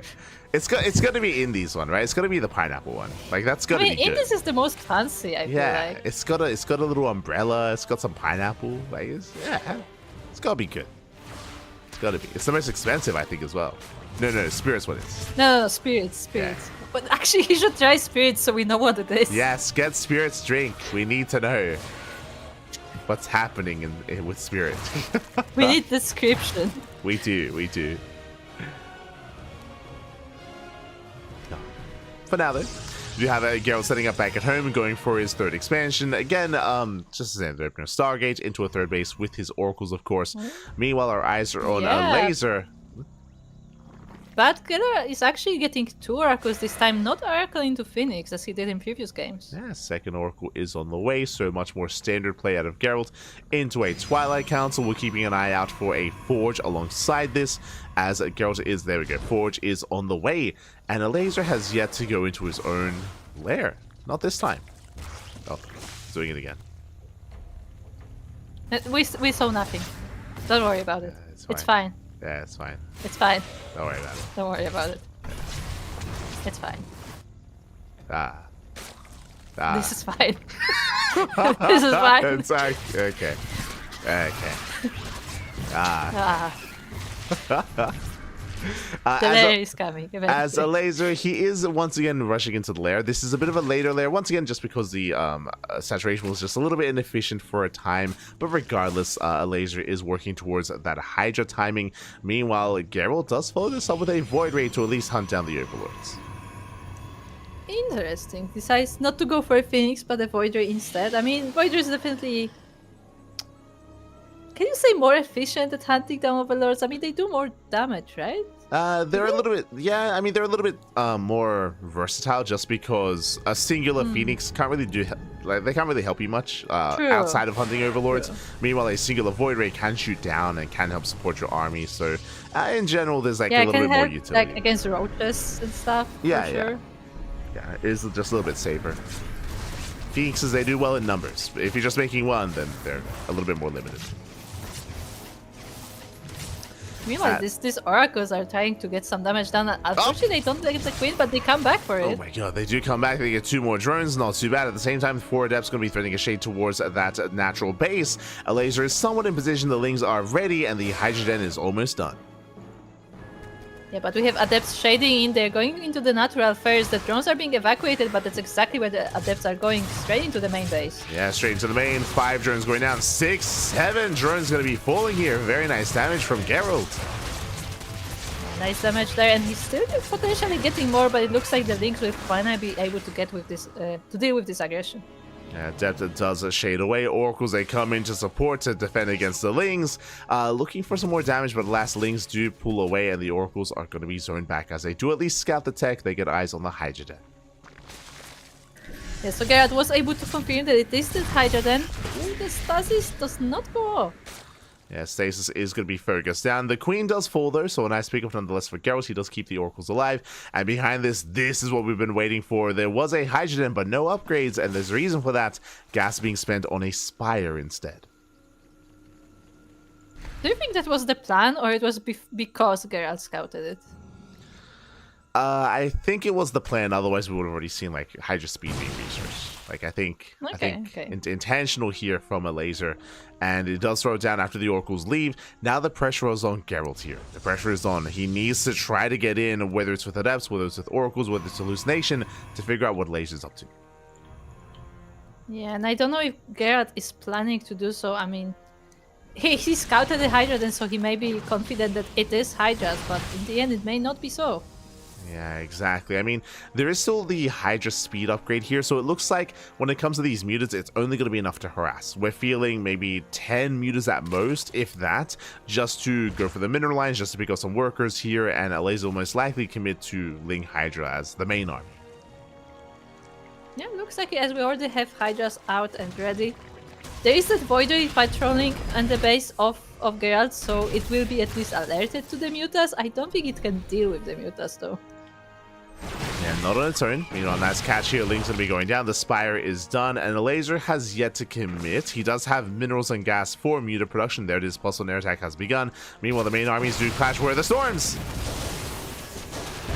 It's gonna be Indy's one, right? It's gonna be the pineapple one. Like, that's gonna be good. Indy's is the most fancy, I feel like. It's got a little umbrella. It's got some pineapple. Like, it's gotta be good. It's gotta be. It's the most expensive, I think, as well. No, Spirit's what it is. No, spirits. But actually, he should try spirits so we know what it is. Yes, get Spirit's drink. We need to know what's happening with Spirit. We need description. We do. For now, though, you have Gerald setting up back at home and going for his third expansion. Again, just as an opener, Stargate into a third base with his oracles, of course. Meanwhile, our eyes are on Elazer. But Gerald is actually getting 2 oracles this time, not oracle into Phoenix as he did in previous games. Yeah, second oracle is on the way, so much more standard play out of Gerald into a Twilight Council. We're keeping an eye out for a Forge alongside this, as Gerald is, there we go, Forge is on the way, and Elazer has yet to go into his own lair. Not this time. Oh, he's doing it again. We saw nothing. Don't worry about it. It's fine. Yeah, it's fine. It's fine. Don't worry about it. Don't worry about it. It's fine. This is fine. This is fine. It's like, okay. The lair is coming. As Elazer, he is once again rushing into the lair. This is a bit of a later lair, once again, just because the saturation was just a little bit inefficient for a time. But regardless, Elazer is working towards that Hydra timing. Meanwhile, Gerald does follow this up with a Void Ray to at least hunt down the Overlords. Interesting. Decides not to go for a Phoenix, but a Void Ray instead. I mean, Void Ray is definitely... Can you say more efficient at hunting down Overlords? I mean, they do more damage, right? They're a little bit, yeah, I mean, they're a little bit more versatile just because a singular Phoenix can't really do, like, they can't really help you much outside of hunting Overlords. Meanwhile, a singular Void Ray can shoot down and can help support your army. So, in general, there's like a little bit more utility. Like against roaches and stuff. Yeah, for sure. Yeah, it is just a little bit safer. Phoenixes, they do well in numbers. If you're just making one, then they're a little bit more limited. Meanwhile, these oracles are trying to get some damage done. Unfortunately, they don't get the queen, but they come back for it. Oh my god, they do come back. They get 2 more drones, not too bad. At the same time, 4 Adepts going to be threatening a shade towards that natural base. Elazer is somewhat in position. The Lings are ready, and the Hydra Den is almost done. Yeah, but we have Adepts shading in there, going into the natural first. The drones are being evacuated, but that's exactly where the Adepts are going, straight into the main base. Yeah, straight into the main. 5 drones going down. 6, 7 drones going to be falling here. Very nice damage from Gerald. Yeah, nice damage there, and he's still potentially getting more, but it looks like the Lings will finally be able to get with this, to deal with this aggression. Yeah, Adept does shade away. Oracles, they come in to support to defend against the Lings. Looking for some more damage, but last Lings do pull away, and the Oracles are going to be zoned back as they do at least scout the tech. They get eyes on the Hydra Den. Yeah, so Gerald was able to confirm that it is the Hydra Den. The stasis does not go off. Yeah, stasis is going to be focused down. The Queen does fall, though, so a nice pickup nonetheless for Geralt. He does keep the Oracles alive. And behind this is what we've been waiting for. There was a Hydra Den, but no upgrades, and there's a reason for that. Gas being spent on a Spire instead. Do you think that was the plan, or it was because Geralt scouted it? I think it was the plan. Otherwise, we would have already seen like Hydra speed being researched. Like I think intentional here from Elazer, and it does throw it down after the Oracles leave. Now the pressure is on Geralt here. The pressure is on. He needs to try to get in, whether it's with Adepts, whether it's with Oracles, whether it's Hallucination, to figure out what Elazer's up to. Yeah, and I don't know if Geralt is planning to do so. I mean, he scouted the Hydra, and so he may be confident that it is Hydra's, but in the end, it may not be so. Yeah, exactly. I mean, there is still the Hydra speed upgrade here, so it looks like when it comes to these mutants, it's only going to be enough to harass. We're feeling maybe 10 mutants at most, if that, just to go for the mineral lines, just to pick up some workers here, and Elazer will most likely commit to Ling Hydra as the main army. Yeah, looks like as we already have Hydras out and ready. There is that Void Ray patrolling on the base of Geralt, so it will be at least alerted to the mutas. I don't think it can deal with the mutas though. Yeah, not on its own. You know, nice catch here. Link's going to be going down. The Spire is done, and Elazer has yet to commit. He does have minerals and gas for muta production. There it is. Plus, an air attack has begun. Meanwhile, the main armies do clash. Where are the storms?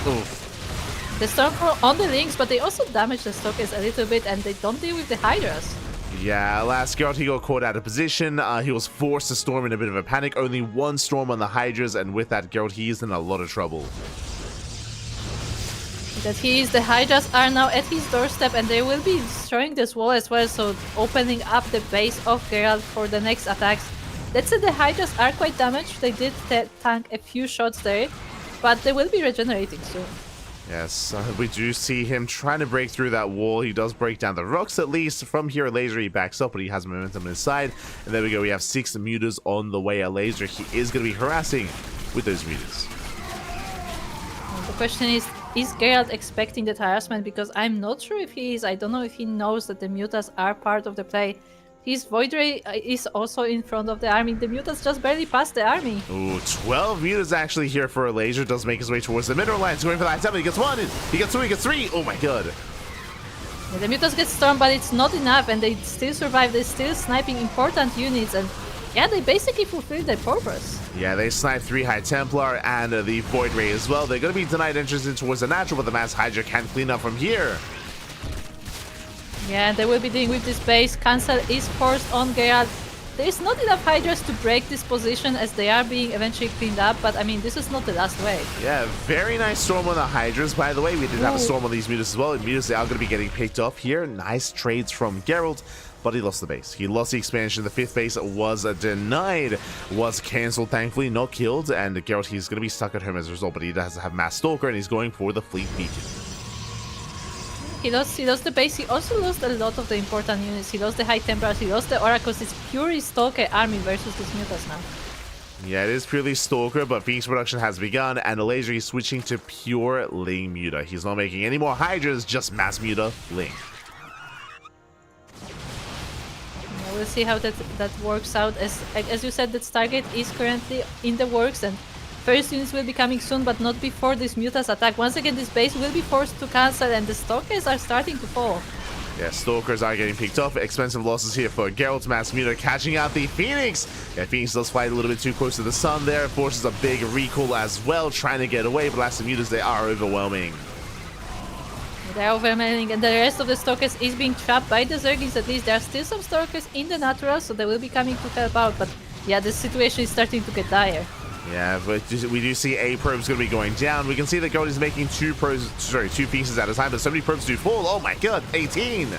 Oof. The storm on the Lings, but they also damage the Stalkers a little bit, and they don't deal with the Hydras. Yeah, last Gerald, he got caught out of position. He was forced to storm in a bit of a panic. Only one storm on the Hydras, and with that, Gerald, he is in a lot of trouble. The Hydras are now at his doorstep, and they will be destroying this wall as well, so opening up the base of Gerald for the next attacks. Let's say the Hydras are quite damaged. They did tank a few shots there, but they will be regenerating soon. Yes, we do see him trying to break through that wall. He does break down the rocks at least. From here, Elazer, he backs up, but he has momentum on his side. And there we go, we have 6 mutas on the way. Elazer, he is going to be harassing with those mutas. The question is Gerald expecting that harassment? Because I'm not sure if he is. I don't know if he knows that the mutas are part of the play. His Void Ray is also in front of the army. The mutas just barely passed the army. Ooh, 12 mutas actually here for Elazer. Does make his way towards the mineral line. He's going for that item. He gets 1, he gets 2, he gets 3. Oh my god. Yeah, the mutas get stormed, but it's not enough, and they still survive. They're still sniping important units, and yeah, they basically fulfilled their purpose. Yeah, they snipe 3 High Templar and the Void Ray as well. They're going to be denied entrance in towards the natural, but the Mass Hydra can clean up from here. Yeah, they will be dealing with this base. Cancel is forced on Gerald. There is not enough Hydras to break this position as they are being eventually cleaned up, but I mean, this is not the last wave. Yeah, very nice storm on the Hydras, by the way. We did have a storm on these mutas as well. And mutas, they are going to be getting picked off here. Nice trades from Gerald, but he lost the base. He lost the expansion. The 5th base was denied, was cancelled, thankfully, not killed. And Gerald, he's going to be stuck at home as a result, but he does have Mass Stalker, and he's going for the Fleet Beacon. He lost the base. He also lost a lot of the important units. He lost the High Templars. He lost the Oracles. It's purely Stalker army versus these mutas now. Yeah, it is purely Stalker, but Phoenix production has begun, and Elazer is switching to pure Ling Muta. He's not making any more Hydras, just Mass Muta Ling. Yeah, we'll see how that works out. As you said, that Stargate is currently in the works, and first units will be coming soon, but not before this mutas attack. Once again, this base will be forced to cancel, and the Stalkers are starting to fall. Yeah, Stalkers are getting picked off. Expensive losses here for Gerald's Mass Muta, catching out the Phoenix. Yeah, Phoenix does fight a little bit too close to the sun there. Forces a big recall as well, trying to get away, but as the mutas, they are overwhelming. They're overwhelming, and the rest of the Stalkers is being trapped by the Zerglings. At least there are still some Stalkers in the natural, so they will be coming to help out, but yeah, the situation is starting to get dire. Yeah, but we do see a probe's going to be going down. We can see that Gerald is making 2 pieces at a time, but so many probes do fall. Oh my god, 18! Yeah,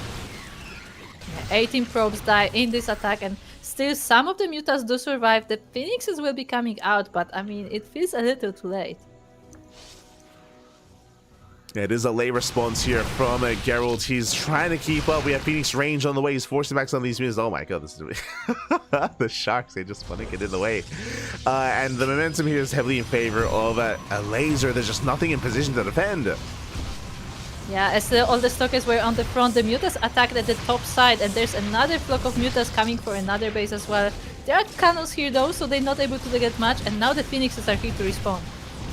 18 probes die in this attack, and still some of the mutas do survive. The Phoenixes will be coming out, but I mean, it feels a little too late. Yeah, it is a late response here from Gerald. He's trying to keep up. We have Phoenix range on the way. He's forcing back some of these mutas. Oh my god, this is the Sharks, they just want to get in the way. And the momentum here is heavily in favor of Elazer. There's just nothing in position to defend. Yeah, as all the Stalkers were on the front, the mutas attacked at the top side, and there's another flock of mutas coming for another base as well. There are cannons here though, so they're not able to get much, and now the Phoenixes are here to respawn.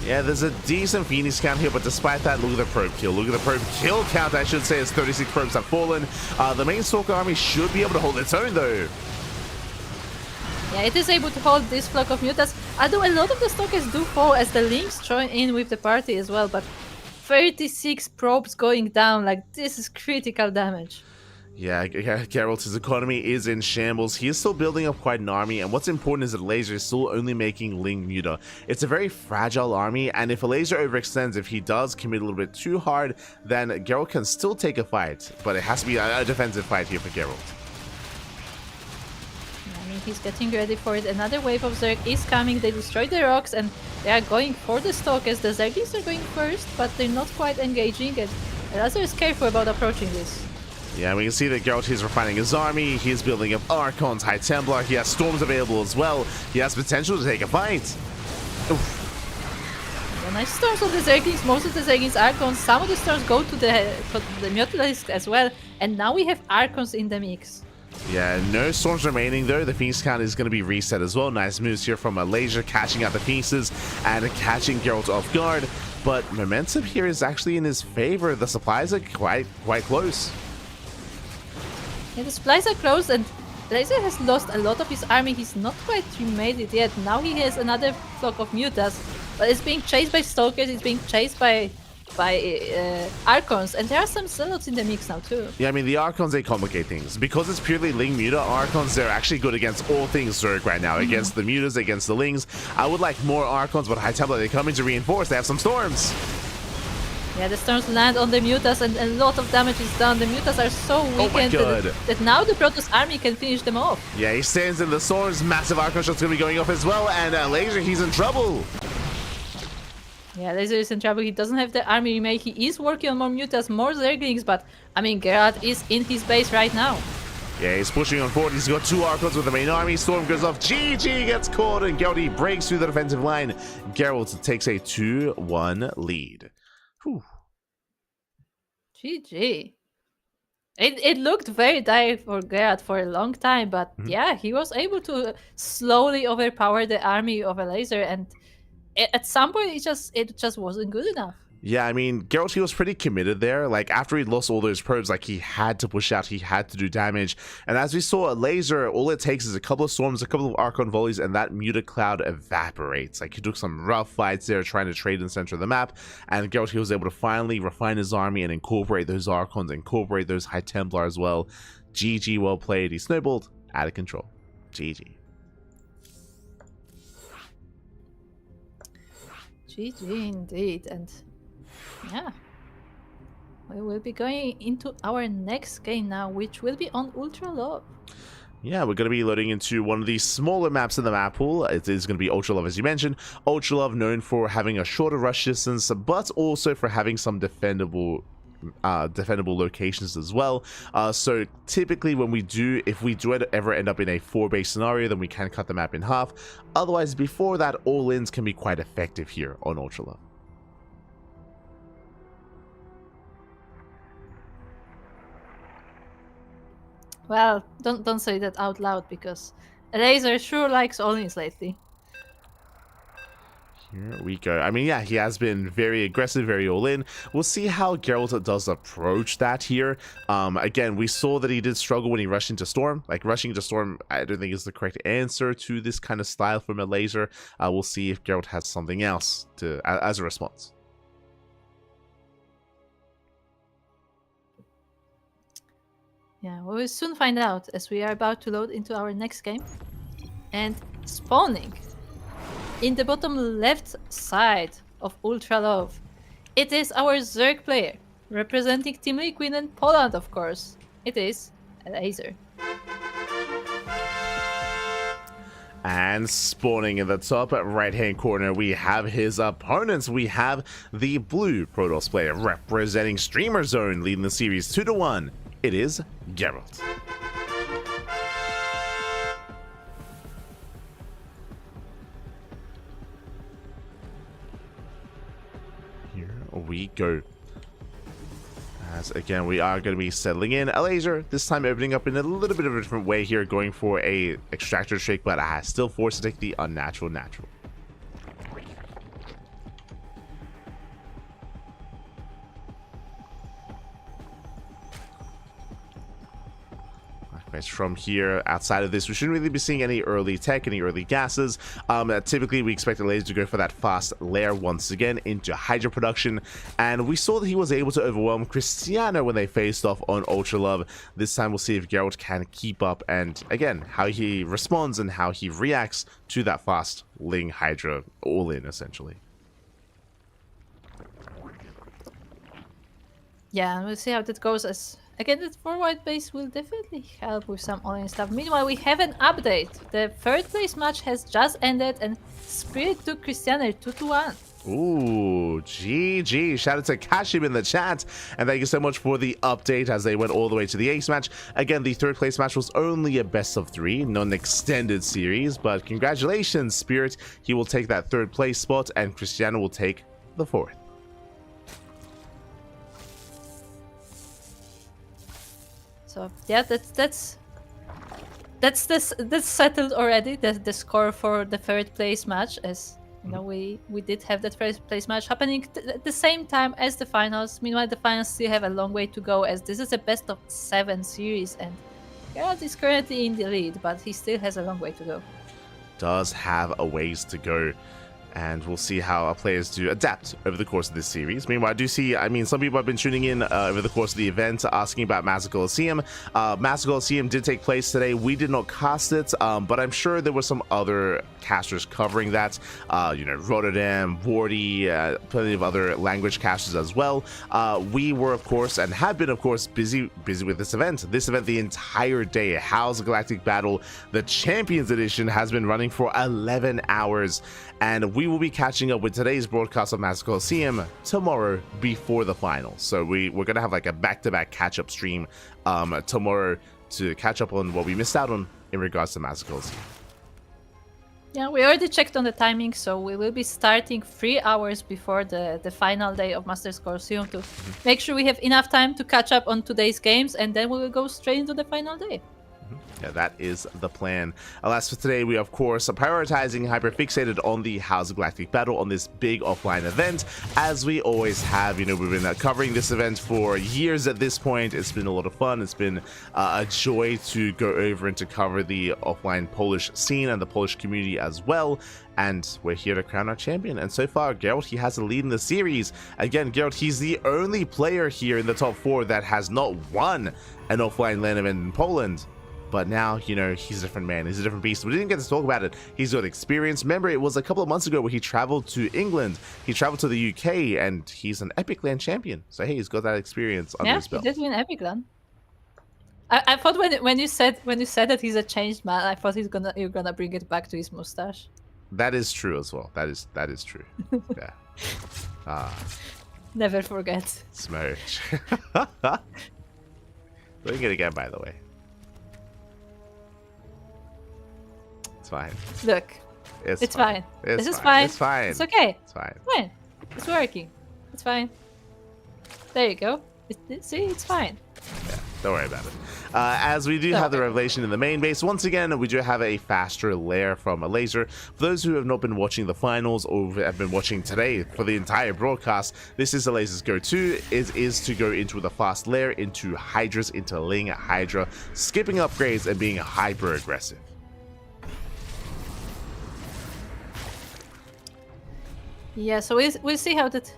Yeah, there's a decent Phoenix count here, but despite that, look at the probe kill. Look at the probe kill count, I should say, as 36 probes have fallen. The main Stalker army should be able to hold its own, though. Yeah, it is able to hold this flock of mutas, although a lot of the Stalkers do fall as the Lynx join in with the party as well, but 36 probes going down, like, this is critical damage. Yeah, Gerald's economy is in shambles. He is still building up quite an army, and what's important is that Elazer is still only making Ling Muta. It's a very fragile army, and if Elazer overextends, if he does commit a little bit too hard, then Gerald can still take a fight, but it has to be a defensive fight here for Gerald. I mean, he's getting ready for it. Another wave of Zerg is coming. They destroy the rocks, and they are going for the Stalkers. The Zerglings are going first, but they're not quite engaging, and Elazer is careful about approaching this. Yeah, we can see that Gerald is refining his army. He's building up Archons, High Templar. He has Storms available as well. He has potential to take a fight. Yeah, nice Storms of the Zerglings. Most of the Zerglings are gone. Some of the Storms go to the Mutalisk as well. And now we have Archons in the mix. Yeah, no Storms remaining though. The Phoenix count is going to be reset as well. Nice moves here from Elazer, catching out the Phoenixes and catching Gerald off guard. But momentum here is actually in his favor. The supplies are quite close. Yeah, the supplies are close, and Elazer has lost a lot of his army. He's not quite remade it yet. Now he has another flock of mutas, but it's being chased by Stalkers, it's being chased by by Archons, and there are some Zealots in the mix now too. Yeah, I mean, the Archons, they complicate things. Because it's purely Ling Muta, Archons, they're actually good against all things Zerg right now. Against the Mutas, against the Lings. I would like more Archons, but High Templar, they come in to reinforce. They have some Storms. Yeah, the Storms land on the Mutas, and a lot of damage is done. The Mutas are so weakened that now the Protoss army can finish them off. Yeah, he stands in the Storms. Massive Archon shot's going to be going off as well. And Elazer, he's in trouble. Yeah, Elazer is in trouble. He doesn't have the army remake. He is working on more Mutas, more Zerglings, but I mean, Gerald is in his base right now. Yeah, he's pushing on forward. He's got 2 Archons with the main army. Storm goes off. GG gets caught, and Gerald breaks through the defensive line. Gerald takes a 2-1 lead. Whew. GG. It looked very dire for Gerald for a long time, but yeah, he was able to slowly overpower the army of Elazer, and at some point it just wasn't good enough. Yeah, I mean, Geralt, he was pretty committed there. Like, after he lost all those probes, like, he had to push out, he had to do damage. And as we saw, Elazer, all it takes is a couple of storms, a couple of Archon volleys, and that Muta cloud evaporates. Like, he took some rough fights there trying to trade in the center of the map, and Geralt, he was able to finally refine his army and incorporate those Archons, incorporate those High Templar as well. GG, well played. He snowballed out of control. GG. GG indeed, and yeah, we will be going into our next game now, which will be on Ultra Love. Yeah, we're going to be loading into one of the smaller maps in the map pool. It is going to be Ultra Love, as you mentioned. Ultra Love known for having a shorter rush distance, but also for having some defendable locations as well. So typically if we do ever end up in a 4-base scenario, then we can cut the map in half. Otherwise, before that, all-ins can be quite effective here on Ultra Love. Well, don't say that out loud, because Elazer sure likes all-ins lately. Here we go. I mean, yeah, he has been very aggressive, very all-in. We'll see how Geralt does approach that here. Again, we saw that he did struggle when he rushed into Storm. Like, rushing into Storm, I don't think is the correct answer to this kind of style from Elazer. We'll see if Geralt has something else as a response. Yeah, we will soon find out, as we are about to load into our next game. And spawning in the bottom left side of Ultra Love, it is our Zerg player, representing Team Liquid and Poland, of course. It is Elazer. And spawning in the top right-hand corner, we have his opponents. We have the blue Protoss player representing Streamer Zone, leading the series 2-1. It is Gerald. Here we go. As again, we are going to be settling in. Elazer, this time opening up in a little bit of a different way here, going for a extractor trick, but still forced to take the unnatural natural. From here, outside of this, we shouldn't really be seeing any early tech, any early gases. Typically, we expect the Elazer to go for that fast lair once again into Hydra production, and we saw that he was able to overwhelm Krystianer when they faced off on Ultra Love. This time, we'll see if Gerald can keep up, and again, how he responds and how he reacts to that fast Ling Hydra all-in, essentially. Yeah, we'll see how that goes. As again, the forward base will definitely help with some all-in stuff. Meanwhile, we have an update. The third place match has just ended, and Spirit took Krystianer 2-1. Ooh, GG. Shout out to Kashim in the chat. And thank you so much for the update as they went all the way to the ace match. Again, the third place match was only a best of 3, not an extended series. But congratulations, Spirit. He will take that third place spot, and Krystianer will take the 4th. So yeah, that's settled already. The score for the third place match, as you know, we did have that first place match happening at the same time as the finals. Meanwhile, the finals still have a long way to go, as this is a best of 7 series, and Gerald is currently in the lead, but he still has a long way to go. Does have a ways to go. and we'll see how our players do adapt over the course of this series. Meanwhile, I do see, I mean, some people have been tuning in over the course of the event asking about Master Coliseum. Master Coliseum did take place today. We did not cast it, but I'm sure there were some other casters covering that. You know, Rotterdam, Wardy, plenty of other language casters as well. We were, of course, and have been, of course, busy with this event. This event the entire day. How's Galactic Battle, the Champions Edition, has been running for 11 hours. And we will be catching up with today's broadcast of Master Coliseum tomorrow before the finals. So we're going to have like a back-to-back catch-up stream tomorrow to catch up on what we missed out on in regards to Master Coliseum. Yeah, we already checked on the timing, so we will be starting 3 hours before the final day of Masters Coliseum to make sure we have enough time to catch up on today's games, and then we will go straight into the final day. Yeah, that is the plan. Alas, for today, we are, of course, prioritizing hyperfixated on the House of Galactic Battle on this big offline event, as we always have. You know, we've been covering this event for years at this point. It's been a lot of fun. It's been a joy to go over and to cover the offline Polish scene and the Polish community as well. And we're here to crown our champion. And so far, Gerald, he has the lead in the series. Again, Gerald, he's the only player here in the top 4 that has not won an offline LAN event in Poland. But now, you know, he's a different man. He's a different beast. We didn't get to talk about it. He's got experience. Remember, it was a couple of months ago where he traveled to England. He traveled to the UK, and he's an Epic LAN champion. So, hey, he's got that experience under his belt. Yeah, he did win Epic LAN. I thought when you said that he's a changed man, I thought you're gonna bring it back to his mustache. That is true as well. That is true. Yeah. Never forget. Smirch. Doing it again, by the way. It's fine. Look, it's fine. This is fine. It's fine. It's okay. It's fine. It's fine. It's working. It's fine. There you go. See, it's fine. Yeah, don't worry about it. As we do have the revelation in the main base, once again, we do have a faster lair from Elazer. For those who have not been watching the finals or have been watching today for the entire broadcast, this is Elazer's go-to, is to go into the fast lair, into Hydras, into Ling Hydra, skipping upgrades and being hyper-aggressive. Yeah, so we'll see how that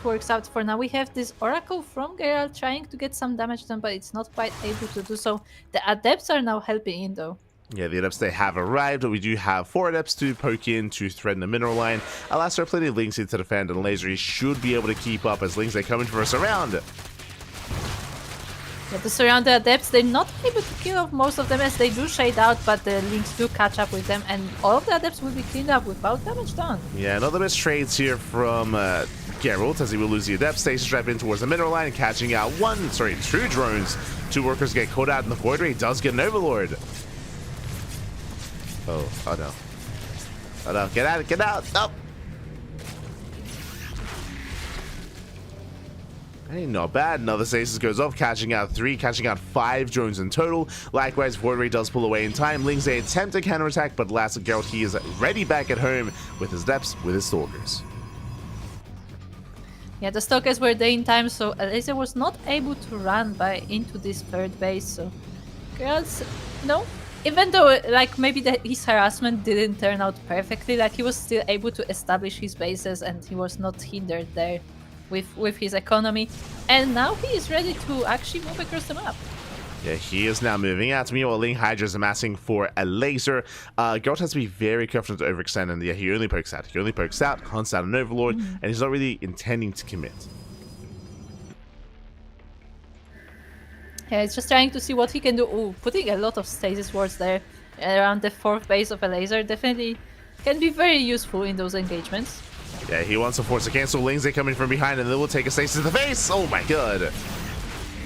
works out. For now, we have this Oracle from Gerald trying to get some damage done, but it's not quite able to do so. The Adepts are now helping in, though. Yeah, the Adepts, they have arrived. We do have 4 Adepts to poke in to threaten the mineral line. Alas, there are plenty of Lings here to defend, and Elazer should be able to keep up as Lings, they come in for a surround. Yeah, to surround the Adepts, they're not able to kill off most of them as they do shade out, but the Lings do catch up with them, and all of the Adepts will be cleaned up without damage done. Yeah, not the best trades here from Gerald, as he will lose the Adept. Stasis trap in towards the mineral line, catching out 2 drones. 2 workers get caught out in the void ray. He does get an Overlord. Oh no. Oh no, get out, up! Hey, not bad. Another stasis goes off, catching out 3, catching out 5 drones in total. Likewise, Void Ray does pull away in time. Lings, they attempt a counterattack, but last Gerald, he is ready back at home with his Depths, with his Stalkers. Yeah, the Stalkers were there in time, so Elazer was not able to run into this 3rd base, so Gerald's, no. Even though, like, maybe his harassment didn't turn out perfectly, like, he was still able to establish his bases and he was not hindered there with his economy. And now he is ready to actually move across the map. Yeah, he is now moving out. Meanwhile, Ling Hydra is amassing for Elazer. Gerald has to be very careful to overextend, and yeah, he only pokes out. He only pokes out, hunts out an Overlord, and he's not really intending to commit. Yeah, he's just trying to see what he can do. Ooh, putting a lot of stasis wards there around the 4th base of Elazer definitely can be very useful in those engagements. Yeah, he wants to force a cancel. Lings, they come in from behind, and they will take a stasis to the face. Oh my god.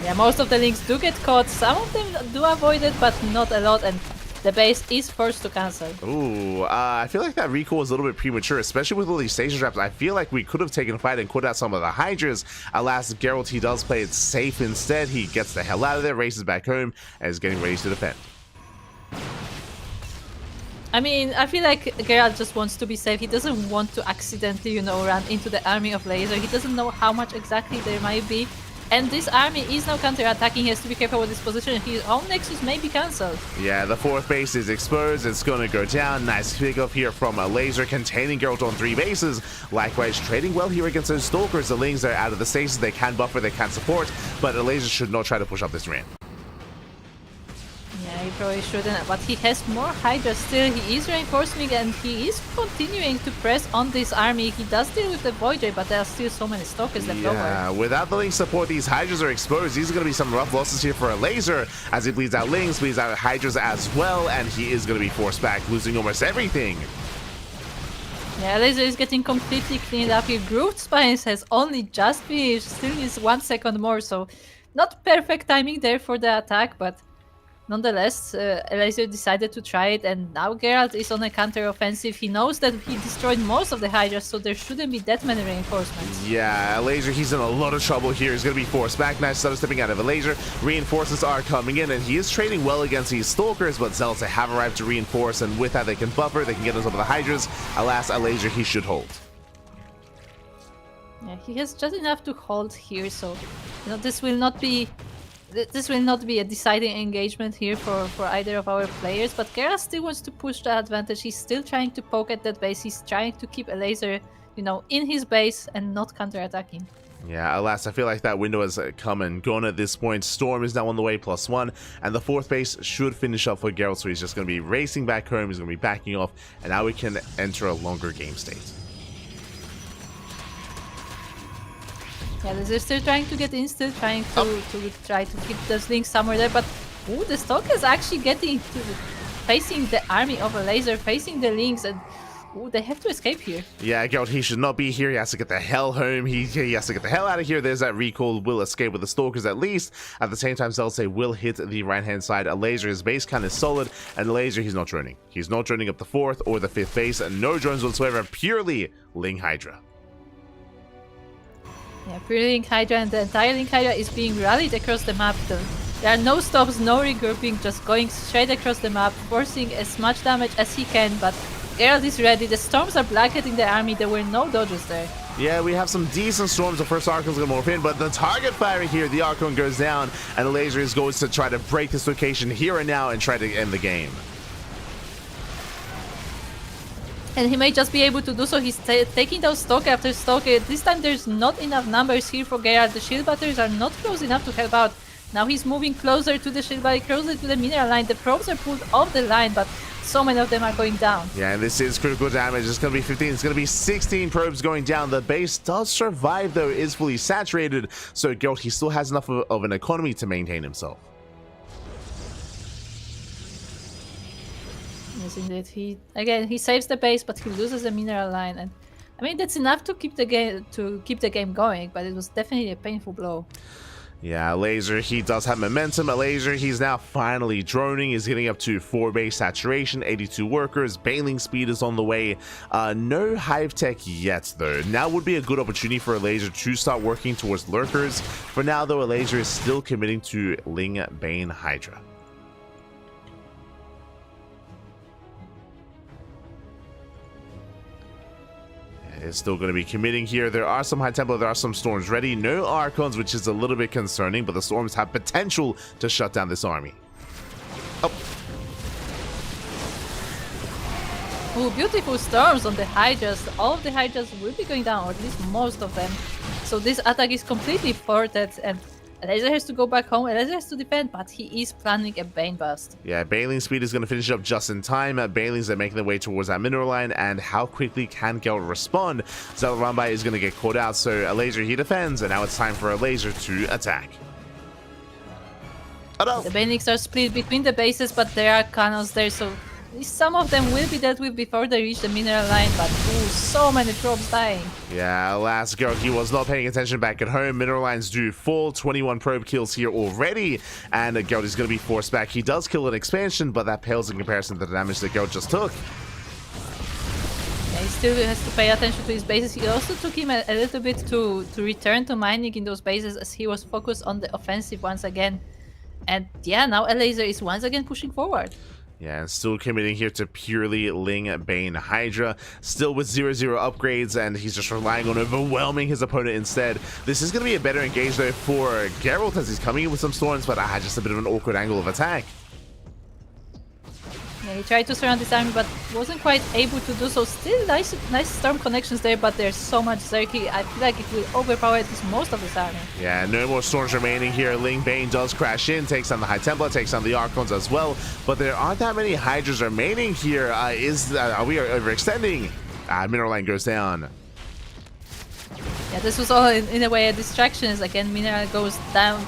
Yeah, most of the Lings do get caught. Some of them do avoid it, but not a lot, and the base is forced to cancel. Ooh, I feel like that recall was a little bit premature, especially with all these station traps. I feel like we could have taken a fight and caught out some of the Hydras. Alas, Gerald, he does play it safe instead. He gets the hell out of there, races back home, and is getting ready to defend. I mean, I feel like Gerald just wants to be safe. He doesn't want to accidentally, run into the army of Elazer. He doesn't know how much exactly there might be. And this army is now counter-attacking. He has to be careful with his position. His own Nexus may be cancelled. Yeah, the fourth base is exposed. It's going to go down. Nice pick up here from Elazer, containing Gerald on 3 bases. Likewise, trading well here against those Stalkers. The Lings are out of the stasis. They can buffer, they can support, but Elazer should not try to push up this ramp. Yeah, he probably shouldn't, but he has more Hydra still. He is reinforcing and he is continuing to press on this army. He does deal with the Void Ray, but there are still so many Stalkers left Yeah, over. without the Link support, these Hydras are exposed. These are going to be some rough losses here for Elazer as he bleeds out Lings, bleeds out Hydras as well, and he is going to be forced back, losing almost everything. Yeah, Elazer is getting completely cleaned up here. Grooved Spines has only just finished, still needs 1 second more, so not perfect timing there for the attack, but nonetheless, Elazer decided to try it, and now Gerald is on a counter-offensive. He knows that he destroyed most of the Hydras, so there shouldn't be that many reinforcements. Yeah, Elazer, he's in a lot of trouble here. He's going to be forced back. Nice stuff stepping out of Elazer. Reinforcements are coming in, and he is trading well against these Stalkers, but Zealots have arrived to reinforce, and with that, they can buffer, they can get on top of the Hydras. Alas, Elazer, he should hold. Yeah, he has just enough to hold here, so this will not be a deciding engagement here for either of our players, but Gerald still wants to push the advantage. He's still trying to poke at that base. He's trying to keep Elazer, in his base and not counter-attacking. Yeah, alas, I feel like that window has come and gone at this point. Storm is now on the way, +1, and the fourth base should finish up for Gerald, so he's just going to be racing back home. He's going to be backing off, and now we can enter a longer game state. Yeah, they're still trying to get in, still trying to try to keep those Lings somewhere there, but the Stalker is actually facing the army of Elazer, facing the Lings, and they have to escape here. Yeah, Gerald, he should not be here. He has to get the hell home. He has to get the hell out of here. There's that recall. Will escape with the Stalkers at least. At the same time, Zealots will hit the right-hand side. Elazer, his base count is solid, and Elazer, he's not droning. He's not droning up the 4th or the 5th base, and no drones whatsoever. Purely Ling Hydra. Yeah, purely Link Hydra, and the entire Link Hydra is being rallied across the map. There are no stops, no regrouping, just going straight across the map, forcing as much damage as he can, but Gerald is ready. The storms are blanketing the army. There were no dodges there. Yeah, we have some decent storms. The first Archon's going to morph in, but the target fire here, the Archon goes down, and Elazer is going to try to break this location here and now and try to end the game. And he may just be able to do so. He's taking those Stalker after Stalker. This time there's not enough numbers here for Gerald. The shield batteries are not close enough to help out. Now he's moving closer to the shield battery, closer to the mineral line. The probes are pulled off the line, but so many of them are going down. Yeah, and this is critical damage. It's going to be 15. It's going to be 16 probes going down. The base does survive, though. It is fully saturated. So Gerald, he still has enough of an economy to maintain himself. Yes, indeed. He saves the base, but he loses the mineral line, and I mean that's enough to keep the game going. But it was definitely a painful blow. Yeah, Elazer, he does have momentum. Elazer, he's now finally droning. He's getting up to 4 base saturation, 82 workers. Bailing speed is on the way. No hive tech yet, though. Now would be a good opportunity for Elazer to start working towards lurkers. For now, though, Elazer is still committing to Ling Bane Hydra. Is still going to be committing here. There are some high tempo, there are some storms ready. No Archons, which is a little bit concerning, but the storms have potential to shut down this army. Oh. Ooh, beautiful storms on the Hydras. All of the Hydras will be going down, or at least most of them. So this attack is completely thwarted, and Elazer has to go back home. Elazer has to defend, but he is planning a Bane Bust. Yeah, Bailing speed is going to finish up just in time. Bailings are making their way towards that mineral line, and how quickly can Gerald respond? Zealot Rambai is going to get caught out, so Elazer, he defends, and now it's time for Elazer to attack. Oh no! The Banelings are split between the bases, but there are cannons there, so some of them will be dealt with before they reach the mineral line, but ooh, so many probes dying. Yeah, alas, Gerald, he was not paying attention back at home. Mineral lines do fall. 21 probe kills here already, and Gerald is going to be forced back. He does kill an expansion, but that pales in comparison to the damage that Gerald just took. Yeah, he still has to pay attention to his bases. It also took him a little bit to return to mining in those bases, as he was focused on the offensive once again. And yeah, now Elazer is once again pushing forward. Yeah, and still committing here to purely Ling Bane Hydra, still with 0-0 upgrades, and he's just relying on overwhelming his opponent instead. This is going to be a better engage though for Gerald as he's coming in with some storms, but just a bit of an awkward angle of attack. Yeah, he tried to surround this army, but wasn't quite able to do so. Still nice storm connections there, but there's so much Zerky. I feel like it will overpower at least most of this army. Yeah, no more storms remaining here. Ling Bane does crash in, takes on the High Templar, takes on the Archons as well, but there aren't that many Hydras remaining here. Are we overextending? Mineral Line goes down. Yeah, this was all in a way a distraction as again Mineral goes down.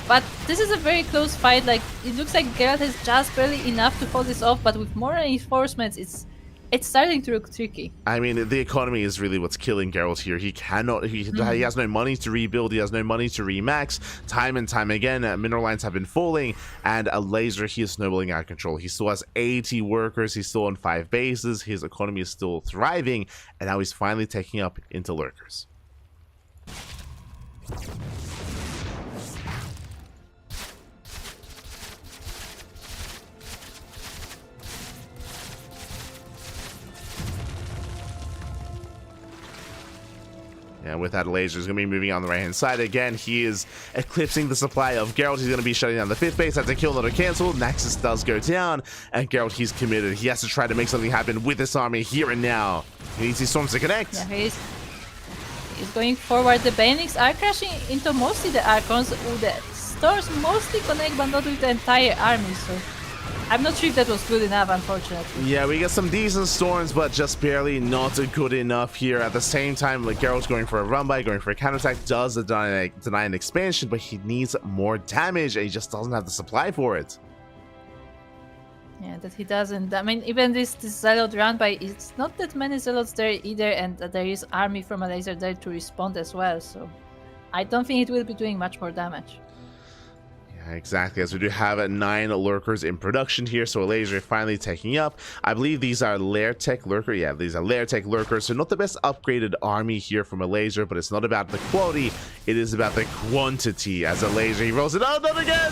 But this is a very close fight. Like, it looks like Gerald has just barely enough to hold this off, but with more reinforcements, it's starting to look tricky. I mean, the economy is really what's killing Gerald here. He cannot, he has no money to rebuild, he has no money to remax. Time and time again, mineral lines have been falling, and Elazer, he is snowballing out of control. He still has 80 workers, he's still on 5 bases, his economy is still thriving, and now he's finally taking up into lurkers. And with that, Elazer is going to be moving on the right-hand side again. He is eclipsing the supply of Gerald. He's going to be shutting down the 5th base. That's a kill, not a cancel. Nexus does go down, and Gerald, he's committed. He has to try to make something happen with this army here and now. He needs these storms to connect. Yeah, he's going forward. The Banelings are crashing into mostly the Archons. The stores mostly connect, but not with the entire army, so I'm not sure if that was good enough, unfortunately. Yeah, we get some decent storms, but just barely not good enough here. At the same time, like, Gerald's going for a run-by, going for a counterattack, does deny an expansion, but he needs more damage, and he just doesn't have the supply for it. Yeah, that he doesn't. I mean, even this Zealot run-by, it's not that many Zealots there either, and there is army from Elazer there to respond as well, so I don't think it will be doing much more damage. Exactly, as we do have 9 lurkers in production here, so Elazer finally taking up. I believe these are Lair Tech lurker. Yeah, these are Lair Tech lurkers, so not the best upgraded army here from Elazer, but it's not about the quality, it is about the quantity. As Elazer, he rolls it out, not again!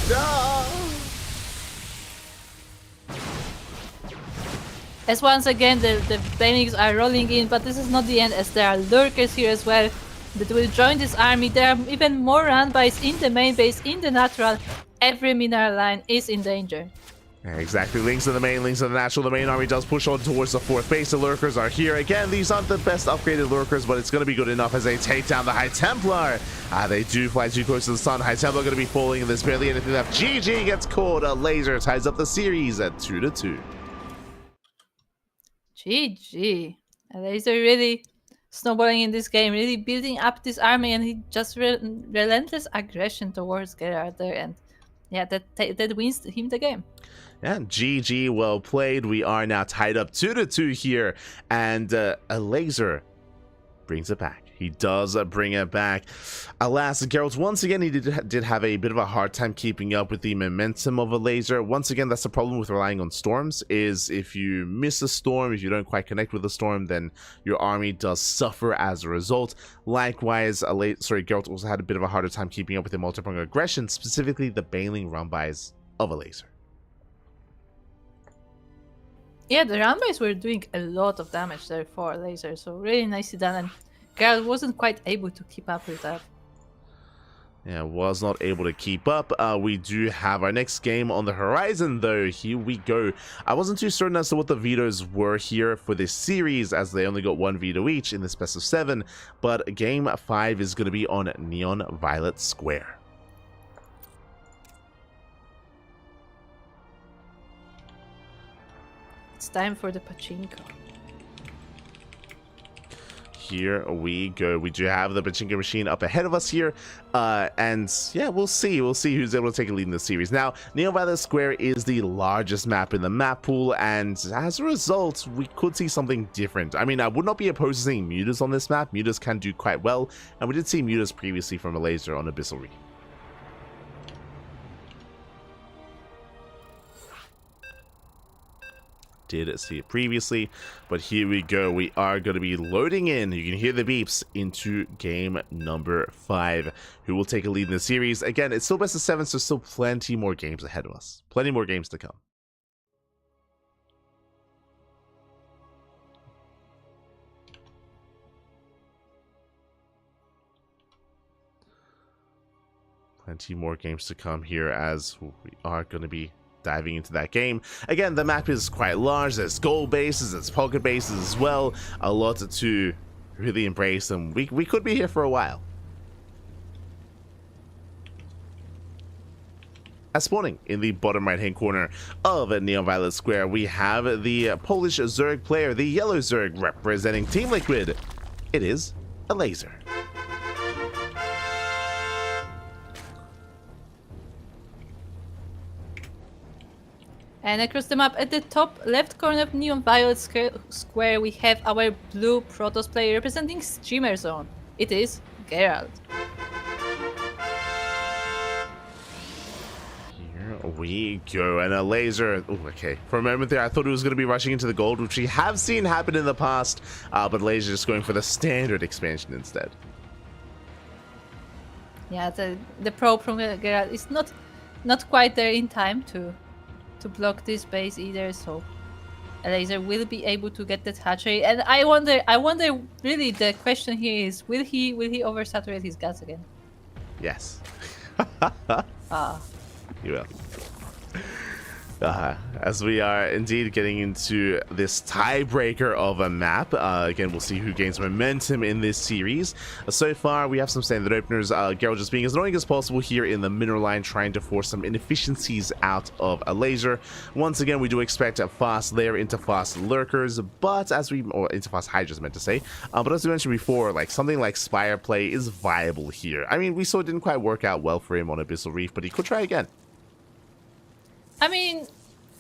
No! As once again, the Banelings are rolling in, but this is not the end, as there are lurkers here as well that will join this army. There are even more run-bys in the main base, in the natural. Every mineral line is in danger. Yeah, exactly. Links to the main, links to the natural. The main army does push on towards the 4th base. The lurkers are here. Again, these aren't the best upgraded lurkers, but it's going to be good enough as they take down the High Templar. They do fly too close to the sun. High Templar going to be falling, and there's barely anything left. GG gets caught. Elazer ties up the series at 2-2. GG. Elazer really snowballing in this game, really building up this army, and he just relentless aggression towards Gerald there, and yeah, that wins him the game. Yeah, GG, well played. We are now tied up 2-2 here, and Elazer brings it back. He does bring it back. Alas, Gerald, once again, he did have a bit of a hard time keeping up with the momentum of Elazer. Once again, that's the problem with relying on storms, is if you miss a storm, if you don't quite connect with the storm, then your army does suffer as a result. Likewise, Gerald also had a bit of a harder time keeping up with the multi-pronged aggression, specifically the Baneling run-bys of Elazer. Yeah, the run-bys were doing a lot of damage there for Elazer, so really nicely done, and Gerald wasn't quite able to keep up with that. Yeah, was not able to keep up. We do have our next game on the horizon, though. Here we go. I wasn't too certain as to what the vetoes were here for this series, as they only got 1 veto each in this best of 7, but game 5 is going to be on Neon Violet Square. It's time for the pachinko. Here we go. We do have the pachinko machine up ahead of us here, and yeah, we'll see who's able to take a lead in the series. Now, Neon Violet Square is the largest map in the map pool, and as a result, we could see something different. I mean, I would not be opposed to seeing Mutas on this map. Mutas can do quite well, and we did see Mutas previously from Elazer on Abyssal Reef. Did see it previously, but here we go. We are going to be loading in. You can hear the beeps into game number 5. Who will take a lead in the series? Again, it's still best of 7, so still plenty more games ahead of us. Plenty more games to come. plenty more games to come here as we are going to be diving into that game. Again, the map is quite large. There's gold bases, there's pocket bases as well. A lot to really embrace, and we could be here for a while. As spawning in the bottom right hand corner of a Neon Violet Square, we have the Polish Zerg player, the yellow Zerg representing Team Liquid. It is Elazer. And across the map, at the top left corner of Neon Violet Square, we have our blue Protoss player representing Streamer Zone. It is Gerald. Here we go, and Elazer. Oh, okay. For a moment there, I thought it was going to be rushing into the gold, which we have seen happen in the past, but Elazer just going for the standard expansion instead. Yeah, the probe from Gerald is not quite there in time to block this base either, so Elazer will be able to get that hatchery. And I wonder really the question here is, will he oversaturate his guns again? Yes. Ah. You will. As we are indeed getting into this tiebreaker of a map. Again, we'll see who gains momentum in this series. So far, we have some standard openers. Gerald just being as annoying as possible here in the mineral line, trying to force some inefficiencies out of Elazer. Once again, we do expect a fast layer into fast lurkers, but or into fast hydras, meant to say. But as we mentioned before, like something like Spire play is viable here. I mean, we saw it didn't quite work out well for him on Abyssal Reef, but he could try again. I mean,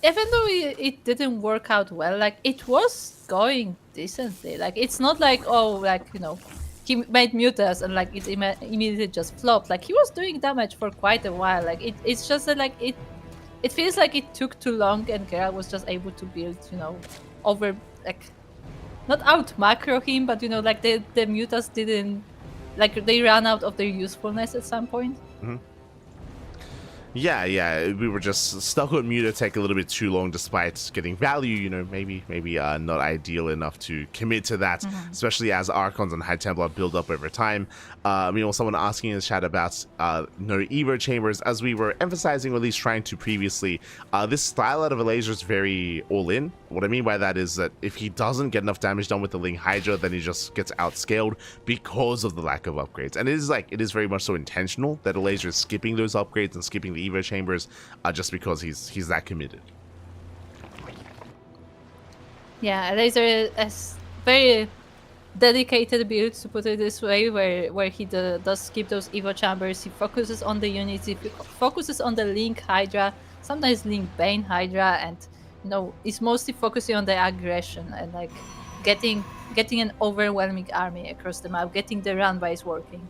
even though it didn't work out well, like it was going decently. Like it's not like, oh, like, you know, he made mutas and like it immediately just flopped. Like he was doing damage for quite a while. Like it's just that like it feels like it took too long, and Gerald was just able to build, you know, over, like, not out macro him, but you know, like the mutas didn't, like they ran out of their usefulness at some point. Mm-hmm. Yeah, we were just stuck with Mutatech a little bit too long, despite getting value. You know, maybe not ideal enough to commit to that, especially as Archons and High Templar build up over time. You know, someone asking in the chat about no Evo chambers, as we were emphasizing, or at least trying to previously. This style out of Elazer is very all-in. What I mean by that is that if he doesn't get enough damage done with the Ling Hydra, then he just gets outscaled because of the lack of upgrades. And it is very much so intentional that Elazer is skipping those upgrades and skipping the Evo chambers just because he's that committed. Yeah, Elazer is very dedicated build, to put it this way, where he does skip those Evo chambers. He focuses on the units, he focuses on the Link Hydra, sometimes Link Bane Hydra, and you know, is mostly focusing on the aggression and like getting an overwhelming army across the map, getting the run-bys working.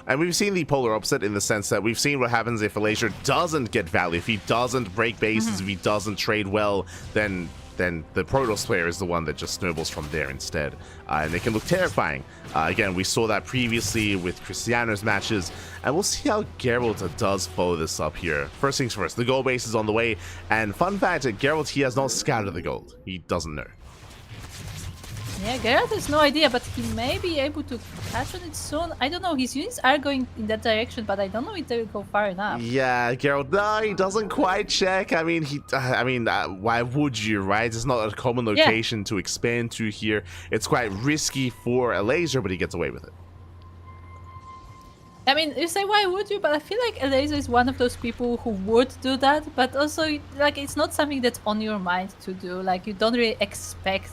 And we've seen the polar opposite in the sense that we've seen what happens if Elazer doesn't get value, if he doesn't break bases, if he doesn't trade well, then the Protoss player is the one that just snowballs from there instead. And it can look terrifying. Again, we saw that previously with Krystianer's matches, and we'll see how Gerald does follow this up here. First things first, the gold base is on the way, and fun fact, Gerald, he has not scouted the gold. He doesn't know. Yeah, Gerald has no idea, but he may be able to catch on it soon. I don't know, his units are going in that direction, but I don't know if they will go far enough. Yeah, Gerald, no, he doesn't quite check. I mean, why would you, right? It's not a common location to expand to here. It's quite risky for Elazer, but he gets away with it. I mean, you say, why would you? But I feel like Elazer is one of those people who would do that, but also, like, it's not something that's on your mind to do. Like, you don't really expect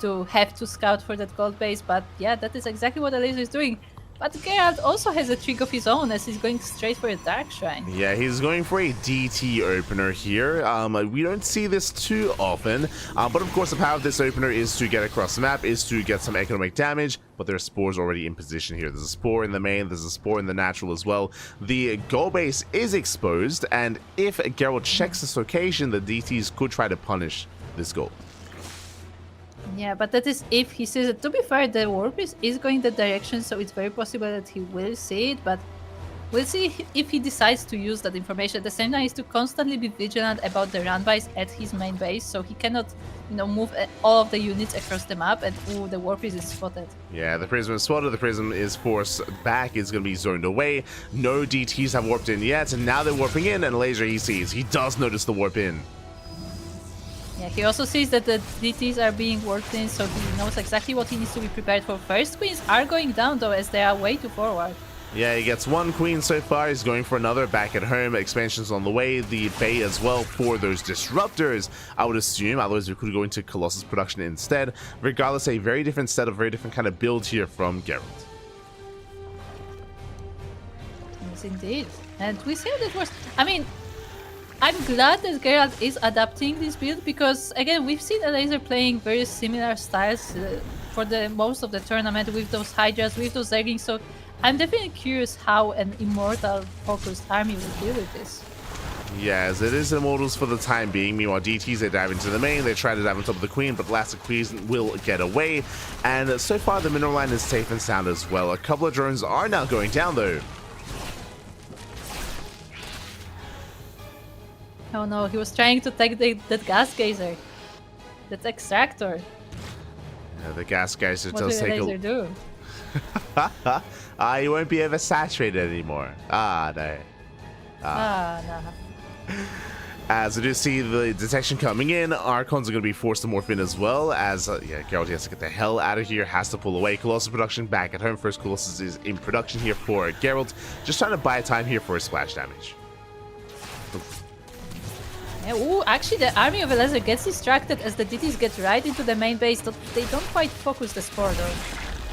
to have to scout for that gold base, but yeah, that is exactly what Elazer is doing. But Gerald also has a trick of his own, as he's going straight for a Dark Shrine. Yeah, he's going for a DT opener here. We don't see this too often, but of course the power of this opener is to get across the map, is to get some economic damage, but there are spores already in position here. There's a spore in the main, there's a spore in the natural as well. The gold base is exposed, and if Gerald checks this location, the DTs could try to punish this gold. Yeah, but that is if he sees it. To be fair, the warp is going that direction, so it's very possible that he will see it, but we'll see if he decides to use that information. At the same time, is to constantly be vigilant about the run-bys at his main base, so he cannot move all of the units across the map, and ooh, the warp is spotted. Yeah, the Prism is spotted. The Prism is forced back. It's going to be zoned away. No DTs have warped in yet, and now they're warping in, and Elazer he sees. He does notice the warp in. Yeah, he also sees that the DTs are being warped in, so he knows exactly what he needs to be prepared for. First queens are going down, though, as they are way too forward. Yeah, he gets one queen so far. He's going for another back at home. Expansions on the way. The Bay as well for those disruptors, I would assume. Otherwise, we could go into Colossus production instead. Regardless, a very different setup, very different kind of build here from Gerald. Yes, indeed. And we see how that works. I mean, I'm glad that Gerald is adapting this build because, again, we've seen Elazer playing very similar styles for the most of the tournament with those Hydras, with those Zerglings, so I'm definitely curious how an Immortal-focused army will deal with this. Yes, it is Immortals for the time being. Meanwhile, DTs, they dive into the main. They try to dive on top of the Queen, but last the Queen will get away. And so far, the mineral line is safe and sound as well. A couple of drones are now going down, though. Oh no, he was trying to take that gas geyser. That extractor. Yeah, the gas geyser What does will take Elazer do? you won't be oversaturated anymore. No. Nah. As we do see the detection coming in, Archons are going to be forced to morph in as well, as Gerald has to get the hell out of here, has to pull away. Colossus production back at home. First Colossus is in production here for Gerald, just trying to buy time here for his splash damage. Yeah, ooh, actually the army of Elazer gets distracted as the DTs get right into the main base. They don't quite focus the Spore though.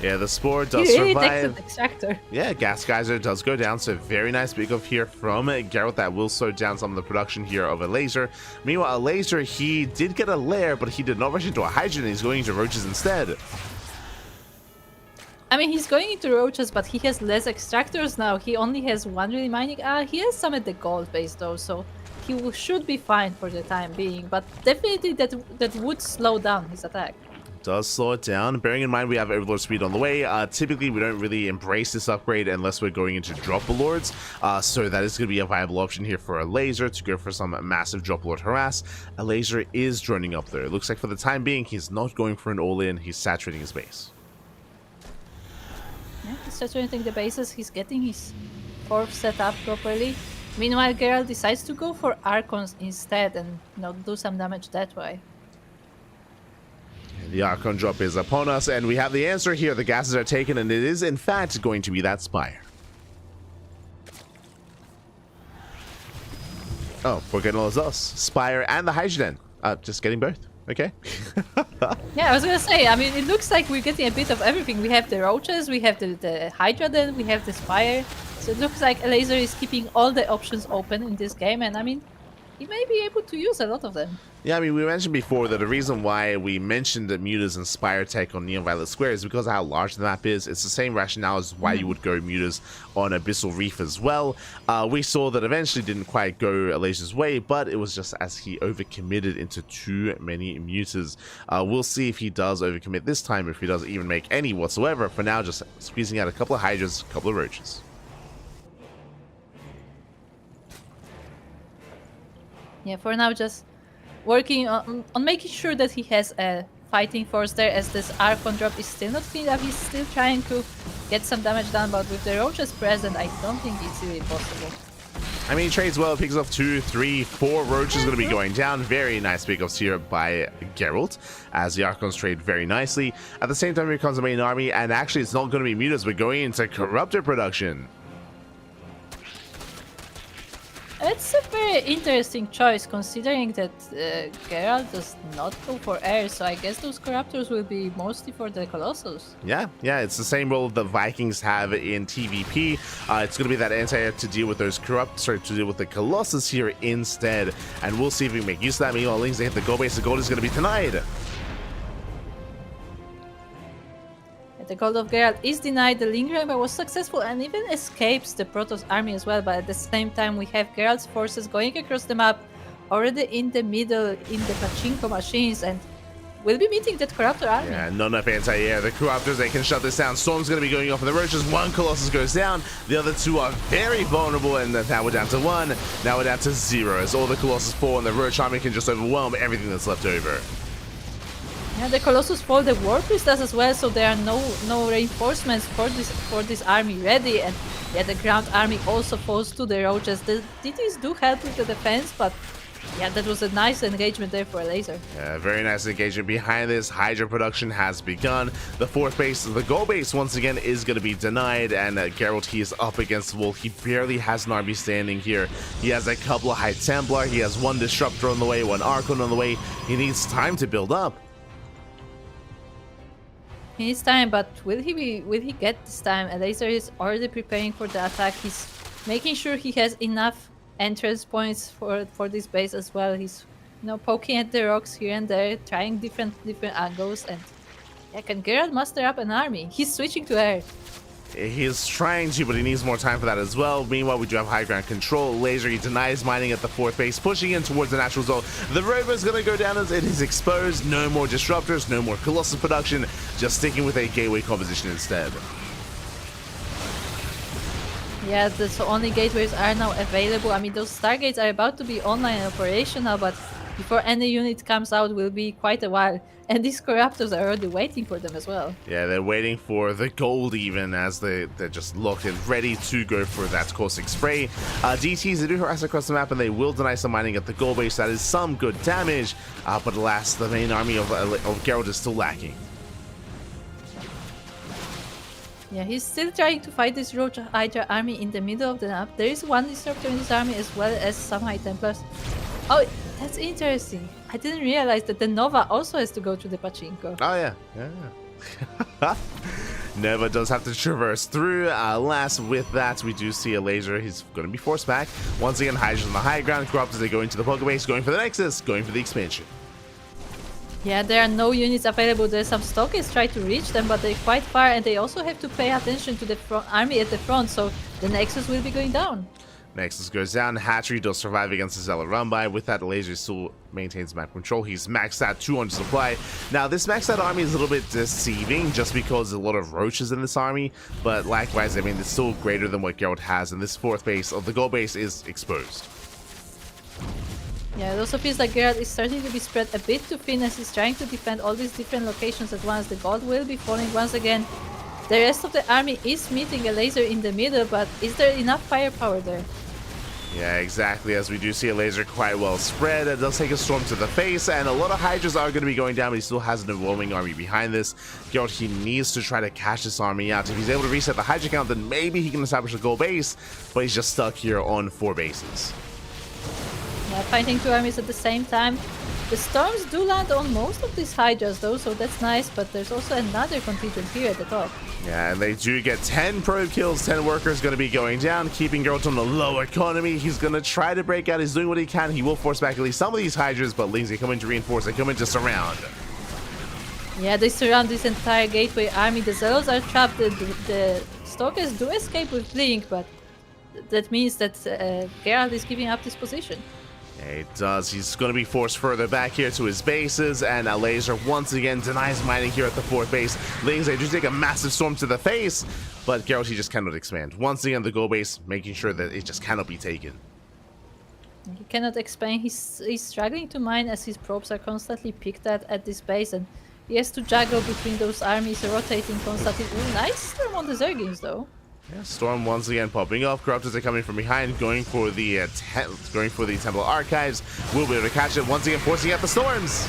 Yeah, the Spore does He really survive. takes an extractor. Yeah, Gas Geyser does go down, so very nice pick up here from Gerald. That will slow down some of the production here of Elazer. Meanwhile, Elazer, he did get a lair, but he did not rush into a Hydra, and he's going into Roaches instead. I mean, he's going into Roaches, but he has less extractors now. He only has one really mining. He has some at the gold base though, so he should be fine for the time being. But definitely that would slow down his attack. Does slow it down. Bearing in mind we have Overlord speed on the way. Typically we don't really embrace this upgrade unless we're going into drop lords. So that is going to be a viable option here for Elazer to go for some massive drop lord harass. Elazer is droning up there. It looks like for the time being he's not going for an all-in. He's saturating his base. Yeah, he's saturating the bases. He's getting his fourth set up properly. Meanwhile, Gerald decides to go for Archons instead and do some damage that way. The Archon drop is upon us, and we have the answer here. The gases are taken, and it is, in fact, going to be that Spire. Oh, we're getting all of us. Spire and the Hydrogen. Just getting both. Okay. Yeah, I was gonna say, I mean, it looks like we're getting a bit of everything. We have the Roaches, we have the Hydra, then we have the Spire. So it looks like Elazer is keeping all the options open in this game, and I mean, he may be able to use a lot of them. Yeah, I mean, we mentioned before that the reason why we mentioned the Mutas and Spire tech on Neon Violet Square is because of how large the map is. It's the same rationale as why you would go Mutas on Abyssal Reef as well. We saw that eventually didn't quite go Elazer's way, but it was just as he overcommitted into too many Mutas. We'll see if he does overcommit this time, if he does even make any whatsoever. For now, just squeezing out a couple of Hydras, a couple of Roaches. Yeah, for now, just working on making sure that he has a fighting force there, as this Archon drop is still not cleaned up. He's still trying to get some damage done, but with the Roaches present, I don't think it's really possible. I mean, he trades well, picks off 2, 3, 4 Roaches going to be going down. Very nice pickups here by Gerald, as the Archons trade very nicely. At the same time, here comes the main army, and actually it's not going to be Mutas, we're going into Corruptor production. It's a very interesting choice, considering that Gerald does not go for air, so I guess those Corruptors will be mostly for the Colossus. Yeah, it's the same role the Vikings have in TVP. It's going to be that anti-air to deal with those to deal with the Colossus here instead, and we'll see if we can make use of that. Meanwhile, Lings, they hit the gold base. The gold is going to be denied. The gold of Gerald is denied. The lingering but was successful and even escapes the Protoss army as well. But at the same time, we have Gerald's forces going across the map, already in the middle in the Pachinko machines, and we'll be meeting that Corruptor army. Yeah, not enough anti-air. The Corruptors, they can shut this down. Storm's going to be going off on the Roaches. One Colossus goes down. The other two are very vulnerable, and now we're down to 1. Now we're down to 0, as all the Colossus fall, and the Roach army can just overwhelm everything that's left over. Yeah, the Colossus Fall the War Priest does as well, so there are no reinforcements for this army ready, and yeah, the ground army also falls to the roaches. The DTs do help with the defense, but yeah, that was a nice engagement there for Elazer. Yeah, very nice engagement behind this. Hydra production has begun. The fourth base, the goal base, once again is going to be denied, and Gerald, he is up against the wall. He barely has an army standing here. He has a couple of High Templar. He has one Disruptor on the way, one Archon on the way. He needs time to build up. He needs time, but will he get this time? Elazer is already preparing for the attack. He's making sure he has enough entrance points for this base as well. He's poking at the rocks here and there, trying different angles, and yeah, can Gerald muster up an army? He's switching to air. He's trying to, but he needs more time for that as well. Meanwhile, we do have high ground control. Elazer, he denies mining at the fourth base, pushing in towards the natural zone. The rover is going to go down as it is exposed. No more disruptors, no more Colossus production, just sticking with a gateway composition instead. Yeah, the only gateways are now available. I mean, those stargates are about to be online and operational, but before any unit comes out will be quite a while. And these Corruptors are already waiting for them as well. Yeah, they're waiting for the gold even, as they're just locked and ready to go for that caustic spray. DTs, they do harass across the map, and they will deny some mining at the gold base. That is some good damage, but alas, the main army of Gerald is still lacking. Yeah, he's still trying to fight this Roach Hydra army in the middle of the map. There is one Disruptor in this army as well as some High Templars. Oh, that's interesting. I didn't realize that the Nova also has to go to the Pachinko. Oh, yeah. Nova does have to traverse through. Alas, with that, we do see Elazer. He's going to be forced back. Once again, Hydra's on the high ground. Corruptors, they go into the Pokebase, going for the Nexus, going for the expansion. Yeah, there are no units available. There's some Stalkers try to reach them, but they're quite far, and they also have to pay attention to the army at the front, so the Nexus will be going down. Nexus goes down. Hatchery does survive against the Zealot run-by. With that, Elazer still maintains map control. He's maxed out 200 supply. Now, this maxed out army is a little bit deceiving just because there's a lot of roaches in this army. But likewise, I mean, it's still greater than what Gerald has. And this fourth base of the gold base is exposed. Yeah, it also feels like Gerald is starting to be spread a bit too thin as he's trying to defend all these different locations at once. The gold will be falling once again. The rest of the army is meeting Elazer in the middle, but is there enough firepower there? Yeah, exactly. As we do see Elazer quite well spread. It does take a storm to the face, and a lot of Hydras are going to be going down, but he still has an overwhelming army behind this. Gerald, he needs to try to cash this army out. If he's able to reset the Hydra count, then maybe he can establish a gold base, but he's just stuck here on 4 bases. Yeah, fighting 2 armies at the same time. The storms do land on most of these Hydras though, so that's nice, but there's also another contingent here at the top. Yeah, and they do get 10 probe kills, 10 workers going to be going down, keeping Geralt on the low economy. He's going to try to break out. He's doing what he can. He will force back at least some of these Hydras, but Lings, they come in to reinforce. They come in to surround. Yeah, they surround this entire gateway army. The Zealots are trapped. The Stalkers do escape with Blink, but that means that Geralt is giving up this position. Yeah, it does. He's going to be forced further back here to his bases, and Elazer once again denies mining here at the 4th base. Lings, they do take a massive storm to the face, but Geralt, he just cannot expand. Once again, the goal base making sure that it just cannot be taken. He cannot expand. He's struggling to mine as his probes are constantly picked at this base, and he has to juggle between those armies rotating constantly. Ooh, nice storm on the Zerglings though. Yeah, storm once again popping off. Corruptors are coming from behind, going for the Temple Archives. We'll be able to catch it once again, forcing out the storms.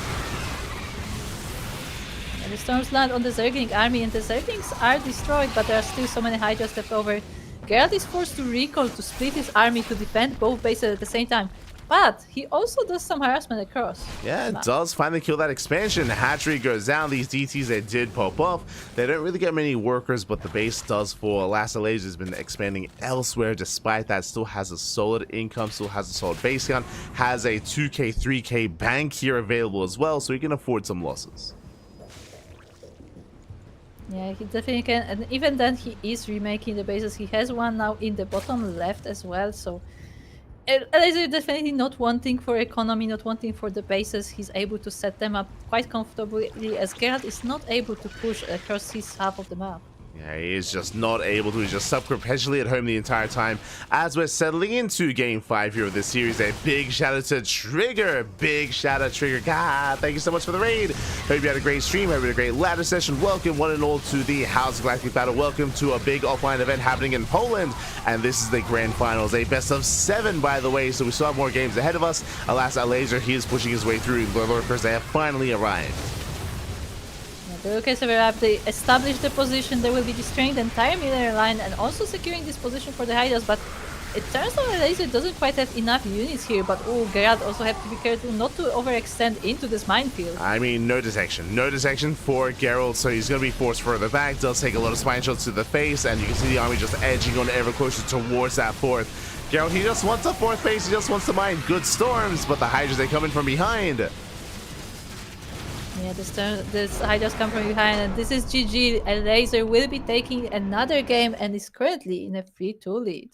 And the storms land on the Zergling army, and the Zerglings are destroyed, but there are still so many Hydras left over. Geralt is forced to recall to split his army to defend both bases at the same time. But he also does some harassment across. Yeah, it does finally kill that expansion. Hatchery goes down. These DTs, they did pop off. They don't really get many workers, but the base does fall. Elazer has been expanding elsewhere. Despite that, still has a solid income, still has a solid base count, has a 2k, 3k bank here available as well, so he can afford some losses. Yeah, he definitely can. And even then, he is remaking the bases. He has one now in the bottom left as well, so... Elazer definitely not wanting for economy, not wanting for the bases. He's able to set them up quite comfortably as Geralt is not able to push across his half of the map. Yeah, he is just not able to. He's just stuck perpetually at home the entire time. As we're settling into Game 5 here of this series, a big shout out to Trigger. Big shout out, Trigger. God, thank you so much for the raid. Hope you had a great stream. Hope you had a great ladder session. Welcome one and all to the House Galactic Battle. Welcome to a big offline event happening in Poland. And this is the grand finals. A best of 7, by the way. So we still have more games ahead of us. Alas, Elazer, he is pushing his way through. The Lurkers, they have finally arrived. The Lurkers have arrived. They established the position. They will be destroying the entire military line and also securing this position for the Hydras. But it turns out Elazer doesn't quite have enough units here. But Gerald also have to be careful not to overextend into this minefield. I mean, no detection. No detection for Gerald, so he's going to be forced further back. Does take a lot of spine shots to the face, and you can see the army just edging on ever closer towards that fourth. Gerald, he just wants a fourth base. He just wants to mine good storms, but the Hydras, they come in from behind. Yeah, this Hydras come from behind, and this is GG. Elazer will be taking another game and is currently in a 3-2 lead.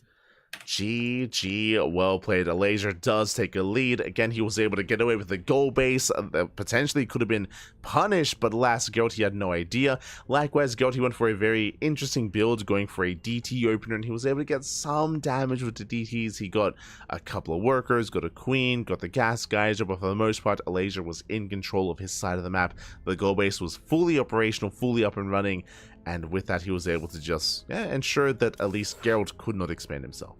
GG, well played. Elazer does take a lead. Again, he was able to get away with the goal base that potentially could have been punished, but last Gerald, he had no idea. Likewise, Gerald, he went for a very interesting build, going for a DT opener, and he was able to get some damage with the DTs. He got a couple of workers, got a queen, got the gas geyser, but for the most part, Elazer was in control of his side of the map. The goal base was fully operational, fully up and running, and with that, he was able to just ensure that at least Gerald could not expand himself.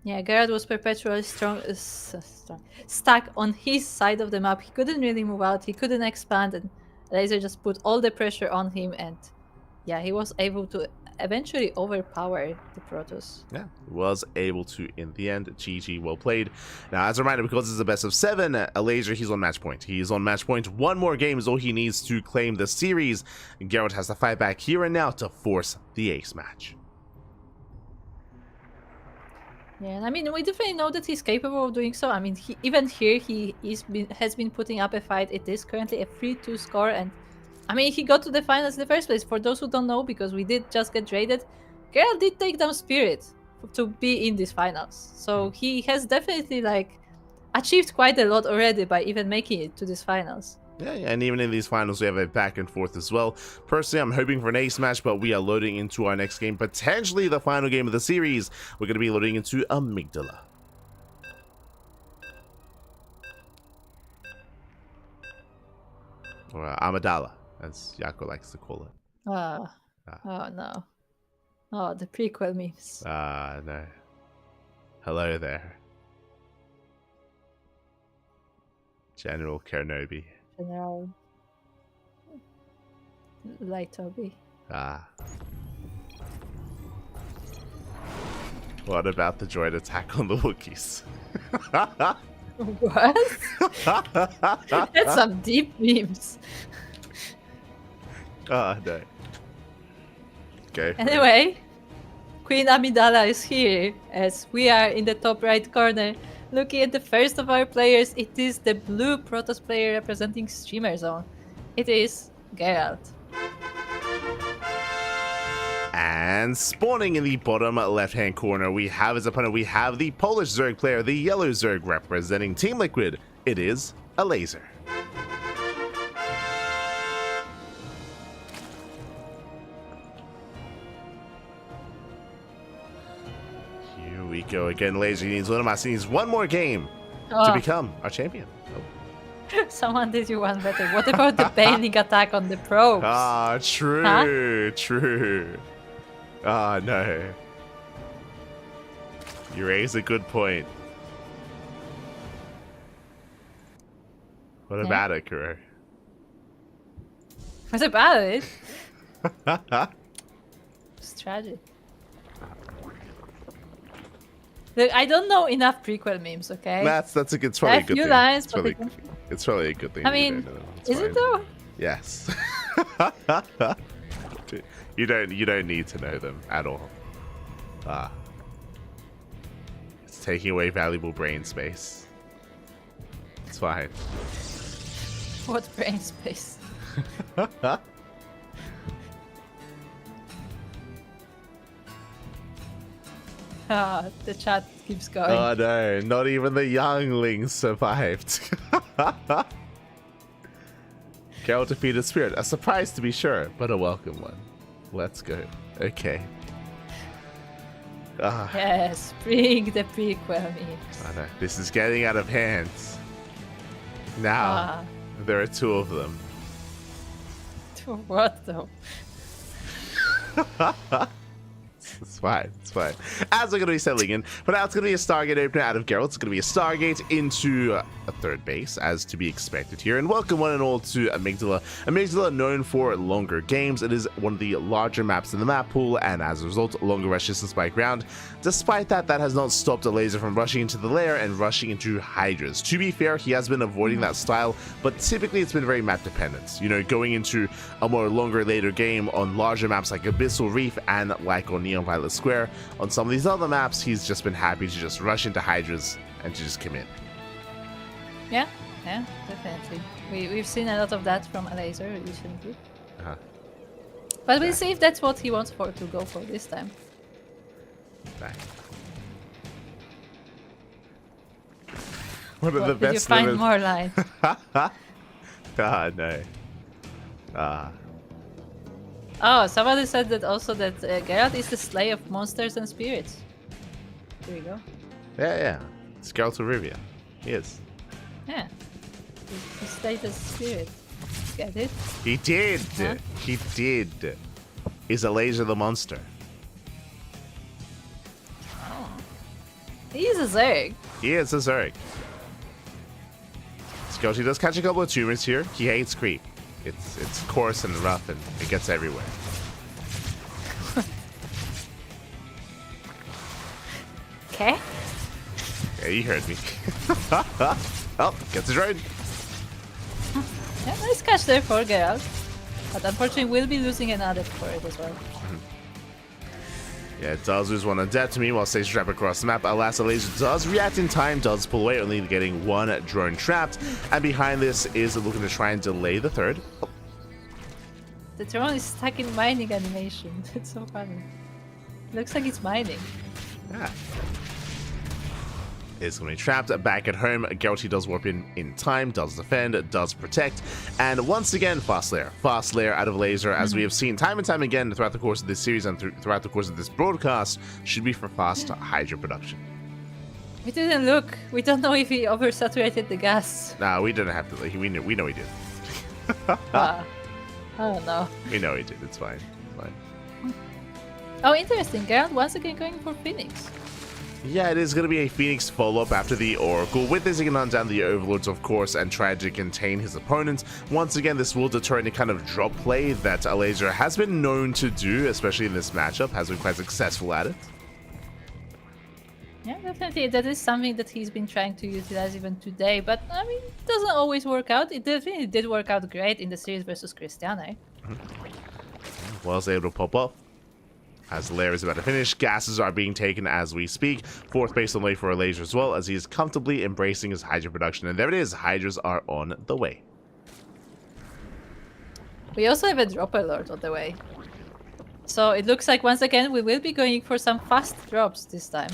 Yeah, Gerald was perpetually stuck on his side of the map. He couldn't really move out, he couldn't expand, and Elazer just put all the pressure on him, and yeah, he was able to eventually overpower the Protoss. Yeah, was able to in the end. GG, well played. Now, as a reminder, because it's a best of 7, Elazer, he's on match point. He's on match point. One more game is all he needs to claim the series. Gerald has to fight back here and now to force the ace match. Yeah, and I mean, we definitely know that he's capable of doing so. I mean, even here, has been putting up a fight. It is currently a 3-2 score, and I mean, he got to the finals in the first place. For those who don't know, because we did just get traded, Gerald did take down Spirit to be in these finals. So he has definitely, like, achieved quite a lot already by even making it to these finals. Yeah, and even in these finals, we have a back and forth as well. Personally, I'm hoping for an ace match, but we are loading into our next game, potentially the final game of the series. We're going to be loading into Amygdala. Or Amygdala, as Yako likes to call it. Oh no. Oh, the prequel memes. No. Hello there. General Kernobi. General Lightobi. What about the droid attack on the Wookiees? What? That's some deep memes. Oh, no. Okay. Anyway, Queen Amygdala is here, as we are in the top right corner. Looking at the first of our players, it is the blue Protoss player representing Streamer Zone. It is Gerald. And spawning in the bottom left-hand corner, we have his opponent. We have the Polish Zerg player, the yellow Zerg representing Team Liquid. It is Elazer. Here we go again. Elazer needs one of my scenes. One more game to become our champion. Someone did you one better. What about the baning attack on the probes? Ah, true, Huh? true. Ah, no. You raise a good point. What about it, Kuro? What about it? It's tragic. Look, I don't know enough prequel memes, okay? That's a good. It's probably a good few thing. lines, It's but probably, it's probably a good thing. I that you mean, don't know. It's is fine. it though? Yes. You don't need to know them at all. It's taking away valuable brain space. It's fine. What brain space? The chat keeps going. Oh no, not even the younglings survived. Gerald defeated Spirit. A surprise to be sure, but a welcome one. Let's go. Okay. Yes, bring the prequel memes. I know. This is getting out of hand. Now, there are 2 of them. What though? It's fine. It's fine. As we're going to be settling in, but now it's going to be a Stargate opener out of Gerald. It's going to be a Stargate into a third base, as to be expected here. And welcome one and all to Amygdala. Amygdala, known for longer games. It is one of the larger maps in the map pool, and as a result, longer rush distance by ground. Despite that, that has not stopped Elazer from rushing into the lair and rushing into Hydras. To be fair, he has been avoiding that style, but typically it's been very map dependent. You know, going into a more longer later game on larger maps like Abyssal Reef and like on Neon Violet Square. On some of these other maps, he's just been happy to just rush into Hydras and to just commit. Yeah, definitely. We've seen a lot of that from Elazer recently. But we'll see if that's what he wants to go for this time. Back. One of the Did best you find limits. more lines? No. Oh, somebody said that also that Gerald is the slayer of monsters and spirits. There you go. Yeah. It's Gerald of Rivia. He is. Yeah. He slayed a spirit. Get it? He did. Huh? He did. Is Elazer the monster? He's a Zerg. He is a Zerg. Scotty does catch a couple of tumors here. He hates creep. It's coarse and rough and it gets everywhere. Okay. Yeah, you heard me. Oh, gets a drone. Yeah, nice catch there for Gerald. But unfortunately, we'll be losing an adept for it as well. Yeah, it does lose one undead to me while stays trapped across the map. Alas, Elazer does react in time, does pull away, only getting one drone trapped. And behind this is looking to try and delay the third. Oh. The drone is stuck in mining animation. It's so funny. Looks like it's mining. Yeah. Is going to be trapped back at home. Geralt does warp in time, does defend, does protect, and once again, fast lair out of Elazer, as we have seen time and time again throughout the course of this series and throughout the course of this broadcast, should be for fast Hydra production. We didn't look. We don't know if he oversaturated the gas. Nah, we didn't have to. We know he did. I don't know. We know he did. It's fine. It's fine. Oh, interesting. Geralt once again going for Phoenix. Yeah, it is going to be a Phoenix follow-up after the Oracle. With this, he can hunt down the Overlords, of course, and try to contain his opponent. Once again, this will deter any kind of drop play that Elazer has been known to do, especially in this matchup, has been quite successful at it. Yeah, definitely. That is something that he's been trying to utilize even today, but I mean, it doesn't always work out. It definitely did work out great in the series versus Krystianer. Was able to pop up. As the lair is about to finish, gases are being taken as we speak. Fourth base on the way for Elazer as well, as he is comfortably embracing his Hydra production. And there it is, Hydras are on the way. We also have a Dropper Lord on the way. So it looks like once again we will be going for some fast drops this time.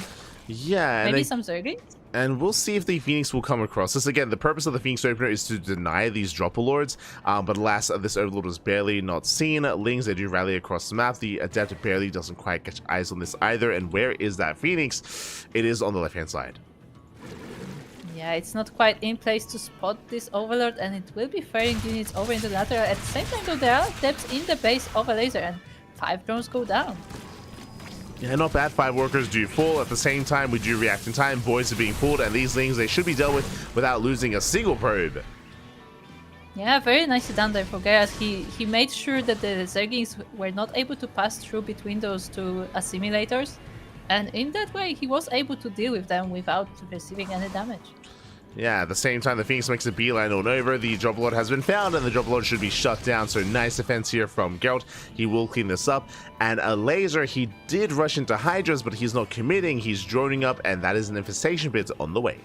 Yeah, Maybe some Zerglings? And we'll see if the Phoenix will come across. This again, the purpose of the Phoenix opener is to deny these Dropper Lords, but alas, this Overlord was barely not seen. Lings, they do rally across the map. The Adept barely doesn't quite catch eyes on this either. And where is that Phoenix? It is on the left-hand side. Yeah, it's not quite in place to spot this Overlord, and it will be firing units over in the lateral. At the same time, though, there are depths in the base of Elazer, and 5 drones go down. Yeah, not bad. 5 workers do fall. At the same time, we do react in time. Boys are being pulled, and these Lings, they should be dealt with without losing a single probe. Yeah, very nicely done there for Gerald. He made sure that the Zerglings were not able to pass through between those two assimilators, and in that way, he was able to deal with them without receiving any damage. Yeah, at the same time, the Phoenix makes a beeline on over. The Dropper Lord has been found, and the Dropper Lord should be shut down. So nice defense here from Geralt. He will clean this up. And Elazer, he did rush into Hydras, but he's not committing. He's droning up, and that is an infestation pit on the way.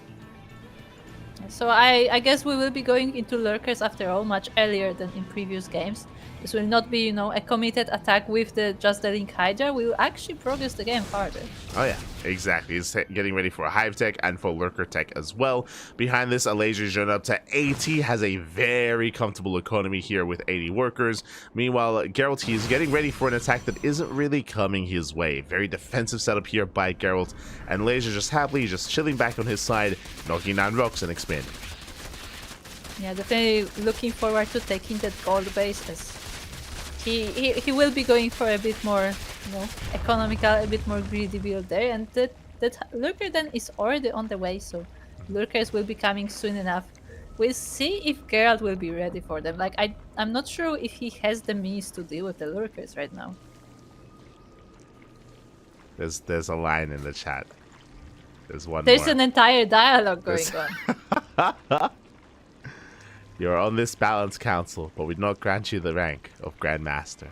So I guess we will be going into Lurkers after all much earlier than in previous games. this will not be, a committed attack with just the Link Hydra. We will actually progress the game farther. Oh yeah, exactly. He's getting ready for a Hive Tech and for Lurker Tech as well. Behind this, Elazer is up to 80, has a very comfortable economy here with 80 workers. Meanwhile, Gerald, he's getting ready for an attack that isn't really coming his way. Very defensive setup here by Gerald, and Elazer just happily just chilling back on his side, knocking down rocks and expanding. Yeah, definitely looking forward to taking that gold base, as he will be going for a bit more, economical, a bit more greedy build there, and that Lurker then is already on the way, so Lurkers will be coming soon enough. We'll see if Gerald will be ready for them. Like, I'm not sure if he has the means to deal with the Lurkers right now. There's a line in the chat. There's one There's more. an entire dialogue going on. You are on this balance council, but we do not grant you the rank of Grandmaster.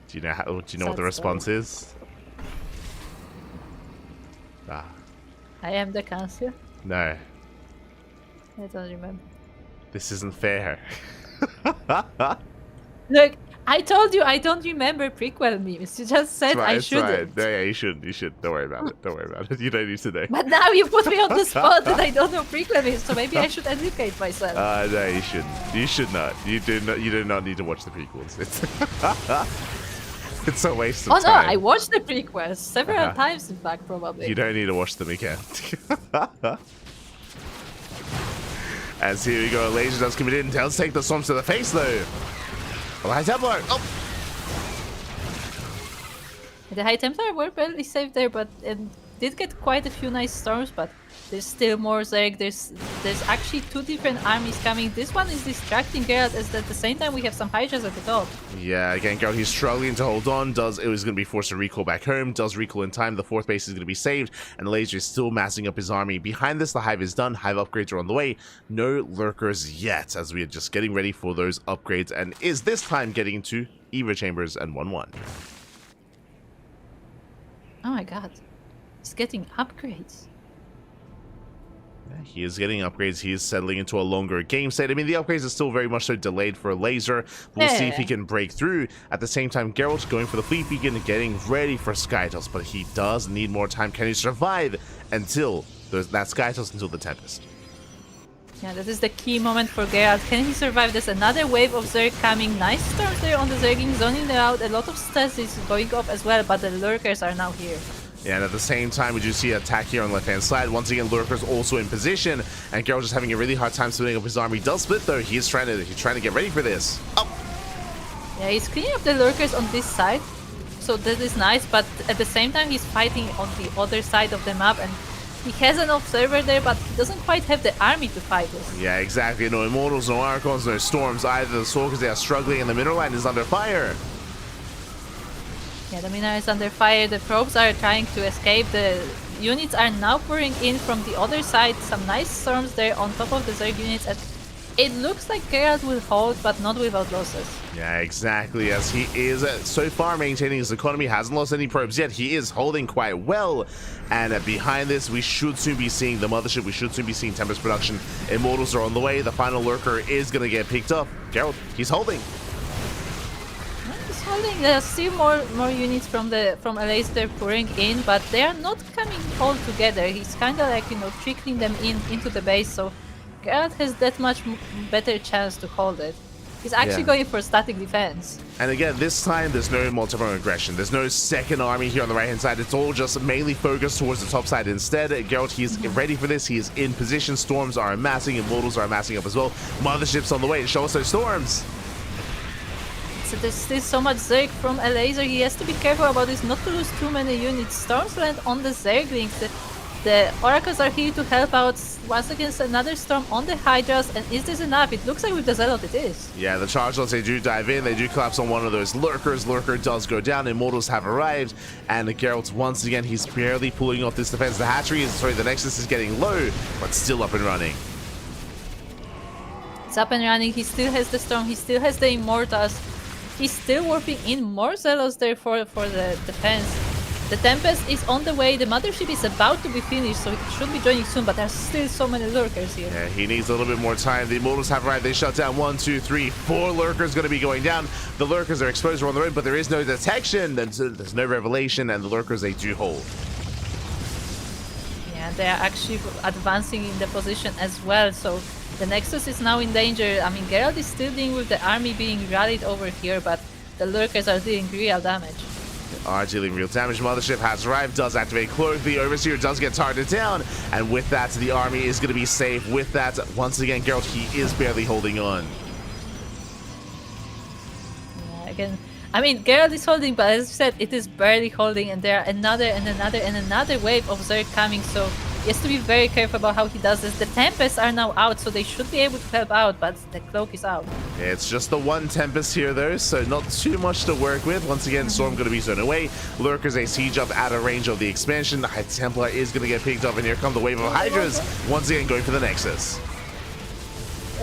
Do you know what the response is? I am the council? No. I don't remember. This isn't fair. Look, I told you I don't remember prequel memes. You just said I shouldn't. No, yeah, you should. You should. Don't worry about it. Don't worry about it. You don't need to know. But now you put me on the spot and I don't know prequel memes, so maybe I should educate myself. No, you shouldn't. You should not. You do not need to watch the prequels. It's a waste of time. Oh no, I watched the prequels several times, in fact, probably. You don't need to watch them again. As here we go, Elazer does commit in. Tails take the storms to the face though. Oh, High Templar! Oh! The High Templar were barely saved there, but did get quite a few nice storms, but there's still more Zerg. There's actually two different armies coming. This one is distracting Gerald, as at the same time we have some Hydras at the top. Yeah, again, Gerald, he's struggling to hold on. It was going to be forced to recall back home. Does recall in time. The fourth base is going to be saved, and Elazer is still massing up his army. Behind this, the Hive is done. Hive upgrades are on the way. No Lurkers yet, as we are just getting ready for those upgrades, and is this time getting into Evo Chambers and 1-1. Oh my god. He's getting upgrades. Yeah, he is getting upgrades. He is settling into a longer game state. I mean, the upgrades are still very much so delayed for Elazer. We'll see if he can break through. At the same time, Gerald's going for the Fleet Beacon and getting ready for Skytoss, but he does need more time. Can he survive until that Skytoss, until the Tempest? Yeah, that is the key moment for Gerald. Can he survive? There's another wave of Zerg coming. Nice storms there on the Zerging, zoning them out. A lot of stats is going off as well, but the Lurkers are now here. Yeah, and at the same time, we do see an attack here on the left-hand side. Once again, Lurker's also in position, and Gerald just having a really hard time splitting up his army. He does split though. He's trying to get ready for this. Oh! Yeah, he's cleaning up the Lurkers on this side, so that is nice. But at the same time, he's fighting on the other side of the map, and he has an observer there, but he doesn't quite have the army to fight with. Yeah, exactly. No Immortals, no Archons, no Storms either. The Soldiers, they are struggling, and the mineral line is under fire. Yeah, the Mina is under fire. The probes are trying to escape. The units are now pouring in from the other side. Some nice storms there on top of the Zerg units. And it looks like Gerald will hold, but not without losses. Yeah, exactly. As he is so far maintaining his economy, hasn't lost any probes yet. He is holding quite well. And behind this, we should soon be seeing the Mothership. We should soon be seeing Tempest production. Immortals are on the way. The final Lurker is going to get picked up. Gerald, he's holding. There's still more units from Elazer pouring in, but they are not coming all together. He's kind of like, trickling them into the base, so Gerald has that much better chance to hold it. He's actually going for static defense. And again, this time there's no multiple aggression. There's no second army here on the right-hand side. It's all just mainly focused towards the top side instead. Gerald, he's ready for this. He is in position. Storms are amassing. Immortals are amassing up as well. Mothership's on the way. Show us those storms. So there's still so much Zerg from Elazer. He has to be careful about this, not to lose too many units. Storms land on the Zerglings. The Oracles are here to help out. Once again, another storm on the Hydras. And is this enough? It looks like with the Zealot it is. Yeah, the Chargeless, they do dive in. They do collapse on one of those Lurkers. Lurker does go down. Immortals have arrived. And Geralt, once again, he's barely pulling off this defense. The hatchery is, the Nexus is getting low, but still up and running. It's up and running. He still has the storm. He still has the Immortals. He's still warping in more Zealots there for the defense. The Tempest is on the way. The Mothership is about to be finished, so it should be joining soon, but there's still so many lurkers here. Yeah, he needs a little bit more time. The Immortals have arrived. They shut down 1, 2, 3, 4 lurkers going to be going down. The lurkers are exposed on the road, but there is no detection. There's no revelation, and the lurkers, they do hold. Yeah, they are actually advancing in the position as well, so the Nexus is now in danger. I mean, Gerald is still dealing with the army being rallied over here, but the lurkers are dealing real damage. They are dealing real damage. Mothership has arrived, does activate Cloak. The Overseer does get targeted down, and with that, the army is going to be safe. With that, once again, Gerald, he is barely holding on. Yeah, again, I mean, Gerald is holding, but as you said, it is barely holding, and there are another and another and another wave of Zerg coming, so he has to be very careful about how he does this. The Tempests are now out, so they should be able to help out, but the Cloak is out. Yeah, it's just the one Tempest here, though, so not too much to work with. Once again, Storm going to be zoned away. Lurkers a siege up out of range of the expansion. The High Templar is going to get picked off, and here come the wave of Hydras, once again going for the Nexus.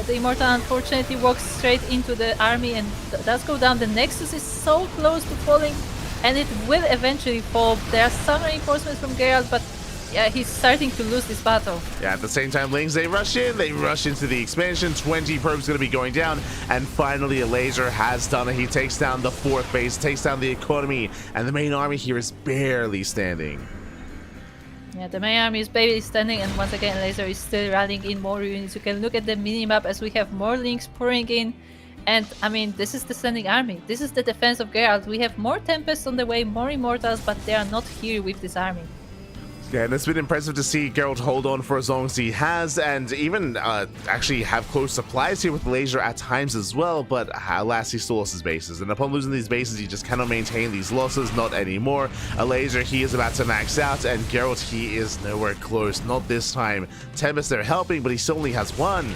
The Immortal unfortunately walks straight into the army and does go down. The Nexus is so close to falling, and it will eventually fall. There are some reinforcements from Gerald, but yeah, he's starting to lose this battle. Yeah, at the same time, Lings, they rush into the expansion. 20 probes going to be going down, and finally Elazer has done it. He takes down the 4th base, takes down the economy, and the main army here is barely standing. Yeah, the main army is barely standing, and once again Elazer is still rallying in more units. You can look at the minimap as we have more links pouring in, and I mean, this is the standing army. This is the defense of Gerald. We have more Tempests on the way, more Immortals, but they are not here with this army. Yeah, and it's been impressive to see Gerald hold on for as long as he has, and even actually have close supplies here with Elazer at times as well, but alas, he still lost his bases, and upon losing these bases, he just cannot maintain these losses, not anymore. Elazer, he is about to max out, and Gerald, he is nowhere close, not this time. Tempest, they're helping, but he still only has one.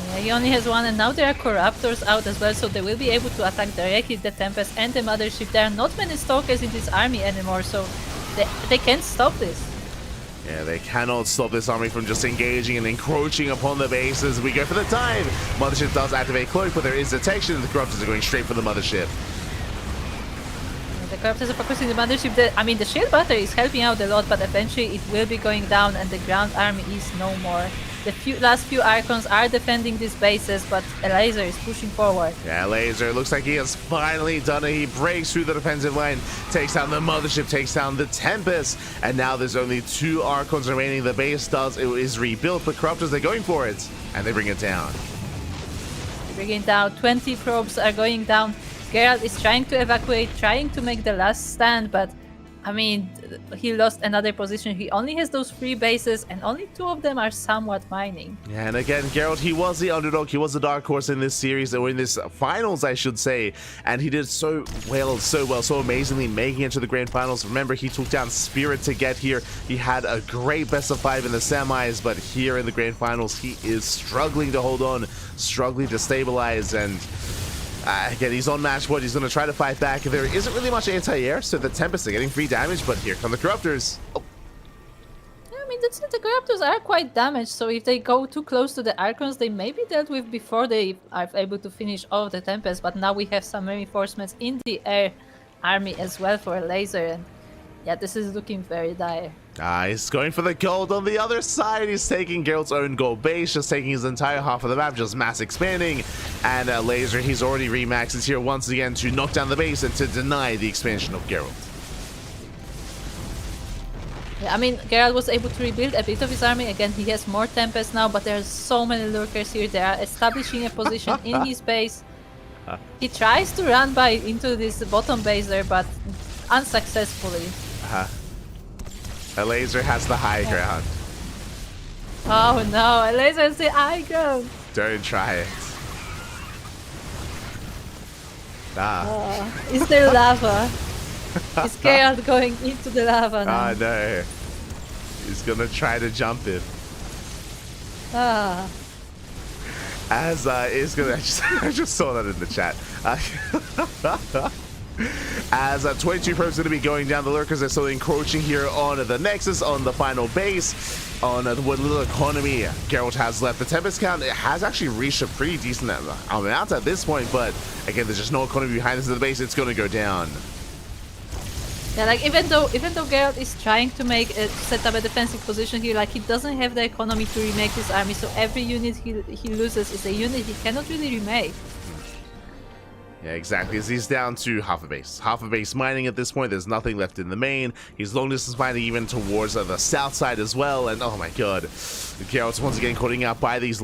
Yeah, he only has one, and now there are Corruptors out as well, so they will be able to attack directly the Tempest and the Mothership. There are not many Stalkers in this army anymore, so they can't stop this. Yeah, they cannot stop this army from just engaging and encroaching upon the bases. We go for the dive. Mothership does activate Cloak, but there is detection, and the Corruptors are going straight for the Mothership. The Corruptors are focusing the Mothership. I mean, the shield battery is helping out a lot, but eventually it will be going down, and the ground army is no more. The last few Archons are defending these bases, but Elazer is pushing forward. Yeah, Elazer looks like he has finally done it. He breaks through the defensive line, takes down the Mothership, takes down the Tempest, and now there's only 2 Archons remaining. The base is rebuilt, but Corruptors, they're going for it, and they bring it down. Bringing down, 20 probes are going down. Gerald is trying to evacuate, trying to make the last stand, but I mean, he lost another position. He only has those 3 bases, and only 2 of them are somewhat mining. Yeah, and again, Gerald, he was the underdog. He was the dark horse in this series, or in this finals, I should say. And he did so well, so amazingly, making it to the grand finals. Remember, he took down Spirit to get here. He had a great best of 5 in the semis, but here in the grand finals, he is struggling to hold on, struggling to stabilize, and again, he's on match point. He's going to try to fight back. There isn't really much anti-air, so the Tempest are getting free damage, but here come the Corruptors. Oh. I mean, the Corruptors are quite damaged, so if they go too close to the Archons, they may be dealt with before they are able to finish all of the Tempest, but now we have some reinforcements in the air army as well for a Elazer, and yeah, this is looking very dire. He's going for the gold on the other side. He's taking Gerald's own gold base, just taking his entire half of the map, just mass expanding. And Elazer, he's already remaxed, is here once again to knock down the base and to deny the expansion of Gerald. Yeah, I mean, Gerald was able to rebuild a bit of his army. Again, he has more Tempests now, but there's so many lurkers here. They are establishing a position in his base. He tries to run by into this bottom base there, but unsuccessfully. Elazer has the high ground. Oh no, Elazer has the high ground. Don't try it. Is there lava? Is Gerald going into the lava now? No. He's gonna try to jump it. As is gonna. I just saw that in the chat. As 22 probes going to be going down, the lurkers are still encroaching here on the Nexus, on the final base, on what little economy Gerald has left. The Tempest count has actually reached a pretty decent amount at this point, but again, there's just no economy behind this in the base. It's going to go down. Yeah, like even though Gerald is trying to set up a defensive position here, like he doesn't have the economy to remake his army, so every unit he loses is a unit he cannot really remake. Yeah, exactly. As he's down to half a base mining at this point. There's nothing left in the main. He's long distance mining even towards the south side as well. And oh my god, Gerald's once again cutting out by these